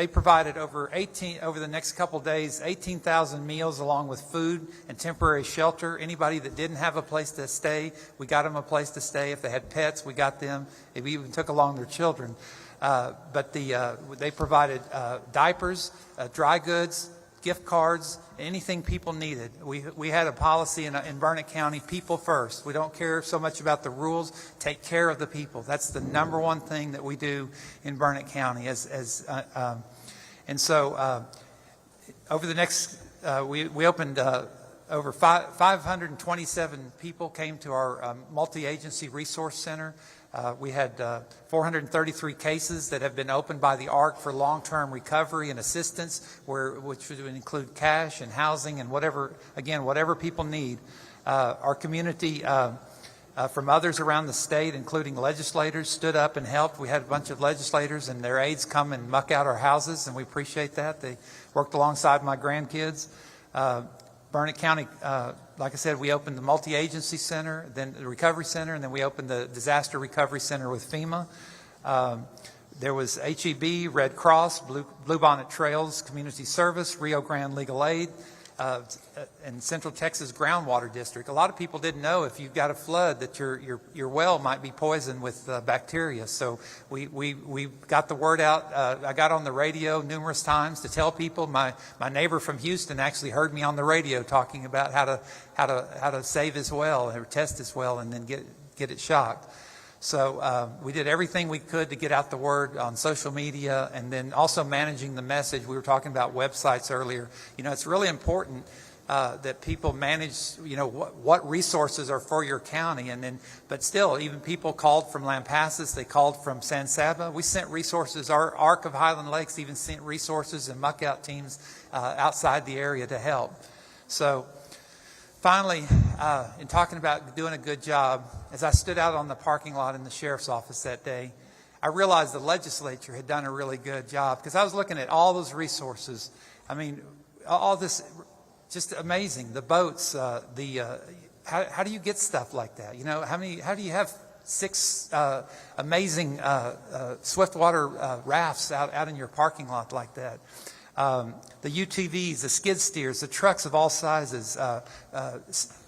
provided over the next couple days, 18,000 meals along with food and temporary shelter. Anybody that didn't have a place to stay, we got them a place to stay. If they had pets, we got them. We even took along their children. But they provided diapers, dry goods, gift cards, anything people needed. We had a policy in Burnett County, people first. We don't care so much about the rules. Take care of the people. That's the number one thing that we do in Burnett County. And so over the next, we opened over 527 people came to our multi-agency resource center. We had 433 cases that have been opened by the ARC for long-term recovery and assistance, which would include cash and housing and whatever people need. Our community from others around the state, including legislators, stood up and helped. We had a bunch of legislators and their aides come and muck out our houses, and we appreciate that. They worked alongside my grandkids. Burnett County, like I said, we opened the multi-agency center, then the recovery center, and then we opened the disaster recovery center with FEMA. There was HEB, Red Cross, Blue Bonnet Trails, Community Service, Rio Grande Legal Aid, and Central Texas Groundwater District. A lot of people didn't know if you've got a flood that your well might be poisoned with bacteria. So we got the word out. I got on the radio numerous times to tell people. My neighbor from Houston actually heard me on the radio talking about how to save his well or test his well and then get it shocked. So we did everything we could to get out the word on social media, and then also managing the message. We were talking about websites earlier. It's really important that people manage, what resources are for your county. But still, even people called from Lampasas, they called from San Saba. We sent resources. Our Ark of Highland Lakes even sent resources and muck out teams outside the area to help. So finally, in talking about doing a good job, as I stood out on the parking lot in the sheriff's office that day, I realized the legislature had done a really good job, because I was looking at all those resources. I mean, all this, just amazing. The boats, how do you get stuff like that? How do you have 6 amazing swiftwater rafts out in your parking lot like that? The UTVs, the skid steers, the trucks of all sizes,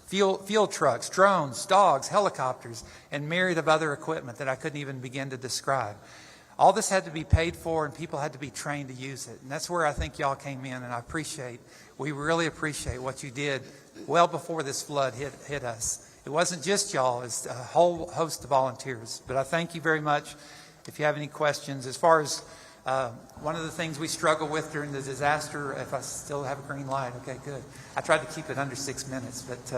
field trucks, drones, dogs, helicopters, and myriad of other equipment that I couldn't even begin to describe. All this had to be paid for, and people had to be trained to use it. And that's where I think y'all came in, and we really appreciate what you did well before this flood hit us. It wasn't just y'all, it's a whole host of volunteers. But I thank you very much. If you have any questions, as far as one of the things we struggle with during the disaster, if I still have a green light, okay, good. I tried to keep it under 6 minutes, but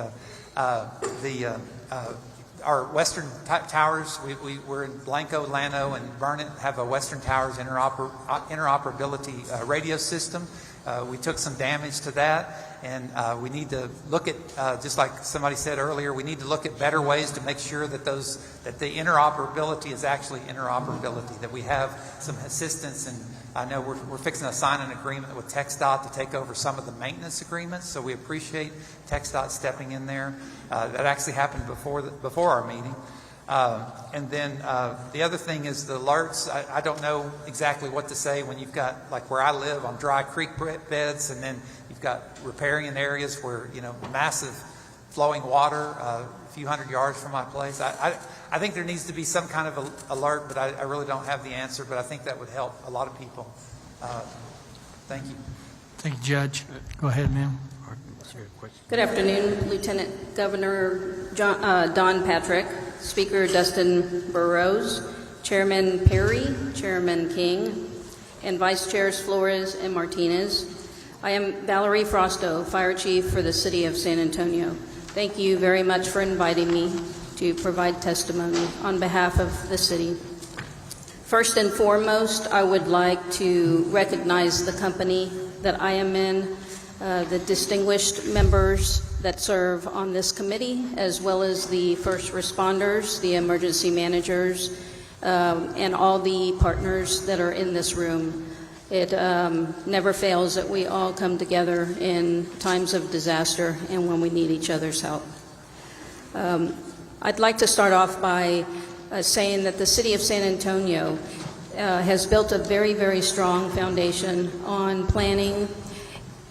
our Western Towers, we're in Blanco, Llano, and Burnett have a Western Towers interoperability radio system. We took some damage to that, and we need to look at, just like somebody said earlier, we need to look at better ways to make sure that the interoperability is actually interoperability, that we have some assistance. And I know we're fixing to sign an agreement with TxDOT to take over some of the maintenance agreements, so we appreciate TxDOT stepping in there. That actually happened before our meeting. And then the other thing is the alerts. I don't know exactly what to say when you've got, like where I live, on dry creek beds, and then you've got riparian areas where, massive flowing water a few hundred yards from my place. I think there needs to be some kind of alert, but I really don't have the answer, but I think that would help a lot of people. Thank you. Thank you, Judge. Go ahead, ma'am. Good afternoon, Lieutenant Governor Don Patrick, Speaker Dustin Burrows, Chairman Perry, Chairman King, and Vice Chairs Flores and Martinez. I am Valerie Frosto, Fire Chief for the City of San Antonio. Thank you very much for inviting me to provide testimony on behalf of the city. First and foremost, I would like to recognize the company that I am in, the distinguished members that serve on this committee, as well as the first responders, the emergency managers, and all the partners that are in this room. It never fails that we all come together in times of disaster and when we need each other's help. I'd like to start off by saying that the City of San Antonio has built a very, very strong foundation on planning,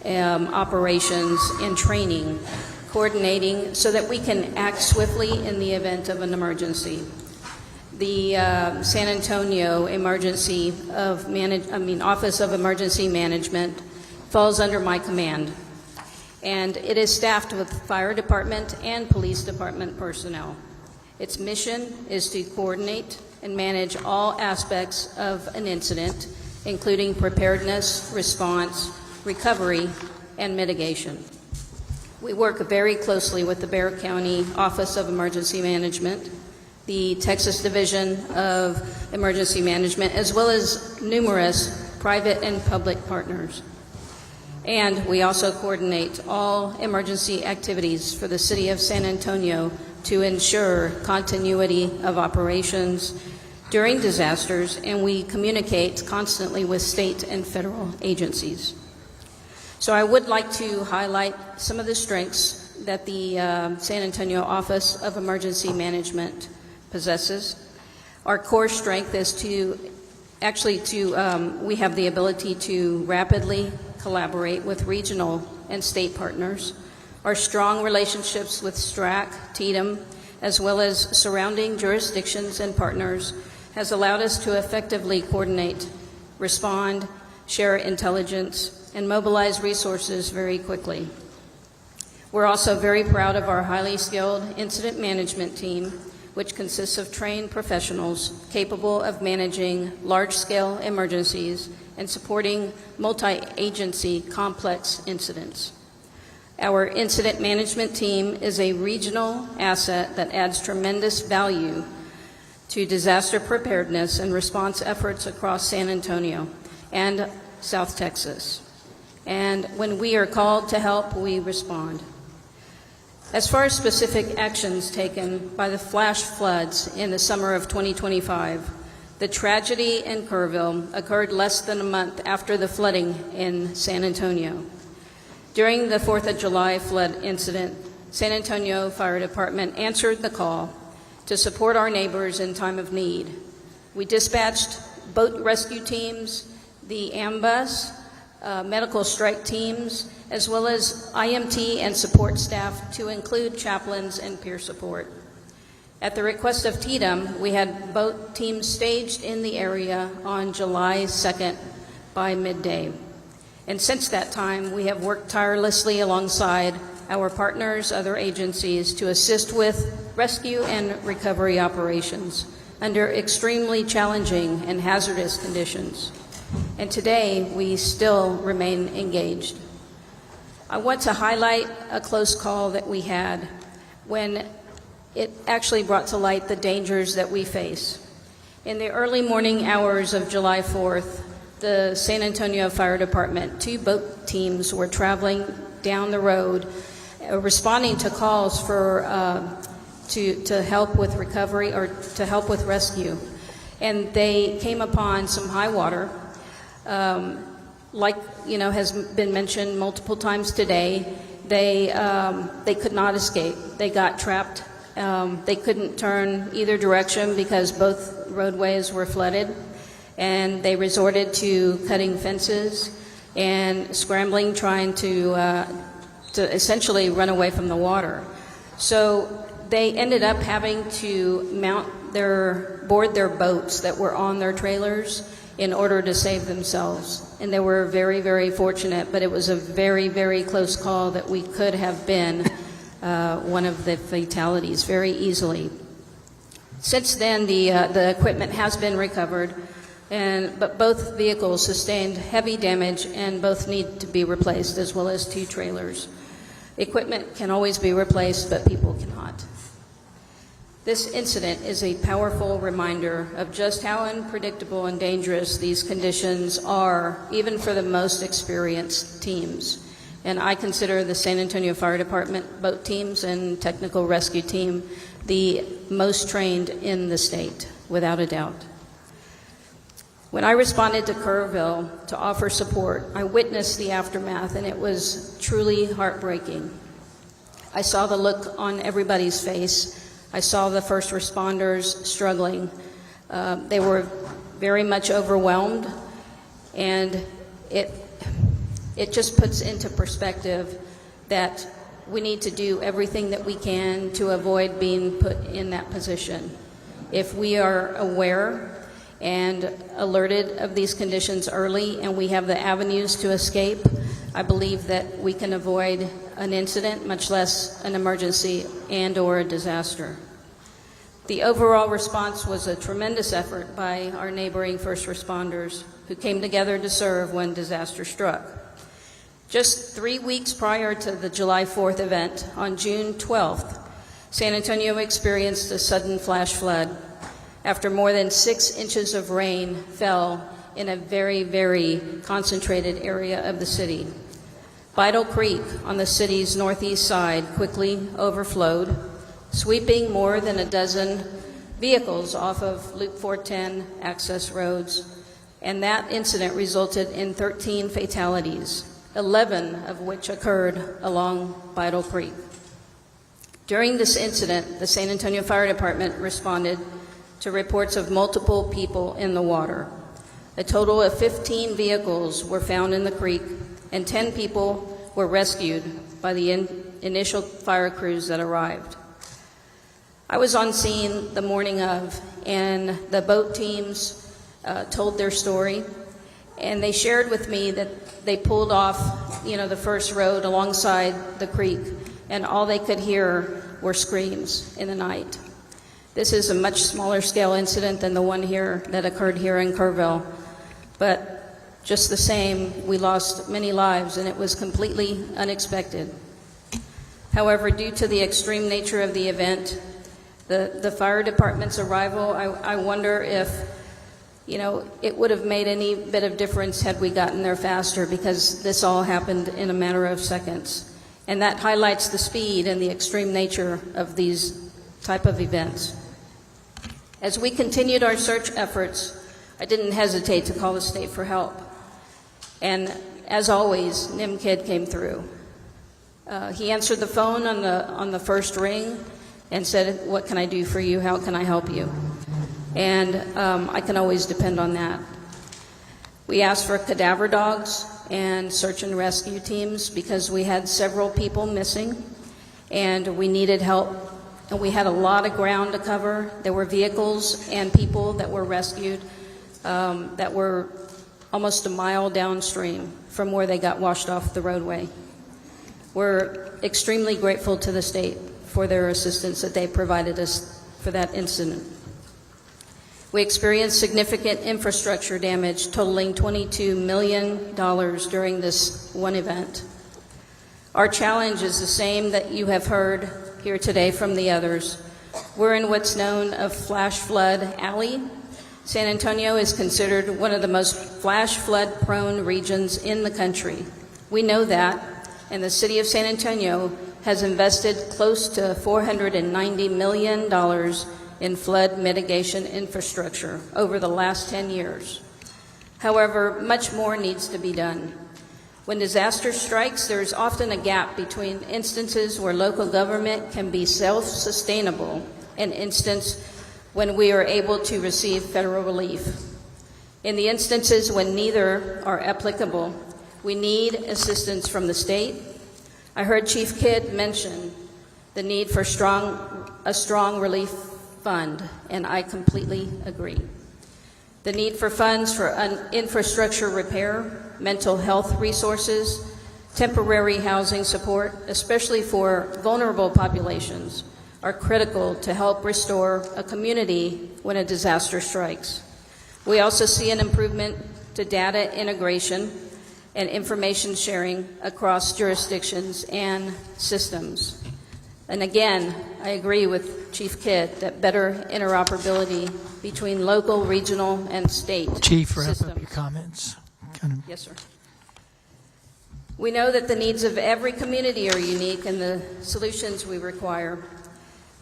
operations, and training, coordinating so that we can act swiftly in the event of an emergency. The San Antonio Office of Emergency Management falls under my command, and it is staffed with fire department and police department personnel. Its mission is to coordinate and manage all aspects of an incident, including preparedness, response, recovery, and mitigation. We work very closely with the Kerr County Office of Emergency Management, the Texas Division of Emergency Management, as well as numerous private and public partners. And we also coordinate all emergency activities for the City of San Antonio to ensure continuity of operations during disasters, and we communicate constantly with state and federal agencies. So I would like to highlight some of the strengths that the San Antonio Office of Emergency Management possesses. Our core strength is we have the ability to rapidly collaborate with regional and state partners. Our strong relationships with STRAC, TDM, as well as surrounding jurisdictions and partners has allowed us to effectively coordinate, respond, share intelligence, and mobilize resources very quickly. We're also very proud of our highly skilled incident management team, which consists of trained professionals capable of managing large-scale emergencies and supporting multi-agency complex incidents. Our incident management team is a regional asset that adds tremendous value to disaster preparedness and response efforts across San Antonio and South Texas. And when we are called to help, we respond. As far as specific actions taken by the flash floods in the summer of 2025, the tragedy in Kerrville occurred less than a month after the flooding in San Antonio. During the 4th of July flood incident, San Antonio Fire Department answered the call to support our neighbors in time of need. We dispatched boat rescue teams, the AMBUS, medical strike teams, as well as IMT and support staff to include chaplains and peer support. At the request of TDM, we had boat teams staged in the area on July 2nd by midday. And since that time, we have worked tirelessly alongside our partners, other agencies, to assist with rescue and recovery operations under extremely challenging and hazardous conditions. And today, we still remain engaged. I want to highlight a close call that we had when it actually brought to light the dangers that we face. In the early morning hours of July 4th, the San Antonio Fire Department, 2 boat teams were traveling down the road, responding to calls for to help with recovery or to help with rescue. And they came upon some high water. Has been mentioned multiple times today, they could not escape. They got trapped. They couldn't turn either direction because both roadways were flooded, and they resorted to cutting fences and scrambling, trying to essentially run away from the water. So they ended up having to board their boats that were on their trailers in order to save themselves. And they were very, very fortunate, but it was a very, very close call that we could have been one of the fatalities very easily. Since then, the equipment has been recovered, but both vehicles sustained heavy damage and both need to be replaced, as well as 2 trailers. Equipment can always be replaced, but people cannot. This incident is a powerful reminder of just how unpredictable and dangerous these conditions are, even for the most experienced teams. And I consider the San Antonio Fire Department boat teams and technical rescue team the most trained in the state, without a doubt. When I responded to Kerrville to offer support, I witnessed the aftermath, and it was truly heartbreaking. I saw the look on everybody's face. I saw the first responders struggling. They were very much overwhelmed, and it just puts into perspective that we need to do everything that we can to avoid being put in that position. If we are aware and alerted of these conditions early, and we have the avenues to escape, I believe that we can avoid an incident, much less an emergency and or a disaster. The overall response was a tremendous effort by our neighboring first responders who came together to serve when disaster struck. Just 3 weeks prior to the July 4th event, on June 12th, San Antonio experienced a sudden flash flood after more than 6 inches of rain fell in a very, very concentrated area of the city. Vital Creek on the city's northeast side quickly overflowed, sweeping more than a dozen vehicles off of Loop 410 access roads, and that incident resulted in 13 fatalities, 11 of which occurred along Vital Creek. During this incident, the San Antonio Fire Department responded to reports of multiple people in the water. A total of 15 vehicles were found in the creek, and 10 people were rescued by the initial fire crews that arrived. I was on scene the morning of, and the boat teams told their story, and they shared with me that they pulled off, the first road alongside the creek, and all they could hear were screams in the night. This is a much smaller scale incident than the one here that occurred here in Kerrville, but just the same, we lost many lives, and it was completely unexpected. However, due to the extreme nature of the event, the fire department's arrival, I wonder if, it would have made any bit of difference had we gotten there faster, because this all happened in a matter of seconds. And that highlights the speed and the extreme nature of these type of events. As we continued our search efforts, I didn't hesitate to call the state for help. And as always, NIMKID came through. He answered the phone on the first ring and said, "What can I do for you? How can I help you?" And I can always depend on that. We asked for cadaver dogs and search and rescue teams because we had several people missing and we needed help. And we had a lot of ground to cover. There were vehicles and people that were rescued that were almost a mile downstream from where they got washed off the roadway. We're extremely grateful to the state for their assistance that they provided us for that incident. We experienced significant infrastructure damage totaling $22 million during this one event. Our challenge is the same that you have heard here today from the others. We're in what's known as Flash Flood Alley. San Antonio is considered one of the most flash flood prone regions in the country. We know that, and the city of San Antonio has invested close to $490 million in flood mitigation infrastructure over the last 10 years. However, much more needs to be done. When disaster strikes, there's often a gap between instances where local government can be self-sustainable and instances when we are able to receive federal relief. In the instances when neither are applicable, we need assistance from the state. I heard Chief Kidd mention the need for a strong relief fund, and I completely agree. The need for funds for infrastructure repair, mental health resources, temporary housing support, especially for vulnerable populations, are critical to help restore a community when a disaster strikes. We also see an improvement to data integration and information sharing across jurisdictions and systems. And again, I agree with Chief Kidd that better interoperability between local, regional, and state Chief, wrap systems. up your comments. Yes, sir. We know that the needs of every community are unique and the solutions we require,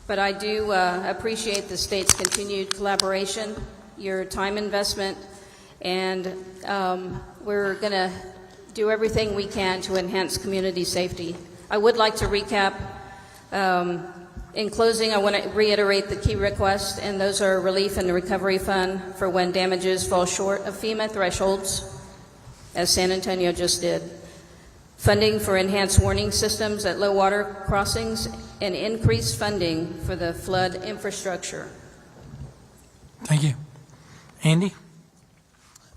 but I do appreciate the state's continued collaboration, your time investment, and we're going to do everything we can to enhance community safety. I would like to recap. In closing, I want to reiterate the key requests, and those are relief and recovery fund for when damages fall short of FEMA thresholds, as San Antonio just did, funding for enhanced warning systems at low water crossings, and increased funding for the flood infrastructure. Thank you. Andy?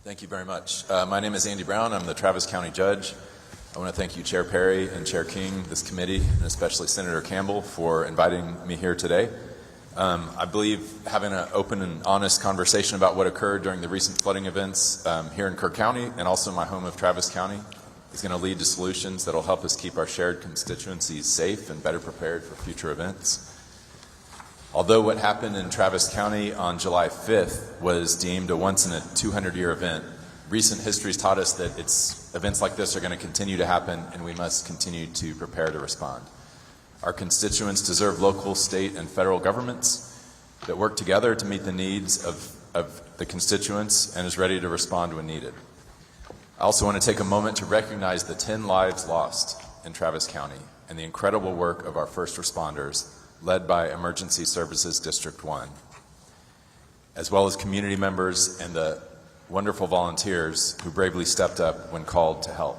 Thank you very much. My name is Andy Brown. I'm the Travis County Judge. I want to thank you, Chair Perry and Chair King, this committee, and especially Senator Campbell for inviting me here today. I believe having an open and honest conversation about what occurred during the recent flooding events here in Kerr County and also my home of Travis County is going to lead to solutions that will help us keep our shared constituencies safe and better prepared for future events. Although what happened in Travis County on July 5th was deemed a once-in-a-200-year event, recent history has taught us that events like this are going to continue to happen, and we must continue to prepare to respond. Our constituents deserve local, state, and federal governments that work together to meet the needs of the constituents and is ready to respond when needed. I also want to take a moment to recognize the 10 lives lost in Travis County and the incredible work of our first responders, led by Emergency Services District 1, as well as community members and the wonderful volunteers who bravely stepped up when called to help.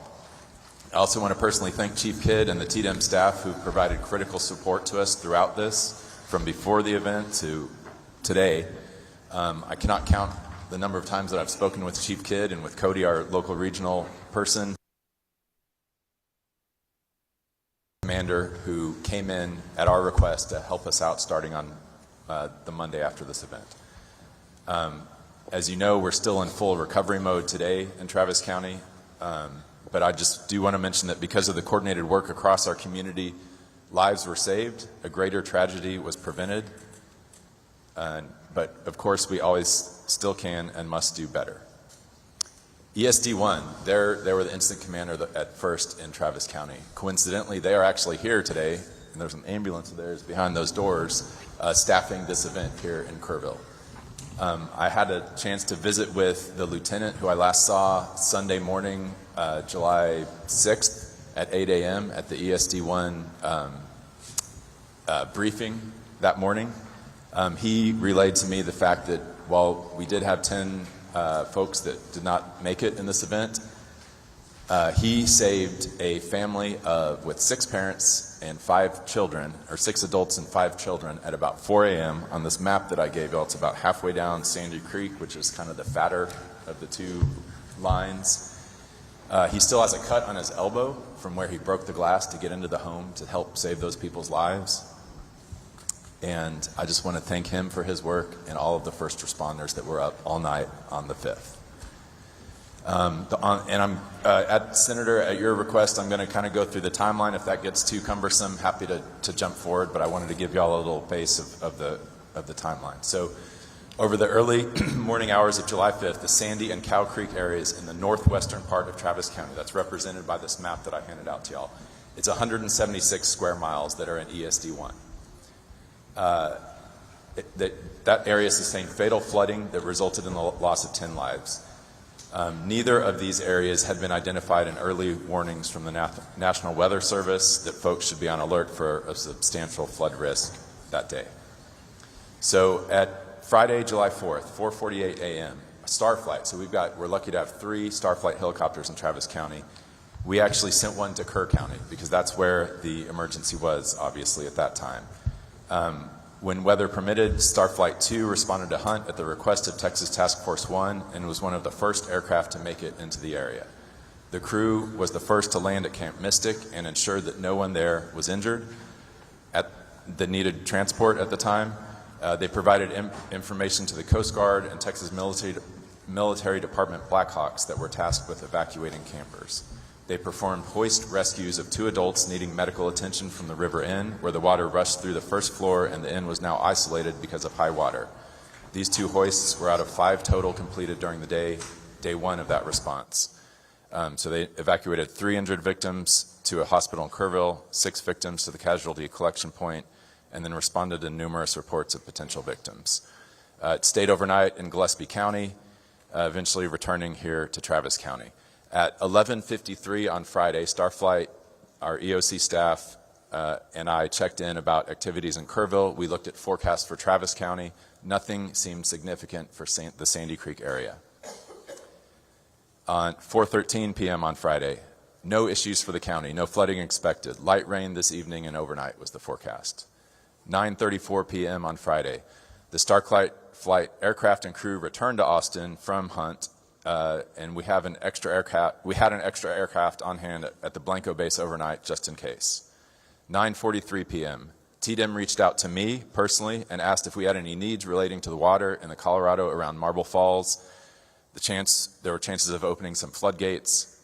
I also want to personally thank Chief Kidd and the TDEM staff who provided critical support to us throughout this, from before the event to today. I cannot count the number of times that I've spoken with Chief Kidd and with Cody, our local regional person, commander, who came in at our request to help us out starting on the Monday after this event. As you know, we're still in full recovery mode today in Travis County, but I just do want to mention that because of the coordinated work across our community, lives were saved, a greater tragedy was prevented, but of course we always still can and must do better. ESD-1, they were the incident commander at first in Travis County. Coincidentally, they are actually here today, and there's an ambulance of theirs behind those doors staffing this event here in Kerrville. I had a chance to visit with the lieutenant who I last saw Sunday morning, July 6th at 8 a.m. at the ESD-1 briefing that morning. He relayed to me the fact that while we did have 10 folks that did not make it in this event, he saved a family with 6 parents and 5 children, or 6 adults and 5 children, at about 4 a.m. on this map that I gave you. It's about halfway down Sandy Creek, which is kind of the fatter of the two lines. He still has a cut on his elbow from where he broke the glass to get into the home to help save those people's lives. And I just want to thank him for his work and all of the first responders that were up all night on the 5th. Senator, at your request, I'm going to kind of go through the timeline. If that gets too cumbersome, happy to jump forward, but I wanted to give you all a little base of the timeline. So over the early morning hours of July 5th, the Sandy and Cow Creek areas in the northwestern part of Travis County, that's represented by this map that I handed out to y'all. It's 176 square miles that are in ESD-1. That area sustained fatal flooding that resulted in the loss of 10 lives. Neither of these areas had been identified in early warnings from the National Weather Service that folks should be on alert for a substantial flood risk that day. So at Friday, July 4th, 4:48 a.m., a Starflight, so we're lucky to have 3 Starflight helicopters in Travis County. We actually sent one to Kerr County because that's where the emergency was, obviously, at that time. When weather permitted, Starflight 2 responded to Hunt at the request of Texas Task Force 1 and was one of the first aircraft to make it into the area. The crew was the first to land at Camp Mystic and ensured that no one there was injured that needed transport at the time. They provided information to the Coast Guard and Texas Military Department Blackhawks that were tasked with evacuating campers. They performed hoist rescues of 2 adults needing medical attention from the river inn, where the water rushed through the first floor and the inn was now isolated because of high water. These 2 hoists were out of 5 total completed during the day 1 of that response. So they evacuated 3 injured victims to a hospital in Kerrville, 6 victims to the casualty collection point, and then responded to numerous reports of potential victims. It stayed overnight in Gillespie County. eventually returning here to Travis County. At 11:53 on Friday, Starflight, our EOC staff, and I checked in about activities in Kerrville. We looked at forecasts for Travis County. Nothing seemed significant for the Sandy Creek area. On 4:13 p.m. on Friday, no issues for the county, no flooding expected. Light rain this evening and overnight was the forecast. 9:34 p.m. on Friday, the Starflight aircraft and crew returned to Austin from Hunt, and we had an extra aircraft on hand at the Blanco base overnight just in case. 9:43 p.m. TDEM reached out to me personally and asked if we had any needs relating to the water in the Colorado around Marble Falls. There were chances of opening some floodgates.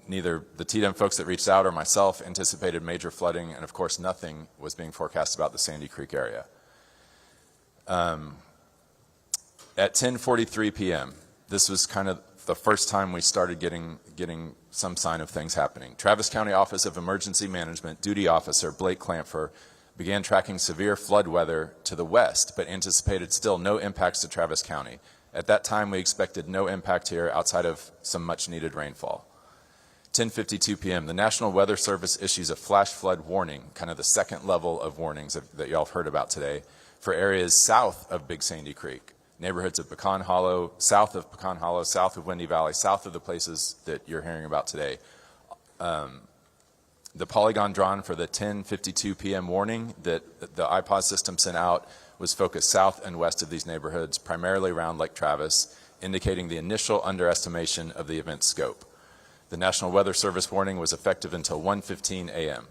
Neither the TDEM folks that reached out or myself anticipated major flooding, and of course nothing was being forecast about the Sandy Creek area. At 10:43 p.m., this was kind of the first time we started getting some sign of things happening. Travis County Office of Emergency Management Duty Officer Blake Clamfer began tracking severe flood weather to the west, but anticipated still no impacts to Travis County. At that time, we expected no impact here outside of some much-needed rainfall. 10:52 p.m., the National Weather Service issues a flash flood warning, kind of the second level of warnings that y'all have heard about today, for areas south of Big Sandy Creek, neighborhoods of Pecan Hollow, south of Pecan Hollow, south of Windy Valley, south of the places that you're hearing about today. The polygon drawn for the 10:52 p.m. warning that the iPod system sent out was focused south and west of these neighborhoods, primarily around Lake Travis, indicating the initial underestimation of the event's scope. The National Weather Service warning was effective until 1:15 a.m.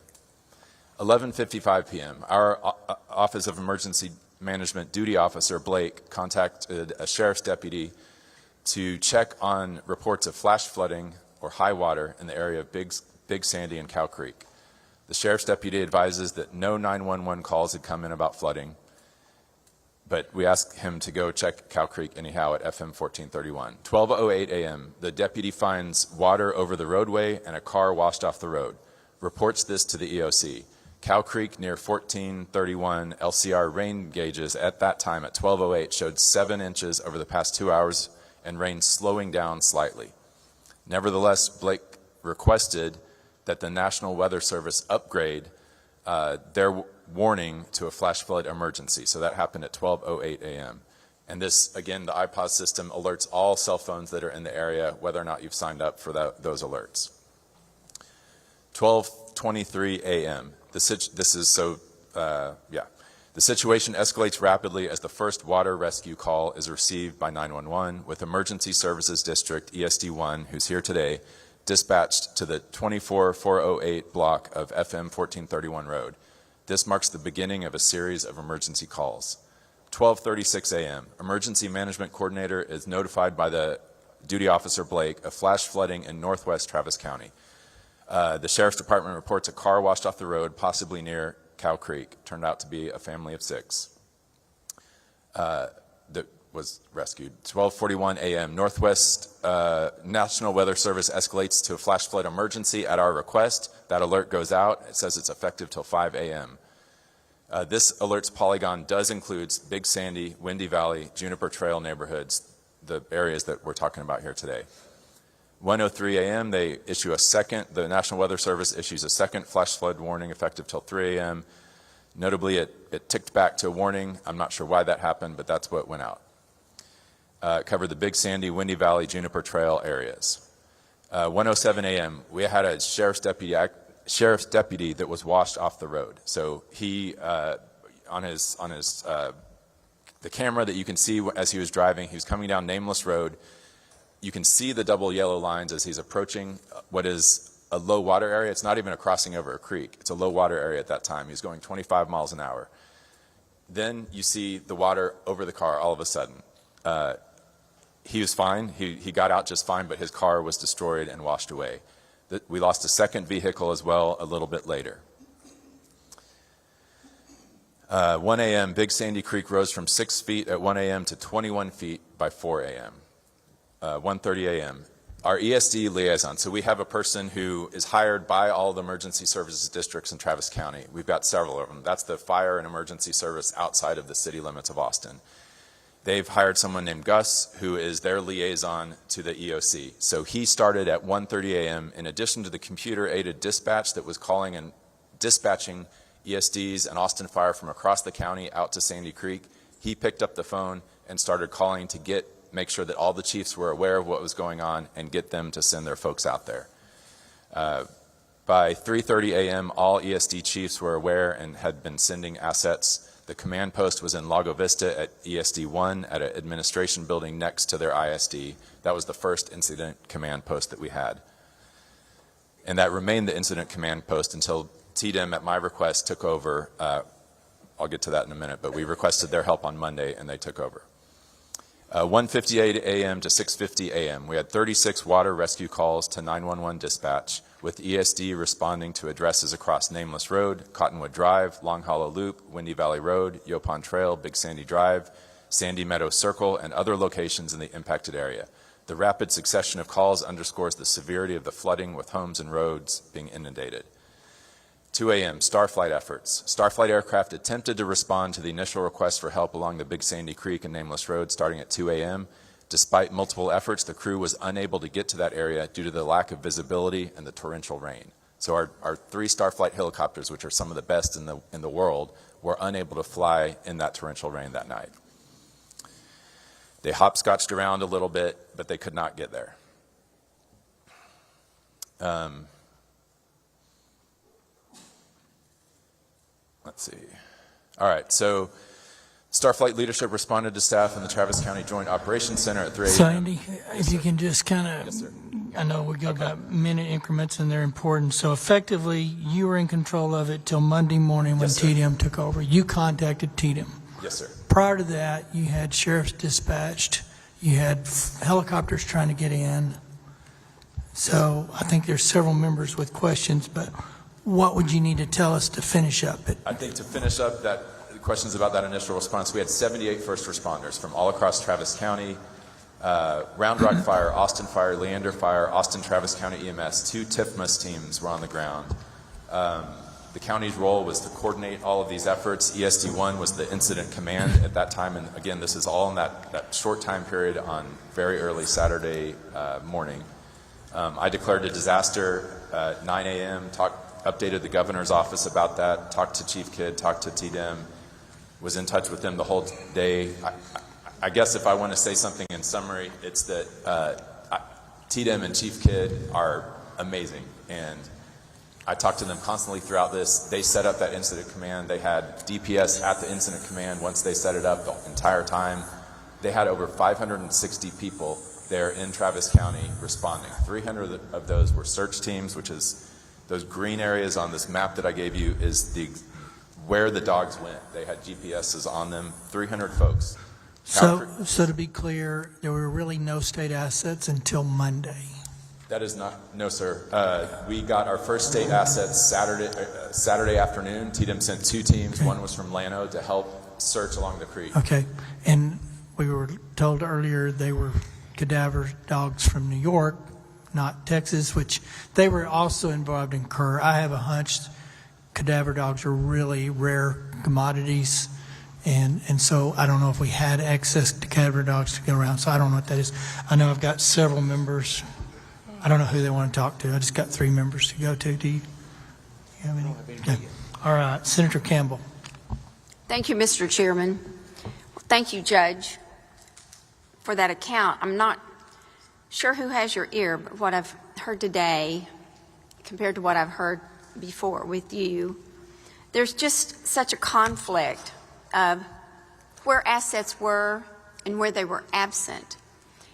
11:55 p.m., our Office of Emergency Management Duty Officer Blake contacted a sheriff's deputy to check on reports of flash flooding or high water in the area of Big Sandy and Cow Creek. The sheriff's deputy advises that no 911 calls had come in about flooding, but we asked him to go check Cow Creek anyhow at FM 1431. 12:08 a.m., the deputy finds water over the roadway and a car washed off the road. Reports this to the EOC. Cow Creek near 1431 LCR rain gauges at that time at 12:08 showed 7 inches over the past 2 hours and rain slowing down slightly. Nevertheless, Blake requested that the National Weather Service upgrade their warning to a flash flood emergency. So that happened at 12:08 a.m. And this, again, the iPod system alerts all cell phones that are in the area, whether or not you've signed up for those alerts. 12:23 a.m. The situation escalates rapidly as the first water rescue call is received by 911, with Emergency Services District ESD1, who's here today, dispatched to the 24408 block of FM 1431 Road. This marks the beginning of a series of emergency calls. 12:36 a.m., Emergency Management Coordinator is notified by the Duty Officer Blake of flash flooding in northwest Travis County. The Sheriff's Department reports a car washed off the road, possibly near Cow Creek. Turned out to be a family of 6 that was rescued. 12:41 a.m., Northwest National Weather Service escalates to a flash flood emergency at our request. That alert goes out. It says it's effective till 5 a.m. This alert's polygon does include Big Sandy, Windy Valley, Juniper Trail neighborhoods, the areas that we're talking about here today. 1:03 a.m., they issue the National Weather Service issues a second flash flood warning effective till 3 a.m. Notably, it ticked back to a warning. I'm not sure why that happened, but that's what went out. It covered the Big Sandy, Windy Valley, Juniper Trail areas. 1:07 a.m., we had a sheriff's deputy that was washed off the road. So he, on the camera that you can see as he was driving, he was coming down Nameless Road. You can see the double yellow lines as he's approaching what is a low water area. It's not even a crossing over a creek. It's a low water area at that time. He was going 25 miles an hour. Then you see the water over the car all of a sudden. He was fine. He got out just fine, but his car was destroyed and washed away. We lost a second vehicle as well a little bit later. 1 a.m., Big Sandy Creek rose from 6 feet at 1 a.m. to 21 feet by 4 a.m. 1:30 a.m., our ESD liaison. So we have a person who is hired by all the emergency services districts in Travis County. We've got several of them. That's the fire and emergency service outside of the city limits of Austin. they've hired someone named Gus, who is their liaison to the EOC. So he started at 1:30 a.m. In addition to the computer-aided dispatch that was calling and dispatching ESDs and Austin Fire from across the county out to Sandy Creek, he picked up the phone and started calling to make sure that all the chiefs were aware of what was going on and get them to send their folks out there. By 3:30 a.m., all ESD chiefs were aware and had been sending assets. The command post was in Lago Vista at ESD 1 at an administration building next to their ISD. That was the first incident command post that we had. And that remained the incident command post until TDEM, at my request, took over. I'll get to that in a minute, but we requested their help on Monday, and they took over. 1:58 a.m. to 6:50 a.m., we had 36 water rescue calls to 911 dispatch, with ESD responding to addresses across Nameless Road, Cottonwood Drive, Long Hollow Loop, Windy Valley Road, Yopon Trail, Big Sandy Drive, Sandy Meadow Circle, and other locations in the impacted area. The rapid succession of calls underscores the severity of the flooding, with homes and roads being inundated. 2 a.m., Starflight efforts. Starflight aircraft attempted to respond to the initial request for help along the Big Sandy Creek and Nameless Road starting at 2 a.m. Despite multiple efforts, the crew was unable to get to that area due to the lack of visibility and the torrential rain. So our 3 Starflight helicopters, which are some of the best in the world, were unable to fly in that torrential rain that night. They hopscotched around a little bit, but they could not get there. Let's see. All right, so Starflight leadership responded to staff in the Travis County Joint Operations Center at 3 a.m. So Andy, if you can just kind of, I know we go about minute increments and they're important. So effectively, you were in control of it till Monday morning when TDM took over. You contacted TDM. Yes, sir. Prior to that, you had sheriffs dispatched. You had helicopters trying to get in. So I think there's several members with questions, but what would you need to tell us to finish up it? I think to finish up that questions about that initial response, we had 78 first responders from all across Travis County, Round Rock Fire, Austin Fire, Leander Fire, Austin Travis County EMS, 2 TIFMAS teams were on the ground. The county's role was to coordinate all of these efforts. ESD-1 was the incident command at that time, and again, this is all in that short time period on very early Saturday morning. I declared a disaster at 9 a.m., updated the governor's office about that, talked to Chief Kidd, talked to TDEM, was in touch with them the whole day. I guess if I want to say something in summary, it's that TDEM and Chief Kidd are amazing, and I talked to them constantly throughout this. They set up that incident command. They had DPS at the incident command once they set it up the entire time. They had over 560 people there in Travis County responding. 300 of those were search teams, which is those green areas on this map that I gave you is where the dogs went. They had GPSs on them, 300 folks. So to be clear, there were really no state assets until Monday. That is not, no sir. We got our first state assets Saturday afternoon. TDEM sent 2 teams. One was from Llano to help search along the creek. Okay, and we were told earlier they were cadaver dogs from New York, not Texas, which they were also involved in Kerr. I have a hunch cadaver dogs are really rare commodities, and so I don't know if we had access to cadaver dogs to go around, so I don't know what that is. I know I've got several members. I don't know who they want to talk to. I just got 3 members to go to. Do you have any? Okay. All right, Senator Campbell. Thank you, Mr. Chairman. Thank you, Judge, for that account. I'm not sure who has your ear, but what I've heard today compared to what I've heard before with you, there's just such a conflict of where assets were and where they were absent.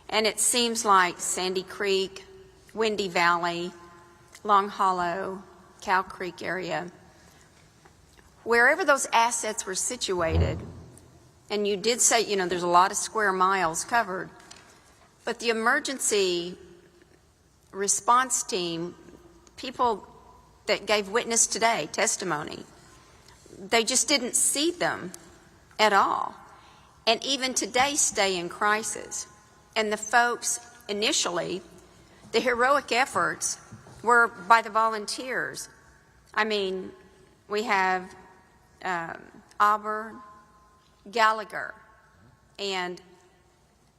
And it seems like Sandy Creek, Windy Valley, Long Hollow, Cow Creek area, wherever those assets were situated, and you did say, you know, there's a lot of square miles covered, but the emergency response team, people that gave witness today, testimony, they just didn't see them at all. And even today stay in crisis. And the folks initially, the heroic efforts were by the volunteers. I mean, we have Auburn, Gallagher, and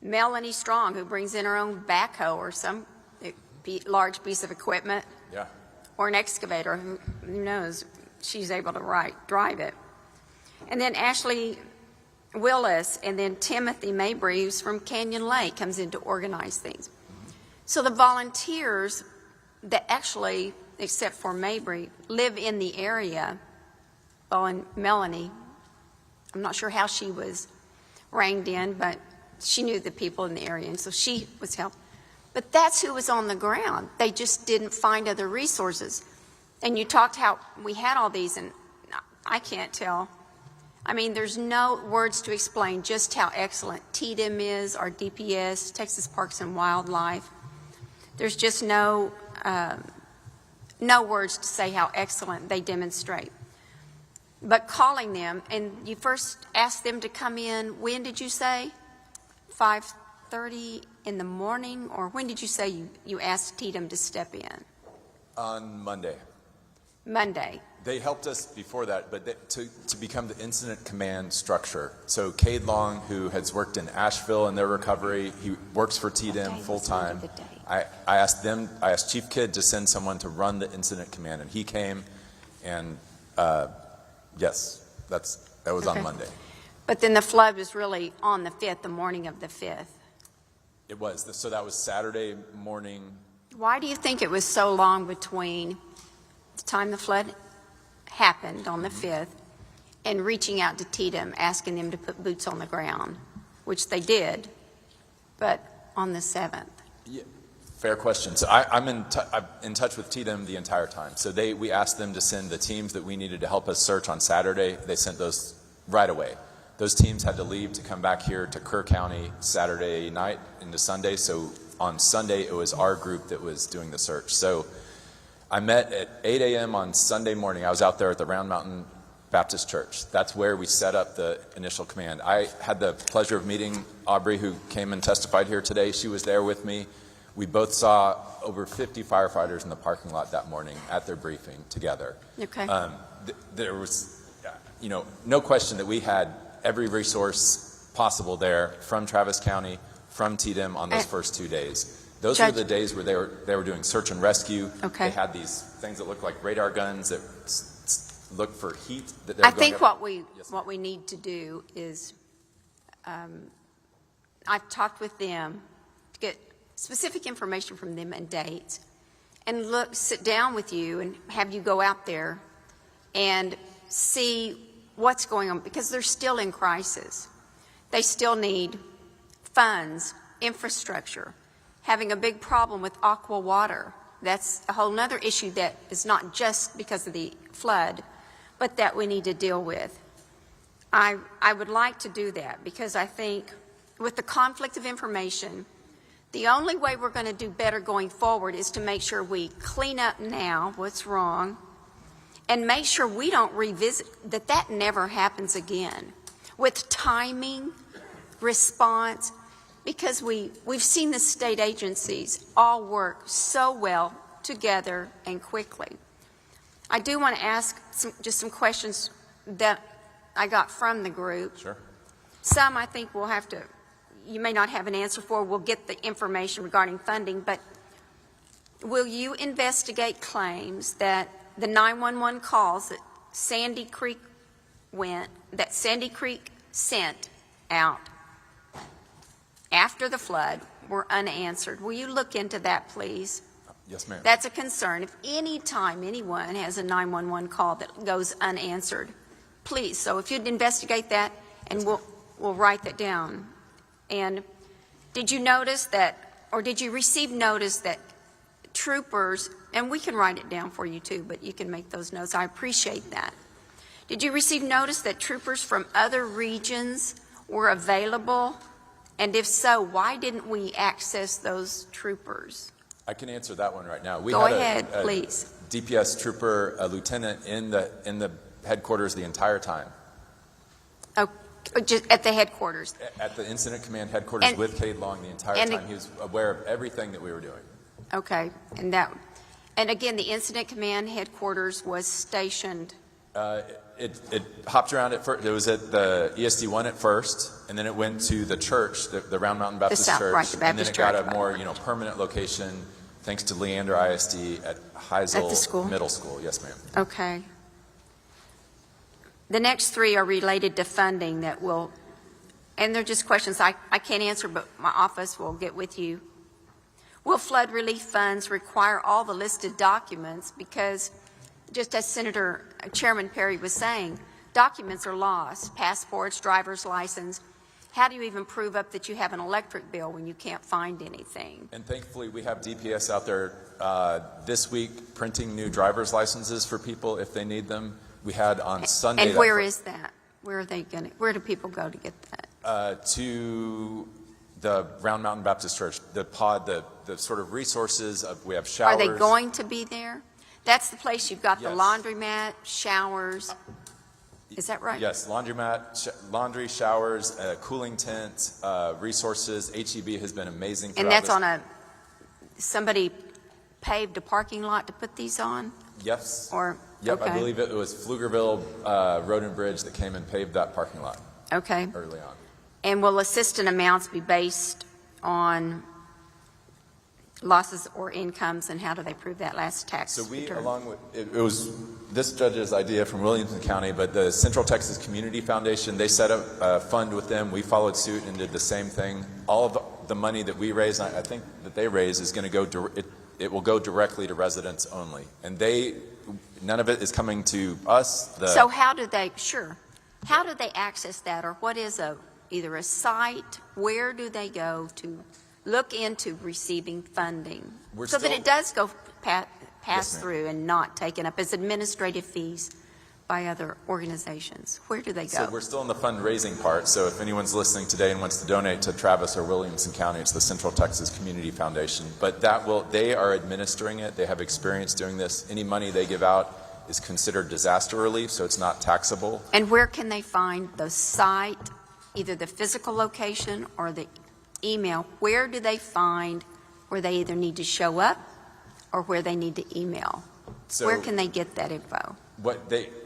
Melanie Strong, who brings in her own backhoe or some large piece of equipment, Yeah. or an excavator, who knows, she's able to drive it. And then Ashley Willis, and then Timothy Mabry, who's from Canyon Lake, comes in to organize things. So the volunteers that actually, except for Mabry, live in the area, well, and Melanie, I'm not sure how she was reined in, but she knew the people in the area, and so she was helped. But that's who was on the ground. They just didn't find other resources. And you talked how we had all these, and I can't tell. I mean, there's no words to explain just how excellent TDM is, our DPS, Texas Parks and Wildlife. There's just no words to say how excellent they demonstrate. But calling them, and you first asked them to come in, when did you say? 5:30 in the morning? Or when did you say you asked TDM to step in? On Monday. Monday. They helped us before that, but to become the incident command structure. So Cade Long, who has worked in Asheville in their recovery, he works for TDM full time. I asked Chief Kidd to send someone to run the incident command, and he came, and yes, that was on Monday. But then the flood was really on the 5th, the morning of the 5th. It was. So that was Saturday morning. Why do you think it was so long between the time the flood happened on the 5th and reaching out to TDM, asking them to put boots on the ground, which they did, but on the 7th? Yeah, fair question. So I'm in touch with TDM the entire time. So we asked them to send the teams that we needed to help us search on Saturday. They sent those right away. Those teams had to leave to come back here to Kerr County Saturday night into Sunday. So on Sunday, it was our group that was doing the search. So I met at 8 a.m. on Sunday morning. I was out there at the Round Mountain Baptist Church. That's where we set up the initial command. I had the pleasure of meeting Aubrey, who came and testified here today. She was there with me. We both saw over 50 firefighters in the parking lot that morning at their briefing together. Okay. There was, no question that we had every resource possible there from Travis County, from TDM on those first 2 days. Those were the days where they were doing search and rescue. Okay. They had these things that looked like radar guns that looked for heat. I think what we need to do is, I've talked with them to get specific information from them and dates, and sit down with you and have you go out there and see what's going on, because they're still in crisis. They still need funds, infrastructure, having a big problem with aqua water. That's a whole other issue that is not just because of the flood, but that we need to deal with. I would like to do that, because I think with the conflict of information, the only way we're going to do better going forward is to make sure we clean up now what's wrong, and make sure we don't revisit, that never happens again. With timing, response, because we've seen the state agencies all work so well together and quickly. I do want to ask just some questions that I got from the group. Sure. Some I think we'll have to, you may not have an answer for. We'll get the information regarding funding, but will you investigate claims that the 911 calls that Sandy Creek sent out after the flood were unanswered? Will you look into that, please? Yes, ma'am. That's a concern. If any time anyone has a 911 call that goes unanswered, please. So if you'd investigate that, and we'll write that down. And did you notice that, or did you receive notice that troopers, and we can write it down for you too, but you can make those notes. I appreciate that. Did you receive notice that troopers from other regions were available? And if so, why didn't we access those troopers? I can answer that one right now. We Go had ahead, a please. DPS trooper, a lieutenant in the headquarters the entire time. Oh, just at the headquarters. At the incident command headquarters with Cade Long the entire time. He was aware of everything that we were doing. Okay, and again, the incident command headquarters was stationed It hopped around at first. It was at the ESD1 at first, and then it went to the church, the Round Mountain Baptist Church, right, the Baptist and then it Church. got a more permanent location thanks to Leander ISD at Heisel At the school? Middle School. Yes, ma'am. Okay. The next three are related to funding that will, and they're just questions I can't answer, but my office will get with you. Will flood relief funds require all the listed documents? Because just as Chairman Perry was saying, documents are lost, passports, driver's license. How do you even prove up that you have an electric bill when you can't find anything? And thankfully, we have DPS out there this week printing new driver's licenses for people if they need them. We had on Sunday. And where is that? Where are they going? Where do people go to get that? To the Round Mountain Baptist Church, the pod, the sort of resources of, we have showers. Are they going to be there? That's the place you've got Yes. the laundromat, showers. Is that right? Yes, laundromat, laundry, showers, cooling tent, resources. HEB has been amazing. And that's on somebody paved a parking lot to put these on? Yes. Or, Yep, okay. I believe it was Pflugerville Road and Bridge that came and paved that parking lot Okay. early on. And will assistant amounts be based on losses or incomes, and how do they prove that last tax So we, return? along with, it was this judge's idea from Williamson County, but the Central Texas Community Foundation, they set up a fund with them. We followed suit and did the same thing. All of the money that we raise, I think that they raise, is going to go, it will go directly to residents only. And none of it is coming to us. So how do they access that, or what is either a site? Where do they go to look into receiving funding so that it does go pass Yes, ma'am. through and not taken up as administrative fees by other organizations? Where do they go? So we're still in the fundraising part. So if anyone's listening today and wants to donate to Travis or Williamson County, it's the Central Texas Community Foundation. But they are administering it. They have experience doing this. Any money they give out is considered disaster relief, so it's not taxable. And where can they find the site, either the physical location or the email? Where do they find where they either need to show up or where they need to email? So Where can they get that info?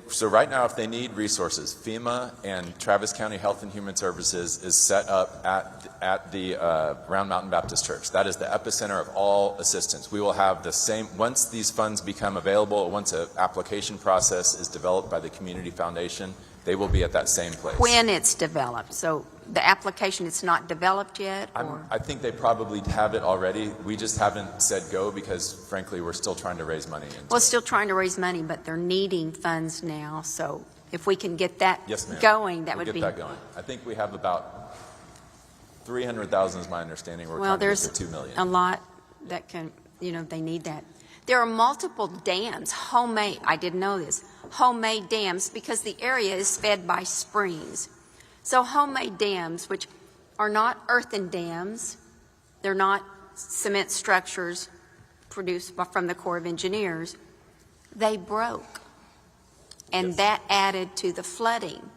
So right now, if they need resources, FEMA and Travis County Health and Human Services is set up at the Round Mountain Baptist Church. That is the epicenter of all assistance. We will have the same, once these funds become available, once an application process is developed by the Community Foundation, they will be at that same place. When it's developed. So the application, it's not developed yet? I think they probably have it already. We just haven't said go because, frankly, we're still trying to raise money. Well, still trying to raise money, but they're needing funds now. So if we can get that Yes, ma'am. going, that We'll would be... get that going. I think we have about 300,000 is my understanding. We're Well, trying to get there's to 2 million. a lot that can, they need that. There are multiple dams, homemade, I didn't know this, homemade dams, because the area is fed by springs. So homemade dams, which are not earthen dams, they're not cement structures produced from the Corps of Engineers, they broke. And that added to the flooding.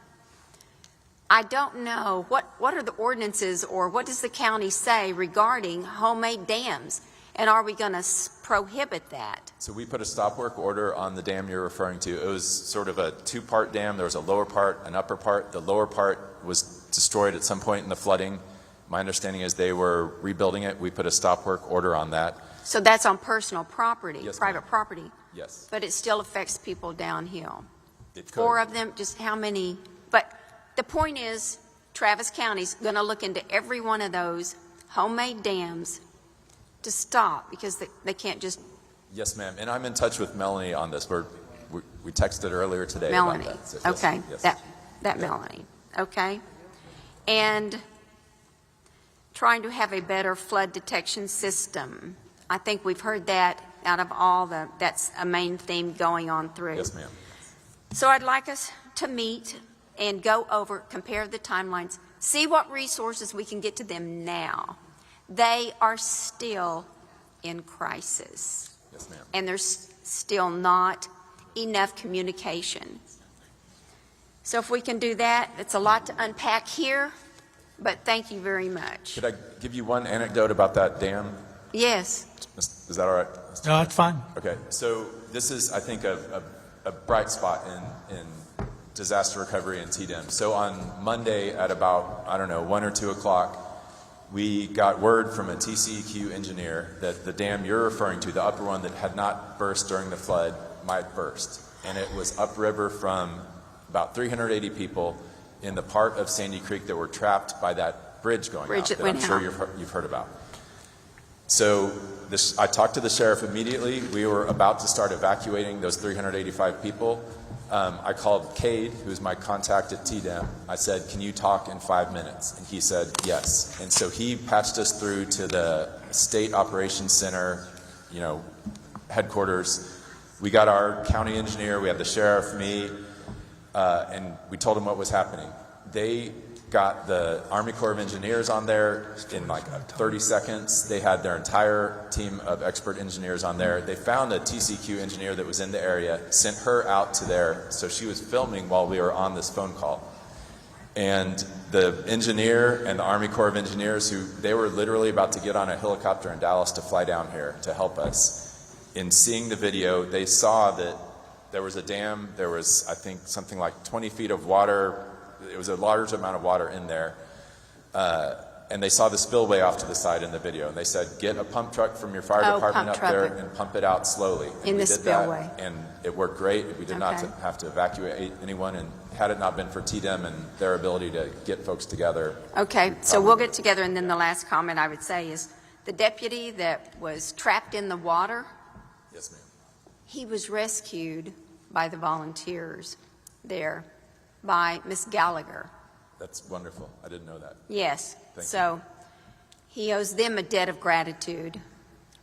I don't know, what are the ordinances, or what does the county say regarding homemade dams? And are we going to prohibit that? So we put a stop work order on the dam you're referring to. It was sort of a two-part dam. There was a lower part, an upper part. The lower part was destroyed at some point in the flooding. My understanding is they were rebuilding it. We put a stop work order on that. So that's on personal property, Yes, private ma'am. property, Yes. but it still affects people downhill. It could. 4 of them, just how many? But the point is, Travis County's going to look into every one of those homemade dams to stop, because they can't just... Yes, ma'am. And I'm in touch with Melanie on this. We texted earlier today Melanie, about that. So yes, okay, yes. that Yeah. Melanie, okay. And trying to have a better flood detection system. I think we've heard that out of that's a main theme going on through. Yes, ma'am. So I'd like us to meet and go over, compare the timelines, see what resources we can get to them now. They are still in crisis. Yes, ma'am. And there's still not enough communication. So if we can do that, it's a lot to unpack here, but thank you very much. Could I give you one anecdote about that dam? Yes. Is that all right? No, it's fine. Okay. So this is, I think, a a bright spot in disaster recovery and TDEM. So on Monday at about, 1 or 2 o'clock, we got word from a TCEQ engineer that the dam you're referring to, the upper one that had not burst during the flood, might burst. And it was upriver from about 380 people in the part of Sandy Creek that were trapped by that bridge going out that I'm sure you've heard about. So I talked to the sheriff immediately. We were about to start evacuating those 385 people. I called Cade, who's my contact at TDEM. I said, can you talk in 5 minutes? And he said, yes. And so he patched us through to the State Operations Center, headquarters. We got our county engineer, we had the sheriff, me, and we told them what was happening. They got the Army Corps of Engineers on there in like 30 seconds. They had their entire team of expert engineers on there. They found a TCQ engineer that was in the area, sent her out to there, so she was filming while we were on this phone call. And the engineer and the Army Corps of Engineers, they were literally about to get on a helicopter in Dallas to fly down here to help us. In seeing the video, they saw that there was a dam, there was, I think, something like 20 feet of water. It was a large amount of water in there. And they saw the spillway off to the side in the video. And they said, get a pump truck from your fire department up there and pump it out slowly. And in the spillway. And it worked great. We did not have to evacuate anyone. And had it not been for TDEM and their ability to get folks together. Okay, so we'll get together. And then the last comment I would say is the deputy that was trapped in the water. Yes, ma'am. He was rescued by the volunteers there by Miss Gallagher. That's wonderful. I didn't know that. Yes. Thank you. He owes them a debt of gratitude,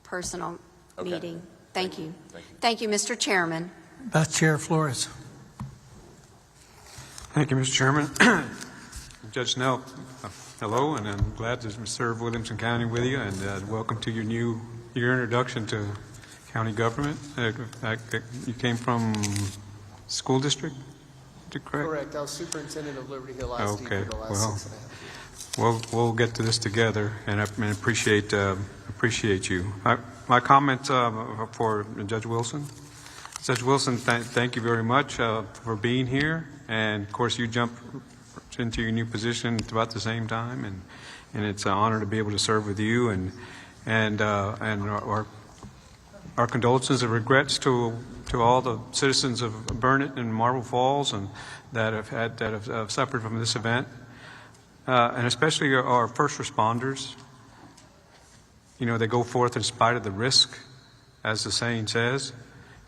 personal meeting. Thank you. Thank you, Mr. Chairman. Vice Chair Flores. Thank you, Mr. Chairman. Judge Snell, hello, and I'm glad to serve Williamson County with you, and welcome to your introduction to county government. You came from school district? Correct. I was superintendent of Liberty Hill ISD for the last 6.5 years. We'll get to this together, and I appreciate you. My comment for Judge Wilson. Judge Wilson, thank you very much for being here, and of course you jumped into your new position about the same time, and it's an honor to be able to serve with you, and our condolences and regrets to all the citizens of Burnett and Marble Falls and that have suffered from this event, and especially our first responders. They go forth in spite of the risk, as the saying says.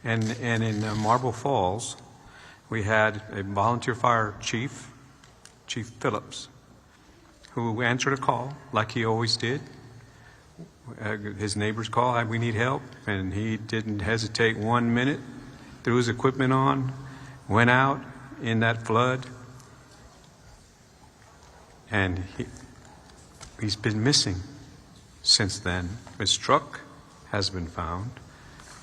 And in Marble Falls, we had a volunteer fire chief, Chief Phillips, who answered a call like he always did. His neighbors called, we need help, and he didn't hesitate 1 minute, threw his equipment on, went out in that flood, and he's been missing since then. His truck has been found,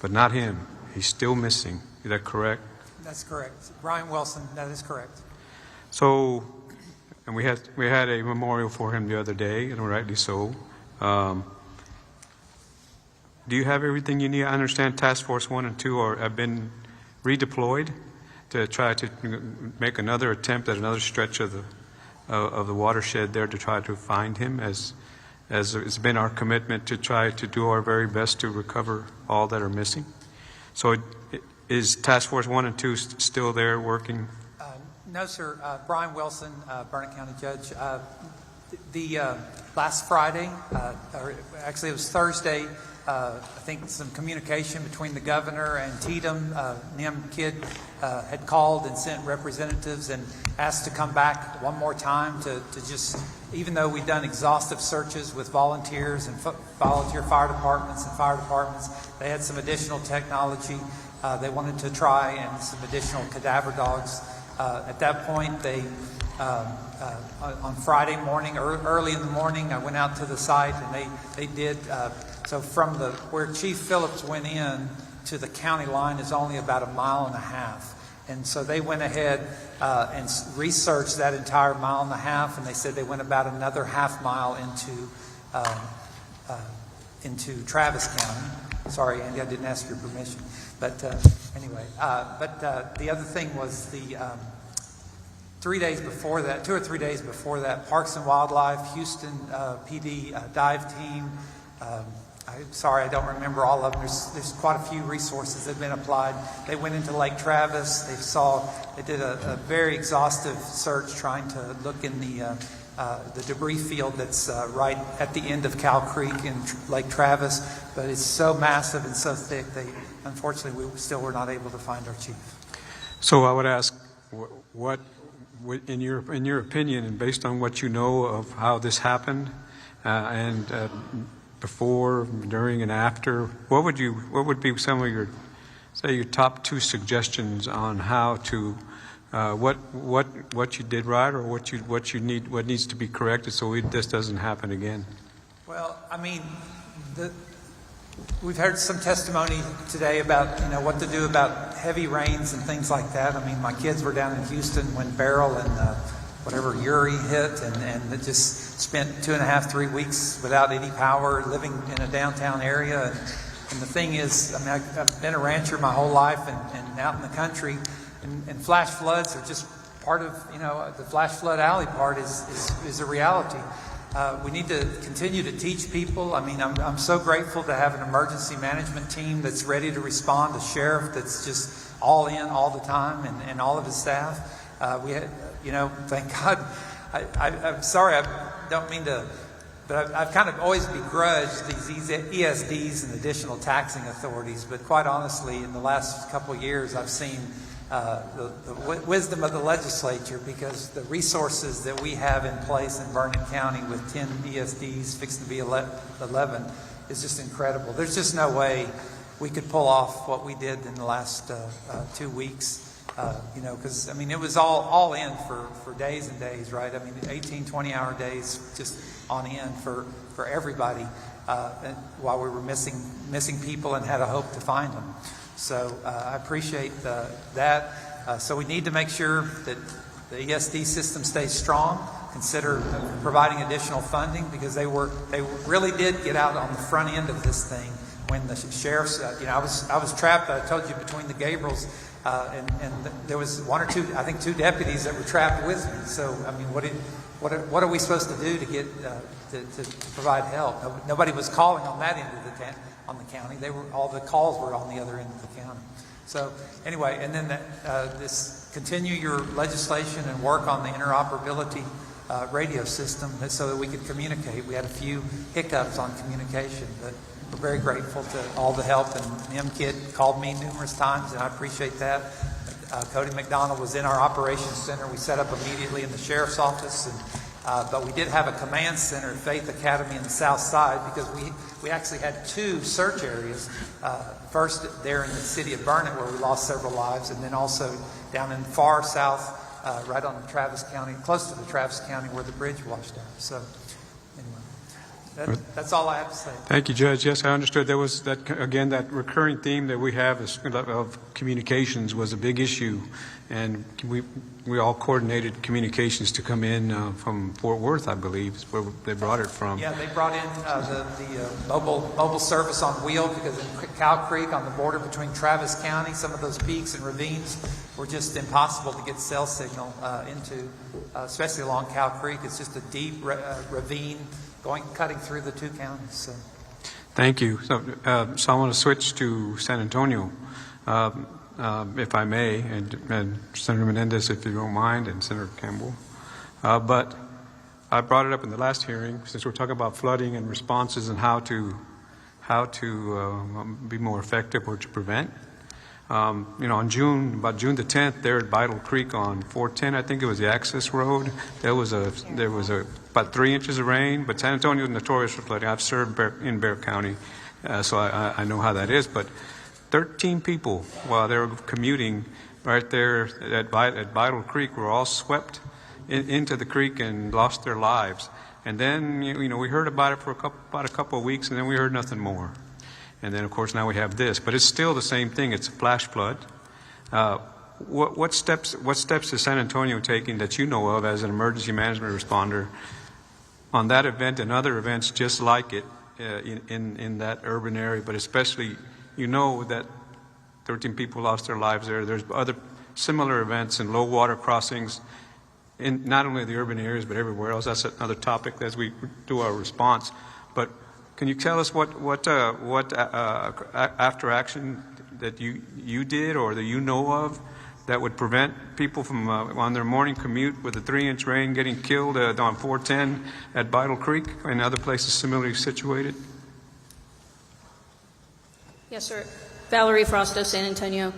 but not him. He's still missing. Is that correct? That's correct. Brian Wilson, that is correct. So, and we had a memorial for him the other day, and rightly so. Do you have everything you need? I understand Task Force 1 and 2 have been redeployed to try to make another attempt at another stretch of the watershed there to try to find him, as it's been our commitment to try to do our very best to recover all that are missing. So is Task Force 1 and 2 still there working? No, sir. Brian Wilson, Burnett County Judge. The last Friday, or actually it was Thursday, I think some communication between the governor and TDEM, NIM Kidd had called and sent representatives and asked to come back one more time to just, even though we'd done exhaustive searches with volunteers and volunteer fire departments, they had some additional technology they wanted to try and some additional cadaver dogs. At that point, they on Friday morning, early in the morning, I went out to the site and they did. So from where Chief Phillips went in to the county line is only about 1.5 miles. And so they went ahead and researched that entire 1.5 miles, and they said they went about another 0.5 mile into Travis County. Sorry, Andy, I didn't ask your permission. But anyway, the other thing was the 3 days before that, 2 or 3 days before that, Parks and Wildlife, Houston PD dive team. I'm sorry, I don't remember all of them. There's quite a few resources that have been applied. They went into Lake Travis. They did a very exhaustive search trying to look in the debris field that's right at the end of Cow Creek in Lake Travis. But it's so massive and so thick, unfortunately, we still were not able to find our chief. So I would ask, what in your opinion, and based on what you know of how this happened, and before, during, and after, what would be some of your top 2 suggestions on how to what you did right, or what needs to be corrected so this doesn't happen again? Well, I mean, we've heard some testimony today about what to do about heavy rains and things like that. I mean, my kids were down in Houston when Beryl and whatever Uri hit, and it just spent 2.5, 3 weeks without any power, living in a downtown area. And the thing is, I mean, I've been a rancher my whole life and out in the country, and flash floods are just part of, the flash flood alley part is a reality. We need to continue to teach people. I mean, I'm so grateful to have an emergency management team that's ready to respond, a sheriff that's just all in all the time, and all of his staff. We had, thank God. I'm sorry, I don't mean to, but I've kind of always begrudged these ESDs and additional taxing authorities. But quite honestly, in the last couple of years, I've seen the wisdom of the legislature, because the resources that we have in place in Vernon County with 10 ESDs fixing to be 11 is just incredible. There's just no way we could pull off what we did in the last 2 weeks. Because, I mean, it was all in for days and days, right? I mean, 18, 20-hour days just on end for everybody, and while we were missing people and had a hope to find them. So I appreciate that. So we need to make sure that the ESD system stays strong. Consider providing additional funding, because they really did get out on the front end of this thing when the sheriffs. I was trapped. I told you, between the Gabriels. And there was 1 or 2, I think 2 deputies that were trapped with me. So, I mean, what are we supposed to do to get to provide help? Nobody was calling on that end of the county. All the calls were on the other end of the county. So anyway, and then this continue your legislation and work on the interoperability radio system so that we could communicate. We had a few hiccups on communication, but we're very grateful to all the help, and MKID called me numerous times, and I appreciate that. Cody McDonald was in our operations center. We set up immediately in the sheriff's office, but we did have a command center at Faith Academy in the south side, because we actually had 2 search areas. First there in the city of Vernon, where we lost several lives, and then also down in far south, right on the Travis County, close to the Travis County, where the bridge washed out. So anyway, that's all I have to say. Thank you, Judge. Yes, I understood. There was that recurring theme that we have of communications was a big issue, and we all coordinated communications to come in from Fort Worth, I believe, is where they brought it from. Yeah, they brought in the mobile service on wheel, because in Cow Creek, on the border between Travis County, some of those peaks and ravines were just impossible to get cell signal into, especially along Cow Creek. It's just a deep ravine cutting through the 2 counties. So. Thank you. So I want to switch to San Antonio, if I may, and Senator Menendez, if you don't mind, and Senator Campbell. But I brought it up in the last hearing, since we're talking about flooding and responses and how to be more effective or to prevent. On June the 10th, there at Vital Creek on 410, I think it was the access road, there was about 3 inches of rain. But San Antonio is notorious for flooding. I've served in Kerr County, so I know how that is. But 13 people, while they were commuting right there at Vital Creek, were all swept into the creek and lost their lives. And then we heard about it for about a couple of weeks, and then we heard nothing more. And then, of course, now we have this. But it's still the same thing. It's a flash flood. What steps is San Antonio taking that you know of as an emergency management responder on that event and other events just like it in that urban area, but especially that 13 people lost their lives there. There's other similar events in low water crossings in not only the urban areas but everywhere else. That's another topic as we do our response. But can you tell us what after action that you did or that you know of that would prevent people from on their morning commute with a 3-inch rain getting killed on 410 at Vital Creek and other places similarly situated? Yes, sir. Valerie Frosto, San Antonio.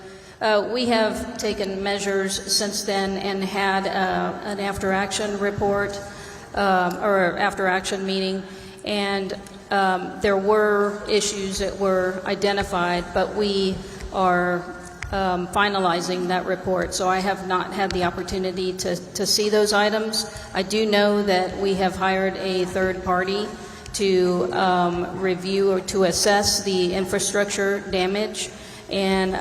We have taken measures since then and had an after-action report or after-action meeting, and there were issues that were identified, but we are finalizing that report, so I have not had the opportunity to see those items. I do know that we have hired a third party to review or to assess the infrastructure damage, and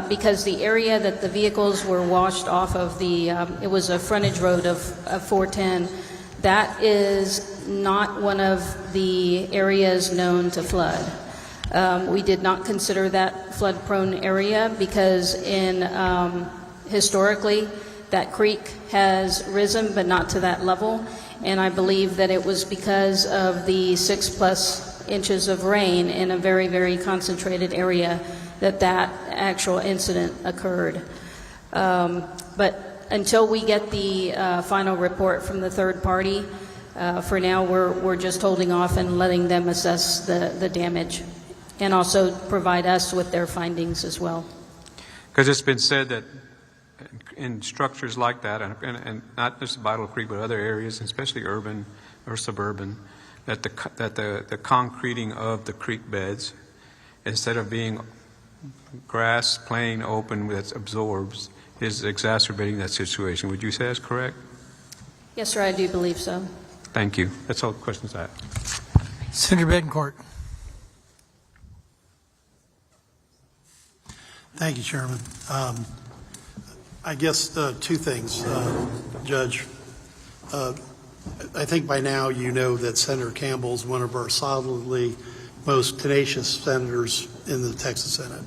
because the area that the vehicles were washed off of, it was a frontage road of 410, that is not one of the areas known to flood. We did not consider that flood-prone area because historically that creek has risen, but not to that level. And I believe that it was because of the 6+ inches of rain in a very, very concentrated area that actual incident occurred. But until we get the final report from the third party, for now we're just holding off and letting them assess the damage, and also provide us with their findings as well. Because it's been said that in structures like that, and not just Vital Creek, but other areas, especially urban or suburban, that the concreting of the creek beds, instead of being grass, plain, open, that absorbs, is exacerbating that situation. Would you say that's correct? Yes, sir, I do believe so. Thank you. That's all the questions I have. Senator Betancourt. Thank you, Chairman. I guess two things, Judge. I think by now you know that Senator Campbell is one of our solidly most tenacious senators in the Texas Senate,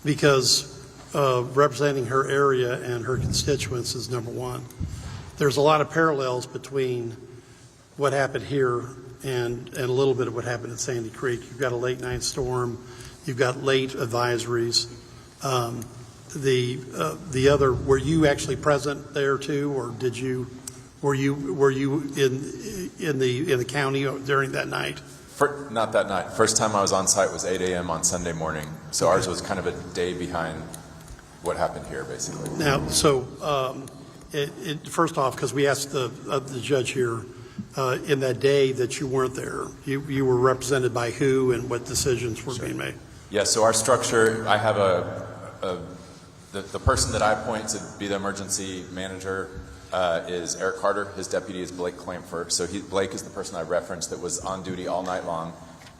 because representing her area and her constituents is number one. There's a lot of parallels between what happened here and a little bit of what happened at Sandy Creek. You've got a late night storm. You've got late advisories. The other, were you actually present there too, or were you in the county during that night? Not that night. First time I was on site was 8 a.m. on Sunday morning. So ours was kind of a day behind what happened here, basically. Now, so first off, because we asked the judge here, in that day that you weren't there, you were represented by who and what decisions were being made? Yeah, so our structure, I have the person that I appoint to be the emergency manager is Eric Carter. His deputy is Blake Clampfer. So Blake is the person I referenced that was on duty all night long.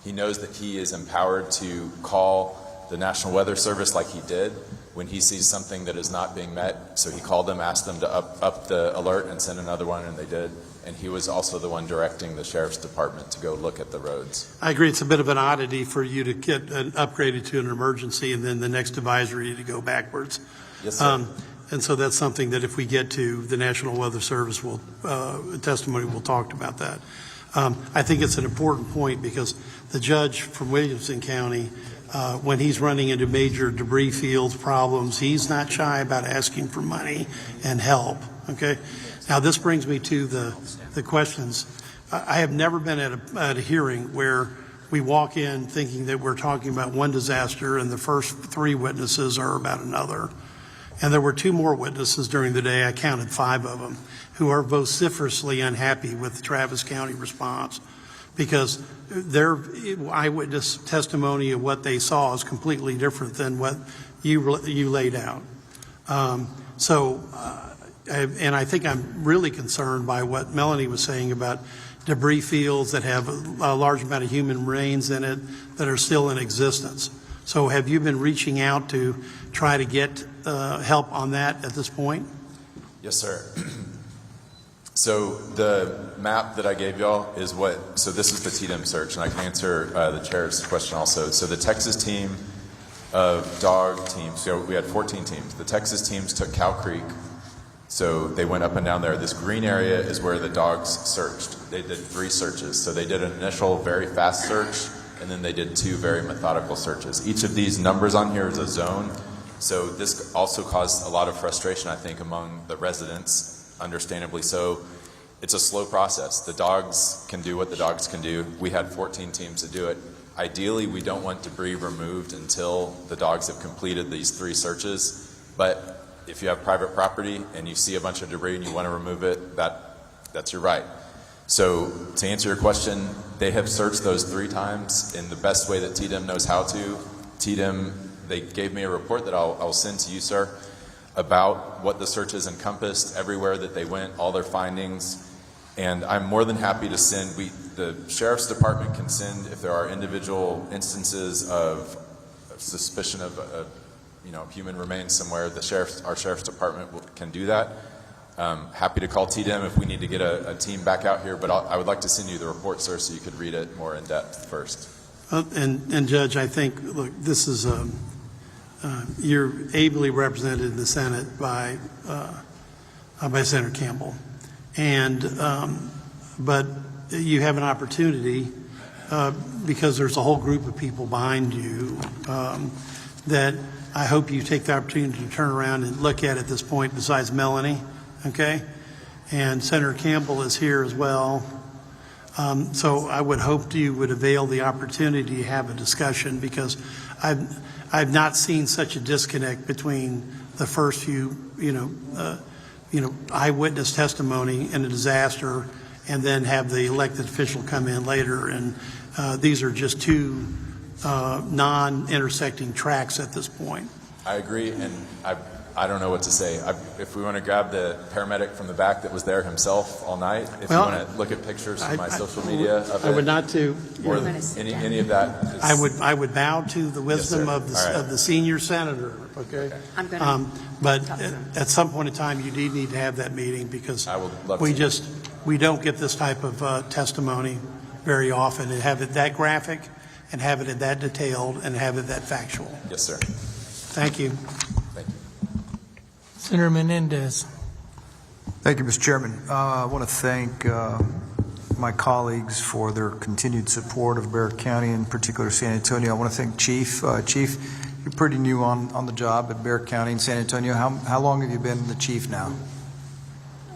He knows that he is empowered to call the National Weather Service like he did when he sees something that is not being met. So he called them, asked them to up the alert and send another one, and they did. And he was also the one directing the Sheriff's Department to go look at the roads. I agree. It's a bit of an oddity for you to get upgraded to an emergency and then the next advisory to go backwards. Yes, sir. And so that's something that if we get to the National Weather Service testimony, we'll talk about that. I think it's an important point because the judge from Williamson County, when he's running into major debris fields problems, he's not shy about asking for money and help. Okay. Now this brings me to the questions. I have never been at a hearing where we walk in thinking that we're talking about one disaster and the first three witnesses are about another. And there were two more witnesses during the day, I counted 5 of them, who are vociferously unhappy with the Travis County response because their eyewitness testimony of what they saw is completely different than what you laid out. And I think I'm really concerned by what Melanie was saying about debris fields that have a large amount of human remains in it that are still in existence. So have you been reaching out to try to get help on that at this point? Yes, sir. So the map that I gave y'all is so this is the TDM search, and I can answer the chair's question also. So the Texas team of dog teams. So we had 14 teams. The Texas teams took Cow Creek, so they went up and down there. This green area is where the dogs searched. They did 3 searches. So they did an initial very fast search, and then they did 2 very methodical searches. Each of these numbers on here is a zone. So this also caused a lot of frustration, I think, among the residents, understandably so. It's a slow process. The dogs can do what the dogs can do. We had 14 teams to do it. Ideally, we don't want debris removed until the dogs have completed these 3 searches. But if you have private property and you see a bunch of debris and you want to remove it, that's your right. So to answer your question, they have searched those 3 times in the best way that TDEM knows how to. TDEM, they gave me a report that I'll send to you, sir, about what the searches encompassed, everywhere that they went, all their findings. And I'm more than happy to send, the Sheriff's Department can send, if there are individual instances of suspicion of human remains somewhere, our Sheriff's Department can do that. Happy to call TDEM if we need to get a team back out here, but I would like to send you the report, sir, so you could read it more in depth first. And Judge, I think, look, this is, you're ably represented in the Senate by Senator Campbell. And, but you have an opportunity, because there's a whole group of people behind you, that I hope you take the opportunity to turn around and look at this point besides Melanie, okay? And Senator Campbell is here as well. So I would hope you would avail the opportunity to have a discussion, because I've not seen such a disconnect between the first few, eyewitness testimony in a disaster, and then have the elected official come in later. And these are just 2 non-intersecting tracks at this point. I agree, and I don't know what to say. If we want to grab the paramedic from the back that was there himself all night, if you want to look at pictures from my social media of it, I would not to. Or any of that. I would bow to the wisdom of the senior senator. Okay. I'm going to. But at some point in time, you need to have that meeting, because I would love we don't get this type of testimony very often, and have it that graphic, and have it that detailed, and have it that factual. Yes, sir. Thank you. Thank you. Senator Menendez. Thank you, Mr. Chairman. I want to thank my colleagues for their continued support of Bexar County, in particular San Antonio. I want to thank Chief. Chief, you're pretty new on the job at Bexar County in San Antonio. How long have you been the chief now?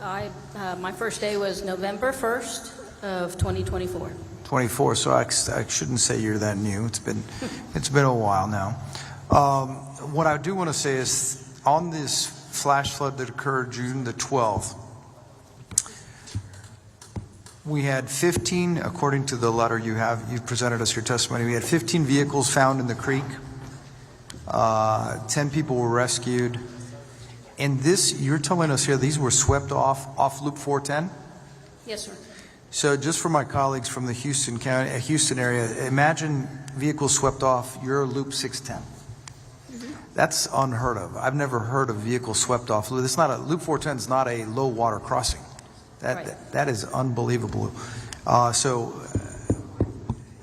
My first day was November 1st of 2024. 24, so I shouldn't say you're that new. It's been a while now. What I do want to say is, on this flash flood that occurred June the 12th, we had 15, according to the letter you presented us your testimony, we had 15 vehicles found in the creek. 10 people were rescued. And this, you're telling us here, these were swept off Loop 410? Yes, sir. So just for my colleagues from the Houston area, imagine vehicles swept off your Loop 610. That's unheard of. I've never heard of vehicles swept off. Loop 410 is not a low water crossing. That is unbelievable.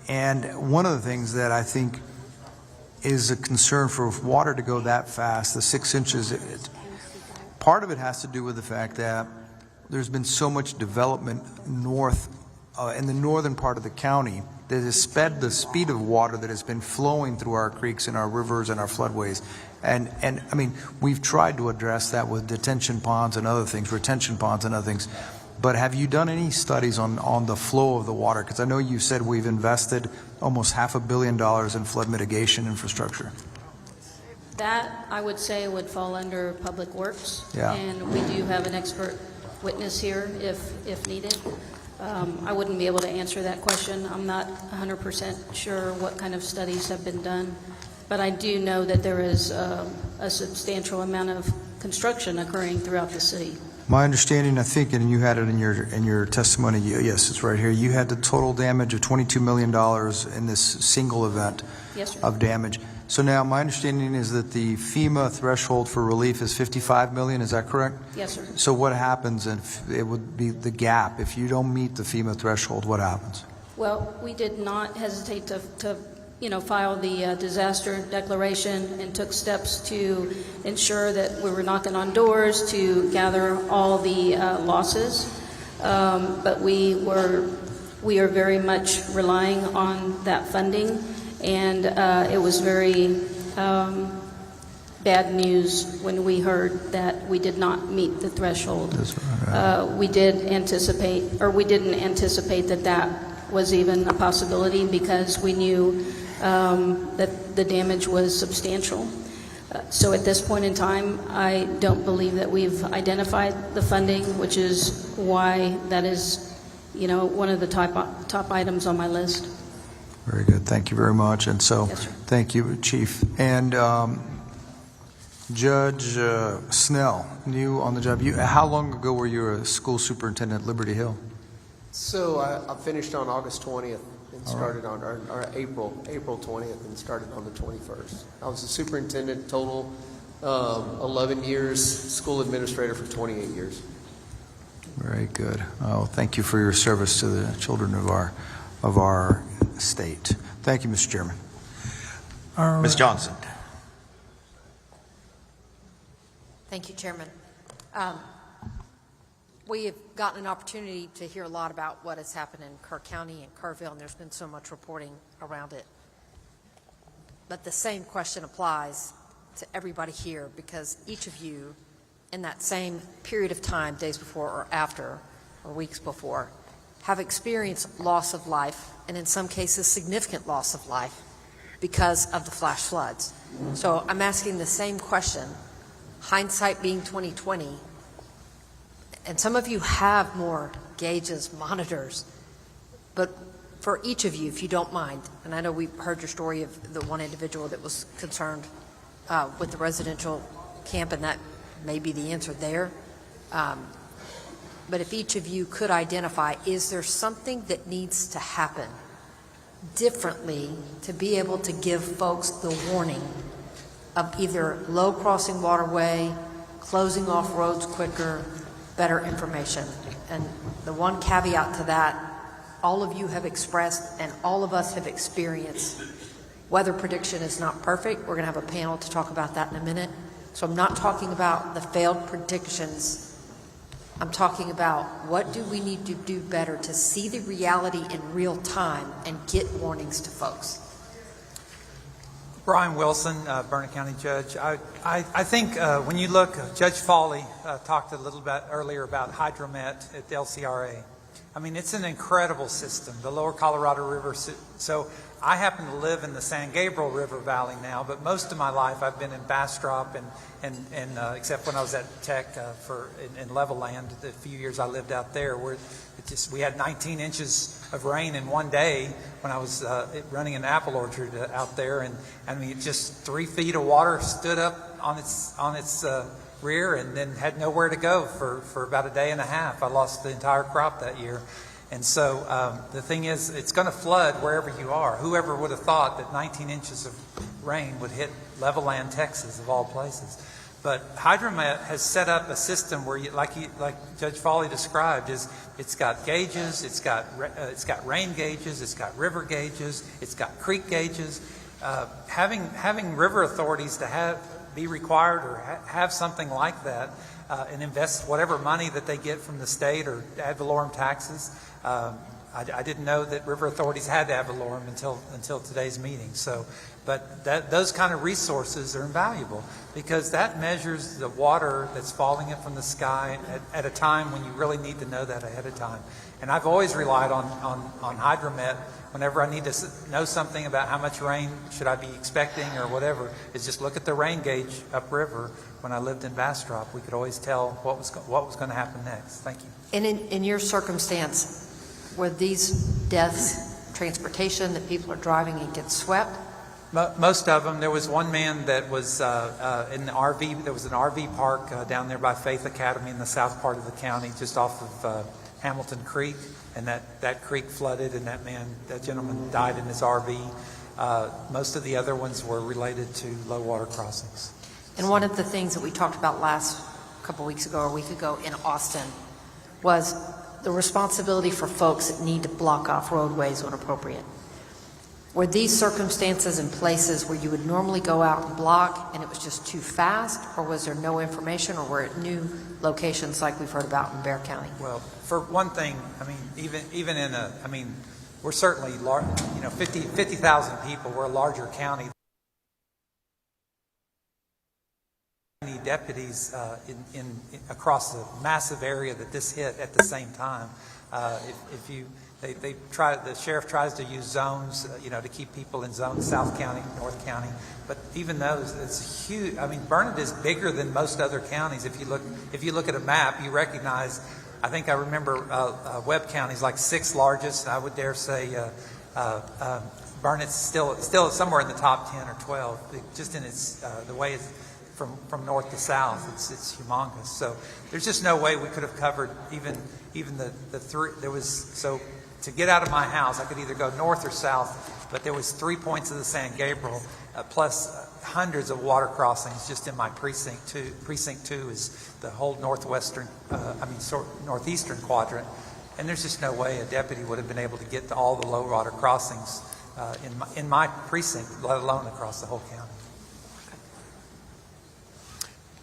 And one of the things that I think is a concern for water to go that fast, the 6 inches, part of it has to do with the fact that there's been so much development north, in the northern part of the county, that has sped the speed of water that has been flowing through our creeks and our rivers and our floodways. And I mean, we've tried to address that with detention ponds and other things, retention ponds and other things. But have you done any studies on the flow of the water? Because I know you said we've invested almost $500 million in flood mitigation infrastructure. That, I would say, would fall under Public Works. Yeah. And we do have an expert witness here if needed. I wouldn't be able to answer that question. I'm not 100% sure what kind of studies have been done, but I do know that there is a substantial amount of construction occurring throughout the city. My understanding, I think, and you had it in your testimony, yes, it's right here, you had the total damage of $22 million in this single event of damage. So now my understanding is that the FEMA threshold for relief is $55 million, is that correct? Yes, sir. So what happens if it would be the gap? If you don't meet the FEMA threshold, what happens? Well, we did not hesitate to filed the disaster declaration and took steps to ensure that we were knocking on doors to gather all the losses. But we are very much relying on that funding, and it was very bad news when we heard that we did not meet the threshold. We didn't anticipate that was even a possibility, because we knew that the damage was substantial. So at this point in time, I don't believe that we've identified the funding, which is why that is, one of the top items on my list. Very good. Thank you very much. And so, Yes, sir. thank you, Chief. And Judge Snell, new on the job. How long ago were you a school superintendent at Liberty Hill? So I finished on August 20th and started on or April 20th and started on the 21st. I was a superintendent total 11 years, school administrator for 28 years. Very good. Oh, thank you for your service to the children of our state. Thank you, Mr. Chairman. Ms. Johnson. Thank you, Chairman. We have gotten an opportunity to hear a lot about what has happened in Kerr County and Kerrville, and there's been so much reporting around it. But the same question applies to everybody here, because each of you, in that same period of time, days before or after, or weeks before, have experienced loss of life, and in some cases significant loss of life, because of the flash floods. So I'm asking the same question, hindsight being 2020, and some of you have more gauges, monitors, but for each of you, if you don't mind, and I know we heard your story of the one individual that was concerned with the residential camp, and that may be the answer there, but if each of you could identify, is there something that needs to happen differently to be able to give folks the warning of either low crossing waterway, closing off roads quicker, better information? And the one caveat to that, all of you have expressed and all of us have experienced, weather prediction is not perfect. We're going to have a panel to talk about that in a minute. So I'm not talking about the failed predictions. I'm talking about what do we need to do better to see the reality in real time and get warnings to folks. Brian Wilson, Burnett County Judge. I think when you look, Judge Foley talked a little bit earlier about Hydromet at the LCRA. I mean, it's an incredible system, the Lower Colorado River. So I happen to live in the San Gabriel River Valley now, but most of my life I've been in Bastrop and except when I was at Tech in Level Land, the few years I lived out there, where we had 19 inches of rain in one day when I was running an apple orchard out there, and I mean, just 3 feet of water stood up on its rear and then had nowhere to go for about a day and a half. I lost the entire crop that year. And so the thing is, it's going to flood wherever you are. Whoever would have thought that 19 inches of rain would hit Level Land, Texas, of all places. But Hydromet has set up a system where, like Judge Foley described, it's got gauges, it's got rain gauges, it's got river gauges, it's got creek gauges. Having river authorities to be required or have something like that and invest whatever money that they get from the state or ad valorem taxes. I didn't know that river authorities had ad valorem until today's meeting. So, but those kind of resources are invaluable because that measures the water that's falling in from the sky at a time when you really need to know that ahead of time. And I've always relied on Hydromet whenever I need to know something about how much rain should I be expecting or whatever, is just look at the rain gauge upriver. When I lived in Bastrop, we could always tell what was going to happen next. Thank you. And in your circumstance, were these deaths transportation that people are driving and get swept? Most of them. There was one man that was in the RV. There was an RV park down there by Faith Academy in the south part of the county, just off of Hamilton Creek, and that creek flooded, and that gentleman died in his RV. Most of the other ones were related to low water crossings. And one of the things that we talked about last couple weeks ago or a week ago in Austin was the responsibility for folks that need to block off roadways when appropriate. Were these circumstances in places where you would normally go out and block and it was just too fast, or was there no information, or were it new locations like we've heard about in Kerr County? Well, for one thing, I mean, even in a, I mean, we're certainly large, 50,000 people. We're a larger county. We need deputies in across the massive area that this hit at the same time. They try, the sheriff tries to use zones, to keep people in zones, South County, North County. But even those, it's huge. I mean, Burnett is bigger than most other counties. If you look at a map, you recognize. I think I remember Webb County's like 6th largest. I would dare say Burnett's still somewhere in the top 10 or 12. Just in its the way it's from north to south, it's humongous. So there's just no way we could have covered even the three. There was so. To get out of my house, I could either go north or south, but there was 3 points of the San Gabriel, plus hundreds of water crossings just in my precinct. Precinct 2 is the whole northeastern quadrant, and there's just no way a deputy would have been able to get to all the low water crossings in my precinct, let alone across the whole county.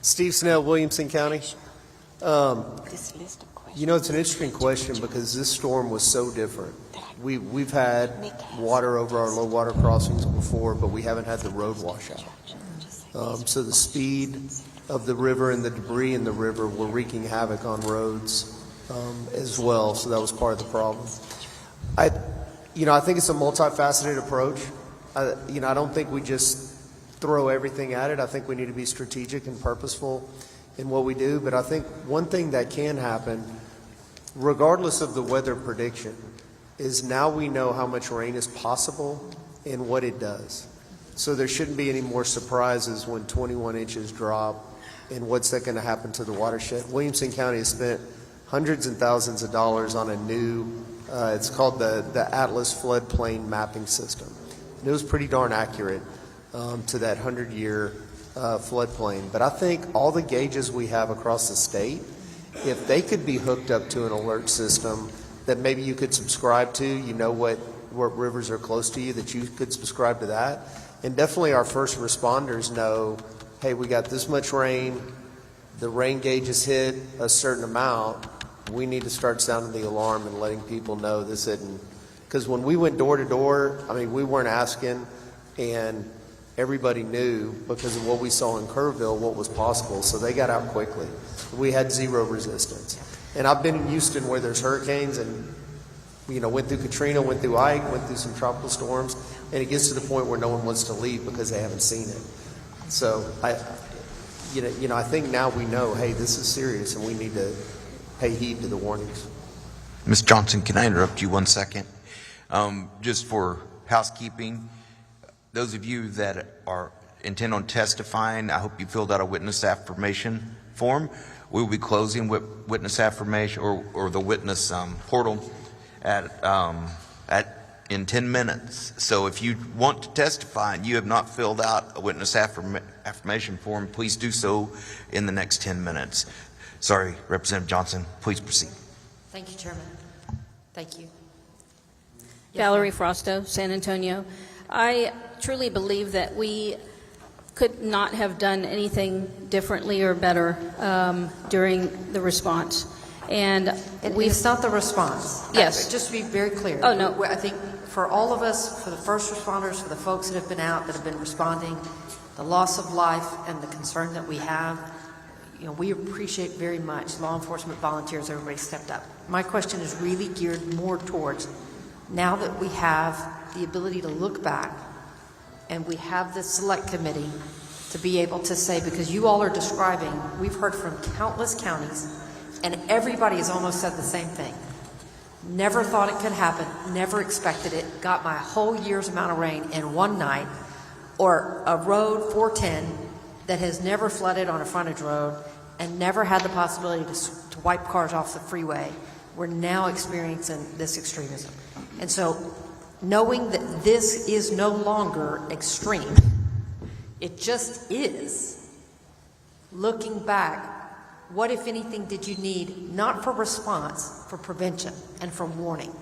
Steve Snell, Williamson County. It's an interesting question because this storm was so different. We've had water over our low water crossings before, but we haven't had the road washout. So the speed of the river and the debris in the river were wreaking havoc on roads as well. So that was part of the problem. I think it's a multifaceted approach. I don't think we just throw everything at it. I think we need to be strategic and purposeful in what we do. But I think one thing that can happen, regardless of the weather prediction, is now we know how much rain is possible and what it does. So there shouldn't be any more surprises when 21 inches drop and what's that going to happen to the watershed. Williamson County has spent hundreds and thousands of dollars on a new, it's called the Atlas Floodplain Mapping System. And it was pretty darn accurate to that 100-year floodplain. But I think all the gauges we have across the state, if they could be hooked up to an alert system that maybe you could subscribe to, what rivers are close to you, that you could subscribe to that. And definitely our first responders know, hey, we got this much rain, the rain gauge has hit a certain amount, we need to start sounding the alarm and letting people know this isn't. Because when we went door to door, we weren't asking, and everybody knew because of what we saw in Kerrville what was possible, so they got out quickly. We had zero resistance. And I've been in Houston where there's hurricanes and, went through Katrina, went through Ike, went through some tropical storms, and it gets to the point where no one wants to leave because they haven't seen it. So I think now we know, hey, this is serious and we need to pay heed to the warnings. Ms. Johnson, can I interrupt you 1 second? Just for housekeeping, those of you that intend on testifying, I hope you filled out a witness affirmation form. We will be closing witness affirmation or the witness portal in 10 minutes. So if you want to testify and you have not filled out a witness affirmation form, please do so in the next 10 minutes. Sorry, Representative Johnson, please proceed. Thank you, Chairman. Thank you. Valerie Frosto, San Antonio. I truly believe that we could not have done anything differently or better during the response. And it's not the response. Yes. Just to be very clear. Oh, no. I think for all of us, for the first responders, for the folks that have been out, that have been responding, the loss of life and the concern that we have, we appreciate very much law enforcement volunteers, everybody stepped up. My question is really geared more towards now that we have the ability to look back and we have this select committee to be able to say, because you all are describing, we've heard from countless counties and everybody has almost said the same thing. Never thought it could happen, never expected it, got my whole year's amount of rain in one night, or a road 410 that has never flooded on a frontage road and never had the possibility to wipe cars off the freeway. We're now experiencing this extremism. And so knowing that this is no longer extreme, it just is, looking back, what, if anything, did you need, not for response, for prevention and for warning?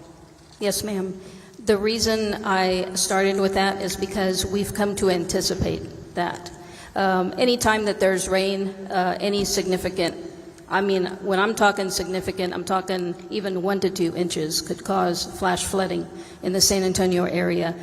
Yes, ma'am. The reason I started with that is because we've come to anticipate that. Anytime that there's rain, any significant, I mean, when I'm talking significant, I'm talking even 1 to 2 inches could cause flash flooding in the San Antonio area.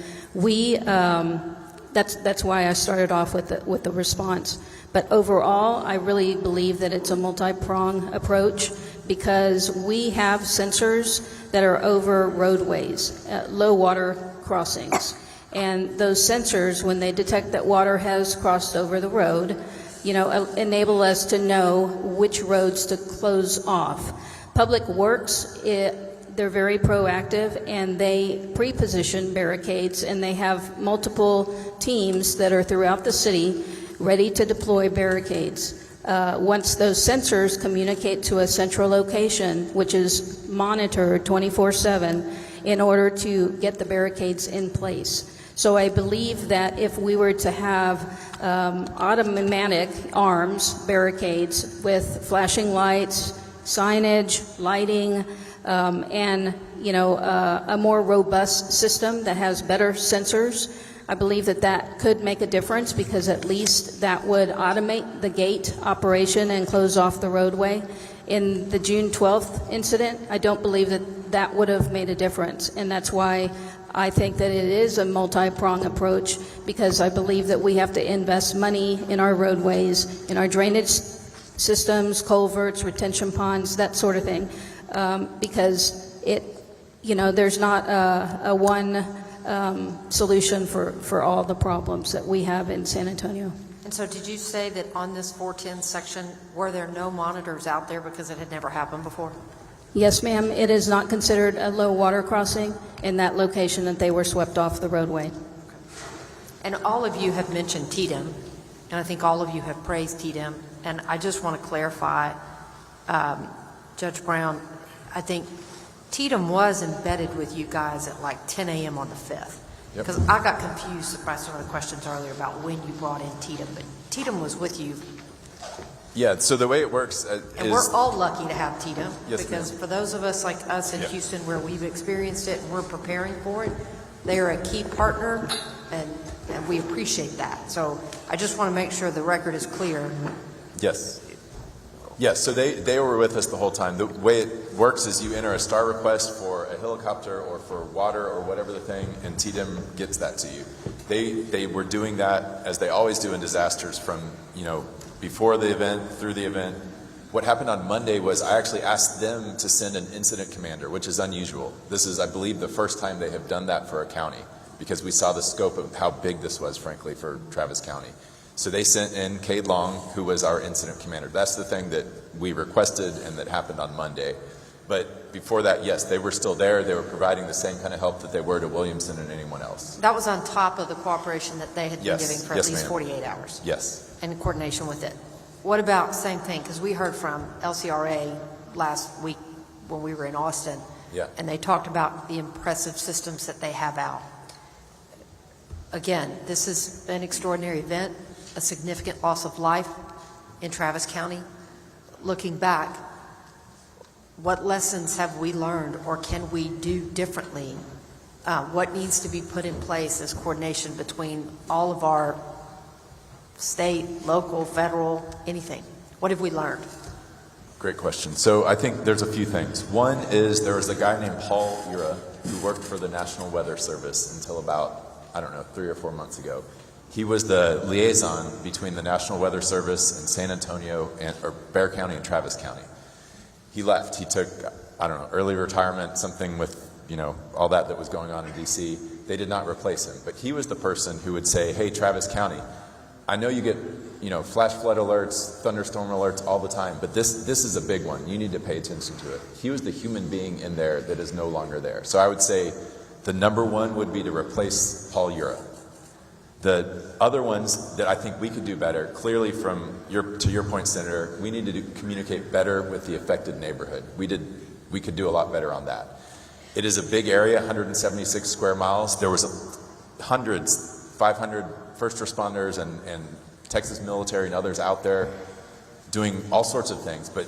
That's why I started off with the response. But overall, I really believe that it's a multi-pronged approach because we have sensors that are over roadways, low water crossings. And those sensors, when they detect that water has crossed over the road, enable us to know which roads to close off. Public Works, they're very proactive, and they pre-position barricades, and they have multiple teams that are throughout the city ready to deploy barricades. Once those sensors communicate to a central location, which is monitored 24/7, in order to get the barricades in place. So I believe that if we were to have automatic arms, barricades with flashing lights, signage, lighting, and a more robust system that has better sensors, I believe that could make a difference because at least that would automate the gate operation and close off the roadway. In the June 12th incident, I don't believe that would have made a difference, and that's why I think that it is a multi-pronged approach because I believe that we have to invest money in our roadways, in our drainage systems, culverts, retention ponds, that sort of thing, because there's not a one solution for all the problems that we have in San Antonio. And so did you say that on this 410 section, were there no monitors out there because it had never happened before? Yes, ma'am. It is not considered a low water crossing in that location that they were swept off the roadway. And all of you have mentioned TDM, and I think all of you have praised TDM. And I just want to clarify, Judge Brown, I think TDM was embedded with you guys at like 10 a.m. on the 5th. Because I got confused by some of the questions earlier about when you brought in TDM, but TDM was with you. Yeah, so the way it works and we're all lucky to have TDM, yes, because for those of us like us in Houston where we've experienced it and we're preparing for it, they are a key partner, and we appreciate that. So I just want to make sure the record is clear. Yes. Yes, so they were with us the whole time. The way it works is you enter a STAR request for a helicopter or for water or whatever the thing, and TDM gets that to you. They were doing that as they always do in disasters from, before the event, through the event. What happened on Monday was I actually asked them to send an incident commander, which is unusual. This is, I believe, the first time they have done that for a county because we saw the scope of how big this was, frankly, for Travis County. So they sent in Cade Long, who was our incident commander. That's the thing that we requested and that happened on Monday. But before that, yes, they were still there. They were providing the same kind of help that they were to Williamson and anyone else. That was on top of the cooperation that they had been giving for at least 48 hours. Yes. In coordination with it. What about same thing? Because we heard from LCRA last week when we were in Austin, and they talked about the impressive systems that they have out. Again, this is an extraordinary event, a significant loss of life in Travis County. Looking back, what lessons have we learned or can we do differently? What needs to be put in place as coordination between all of our state, local, federal, anything? What have we learned? Great question. So I think there's a few things. One is there was a guy named Paul Ura who worked for the National Weather Service until about, 3 or 4 months ago. He was the liaison between the National Weather Service and San Antonio, or Bexar County and Travis County. He left. He took, early retirement, something with, all that was going on in D.C. They did not replace him. But he was the person who would say, hey, Travis County, I know you get, flash flood alerts, thunderstorm alerts all the time, but this is a big one. You need to pay attention to it. He was the human being in there that is no longer there. So I would say the number one would be to replace Paul Ura. The other ones that I think we could do better, clearly to your point, Senator, we need to communicate better with the affected neighborhood. We could do a lot better on that. It is a big area, 176 square miles. There was hundreds, 500 first responders and Texas military and others out there doing all sorts of things. But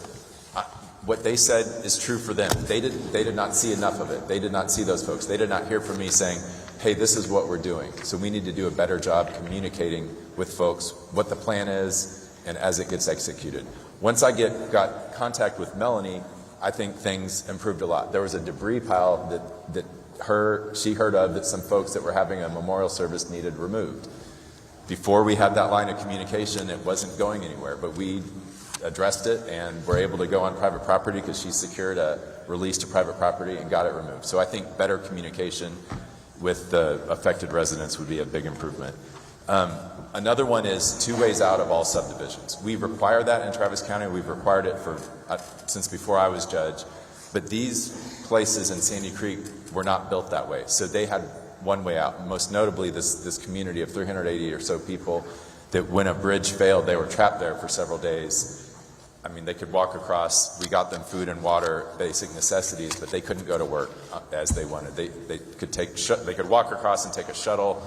what they said is true for them. They did not see enough of it. They did not see those folks. They did not hear from me saying, hey, this is what we're doing. So we need to do a better job communicating with folks what the plan is and as it gets executed. Once I got contact with Melanie, I think things improved a lot. There was a debris pile that she heard of that some folks that were having a memorial service needed removed. Before we had that line of communication, it wasn't going anywhere, but we addressed it and were able to go on private property because she secured a release to private property and got it removed. So I think better communication with the affected residents would be a big improvement. Another one is 2 ways out of all subdivisions. We require that in Travis County. We've required it since before I was judge. But these places in Sandy Creek were not built that way. So they had one way out. Most notably, this community of 380 or so people that when a bridge failed, they were trapped there for several days. I mean, they could walk across. We got them food and water, basic necessities, but they couldn't go to work as they wanted. They could walk across and take a shuttle.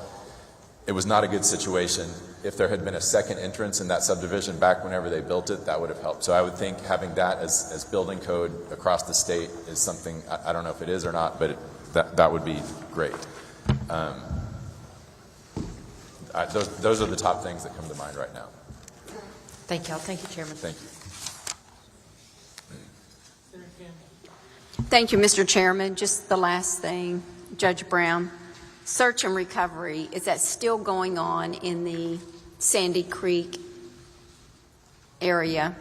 It was not a good situation. If there had been a second entrance in that subdivision back whenever they built it, that would have helped. So I would think having that as building code across the state is something, I don't know if it is or not, but that would be great. Those are the top things that come to mind right now. Thank you. Thank you, Chairman. Thank you. Thank you, Mr. Chairman. Just the last thing, Judge Brown. Search and recovery, is that still going on in the Sandy Creek area?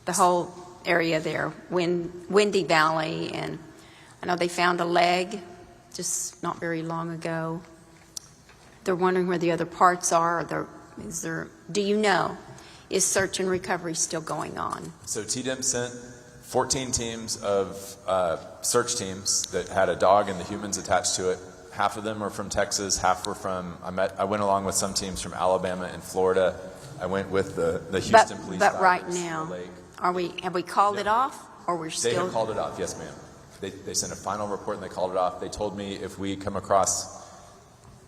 The whole area there, Windy Valley, and I know they found a leg just not very long ago. They're wondering where the other parts are. Do you know, is search and recovery still going on? So TDIM sent 14 teams of search teams that had a dog and the humans attached to it. Half of them are from Texas, half were from, I went along with some teams from Alabama and Florida. I went with the Houston police. But right now, have we called it off, or we're still? They have called it off, yes ma'am. They sent a final report and they called it off. They told me if we come across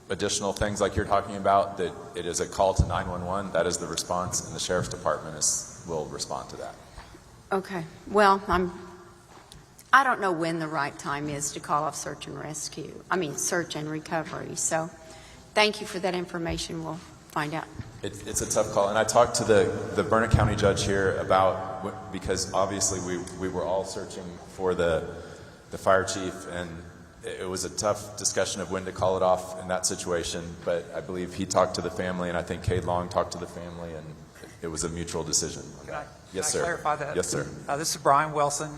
additional things like you're talking about, that it is a call to 911. That is the response, and the Sheriff's Department will respond to that. Okay. Well, I don't know when the right time is to call off search and recovery. So thank you for that information. We'll find out. It's a tough call. And I talked to the Burnett County judge here about, because obviously we were all searching for the fire chief, and it was a tough discussion of when to call it off in that situation. But I believe he talked to the family, and I think Cade Long talked to the family, and it was a mutual decision. Can I clarify that? Yes, sir. This is Brian Wilson.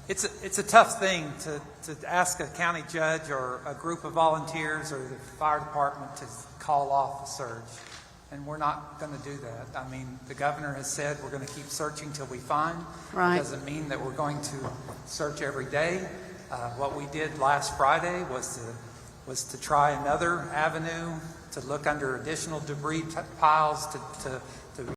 It's a tough thing to ask a county judge or a group of volunteers or the fire department to call off a search, and we're not going to do that. I mean, the governor has said we're going to keep searching till we find. Right. It doesn't mean that we're going to search every day. What we did last Friday was to try another avenue, to look under additional debris piles, to